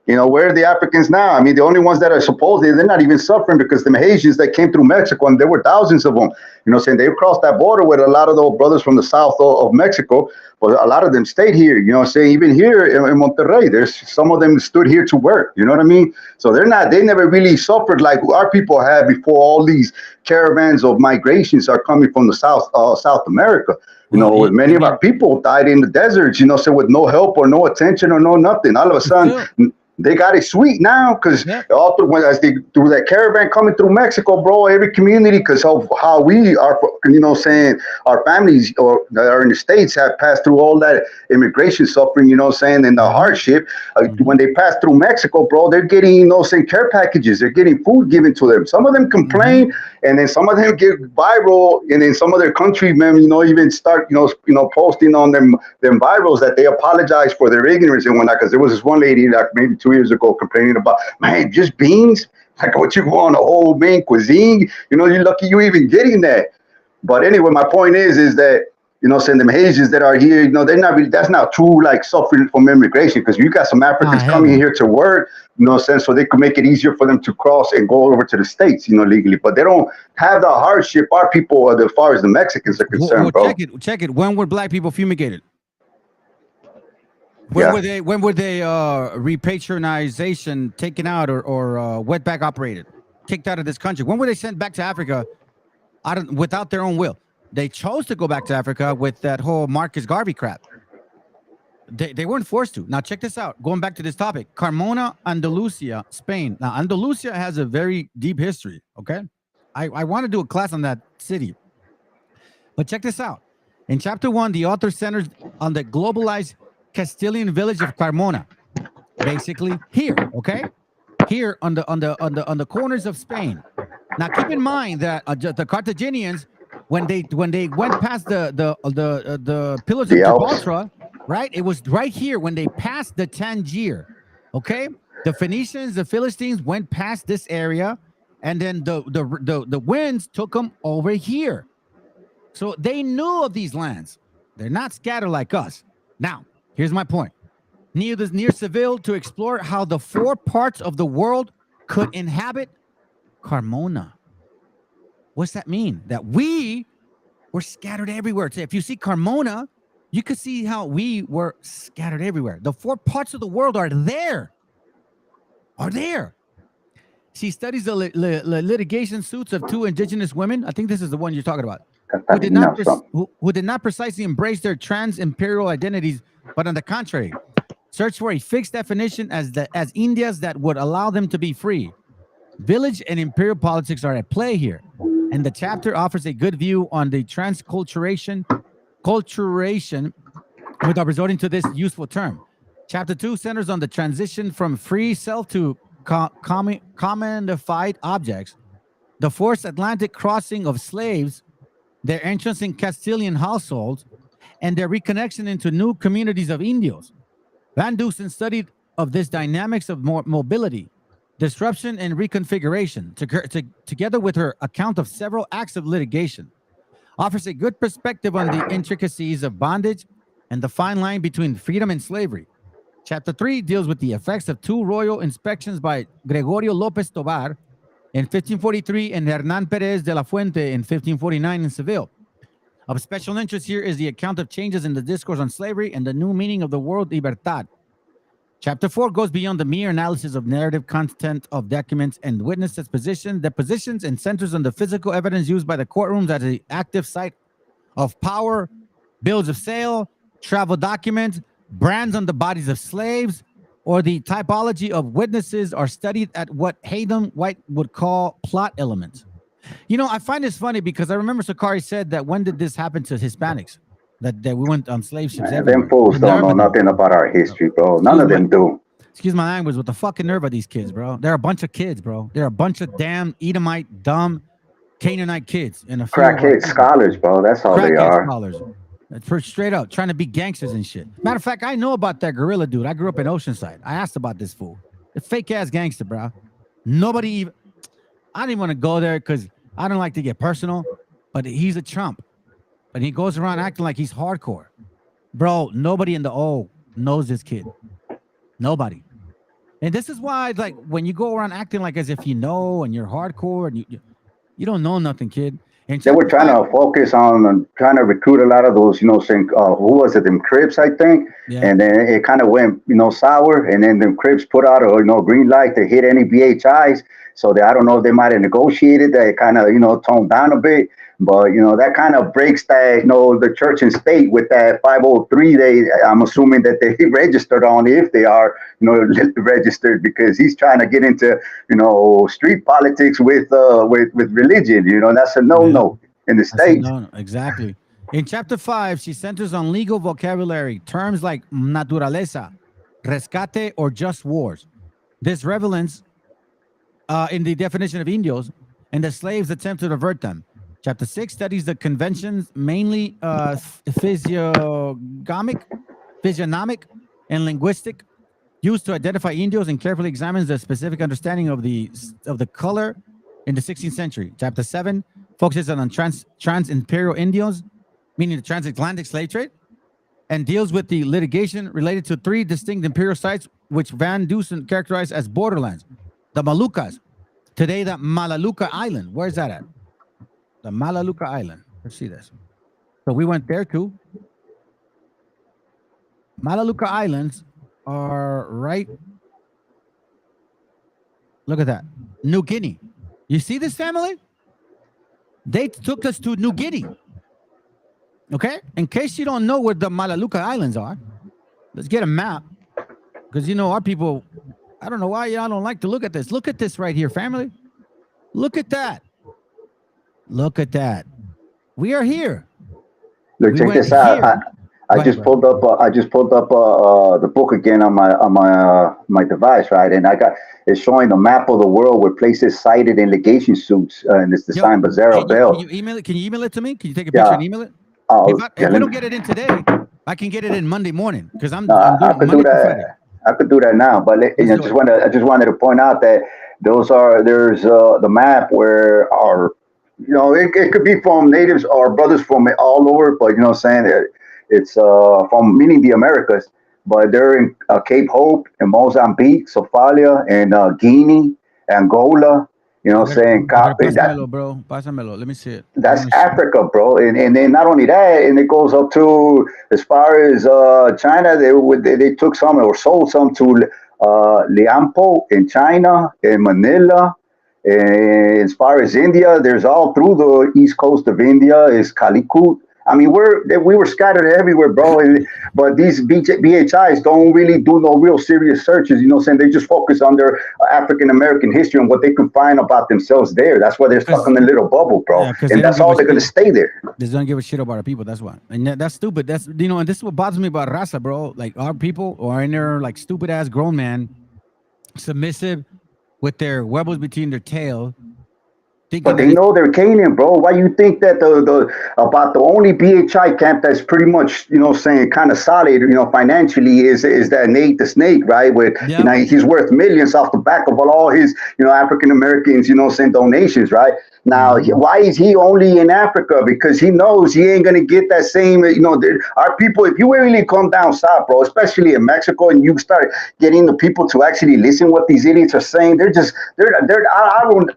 You know, where are the Africans now? I mean, the only ones that are supposedly, they're not even suffering because the Haitians that came through Mexico, and there were thousands of them, you know, saying they crossed that border with a lot of those brothers from the south of Mexico, but a lot of them stayed here, you know, saying even here in Monterrey, there's some of them stood here to work, you know what I mean? So they never really suffered like our people have before all these caravans of migrations are coming from the South America. You know, many of our people died in the deserts, you know, so with no help or no attention or no nothing. All of a sudden, they got it sweet now because all through that caravan coming through Mexico, bro, every community, because of how we are, you know, saying our families or that are in the States have passed through all that immigration suffering, you know, saying, and the hardship. When they pass through Mexico, bro, they're getting, you know, saying care packages. They're getting food given to them. Some of them complain, and then some of them get viral, and then some of their countrymen, you know, even start, you know, posting on them virals that they apologize for their ignorance and whatnot. Because there was this one lady like maybe 2 years ago complaining about, man, just beans, like what you want a whole main cuisine, you know, you're lucky you even getting that. But anyway, my point is that, you know, saying them Haitians that are here, you know, they're not really, that's not true, like suffering from immigration, because you got some Africans coming here to work, you know, saying, so they could make it easier for them to cross and go over to the States, you know, legally. But they don't have the hardship our people, as far as the Mexicans are concerned, bro. Check it. When were black people fumigated? When were they repatriation taken out or wetback operated, kicked out of this country? When were they sent back to Africa without their own will? They chose to go back to Africa with that whole Marcus Garvey crap. They weren't forced to. Now check this out. Going back to this topic, Carmona, Andalusia, Spain. Now Andalusia has a very deep history. Okay, I want to do a class on that city, but check this out. In chapter 1, the author centers on the globalized Castilian village of Carmona, basically here, okay, here on the corners of Spain. Now, keep in mind that the Carthaginians, when they went past the pillars of Gibraltar, right? It was right here when they passed the Tangier, okay. The Phoenicians, the Philistines went past this area, and then the winds took them over here. So they knew of these lands. They're not scattered like us. Now, here's my point. Near Seville to explore how the 4 parts of the world could inhabit Carmona. What's that mean? That we were scattered everywhere. So if you see Carmona, you could see how we were scattered everywhere. The 4 parts of the world are there. She studies the litigation suits of 2 indigenous women. I think this is the one you're talking about. Who did not precisely embrace their trans-imperial identities, but on the contrary, search for a fixed definition as Indias that would allow them to be free. Village and imperial politics are at play here, and the chapter offers a good view on the transculturation without resorting to this useful term. Chapter 2 centers on the transition from free self to commodified objects, the forced Atlantic crossing of slaves, their entrance in Castilian households, and their reconnection into new communities of Indios. Van Dusen studied of this dynamics of mobility, disruption, and reconfiguration, together with her account of several acts of litigation, offers a good perspective on the intricacies of bondage and the fine line between freedom and slavery. Chapter 3 deals with the effects of 2 royal inspections by Gregorio López Tovar in 1543 and Hernán Pérez de la Fuente in 1549 in Seville. Of special interest here is the account of changes in the discourse on slavery and the new meaning of the word libertad. Chapter 4 goes beyond the mere analysis of narrative content of documents and witnesses' depositions, and centers on the physical evidence used by the courtrooms as an active site of power, bills of sale, travel documents, brands on the bodies of slaves, or the typology of witnesses are studied at what Hayden White would call plot elements. You know, I find this funny because I remember Sakari said that when did this happen to Hispanics? That we went on slave ships. Them fools don't know nothing about our history, bro. None of them do. Excuse my language, with the fucking nerve of these kids, bro. They're a bunch of kids, bro. They're a bunch of damn Edomite, dumb Canaanite kids. Crackhead scholars, bro. That's all they are. Scholars. For straight up trying to be gangsters and shit. Matter of fact, I know about that gorilla dude. I grew up in Oceanside. I asked about this fool. The fake ass gangster, bro. Nobody even. I didn't want to go there because I don't like to get personal, but he's a chump. And he goes around acting like he's hardcore. Bro, nobody in the O knows this kid. Nobody. And this is why, like, when you go around acting like as if you know and you're hardcore and you don't know nothing, kid. And They were trying to focus on trying to recruit a lot of those, saying, who was it, them Crips, I think. Yeah. And then it kind of went, sour. And then them Crips put out a, green light to hit any BHIs. So I don't know if they might have negotiated that, kind of, toned down a bit. But, that kind of breaks that, the church and state with that 503. I'm assuming that they registered on, if they are, registered, because he's trying to get into, street politics with religion. That's a no in the States. No, exactly. In chapter 5, she centers on legal vocabulary, terms like naturaleza, rescate, or just wars. This relevance in the definition of indios, and the slaves attempt to divert them. Chapter 6 studies the conventions, mainly physiognomic, and linguistic, used to identify indios, and carefully examines the specific understanding of the color in the 16th century. Chapter 7 focuses on trans-imperial indios, meaning the transatlantic slave trade, and deals with the litigation related to 3 distinct imperial sites, which Van Dusen characterized as borderlands. The Moluccas, today the Malaluca Island. Where's that at? The Malaluca Island. Let's see this. So we went there too. Malaluca Islands are right. Look at that. New Guinea. You see this, family? They took us to New Guinea. Okay? In case you don't know where the Malaluca Islands are, let's get a map. Because, our people, I don't know why y'all don't like to look at this. Look at this right here, family. Look at that. Look at that. We are here. Look, check this out. I just pulled up the book again on my device, right? And it's showing the map of the world with places cited in legation suits, and it's designed by Zara Bell. Can you email it to me? Can you take a picture and email it? If we don't get it in today, I can get it in Monday morning, because I'm doing I could do that. I could do that now, but I just wanted to point out that there's the map where our, it could be from natives or brothers from all over, but it's from meaning the Americas, but they're in Cape Hope and Mozambique, Somalia, and Guinea, Angola. Pásamelo, bro. Pásamelo. Let me see it. That's Africa, bro. And then not only that, and it goes up to, as far as China, they took some or sold some to Liampo in China, in Manila. And as far as India, there's all through the east coast of India is Calicut. I mean, we were scattered everywhere, bro. But these BHIs don't really do no real serious searches. They just focus on their African American history and what they can find about themselves there. That's why they're stuck in a little bubble, bro. Yeah, and that's all they're going to stay there. They don't give a shit about our people. That's why. And that's stupid. That's, and this is what bothers me about RAZA, bro. Like, our people are in there like stupid ass grown man, submissive with their webbles between their tail. But they know they're Canaan, bro. Why you think that about the only BHI camp that's pretty much, kind of solid, financially is that Nate the Snake, right? With he's worth millions off the back of all his, African Americans, donations, right? Now, why is he only in Africa? Because he knows he ain't gonna get that same, our people. If you really come down south, bro, especially in Mexico, and you start getting the people to actually listen what these idiots are saying, I would.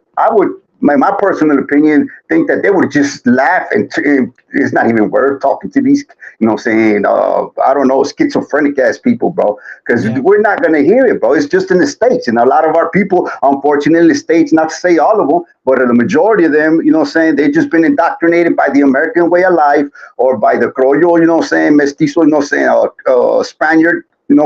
My personal opinion, think that they would just laugh, and it's not even worth talking to these, I don't know, schizophrenic ass people, bro, because we're not going to hear it, bro. It's just in the States. And a lot of our people, unfortunately, in the States, not to say all of them, but the majority of them, they've just been indoctrinated by the American way of life, or by the Criollo, mestizo, Spaniard,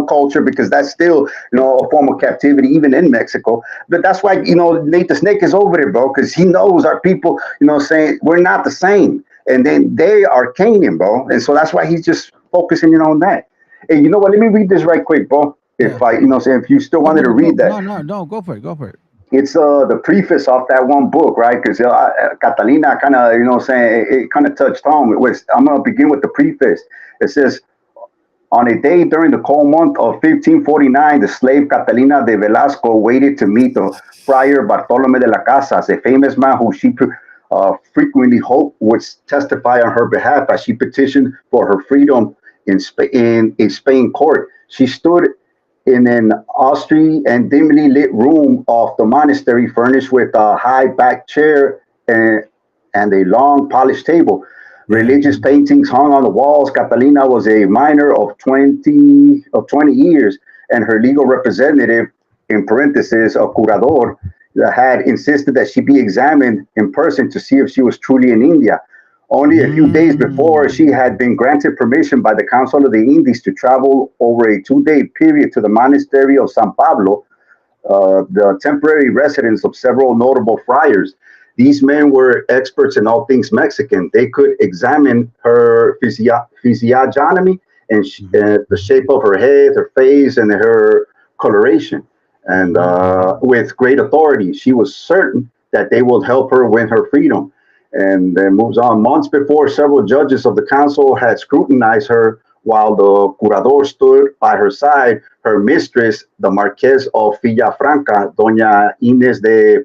culture, because that's still, a form of captivity, even in Mexico. But that's why, Nate the Snake is over there, bro, because he knows our people, we're not the same. And then they are Canaan, bro. And so that's why he's just focusing on that. And you know what? Let me read this right quick, bro. If if you still wanted to read that. No, go for it. It's the preface off that one book, right? Because Catalina kind of, it kind of touched home. I'm going to begin with the preface. It says, on a day during the cold month of 1549, the slave Catalina de Velasco waited to meet the friar Bartolome de las Casas, a famous man who she frequently hoped would testify on her behalf as she petitioned for her freedom in a Spain court. She stood in an austere and dimly lit room of the monastery, furnished with a high back chair and a long polished table. Religious paintings hung on the walls. Catalina was a minor of 20 years, and her legal representative, in parentheses, a curador, had insisted that she be examined in person to see if she was truly in India. Only a few days before, she had been granted permission by the Council of the Indies to travel over a 2-day period to the monastery of San Pablo, the temporary residence of several notable friars. These men were experts in all things Mexican. They could examine her physiognomy and the shape of her head, her face, and her coloration. And with great authority, she was certain that they would help her win her freedom. And then moves on. Months before, several judges of the council had scrutinized her while the curador stood by her side. Her mistress, the Marquess of Villafranca, Doña Inés de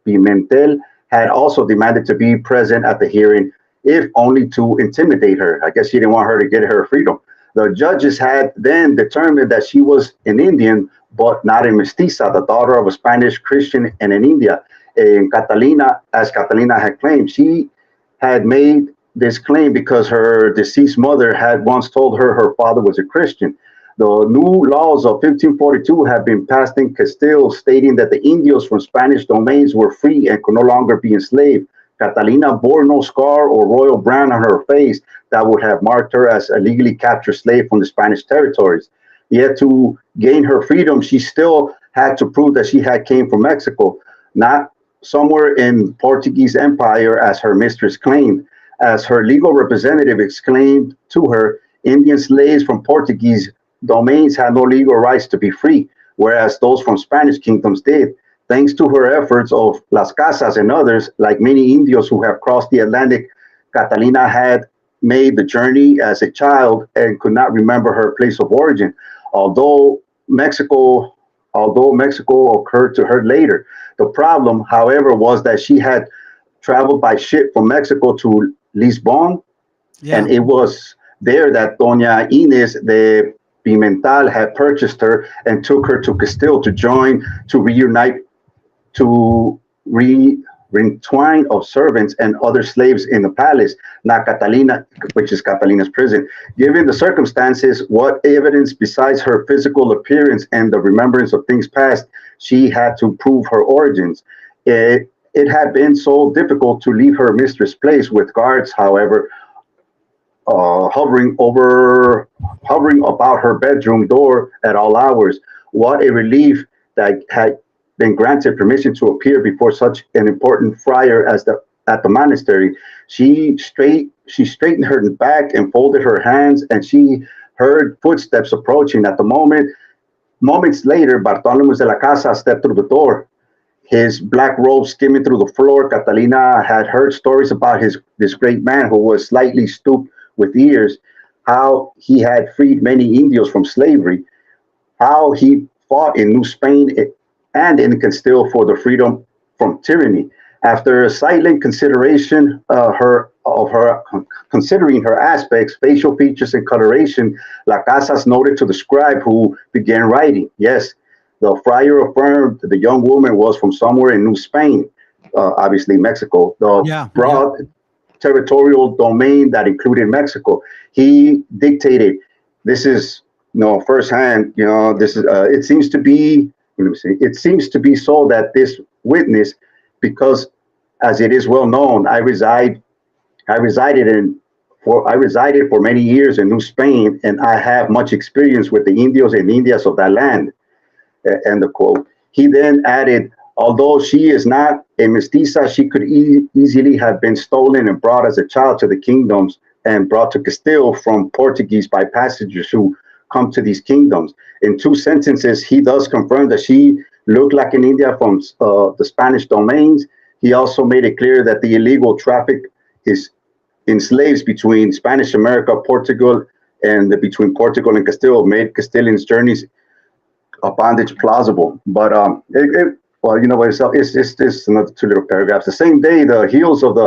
Pimentel, had also demanded to be present at the hearing, if only to intimidate her. I guess she didn't want her to get her freedom. The judges had then determined that she was an Indian, but not a mestiza, the daughter of a Spanish Christian and in India. And Catalina, as Catalina had claimed, she had made this claim because her deceased mother had once told her her father was a Christian. The new laws of 1542 have been passed in Castile, stating that the Indios from Spanish domains were free and could no longer be enslaved. Catalina bore no scar or royal brand on her face that would have marked her as a legally captured slave from the Spanish territories. Yet to gain her freedom, she still had to prove that she had came from Mexico, not somewhere in Portuguese Empire, as her mistress claimed. As her legal representative exclaimed to her, Indian slaves from Portuguese domains had no legal rights to be free, whereas those from Spanish kingdoms did. Thanks to her efforts of Las Casas and others, like many Indios who have crossed the Atlantic, Catalina had made the journey as a child and could not remember her place of origin, although Mexico occurred to her later. The problem, however, was that she had traveled by ship from Mexico to Lisbon, and it was there that Doña Inés de Pimentel had purchased her and took her to Castile to retwine of servants and other slaves in the palace, not Catalina, which is Catalina's prison. Given the circumstances, what evidence besides her physical appearance and the remembrance of things past she had to prove her origins? It had been so difficult to leave her mistress' place with guards, however, hovering about her bedroom door at all hours. What a relief that had been granted permission to appear before such an important friar at the monastery. She straightened her back and folded her hands, and she heard footsteps approaching. Moments later, Bartolomé de la Casa stepped through the door, his black robe skimming through the floor. Catalina had heard stories about this great man who was slightly stooped with ears, how he had freed many Indios from slavery, how he fought in New Spain and in Castile for the freedom from tyranny. After a silent consideration considering her aspects, facial features, and coloration, La Casas noted to the scribe, who began writing. Yes, the friar affirmed the young woman was from somewhere in New Spain, obviously Mexico, the broad territorial domain that included Mexico. He dictated, this is firsthand, this is, it seems to be so that this witness, because as it is well known, I resided for many years in New Spain, and I have much experience with the Indios and Indias of that land. End of quote. He then added, although she is not a mestiza, she could easily have been stolen and brought as a child to the kingdoms and brought to Castile from Portuguese by passengers who come to these kingdoms. In 2 sentences, he does confirm that she looked like an India from the Spanish domains. He also made it clear that the illegal traffic is in slaves between Spanish America, Portugal, and between Portugal and Castile made Castilians' journeys a bondage plausible. But it's just another 2 little paragraphs. The same day, the heels of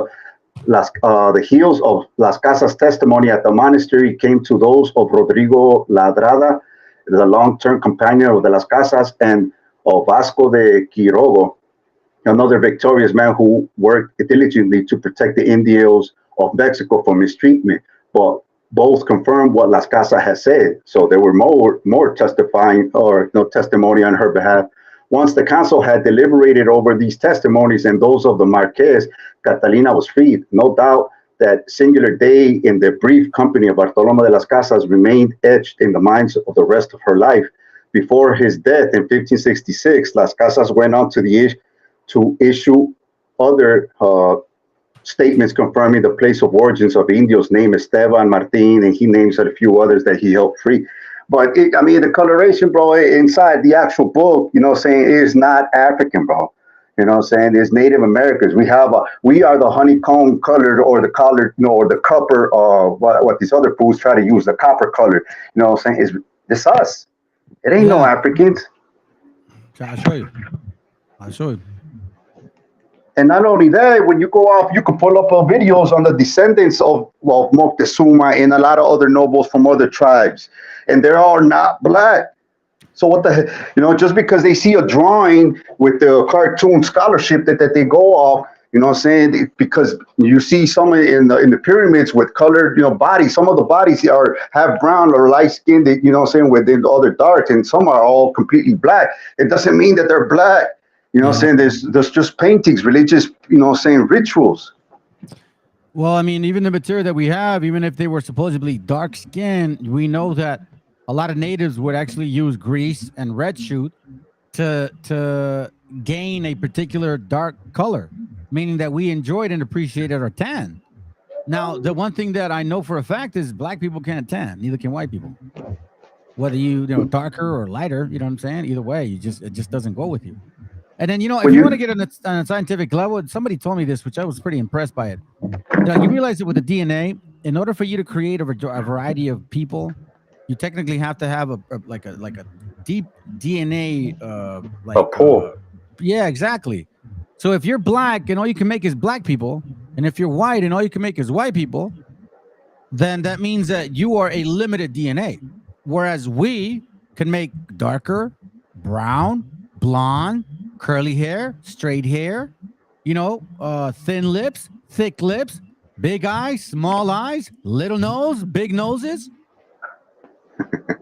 Las Casas' testimony at the monastery came to those of Rodrigo Ladrada, the long-term companion of de las Casas, and of Vasco de Quiroga, another victorious man who worked diligently to protect the Indios of Mexico from mistreatment. But both confirmed what Las Casas has said. So there were more testifying or testimony on her behalf. Once the council had deliberated over these testimonies and those of the Marquez, Catalina was freed. No doubt that singular day in the brief company of Bartolomé de las Casas remained etched in the minds of the rest of her life. Before his death in 1566, Las Casas went on to issue other statements confirming the place of origins of Indios named Esteban, Martin, and he names a few others that he helped free. But the coloration, bro, inside the actual book, is not African, bro. It's Native Americans. We are the honeycomb colored or the colored, or the copper, what these other fools try to use, the copper color. It's us. It ain't no Africans. I'll show you. I'll show you. And not only that, when you go off, you can pull up videos on the descendants of Moctezuma and a lot of other nobles from other tribes. And they're all not black. So what the heck, just because they see a drawing with the cartoon scholarship that they go off, because you see some in the pyramids with colored, bodies. Some of the bodies have brown or light skinned, within the other dark, and some are all completely black. It doesn't mean that they're black. There's just paintings, religious, rituals. Well, I mean, even the material that we have, even if they were supposedly dark skinned, we know that a lot of natives would actually use grease and red shoot to gain a particular dark color, meaning that we enjoyed and appreciated our tan. Now, the one thing that I know for a fact is black people can't tan, neither can white people. Whether you darker or lighter, you know what I'm saying? Either way, it just doesn't go with you. And then, if you want to get on a scientific level, somebody told me this, which I was pretty impressed by it. You realize that with the DNA, in order for you to create a variety of people, you technically have to have a deep DNA a pool. Yeah, exactly. So if you're black and all you can make is black people, and if you're white and all you can make is white people, then that means that you are a limited DNA. Whereas we can make darker, brown, blonde, curly hair, straight hair, thin lips, thick lips, big eyes, small eyes, little nose, big noses,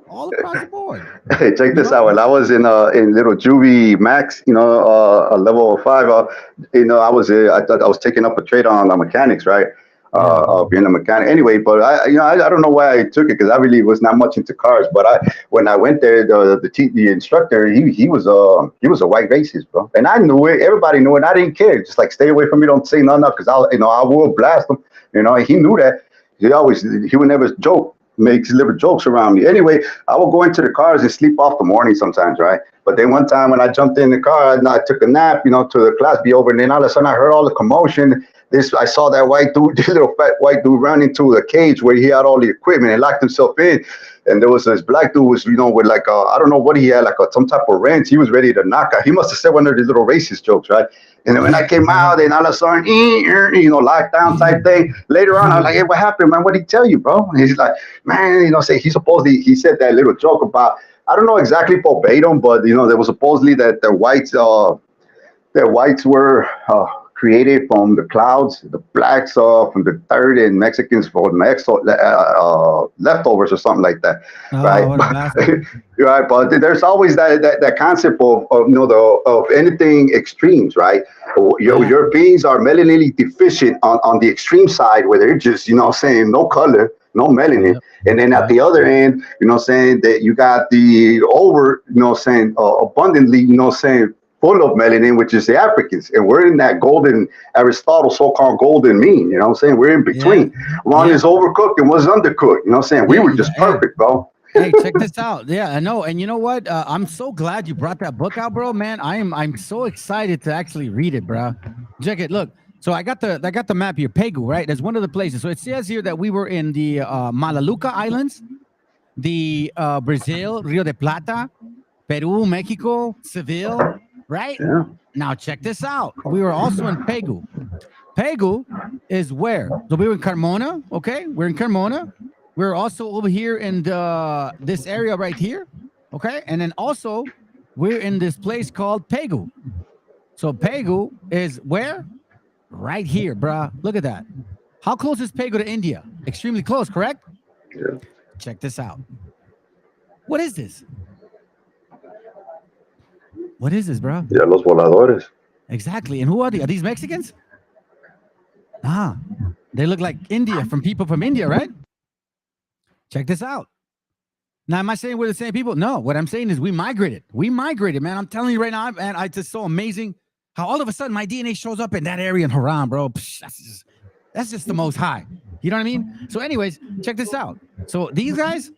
all across the board. Hey, check this out. When I was in little juvie max, a level 5, I was taking up a trade on mechanics, right? Being a mechanic anyway, but I don't know why I took it, because I really was not much into cars. But when I went there, the instructor, he was a white racist, bro, and I knew it. Everybody knew it. And I didn't care. Just like, stay away from me. Don't say nothing, because I will blast him. And he knew that. He would never make little jokes around me. Anyway, I would go into the cars and sleep off the morning sometimes, right? But then one time when I jumped in the car, I took a nap, to the class be over, and then all of a sudden I heard all the commotion. I saw that white dude, this little fat white dude, run into the cage where he had all the equipment and locked himself in. And there was this black dude with like I don't know what he had, some type of wrench. He was ready to knock out. He must have said one of these little racist jokes, right? And then when I came out, and all of a sudden, lockdown type thing. Later on, I was like, hey, what happened, man? What did he tell you, bro? And he's like, man, he said that little joke about, I don't know exactly verbatim, but there was supposedly that the whites were created from the clouds, the blacks from the third, and Mexicans from the leftovers or something like that, right? Right, but there's always that concept of anything extremes, right? Your beings are melanin deficient on the extreme side, where they're just no color, no melanin, and then at the other end, that you got the abundantly, full of melanin, which is the Africans, and we're in that golden Aristotle so-called golden mean. We're in between. One is overcooked and one's undercooked. We were just perfect, bro. Hey, check this out. Yeah, I know. And you know what? I'm so glad you brought that book out, bro. Man, I'm so excited to actually read it, bro. Check it. Look. So I got the map here. Pegu, right? That's one of the places. So it says here that we were in the Malaluca Islands, the Brazil, Rio de Plata, Peru, Mexico, Seville. Right? Yeah. Now check this out. We were also in Pegu. Pegu is where? So we were in Carmona. Okay, we're in Carmona. We're also over here in this area right here. Okay. And then also, we're in this place called Pegu. So Pegu is where? Right here, bruh. Look at that. How close is Pegu to India? Extremely close, correct? Yeah. Check this out. What is this? What is this, bro? Yeah, los voladores. Exactly. And who are they? Are these Mexicans? Ah, they look like India, from people from India, right? Check this out. Now, am I saying we're the same people? No. What I'm saying is we migrated. We migrated, man. I'm telling you right now, man. It's just so amazing how all of a sudden my DNA shows up in that area in Haran, bro. Psh, that's just the most high. You know what I mean? So, anyways, check this out. So these guys,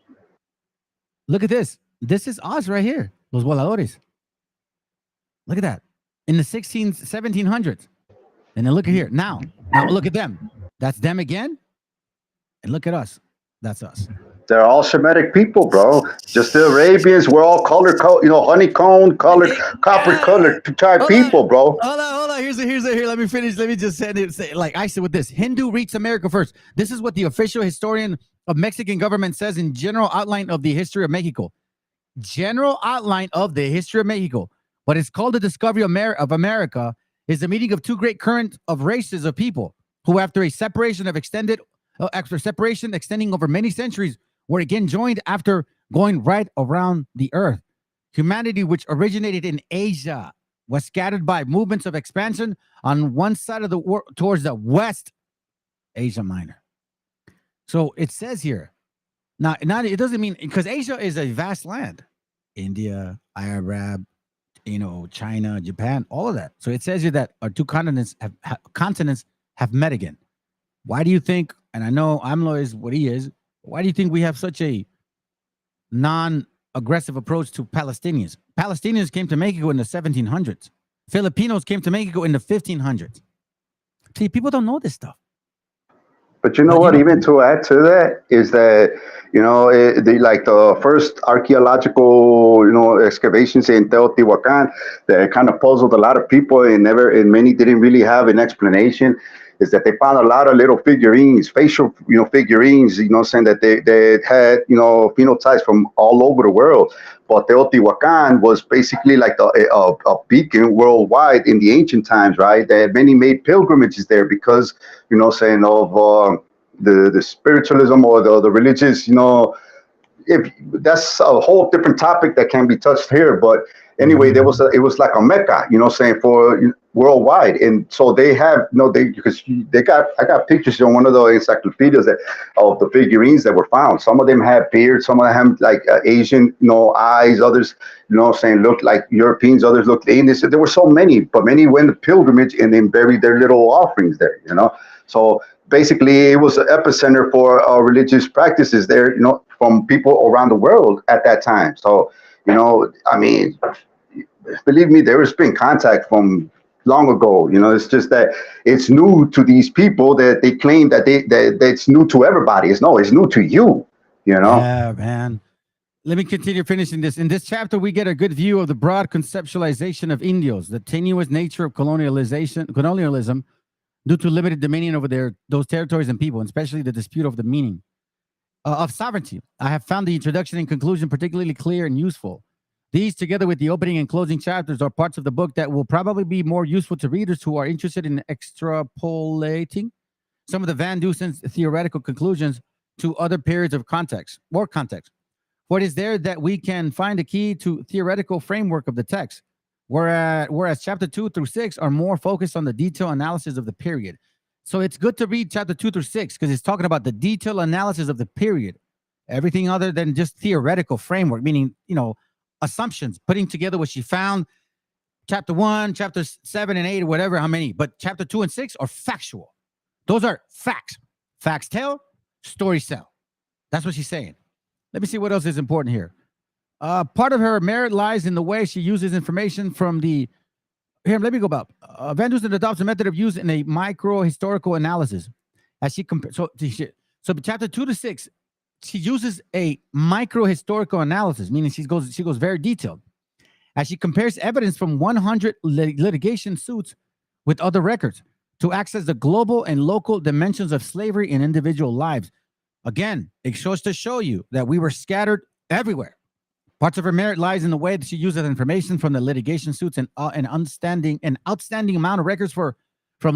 look at this. This is us right here, los voladores. Look at that. In the 1700s. And then look at here. Now look at them. That's them again. And look at us. That's us. They're all Semitic people, bro. Just the Arabians. We're all honeycomb colored, copper colored type people, bro. Hold on. Here. Let me finish. Let me just say, like I said with this. Hindu reached America first. This is what the official historian of Mexican government says in General Outline of the History of Mexico. General Outline of the History of Mexico. What is called the discovery of America is the meeting of two great currents of races of people who, after separation extending over many centuries, were again joined after going right around the earth. Humanity, which originated in Asia, was scattered by movements of expansion on one side of the world towards the West, Asia Minor. So it says here, now it doesn't mean, because Asia is a vast land. India, Arab, China, Japan, all of that. So it says here that our two continents have met again. Why do you think, and I know AMLO is what he is, why do you think we have such a non-aggressive approach to Palestinians? Palestinians came to Mexico in the 1700s. Filipinos came to Mexico in the 1500s. See, people don't know this stuff. But you know what? Even to add to that is that, like the first archaeological, excavations in Teotihuacan that kind of puzzled a lot of people and many didn't really have an explanation, is that they found a lot of little figurines, facial, figurines, saying that they had, phenotypes from all over the world. But Teotihuacan was basically like a beacon worldwide in the ancient times, right? That many made pilgrimages there because, saying of the spiritualism or the religious, if that's a whole different topic that can be touched here. But anyway, it was like a Mecca, saying for worldwide. And so they have I got pictures on one of the encyclopedias of the figurines that were found. Some of them had beards, some of them have like Asian, eyes, others, saying looked like Europeans, others looked Indians. There were so many, but many went to pilgrimage and then buried their little offerings there, So basically, it was an epicenter for religious practices there, from people around the world at that time. So, I mean, believe me, there has been contact from long ago. It's just that it's new to these people that they claim that it's new to everybody. It's new to you. Yeah, man. Let me continue finishing this. In this chapter, we get a good view of the broad conceptualization of Indios, the tenuous nature of colonialism, due to limited dominion over those territories and people, and especially the dispute over the meaning of sovereignty. I have found the introduction and conclusion particularly clear and useful. These, together with the opening and closing chapters, are parts of the book that will probably be more useful to readers who are interested in extrapolating some of the Van Dusen's theoretical conclusions to other periods of context. For it is there that we can find a key to theoretical framework of the text, whereas chapter 2 through 6 are more focused on the detailed analysis of the period. So it's good to read chapter 2 through 6 because it's talking about the detailed analysis of the period. Everything other than just theoretical framework, meaning, assumptions, putting together what she found, chapter 1, chapter 7 and 8, or whatever, how many. But chapter 2 and 6 are factual. Those are facts. Facts tell, stories sell. That's what she's saying. Let me see what else is important here. Part of her merit lies in the way she uses information from the... Here, let me go back. Van Dusen adopts a method of use in a micro-historical analysis. As she compares... So chapter 2 to 6, she uses a micro-historical analysis, meaning she goes very detailed. As she compares evidence from 100 litigation suits with other records to access the global and local dimensions of slavery in individual lives. Again, it shows to show you that we were scattered everywhere. Parts of her merit lies in the way that she uses information from the litigation suits and an outstanding amount of records from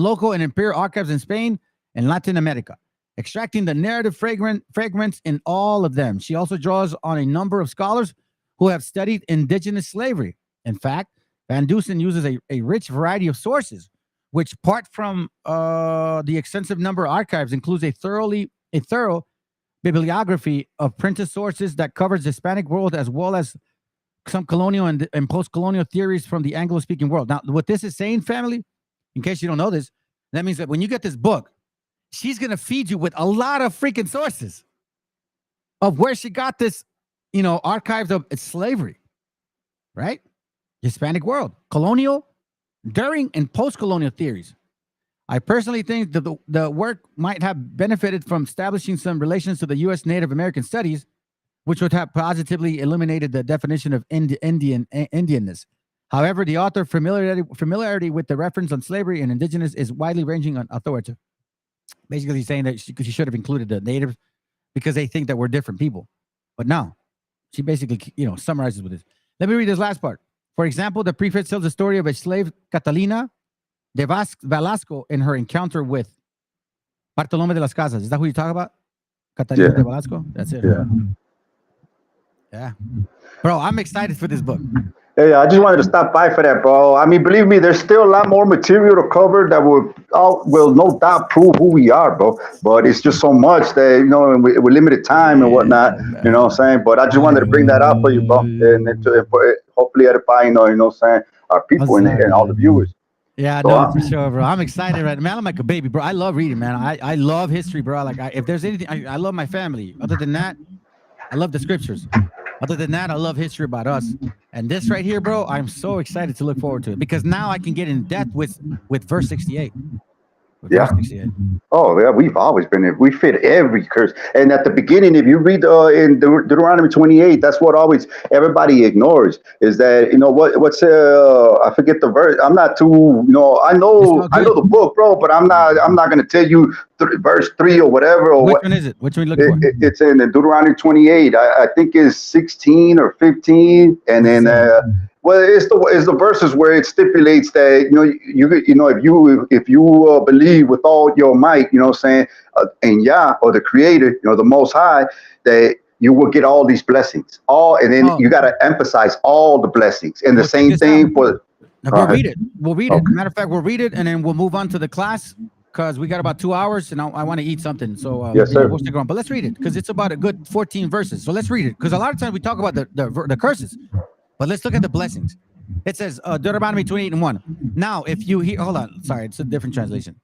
local and imperial archives in Spain and Latin America, extracting the narrative fragments in all of them. She also draws on a number of scholars who have studied indigenous slavery. In fact, Van Dusen uses a rich variety of sources, which, apart from the extensive number of archives, includes a thorough bibliography of printed sources that covers the Hispanic world, as well as some colonial and post-colonial theories from the Anglo-speaking world. Now, what this is saying, family, in case you don't know this, that means that when you get this book, she's going to feed you with a lot of freaking sources of where she got this, archives of slavery, right? Hispanic world, colonial, during, and post-colonial theories. I personally think that the work might have benefited from establishing some relations to the U.S. Native American studies, which would have positively eliminated the definition of Indianness. However, the author's familiarity with the reference on slavery and indigenous is widely ranging on authoritative. Basically saying that she should have included the natives because they think that we're different people. But no, she basically, summarizes with this. Let me read this last part. For example, the preface tells the story of a slave, Catalina de Velasco, in her encounter with Bartolome de las Casas. Is that who you talk about? Catalina de Velasco? That's it. Yeah. Bro, I'm excited for this book. Hey, I just wanted to stop by for that, bro. I mean, believe me, there's still a lot more material to cover that will no doubt prove who we are, bro. But it's just so much that, with limited time and whatnot, you know what I'm saying? But I just wanted to bring that up for you, bro. And to hopefully edify, our people and all the viewers. Yeah, So, no, for sure, bro. I'm excited right now. Man, I'm like a baby, bro. I love reading, man. I love history, bro. Like, if there's anything, I love my family. Other than that, I love the scriptures. Other than that, I love history about us. And this right here, bro, I'm so excited to look forward to it because now I can get in depth with verse 68. Yeah. Oh, yeah, we've always been, we fit every curse. And at the beginning, if you read in Deuteronomy 28, that's what always everybody ignores is that, what's I forget the verse. I'm not too, I know the book, bro, but I'm not going to tell you verse 3 or whatever. Or Which one is it? Which one are you looking for? It's in Deuteronomy 28. I think it's 16 or 15. And then, well, it's the verses where it stipulates that if you believe with all your might, in Yah or the Creator, the Most High, that you will get all these blessings. And then you got to emphasize all the blessings. And the same thing for. We'll read it. We'll read it. Matter of fact, we'll read it and then we'll move on to the class because we got about 2 hours and I want to eat something. So yes, sir. We'll stick around. But let's read it because it's about a good 14 verses. So let's read it because a lot of times we talk about the curses. But let's look at the blessings. It says Deuteronomy 28:1. Now, if you hear, hold on, sorry, it's a different translation.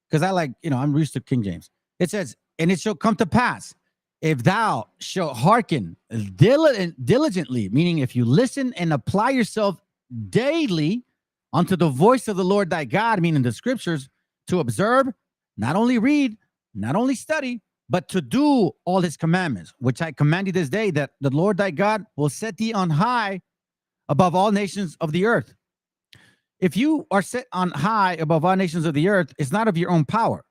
Because I'm used to King James. It says, and it shall come to pass, if thou shalt hearken diligently, meaning if you listen and apply yourself daily unto the voice of the Lord thy God, meaning the scriptures, to observe, not only read, not only study, but to do all his commandments, which I command you this day, that the Lord thy God will set thee on high above all nations of the earth. If you are set on high above all nations of the earth, it's not of your own power.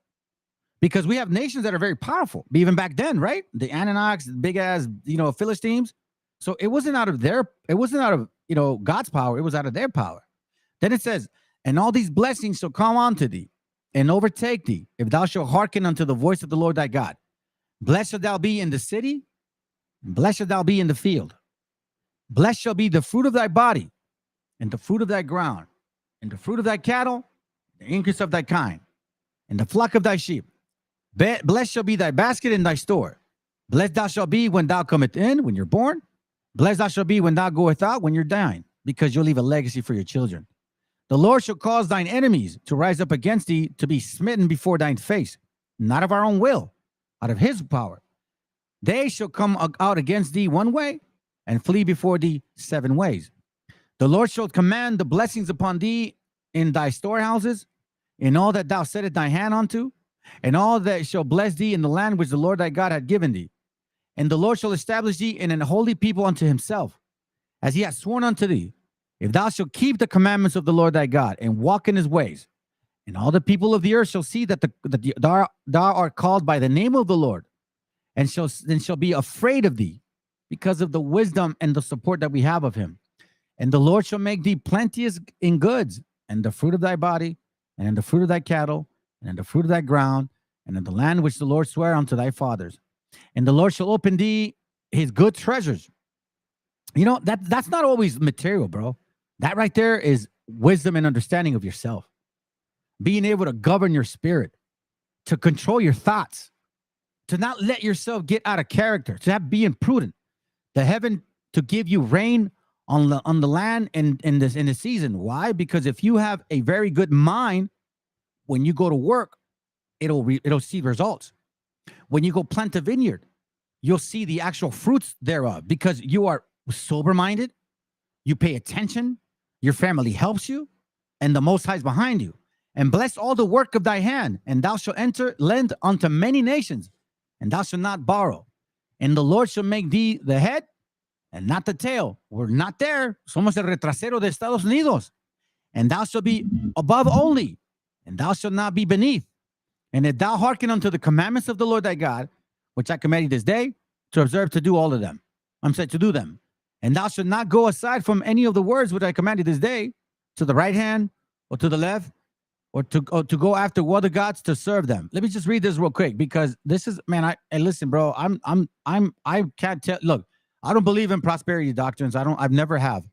Because we have nations that are very powerful, even back then, right? The Anunnaks, the big ass, Philistines. So it wasn't out of God's power, it was out of their power. Then it says, and all these blessings shall come unto thee and overtake thee, if thou shalt hearken unto the voice of the Lord thy God. Blessed shalt thou be in the city, and blessed shalt thou be in the field. Blessed shall be the fruit of thy body, and the fruit of thy ground, and the fruit of thy cattle, the increase of thy kind, and the flock of thy sheep. Blessed shall be thy basket and thy store. Blessed thou shalt be when thou comest in, when you're born. Blessed thou shalt be when thou goest out, when you're dying, because you'll leave a legacy for your children. The Lord shall cause thine enemies to rise up against thee, to be smitten before thine face, not of our own will, out of his power. They shall come out against thee one way, and flee before thee 7 ways. The Lord shall command the blessings upon thee in thy storehouses, in all that thou settest thy hand unto, and all that shall bless thee in the land which the Lord thy God hath given thee. And the Lord shall establish thee in an holy people unto himself, as he hath sworn unto thee, if thou shalt keep the commandments of the Lord thy God, and walk in his ways. And all the people of the earth shall see that thou art called by the name of the Lord, and shall be afraid of thee, because of the wisdom and the support that we have of him. And the Lord shall make thee plenteous in goods, and the fruit of thy body, and in the fruit of thy cattle, and in the fruit of thy ground, and in the land which the Lord sware unto thy fathers. And the Lord shall open thee his good treasures. You know, that's not always material, bro. That right there is wisdom and understanding of yourself. Being able to govern your spirit, to control your thoughts, to not let yourself get out of character, to have being prudent. The heaven to give you rain on the land in the season. Why? Because if you have a very good mind, when you go to work, it'll see results. When you go plant a vineyard, you'll see the actual fruits thereof because you are sober-minded, you pay attention, your family helps you, and the Most High is behind you. And bless all the work of thy hand, and thou shalt lend unto many nations, and thou shalt not borrow. And the Lord shall make thee the head and not the tail. We're not there. Somos el retrasero de Estados Unidos. And thou shalt be above only, and thou shalt not be beneath. And if thou hearken unto the commandments of the Lord thy God, which I command thee this day, to observe to do all of them. I'm saying to do them. And thou shalt not go aside from any of the words which I command thee this day, to the right hand or to the left, or to go after other gods to serve them. Let me just read this real quick because this is, man, listen, bro, I can't tell. Look, I don't believe in prosperity doctrines. I've never have.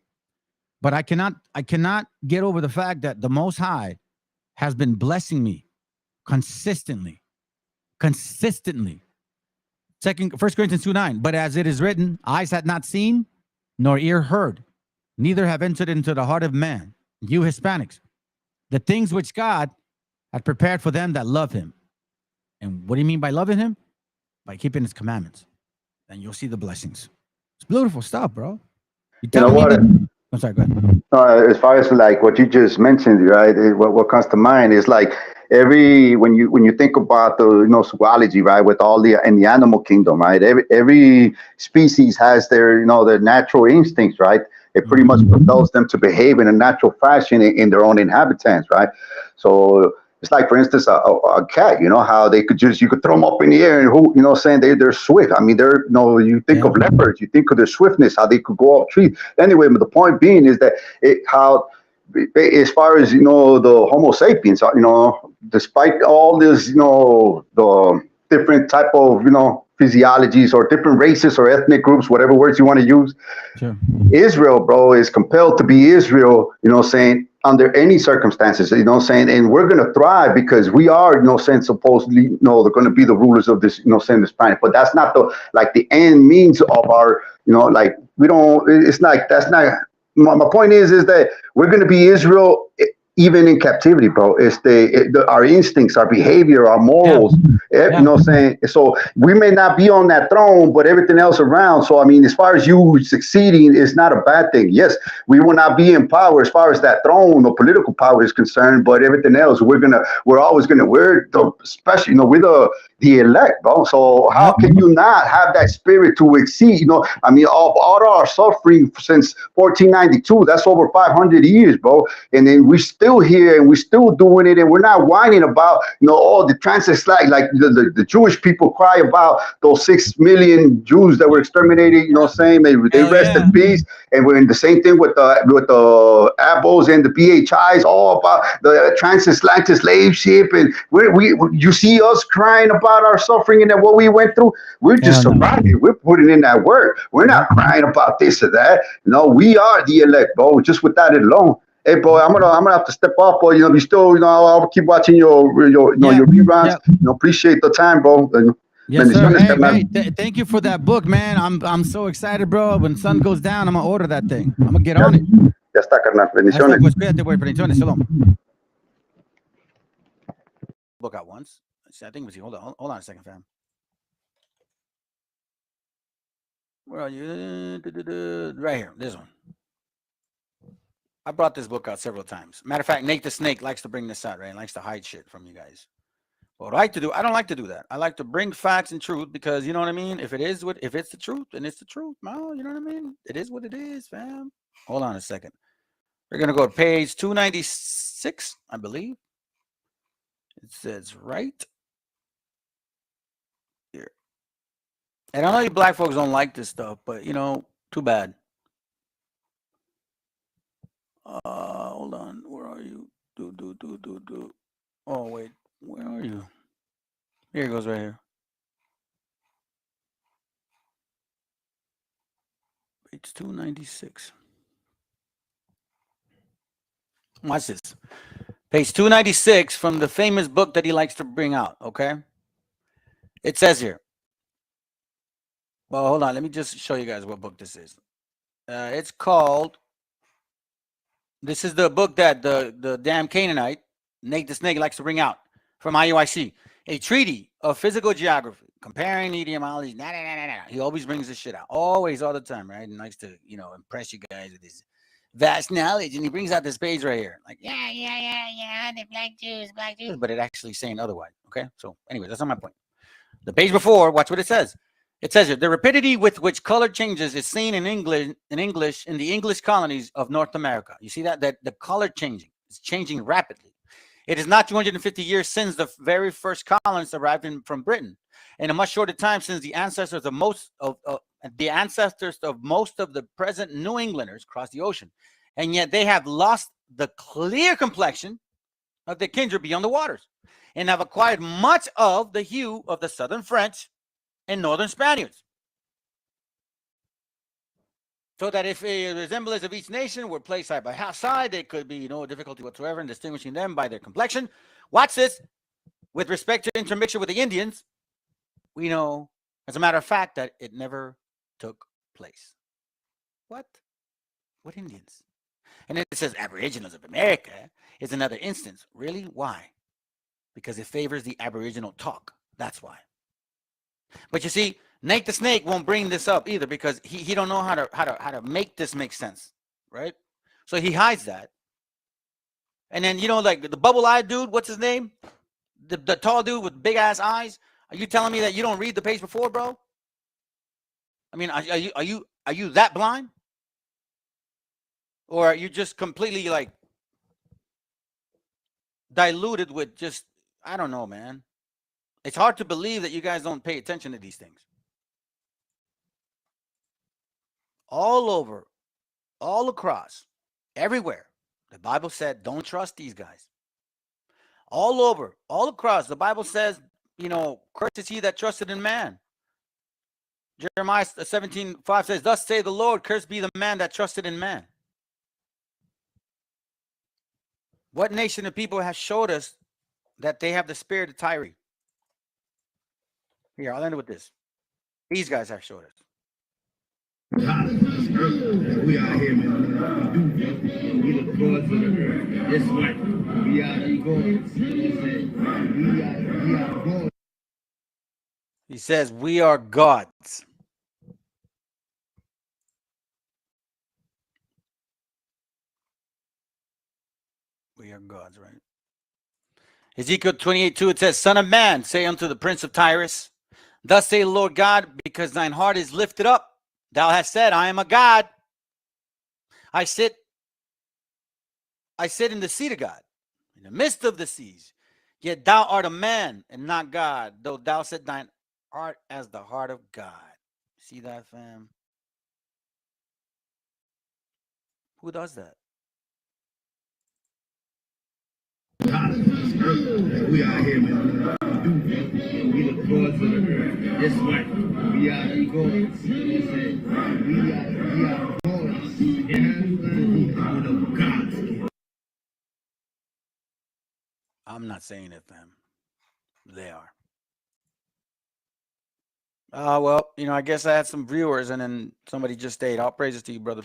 But I cannot get over the fact that the Most High has been blessing me consistently. 1 Corinthians 2:9. But as it is written, eyes had not seen, nor ear heard, neither have entered into the heart of man, you Hispanics, the things which God had prepared for them that love him. And what do you mean by loving him? By keeping his commandments. And you'll see the blessings. It's beautiful stuff, bro. You know what? I'm sorry, go ahead. As far as like what you just mentioned, right? What comes to mind is like when you think about the zoology, right? With all in the animal kingdom, right? Every species has their their natural instincts, right? It pretty much propels them to behave in a natural fashion in their own inhabitants, right? So it's like, for instance, a cat, how they you could throw them up in the air and saying they're swift. I mean, you think of leopards, you think of their swiftness, how they could go up trees. Anyway, but the point being is that as far as, the Homo sapiens, despite all this, the different type of, physiologies or different races or ethnic groups, whatever words you want to use. Sure. Israel, bro, is compelled to be Israel, saying under any circumstances, and we're going to thrive because we are, supposedly, they're going to be the rulers of this, this planet. But that's not the end means of our, we don't, it's like, that's not, my point is that we're going to be Israel even in captivity, bro. It's our instincts, our behavior, our morals, So we may not be on that throne, but everything else around. So, I mean, as far as you succeeding, it's not a bad thing. Yes, we will not be in power as far as that throne or political power is concerned, but everything else, we're always gonna, especially, we're the elect, bro. So how can you not have that spirit to exceed? I mean, all our suffering since 1492, that's over 500 years, bro. And then we're still here and we're still doing it, and we're not whining about, all the transatlantic, like the Jewish people cry about those 6 million Jews that were exterminated. They rest in peace. And we're in the same thing with the Abos and the BHIs, all about the transatlantic slave ship, and you see us crying about our suffering and what we went through. We're just surviving. We're putting in that work. We're not crying about this or that. No, we are the elect, bro. Just with that alone. Hey, boy, I'm gonna have to step off, but you still, I'll keep watching your reruns. Appreciate the time, bro. Yes, sir. Hey, thank you for that book, man. I'm so excited, bro. When sun goes down, I'm gonna order that thing. I'm gonna get on it. Ya está, carnal. Bendiciones. Pues cuídate, güey. Bendiciones. Shalom. Book out once. I think it was. Hold on a second, fam. Where are you? Right here. This one. I brought this book out several times. Matter of fact, Nate the Snake likes to bring this out, right? He likes to hide shit from you guys. What I like to do, I don't like to do that. I like to bring facts and truth because, you know what I mean? If it's the truth, then it's the truth, man. You know what I mean? It is what it is, fam. Hold on a second. We're going to go to page 296, I believe. It says right here. And I know you black folks don't like this stuff, but you know, too bad. Hold on. Where are you? Do. Oh, wait. Where are you? Here it goes right here. Page 296. Watch this. Page 296 from the famous book that he likes to bring out, okay? It says here. Well, hold on. Let me just show you guys what book this is. It's called, this is the book that the damn Canaanite, Nate the Snake, likes to bring out from IUIC. A treaty of physical geography, comparing etiology. He always brings this shit out. Always, all the time, right? And likes to, you know, impress you guys with his vast knowledge. And he brings out this page right here. Like, the black Jews. But it actually saying otherwise, okay? So anyway, that's not my point. The page before, watch what it says. It says here, the rapidity with which color changes is seen in English in the English colonies of North America. You see that the color changing is changing rapidly. It is not 250 years since the very first colonists arrived from Britain, and a much shorter time since the ancestors of most of the present New Englanders crossed the ocean, and yet they have lost the clear complexion of their kindred beyond the waters, and have acquired much of the hue of the southern French and northern Spaniards. So that if a resemblance of each nation were placed side by side, there could be no difficulty whatsoever in distinguishing them by their complexion. Watch this. With respect to intermixture with the Indians, we know, as a matter of fact, that it never took place. What? What Indians? And then it says Aboriginals of America is another instance. Really? Why? Because it favors the Aboriginal talk. That's why. But you see, Nate the Snake won't bring this up either because he don't know how to make this make sense, right? So he hides that. And then, you know, like the bubble-eyed dude, what's his name? The tall dude with big ass eyes. Are you telling me that you don't read the page before, bro? I mean, are you that blind? Or are you just completely like diluted with just, I don't know, man. It's hard to believe that you guys don't pay attention to these things. All over, all across, everywhere. The Bible said, don't trust these guys. All over, all across, the Bible says, you know, cursed is he that trusted in man. Jeremiah 17:5 says, thus say the Lord, cursed be the man that trusted in man. What nation of people has showed us that they have the spirit of Tyre? Here, I'll end with this. These guys have showed us. We are here, man. We the gods of the earth. That's right. We are the gods. We are gods. He says, we are gods. We are gods, right? Ezekiel 28:2, it says, Son of man, say unto the prince of Tyrus, thus say the Lord God, because thine heart is lifted up. Thou hast said, I am a God. I sit in the seat of God, in the midst of the seas. Yet thou art a man and not God, though thou set thine heart as the heart of God. See that, fam? Who does that? We are here, man. We the gods of the earth. That's right. We are the gods. We are gods. Yeah. I'm not saying it, fam. They are. Well, you know, I guess I had some viewers and then somebody just stayed. All praises to you, brother.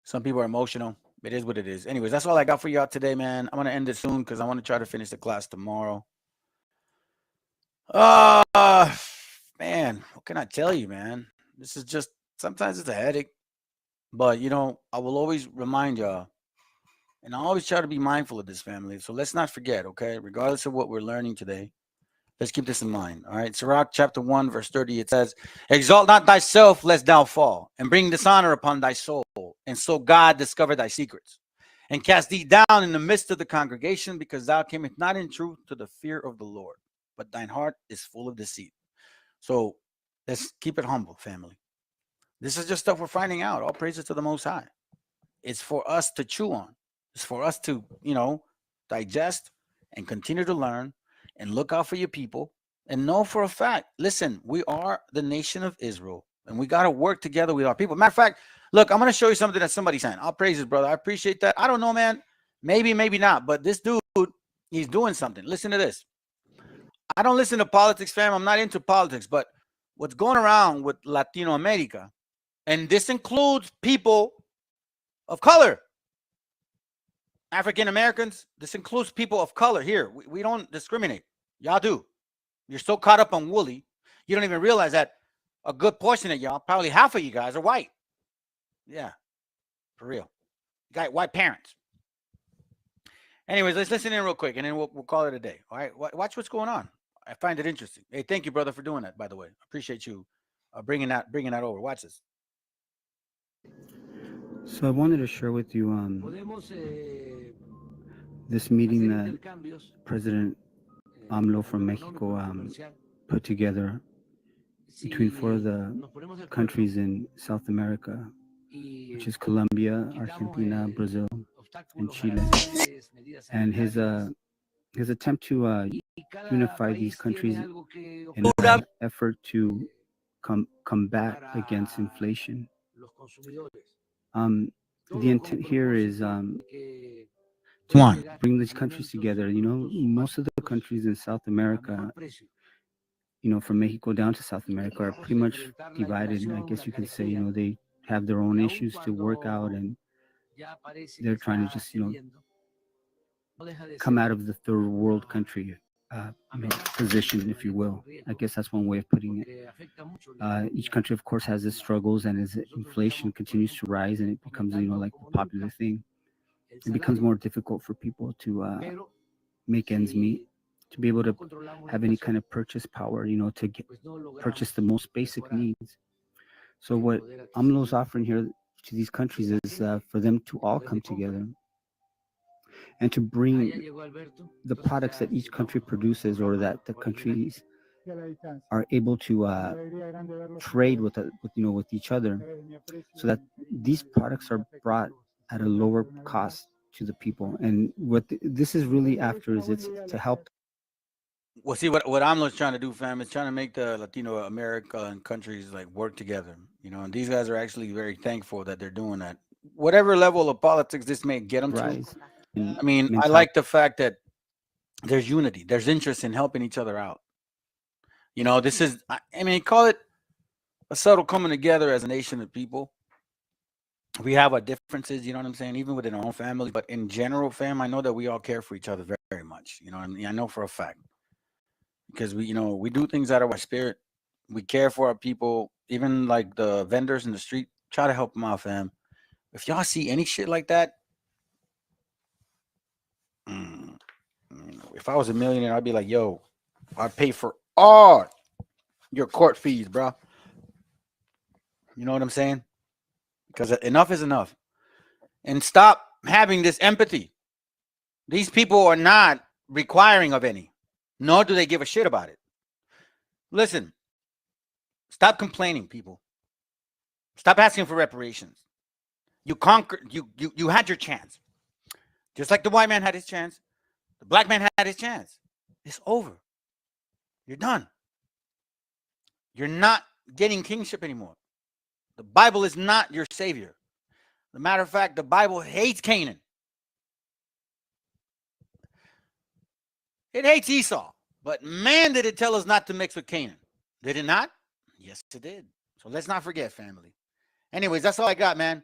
Some people are emotional. It is what it is. Anyways, that's all I got for y'all today, man. I'm going to end it soon because I want to try to finish the class tomorrow. Man, what can I tell you, man? This is just, sometimes it's a headache. But, you know, I will always remind y'all, and I always try to be mindful of this, family. So let's not forget, okay? Regardless of what we're learning today, let's keep this in mind, all right? Sirach chapter 1, verse 30, it says, exalt not thyself, lest thou fall, and bring dishonor upon thy soul, and so God discover thy secrets, and cast thee down in the midst of the congregation, because thou camest not in truth to the fear of the Lord, but thine heart is full of deceit. So Let's keep it humble, family. This is just stuff we're finding out. All praises to the Most High. It's for us to chew on. It's for us to, digest and continue to learn and look out for your people and know for a fact, listen, we are the nation of Israel and we got to work together with our people. Matter of fact, look, I'm going to show you something that somebody's saying. All praises, brother. I appreciate that. I don't know, man. Maybe, maybe not. But this dude, he's doing something. Listen to this. I don't listen to politics, fam. I'm not into politics. But what's going around with Latino America, and this includes people of color, African Americans, this includes people of color here. We don't discriminate. Y'all do. You're so caught up on Wooly, you don't even realize that a good portion of y'all, probably half of you guys, are white. Yeah, for real. You got white parents. Anyways, let's listen in real quick, and then we'll call it a day. All right, watch what's going on. I find it interesting. Hey, thank you, brother, for doing that. By the way, appreciate you bringing that over. Watch this. So I wanted to share with you this meeting that President AMLO from Mexico put together between 4 of the countries in South America, which is Colombia, Argentina, Brazil, and Chile. And his attempt to unify these countries in an effort to combat against inflation. The intent here is to bring these countries together. Most of the countries in South America, from Mexico down to South America, are pretty much divided. I guess you could say, they have their own issues to work out, and they're trying to just, come out of the third world country position, if you will. I guess that's one way of putting it. Each country, of course, has its struggles, and as inflation continues to rise and it becomes, like the popular thing, it becomes more difficult for people to make ends meet, to be able to have any kind of purchase power, to purchase the most basic needs. So what AMLO's offering here to these countries is for them to all come together and to bring the products that each country produces, or that the countries are able to trade with each other, so that these products are brought at a lower cost to the people. And what this is really after is it's to help. Well, see, what AMLO's trying to do, fam, is trying to make the Latino America and countries work together. And these guys are actually very thankful that they're doing that. Whatever level of politics this may get them to. I mean, I like the fact that there's unity. There's interest in helping each other out. This is, call it a subtle coming together as a nation of people. We have our differences, you know what I'm saying, even within our own family. But in general, fam, I know that we all care for each other very, very much. I know for a fact. Because we do things out of our spirit. We care for our people, even like the vendors in the street. Try to help them out, fam. If y'all see any shit like that, if I was a millionaire, I'd be like, yo, I'd pay for all your court fees, bro. You know what I'm saying? Because enough is enough. And stop having this empathy. These people are not requiring of any, nor do they give a shit about it. Listen, stop complaining, people. Stop asking for reparations. You conquered, you had your chance. Just like the white man had his chance, the black man had his chance. It's over. You're done. You're not getting kingship anymore. The Bible is not your savior. As a matter of fact, the Bible hates Canaan. It hates Esau. But man, did it tell us not to mix with Canaan. Did it not? Yes, it did. So let's not forget, family. Anyways, that's all I got, man.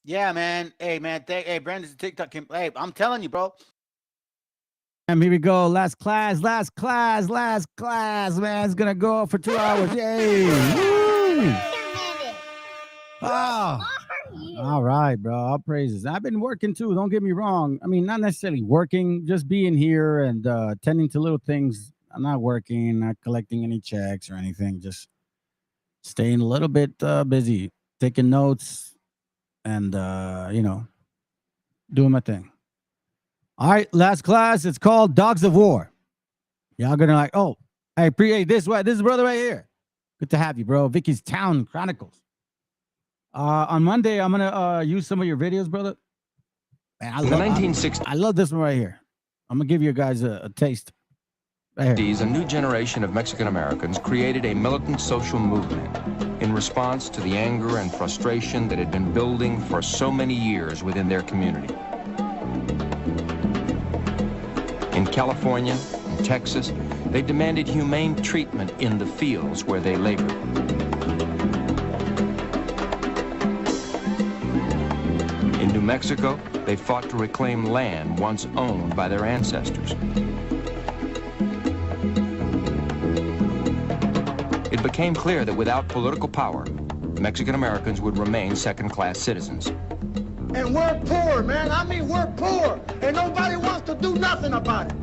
Yeah, man. Hey, man. Hey, Brandon's TikTok. Hey, I'm telling you, bro. And here we go. Last class, man. It's going to go for 2 hours. Yay. Woo. Oh. All right, bro. All praises. I've been working too. Don't get me wrong. Not necessarily working, just being here and tending to little things. I'm not working, not collecting any checks or anything. Just staying a little bit busy, taking notes and, doing my thing. All right, last class. It's called Dogs of War. Y'all gonna oh, I appreciate this. What? This is brother right here. Good to have you, bro. Vicky's Town Chronicles. On Monday, I'm gonna use some of your videos, brother. Man, I love 1960s. I love this one right here. I'm gonna give you guys a taste. Right here. A new generation of Mexican Americans created a militant social movement in response to the anger and frustration that had been building for so many years within their community. In California and Texas, they demanded humane treatment in the fields where they labored. In New Mexico, they fought to reclaim land once owned by their ancestors. It became clear that without political power, Mexican Americans would remain second-class citizens. And we're poor, man. I mean, we're poor. And nobody wants to do nothing about it.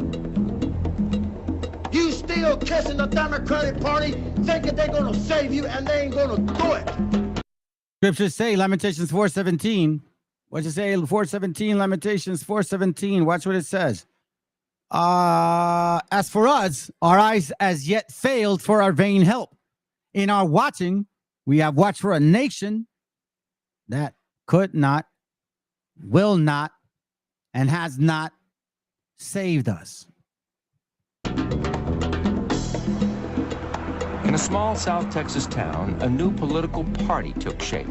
You still kissing the Democratic Party, thinking they're going to save you, and they ain't going to do it. Scriptures say, Lamentations 4:17. What's it say? 4:17, Lamentations 4:17. Watch what it says. As for us, our eyes as yet failed for our vain help. In our watching, we have watched for a nation that could not, will not, and has not saved us. In a small South Texas town, a new political party took shape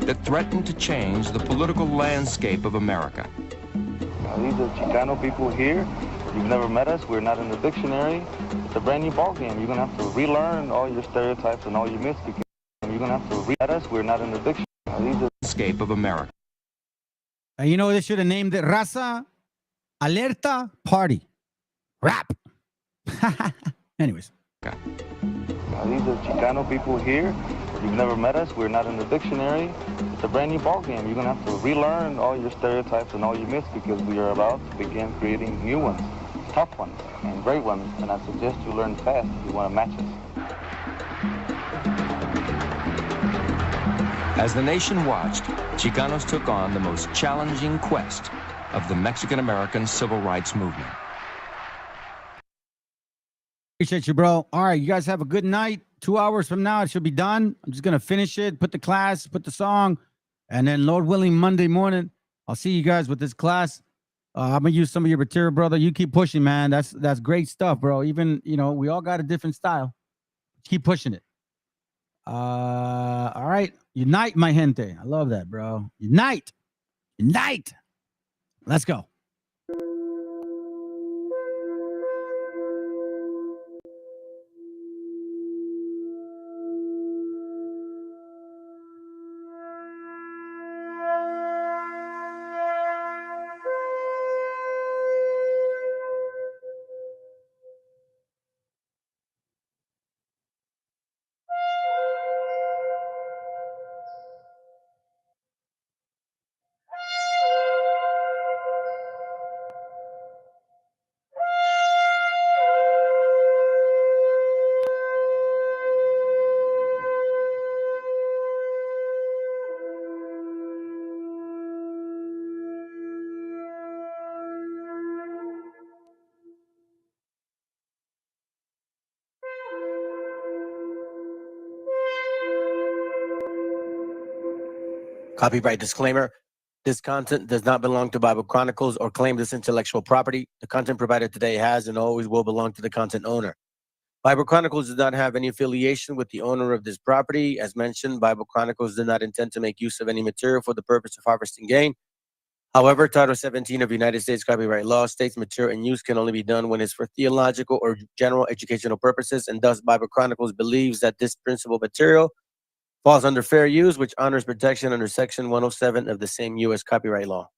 that threatened to change the political landscape of America. Now, these are Chicano people here. You've never met us. We're not in the dictionary. It's a brand new ball game. You're going to have to relearn all your stereotypes and all you missed. Because you're going to have to read us. We're not in the dictionary. Now, these are landscape of America. And you know, they should have named it RAZA Alerta Party. Rap. Anyways. Now, these are Chicano people here. You've never met us. We're not in the dictionary. It's a brand new ball game. You're going to have to relearn all your stereotypes and all you missed because we are about to begin creating new ones, tough ones, and great ones. And I suggest you learn fast if you want to match us. As the nation watched, Chicanos took on the most challenging quest of the Mexican-American civil rights movement. Appreciate you, bro. All right, you guys have a good night. 2 hours from now, it should be done. I'm just going to finish it, put the class, put the song, and then Lord willing, Monday morning, I'll see you guys with this class. I'm going to use some of your material, brother. You keep pushing, man. That's great stuff, bro. Even, you know, we all got a different style. Keep pushing it. All right. Unite, my gente. I love that, bro. Unite. Unite. Let's go. Copyright disclaimer. This content does not belong to Bible Chronicles or claim this intellectual property. The content provided today has and always will belong to the content owner. Bible Chronicles does not have any affiliation with the owner of this property. As mentioned, Bible Chronicles does not intend to make use of any material for the purpose of harvesting gain. However, Title 17 of United States copyright law states material in use can only be done when it's for theological or general educational purposes, and thus Bible Chronicles believes that this principal material falls under fair use, which honors protection under Section 107 of the same U.S. copyright law.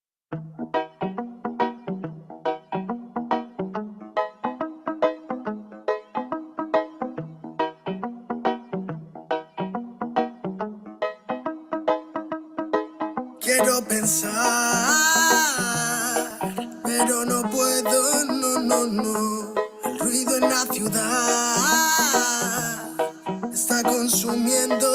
Quiero pensar, pero no puedo, no. El ruido en la ciudad está consumiendo,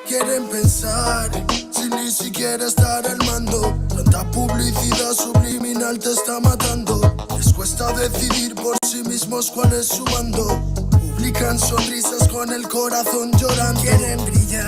Quieren pensar, sin ni siquiera estar al mando. Tanta publicidad subliminal te está matando. Les cuesta decidir por sí mismos sabemos cuál es su bando. Publican sonrisas con el corazón llorando. Quieren brillar,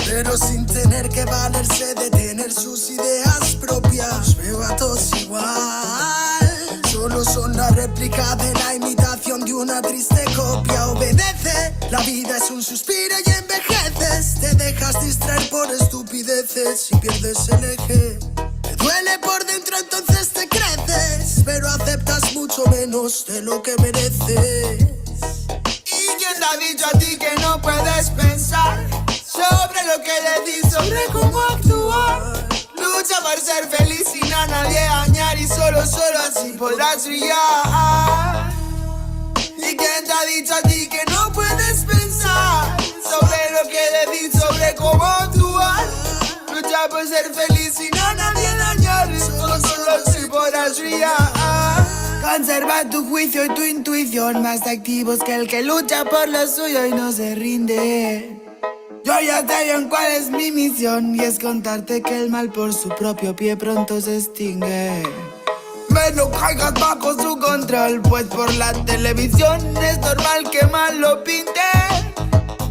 pero sin tener que valerse de tener sus ideas propias. Veo a todos igual, solo son la réplica de la imitación de una triste copia. Obedece, la vida es un suspiro y envejeces. Te dejas distraer por estupideces y pierdes el eje. Te duele por dentro, entonces te creces, pero aceptas mucho menos de lo que mereces. ¿Y quién te ha dicho a ti que no puedes pensar sobre lo que le di, sobre cómo actuar? Lucha por ser feliz sin a nadie dañar y solo así podrás brillar. ¿Y quién te ha dicho a ti que no puedes pensar sobre lo que le di, sobre cómo actuar? Lucha por ser feliz sin a nadie dañar y solo así podrás brillar. Conserva tu juicio y tu intuición, más activos que el que lucha por lo suyo y no se rinde. Yo ya sé bien cuál es mi misión, y es contarte que el mal por su propio pie pronto se extingue. No caigas bajo su control, pues por la televisión es normal que mal lo pinten.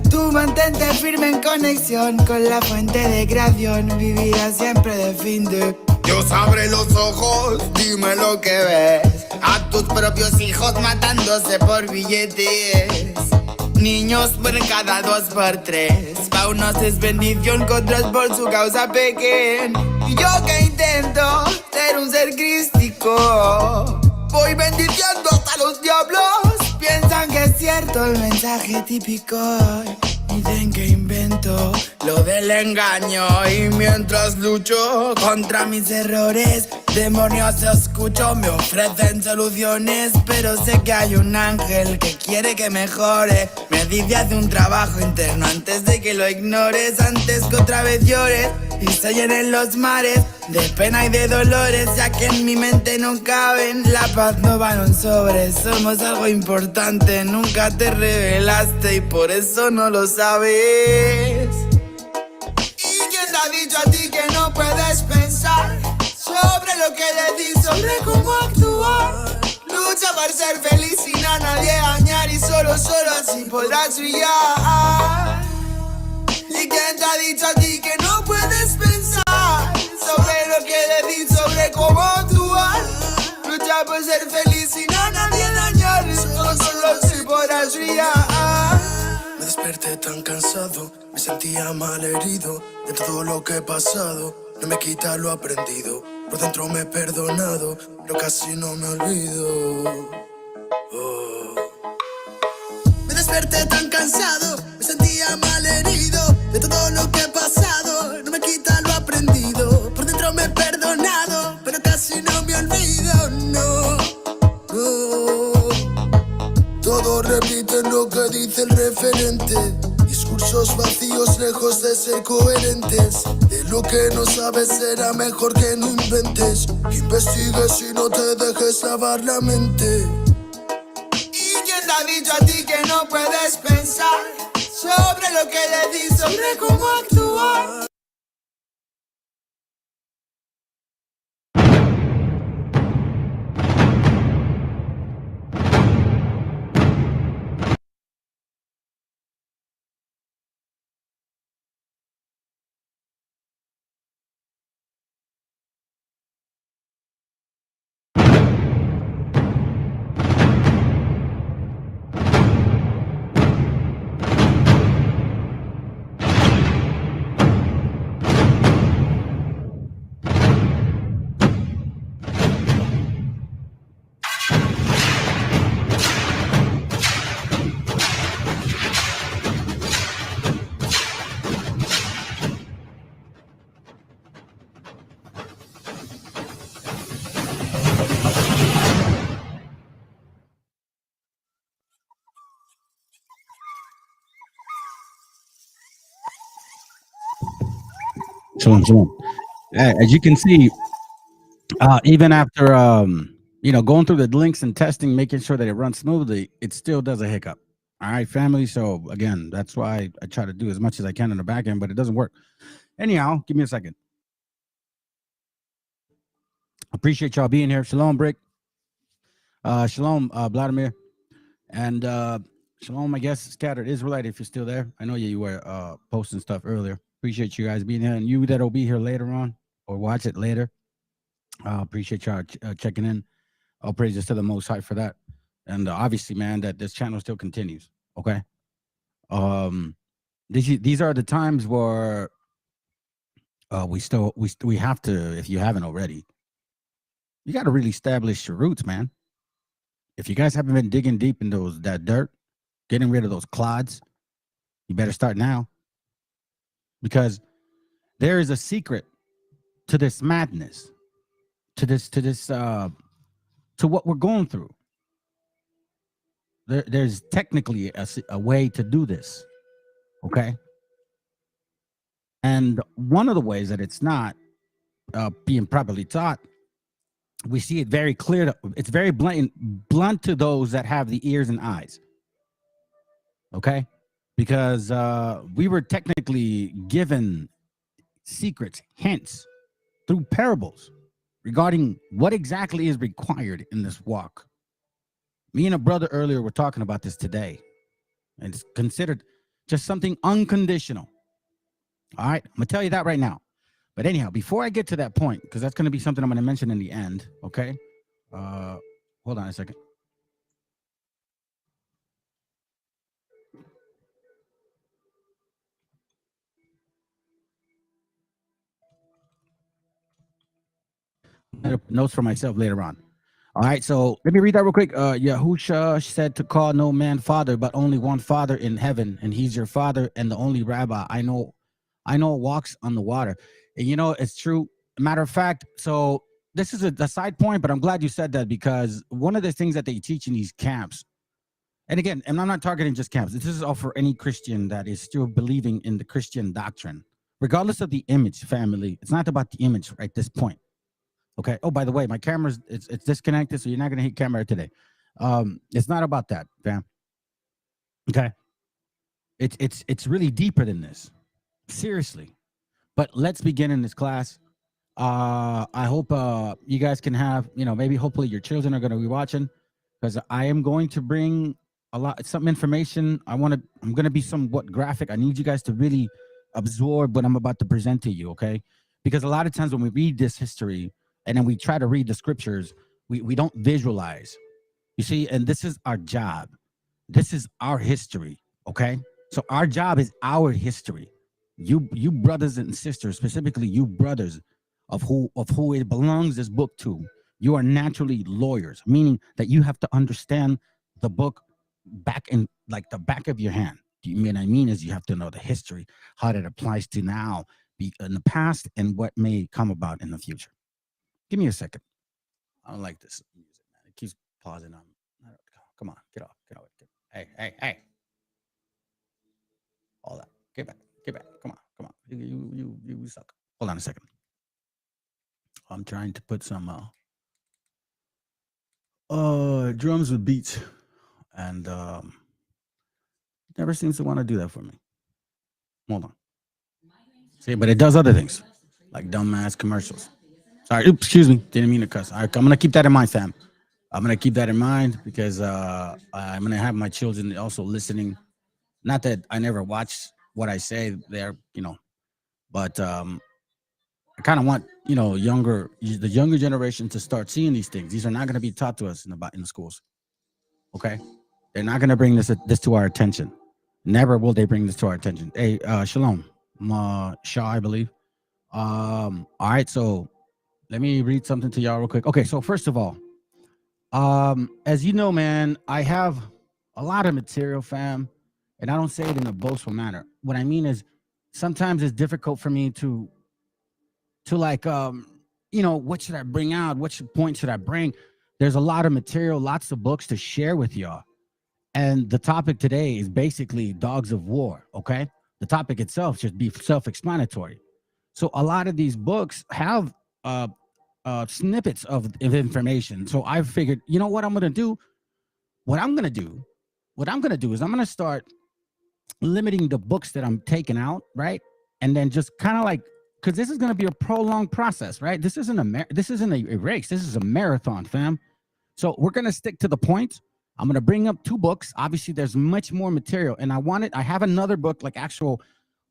Tú mantente firme en conexión con la fuente de creación, vivirás siempre de fin de. Dios abre los ojos, dime lo que ves. A tus propios hijos matándose por billetes. Niños por cada 2 por 3. Pa' unos es bendición, con otros por su causa pequen. Y yo que intento ser un ser crístico, voy bendiciendo hasta los diablos. Piensan que es cierto el mensaje típico. Dicen que invento lo del engaño, y mientras lucho contra mis errores, demonios escucho, me ofrecen soluciones. Pero sé que hay un ángel que quiere que mejore. Me dice haz un trabajo interno antes de que lo ignores, antes que otra vez llores y se llenen los mares de pena y de dolores, ya que en mi mente no caben. La paz no va en un sobre, somos algo importante. Nunca te revelaste y por eso no lo sabes. ¿Y quién te ha dicho a ti que no puedes pensar sobre lo que le di, sobre cómo actuar? Lucha por ser feliz sin a nadie dañar y solo así podrás brillar. ¿Y quién te ha dicho a ti que no puedes pensar sobre lo que le di, sobre cómo actuar? Lucha por ser feliz sin a nadie dañar y solo así podrás brillar. Me desperté tan cansado, me sentía mal herido de todo lo que he pasado. No me quita lo aprendido, por dentro me he perdonado, pero casi no me olvido. Me desperté tan cansado, me sentía mal herido de todo lo que he pasado. No me quita lo aprendido, por dentro me he perdonado, pero casi no me olvido, no. Todos repiten lo que dice el referente. Discursos vacíos lejos de ser coherentes. De lo que no sabes será mejor que no inventes. Investigues y no te dejes lavar la mente. ¿Y quién te ha dicho a ti que no puedes pensar sobre lo que le di, sobre cómo actuar? Shalom. As you can see, even after going through the links and testing, making sure that it runs smoothly, it still does a hiccup. All right, family. So again, that's why I try to do as much as I can on the back end, but it doesn't work. Anyhow, give me a second. Appreciate y'all being here. Shalom, Brick. Shalom, Vladimir. And shalom, I guess, Scattered Israelite, if you're still there. I know you were posting stuff earlier. Appreciate you guys being here. And you that'll be here later on or watch it later. Appreciate y'all checking in. All praises to the Most High for that. And obviously, man, that this channel still continues. Okay. These are the times where we have to, if you haven't already, you got to really establish your roots, man. If you guys haven't been digging deep in that dirt, getting rid of those clods, you better start now. Because there is a secret to this madness, to what we're going through. There's technically a way to do this, okay? And one of the ways that it's not being properly taught, we see it very clear. It's very blunt to those that have the ears and eyes, okay? Because we were technically given secrets, hints, through parables regarding what exactly is required in this walk. Me and a brother earlier were talking about this today, and it's considered just something unconditional. All right, I'm gonna tell you that right now. But anyhow, before I get to that point, because that's gonna be something I'm gonna mention in the end, okay? Hold on a second. Notes for myself later on. All right, so let me read that real quick. Yahusha said to call no man father, but only one father in heaven, and he's your father and the only rabbi I know walks on the water. And you know, it's true. Matter of fact, so this is a side point, but I'm glad you said that, because one of the things that they teach in these camps, and again, and I'm not targeting just camps, this is all for any Christian that is still believing in the Christian doctrine, regardless of the image, family. It's not about the image at this point. Okay. Oh, by the way, my camera's it's disconnected, so you're not gonna hit camera today. It's not about that, fam. Okay. It's really deeper than this. Seriously. But let's begin in this class. I hope you guys can have, maybe hopefully your children are gonna be watching, because I am going to bring some information. I'm gonna be somewhat graphic. I need you guys to really absorb what I'm about to present to you, okay? Because a lot of times when we read this history, and then we try to read the scriptures, we don't visualize. You see, and this is our job. This is our history, okay? So our job is our history. You brothers and sisters, specifically you brothers of who it belongs this book to, you are naturally lawyers, meaning that you have to understand the book back in like the back of your hand. Do you mean I mean is you have to know the history, how that applies to now, in the past, and what may come about in the future. Give me a second. I don't like this music, man. It keeps pausing on. Come on, get off. Hey. All that. Get back. Come on. You suck. Hold on a second. I'm trying to put some drums with beats, and never seems to want to do that for me. Hold on. See, but it does other things, like dumbass commercials. Sorry, oops, excuse me. Didn't mean to cuss. All right, I'm gonna keep that in mind, fam. I'm gonna keep that in mind, because I'm gonna have my children also listening. Not that I never watch what I say there, but I kind of want the younger generation to start seeing these things. These are not gonna be taught to us in the schools. Okay, they're not gonna bring this to our attention. Never will they bring this to our attention. Hey, shalom, Shah, I believe. All right, so. Let me read something to y'all real quick. Okay, so first of all, as you know, man, I have a lot of material, fam, and I don't say it in a boastful manner. What I mean is sometimes it's difficult for me to like, what should I bring out? What point should I bring? There's a lot of material, lots of books to share with y'all. And the topic today is basically dogs of war, okay? The topic itself should be self-explanatory. So a lot of these books have snippets of information. So I figured, you know what I'm gonna do? What I'm gonna do is I'm gonna start limiting the books that I'm taking out, right? And then just kind of like, because this is gonna be a prolonged process, right? This isn't a race. This is a marathon, fam. So we're going to stick to the point. I'm going to bring up 2 books. Obviously, there's much more material. And I have another book, like actual,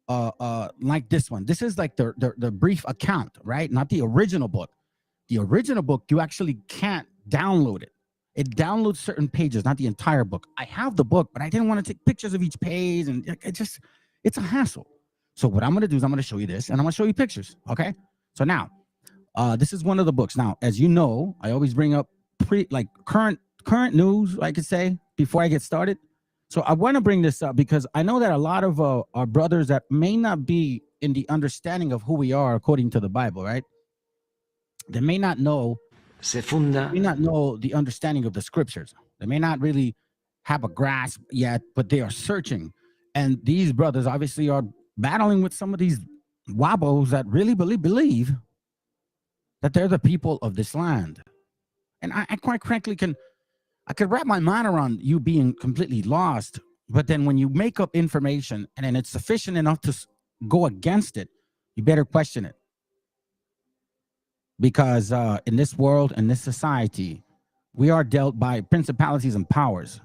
like this one. This is like the brief account, right? Not the original book. The original book, you actually can't download it. It downloads certain pages, not the entire book. I have the book, but I didn't want to take pictures of each page. And it's a hassle. So what I'm going to do is I'm going to show you this, and I'm going to show you pictures, okay? So now, this is one of the books. Now, as you know, I always bring up current news, I could say, before I get started. So I want to bring this up because I know that a lot of our brothers that may not be in the understanding of who we are according to the Bible, right? They may not know the understanding of the scriptures. They may not really have a grasp yet, but they are searching. And these brothers obviously are battling with some of these wabos that really believe that they're the people of this land. And I quite frankly I could wrap my mind around you being completely lost, but then when you make up information and then it's sufficient enough to go against it, you better question it. Because in this world, in this society, we are dealt by principalities and powers.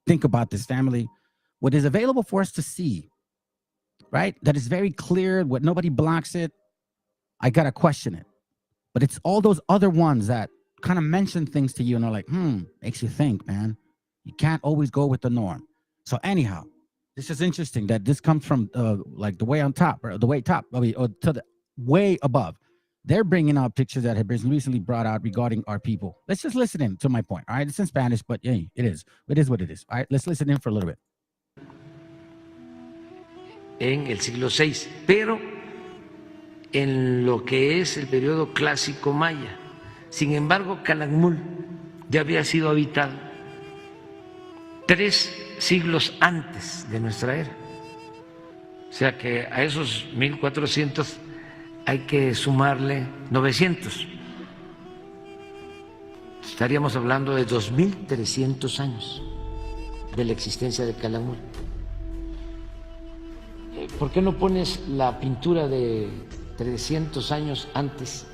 Think about this, family. What is available for us to see, right? That is very clear, what nobody blocks it. I got to question it. But it's all those other ones that kind of mention things to you and are like, makes you think, man. You can't always go with the norm. So anyhow, this is interesting that this comes from like the way on top, or the way top, or to the way above. They're bringing out pictures that have been recently brought out regarding our people. Let's just listen in to my point. All right, it's in Spanish, but hey, it is what it is. All right, let's listen in for a little bit. En el siglo VI, pero en lo que es el periodo clásico maya. Sin embargo, Calakmul ya había sido habitado 3 siglos antes de nuestra era. O sea que a esos 1400 hay que sumarle 900. Estaríamos hablando de 2300 años de la existencia de Calakmul. ¿Por qué no pones la pintura de 300 años antes?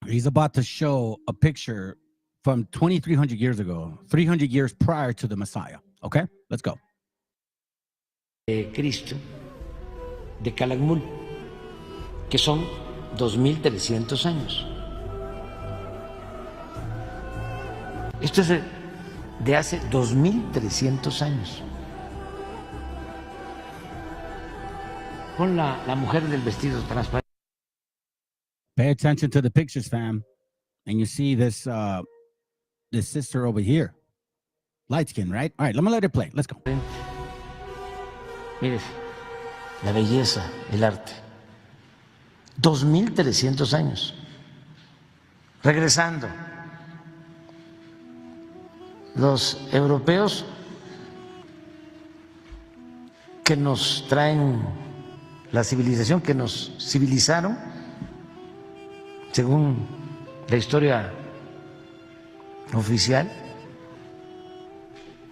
He's about to show a picture from 2,300 years ago, 300 years prior to the Messiah. Okay, let's go. Cristo, de Calakmul, que son 2,300 años. Esto es de hace 2,300 años. Con la mujer del vestido transparente. Pay attention to the pictures, fam. And you see this this sister over here. Light skin, right? All right, let me let it play. Let's go. Mire, la belleza, el arte. 2,300 años. Regresando. Los europeos que nos traen la civilización, que nos civilizaron, según la historia oficial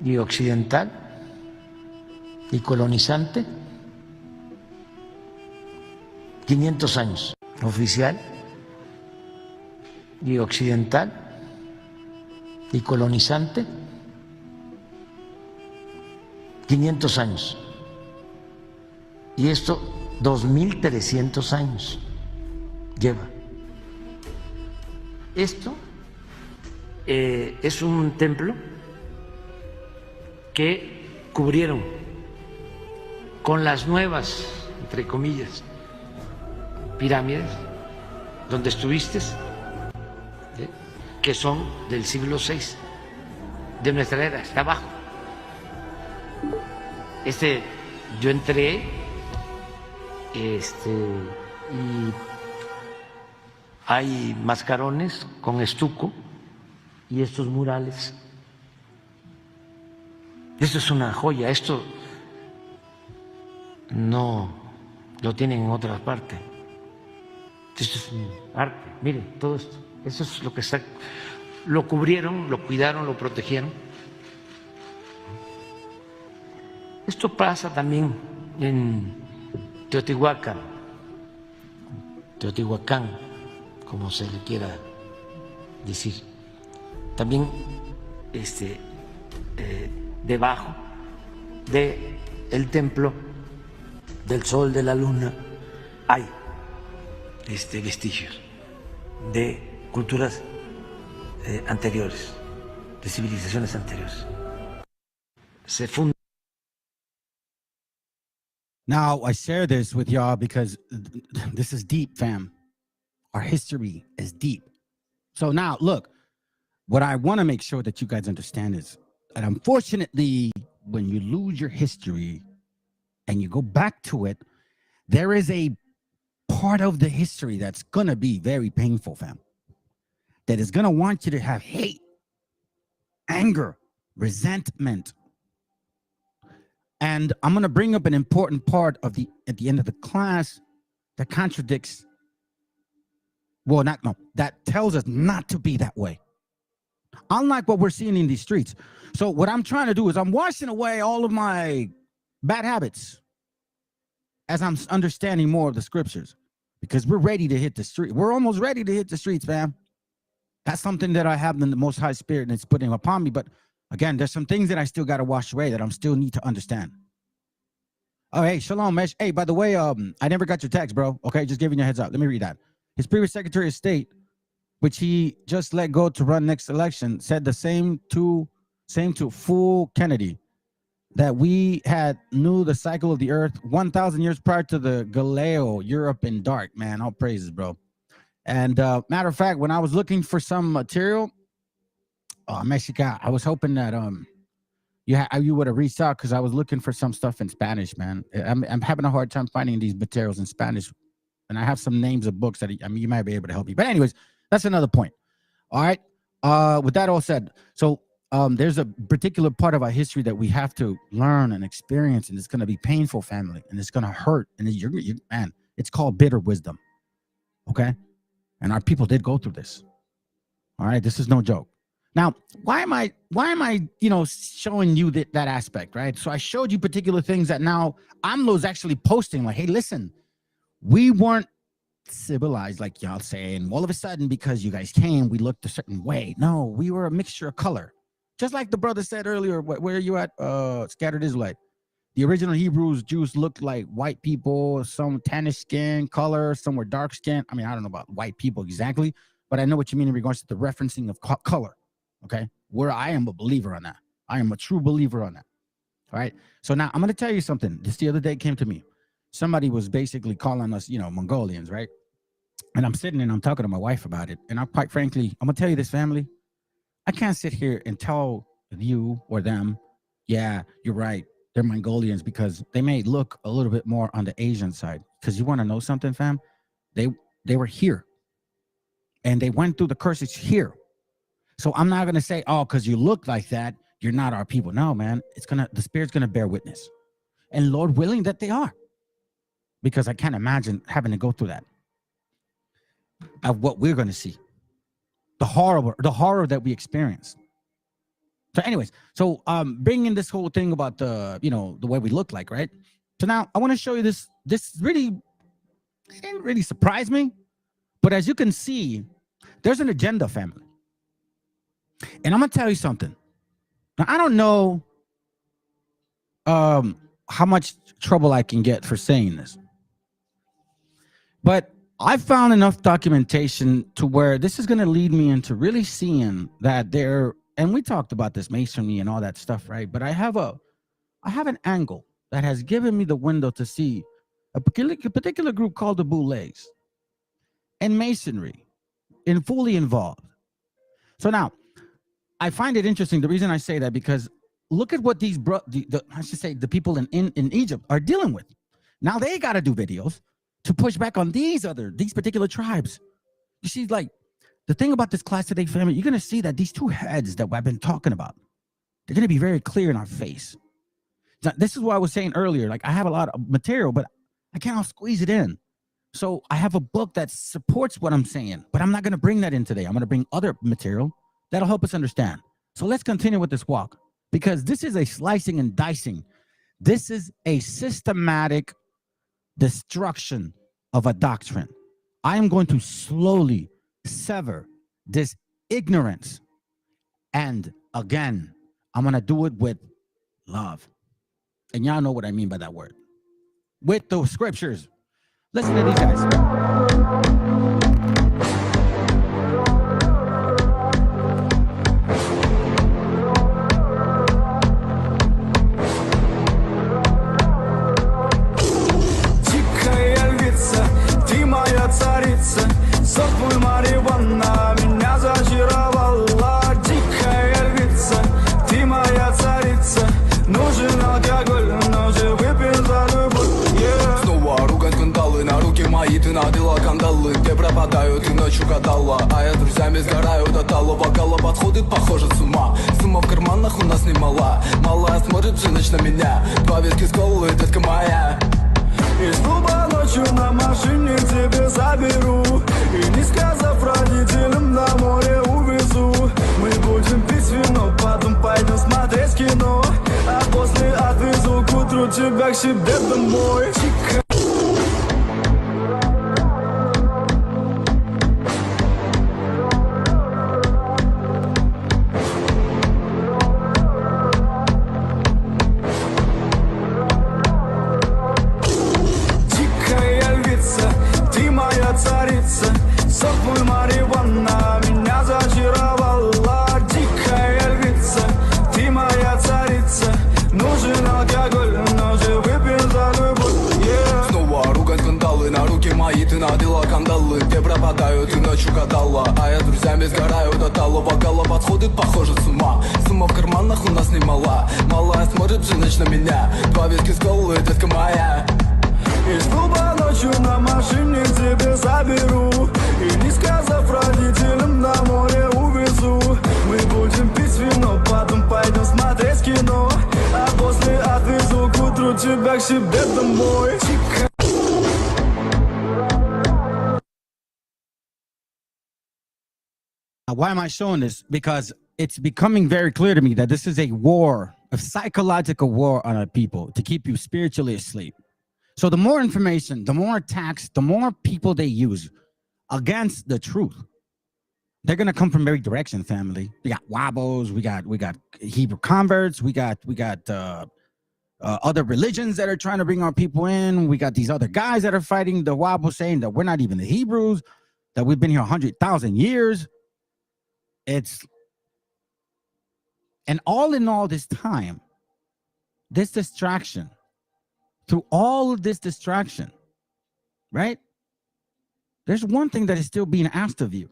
y occidental y colonizante, 500 años. Oficial y occidental y colonizante, 500 años. Y esto 2,300 años lleva. Esto es un templo que cubrieron con las nuevas, entre comillas, pirámides donde estuviste, que son del siglo VI de nuestra era, está abajo. Yo entré y hay mascarones con estuco y estos murales. Esto es una joya, esto no lo tienen en otras partes. Esto es arte, miren, todo esto. Eso es lo que está. Lo cubrieron, lo cuidaron, lo protegieron. Esto pasa también en Teotihuacán, como se le quiera decir, también debajo de el templo del sol, de la luna, hay vestigios de culturas anteriores, de civilizaciones anteriores. Se funda. Now, I share this with y'all because this is deep, fam. Our history is deep. So now, look, what I want to make sure that you guys understand is that unfortunately, when you lose your history and you go back to it, there is a part of the history that's going to be very painful, fam. That is going to want you to have hate, anger, resentment. And I'm going to bring up an important part of at the end of the class that contradicts, that tells us not to be that way. Unlike what we're seeing in these streets. So what I'm trying to do is I'm washing away all of my bad habits as I'm understanding more of the scriptures, because we're ready to hit the street. We're almost ready to hit the streets, fam. That's something that I have in the Most High Spirit and it's putting upon me. But again, there's some things that I still got to wash away that I'm still need to understand. Oh, hey, shalom, Mesh. Hey, by the way, I never got your text, bro. Okay, just giving you a heads up. Let me read that. His previous Secretary of State, which he just let go to run next election, said the same to fool Kennedy, that we had knew the cycle of the earth 1,000 years prior to the Galileo, Europe in dark, man. All praises, bro. And matter of fact, when I was looking for some material, Mexica, I was hoping that you would have reached out, because I was looking for some stuff in Spanish, man. I'm having a hard time finding these materials in Spanish, and I have some names of books that you might be able to help me. But anyways, that's another point. All right. With that all said, so there's a particular part of our history that we have to learn and experience, and it's going to be painful, family, and it's going to hurt. And man, it's called bitter wisdom. Okay. And our people did go through this. All right. This is no joke. Now, why am I, showing you that aspect, right? So I showed you particular things that now AMLO's actually posting, like, hey, listen, we weren't civilized, like y'all say, and all of a sudden, because you guys came, we looked a certain way. No, we were a mixture of color. Just like the brother said earlier, where are you at, Scattered Israelite? The original Hebrews, Jews looked like white people, some tannish skin color, some were dark skin. I mean, I don't know about white people exactly, but I know what you mean in regards to the referencing of color. Okay, where I am a believer on that. I am a true believer on that. All right. So now I'm going to tell you something. This the other day came to me. Somebody was basically calling us, Mongolians, right? And I'm sitting and I'm talking to my wife about it. And I'm quite frankly, I'm going to tell you this, family. I can't sit here and tell you or them, yeah, you're right, they're Mongolians, because they may look a little bit more on the Asian side. Because you want to know something, fam? They were here. And they went through the curses here. So I'm not going to say, oh, because you look like that, you're not our people. No, man, the Spirit's going to bear witness. And Lord willing that they are. Because I can't imagine having to go through that. Of what we're going to see. The horror that we experience. So anyways, bringing this whole thing about the way we look like, right? So now I want to show you this. This really didn't really surprise me. But as you can see, there's an agenda, family. And I'm going to tell you something. Now, I don't know how much trouble I can get for saying this. But I found enough documentation to where this is going to lead me into really seeing that and we talked about this masonry and all that stuff, right? But I have an angle that has given me the window to see a particular group called the Boulets and masonry and fully involved. So now, I find it interesting. The reason I say that, because look at what these the people in Egypt are dealing with. Now they got to do videos to push back on these particular tribes. You see, like the thing about this class today, family, you're going to see that these two heads that I've been talking about, they're going to be very clear in our face. Now, this is what I was saying earlier. Like, I have a lot of material, but I cannot squeeze it in. So I have a book that supports what I'm saying, but I'm not going to bring that in today. I'm going to bring other material that'll help us understand. So let's continue with this walk, because this is a slicing and dicing. This is a systematic destruction of a doctrine. I am going to slowly sever this ignorance. And again, I'm going to do it with love. And y'all know what I mean by that word. With the scriptures. Listen to these guys. Царица, сок мой марихуана меня зачаровала. Дикая львица, ты моя царица. Нужен алкоголь, но же выпьем за любовь. Снова ругать кандалы, на руки мои ты надела кандалы. Где пропадаю, ты ночью гадала, а я друзьями сгораю до тала. Вокала подходит, похоже, с ума. Сумма в карманах у нас немала. Малая смотрит всю ночь на меня. Два виски с колой, детка моя. Из клуба ночью на машине тебе заберу. И не сказав родителям, на море увезу. Мы будем пить вино, потом пойдем смотреть кино. А после отвезу к утру тебя к себе домой. Царица, сок мой марихуана меня зачаровала. Дикая львица, ты моя царица. Нужен алкоголь, но же выпьем за любовь. Снова ругать кандалы, на руки мои ты надела кандалы. Где пропадаю, ты ночью гадала, а я друзьями сгораю до тала. Вокала подходит, похоже, с ума. Сумма в карманах у нас немала. Малая смотрит всю ночь на меня. Два виски с колой, детка моя. Из клуба ночью на машине тебе заберу. И не сказав родителям, на море увезу. Мы будем пить вино, потом пойдем смотреть кино. А после отвезу к утру тебя к себе домой. Why am I showing this? Because it's becoming very clear to me that this is a war, a psychological war on our people to keep you spiritually asleep. So the more information, the more attacks, the more people they use against the truth, they're gonna come from every direction, family. We got Wabos, we got Hebrew converts, we got other religions that are trying to bring our people in. We got these other guys that are fighting the Wabos, saying that we're not even the Hebrews, that we've been here 100,000 years. And all in all this time, this distraction, through all of this distraction, right? There's one thing that is still being asked of you.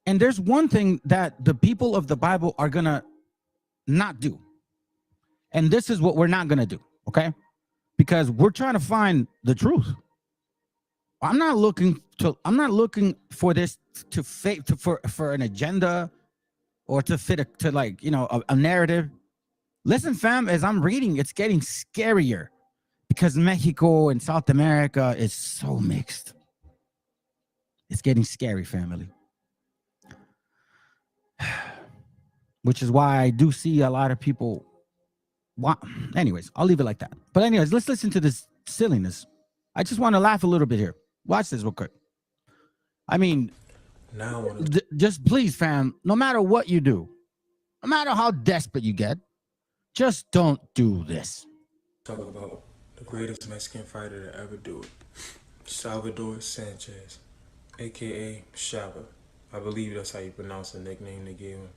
And there's one thing that the people of the Bible are gonna not do. And this is what we're not gonna do, okay? Because we're trying to find the truth. I'm not looking for this to fit for an agenda or to fit a narrative. Listen, fam, as I'm reading, it's getting scarier because Mexico and South America is so mixed. It's getting scary, family. Which is why I do see a lot of people. Anyways, I'll leave it like that. But anyways, let's listen to this silliness. I just want to laugh a little bit here. Watch this real quick. I mean, just please, fam, no matter what you do, no matter how desperate you get, just don't do this. Talk about the greatest Mexican fighter to ever do it, Salvador Sanchez, aka Shaba. I believe that's how you pronounce the nickname they gave him.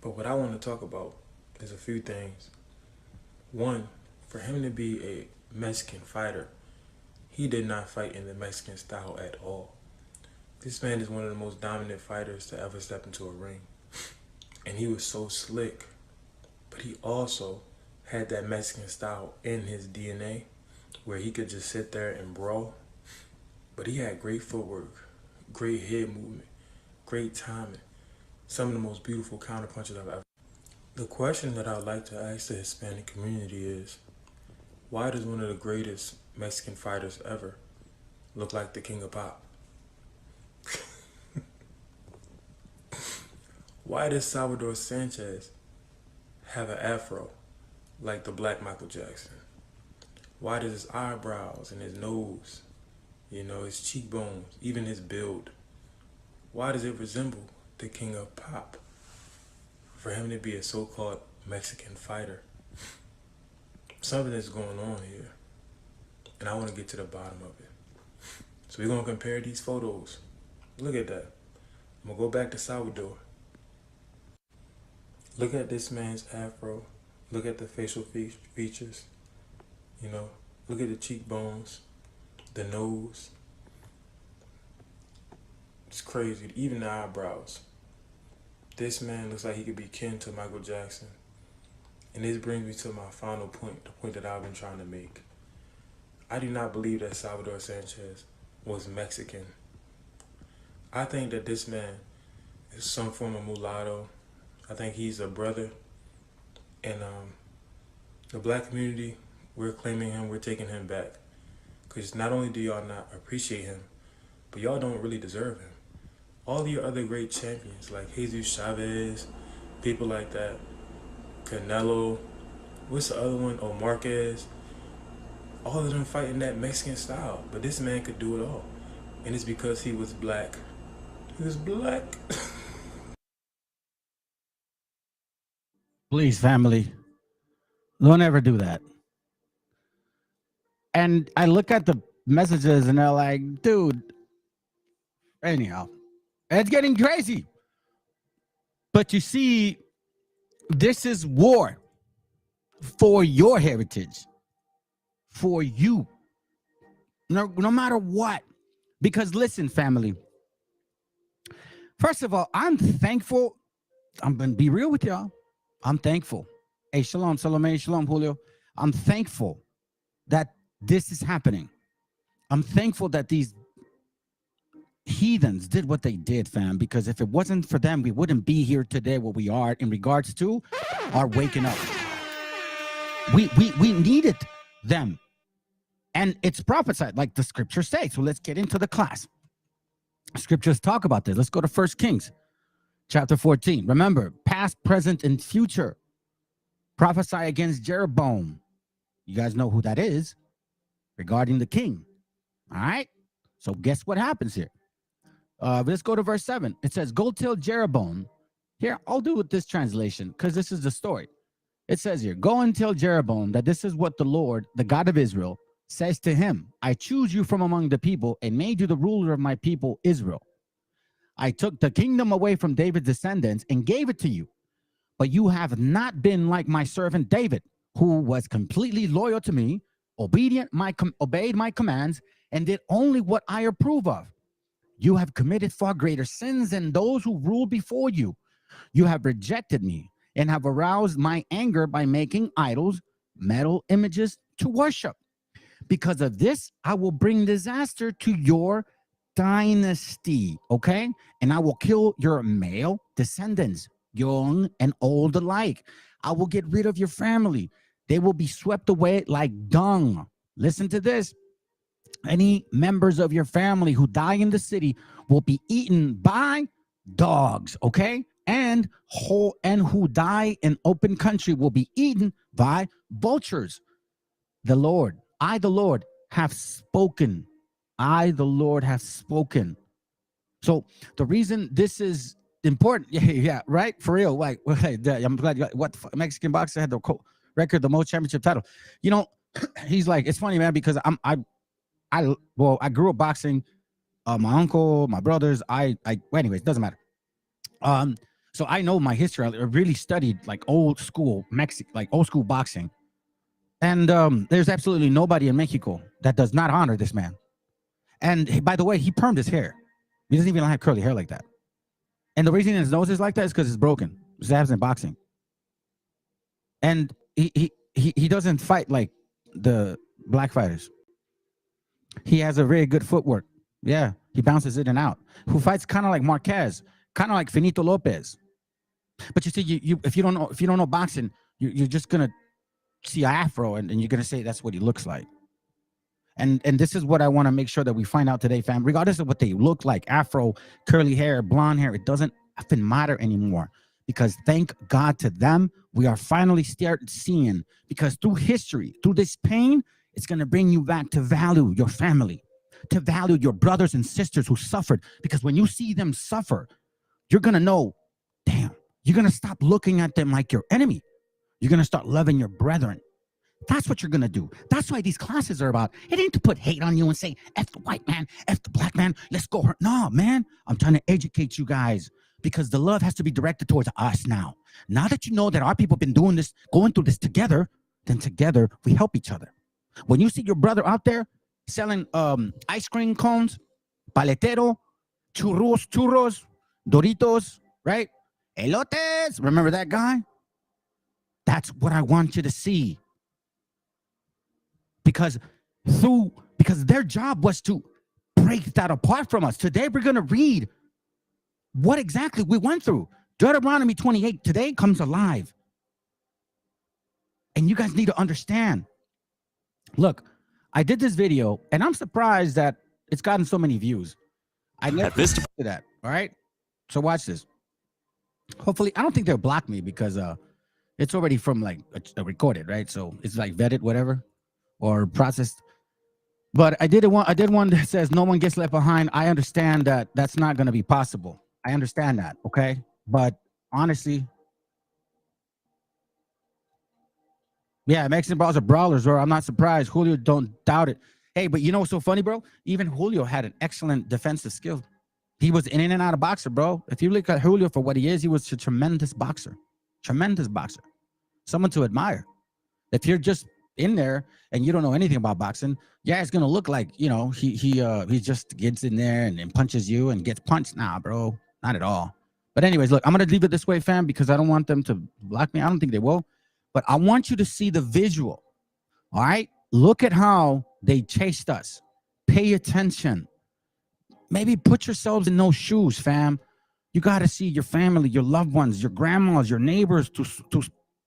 But what I want to talk about is a few things. One, for him to be a Mexican fighter, he did not fight in the Mexican style at all. This man is one of the most dominant fighters to ever step into a ring. And he was so slick. But he also had that Mexican style in his DNA where he could just sit there and brawl. But he had great footwork, great head movement, great timing, some of the most beautiful counter punches I've ever. The question that I'd like to ask the Hispanic community is, why does one of the greatest Mexican fighters ever look like the King of Pop? Why does Salvador Sanchez have an afro like the Black Michael Jackson? Why does his eyebrows and his nose, his cheekbones, even his build Why does it resemble the king of pop for him to be a so-called Mexican fighter? Something is going on here, and I want to get to the bottom of it. So we're going to compare these photos. Look at that. I'm going to go back to Salvador. Look at this man's afro. Look at the facial features. You know, look at the cheekbones, the nose. It's crazy. Even the eyebrows. This man looks like he could be kin to Michael Jackson. And this brings me to my final point, the point that I've been trying to make. I do not believe that Salvador Sanchez was Mexican. I think that this man is some form of mulatto. I think he's a brother. And the black community, we're claiming him, we're taking him back. Because not only do y'all not appreciate him, but y'all don't really deserve him. All your other great champions, like Jesus Chavez, people like that, Canelo, what's the other one? Oh, Marquez. All of them fighting that Mexican style. But this man could do it all. And it's because he was black. He was black. Please, family, don't ever do that. And I look at the messages and they're like, dude, anyhow, it's getting crazy. But you see, this is war for your heritage, for you, no matter what. Because listen, family, first of all, I'm thankful. I'm going to be real with y'all. I'm thankful. Hey, shalom, Salome, shalom, Julio. I'm thankful that this is happening. I'm thankful that these heathens did what they did, fam, because if it wasn't for them, we wouldn't be here today where we are in regards to our waking up. We needed them. And it's prophesied, like the scriptures say. So let's get into the class. Scriptures talk about this. Let's go to 1 Kings chapter 14. Remember, past, present, and future. Prophesy against Jeroboam. You guys know who that is regarding the king. All right. So guess what happens here? Let's go to verse 7. It says, go tell Jeroboam. Here, I'll do with this translation because this is the story. It says here, go and tell Jeroboam that this is what the Lord, the God of Israel, says to him. I choose you from among the people and made you the ruler of my people, Israel. I took the kingdom away from David's descendants and gave it to you. But you have not been like my servant David, who was completely loyal to me, obeyed my commands, and did only what I approve of. You have committed far greater sins than those who ruled before you. You have rejected me and have aroused my anger by making idols, metal images to worship. Because of this, I will bring disaster to your dynasty, okay? And I will kill your male descendants, young and old alike. I will get rid of your family. They will be swept away like dung. Listen to this. Any members of your family who die in the city will be eaten by dogs, okay? And who die in open country will be eaten by vultures. The Lord, I the Lord have spoken. I the Lord have spoken. So the reason this is important, yeah, right? For real, like, I'm glad you got what Mexican boxer had the record, the most championship title. You know, he's like, it's funny, man, because I grew up boxing. My uncle, my brothers, anyways, doesn't matter. So I know my history. I really studied like old school boxing. And there's absolutely nobody in Mexico that does not honor this man. And by the way, he permed his hair. He doesn't even have curly hair like that. And the reason his nose is like that is because it's broken. It happens in boxing. And he doesn't fight like the black fighters. He has a very good footwork. Yeah, he bounces in and out. Who fights kind of like Marquez, kind of like Finito Lopez. But you see, if you don't know boxing, you're just gonna see an afro and you're gonna say that's what he looks like. And this is what I want to make sure that we find out today, fam. Regardless of what they look like, afro, curly hair, blonde hair, it doesn't often matter anymore. Because thank God to them, we are finally starting seeing. Because through history, through this pain, it's gonna bring you back to value your family. to value your brothers and sisters who suffered, because when you see them suffer, you're going to know, damn, you're going to stop looking at them like your enemy. You're going to start loving your brethren. That's what you're going to do. That's why these classes are about. It ain't to put hate on you and say, F the white man, F the black man, let's go hurt. No, man, I'm trying to educate you guys, because the love has to be directed towards us now. Now that you know that our people have been doing this, going through this together, then together we help each other. When you see your brother out there selling ice cream cones, paletero, churros, Doritos, right? Elotes, remember that guy? That's what I want you to see. Because their job was to break that apart from us. Today we're going to read what exactly we went through. Deuteronomy 28 today comes alive. And you guys need to understand. Look, I did this video, and I'm surprised that it's gotten so many views. I never did that, all right? So watch this. Hopefully, I don't think they'll block me, because it's already from like recorded, right? So it's like vetted, whatever, or processed. But I did one that says no one gets left behind. I understand that that's not going to be possible. I understand that, okay? But honestly, yeah, Mexican brawlers are brawlers, or I'm not surprised. Julio, don't doubt it. Hey, but you know what's so funny, bro? Even Julio had an excellent defensive skill. He was in and out of boxer, bro. If you look at Julio for what he is, he was a tremendous boxer. Tremendous boxer. Someone to admire. If you're just in there and you don't know anything about boxing, yeah, it's gonna look like, you know, he just gets in there and punches you and gets punched. Nah, bro, not at all. But anyways, look, I'm gonna leave it this way, fam, because I don't want them to block me. I don't think they will. But I want you to see the visual. All right? Look at how they chased us. Pay attention. Maybe put yourselves in those shoes, fam. You got to see your family, your loved ones, your grandmas, your neighbors, tus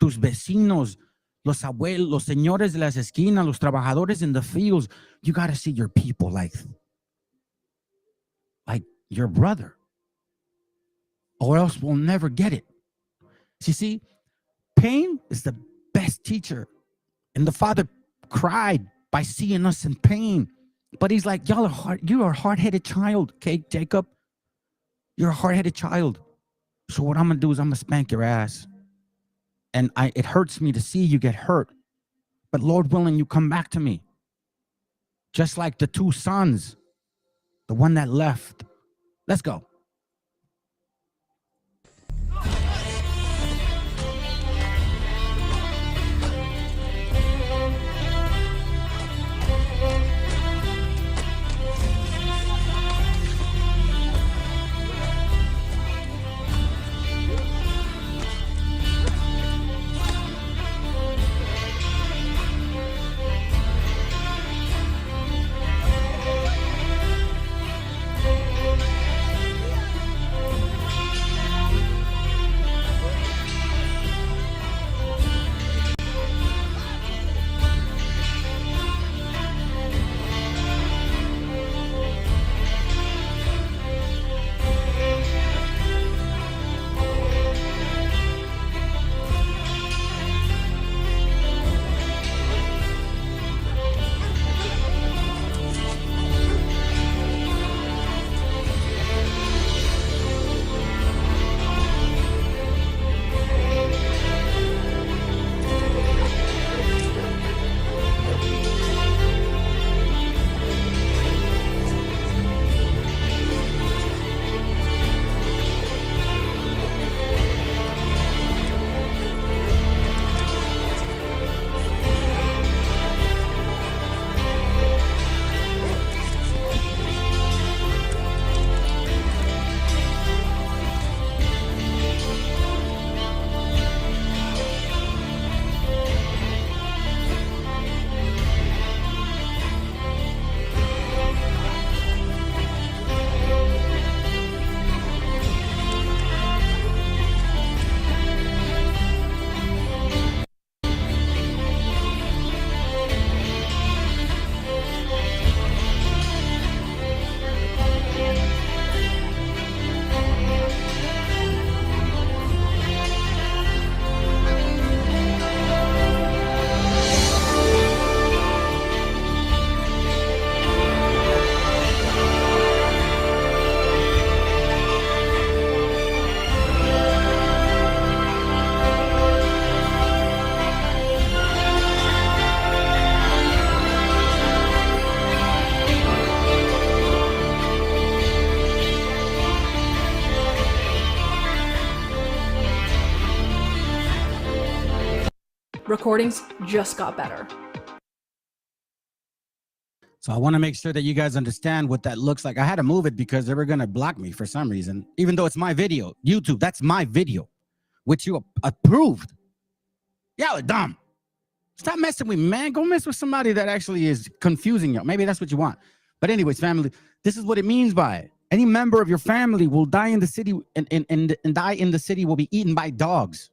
vecinos, los abuelos, los señores de las esquinas, los trabajadores in the fields. You got to see your people like your brother, or else we'll never get it. See, pain is the best teacher. And the Father cried by seeing us in pain. But he's like, you are a hard-headed child, okay, Jacob? You're a hard-headed child. So what I'm going to do is I'm going to spank your ass. And it hurts me to see you get hurt. But Lord willing, you come back to me. Just like the two sons, the one that left. Let's go. recordings just got better. So I want to make sure that you guys understand what that looks like. I had to move it because they were going to block me for some reason, even though it's my video. YouTube, that's my video, which you approved. Y'all are dumb. Stop messing with me, man. Go mess with somebody that actually is confusing you. Maybe that's what you want. But anyways, family, this is what it means by it. Any member of your family will die in the city and die in the city will be eaten by dogs.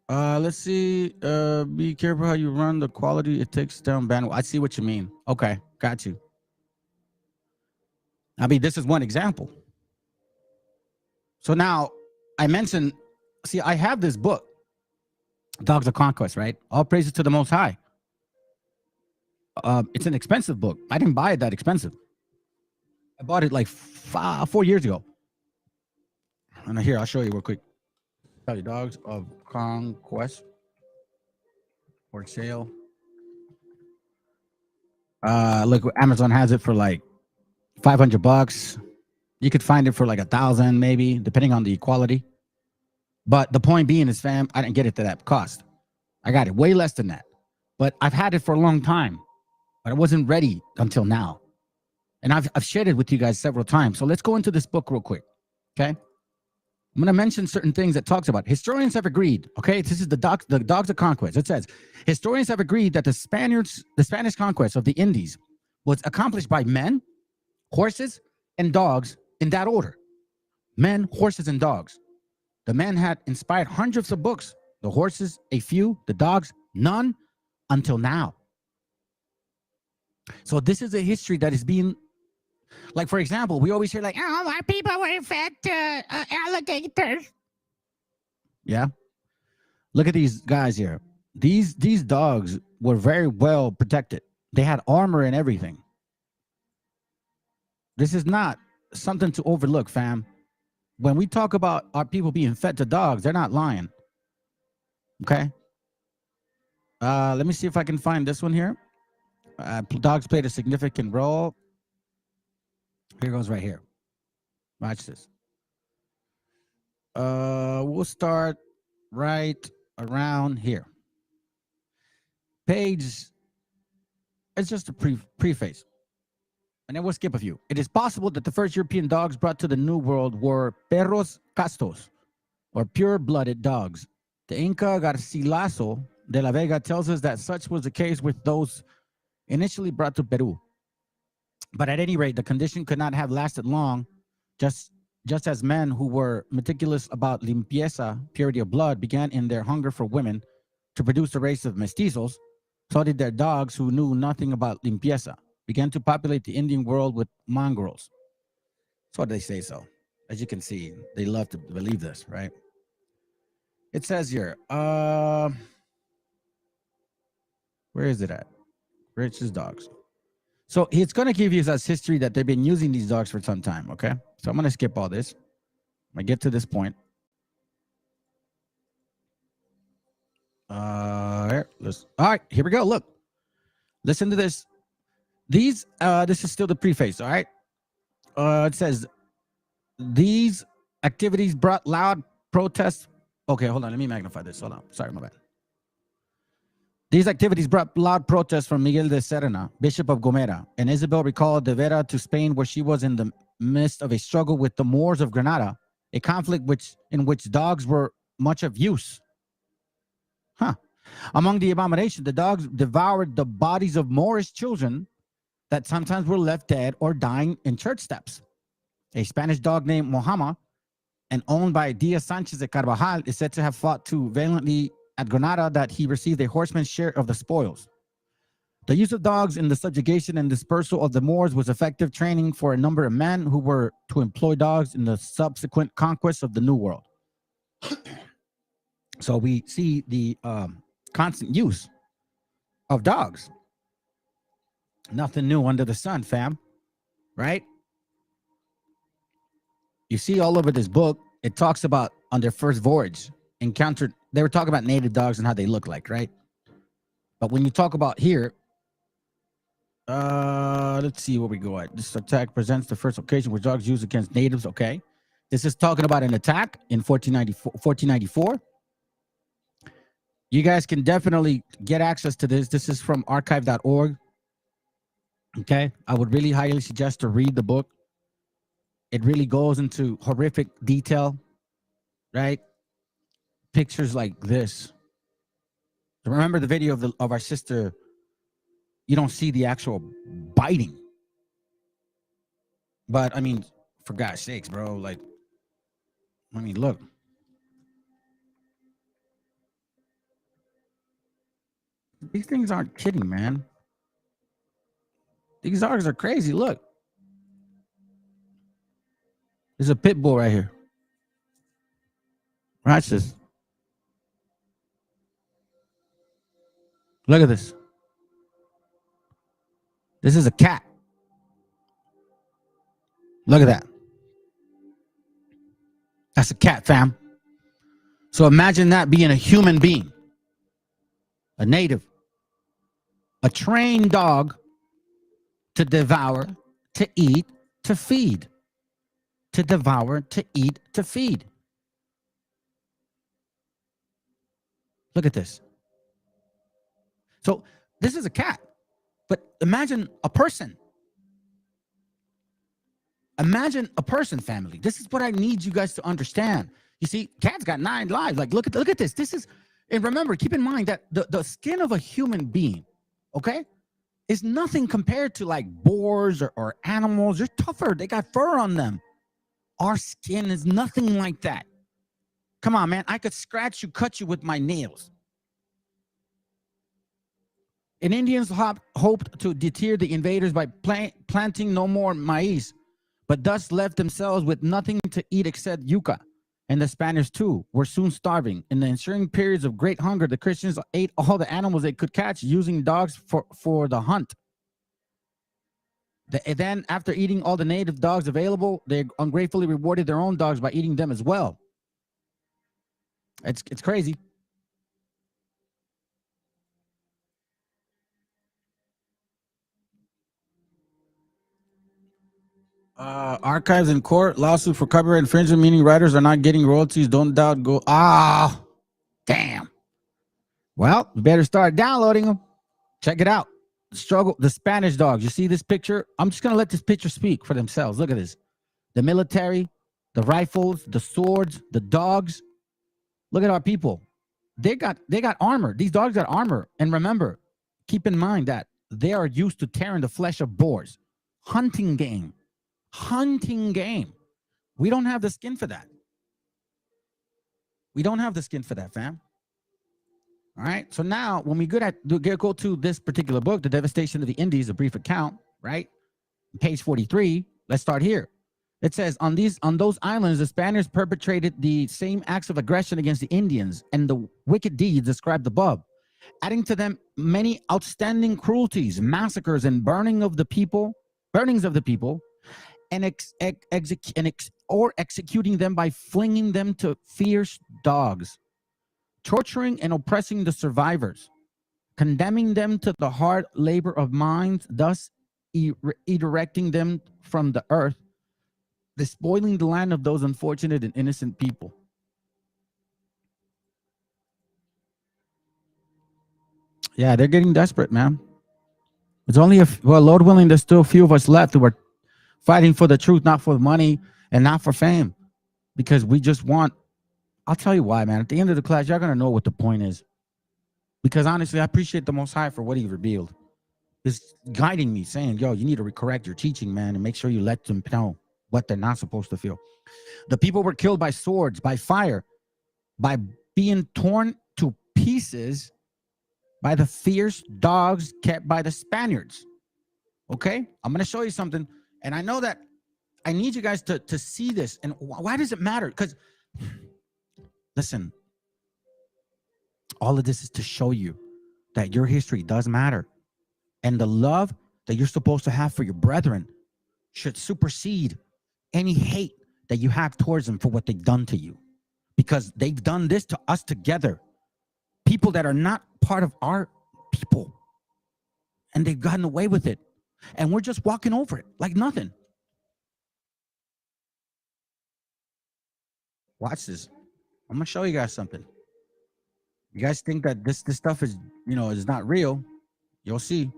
Let's see. Be careful how you run the quality. It takes down bandwidth. I see what you mean. Okay, got you. I mean, this is one example. So now I mentioned, see, I have this book, Dogs of Conquest, right? All praises to the Most High. It's an expensive book. I didn't buy it that expensive. I bought it like 4 years ago. And here, I'll show you real quick. Tell you, Dogs of Conquest for sale. Look, Amazon has it for like $500. You could find it for like 1,000, maybe, depending on the quality. But the point being is, fam, I didn't get it to that cost. I got it way less than that. But I've had it for a long time. But I wasn't ready until now. And I've shared it with you guys several times. So let's go into this book real quick. Okay. I'm going to mention certain things that talks about. Historians have agreed. Okay. This is the Dogs of Conquest. It says, historians have agreed that the Spanish conquest of the Indies was accomplished by men, horses, and dogs in that order. Men, horses, and dogs. The men had inspired hundreds of books. The horses, a few. The dogs, none until now. So this is a history that is being, like, for example, we always hear like, oh, our people were fed alligators. Yeah. Look at these guys here. These dogs were very well protected. They had armor and everything. This is not something to overlook, fam. When we talk about our people being fed to dogs, they're not lying. Okay. Let me see if I can find this one here. Dogs played a significant role. Here goes right here. Watch this. We'll start right around here. Page, it's just a preface. And then we'll skip a few. It is possible that the first European dogs brought to the New World were perros castos, or pure-blooded dogs. The Inca Garcilaso de la Vega tells us that such was the case with those initially brought to Peru. But at any rate, the condition could not have lasted long, just as men who were meticulous about limpieza, purity of blood, began in their hunger for women to produce a race of mestizos, so did their dogs who knew nothing about limpieza, began to populate the Indian world with mongrels. So they say so. As you can see, they love to believe this, right? It says here, where is it at? Rich's dogs. So it's going to give you as history that they've been using these dogs for some time, okay? So I'm going to skip all this. I get to this point. All right, here we go. Look, listen to this. This is still the preface, all right? It says, these activities brought loud protests. Okay, hold on. Let me magnify this. Hold on. Sorry, my bad. These activities brought loud protests from Miguel de Serna, Bishop of Gomera, and Isabel recalled de Vera to Spain, where she was in the midst of a struggle with the Moors of Granada, a conflict in which dogs were much of use. Among the abominations, the dogs devoured the bodies of Moorish children that sometimes were left dead or dying in church steps. A Spanish dog named Mohammed and owned by Diaz Sanchez de Carvajal is said to have fought too valiantly at Granada that he received a horseman's share of the spoils. The use of dogs in the subjugation and dispersal of the Moors was effective training for a number of men who were to employ dogs in the subsequent conquest of the New World. So we see the constant use of dogs. Nothing new under the sun, fam. Right? You see all over this book, it talks about on their first voyage, they were talking about native dogs and how they look like, right? But when you talk about here, let's see where we go at. This attack presents the first occasion where dogs used against natives, okay? This is talking about an attack in 1494. You guys can definitely get access to this. This is from archive.org. Okay. I would really highly suggest to read the book. It really goes into horrific detail, right? Pictures like this. Remember the video of our sister. You don't see the actual biting. But, I mean, for God's sakes, bro, like, I mean, look. These things aren't kidding, man. These dogs are crazy. Look. There's a pit bull right here. Watch this. Look at this. This is a cat. Look at that. That's a cat, fam. So imagine that being a human being, a native, a trained dog to devour, to eat, to feed. To devour, to eat, to feed. Look at this. So this is a cat, but imagine a person. Imagine a person, family. This is what I need you guys to understand. You see, cats got 9 lives. Like, look at this. This is, and remember, keep in mind that the skin of a human being, okay, is nothing compared to like boars or animals. They're tougher. They got fur on them. Our skin is nothing like that. Come on, man. I could scratch you, cut you with my nails. And Indians hoped to deter the invaders by planting no more maize, but thus left themselves with nothing to eat except yuca. And the Spaniards, too, were soon starving. In the ensuing periods of great hunger, the Christians ate all the animals they could catch, using dogs for the hunt. Then, after eating all the native dogs available, they ungratefully rewarded their own dogs by eating them as well. It's crazy. Archives in court, lawsuit for copyright infringement, meaning writers are not getting royalties. Don't doubt. Go. Damn. Well, we better start downloading them. Check it out. The Spanish dogs. You see this picture? I'm just going to let this picture speak for themselves. Look at this. The military, the rifles, the swords, the dogs. Look at our people. They got armor. These dogs got armor. And remember, keep in mind that they are used to tearing the flesh of boars. Hunting game. We don't have the skin for that. We don't have the skin for that, fam. All right. So now when we go to this particular book, The Devastation of the Indies, a brief account, right? Page 43. Let's start here. It says, on those islands, the Spaniards perpetrated the same acts of aggression against the Indians and the wicked deeds described above, adding to them many outstanding cruelties, massacres, and burnings of the people, and executing them by flinging them to fierce dogs, torturing and oppressing the survivors, condemning them to the hard labor of mines, thus erecting them from the earth, despoiling the land of those unfortunate and innocent people. Yeah, they're getting desperate, man. It's only Lord willing, there's still a few of us left who are fighting for the truth, not for money and not for fame, because we just want. I'll tell you why, man. At the end of the class, y'all gonna know what the point is, because honestly, I appreciate the Most High for what He revealed. He's guiding me, saying, "Yo, you need to correct your teaching, man, and make sure you let them know what they're not supposed to feel." The people were killed by swords, by fire, by being torn to pieces by the fierce dogs kept by the Spaniards. Okay, I'm gonna show you something. And I know that I need you guys to see this. And why does it matter? Because, listen, all of this is to show you that your history does matter. And the love that you're supposed to have for your brethren should supersede any hate that you have towards them for what they've done to you. Because they've done this to us together. People that are not part of our people. And they've gotten away with it. And we're just walking over it like nothing. Watch this. I'm gonna show you guys something. You guys think that this stuff is, is not real? You'll see.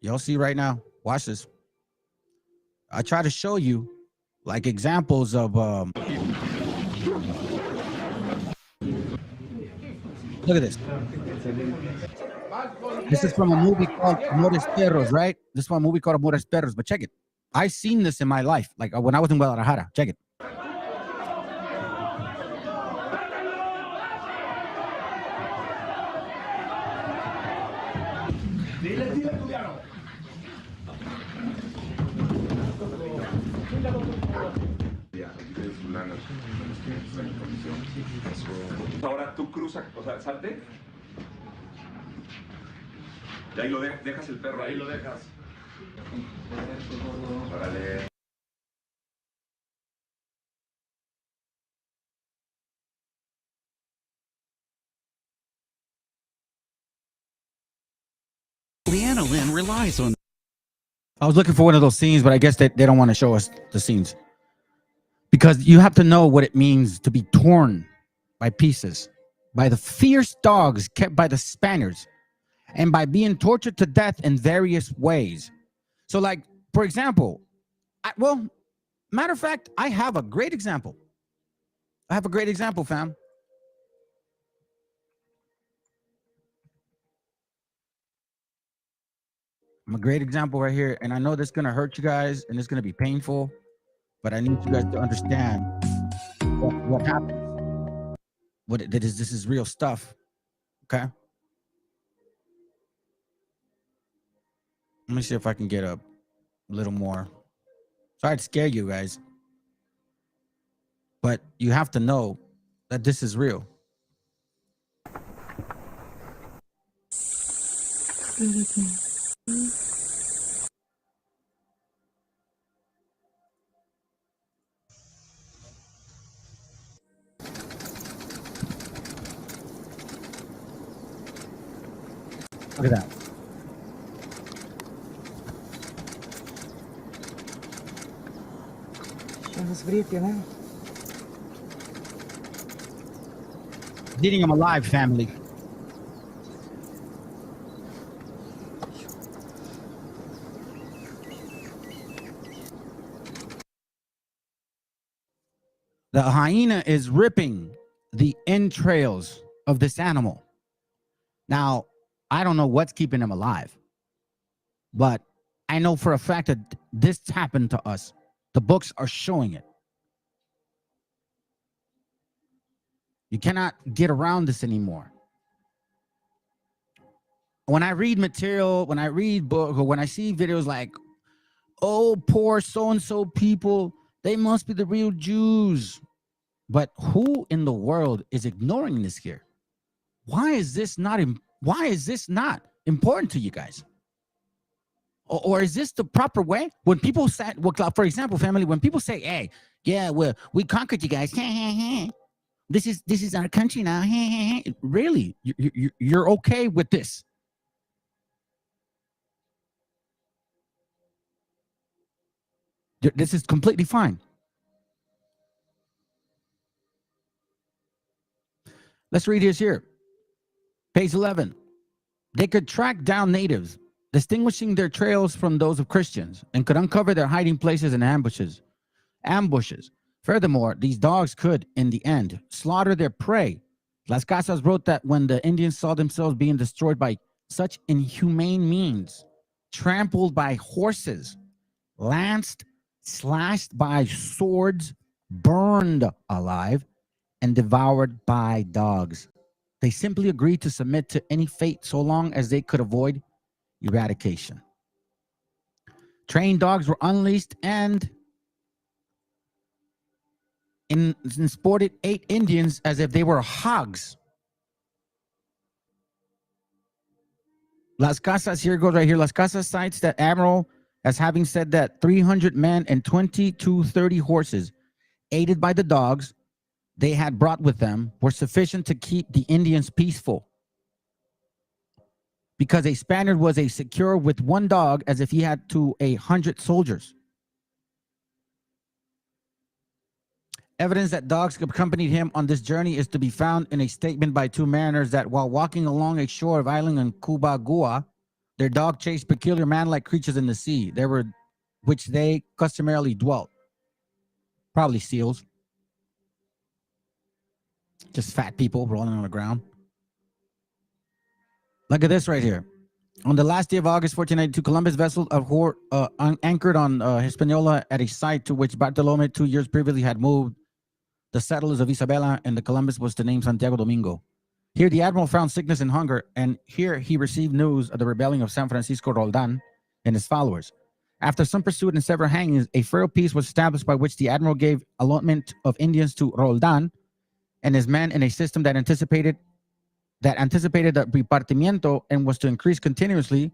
You'll see right now. Watch this. I try to show you like examples of look at this. This is from a movie called Amores Perros, right? This is from a movie called Amores Perros, but check it. I seen this in my life, like when I was in Guadalajara. Check it. Ahora tú cruzas, o sea, salte. Y ahí lo dejas el perro. Ahí lo dejas. Órale. Leanna Lynn relies on. I was looking for one of those scenes, but I guess they don't want to show us the scenes. Because you have to know what it means to be torn by pieces, by the fierce dogs kept by the Spaniards, and by being tortured to death in various ways. So, like, for example, matter of fact, I have a great example. I have a great example, fam. I'm a great example right here, and I know this is going to hurt you guys, and it's going to be painful, but I need you guys to understand what happened. This is real stuff, okay? Let me see if I can get a little more. Sorry to scare you guys, but you have to know that this is real. Look at that. Eating them alive, family. The hyena is ripping the entrails of this animal. Now, I don't know what's keeping him alive, but I know for a fact that this happened to us. The books are showing it. You cannot get around this anymore. When I read material, when I read books, or when I see videos like, oh, poor so-and-so people, they must be the real Jews. But who in the world is ignoring this here? Why is this not important to you guys? Or is this the proper way? When people say, well, for example, family, when people say, hey, yeah, well, we conquered you guys. This is our country now. Really? You're okay with this? This is completely fine. Let's read this here. Page 11. They could track down natives, distinguishing their trails from those of Christians, and could uncover their hiding places and ambushes. Furthermore, these dogs could, in the end, slaughter their prey. Las Casas wrote that when the Indians saw themselves being destroyed by such inhumane means, trampled by horses, lanced, slashed by swords, burned alive, and devoured by dogs, they simply agreed to submit to any fate so long as they could avoid eradication. Trained dogs were unleashed and sported ate Indians as if they were hogs. Las Casas, here goes right here. Las Casas cites that admiral as having said that 300 men and 20 to 30 horses, aided by the dogs they had brought with them, were sufficient to keep the Indians peaceful. Because a Spaniard was as secure with one dog as if he had to 100 soldiers. Evidence that dogs accompanied him on this journey is to be found in a statement by two mariners that while walking along a shore of island in Cubagua, their dog chased peculiar man-like creatures in the sea, which they customarily dwelt. Probably seals. Just fat people rolling on the ground. Look at this right here. On the last day of August 1492, Columbus vessel anchored on Hispaniola at a site to which Bartolome 2 years previously had moved the settlers of Isabela, and the Columbus was to name Santiago Domingo. Here the admiral found sickness and hunger, and here he received news of the rebellion of San Francisco Roldan and his followers. After some pursuit and several hangings, a fair peace was established by which the admiral gave allotment of Indians to Roldan and his men in a system that anticipated the repartimiento and was to increase continuously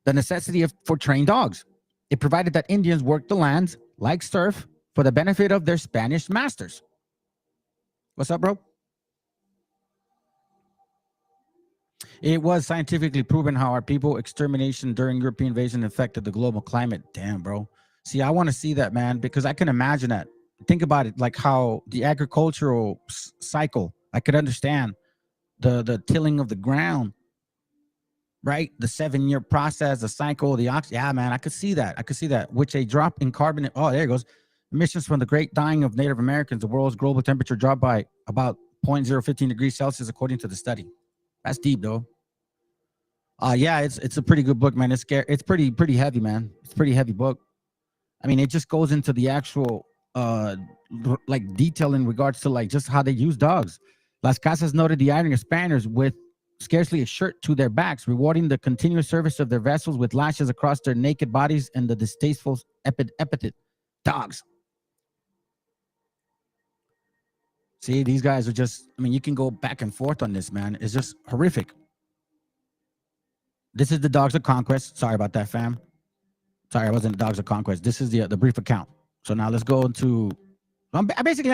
the necessity for trained dogs. It provided that Indians worked the lands like serf for the benefit of their Spanish masters. What's up, bro? It was scientifically proven how our people extermination during European invasion affected the global climate. Damn, bro. See, I want to see that, man, because I can imagine that. Think about it, like how the agricultural cycle, I could understand the tilling of the ground, right? The 7-year process, the cycle, the oxygen. Yeah, man, I could see that. I could see that. Which a drop in carbon. Oh, there it goes. Emissions from the great dying of Native Americans, the world's global temperature dropped by about 0.015 degrees Celsius, according to the study. That's deep, though. Yeah, it's a pretty good book, man. It's scary. It's pretty heavy, man. It's a pretty heavy book. I mean, it just goes into the actual like detail in regards to like just how they use dogs. Las Casas noted the ironing of Spaniards with scarcely a shirt to their backs, rewarding the continuous service of their vessels with lashes across their naked bodies and the distasteful epithet, dogs. See, these guys are just, I mean, you can go back and forth on this, man. It's just horrific. This is the Dogs of Conquest. Sorry about that, fam. Sorry, it wasn't the Dogs of Conquest. This is the brief account. So now let's go into, I'm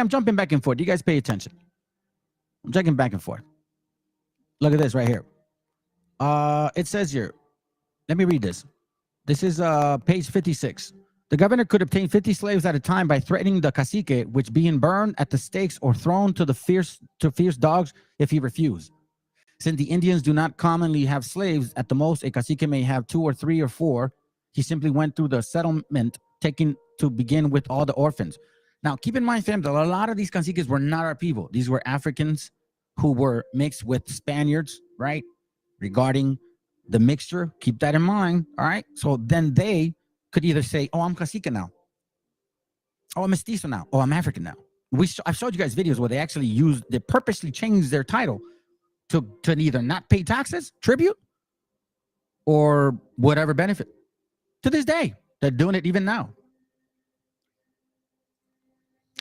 jumping back and forth. You guys pay attention. I'm checking back and forth. Look at this right here. It says here, let me read this. This is page 56. The governor could obtain 50 slaves at a time by threatening the cacique, which being burned at the stakes or thrown to fierce dogs if he refused. Since the Indians do not commonly have slaves, at the most a cacique may have 2 or 3 or 4. He simply went through the settlement, taking to begin with all the orphans. Now, keep in mind, fam, that a lot of these caciques were not our people. These were Africans who were mixed with Spaniards, right? Regarding the mixture, keep that in mind, all right? So then they could either say, oh, I'm cacique now. Oh, I'm mestizo now. Oh, I'm African now. I've showed you guys videos where they purposely changed their title to either not pay taxes, tribute, or whatever benefit. To this day, they're doing it even now.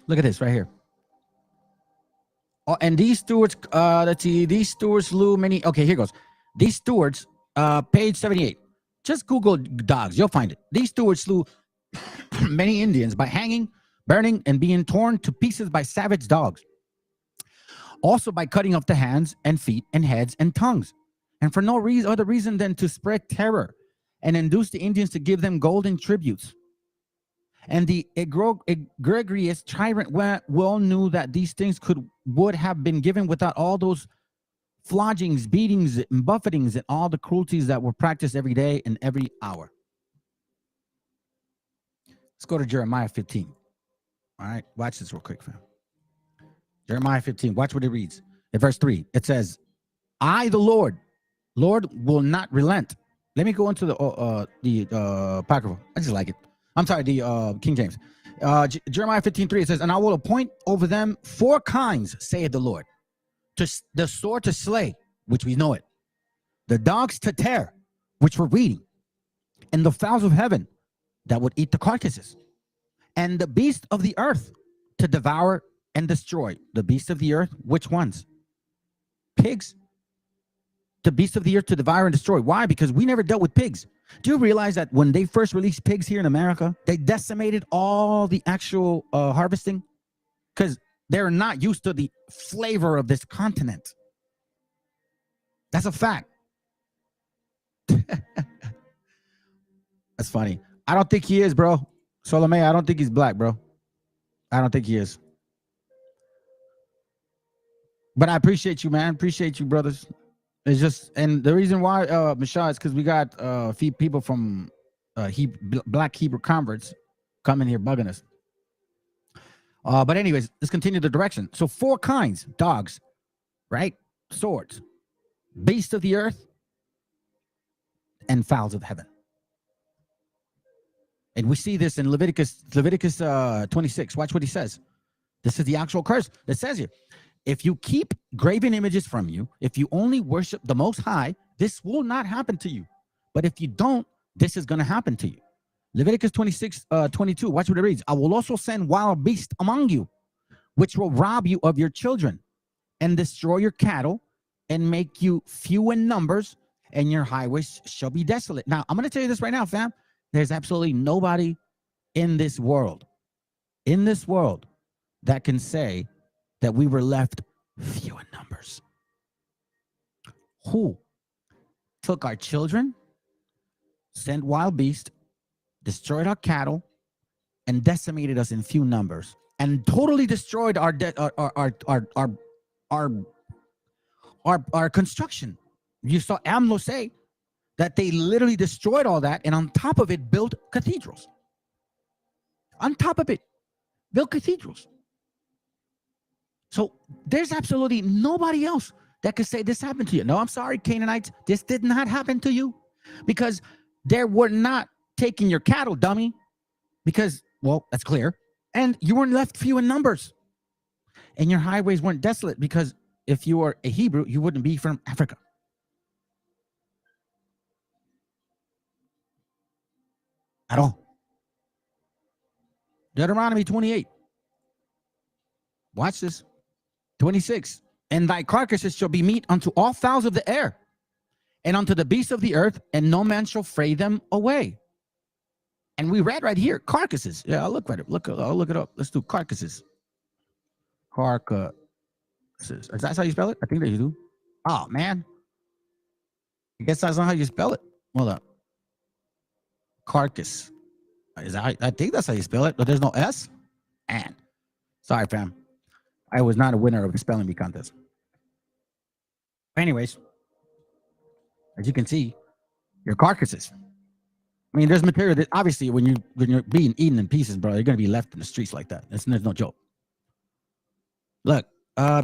Look at this right here. Oh, and these stewards, let's see, these stewards slew many. Okay, here goes. These stewards, page 78. Just Google dogs, you'll find it. These stewards slew many Indians by hanging, burning, and being torn to pieces by savage dogs. Also by cutting off the hands and feet and heads and tongues. And for no other reason than to spread terror and induce the Indians to give them golden tributes. And the egregious tyrant well knew that these things would have been given without all those floggings, beatings, and buffetings, and all the cruelties that were practiced every day and every hour. Let's go to Jeremiah 15. All right, watch this real quick, fam. Jeremiah 15, watch what it reads. In verse 3, it says, I, the Lord will not relent. Let me go into the Apocrypha. I just like it. I'm sorry, the King James. Jeremiah 15:3, it says, and I will appoint over them 4 kinds, saith the Lord. The sword to slay, which we know it. The dogs to tear, which we're reading. And the fowls of heaven that would eat the carcasses. And the beasts of the earth to devour and destroy. The beasts of the earth, which ones? Pigs. The beasts of the earth to devour and destroy. Why? Because we never dealt with pigs. Do you realize that when they first released pigs here in America, they decimated all the actual harvesting? Because they're not used to the flavor of this continent. That's a fact. That's funny. I don't think he is, bro. Solomé, I don't think he's black, bro. I don't think he is. But I appreciate you, man. Appreciate you, brothers. It's just, and the reason why, Michelle, is because we got a few people from black Hebrew converts coming here bugging us. But anyways, let's continue the direction. So 4 kinds: dogs, right? Swords, beasts of the earth, and fowls of heaven. And we see this in Leviticus 26. Watch what he says. This is the actual curse that says here. If you keep graven images from you, if you only worship the Most High, this will not happen to you. But if you don't, this is going to happen to you. Leviticus 26, 22, watch what it reads. I will also send wild beasts among you, which will rob you of your children and destroy your cattle and make you few in numbers, and your highways shall be desolate. Now, I'm going to tell you this right now, fam. There's absolutely nobody in this world that can say that we were left few in numbers. Who took our children, sent wild beasts, destroyed our cattle, and decimated us in few numbers, and totally destroyed our construction. You saw AMLO say that they literally destroyed all that, and on top of it, built cathedrals. On top of it, built cathedrals. So there's absolutely nobody else that could say this happened to you. No, I'm sorry, Canaanites, this did not happen to you, because they were not taking your cattle, dummy, because, well, that's clear. And you weren't left few in numbers. And your highways weren't desolate, because if you were a Hebrew, you wouldn't be from Africa. At all. Deuteronomy 28. Watch this. 26. And thy carcasses shall be meat unto all fowls of the air, and unto the beasts of the earth, and no man shall fray them away. And we read right here, carcasses. Yeah, I'll look at it. I'll look it up. Let's do carcasses. Carcasses. Is that how you spell it? I think that you do. Oh, man. I guess that's not how you spell it. Hold up. Carcass. I think that's how you spell it, but there's no S. And sorry, fam. I was not a winner of the spelling bee contest. Anyways, as you can see, your carcasses. I mean, there's material that obviously when you're being eaten in pieces, bro, you're gonna be left in the streets like that. There's no joke. Look,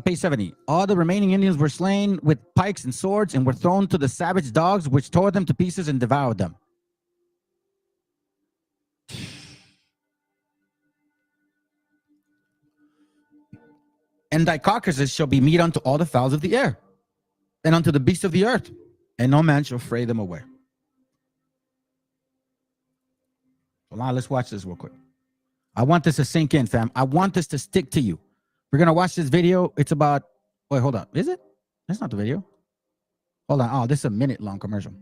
page 70. All the remaining Indians were slain with pikes and swords, and were thrown to the savage dogs, which tore them to pieces and devoured them. And thy carcasses shall be meat unto all the fowls of the air, and unto the beasts of the earth, and no man shall fray them away. So now let's watch this real quick. I want this to sink in, fam. I want this to stick to you. We're going to watch this video. It's about, wait, hold on. Is it? That's not the video. Hold on. Oh, this is a minute-long commercial.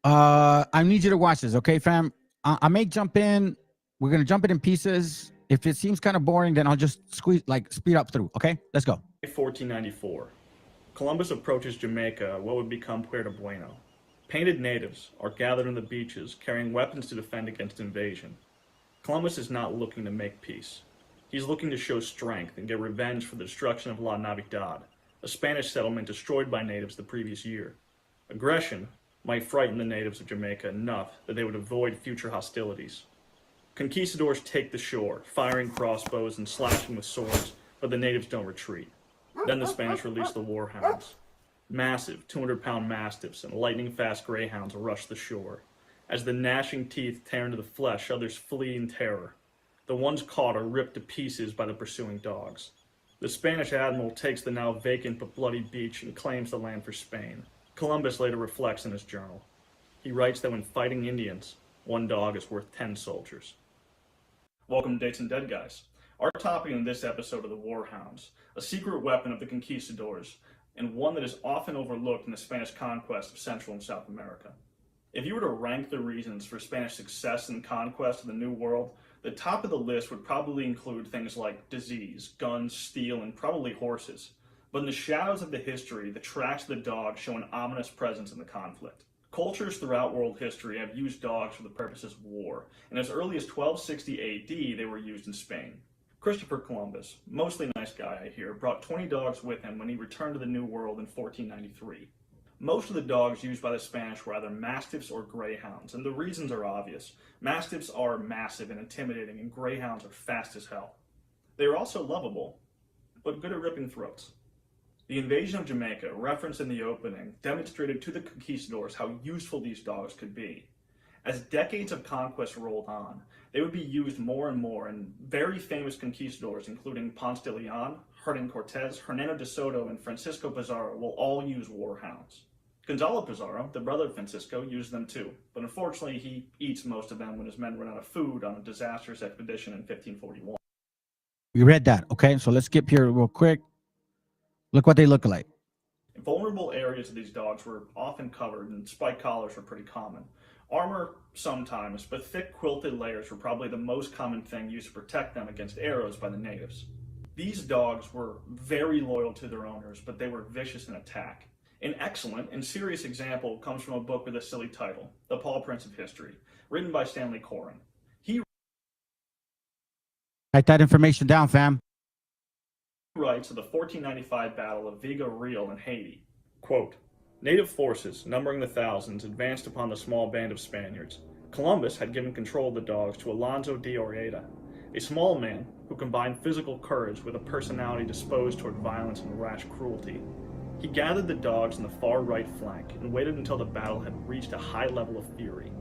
I need you to watch this, okay, fam? I may jump in. We're going to jump it in pieces. If it seems kind of boring, then I'll just speed up through, okay? Let's go. 1494. Columbus approaches Jamaica, what would become Puerto Bueno. Painted natives are gathered on the beaches, carrying weapons to defend against invasion. Columbus is not looking to make peace. He's looking to show strength and get revenge for the destruction of La Navidad, a Spanish settlement destroyed by natives the previous year. Aggression might frighten the natives of Jamaica enough that they would avoid future hostilities. Conquistadors take the shore, firing crossbows and slashing with swords, but the natives don't retreat. Then the Spanish release the warhounds. Massive 200-pound mastiffs and lightning-fast greyhounds rush the shore. As the gnashing teeth tear into the flesh, others flee in terror. The ones caught are ripped to pieces by the pursuing dogs. The Spanish admiral takes the now vacant but bloody beach and claims the land for Spain. Columbus later reflects in his journal. He writes that when fighting Indians, one dog is worth 10 soldiers. Welcome to Dates and Dead Guys. Our topic in this episode are the warhounds, a secret weapon of the conquistadors, and one that is often overlooked in the Spanish conquest of Central and South America. If you were to rank the reasons for Spanish success in conquest of the New World, the top of the list would probably include things like disease, guns, steel, and probably horses. But in the shadows of the history, the tracks of the dog show an ominous presence in the conflict. Cultures throughout world history have used dogs for the purposes of war, and as early as 1260 AD, they were used in Spain. Christopher Columbus, mostly nice guy I hear, brought 20 dogs with him when he returned to the New World in 1493. Most of the dogs used by the Spanish were either mastiffs or greyhounds, and the reasons are obvious. Mastiffs are massive and intimidating, and greyhounds are fast as hell. They are also lovable, but good at ripping throats. The invasion of Jamaica, referenced in the opening, demonstrated to the conquistadors how useful these dogs could be. As decades of conquest rolled on, they would be used more and more, and very famous conquistadors, including Ponce de Leon, Hernan Cortez, Hernando de Soto, and Francisco Pizarro, will all use warhounds. Gonzalo Pizarro, the brother of Francisco, used them too, but unfortunately he eats most of them when his men run out of food on a disastrous expedition in 1541. We read that, okay? So let's skip here real quick. Look what they look like. Vulnerable areas of these dogs were often covered, and spike collars were pretty common. Armor, sometimes, but thick quilted layers were probably the most common thing used to protect them against arrows by the natives. These dogs were very loyal to their owners, but they were vicious in attack. An excellent and serious example comes from a book with a silly title, The Paw Prince of History, written by Stanley Coren. He Write that information down, fam. writes of the 1495 Battle of Viga Real in Haiti, quote, "Native forces, numbering the thousands, advanced upon the small band of Spaniards. Columbus had given control of the dogs to Alonso de Orellana, a small man who combined physical courage with a personality disposed toward violence and rash cruelty. He gathered the dogs in the far right flank and waited until the battle had reached a high level of fury.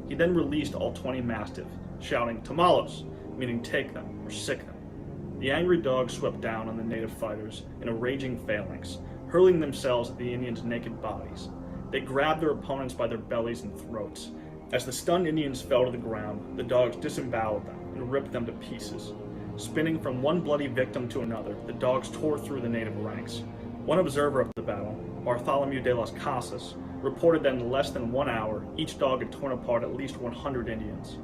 He then released all 20 mastiffs, shouting, 'Tomalos,' meaning take them or sick them. The angry dogs swept down on the native fighters in a raging phalanx, hurling themselves at the Indians' naked bodies. They grabbed their opponents by their bellies and throats. As the stunned Indians fell to the ground, the dogs disemboweled them and ripped them to pieces. Spinning from one bloody victim to another, the dogs tore through the native ranks. One observer of the battle, Bartholomew de las Casas, reported that in less than 1 hour, each dog had torn apart at least 100 Indians.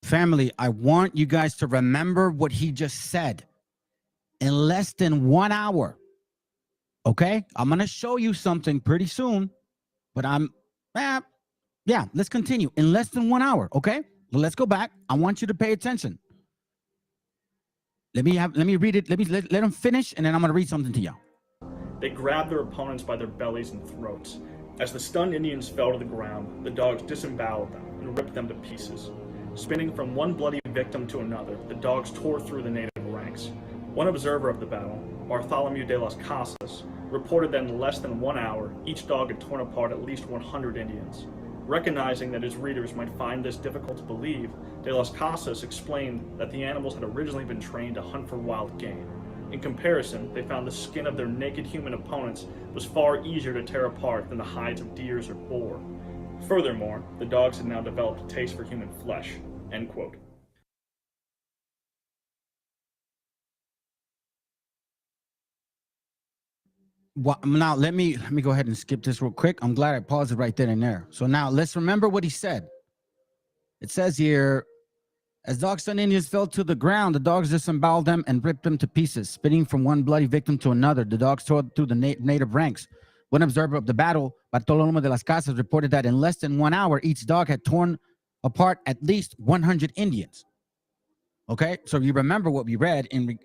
Family, I want you guys to remember what he just said. In less than 1 hour. Okay? I'm going to show you something pretty soon, but yeah, let's continue. In less than 1 hour, okay? Well, let's go back. I want you to pay attention. Let me read it. Let them finish, and then I'm going to read something to you. They grabbed their opponents by their bellies and throats. As the stunned Indians fell to the ground, the dogs disemboweled them and ripped them to pieces. Spinning from one bloody victim to another, the dogs tore through the native ranks. One observer of the battle, Bartholomew de las Casas, reported that in less than 1 hour, each dog had torn apart at least 100 Indians. Recognizing that his readers might find this difficult to believe, de las Casas explained that the animals had originally been trained to hunt for wild game. In comparison, they found the skin of their naked human opponents was far easier to tear apart than the hides of deers or boar. Furthermore, the dogs had now developed a taste for human flesh." End quote. Well, now let me go ahead and skip this real quick. I'm glad I paused it right then and there. So now let's remember what he said. It says here, as dog-stunned Indians fell to the ground, the dogs disemboweled them and ripped them to pieces. Spitting from one bloody victim to another, the dogs tore through the native ranks. One observer of the battle, Bartolomé de las Casas, reported that in less than 1 hour, each dog had torn apart at least 100 Indians. Okay, so you remember what we read in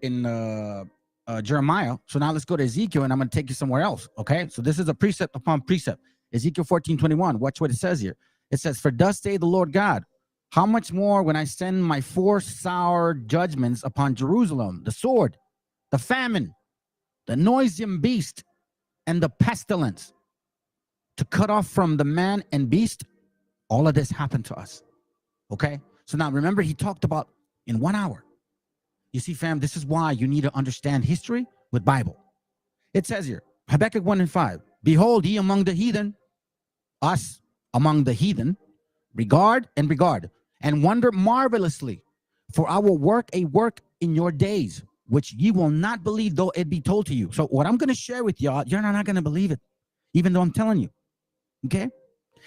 Jeremiah. So now let's go to Ezekiel, and I'm going to take you somewhere else. Okay, so this is a precept upon precept. Ezekiel 14:21. Watch what it says here. It says, "For thus saith the Lord God, how much more when I send my 4 sour judgments upon Jerusalem, the sword, the famine, the noisome beast, and the pestilence, to cut off from the man and beast." All of this happened to us. Okay, so now remember, he talked about in 1 hour. You see, fam, this is why you need to understand history with Bible. It says here, Habakkuk 1:5, "Behold, ye among the heathen, us among the heathen, regard, and wonder marvelously, for I will work a work in your days, which ye will not believe, though it be told to you." So what I'm going to share with y'all, you're not going to believe it, even though I'm telling you. Okay?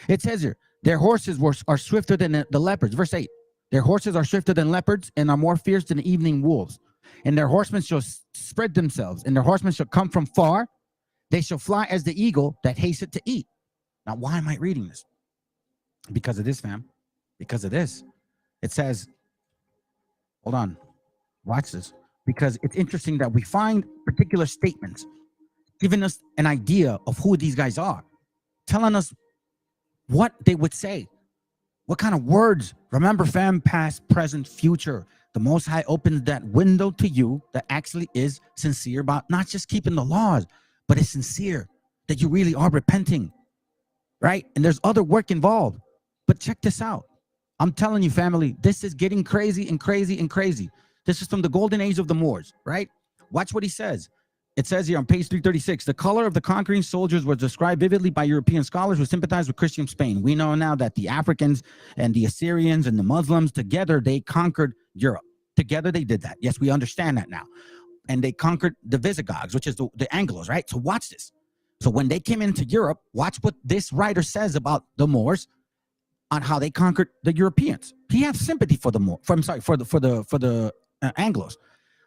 It says here, "Their horses are swifter than the leopards." Verse 8. "Their horses are swifter than leopards and are more fierce than evening wolves. And their horsemen shall spread themselves, and their horsemen shall come from far. They shall fly as the eagle that hasteth to eat." Now, why am I reading this? Because of this, fam. Because of this. It says, hold on, watch this, because it's interesting that we find particular statements giving us an idea of who these guys are, telling us what they would say, what kind of words. Remember, fam, past, present, future. The Most High opens that window to you that actually is sincere about not just keeping the laws, but it's sincere that you really are repenting, right? And there's other work involved. But check this out. I'm telling you, family, this is getting crazy and crazy and crazy. This is from the golden age of the Moors, right? Watch what he says. It says here on page 336, the color of the conquering soldiers was described vividly by European scholars who sympathized with Christian Spain. We know now that the Africans and the Assyrians and the Muslims, together, they conquered Europe. Together, they did that. Yes, we understand that now. And they conquered the Visigoths, which is the Anglos, right? So watch this. So when they came into Europe, watch what this writer says about the Moors on how they conquered the Europeans. He has sympathy for the Anglos.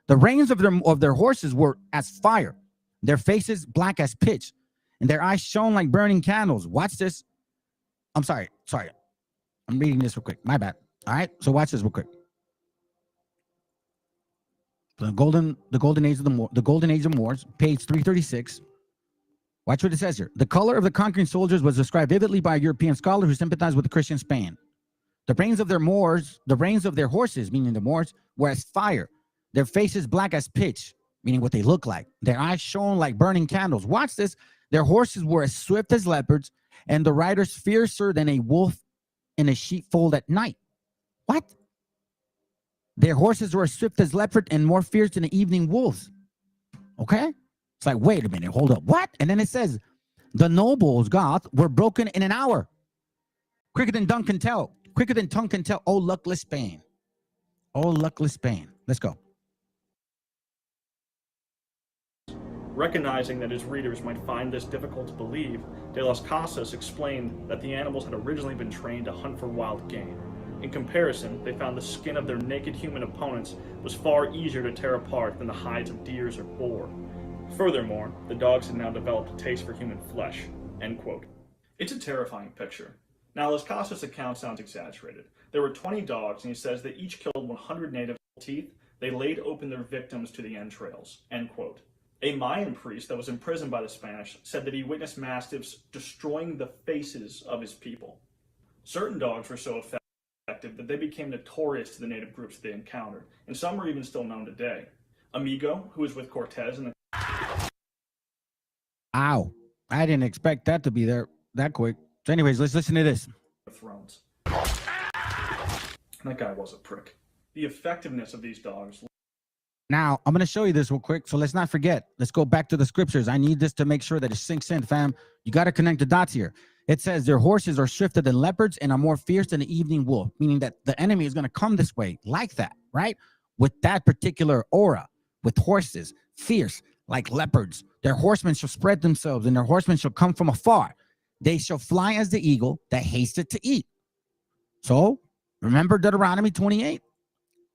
The reins of their horses were as fire, their faces black as pitch, and their eyes shone like burning candles. Watch this. I'm sorry. I'm reading this real quick. My bad. All right. So watch this real quick. The golden age of Moors, page 336. Watch what it says here. The color of the conquering soldiers was described vividly by a European scholar who sympathized with the Christian Spain. The reins of their horses, meaning the Moors, were as fire. Their faces black as pitch, meaning what they look like. Their eyes shone like burning candles. Watch this. Their horses were as swift as leopards, and the riders fiercer than a wolf in a sheepfold at night. What? Their horses were as swift as leopard and more fierce than the evening wolves. Okay? It's like, wait a minute, hold up. What? And then it says, the nobles, Goth, were broken in an hour. Quicker than tongue can tell. Quicker than tongue can tell. Oh, luckless Spain. Oh, luckless Spain. Let's go. Recognizing that his readers might find this difficult to believe, De las Casas explained that the animals had originally been trained to hunt for wild game. In comparison, they found the skin of their naked human opponents was far easier to tear apart than the hides of deers or boar. Furthermore, the dogs had now developed a taste for human flesh. End quote. It's a terrifying picture. Now, Las Casas' account sounds exaggerated. There were 20 dogs, and he says they each killed 100 native teeth. They laid open their victims to the entrails. End quote. A Mayan priest that was imprisoned by the Spanish said that he witnessed mastiffs destroying the faces of his people. Certain dogs were so effective that they became notorious to the native groups they encountered, and some are even still known today. Amigo, who was with Cortez in the... Ow. I didn't expect that to be there that quick. So anyways, let's listen to this. Thrones. That guy was a prick. The effectiveness of these dogs... Now, I'm going to show you this real quick, so let's not forget. Let's go back to the scriptures. I need this to make sure that it sinks in, fam. You got to connect the dots here. It says their horses are swifter than leopards and are more fierce than the evening wolf, meaning that the enemy is going to come this way like that, right? With that particular aura, with horses, fierce like leopards. Their horsemen shall spread themselves, and their horsemen shall come from afar. They shall fly as the eagle that hasteth to eat. So, remember Deuteronomy 28?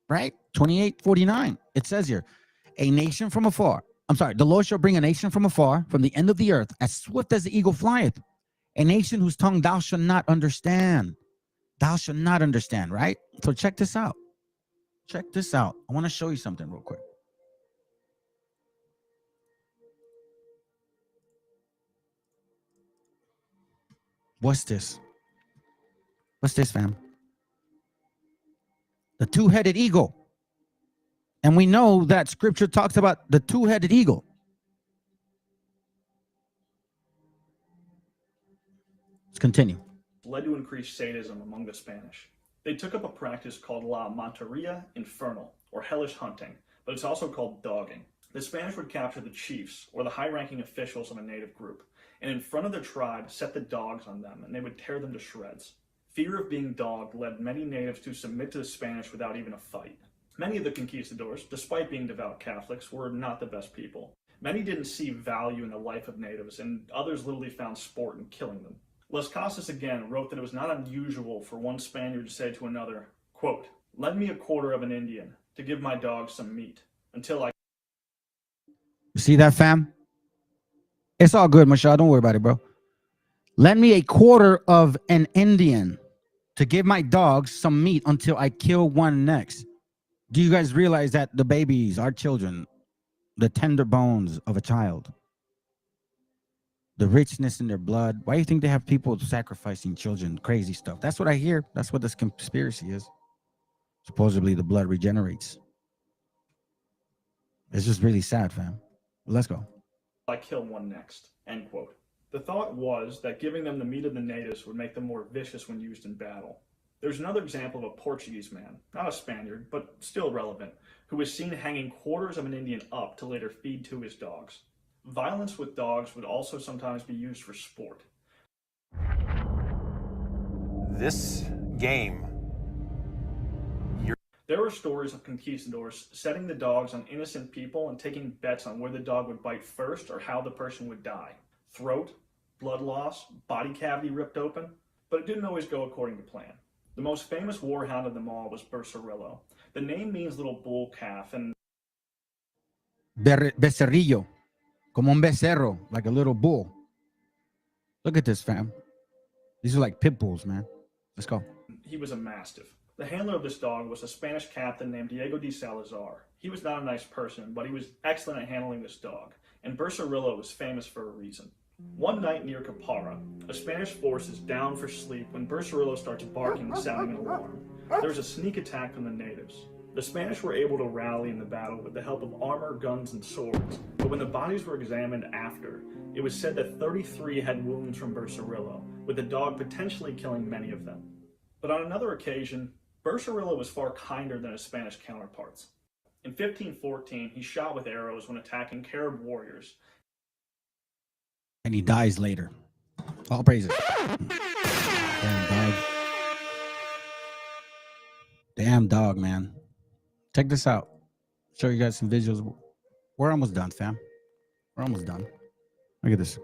Right? 28:49. It says here, a nation from afar. I'm sorry, the Lord shall bring a nation from afar, from the end of the earth, as swift as the eagle flieth. A nation whose tongue thou shalt not understand. Thou shalt not understand, right? So check this out. Check this out. I want to show you something real quick. What's this? What's this, fam? The two-headed eagle. And we know that scripture talks about the two-headed eagle. Let's continue. Led to increased sadism among the Spanish. They took up a practice called La Monteria Infernal, or hellish hunting, but it's also called dogging. The Spanish would capture the chiefs, or the high-ranking officials of a native group, and in front of their tribe set the dogs on them, and they would tear them to shreds. Fear of being dogged led many natives to submit to the Spanish without even a fight. Many of the conquistadors, despite being devout Catholics, were not the best people. Many didn't see value in the life of natives, and others literally found sport in killing them. Las Casas again wrote that it was not unusual for one Spaniard to say to another, quote, "Lend me a quarter of an Indian to give my dog some meat until I..." You see that, fam? It's all good, Mashal. Don't worry about it, bro. Lend me a quarter of an Indian to give my dogs some meat until I kill one next. Do you guys realize that the babies, our children, the tender bones of a child, the richness in their blood, why do you think they have people sacrificing children? Crazy stuff. That's what I hear. That's what this conspiracy is. Supposedly the blood regenerates. It's just really sad, fam. Let's go. I kill one next, end quote. The thought was that giving them the meat of the natives would make them more vicious when used in battle. There's another example of a Portuguese man, not a Spaniard, but still relevant, who was seen hanging quarters of an Indian up to later feed to his dogs. Violence with dogs would also sometimes be used for sport. This game. There were stories of conquistadors setting the dogs on innocent people and taking bets on where the dog would bite first or how the person would die. Throat, blood loss, body cavity ripped open, but it didn't always go according to plan. The most famous warhound of them all was Bersarillo. The name means little bull calf and Becerrillo, como un becerro, like a little bull. Look at this, fam. These are like pit bulls, man. Let's go. he was a mastiff. The handler of this dog was a Spanish captain named Diego de Salazar. He was not a nice person, but he was excellent at handling this dog, and Bersarillo was famous for a reason. One night near Capara, a Spanish force is down for sleep when Bersarillo starts barking and sounding an alarm. There's a sneak attack from the natives. The Spanish were able to rally in the battle with the help of armor, guns, and swords, but when the bodies were examined after, it was said that 33 had wounds from Bersarillo, with the dog potentially killing many of them. But on another occasion, Bersarillo was far kinder than his Spanish counterparts. In 1514, he shot with arrows when attacking Carib warriors. And he dies later. All praises. Damn dog. Damn dog, man. Check this out. Show you guys some visuals. We're almost done, fam. We're almost done. Look at this.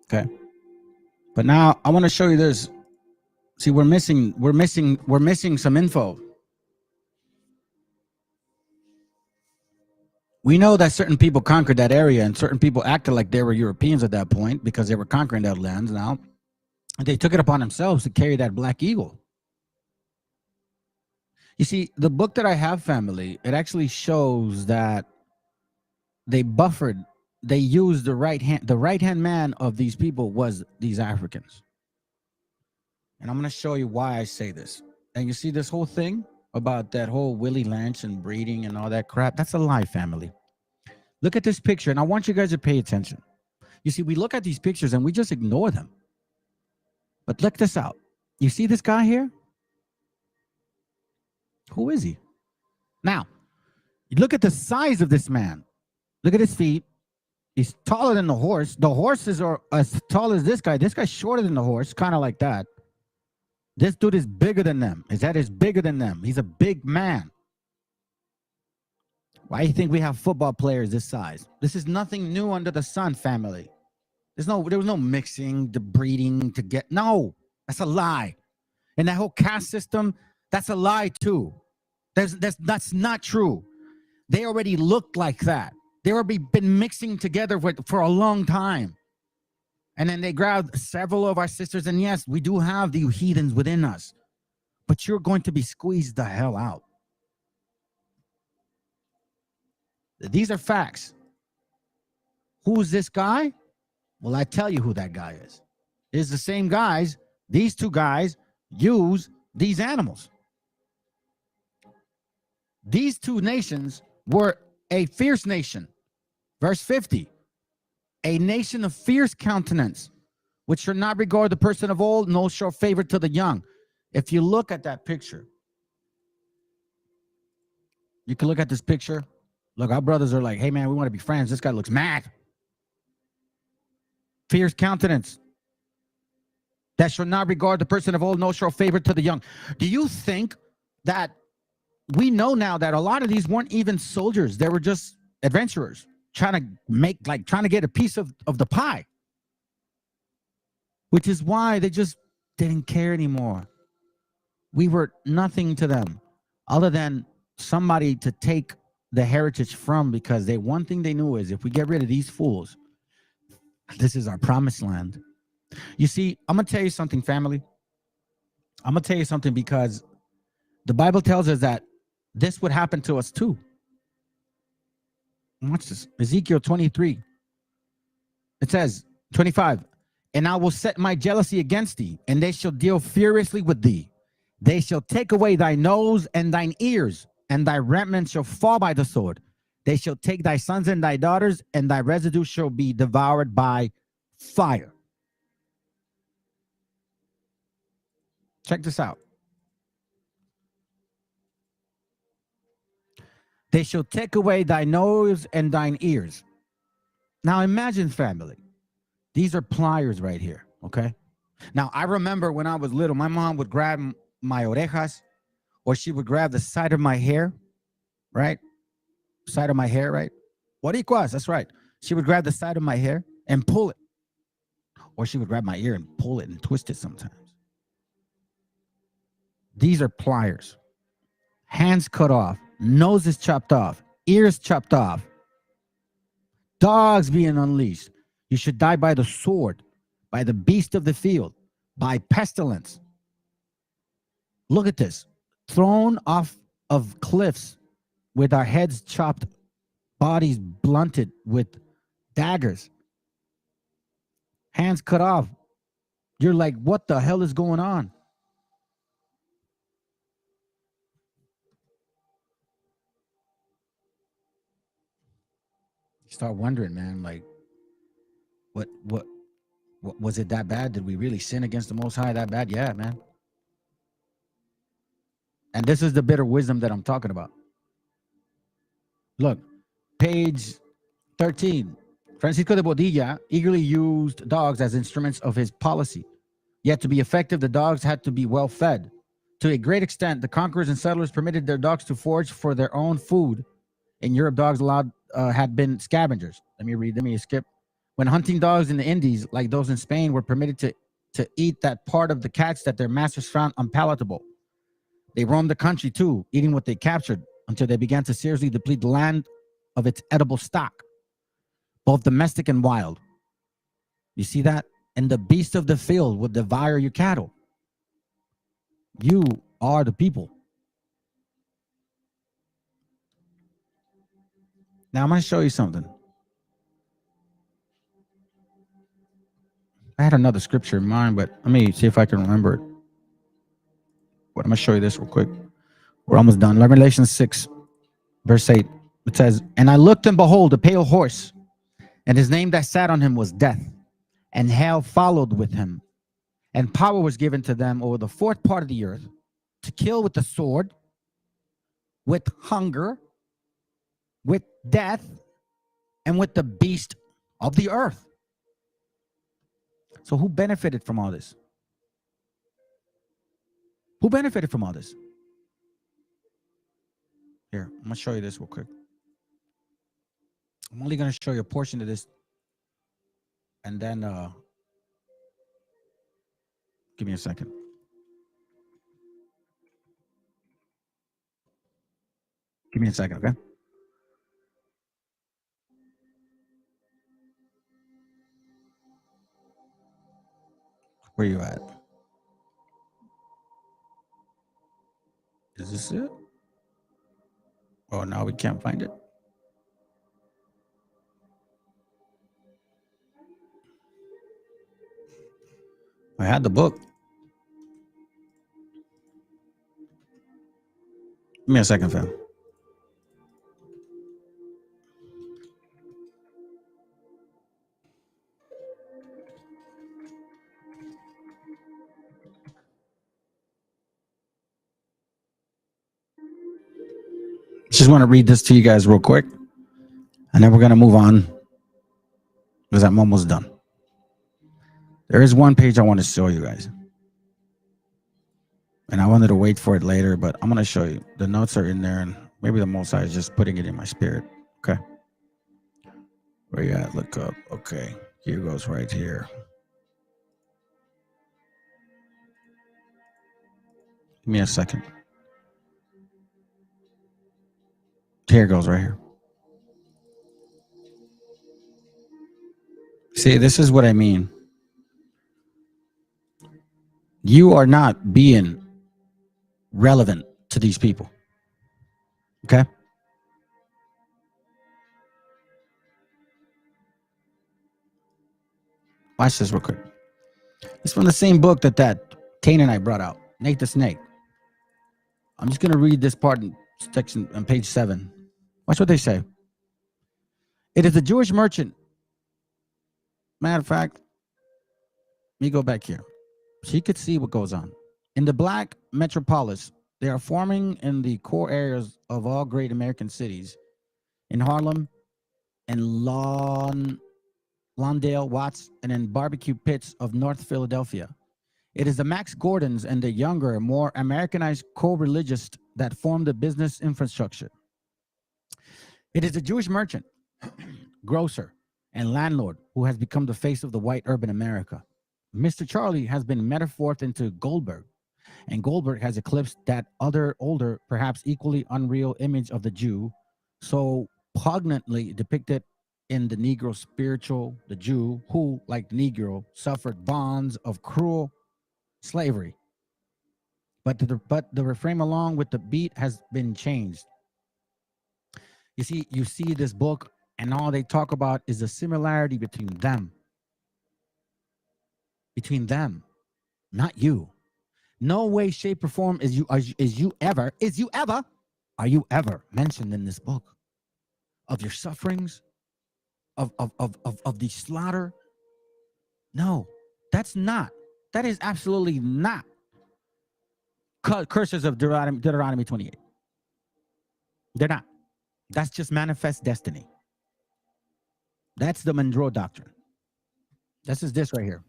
Okay. But now I want to show you this. See, we're missing some info. We know that certain people conquered that area and certain people acted like they were Europeans at that point because they were conquering that land now. And they took it upon themselves to carry that black eagle. You see, the book that I have, family, it actually shows that they buffered, they used the right-hand man of these people was these Africans. And I'm going to show you why I say this. And you see this whole thing about that whole Willie Lynch and breeding and all that crap? That's a lie, family. Look at this picture, and I want you guys to pay attention. You see, we look at these pictures and we just ignore them. But look this out. You see this guy here? Who is he? Now, you look at the size of this man. Look at his feet. He's taller than the horse. The horses are as tall as this guy. This guy's shorter than the horse, kind of like that. This dude is bigger than them. His head is bigger than them. He's a big man. Why do you think we have football players this size? This is nothing new under the sun, family. There was no mixing, the breeding to get. No, that's a lie. And that whole caste system, that's a lie too. That's not true. They already looked like that. They already been mixing together for a long time. And then they grabbed several of our sisters. And yes, we do have the heathens within us. But you're going to be squeezed the hell out. These are facts. Who's this guy? Well, I tell you who that guy is. It's the same guys. These two guys use these animals. These two nations were a fierce nation. Verse 50. A nation of fierce countenance, which shall not regard the person of old, nor show favor to the young. If you look at that picture, you can look at this picture. Look, our brothers are like, hey, man, we want to be friends. This guy looks mad. Fierce countenance. That shall not regard the person of old, nor show favor to the young. Do you think that we know now that a lot of these weren't even soldiers? They were just adventurers trying to get a piece of the pie. Which is why they just didn't care anymore. We were nothing to them other than somebody to take the heritage from, because one thing they knew is if we get rid of these fools, this is our promised land. You see, I'm going to tell you something, family. I'm going to tell you something, because the Bible tells us that this would happen to us too. Watch this. Ezekiel 23. It says, 25, and I will set my jealousy against thee, and they shall deal furiously with thee. They shall take away thy nose and thine ears, and thy remnant shall fall by the sword. They shall take thy sons and thy daughters, and thy residue shall be devoured by fire. Check this out. They shall take away thy nose and thine ears. Now imagine, family. These are pliers right here, okay? Now, I remember when I was little, my mom would grab my orejas, or she would grab the side of my hair, right? Side of my hair, right? Boricuas, that's right. She would grab the side of my hair and pull it. Or she would grab my ear and pull it and twist it sometimes. These are pliers. Hands cut off, noses chopped off, ears chopped off, dogs being unleashed. You should die by the sword, by the beast of the field, by pestilence. Look at this. Thrown off of cliffs with our heads chopped, bodies blunted with daggers, hands cut off. You're like, what the hell is going on? You start wondering, man, like, what was it that bad? Did we really sin against the Most High that bad? Yeah, man. And this is the bitter wisdom that I'm talking about. Look, page 13. Francisco de Bodilla eagerly used dogs as instruments of his policy. Yet to be effective, the dogs had to be well fed. To a great extent, the conquerors and settlers permitted their dogs to forage for their own food. In Europe, dogs allowed had been scavengers. Let me skip. When hunting dogs in the Indies, like those in Spain, were permitted to eat that part of the catch that their masters found unpalatable. They roamed the country too, eating what they captured, until they began to seriously deplete the land of its edible stock, both domestic and wild. You see that? And the beast of the field would devour your cattle. You are the people. Now I'm going to show you something. I had another scripture in mind, but let me see if I can remember it. But I'm going to show you this real quick. We're almost done. Revelation 6, verse 8. It says, and I looked, and behold, a pale horse, and his name that sat on him was Death, and hell followed with him. And power was given to them over the fourth part of the earth, to kill with the sword, with hunger, with death, and with the beast of the earth. So who benefited from all this? Who benefited from all this? Here, I'm going to show you this real quick. I'm only going to show you a portion of this. And then, give me a second. Give me a second, okay? Where you at? Is this it? Oh, now we can't find it. I had the book. Give me a second, fam. Just want to read this to you guys real quick, and then we're going to move on because I'm almost done. There is one page I want to show you guys, and I wanted to wait for it later, but I'm going to show you. The notes are in there, and maybe the Most High is just putting it in my spirit. Okay. Where you at? Look up. Okay. Here goes right here. Give me a second. Here goes right here. See, this is what I mean. You are not being relevant to these people. Okay? Watch this real quick. It's from the same book that Canaanite brought out, Nate the Snake. I'm just going to read this part in section on page 7. Watch what they say. It is a Jewish merchant. Matter of fact, let me go back here so you could see what goes on. In the black metropolis, they are forming in the core areas of all great American cities. In Harlem and Lawndale, Watts, and in barbecue pits of North Philadelphia. It is the Max Gordons and the younger, more Americanized co-religious that form the business infrastructure. It is the Jewish merchant, grocer, and landlord who has become the face of the white urban America. Mr. Charlie has been metamorphosed into Goldberg, and Goldberg has eclipsed that other older, perhaps equally unreal image of the Jew, so poignantly depicted in the Negro spiritual, the Jew who, like the Negro, suffered bonds of cruel slavery. But the refrain along with the beat has been changed. You see this book, and all they talk about is the similarity between them. Between them, not you. No way, shape, or form are you ever mentioned in this book of your sufferings, of the slaughter. No, that is absolutely not curses of Deuteronomy 28. They're not. That's just manifest destiny. That's the Monroe Doctrine. This is this right here.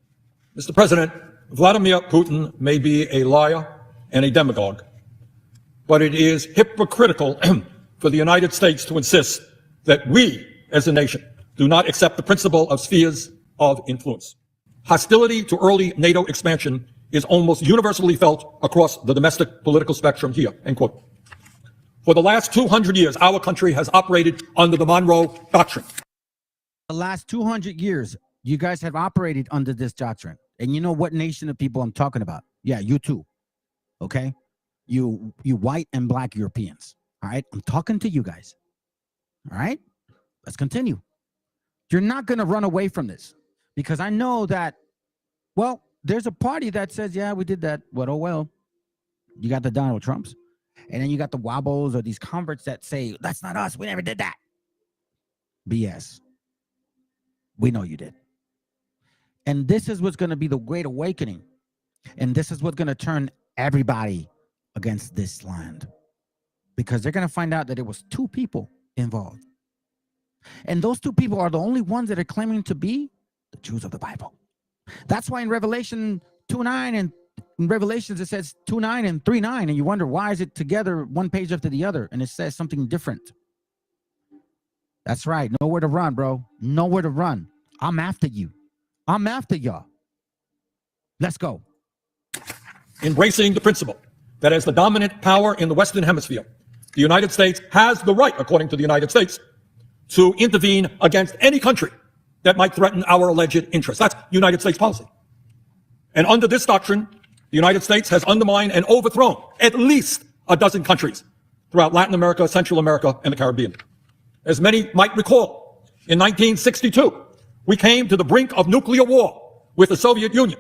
Mr. President, Vladimir Putin may be a liar and a demagogue, but it is hypocritical for the United States to insist that we, as a nation, do not accept the principle of spheres of influence. Hostility to early NATO expansion is almost universally felt across the domestic political spectrum here, end quote. For the last 200 years, our country has operated under the Monroe Doctrine. The last 200 years, you guys have operated under this doctrine. And you know what nation of people I'm talking about? Yeah, you too. Okay? You white and black Europeans. All right? I'm talking to you guys. All right? Let's continue. You're not going to run away from this because I know that, well, there's a party that says, yeah, we did that. What? Oh, well. You got the Donald Trumps. And then you got the wobbles or these converts that say, that's not us. We never did that. BS. We know you did. And this is what's going to be the Great Awakening. And this is what's going to turn everybody against this land. Because they're going to find out that it was 2 people involved. And those 2 people are the only ones that are claiming to be the Jews of the Bible. That's why in Revelation 2:9 and in Revelations it says 2:9 and 3:9, and you wonder why is it together one page after the other and it says something different. That's right. Nowhere to run, bro. Nowhere to run. I'm after you. I'm after y'all. Let's go. Embracing the principle that as the dominant power in the Western Hemisphere, the United States has the right, according to the United States, to intervene against any country that might threaten our alleged interests. That's United States policy. And under this doctrine, the United States has undermined and overthrown at least a dozen countries throughout Latin America, Central America, and the Caribbean. As many might recall, in 1962, we came to the brink of nuclear war with the Soviet Union.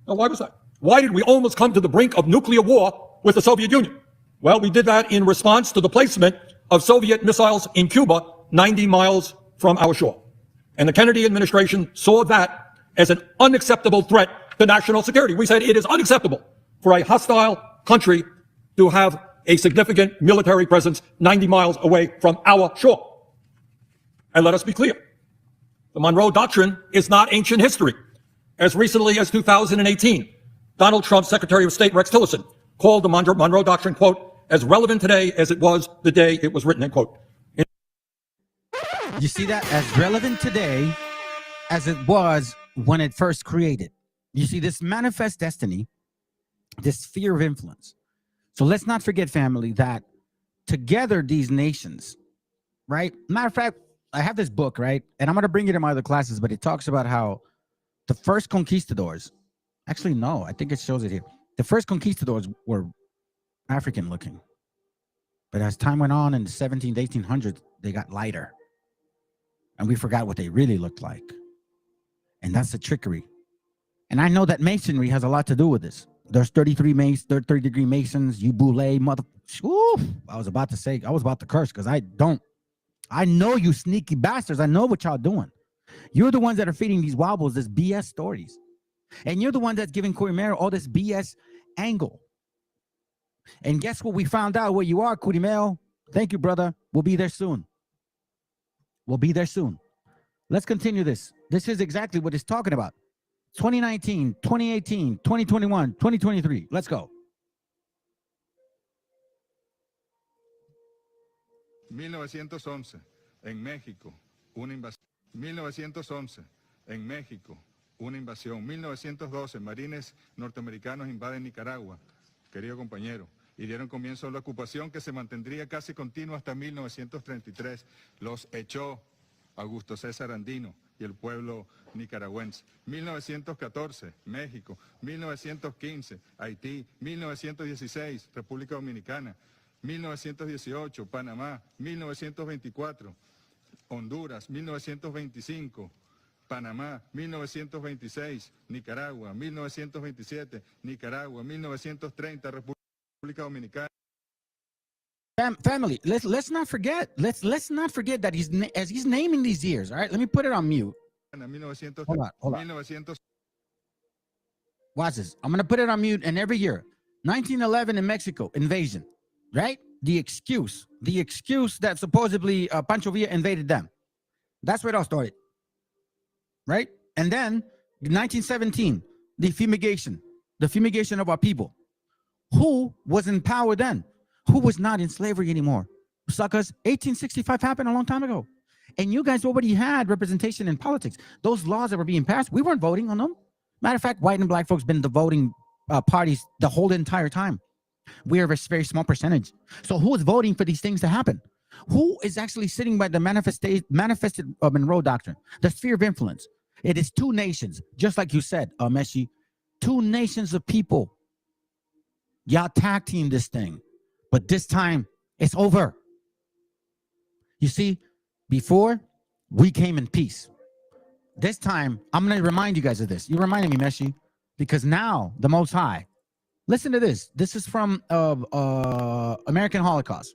Now, why was that? Why did we almost come to the brink of nuclear war with the Soviet Union? Well, we did that in response to the placement of Soviet missiles in Cuba 90 miles from our shore. And the Kennedy administration saw that as an unacceptable threat to national security. We said it is unacceptable for a hostile country to have a significant military presence 90 miles away from our shore. And let us be clear. The Monroe Doctrine is not ancient history. As recently as 2018, Donald Trump's Secretary of State, Rex Tillerson, called the Monroe Doctrine, quote, as relevant today as it was the day it was written, end quote. You see that? As relevant today as it was when it first created. You see this manifest destiny, this sphere of influence. So let's not forget, family, that together these nations, right? Matter of fact, I have this book, right? And I'm going to bring it in my other classes, but it talks about how the first conquistadors, actually, no, I think it shows it here. The first conquistadors were African looking. But as time went on in the 1700s, 1800s, they got lighter. And we forgot what they really looked like. And that's the trickery. And I know that masonry has a lot to do with this. There's 30-degree masons, you boule, mother. Oof, I was about to curse because I know you sneaky bastards. I know what y'all doing. You're the ones that are feeding these wobbles, this BS stories. And you're the one that's giving Curimero all this BS angle. And guess what? We found out where you are, Curimero. Thank you, brother. We'll be there soon. We'll be there soon. Let's continue this. This is exactly what it's talking about. 2019, 2018, 2021, 2023. Let's go. 1911, en México, una invasión. 1911, en México, una invasión. 1912, marines norteamericanos invaden Nicaragua, querido compañero, y dieron comienzo a la ocupación que se mantendría casi continua hasta 1933. Los echó Augusto César Andino y el pueblo nicaragüense. 1914, México. 1915, Haití. 1916, República Dominicana. 1918, Panamá. 1924, Honduras. 1925, Panamá. 1926, Nicaragua. 1927, Nicaragua. 1930, República Dominicana. Family, let's not forget. Let's not forget that he's naming these years. All right, let me put it on mute. Hold on. Watch this. I'm gonna put it on mute. And every year, 1911 in Mexico invasion, right? The excuse that supposedly Pancho Villa invaded them. That's where it all started, right? And then 1917, the fumigation of our people. Who was in power then? Who was not in slavery anymore? Suckers, 1865 happened a long time ago. And you guys already had representation in politics. Those laws that were being passed, we weren't voting on them. Matter of fact, white and black folks been the voting parties the whole entire time. We are a very small percentage. So who is voting for these things to happen? Who is actually sitting by the manifested Monroe Doctrine, the sphere of influence? It is two nations, just like you said, Meshi, two nations of people. Y'all tag team this thing. But this time, it's over. You see, before, we came in peace. This time, I'm going to remind you guys of this. You reminded me, Meshi, because now, the Most High, listen to this. This is from American Holocaust.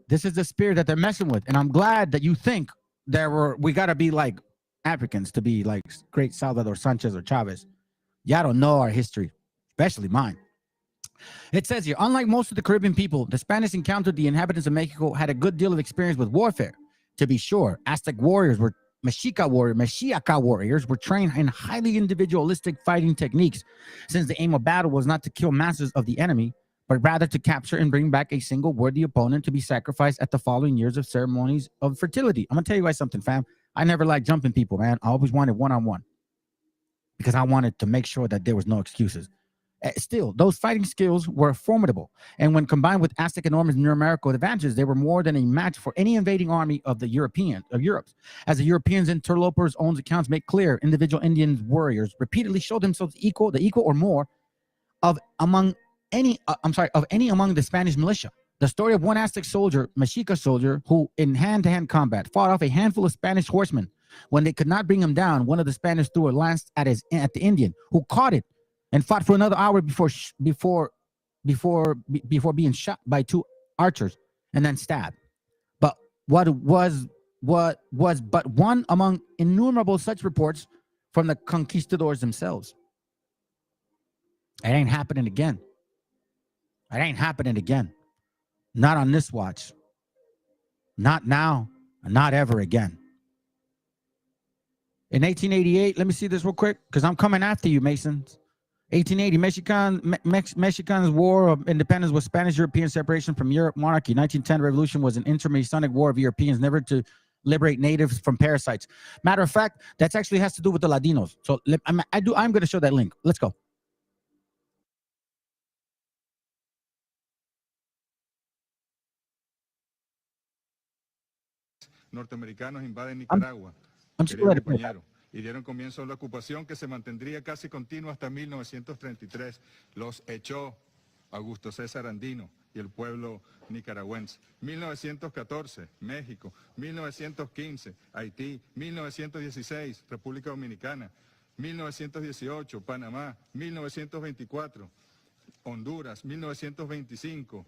This is the spirit that they're messing with. And I'm glad that you think we got to be like Africans to be like great Salvador Sanchez or Chavez. Y'all don't know our history, especially mine. It says here, unlike most of the Caribbean people, the Spanish encountered the inhabitants of Mexico had a good deal of experience with warfare. To be sure, Aztec warriors were MESHIACHA warriors were trained in highly individualistic fighting techniques, since the aim of battle was not to kill masses of the enemy, but rather to capture and bring back a single worthy opponent to be sacrificed at the following years of ceremonies of fertility. I'm gonna tell you guys something, fam. I never liked jumping people, man. I always wanted one-on-one because I wanted to make sure that there was no excuses. Still, those fighting skills were formidable, and when combined with Aztec and Norman's numerical advantages, they were more than a match for any invading army of Europe. As the Europeans' interlopers' own accounts make clear, individual Indian warriors repeatedly showed themselves equal or more of any among the Spanish militia. The story of one Aztec soldier, Mexica soldier, who in hand-to-hand combat fought off a handful of Spanish horsemen. When they could not bring him down, one of the Spanish threw a lance at the Indian, who caught it and fought for another hour before being shot by two archers and then stabbed. But what was but one among innumerable such reports from the conquistadors themselves. It ain't happening again. It ain't happening again. Not on this watch. Not now. Not ever again. In 1888, let me see this real quick, because I'm coming after you, Masons. 1880, Mexican's War of Independence was Spanish-European separation from Europe monarchy. 1910 revolution was an intermasonic war of Europeans, never to liberate natives from parasites. Matter of fact, that actually has to do with the Ladinos. So I'm going to show that link. Let's go. Norteamericanos invaden Nicaragua. I'm just going to y dieron comienzo a la ocupación que se mantendría casi continua hasta 1933. Los echó Augusto César Andino y el pueblo nicaragüense. 1914, México. 1915, Haití. 1916, República Dominicana. 1918, Panamá. 1924, Honduras. 1925,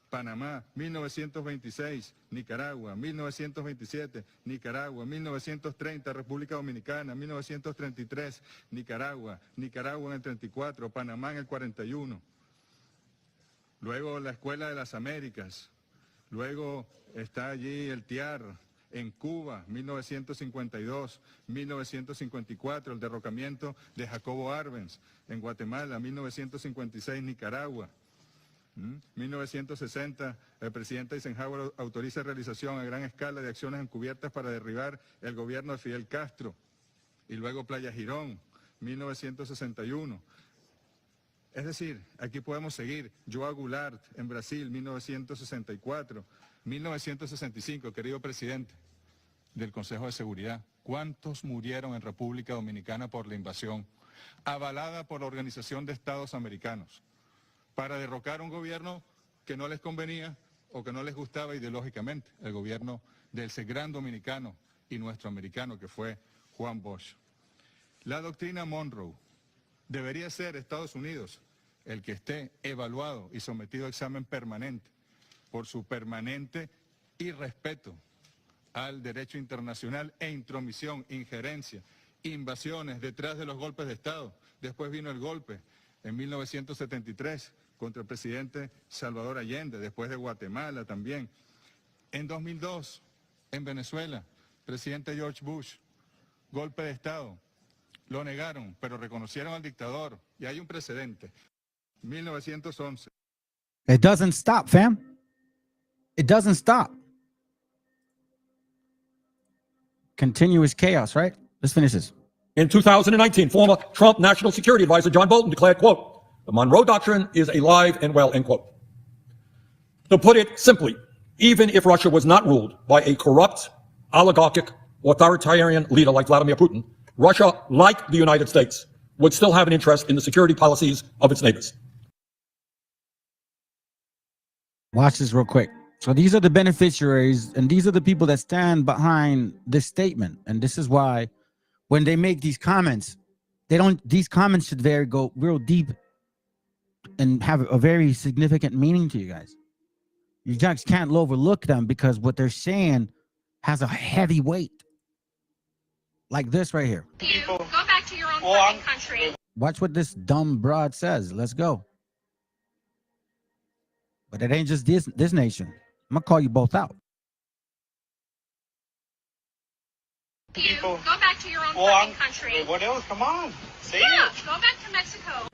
Panamá. 1926, Nicaragua. 1927, Nicaragua. 1930, República Dominicana. 1933, Nicaragua. Nicaragua en el 34, Panamá en el 41. Luego la Escuela de las Américas, luego está allí el TIAR en Cuba, 1952, 1954, el derrocamiento de Jacobo Arbenz en Guatemala, 1956, Nicaragua, 1960, el presidente Eisenhower autoriza realización a gran escala de acciones encubiertas para derribar el gobierno de Fidel Castro, y luego Playa Girón, 1961. Es decir, aquí podemos seguir. João Goulart en Brasil, 1964, 1965, querido presidente del Consejo de Seguridad. ¿Cuántos murieron en República Dominicana por la invasión, avalada por la Organización de Estados Americanos, para derrocar un gobierno que no les convenía o que no les gustaba ideológicamente, el gobierno del ese gran dominicano y nuestro americano que fue Juan Bosch? La doctrina Monroe. Debería ser Estados Unidos el que esté evaluado y sometido a examen permanente por su permanente irrespeto al derecho internacional e intromisión, injerencia, invasiones detrás de los golpes de Estado. Después vino el golpe en 1973 contra el presidente Salvador Allende, después de Guatemala también. En 2002, en Venezuela, presidente George Bush, golpe de Estado. Lo negaron, pero reconocieron al dictador. Y hay un precedente. 1911. It doesn't stop, fam. It doesn't stop. Continuous chaos, right? Let's finish this. In 2019, former Trump National Security Advisor John Bolton declared, quote, "The Monroe Doctrine is alive and well," end quote. To put it simply, even if Russia was not ruled by a corrupt, oligarchic, authoritarian leader like Vladimir Putin, Russia, like the United States, would still have an interest in the security policies of its neighbors. Watch this real quick. So these are the beneficiaries, and these are the people that stand behind this statement. And this is why when they make these comments, these comments should go real deep and have a very significant meaning to you guys. You just can't overlook them because what they're saying has a heavy weight. Like this right here. Go back to your own fucking country. Watch what this dumb broad says. Let's go. But it ain't just this nation. I'm gonna call you both out. Go back to your own fucking country. What else? Come on. Say Yeah, it. go back to Mexico.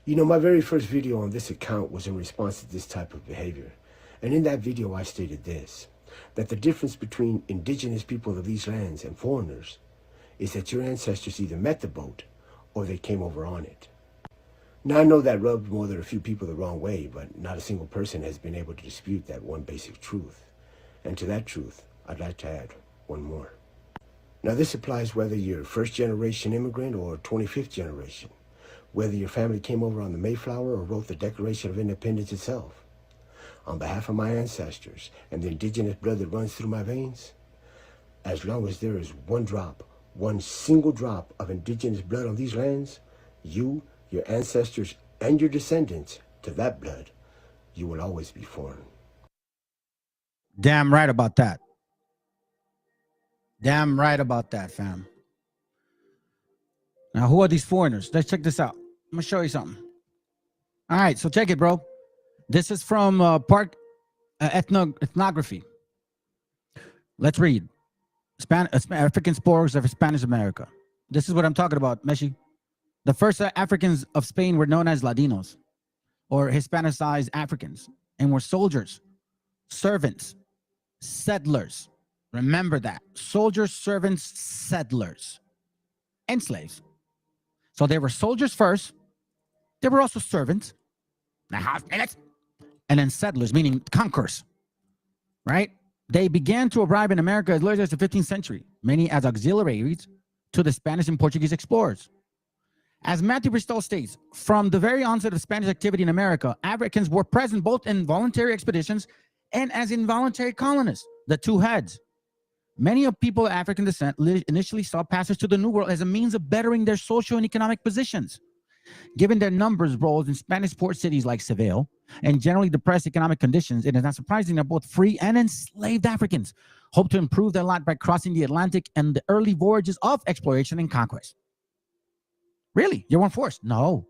You know, my very first video on this account was in response to this type of behavior. And in that video, I stated this, that the difference between indigenous people of these lands and foreigners is that your ancestors either met the boat or they came over on it. Now, I know that rubbed more than a few people the wrong way, but not a single person has been able to dispute that one basic truth. And to that truth, I'd like to add one more. Now, this applies whether you're first-generation immigrant or 25th generation, whether your family came over on the Mayflower or wrote the Declaration of Independence itself. On behalf of my ancestors and the indigenous blood that runs through my veins, as long as there is one single drop of indigenous blood on these lands, you, your ancestors, and your descendants to that blood, you will always be foreign. Damn right about that. Damn right about that, fam. Now, who are these foreigners? Let's check this out. I'm gonna show you something. All right, so check it, bro. This is from Park Ethnography. Let's read. African spores of Spanish America. This is what I'm talking about, Meshi. The first Africans of Spain were known as Ladinos, or Hispanicized Africans, and were soldiers, servants, settlers. Remember that. Soldiers, servants, settlers, and slaves. So they were soldiers first. They were also servants, and then settlers, meaning conquerors, right? They began to arrive in America as late as the 15th century, many as auxiliaries to the Spanish and Portuguese explorers. As Matthew Bristol states, from the very onset of Spanish activity in America, Africans were present both in voluntary expeditions and as involuntary colonists, the two heads. Many of people of African descent initially saw passage to the New World as a means of bettering their social and economic positions. Given their numbers, roles in Spanish port cities like Seville, and generally depressed economic conditions, it is not surprising that both free and enslaved Africans hoped to improve their lot by crossing the Atlantic and the early voyages of exploration and conquest. Really? You weren't forced? No.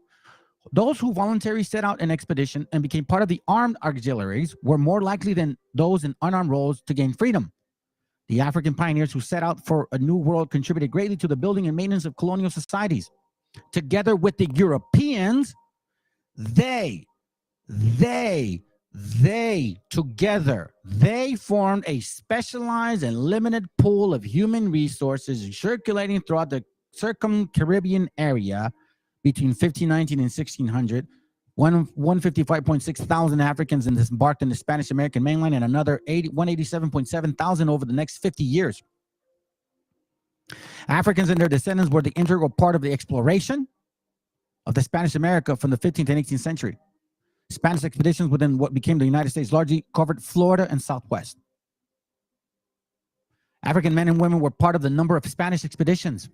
Those who voluntarily set out an expedition and became part of the armed auxiliaries were more likely than those in unarmed roles to gain freedom. The African pioneers who set out for a new world contributed greatly to the building and maintenance of colonial societies. Together with the Europeans, they formed a specialized and limited pool of human resources circulating throughout the circum-Caribbean area between 1519 and 1600. 155.6 thousand Africans embarked in the Spanish-American mainland and another 187.7 thousand over the next 50 years. Africans and their descendants were the integral part of the exploration of the Spanish America from the 15th and 18th century. Spanish expeditions within what became the United States largely covered Florida and Southwest. African men and women were part of the number of Spanish expeditions.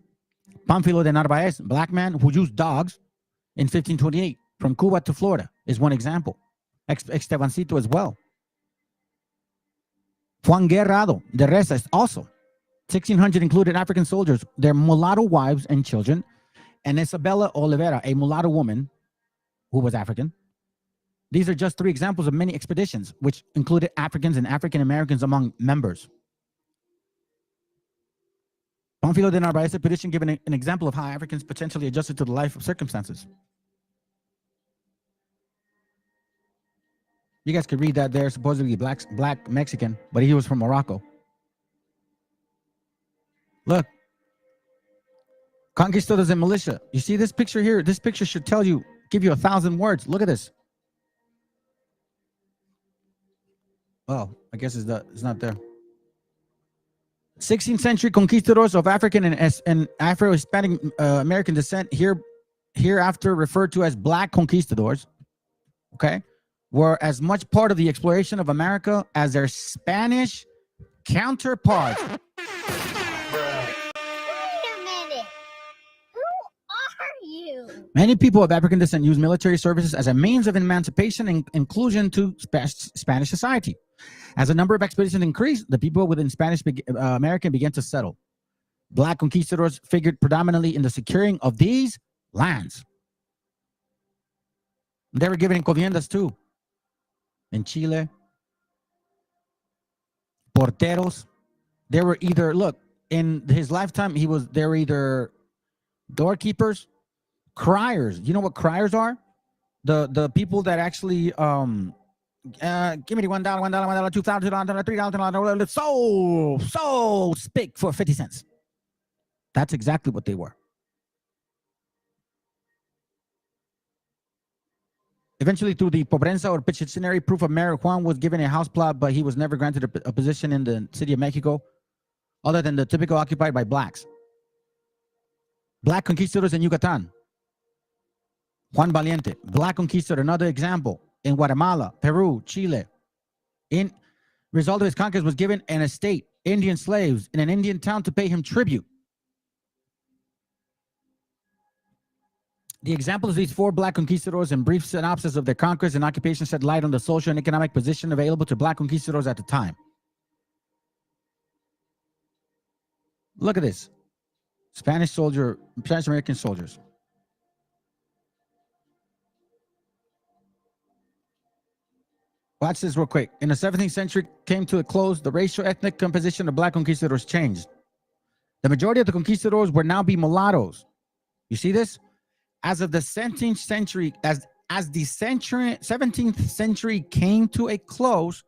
Pánfilo de Narváez, black man who used dogs in 1528 from Cuba to Florida, is one example. Estebancito as well. Juan Guerrado de Reza is also. 1600 included African soldiers, their mulatto wives and children, and Isabella Oliveira, a mulatto woman who was African. These are just three examples of many expeditions, which included Africans and African Americans among members. Pánfilo de Narváez expedition given an example of how Africans potentially adjusted to the life of circumstances. You guys could read that there, supposedly black Mexican, but he was from Morocco. Look. Conquistadors and militia. You see this picture here? This picture should tell you, give you 1,000 words. Look at this. Oh, I guess it's not there. 16th century conquistadors of African and Afro-Hispanic American descent, hereafter referred to as black conquistadors, okay, were as much part of the exploration of America as their Spanish counterparts. Wait a minute. Who are you? Many people of African descent use military services as a means of emancipation and inclusion to Spanish society. As the number of expeditions increased, the people within Spanish American began to settle. Black conquistadors figured predominantly in the securing of these lands. They were given encomiendas too. In Chile, porteros. They were either, look, in his lifetime, they were either doorkeepers, criers. You know what criers are? The people that actually give me the $1, $2,000, $3,000, so speak for 50 cents. That's exactly what they were. Eventually, through the pobreza or petitionary proof of merit, Juan was given a house plot, but he was never granted a position in the city of Mexico, other than the typical occupied by blacks. Black conquistadors in Yucatan. Juan Valiente, black conquistador, another example. In Guatemala, Peru, Chile. In result of his conquest was given an estate, Indian slaves, in an Indian town to pay him tribute. The examples of these four black conquistadors and brief synopsis of their conquest and occupation shed light on the social and economic position available to black conquistadors at the time. Look at this. Spanish American soldiers. Watch this real quick. In the 17th century came to a close, the racial ethnic composition of black conquistadors changed. The majority of the conquistadors were now be mulattoes. You see this? As of the 17th century, as the 17th century came to a close,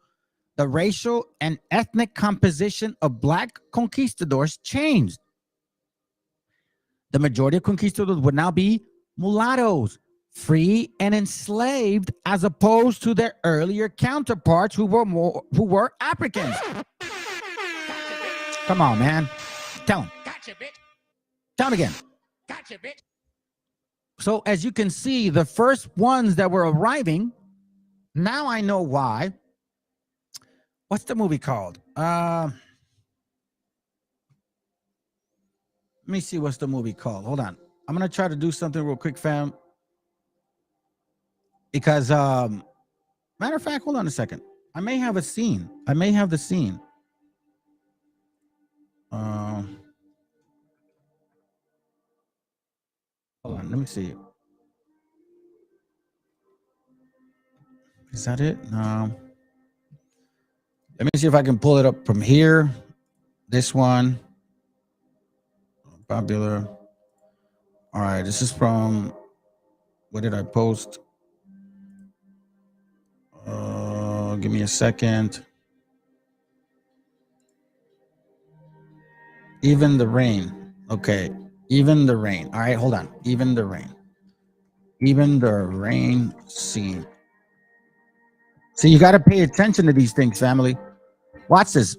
the racial and ethnic composition of black conquistadors changed. The majority of conquistadors would now be mulattoes, free and enslaved, as opposed to their earlier counterparts who were Africans. Come on, man. Tell them. Count again. Gotcha, bitch. So as you can see, the first ones that were arriving, now I know why. What's the movie called? Let me see what's the movie called. Hold on. I'm going to try to do something real quick, fam. Because, matter of fact, hold on a second. I may have a scene. I may have the scene. Hold on. Let me see. Is that it? No. Let me see if I can pull it up from here. This one. Popular. All right. This is from, what did I post? Give me a second. Even the rain. Okay. Even the rain. All right. Hold on. Even the rain. Even the rain scene. So you got to pay attention to these things, family. Watch this.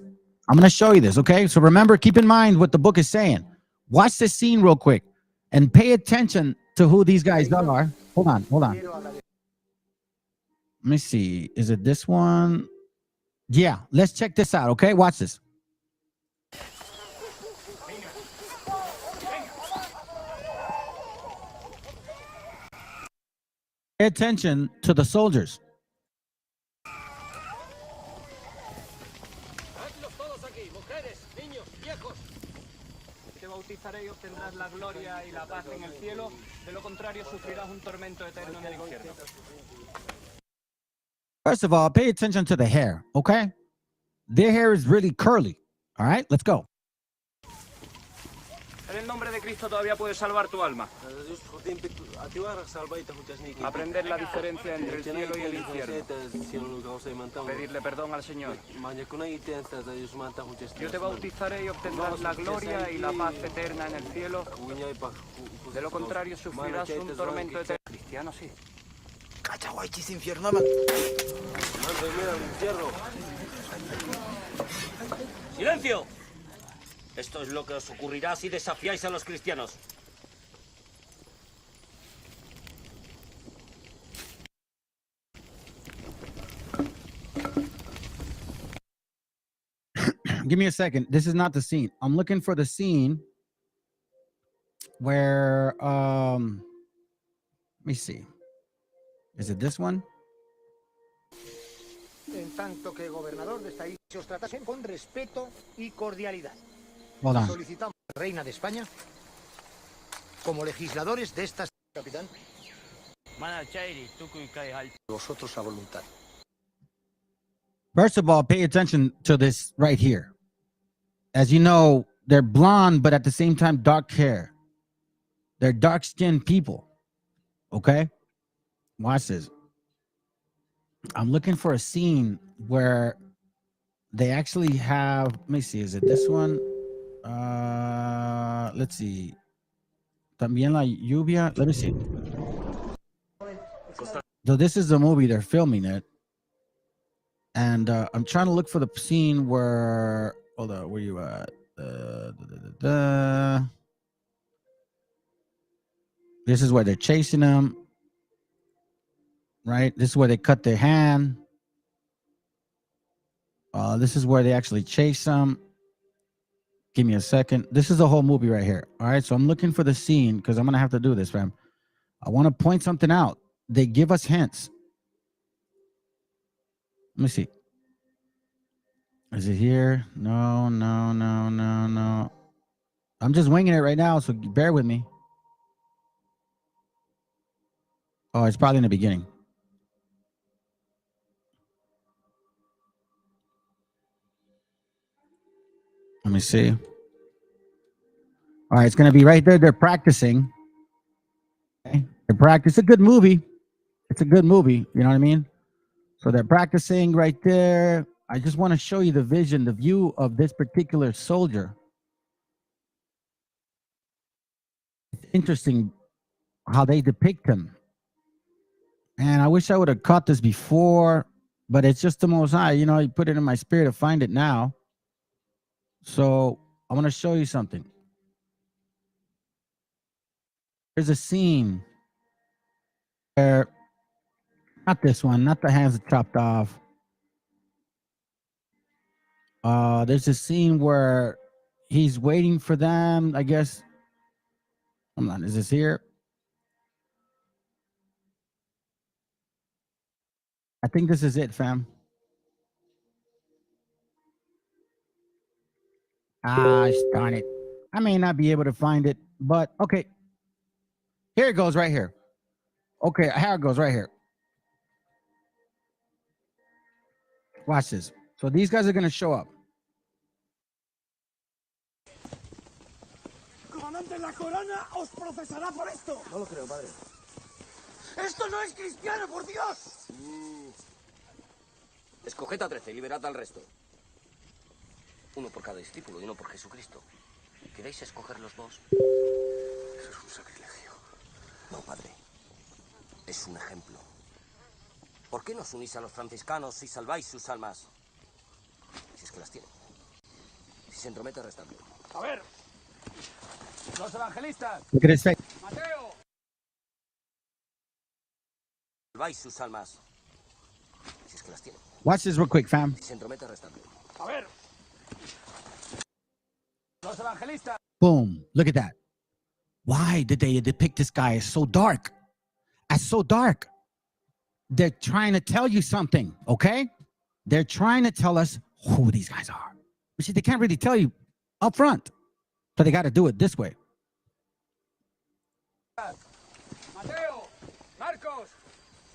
I'm going to show you this. Okay. So remember, keep in mind what the book is saying. Watch this scene real quick and pay attention to who these guys are. Hold on. Hold on. Let me see. Is it this one? Yeah. Let's check this out. Okay. Watch this. Pay attention to the soldiers. Te bautizaré y obtendrás la gloria y la paz en el cielo, de lo contrario sufrirás un tormento eterno en el infierno. First of all, pay attention to the hair, okay? Their hair is really curly. All right, let's go. En el nombre de Cristo todavía puedes salvar tu alma. Aprender la diferencia entre el cielo y el infierno. Pedirle perdón al Señor. Yo te bautizaré y obtendrás la gloria y la paz eterna en el cielo. De lo contrario sufrirás un tormento eterno. Cristiano, sí. Cachahuaychis infierno, man. ¡Silencio! Esto es lo que os ocurrirá si desafiáis a los cristianos. Give me a second. This is not the scene. I'm looking for the scene where, let me see. Is it this one? En tanto que gobernador de esta isla os tratasen con respeto y cordialidad. Hold on. Solicitamos a la reina de España como legisladores de esta capitán. Vosotros a voluntad. First of all, pay attention to this right here. As you know, they're blonde, but at the same time, dark hair. They're dark-skinned people. Okay? Watch this. I'm looking for a scene where they actually have, let me see, is it this one? Let's see. También la lluvia. Let me see. So this is the movie, they're filming it. And I'm trying to look for the scene where, hold on, where you at? This is where they're chasing them. Right? This is where they cut their hand. This is where they actually chase them. Give me a second. This is the whole movie right here. All right. So I'm looking for the scene because I'm going to have to do this, fam. I want to point something out. They give us hints. Let me see. Is it here? No, no, no, no, no. I'm just winging it right now, so bear with me. Oh, it's probably in the beginning. Let me see. All right, it's going to be right there. They're practicing. Okay. They're practicing. It's a good movie. It's a good movie. You know what I mean? So they're practicing right there. I just want to show you the vision, the view of this particular soldier. It's interesting how they depict him. And I wish I would have caught this before, but it's just the Most High. You know, he put it in my spirit to find it now. So I want to show you something. There's a scene where, not this one, not the hands are chopped off. There's a scene where he's waiting for them, I guess. Hold on, is this here? I think this is it, fam. Darn it. I may not be able to find it, but okay. Here it goes right here. Okay, here it goes right here. Watch this. So these guys are going to show up. Comandante, la corona os procesará por esto. No lo creo, padre. ¡Esto no es cristiano, por Dios! Escoged a 13 y liberad al resto. Uno por cada discípulo y uno por Jesucristo. ¿Queréis escoger los dos? Eso es un sacrilegio. No, padre. Es un ejemplo. ¿Por qué no os unís a los franciscanos y salváis sus almas? Si es que las tienen. Si se entromete, restadlo. A ver. Los evangelistas. Look at his face. Mateo. Salváis sus almas. Si es que las tienen. Watch this real quick, fam. Si se entromete, restadlo. A ver. Los evangelistas. Boom. Look at that. Why did they depict this guy as so dark? As so dark. They're trying to tell you something, okay? They're trying to tell us who these guys are. But see, they can't really tell you up front. So they got to do it this way. Mateo, Marcos,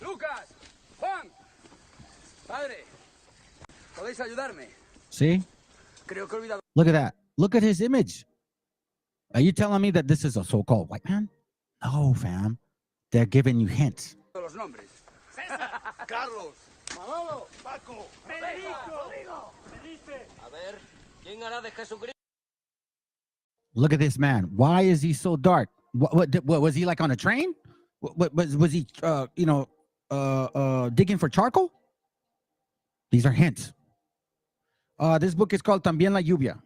Lucas, Juan. Padre, ¿podéis ayudarme? See? Creo que he olvidado. Look at that. Look at his image. Are you telling me that this is a so-called white man? No, fam. They're giving you hints. Los nombres. César, Carlos, Manolo, Paco, Federico. A ver, ¿quién hará de Jesucristo? Look at this man. Why is he so dark? What was he like on a train? Was he digging for charcoal? These are hints. This book is called También la Lluvia.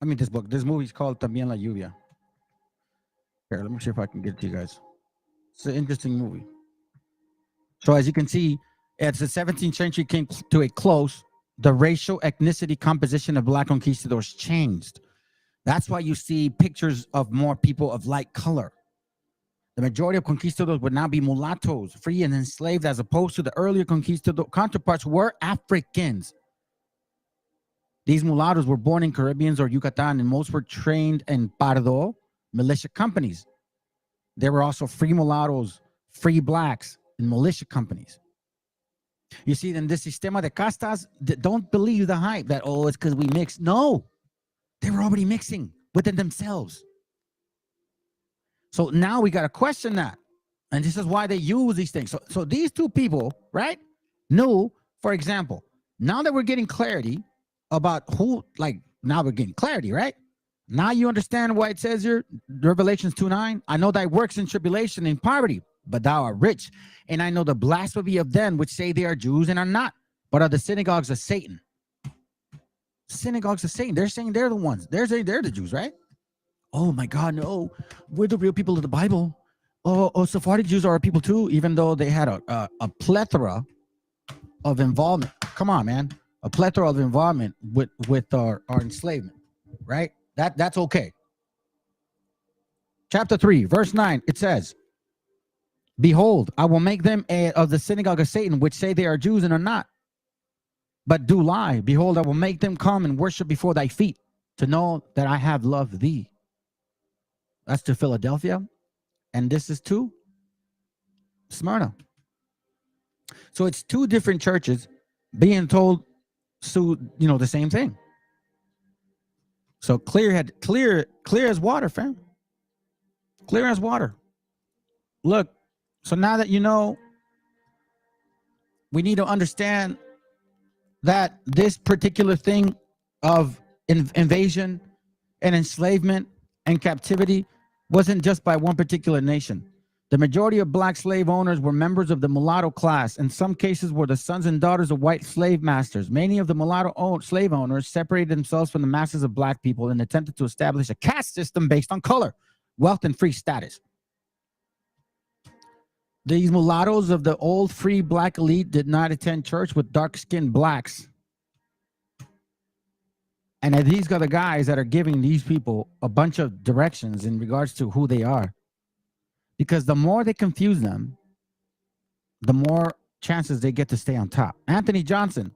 I mean, this movie is called También la Lluvia. Here, let me see if I can get it to you guys. It's an interesting movie. So as you can see, as the 17th century came to a close, the racial ethnicity composition of black conquistadors changed. That's why you see pictures of more people of light color. The majority of conquistadors would now be mulattoes, free and enslaved, as opposed to the earlier conquistador counterparts who were Africans. These mulattoes were born in Caribbeans or Yucatan, and most were trained in Pardo militia companies. There were also free mulattoes, free blacks in militia companies. You see, in this sistema de castas, don't believe the hype that, oh, it's because we mixed. No, they were already mixing within themselves. So now we got to question that. And this is why they use these things. So these two people, right, knew, for example, now that we're getting clarity about who, like, now we're getting clarity, right? Now you understand why it says here, Revelations 2:9, I know thy works in tribulation and poverty, but thou art rich. And I know the blasphemy of them which say they are Jews and are not, but are the synagogues of Satan. Synagogues of Satan. They're saying they're the ones. They're saying they're the Jews, right? Oh my God, no. We're the real people of the Bible. Oh, Sephardic Jews are our people too, even though they had a plethora of involvement. Come on, man. A plethora of involvement with our enslavement, right? That's okay. Chapter 3, verse 9, it says, behold, I will make them of the synagogue of Satan, which say they are Jews and are not, but do lie. Behold, I will make them come and worship before thy feet, to know that I have loved thee. That's to Philadelphia. And this is to Smyrna. So it's two different churches being told the same thing. So clear as water, fam. Clear as water. Look, so now that you know, we need to understand that this particular thing of invasion and enslavement and captivity wasn't just by one particular nation. The majority of black slave owners were members of the mulatto class. In some cases were the sons and daughters of white slave masters. Many of the mulatto slave owners separated themselves from the masses of black people and attempted to establish a caste system based on color. wealth and free status. These mulattoes of the old free black elite did not attend church with dark-skinned blacks. And these are the guys that are giving these people a bunch of directions in regards to who they are. Because the more they confuse them, the more chances they get to stay on top. Anthony Johnson,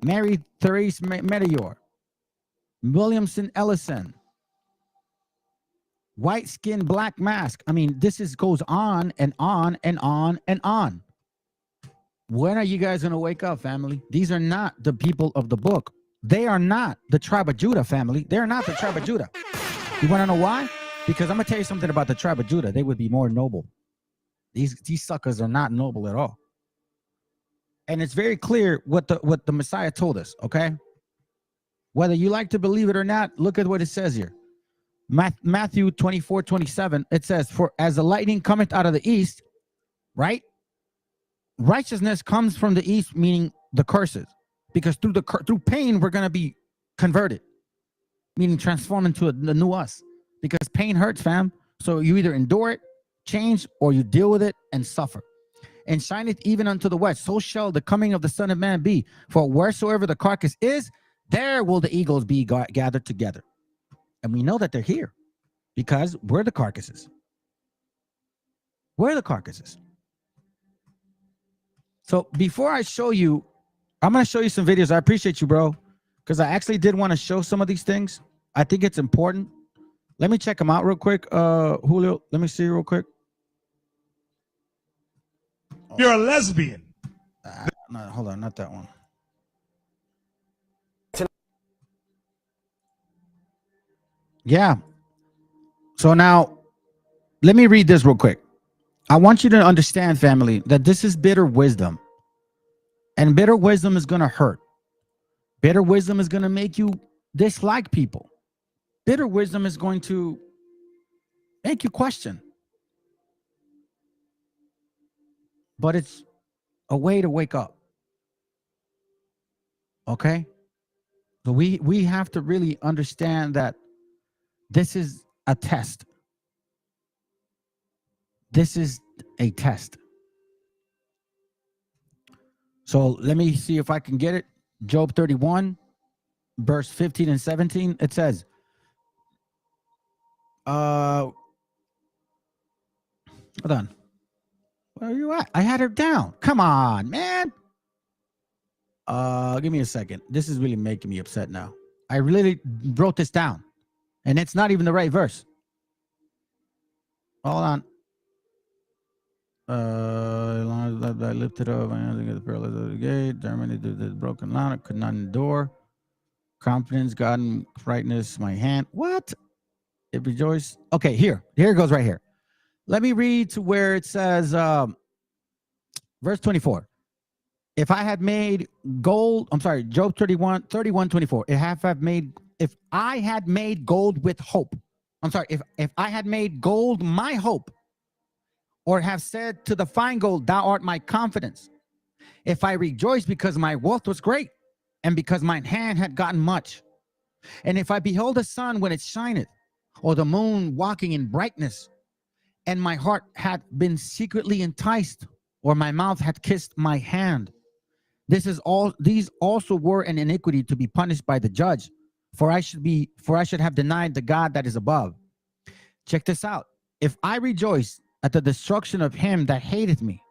Mary Therese Meteor, Williamson Ellison, white skin, black mask. I mean, this goes on and on and on and on. When are you guys going to wake up, family? These are not the people of the book. They are not the tribe of Judah, family. They're not the tribe of Judah. You want to know why? Because I'm going to tell you something about the tribe of Judah. They would be more noble. These suckers are not noble at all. And it's very clear what the Messiah told us, okay? Whether you like to believe it or not, look at what it says here. Matthew 24:27, it says, for as the lightning cometh out of the east, right? Righteousness comes from the east, meaning the curses. Because through pain, we're going to be converted, meaning transformed into the new us. Because pain hurts, fam. So you either endure it, change, or you deal with it and suffer. And shineth even unto the west, so shall the coming of the Son of Man be. For wheresoever the carcass is, there will the eagles be gathered together. And we know that they're here because we're the carcasses. We're the carcasses. So before I show you, I'm going to show you some videos. I appreciate you, bro, because I actually did want to show some of these things. I think it's important. Let me check them out real quick. Julio, let me see real quick. You're a lesbian. No, hold on, not that one. Yeah. So now, let me read this real quick. I want you to understand, family, that this is bitter wisdom. And bitter wisdom is going to hurt. Bitter wisdom is going to make you dislike people. Bitter wisdom is going to make you question. But it's a way to wake up. Okay? So we have to really understand that this is a test. This is a test. So let me see if I can get it. Job 31, verse 15 and 17. It says, hold on. Where are you at? I had her down. Come on, man. Give me a second. This is really making me upset now. I really wrote this down. And it's not even the right verse. Hold on. I lifted up my hands against the pillars of the gate. Germany did the broken line. I could not endure. Confidence, God, and brightness, my hand. What? It rejoiced. Okay, here it goes right here. Let me read to where it says, verse 24. If I had made gold, I'm sorry, Job 31, 24. If I had made gold with hope. I'm sorry, if I had made gold my hope, or have said to the fine gold, thou art my confidence. If I rejoiced because my wealth was great, and because mine hand had gotten much. And if I behold the sun when it shineth, or the moon walking in brightness, and my heart had been secretly enticed, or my mouth had kissed my hand. These also were an iniquity to be punished by the judge, for I should have denied the God that is above. Check this out. If I rejoice at the destruction of him that hateth me,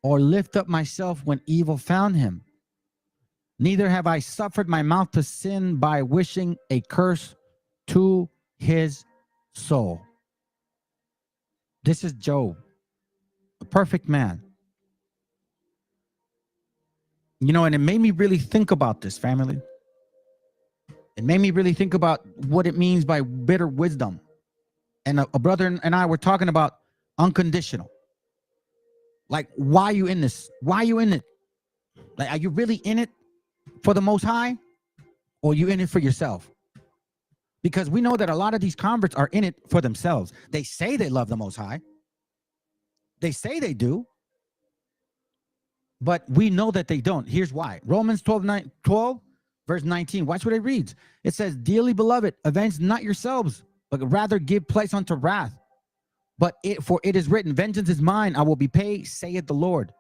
or lift up myself when evil found him, neither have I suffered my mouth to sin by wishing a curse to his soul. This is Job, a perfect man. You know, and it made me really think about this, family. It made me really think about what it means by bitter wisdom. And a brother and I were talking about unconditional. Like, why are you in this? Why are you in it? Like, are you really in it for the Most High, or are you in it for yourself? Because we know that a lot of these converts are in it for themselves. They say they love the Most High. They say they do. But we know that they don't. Here's why. Romans 12, verse 19. Watch what it reads. It says, dearly beloved, avenge not yourselves, but rather give place unto wrath. But for it is written, vengeance is mine, I will be paid, saith the Lord.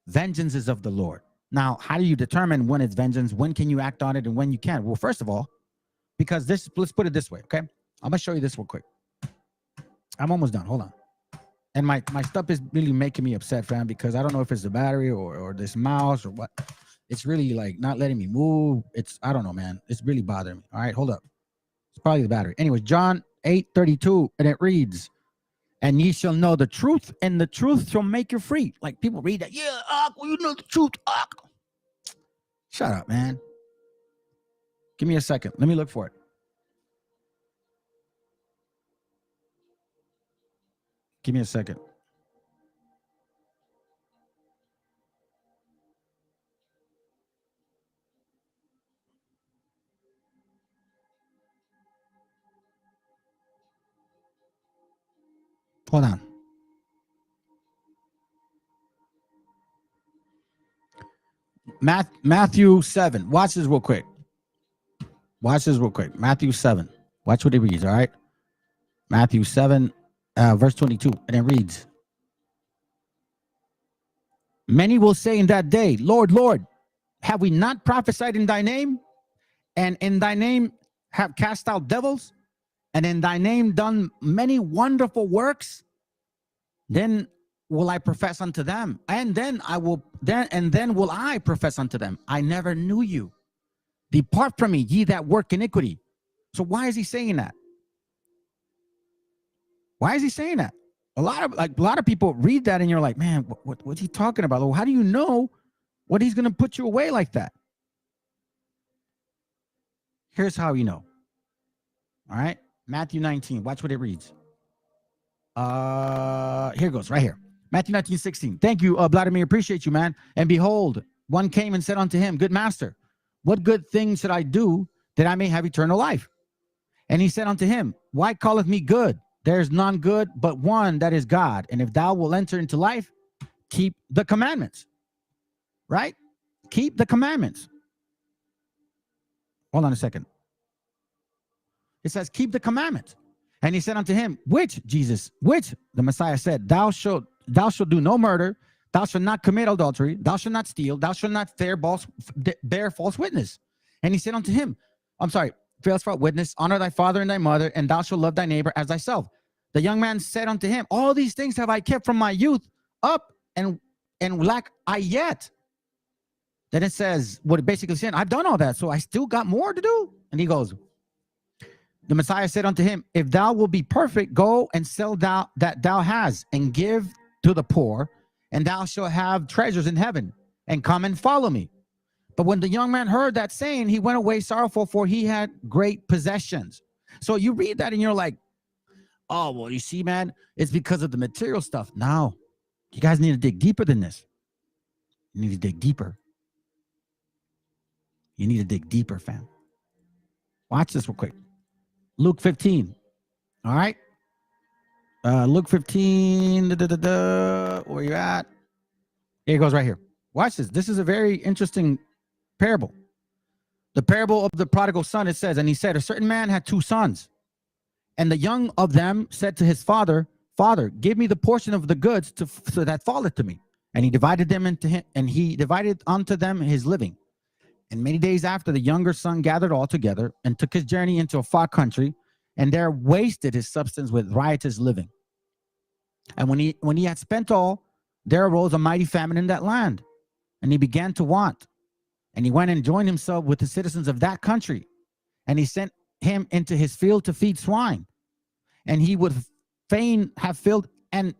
Vengeance is of the Lord. Now, how do you determine when it's vengeance? When can you act on it and when you can't? Well, first of all, because let's put it this way, okay? I'm going to show you this real quick. I'm almost done. Hold on. And my stuff is really making me upset, fam, because I don't know if it's the battery or this mouse or what. It's really like not letting me move. I don't know, man. It's really bothering me. All right, hold up. It's probably the battery. Anyways, John 8:32, and it reads, and ye shall know the truth, and the truth shall make you free. Like people read that. Yeah, well, you know the truth. Shut up, man. Give me a second. Let me look for it. Give me a second. Hold on. Matthew 7. Watch this real quick. Matthew 7. Watch what it reads, all right? Matthew 7, verse 22. And it reads, many will say in that day, Lord, Lord, have we not prophesied in thy name? And in thy name have cast out devils? And in thy name done many wonderful works? Then will I profess unto them, and then will I profess unto them, I never knew you. Depart from me, ye that work iniquity. So why is he saying that? Why is he saying that? A lot of people read that and you're like, man, what's he talking about? Well, how do you know what he's going to put you away like that? Here's how you know. All right, Matthew 19. Watch what it reads. Here goes, right here. Matthew 19:16. Thank you, Vladimir. Appreciate you, man. And behold, one came and said unto him, good master, what good thing should I do that I may have eternal life? And he said unto him, why calleth me good? There is none good but one, that is God. And if thou wilt enter into life, keep the commandments. Right? Keep the commandments. Hold on a second. It says, keep the commandments. And he said unto him, which, Jesus, which? The Messiah said, thou shalt do no murder, thou shalt not commit adultery, thou shalt not steal, thou shalt not bear false witness. And he said unto him, false witness, honor thy father and thy mother, and thou shalt love thy neighbor as thyself. The young man said unto him, all these things have I kept from my youth up, and lack I yet. Then it says, what it basically said, I've done all that, so I still got more to do. And he goes, the Messiah said unto him, if thou wilt be perfect, go and sell that thou hast, and give to the poor, and thou shalt have treasures in heaven, and come and follow me. But when the young man heard that saying, he went away sorrowful, for he had great possessions. So you read that and you're like, oh, well, you see, man, it's because of the material stuff. No, you guys need to dig deeper than this. You need to dig deeper. You need to dig deeper, fam. Watch this real quick. Luke 15. All right. Luke 15. Where you at? Here it goes right here. Watch this. This is a very interesting parable. The parable of the prodigal son, it says, and he said, a certain man had two sons. And the young of them said to his father, Father, give me the portion of the goods so that falleth to me. And he divided them into him, and he divided unto them his living. And many days after, the younger son gathered all together and took his journey into a far country, and there wasted his substance with riotous living. And when he had spent all, there arose a mighty famine in that land, and he began to want. And he went and joined himself with the citizens of that country, and he sent him into his field to feed swine. And he would fain have filled his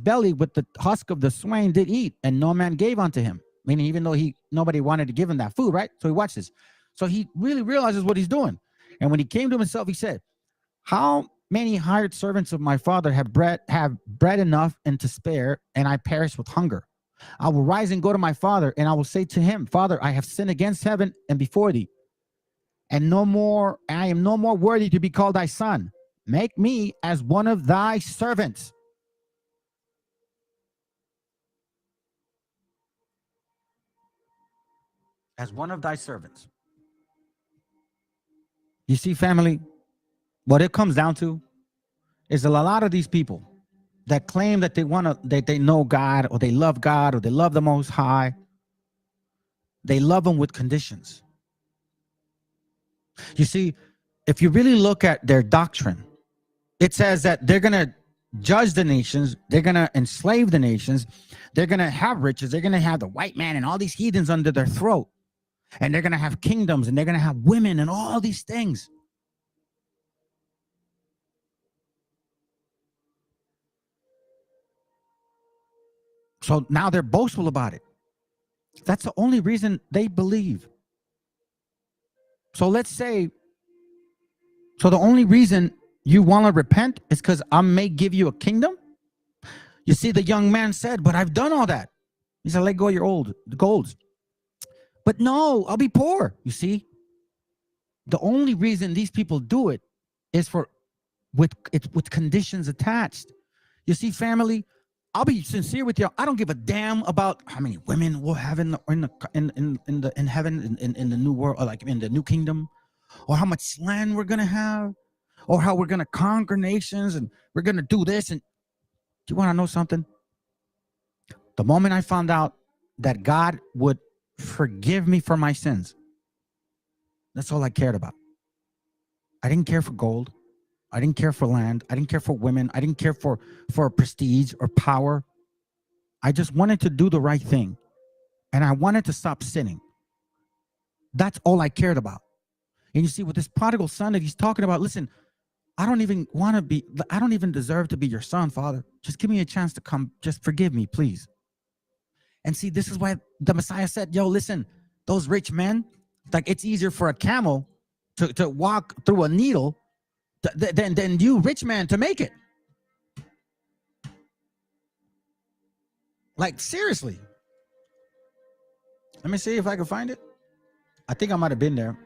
belly with the husk of the swine did eat, and no man gave unto him. Meaning, even though nobody wanted to give him that food, right? So he watched this. So he really realizes what he's doing. And when he came to himself, he said, how many hired servants of my father have bread enough and to spare, and I perish with hunger? I will rise and go to my father, and I will say to him, Father, I have sinned against heaven and before thee, and I am no more worthy to be called thy son. Make me as one of thy servants. As one of thy servants. You see, family, what it comes down to is that a lot of these people that claim that they know God, or they love God, or they love the Most High, they love them with conditions. You see, if you really look at their doctrine, it says that they're going to judge the nations, they're going to enslave the nations, they're going to have riches, they're going to have the white man and all these heathens under their throat, and they're going to have kingdoms, and they're going to have women and all these things. So now they're boastful about it. That's the only reason they believe. So let's say, so the only reason you want to repent is because I may give you a kingdom. You see, the young man said, but I've done all that. He said, let go of your golds. But no, I'll be poor. You see, the only reason these people do it is with conditions attached. You see, family, I'll be sincere with you. I don't give a damn about how many women we'll have in heaven, in the new world, or like in the new kingdom, or how much land we're gonna have, or how we're gonna conquer nations, and we're gonna do this. And do you want to know something? The moment I found out that God would forgive me for my sins, that's all I cared about. I didn't care for gold. I didn't care for land. I didn't care for women. I didn't care for prestige or power. I just wanted to do the right thing. And I wanted to stop sinning. That's all I cared about. And you see, with this prodigal son that he's talking about, listen, I don't even deserve to be your son, Father. Just give me a chance to come. Just forgive me, please. And see, this is why the Messiah said, yo, listen, those rich men, like it's easier for a camel to walk through a needle than you, rich man, to make it. Like, seriously. Let me see if I can find it. I think I might have been there.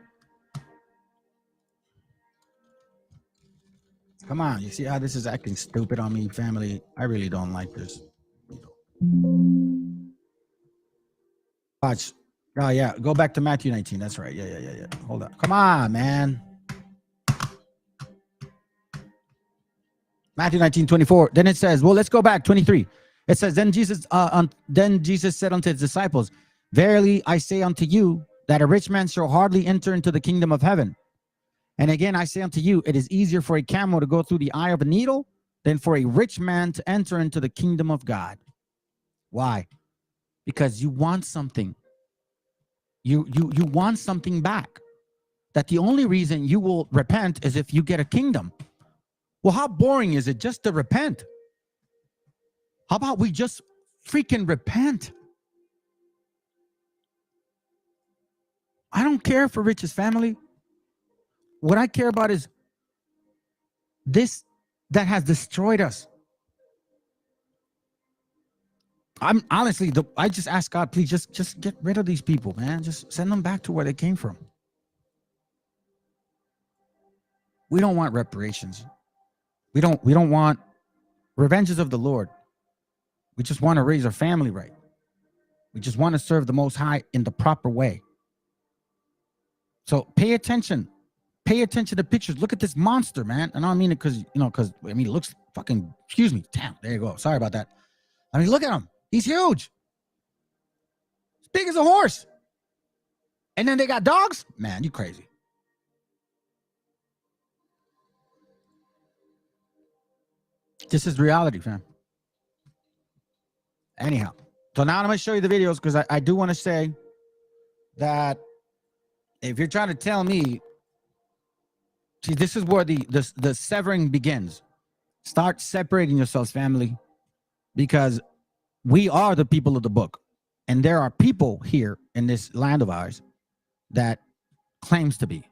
Come on, you see how this is acting stupid on me, family? I really don't like this. Watch. Oh, yeah. Go back to Matthew 19. That's right. Yeah. Hold on. Come on, man. Matthew 19:24. Then it says, well, let's go back. 23. It says, then Jesus said unto his disciples, verily I say unto you, that a rich man shall hardly enter into the kingdom of heaven. And again, I say unto you, it is easier for a camel to go through the eye of a needle than for a rich man to enter into the kingdom of God. Why? Because you want something. You want something back. That the only reason you will repent is if you get a kingdom. Well, how boring is it just to repent? How about we just freaking repent? I don't care for riches, family. What I care about is this that has destroyed us. I'm honestly, I just ask God, please just get rid of these people, man. Just send them back to where they came from. We don't want reparations. We don't want revenges of the Lord. We just want to raise our family right. We just want to serve the Most High in the proper way. So pay attention. Pay attention to pictures. Look at this monster, man. And I don't mean it because it looks fucking, excuse me. Damn, there you go. Sorry about that. I mean, look at him. He's huge. As big as a horse. And then they got dogs? Man, you crazy. This is reality, fam. Anyhow. So now I'm going to show you the videos because I do want to say that if you're trying to tell me, see, this is where the severing begins. Start separating yourselves, family, because we are the people of the book. And there are people here in this land of ours that claims to be.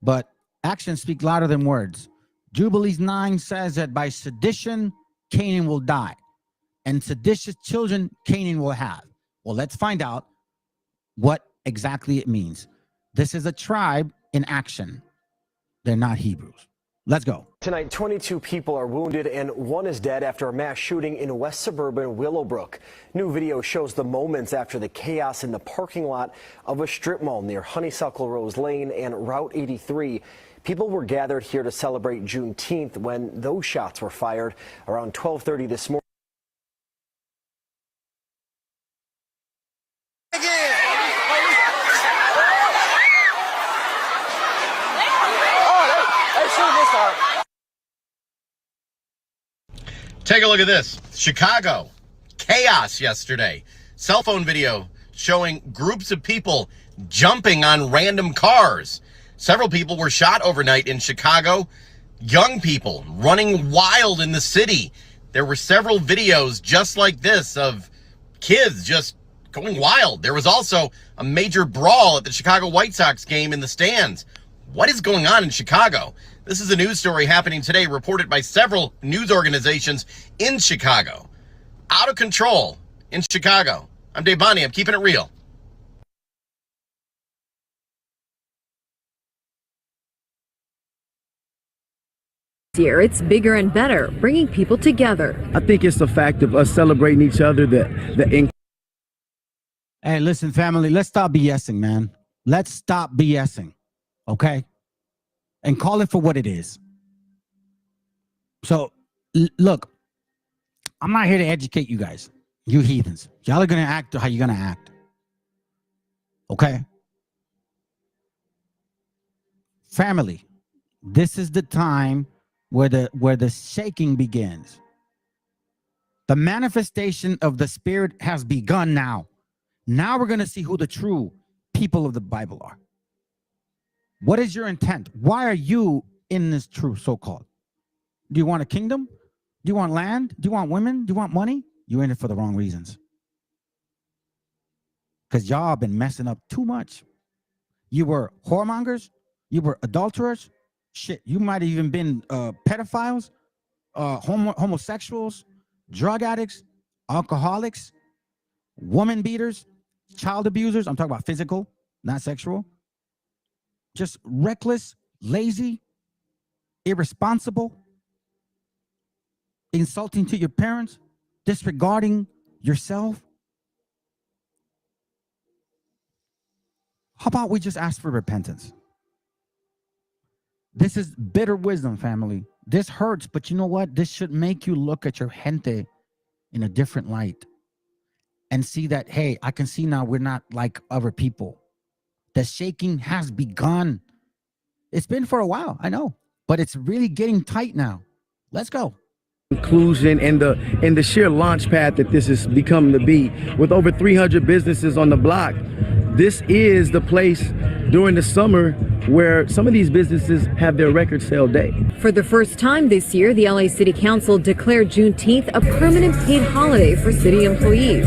But actions speak louder than words. Jubilees 9 says that by sedition, Canaan will die. And seditious children, Canaan will have. Well, let's find out what exactly it means. This is a tribe in action. They're not Hebrews. Let's go. Tonight, 22 people are wounded and one is dead after a mass shooting in West Suburban Willowbrook. New video shows the moments after the chaos in the parking lot of a strip mall near Honeysuckle Rose Lane and Route 83. People were gathered here to celebrate Juneteenth when those shots were fired around 12:30 this morning. Take a look at this. Chicago. Chaos yesterday. Cell phone video showing groups of people jumping on random cars. Several people were shot overnight in Chicago. Young people running wild in the city. There were several videos just like this of kids just going wild. There was also a major brawl at the Chicago White Sox game in the stands. What is going on in Chicago? This is a news story happening today, reported by several news organizations in Chicago. Out of control in Chicago. I'm Dave Bonnie. I'm keeping it real. Year, it's bigger and better, bringing people together. I think it's the fact of us celebrating each other. Hey, listen, family, let's stop BSing, man. Let's stop BSing, okay? And call it for what it is. So, look, I'm not here to educate you guys, you heathens. Y'all are going to act how you're going to act, okay? Family, this is the time where the shaking begins. The manifestation of the Spirit has begun now. Now we're going to see who the true people of the Bible are. What is your intent? Why are you in this truth, so-called? Do you want a kingdom? Do you want land? Do you want women? Do you want money? You're in it for the wrong reasons. Because y'all have been messing up too much. You were whoremongers. You were adulterers. Shit, you might have even been pedophiles, homosexuals, drug addicts, alcoholics, woman beaters, child abusers. I'm talking about physical, not sexual. Just reckless, lazy, irresponsible, insulting to your parents, disregarding yourself. How about we just ask for repentance? This is bitter wisdom, family. This hurts, but you know what? This should make you look at your gente in a different light and see that, hey, I can see now we're not like other people. The shaking has begun. It's been for a while, I know, but it's really getting tight now. Let's go. Inclusion and the sheer launch pad that this has become to be, with over 300 businesses on the block. This is the place during the summer where some of these businesses have their record sale day. For the first time this year, the LA City Council declared Juneteenth a permanent paid holiday for city employees.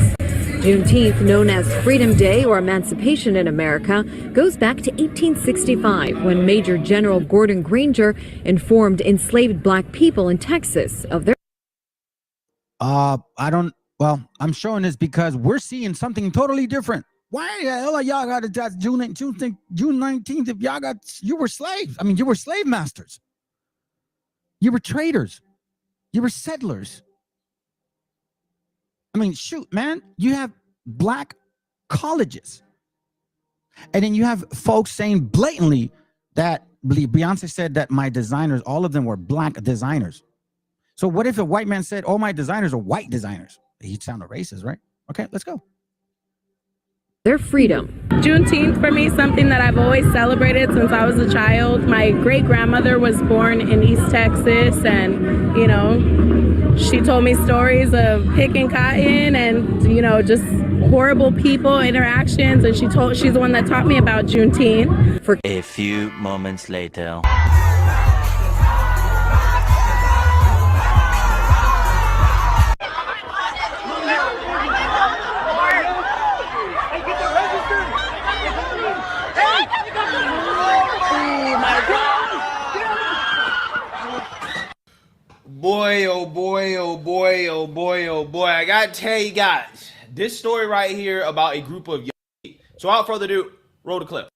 Juneteenth, known as Freedom Day or Emancipation in America, goes back to 1865 when Major General Gordon Granger informed enslaved black people in Texas of their... I'm showing this because we're seeing something totally different. Why the hell y'all got it? That's June 19th. If you were slaves. I mean, you were slave masters. You were traders. You were settlers. I mean, shoot, man, you have black colleges. And then you have folks saying blatantly that Beyonce said that my designers, all of them were black designers. So what if a white man said, all my designers are white designers? He'd sound a racist, right? Okay, let's go. Their freedom. Juneteenth for me is something that I've always celebrated since I was a child. My great-grandmother was born in East Texas, and, you know, she told me stories of picking cotton and, you know, just horrible people interactions, and she's the one that taught me about Juneteenth. For a few moments later. Boy, oh boy, oh boy, oh boy, oh boy. I gotta tell you guys, this story right here about a group of young. So without further ado, roll the clip.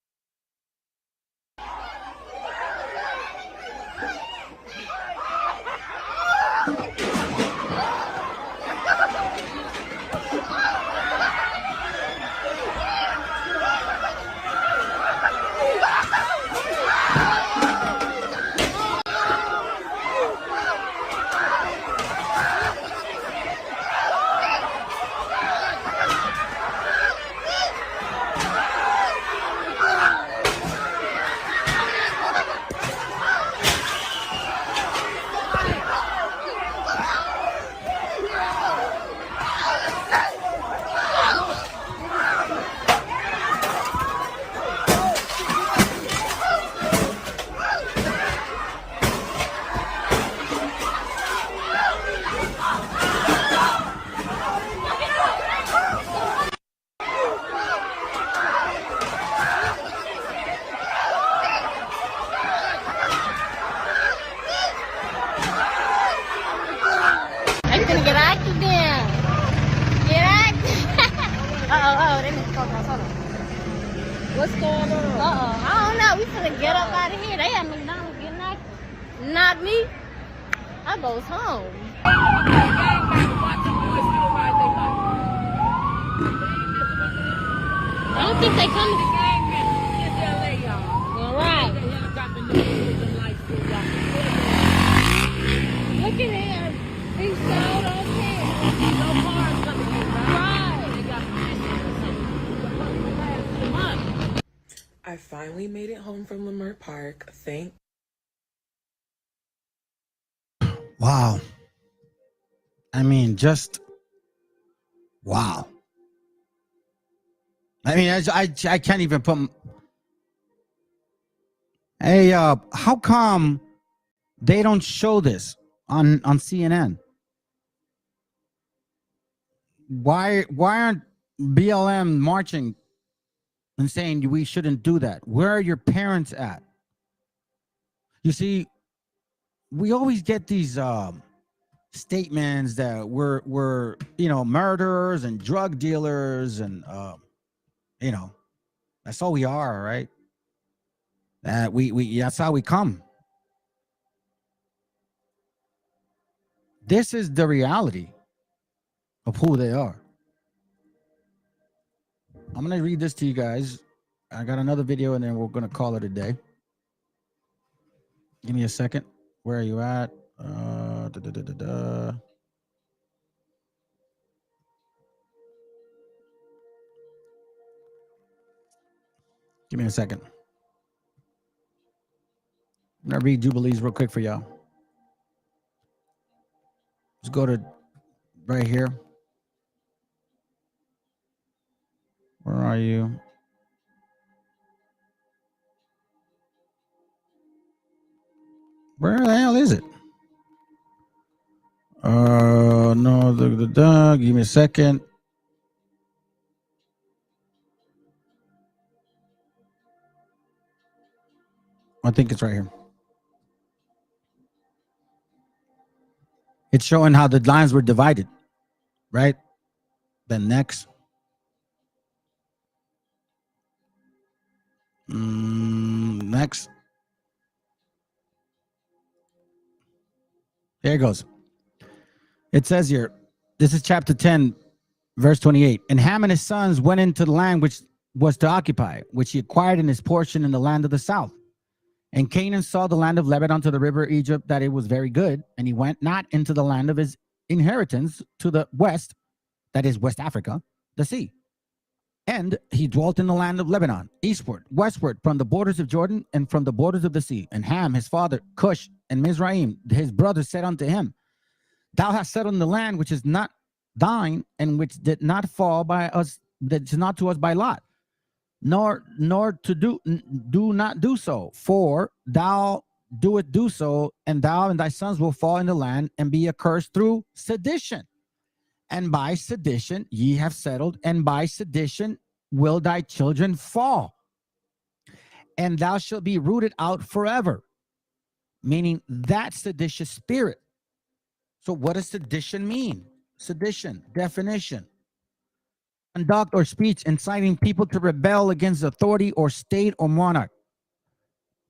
Oh, they must go down. Hold on. What's going on? I don't know. We finna get up out of here. They at McDonald's getting nothing. Not me. I goes home. I don't think they coming. All right. Look at him. He's so on here. No cars coming in. Right. I finally made it home from Leimert Park. Thank. Wow. I mean, just wow. I mean, I can't even put. Hey, how come they don't show this on CNN? Why aren't BLM marching and saying we shouldn't do that? Where are your parents at? You see, we always get these statements that we're murderers and drug dealers and that's all we are, right? That we that's how we come. This is the reality of who they are. I'm gonna read this to you guys. I got another video and then we're gonna call it a day. Give me a second. Where are you at? Give me a second. I'm gonna read Jubilees real quick for y'all. Let's go to right here. Where are you? Where the hell is it? No, give me a second. I think it's right here. It's showing how the lines were divided, right? Then next. Next. There it goes. It says here, this is chapter 10, verse 28. And Ham and his sons went into the land which was to occupy, which he acquired in his portion in the land of the south. And Canaan saw the land of Lebanon to the river Egypt, that it was very good. And he went not into the land of his inheritance to the west, that is West Africa, the sea. And he dwelt in the land of Lebanon, eastward, westward, from the borders of Jordan and from the borders of the sea. And Ham, his father, Cush, and Mizraim, his brothers, said unto him, Thou hast settled in the land which is not thine, and which did not fall by us, that is not to us by lot, nor to do not do so, for thou doest do so, and thou and thy sons will fall in the land and be accursed through sedition. And by sedition ye have settled, and by sedition will thy children fall, and thou shalt be rooted out forever. Meaning that seditious spirit. So what does sedition mean? Sedition, definition. Conduct or speech inciting people to rebel against authority or state or monarch.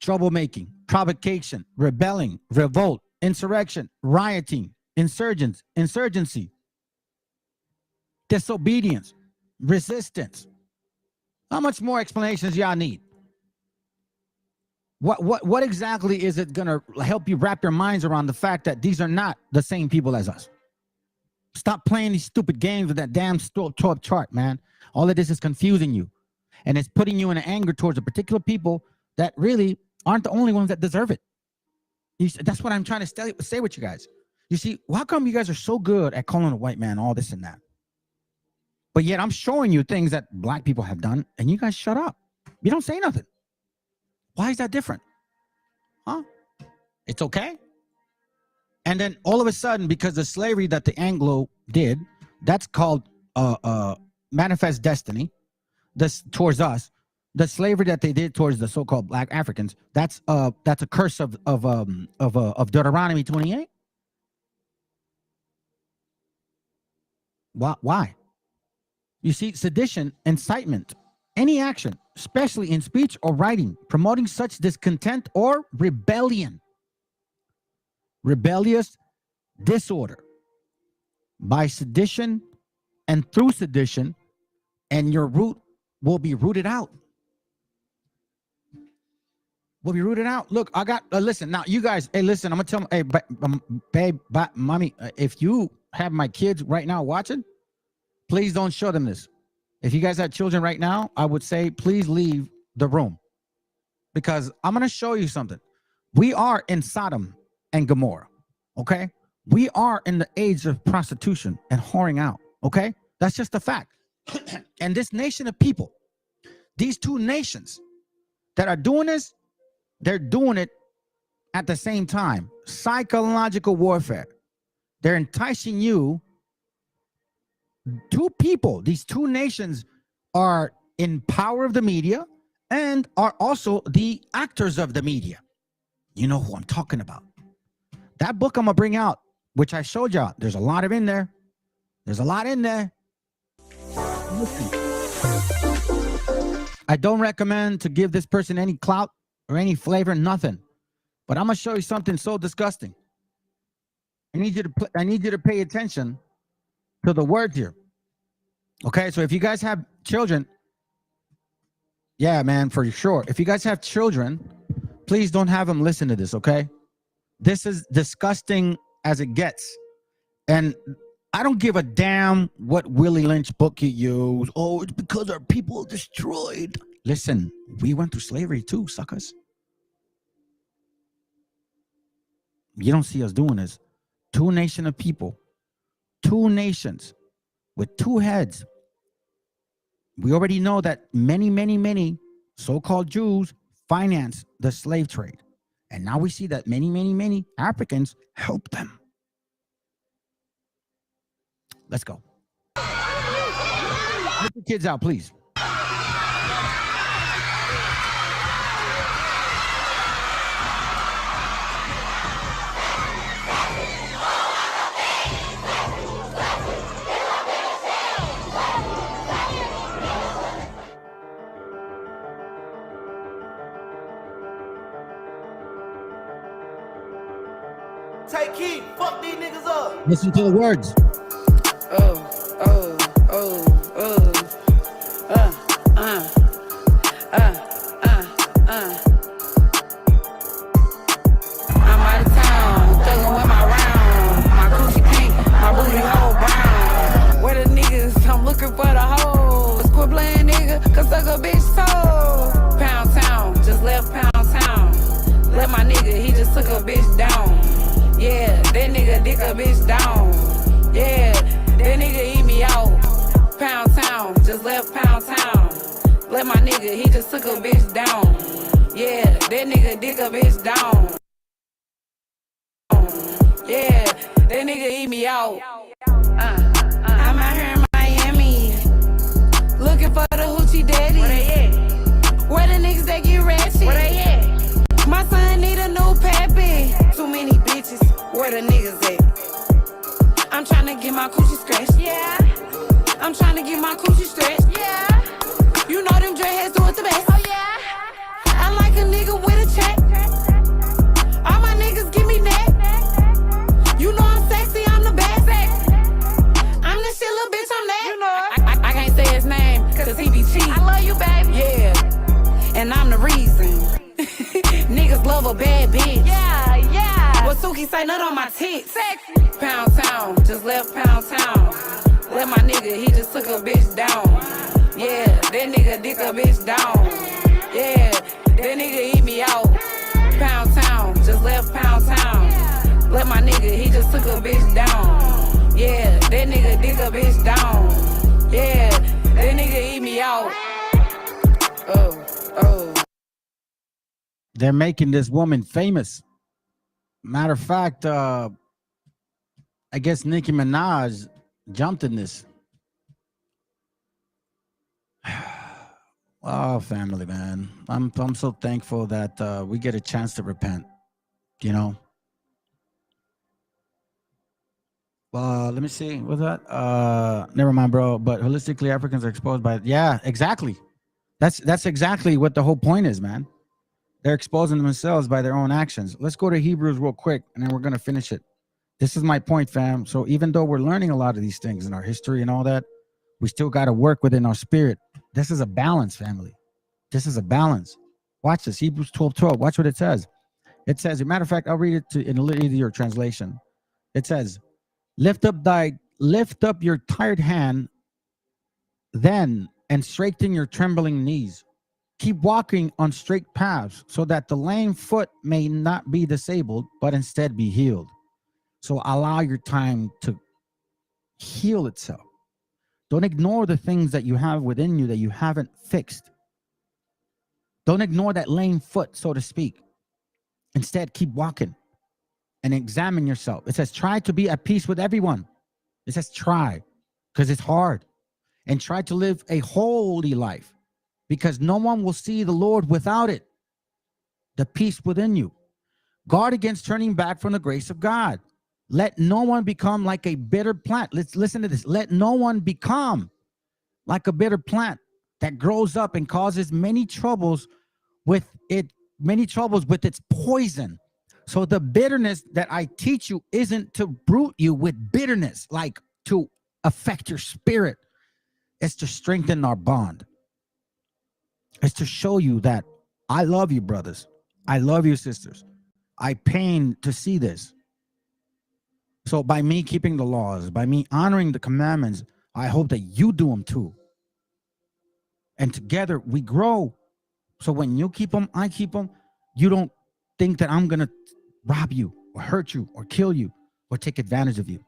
Troublemaking, provocation, rebelling, revolt, insurrection, rioting, insurgency, disobedience, resistance. How much more explanations y'all need? What exactly is it gonna help you wrap your minds around the fact that these are not the same people as us? Stop playing these stupid games with that damn 12 chart, man. All of this is confusing you, and it's putting you in an anger towards a particular people that really aren't the only ones that deserve it. That's what I'm trying to say with you guys. You see, how come you guys are so good at calling a white man all this and that, but yet I'm showing you things that black people have done, and you guys shut up. You don't say nothing. Why is that different? Huh? It's okay. And then all of a sudden, because the slavery that the Anglo did, that's called manifest destiny. This towards us, the slavery that they did towards the so-called black Africans, that's a curse of Deuteronomy 28. Why? You see, sedition, incitement, any action, especially in speech or writing, promoting such discontent or rebellion, rebellious disorder by sedition and through sedition, and your root will be rooted out. Will be rooted out. Look, I got, listen, now you guys, hey, listen, I'm gonna tell them, hey, babe, mommy, if you have my kids right now watching, please don't show them this. If you guys have children right now, I would say, please leave the room, because I'm gonna show you something. We are in Sodom and Gomorrah, okay? We are in the age of prostitution and whoring out, okay? That's just a fact. And this nation of people, these two nations that are doing this, they're doing it at the same time. Psychological warfare. They're enticing you. Two people, these two nations are in power of the media and are also the actors of the media. You know who I'm talking about. That book I'm going to bring out, which I showed y'all, there's a lot of in there. There's a lot in there. Listen. I don't recommend to give this person any clout or any flavor, nothing. But I'm gonna show you something so disgusting. I need you to pay attention to the words here. Okay, so if you guys have children, yeah, man, for sure. If you guys have children, please don't have them listen to this, okay? This is disgusting as it gets. And I don't give a damn what Willie Lynch book you use. Oh, it's because our people are destroyed. Listen, we went through slavery too, suckers. You don't see us doing this. Two nation of people, two nations with two heads. We already know that many so-called Jews finance the slave trade. And now we see that many Africans help them. Let's go. Let the kids out, please. Take heat, fuck these niggas up. Listen to the words. I'm out of town, thuggin' with my round. My coochie pink, my booty hole brown. Where the niggas? I'm looking for the hoes. Quit playing, nigga, cause suck a bitch soul. Pound town, just left Pound town. Let my nigga, he just took a bitch down. Yeah, that nigga dick a bitch down. Yeah, that nigga eat me out. Pound town, just left Pound town. Let my nigga, he just took a bitch down. Yeah, that nigga dick a bitch down. Yeah, that nigga eat me out. I'm out here in Miami, looking for the hoochie daddy. Where they at? Where the niggas that get ratchet? Where they at? My son need a new pappy. Too many bitches, where the niggas at? I'm tryna get my coochie scratched. Yeah. I'm tryna get my coochie stretched. Yeah. You know them dreadheads do it the best. Oh yeah. I like a nigga with a check. All my niggas give me neck. You know I'm sexy, I'm the best. I'm the shit, little bitch, I'm that. You know I can't say his name, cause he be cheap. I love you, baby. Yeah. And I'm the reason. Niggas love a bad bitch. Yeah, yeah. What Suki say, nut on my tits. Sexy. Pound town, just left Pound town. Let my nigga, he just took a bitch down. Yeah, that nigga dick a bitch down. Yeah, that nigga eat me out. Pound town, just left Pound town. Let my nigga, he just took a bitch down. Yeah, that nigga dick a bitch down. Yeah, that nigga eat me out. They're making this woman famous. Matter of fact, I guess Nicki Minaj jumped in this. Oh, family, man. I'm so thankful that we get a chance to repent, you know. Let me see. What's that? Never mind, bro. But holistically, Africans are exposed by. Yeah, exactly. That's exactly what the whole point is, man. They're exposing themselves by their own actions. Let's go to Hebrews real quick, and then we're gonna finish it. This is my point, fam. So even though we're learning a lot of these things in our history and all that, we still got to work within our spirit. This is a balance, family. This is a balance. Watch this. Hebrews 12:12. Watch what it says. It says, as a matter of fact, I'll read it in a little easier translation. It says, lift up your tired hand then and straighten your trembling knees. Keep walking on straight paths so that the lame foot may not be disabled, but instead be healed. So allow your time to heal itself. Don't ignore the things that you have within you that you haven't fixed. Don't ignore that lame foot, so to speak. Instead, keep walking and examine yourself. It says, try to be at peace with everyone. It says try, because it's hard. And try to live a holy life, because no one will see the Lord without it. The peace within you. Guard against turning back from the grace of God. Let no one become like a bitter plant. Let's listen to this. Let no one become like a bitter plant that grows up and causes many troubles with its poison. So the bitterness that I teach you isn't to brute you with bitterness, like to affect your spirit. It's to strengthen our bond. It's to show you that I love you, brothers. I love you, sisters. I pain to see this. So by me keeping the laws, by me honoring the commandments, I hope that you do them too. And together we grow. So when you keep them, I keep them. You don't think that I'm going to rob you or hurt you or kill you or take advantage of you.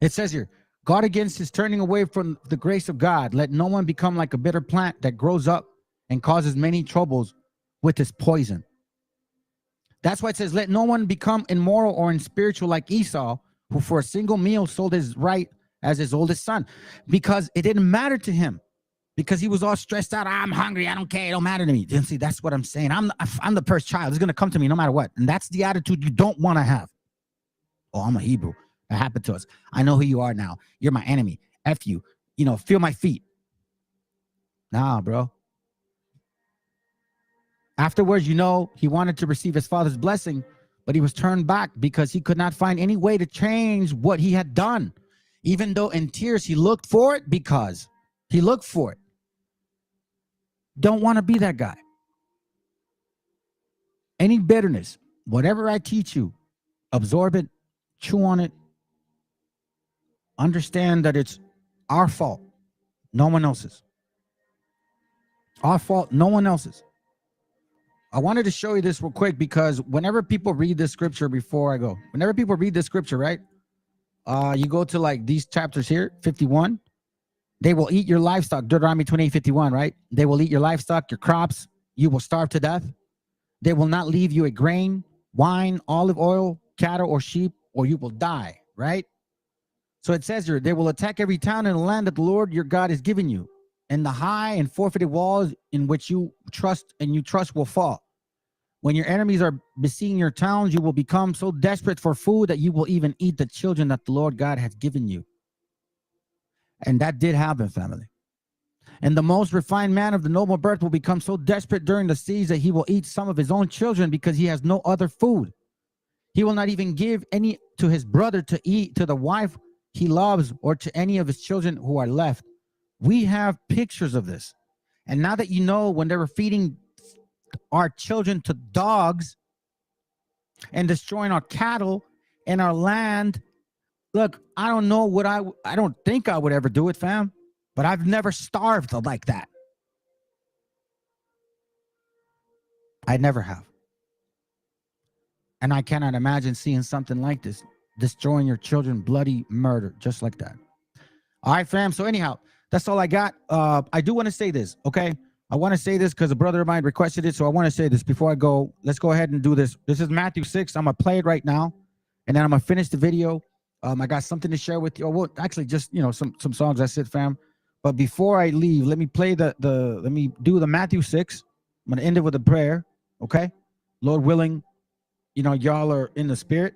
It says here, guard against his turning away from the grace of God. Let no one become like a bitter plant that grows up and causes many troubles with its poison. That's why it says, let no one become immoral or unspiritual like Esau, who for a single meal sold his right as his oldest son, because it didn't matter to him, because he was all stressed out. I'm hungry. I don't care. It don't matter to me. And see, that's what I'm saying. I'm the first child. It's going to come to me no matter what. And that's the attitude you don't want to have. Oh, I'm a Hebrew. That happened to us. I know who you are now. You're my enemy. F you. Feel my feet. Nah, bro. Afterwards, he wanted to receive his father's blessing, but he was turned back because he could not find any way to change what he had done. Even though in tears he looked for it, because he looked for it. Don't want to be that guy. Any bitterness, whatever I teach you, absorb it, chew on it. Understand that it's our fault, no one else's. Our fault, no one else's. I wanted to show you this real quick because whenever people read this scripture whenever people read this scripture, right? You go to like these chapters here, 51. They will eat your livestock, Deuteronomy 28:51, right? They will eat your livestock, your crops. You will starve to death. They will not leave you a grain, wine, olive oil, cattle, or sheep, or you will die, right? So it says here, they will attack every town in the land that the Lord your God is giving you. And the high and fortified walls in which you trust will fall. When your enemies are besieging your towns, you will become so desperate for food that you will even eat the children that the Lord God has given you. And that did happen, family. And the most refined man of the noble birth will become so desperate during the siege that he will eat some of his own children because he has no other food. He will not even give any to his brother to eat, to the wife he loves, or to any of his children who are left. We have pictures of this. And now that when they were feeding our children to dogs and destroying our cattle and our land, look, I don't know what I don't think I would ever do it, fam, but I've never starved like that. I never have. And I cannot imagine seeing something like this, destroying your children, bloody murder, just like that. All right, fam. So anyhow, that's all I got. I do want to say this, okay? I want to say this because a brother of mine requested it, so I want to say this before I go. Let's go ahead and do this. This is Matthew 6. I'm going to play it right now, and then I'm going to finish the video. I got something to share with you. Well, actually, just, some songs. That's it, fam. But before I leave, let me play let me do the Matthew 6. I'm going to end it with a prayer, okay? Lord willing, y'all are in the spirit.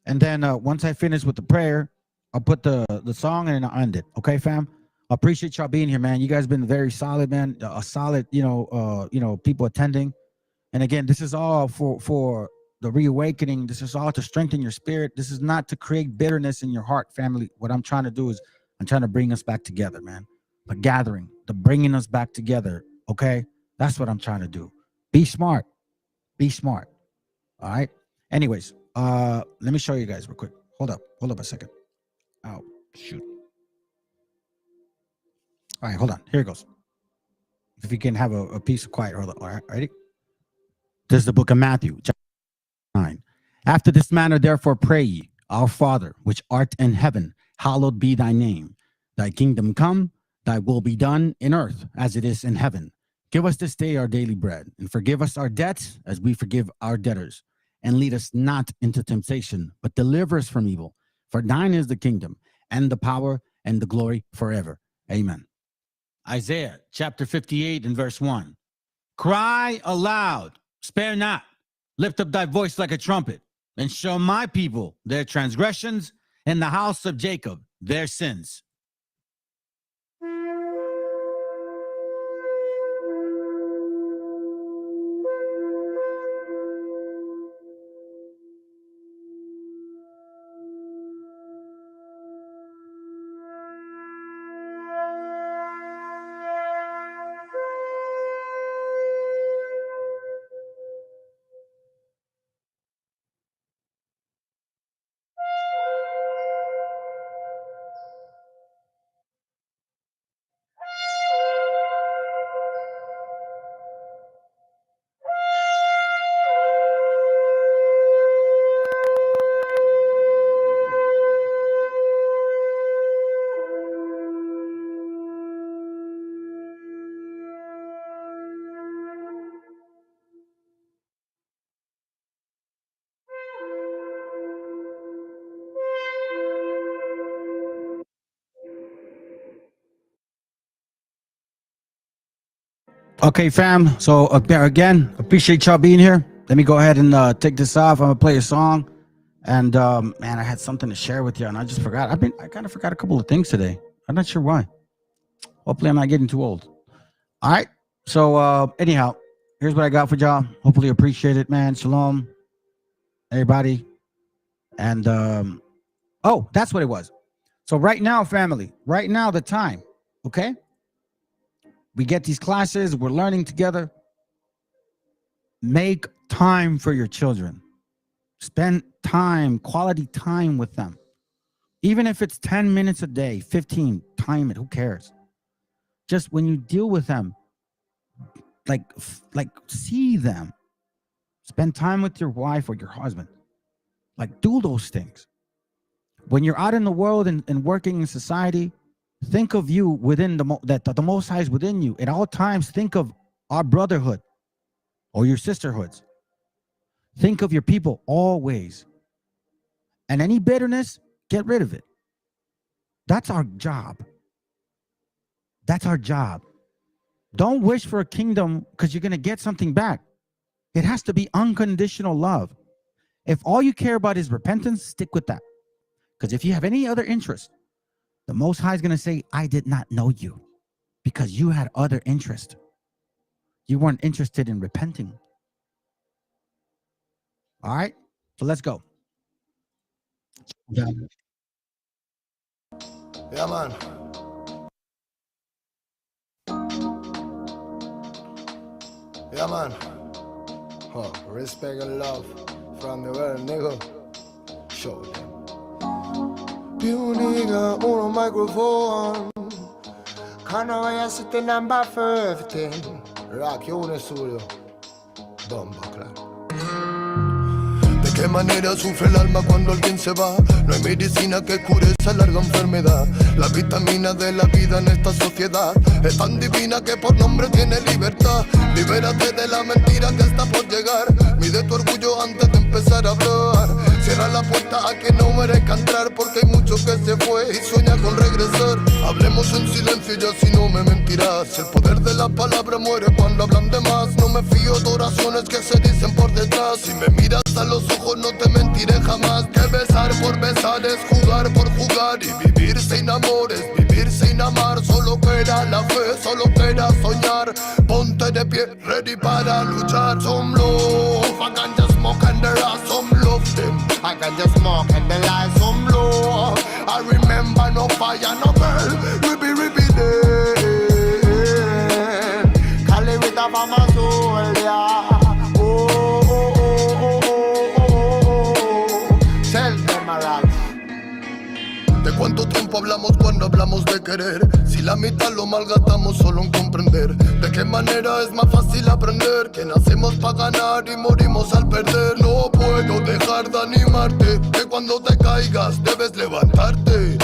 And then once I finish with the prayer, I'll put the song and then I'll end it. Okay, fam? I appreciate y'all being here, man. You guys been very solid, man. A solid, people attending. And again, this is all for the reawakening. This is all to strengthen your spirit. This is not to create bitterness in your heart, family. What I'm trying to do is I'm trying to bring us back together, man. The gathering, the bringing us back together. Okay, that's what I'm trying to do. Be smart. Be smart. All right. Anyways, let me show you guys real quick. Hold up a second. Oh, shoot. All right, hold on. Here it goes. If you can have a piece of quiet. Hold on. All right, ready? This is the book of Matthew, chapter 9. After this manner, therefore, pray ye, Our Father, which art in heaven, hallowed be thy name. Thy kingdom come, thy will be done in earth as it is in heaven. Give us this day our daily bread, and forgive us our debts as we forgive our debtors. And lead us not into temptation, but deliver us from evil. For thine is the kingdom, and the power, and the glory forever. Amen. Isaiah chapter 58 and verse 1. Cry aloud, spare not, lift up thy voice like a trumpet, and show my people their transgressions, and the house of Jacob their sins. Okay, fam. So again, appreciate y'all being here. Let me go ahead and take this off. I'm gonna play a song, and man, I had something to share with you, and I just forgot. I kind of forgot a couple of things today. I'm not sure why. Hopefully, I'm not getting too old. All right. So anyhow, here's what I got for y'all. Hopefully, appreciate it, man. Shalom, everybody. And oh, that's what it was. So right now, family. Right now, the time. Okay. We get these classes, we're learning together. Make time for your children. Spend time, quality time with them. Even if it's 10 minutes a day, 15, time it, who cares? Just when you deal with them, like see them. Spend time with your wife or your husband. Like do those things. When you're out in the world and working in society, think of you within the Most High is within you. At all times, think of our brotherhood or your sisterhoods. Think of your people always. And any bitterness, get rid of it. That's our job. That's our job. Don't wish for a kingdom because you're going to get something back. It has to be unconditional love. If all you care about is repentance, stick with that. Because if you have any other interest, the Most High is going to say, I did not know you because you had other interest. You weren't interested in repenting. All right, so let's go. Yeah, man. Yeah, man. Huh. Respect and love from the world, nigga. Show them. You nigga on a microphone. Kan I vara sitta number 15. Rock you in studio. Bomba clap. ¿De qué manera sufre el alma cuando alguien se va? No hay medicina que cure esa larga enfermedad. La vitamina de la vida en esta sociedad es tan divina que por nombre tiene libertad. Libérate de la mentira que está por llegar. Mide tu orgullo antes de empezar a hablar. Cierra la puerta a que no merezca entrar, porque hay mucho que se fue y sueña con regresar. Hablemos en silencio y así no me mentirás. El poder de la palabra muere cuando hablan de más. No me fío de oraciones que se dicen por detrás. Si me miras a los ojos no te mentiré jamás. Que besar por besar es jugar por jugar. Y vivir sin amor es vivir sin amar. Solo queda la fe, solo queda soñar. Ponte de pie, ready para luchar. Some love, I can just smoke and there are some love them. I can just smoke and there are some love. I remember no fire, no burn. Rippy day. Cali with a mama soul, yeah. ¿De cuánto tiempo hablamos cuando hablamos de querer? Si la mitad lo malgastamos solo en comprender. ¿De qué manera es más fácil aprender? Que nacemos para ganar y morimos al perder. No puedo dejar de animarte, que cuando te caigas debes levantarte.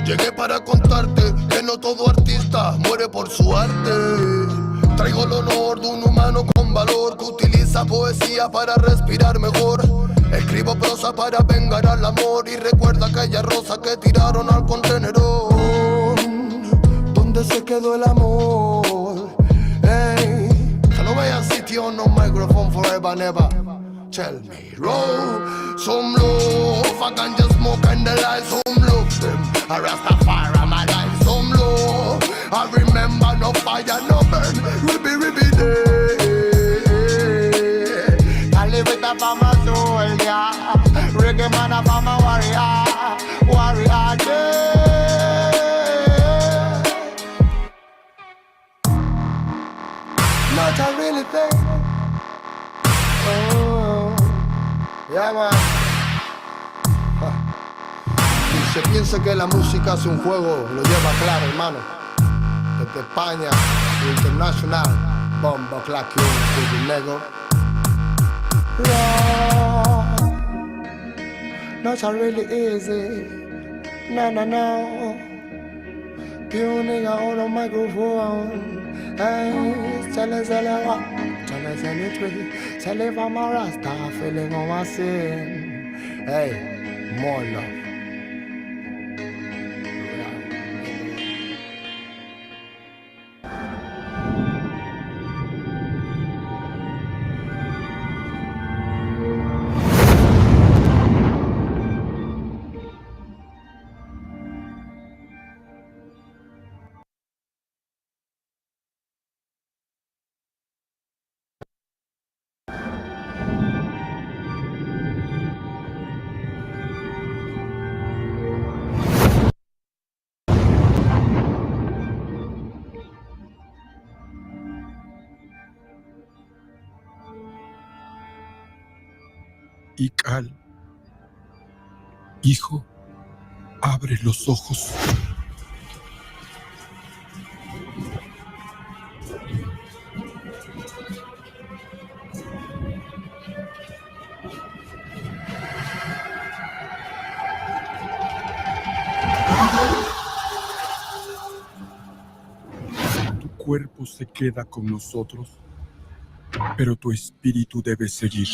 Llegué para contarte que no todo artista muere por su arte. Traigo el honor de un humano con valor que utiliza poesía para respirar mejor. Escribo prosa para vengar al amor y recuerda aquella rosa que tiraron al contenedor. ¿Dónde se quedó el amor? Hey, I no voy a sitio no microphone forever never. Tell me, roll some love. I can just smoke and the light some love them. I Rastafari my life some love. I remember no fire no burn. Rippy day. Cali with a farmer soul, yeah. Reggae man a farmer warrior day. Not a really thing. Oh, yeah man. Y se piensa que la música es un juego, lo lleva claro, hermano. Desde España, internacional, bombo, clack, you, nego. Yeah, not really easy. No. Pure nigga on a microphone. Hey, tell us what. Tell us anything. Tell if I'm a Rasta feeling on my sin. Hey, more love. Ical, hijo, abre los ojos. Tu cuerpo se queda con nosotros, pero tu espíritu debe seguir.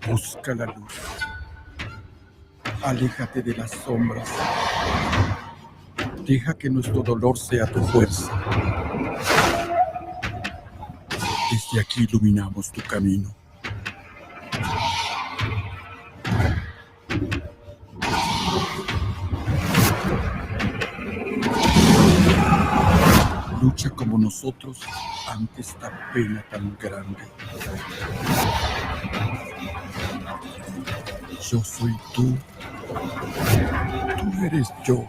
Busca la luz. Aléjate de las sombras. Deja que nuestro dolor sea tu fuerza. Desde aquí iluminamos tu camino. Lucha como nosotros ante esta pena tan grande. Yo soy tú. Tú eres yo.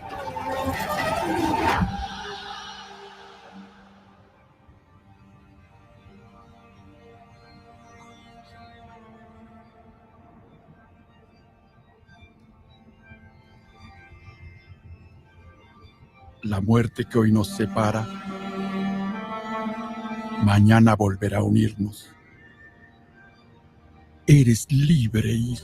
La muerte que hoy nos separa, mañana volverá a unirnos. Eres libre, hijo.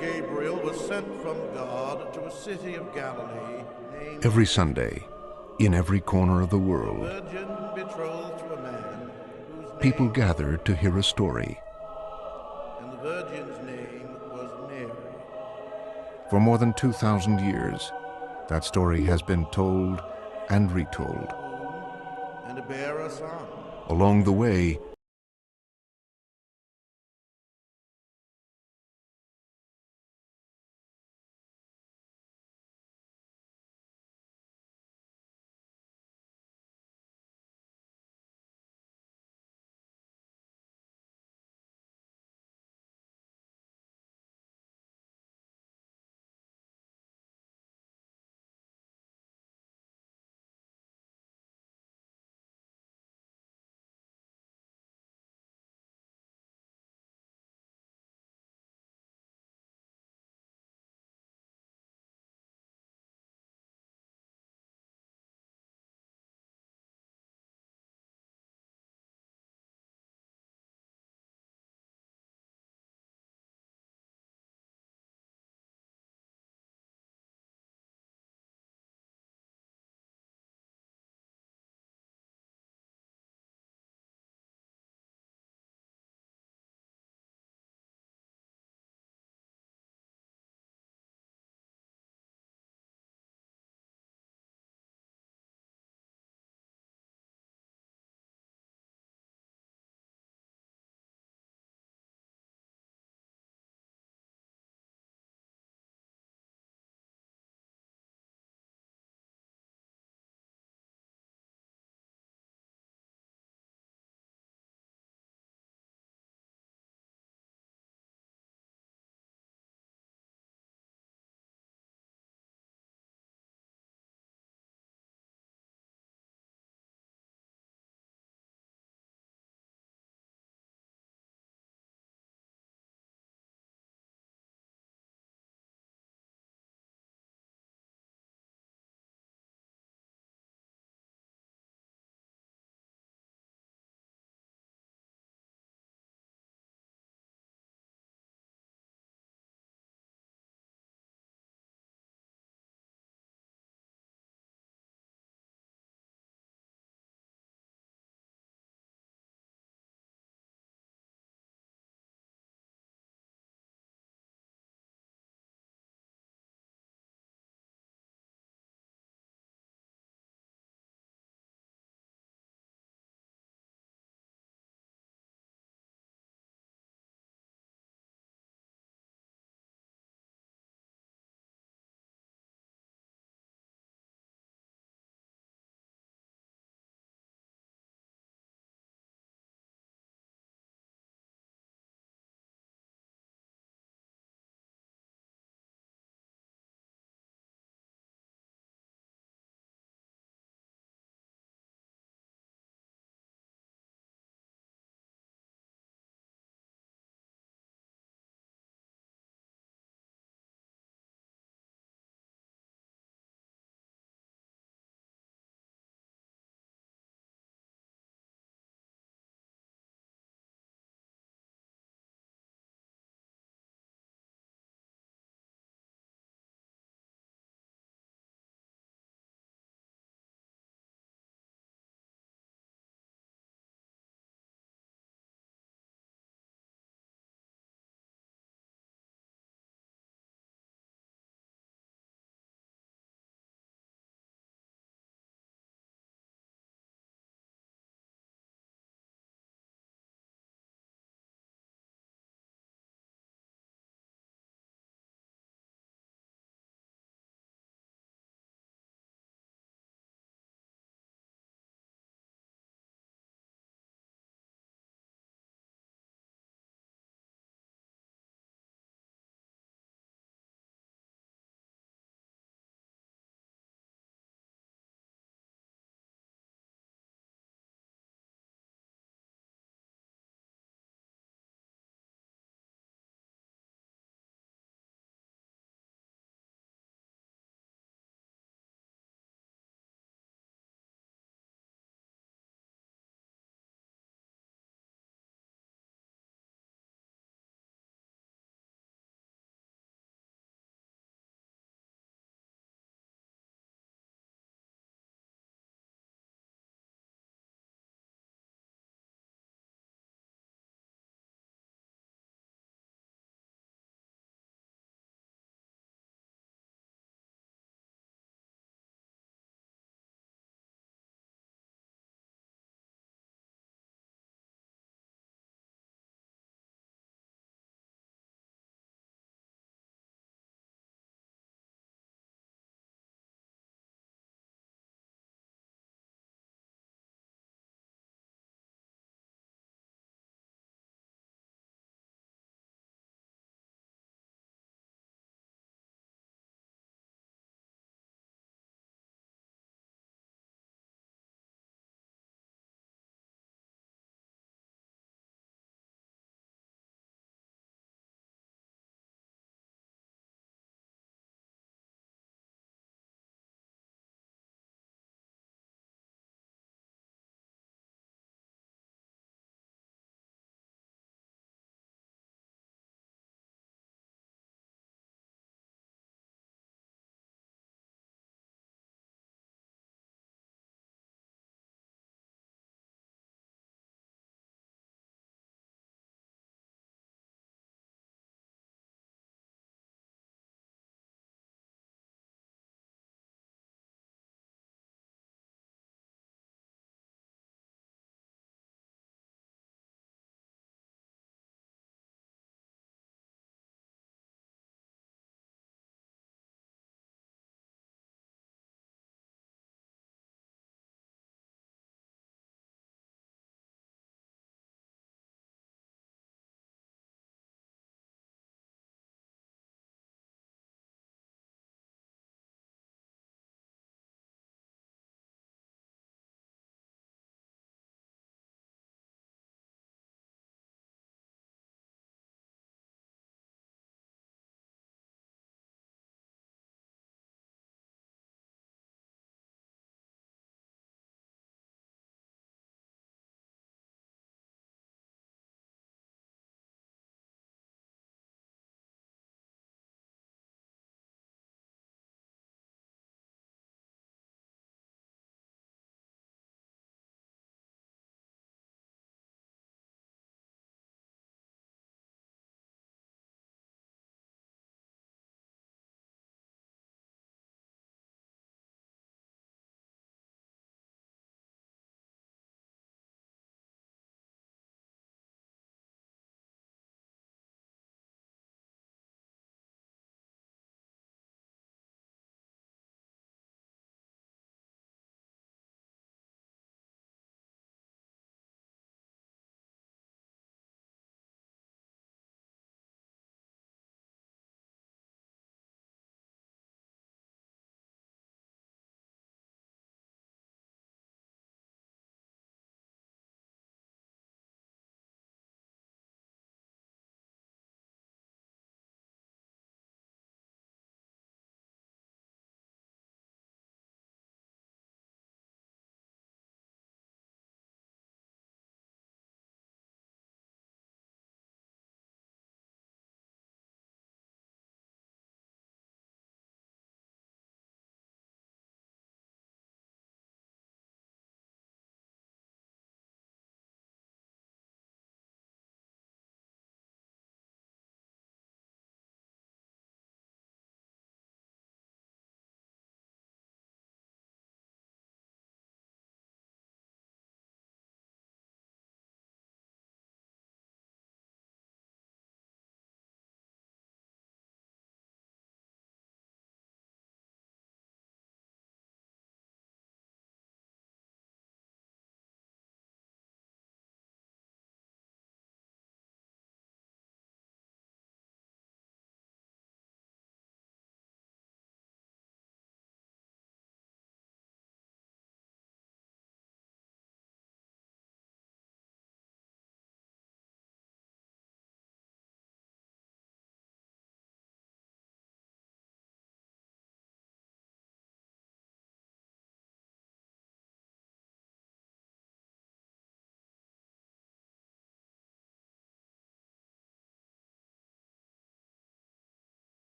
Gabriel was sent from God to a city of Galilee named Every Sunday, in every corner of the world, Virgin betrothed to a man whose people name, gather to hear a story. and the virgin's name was Mary. For more than 2,000 years, that story has been told and retold. And to bear a son. Along the way,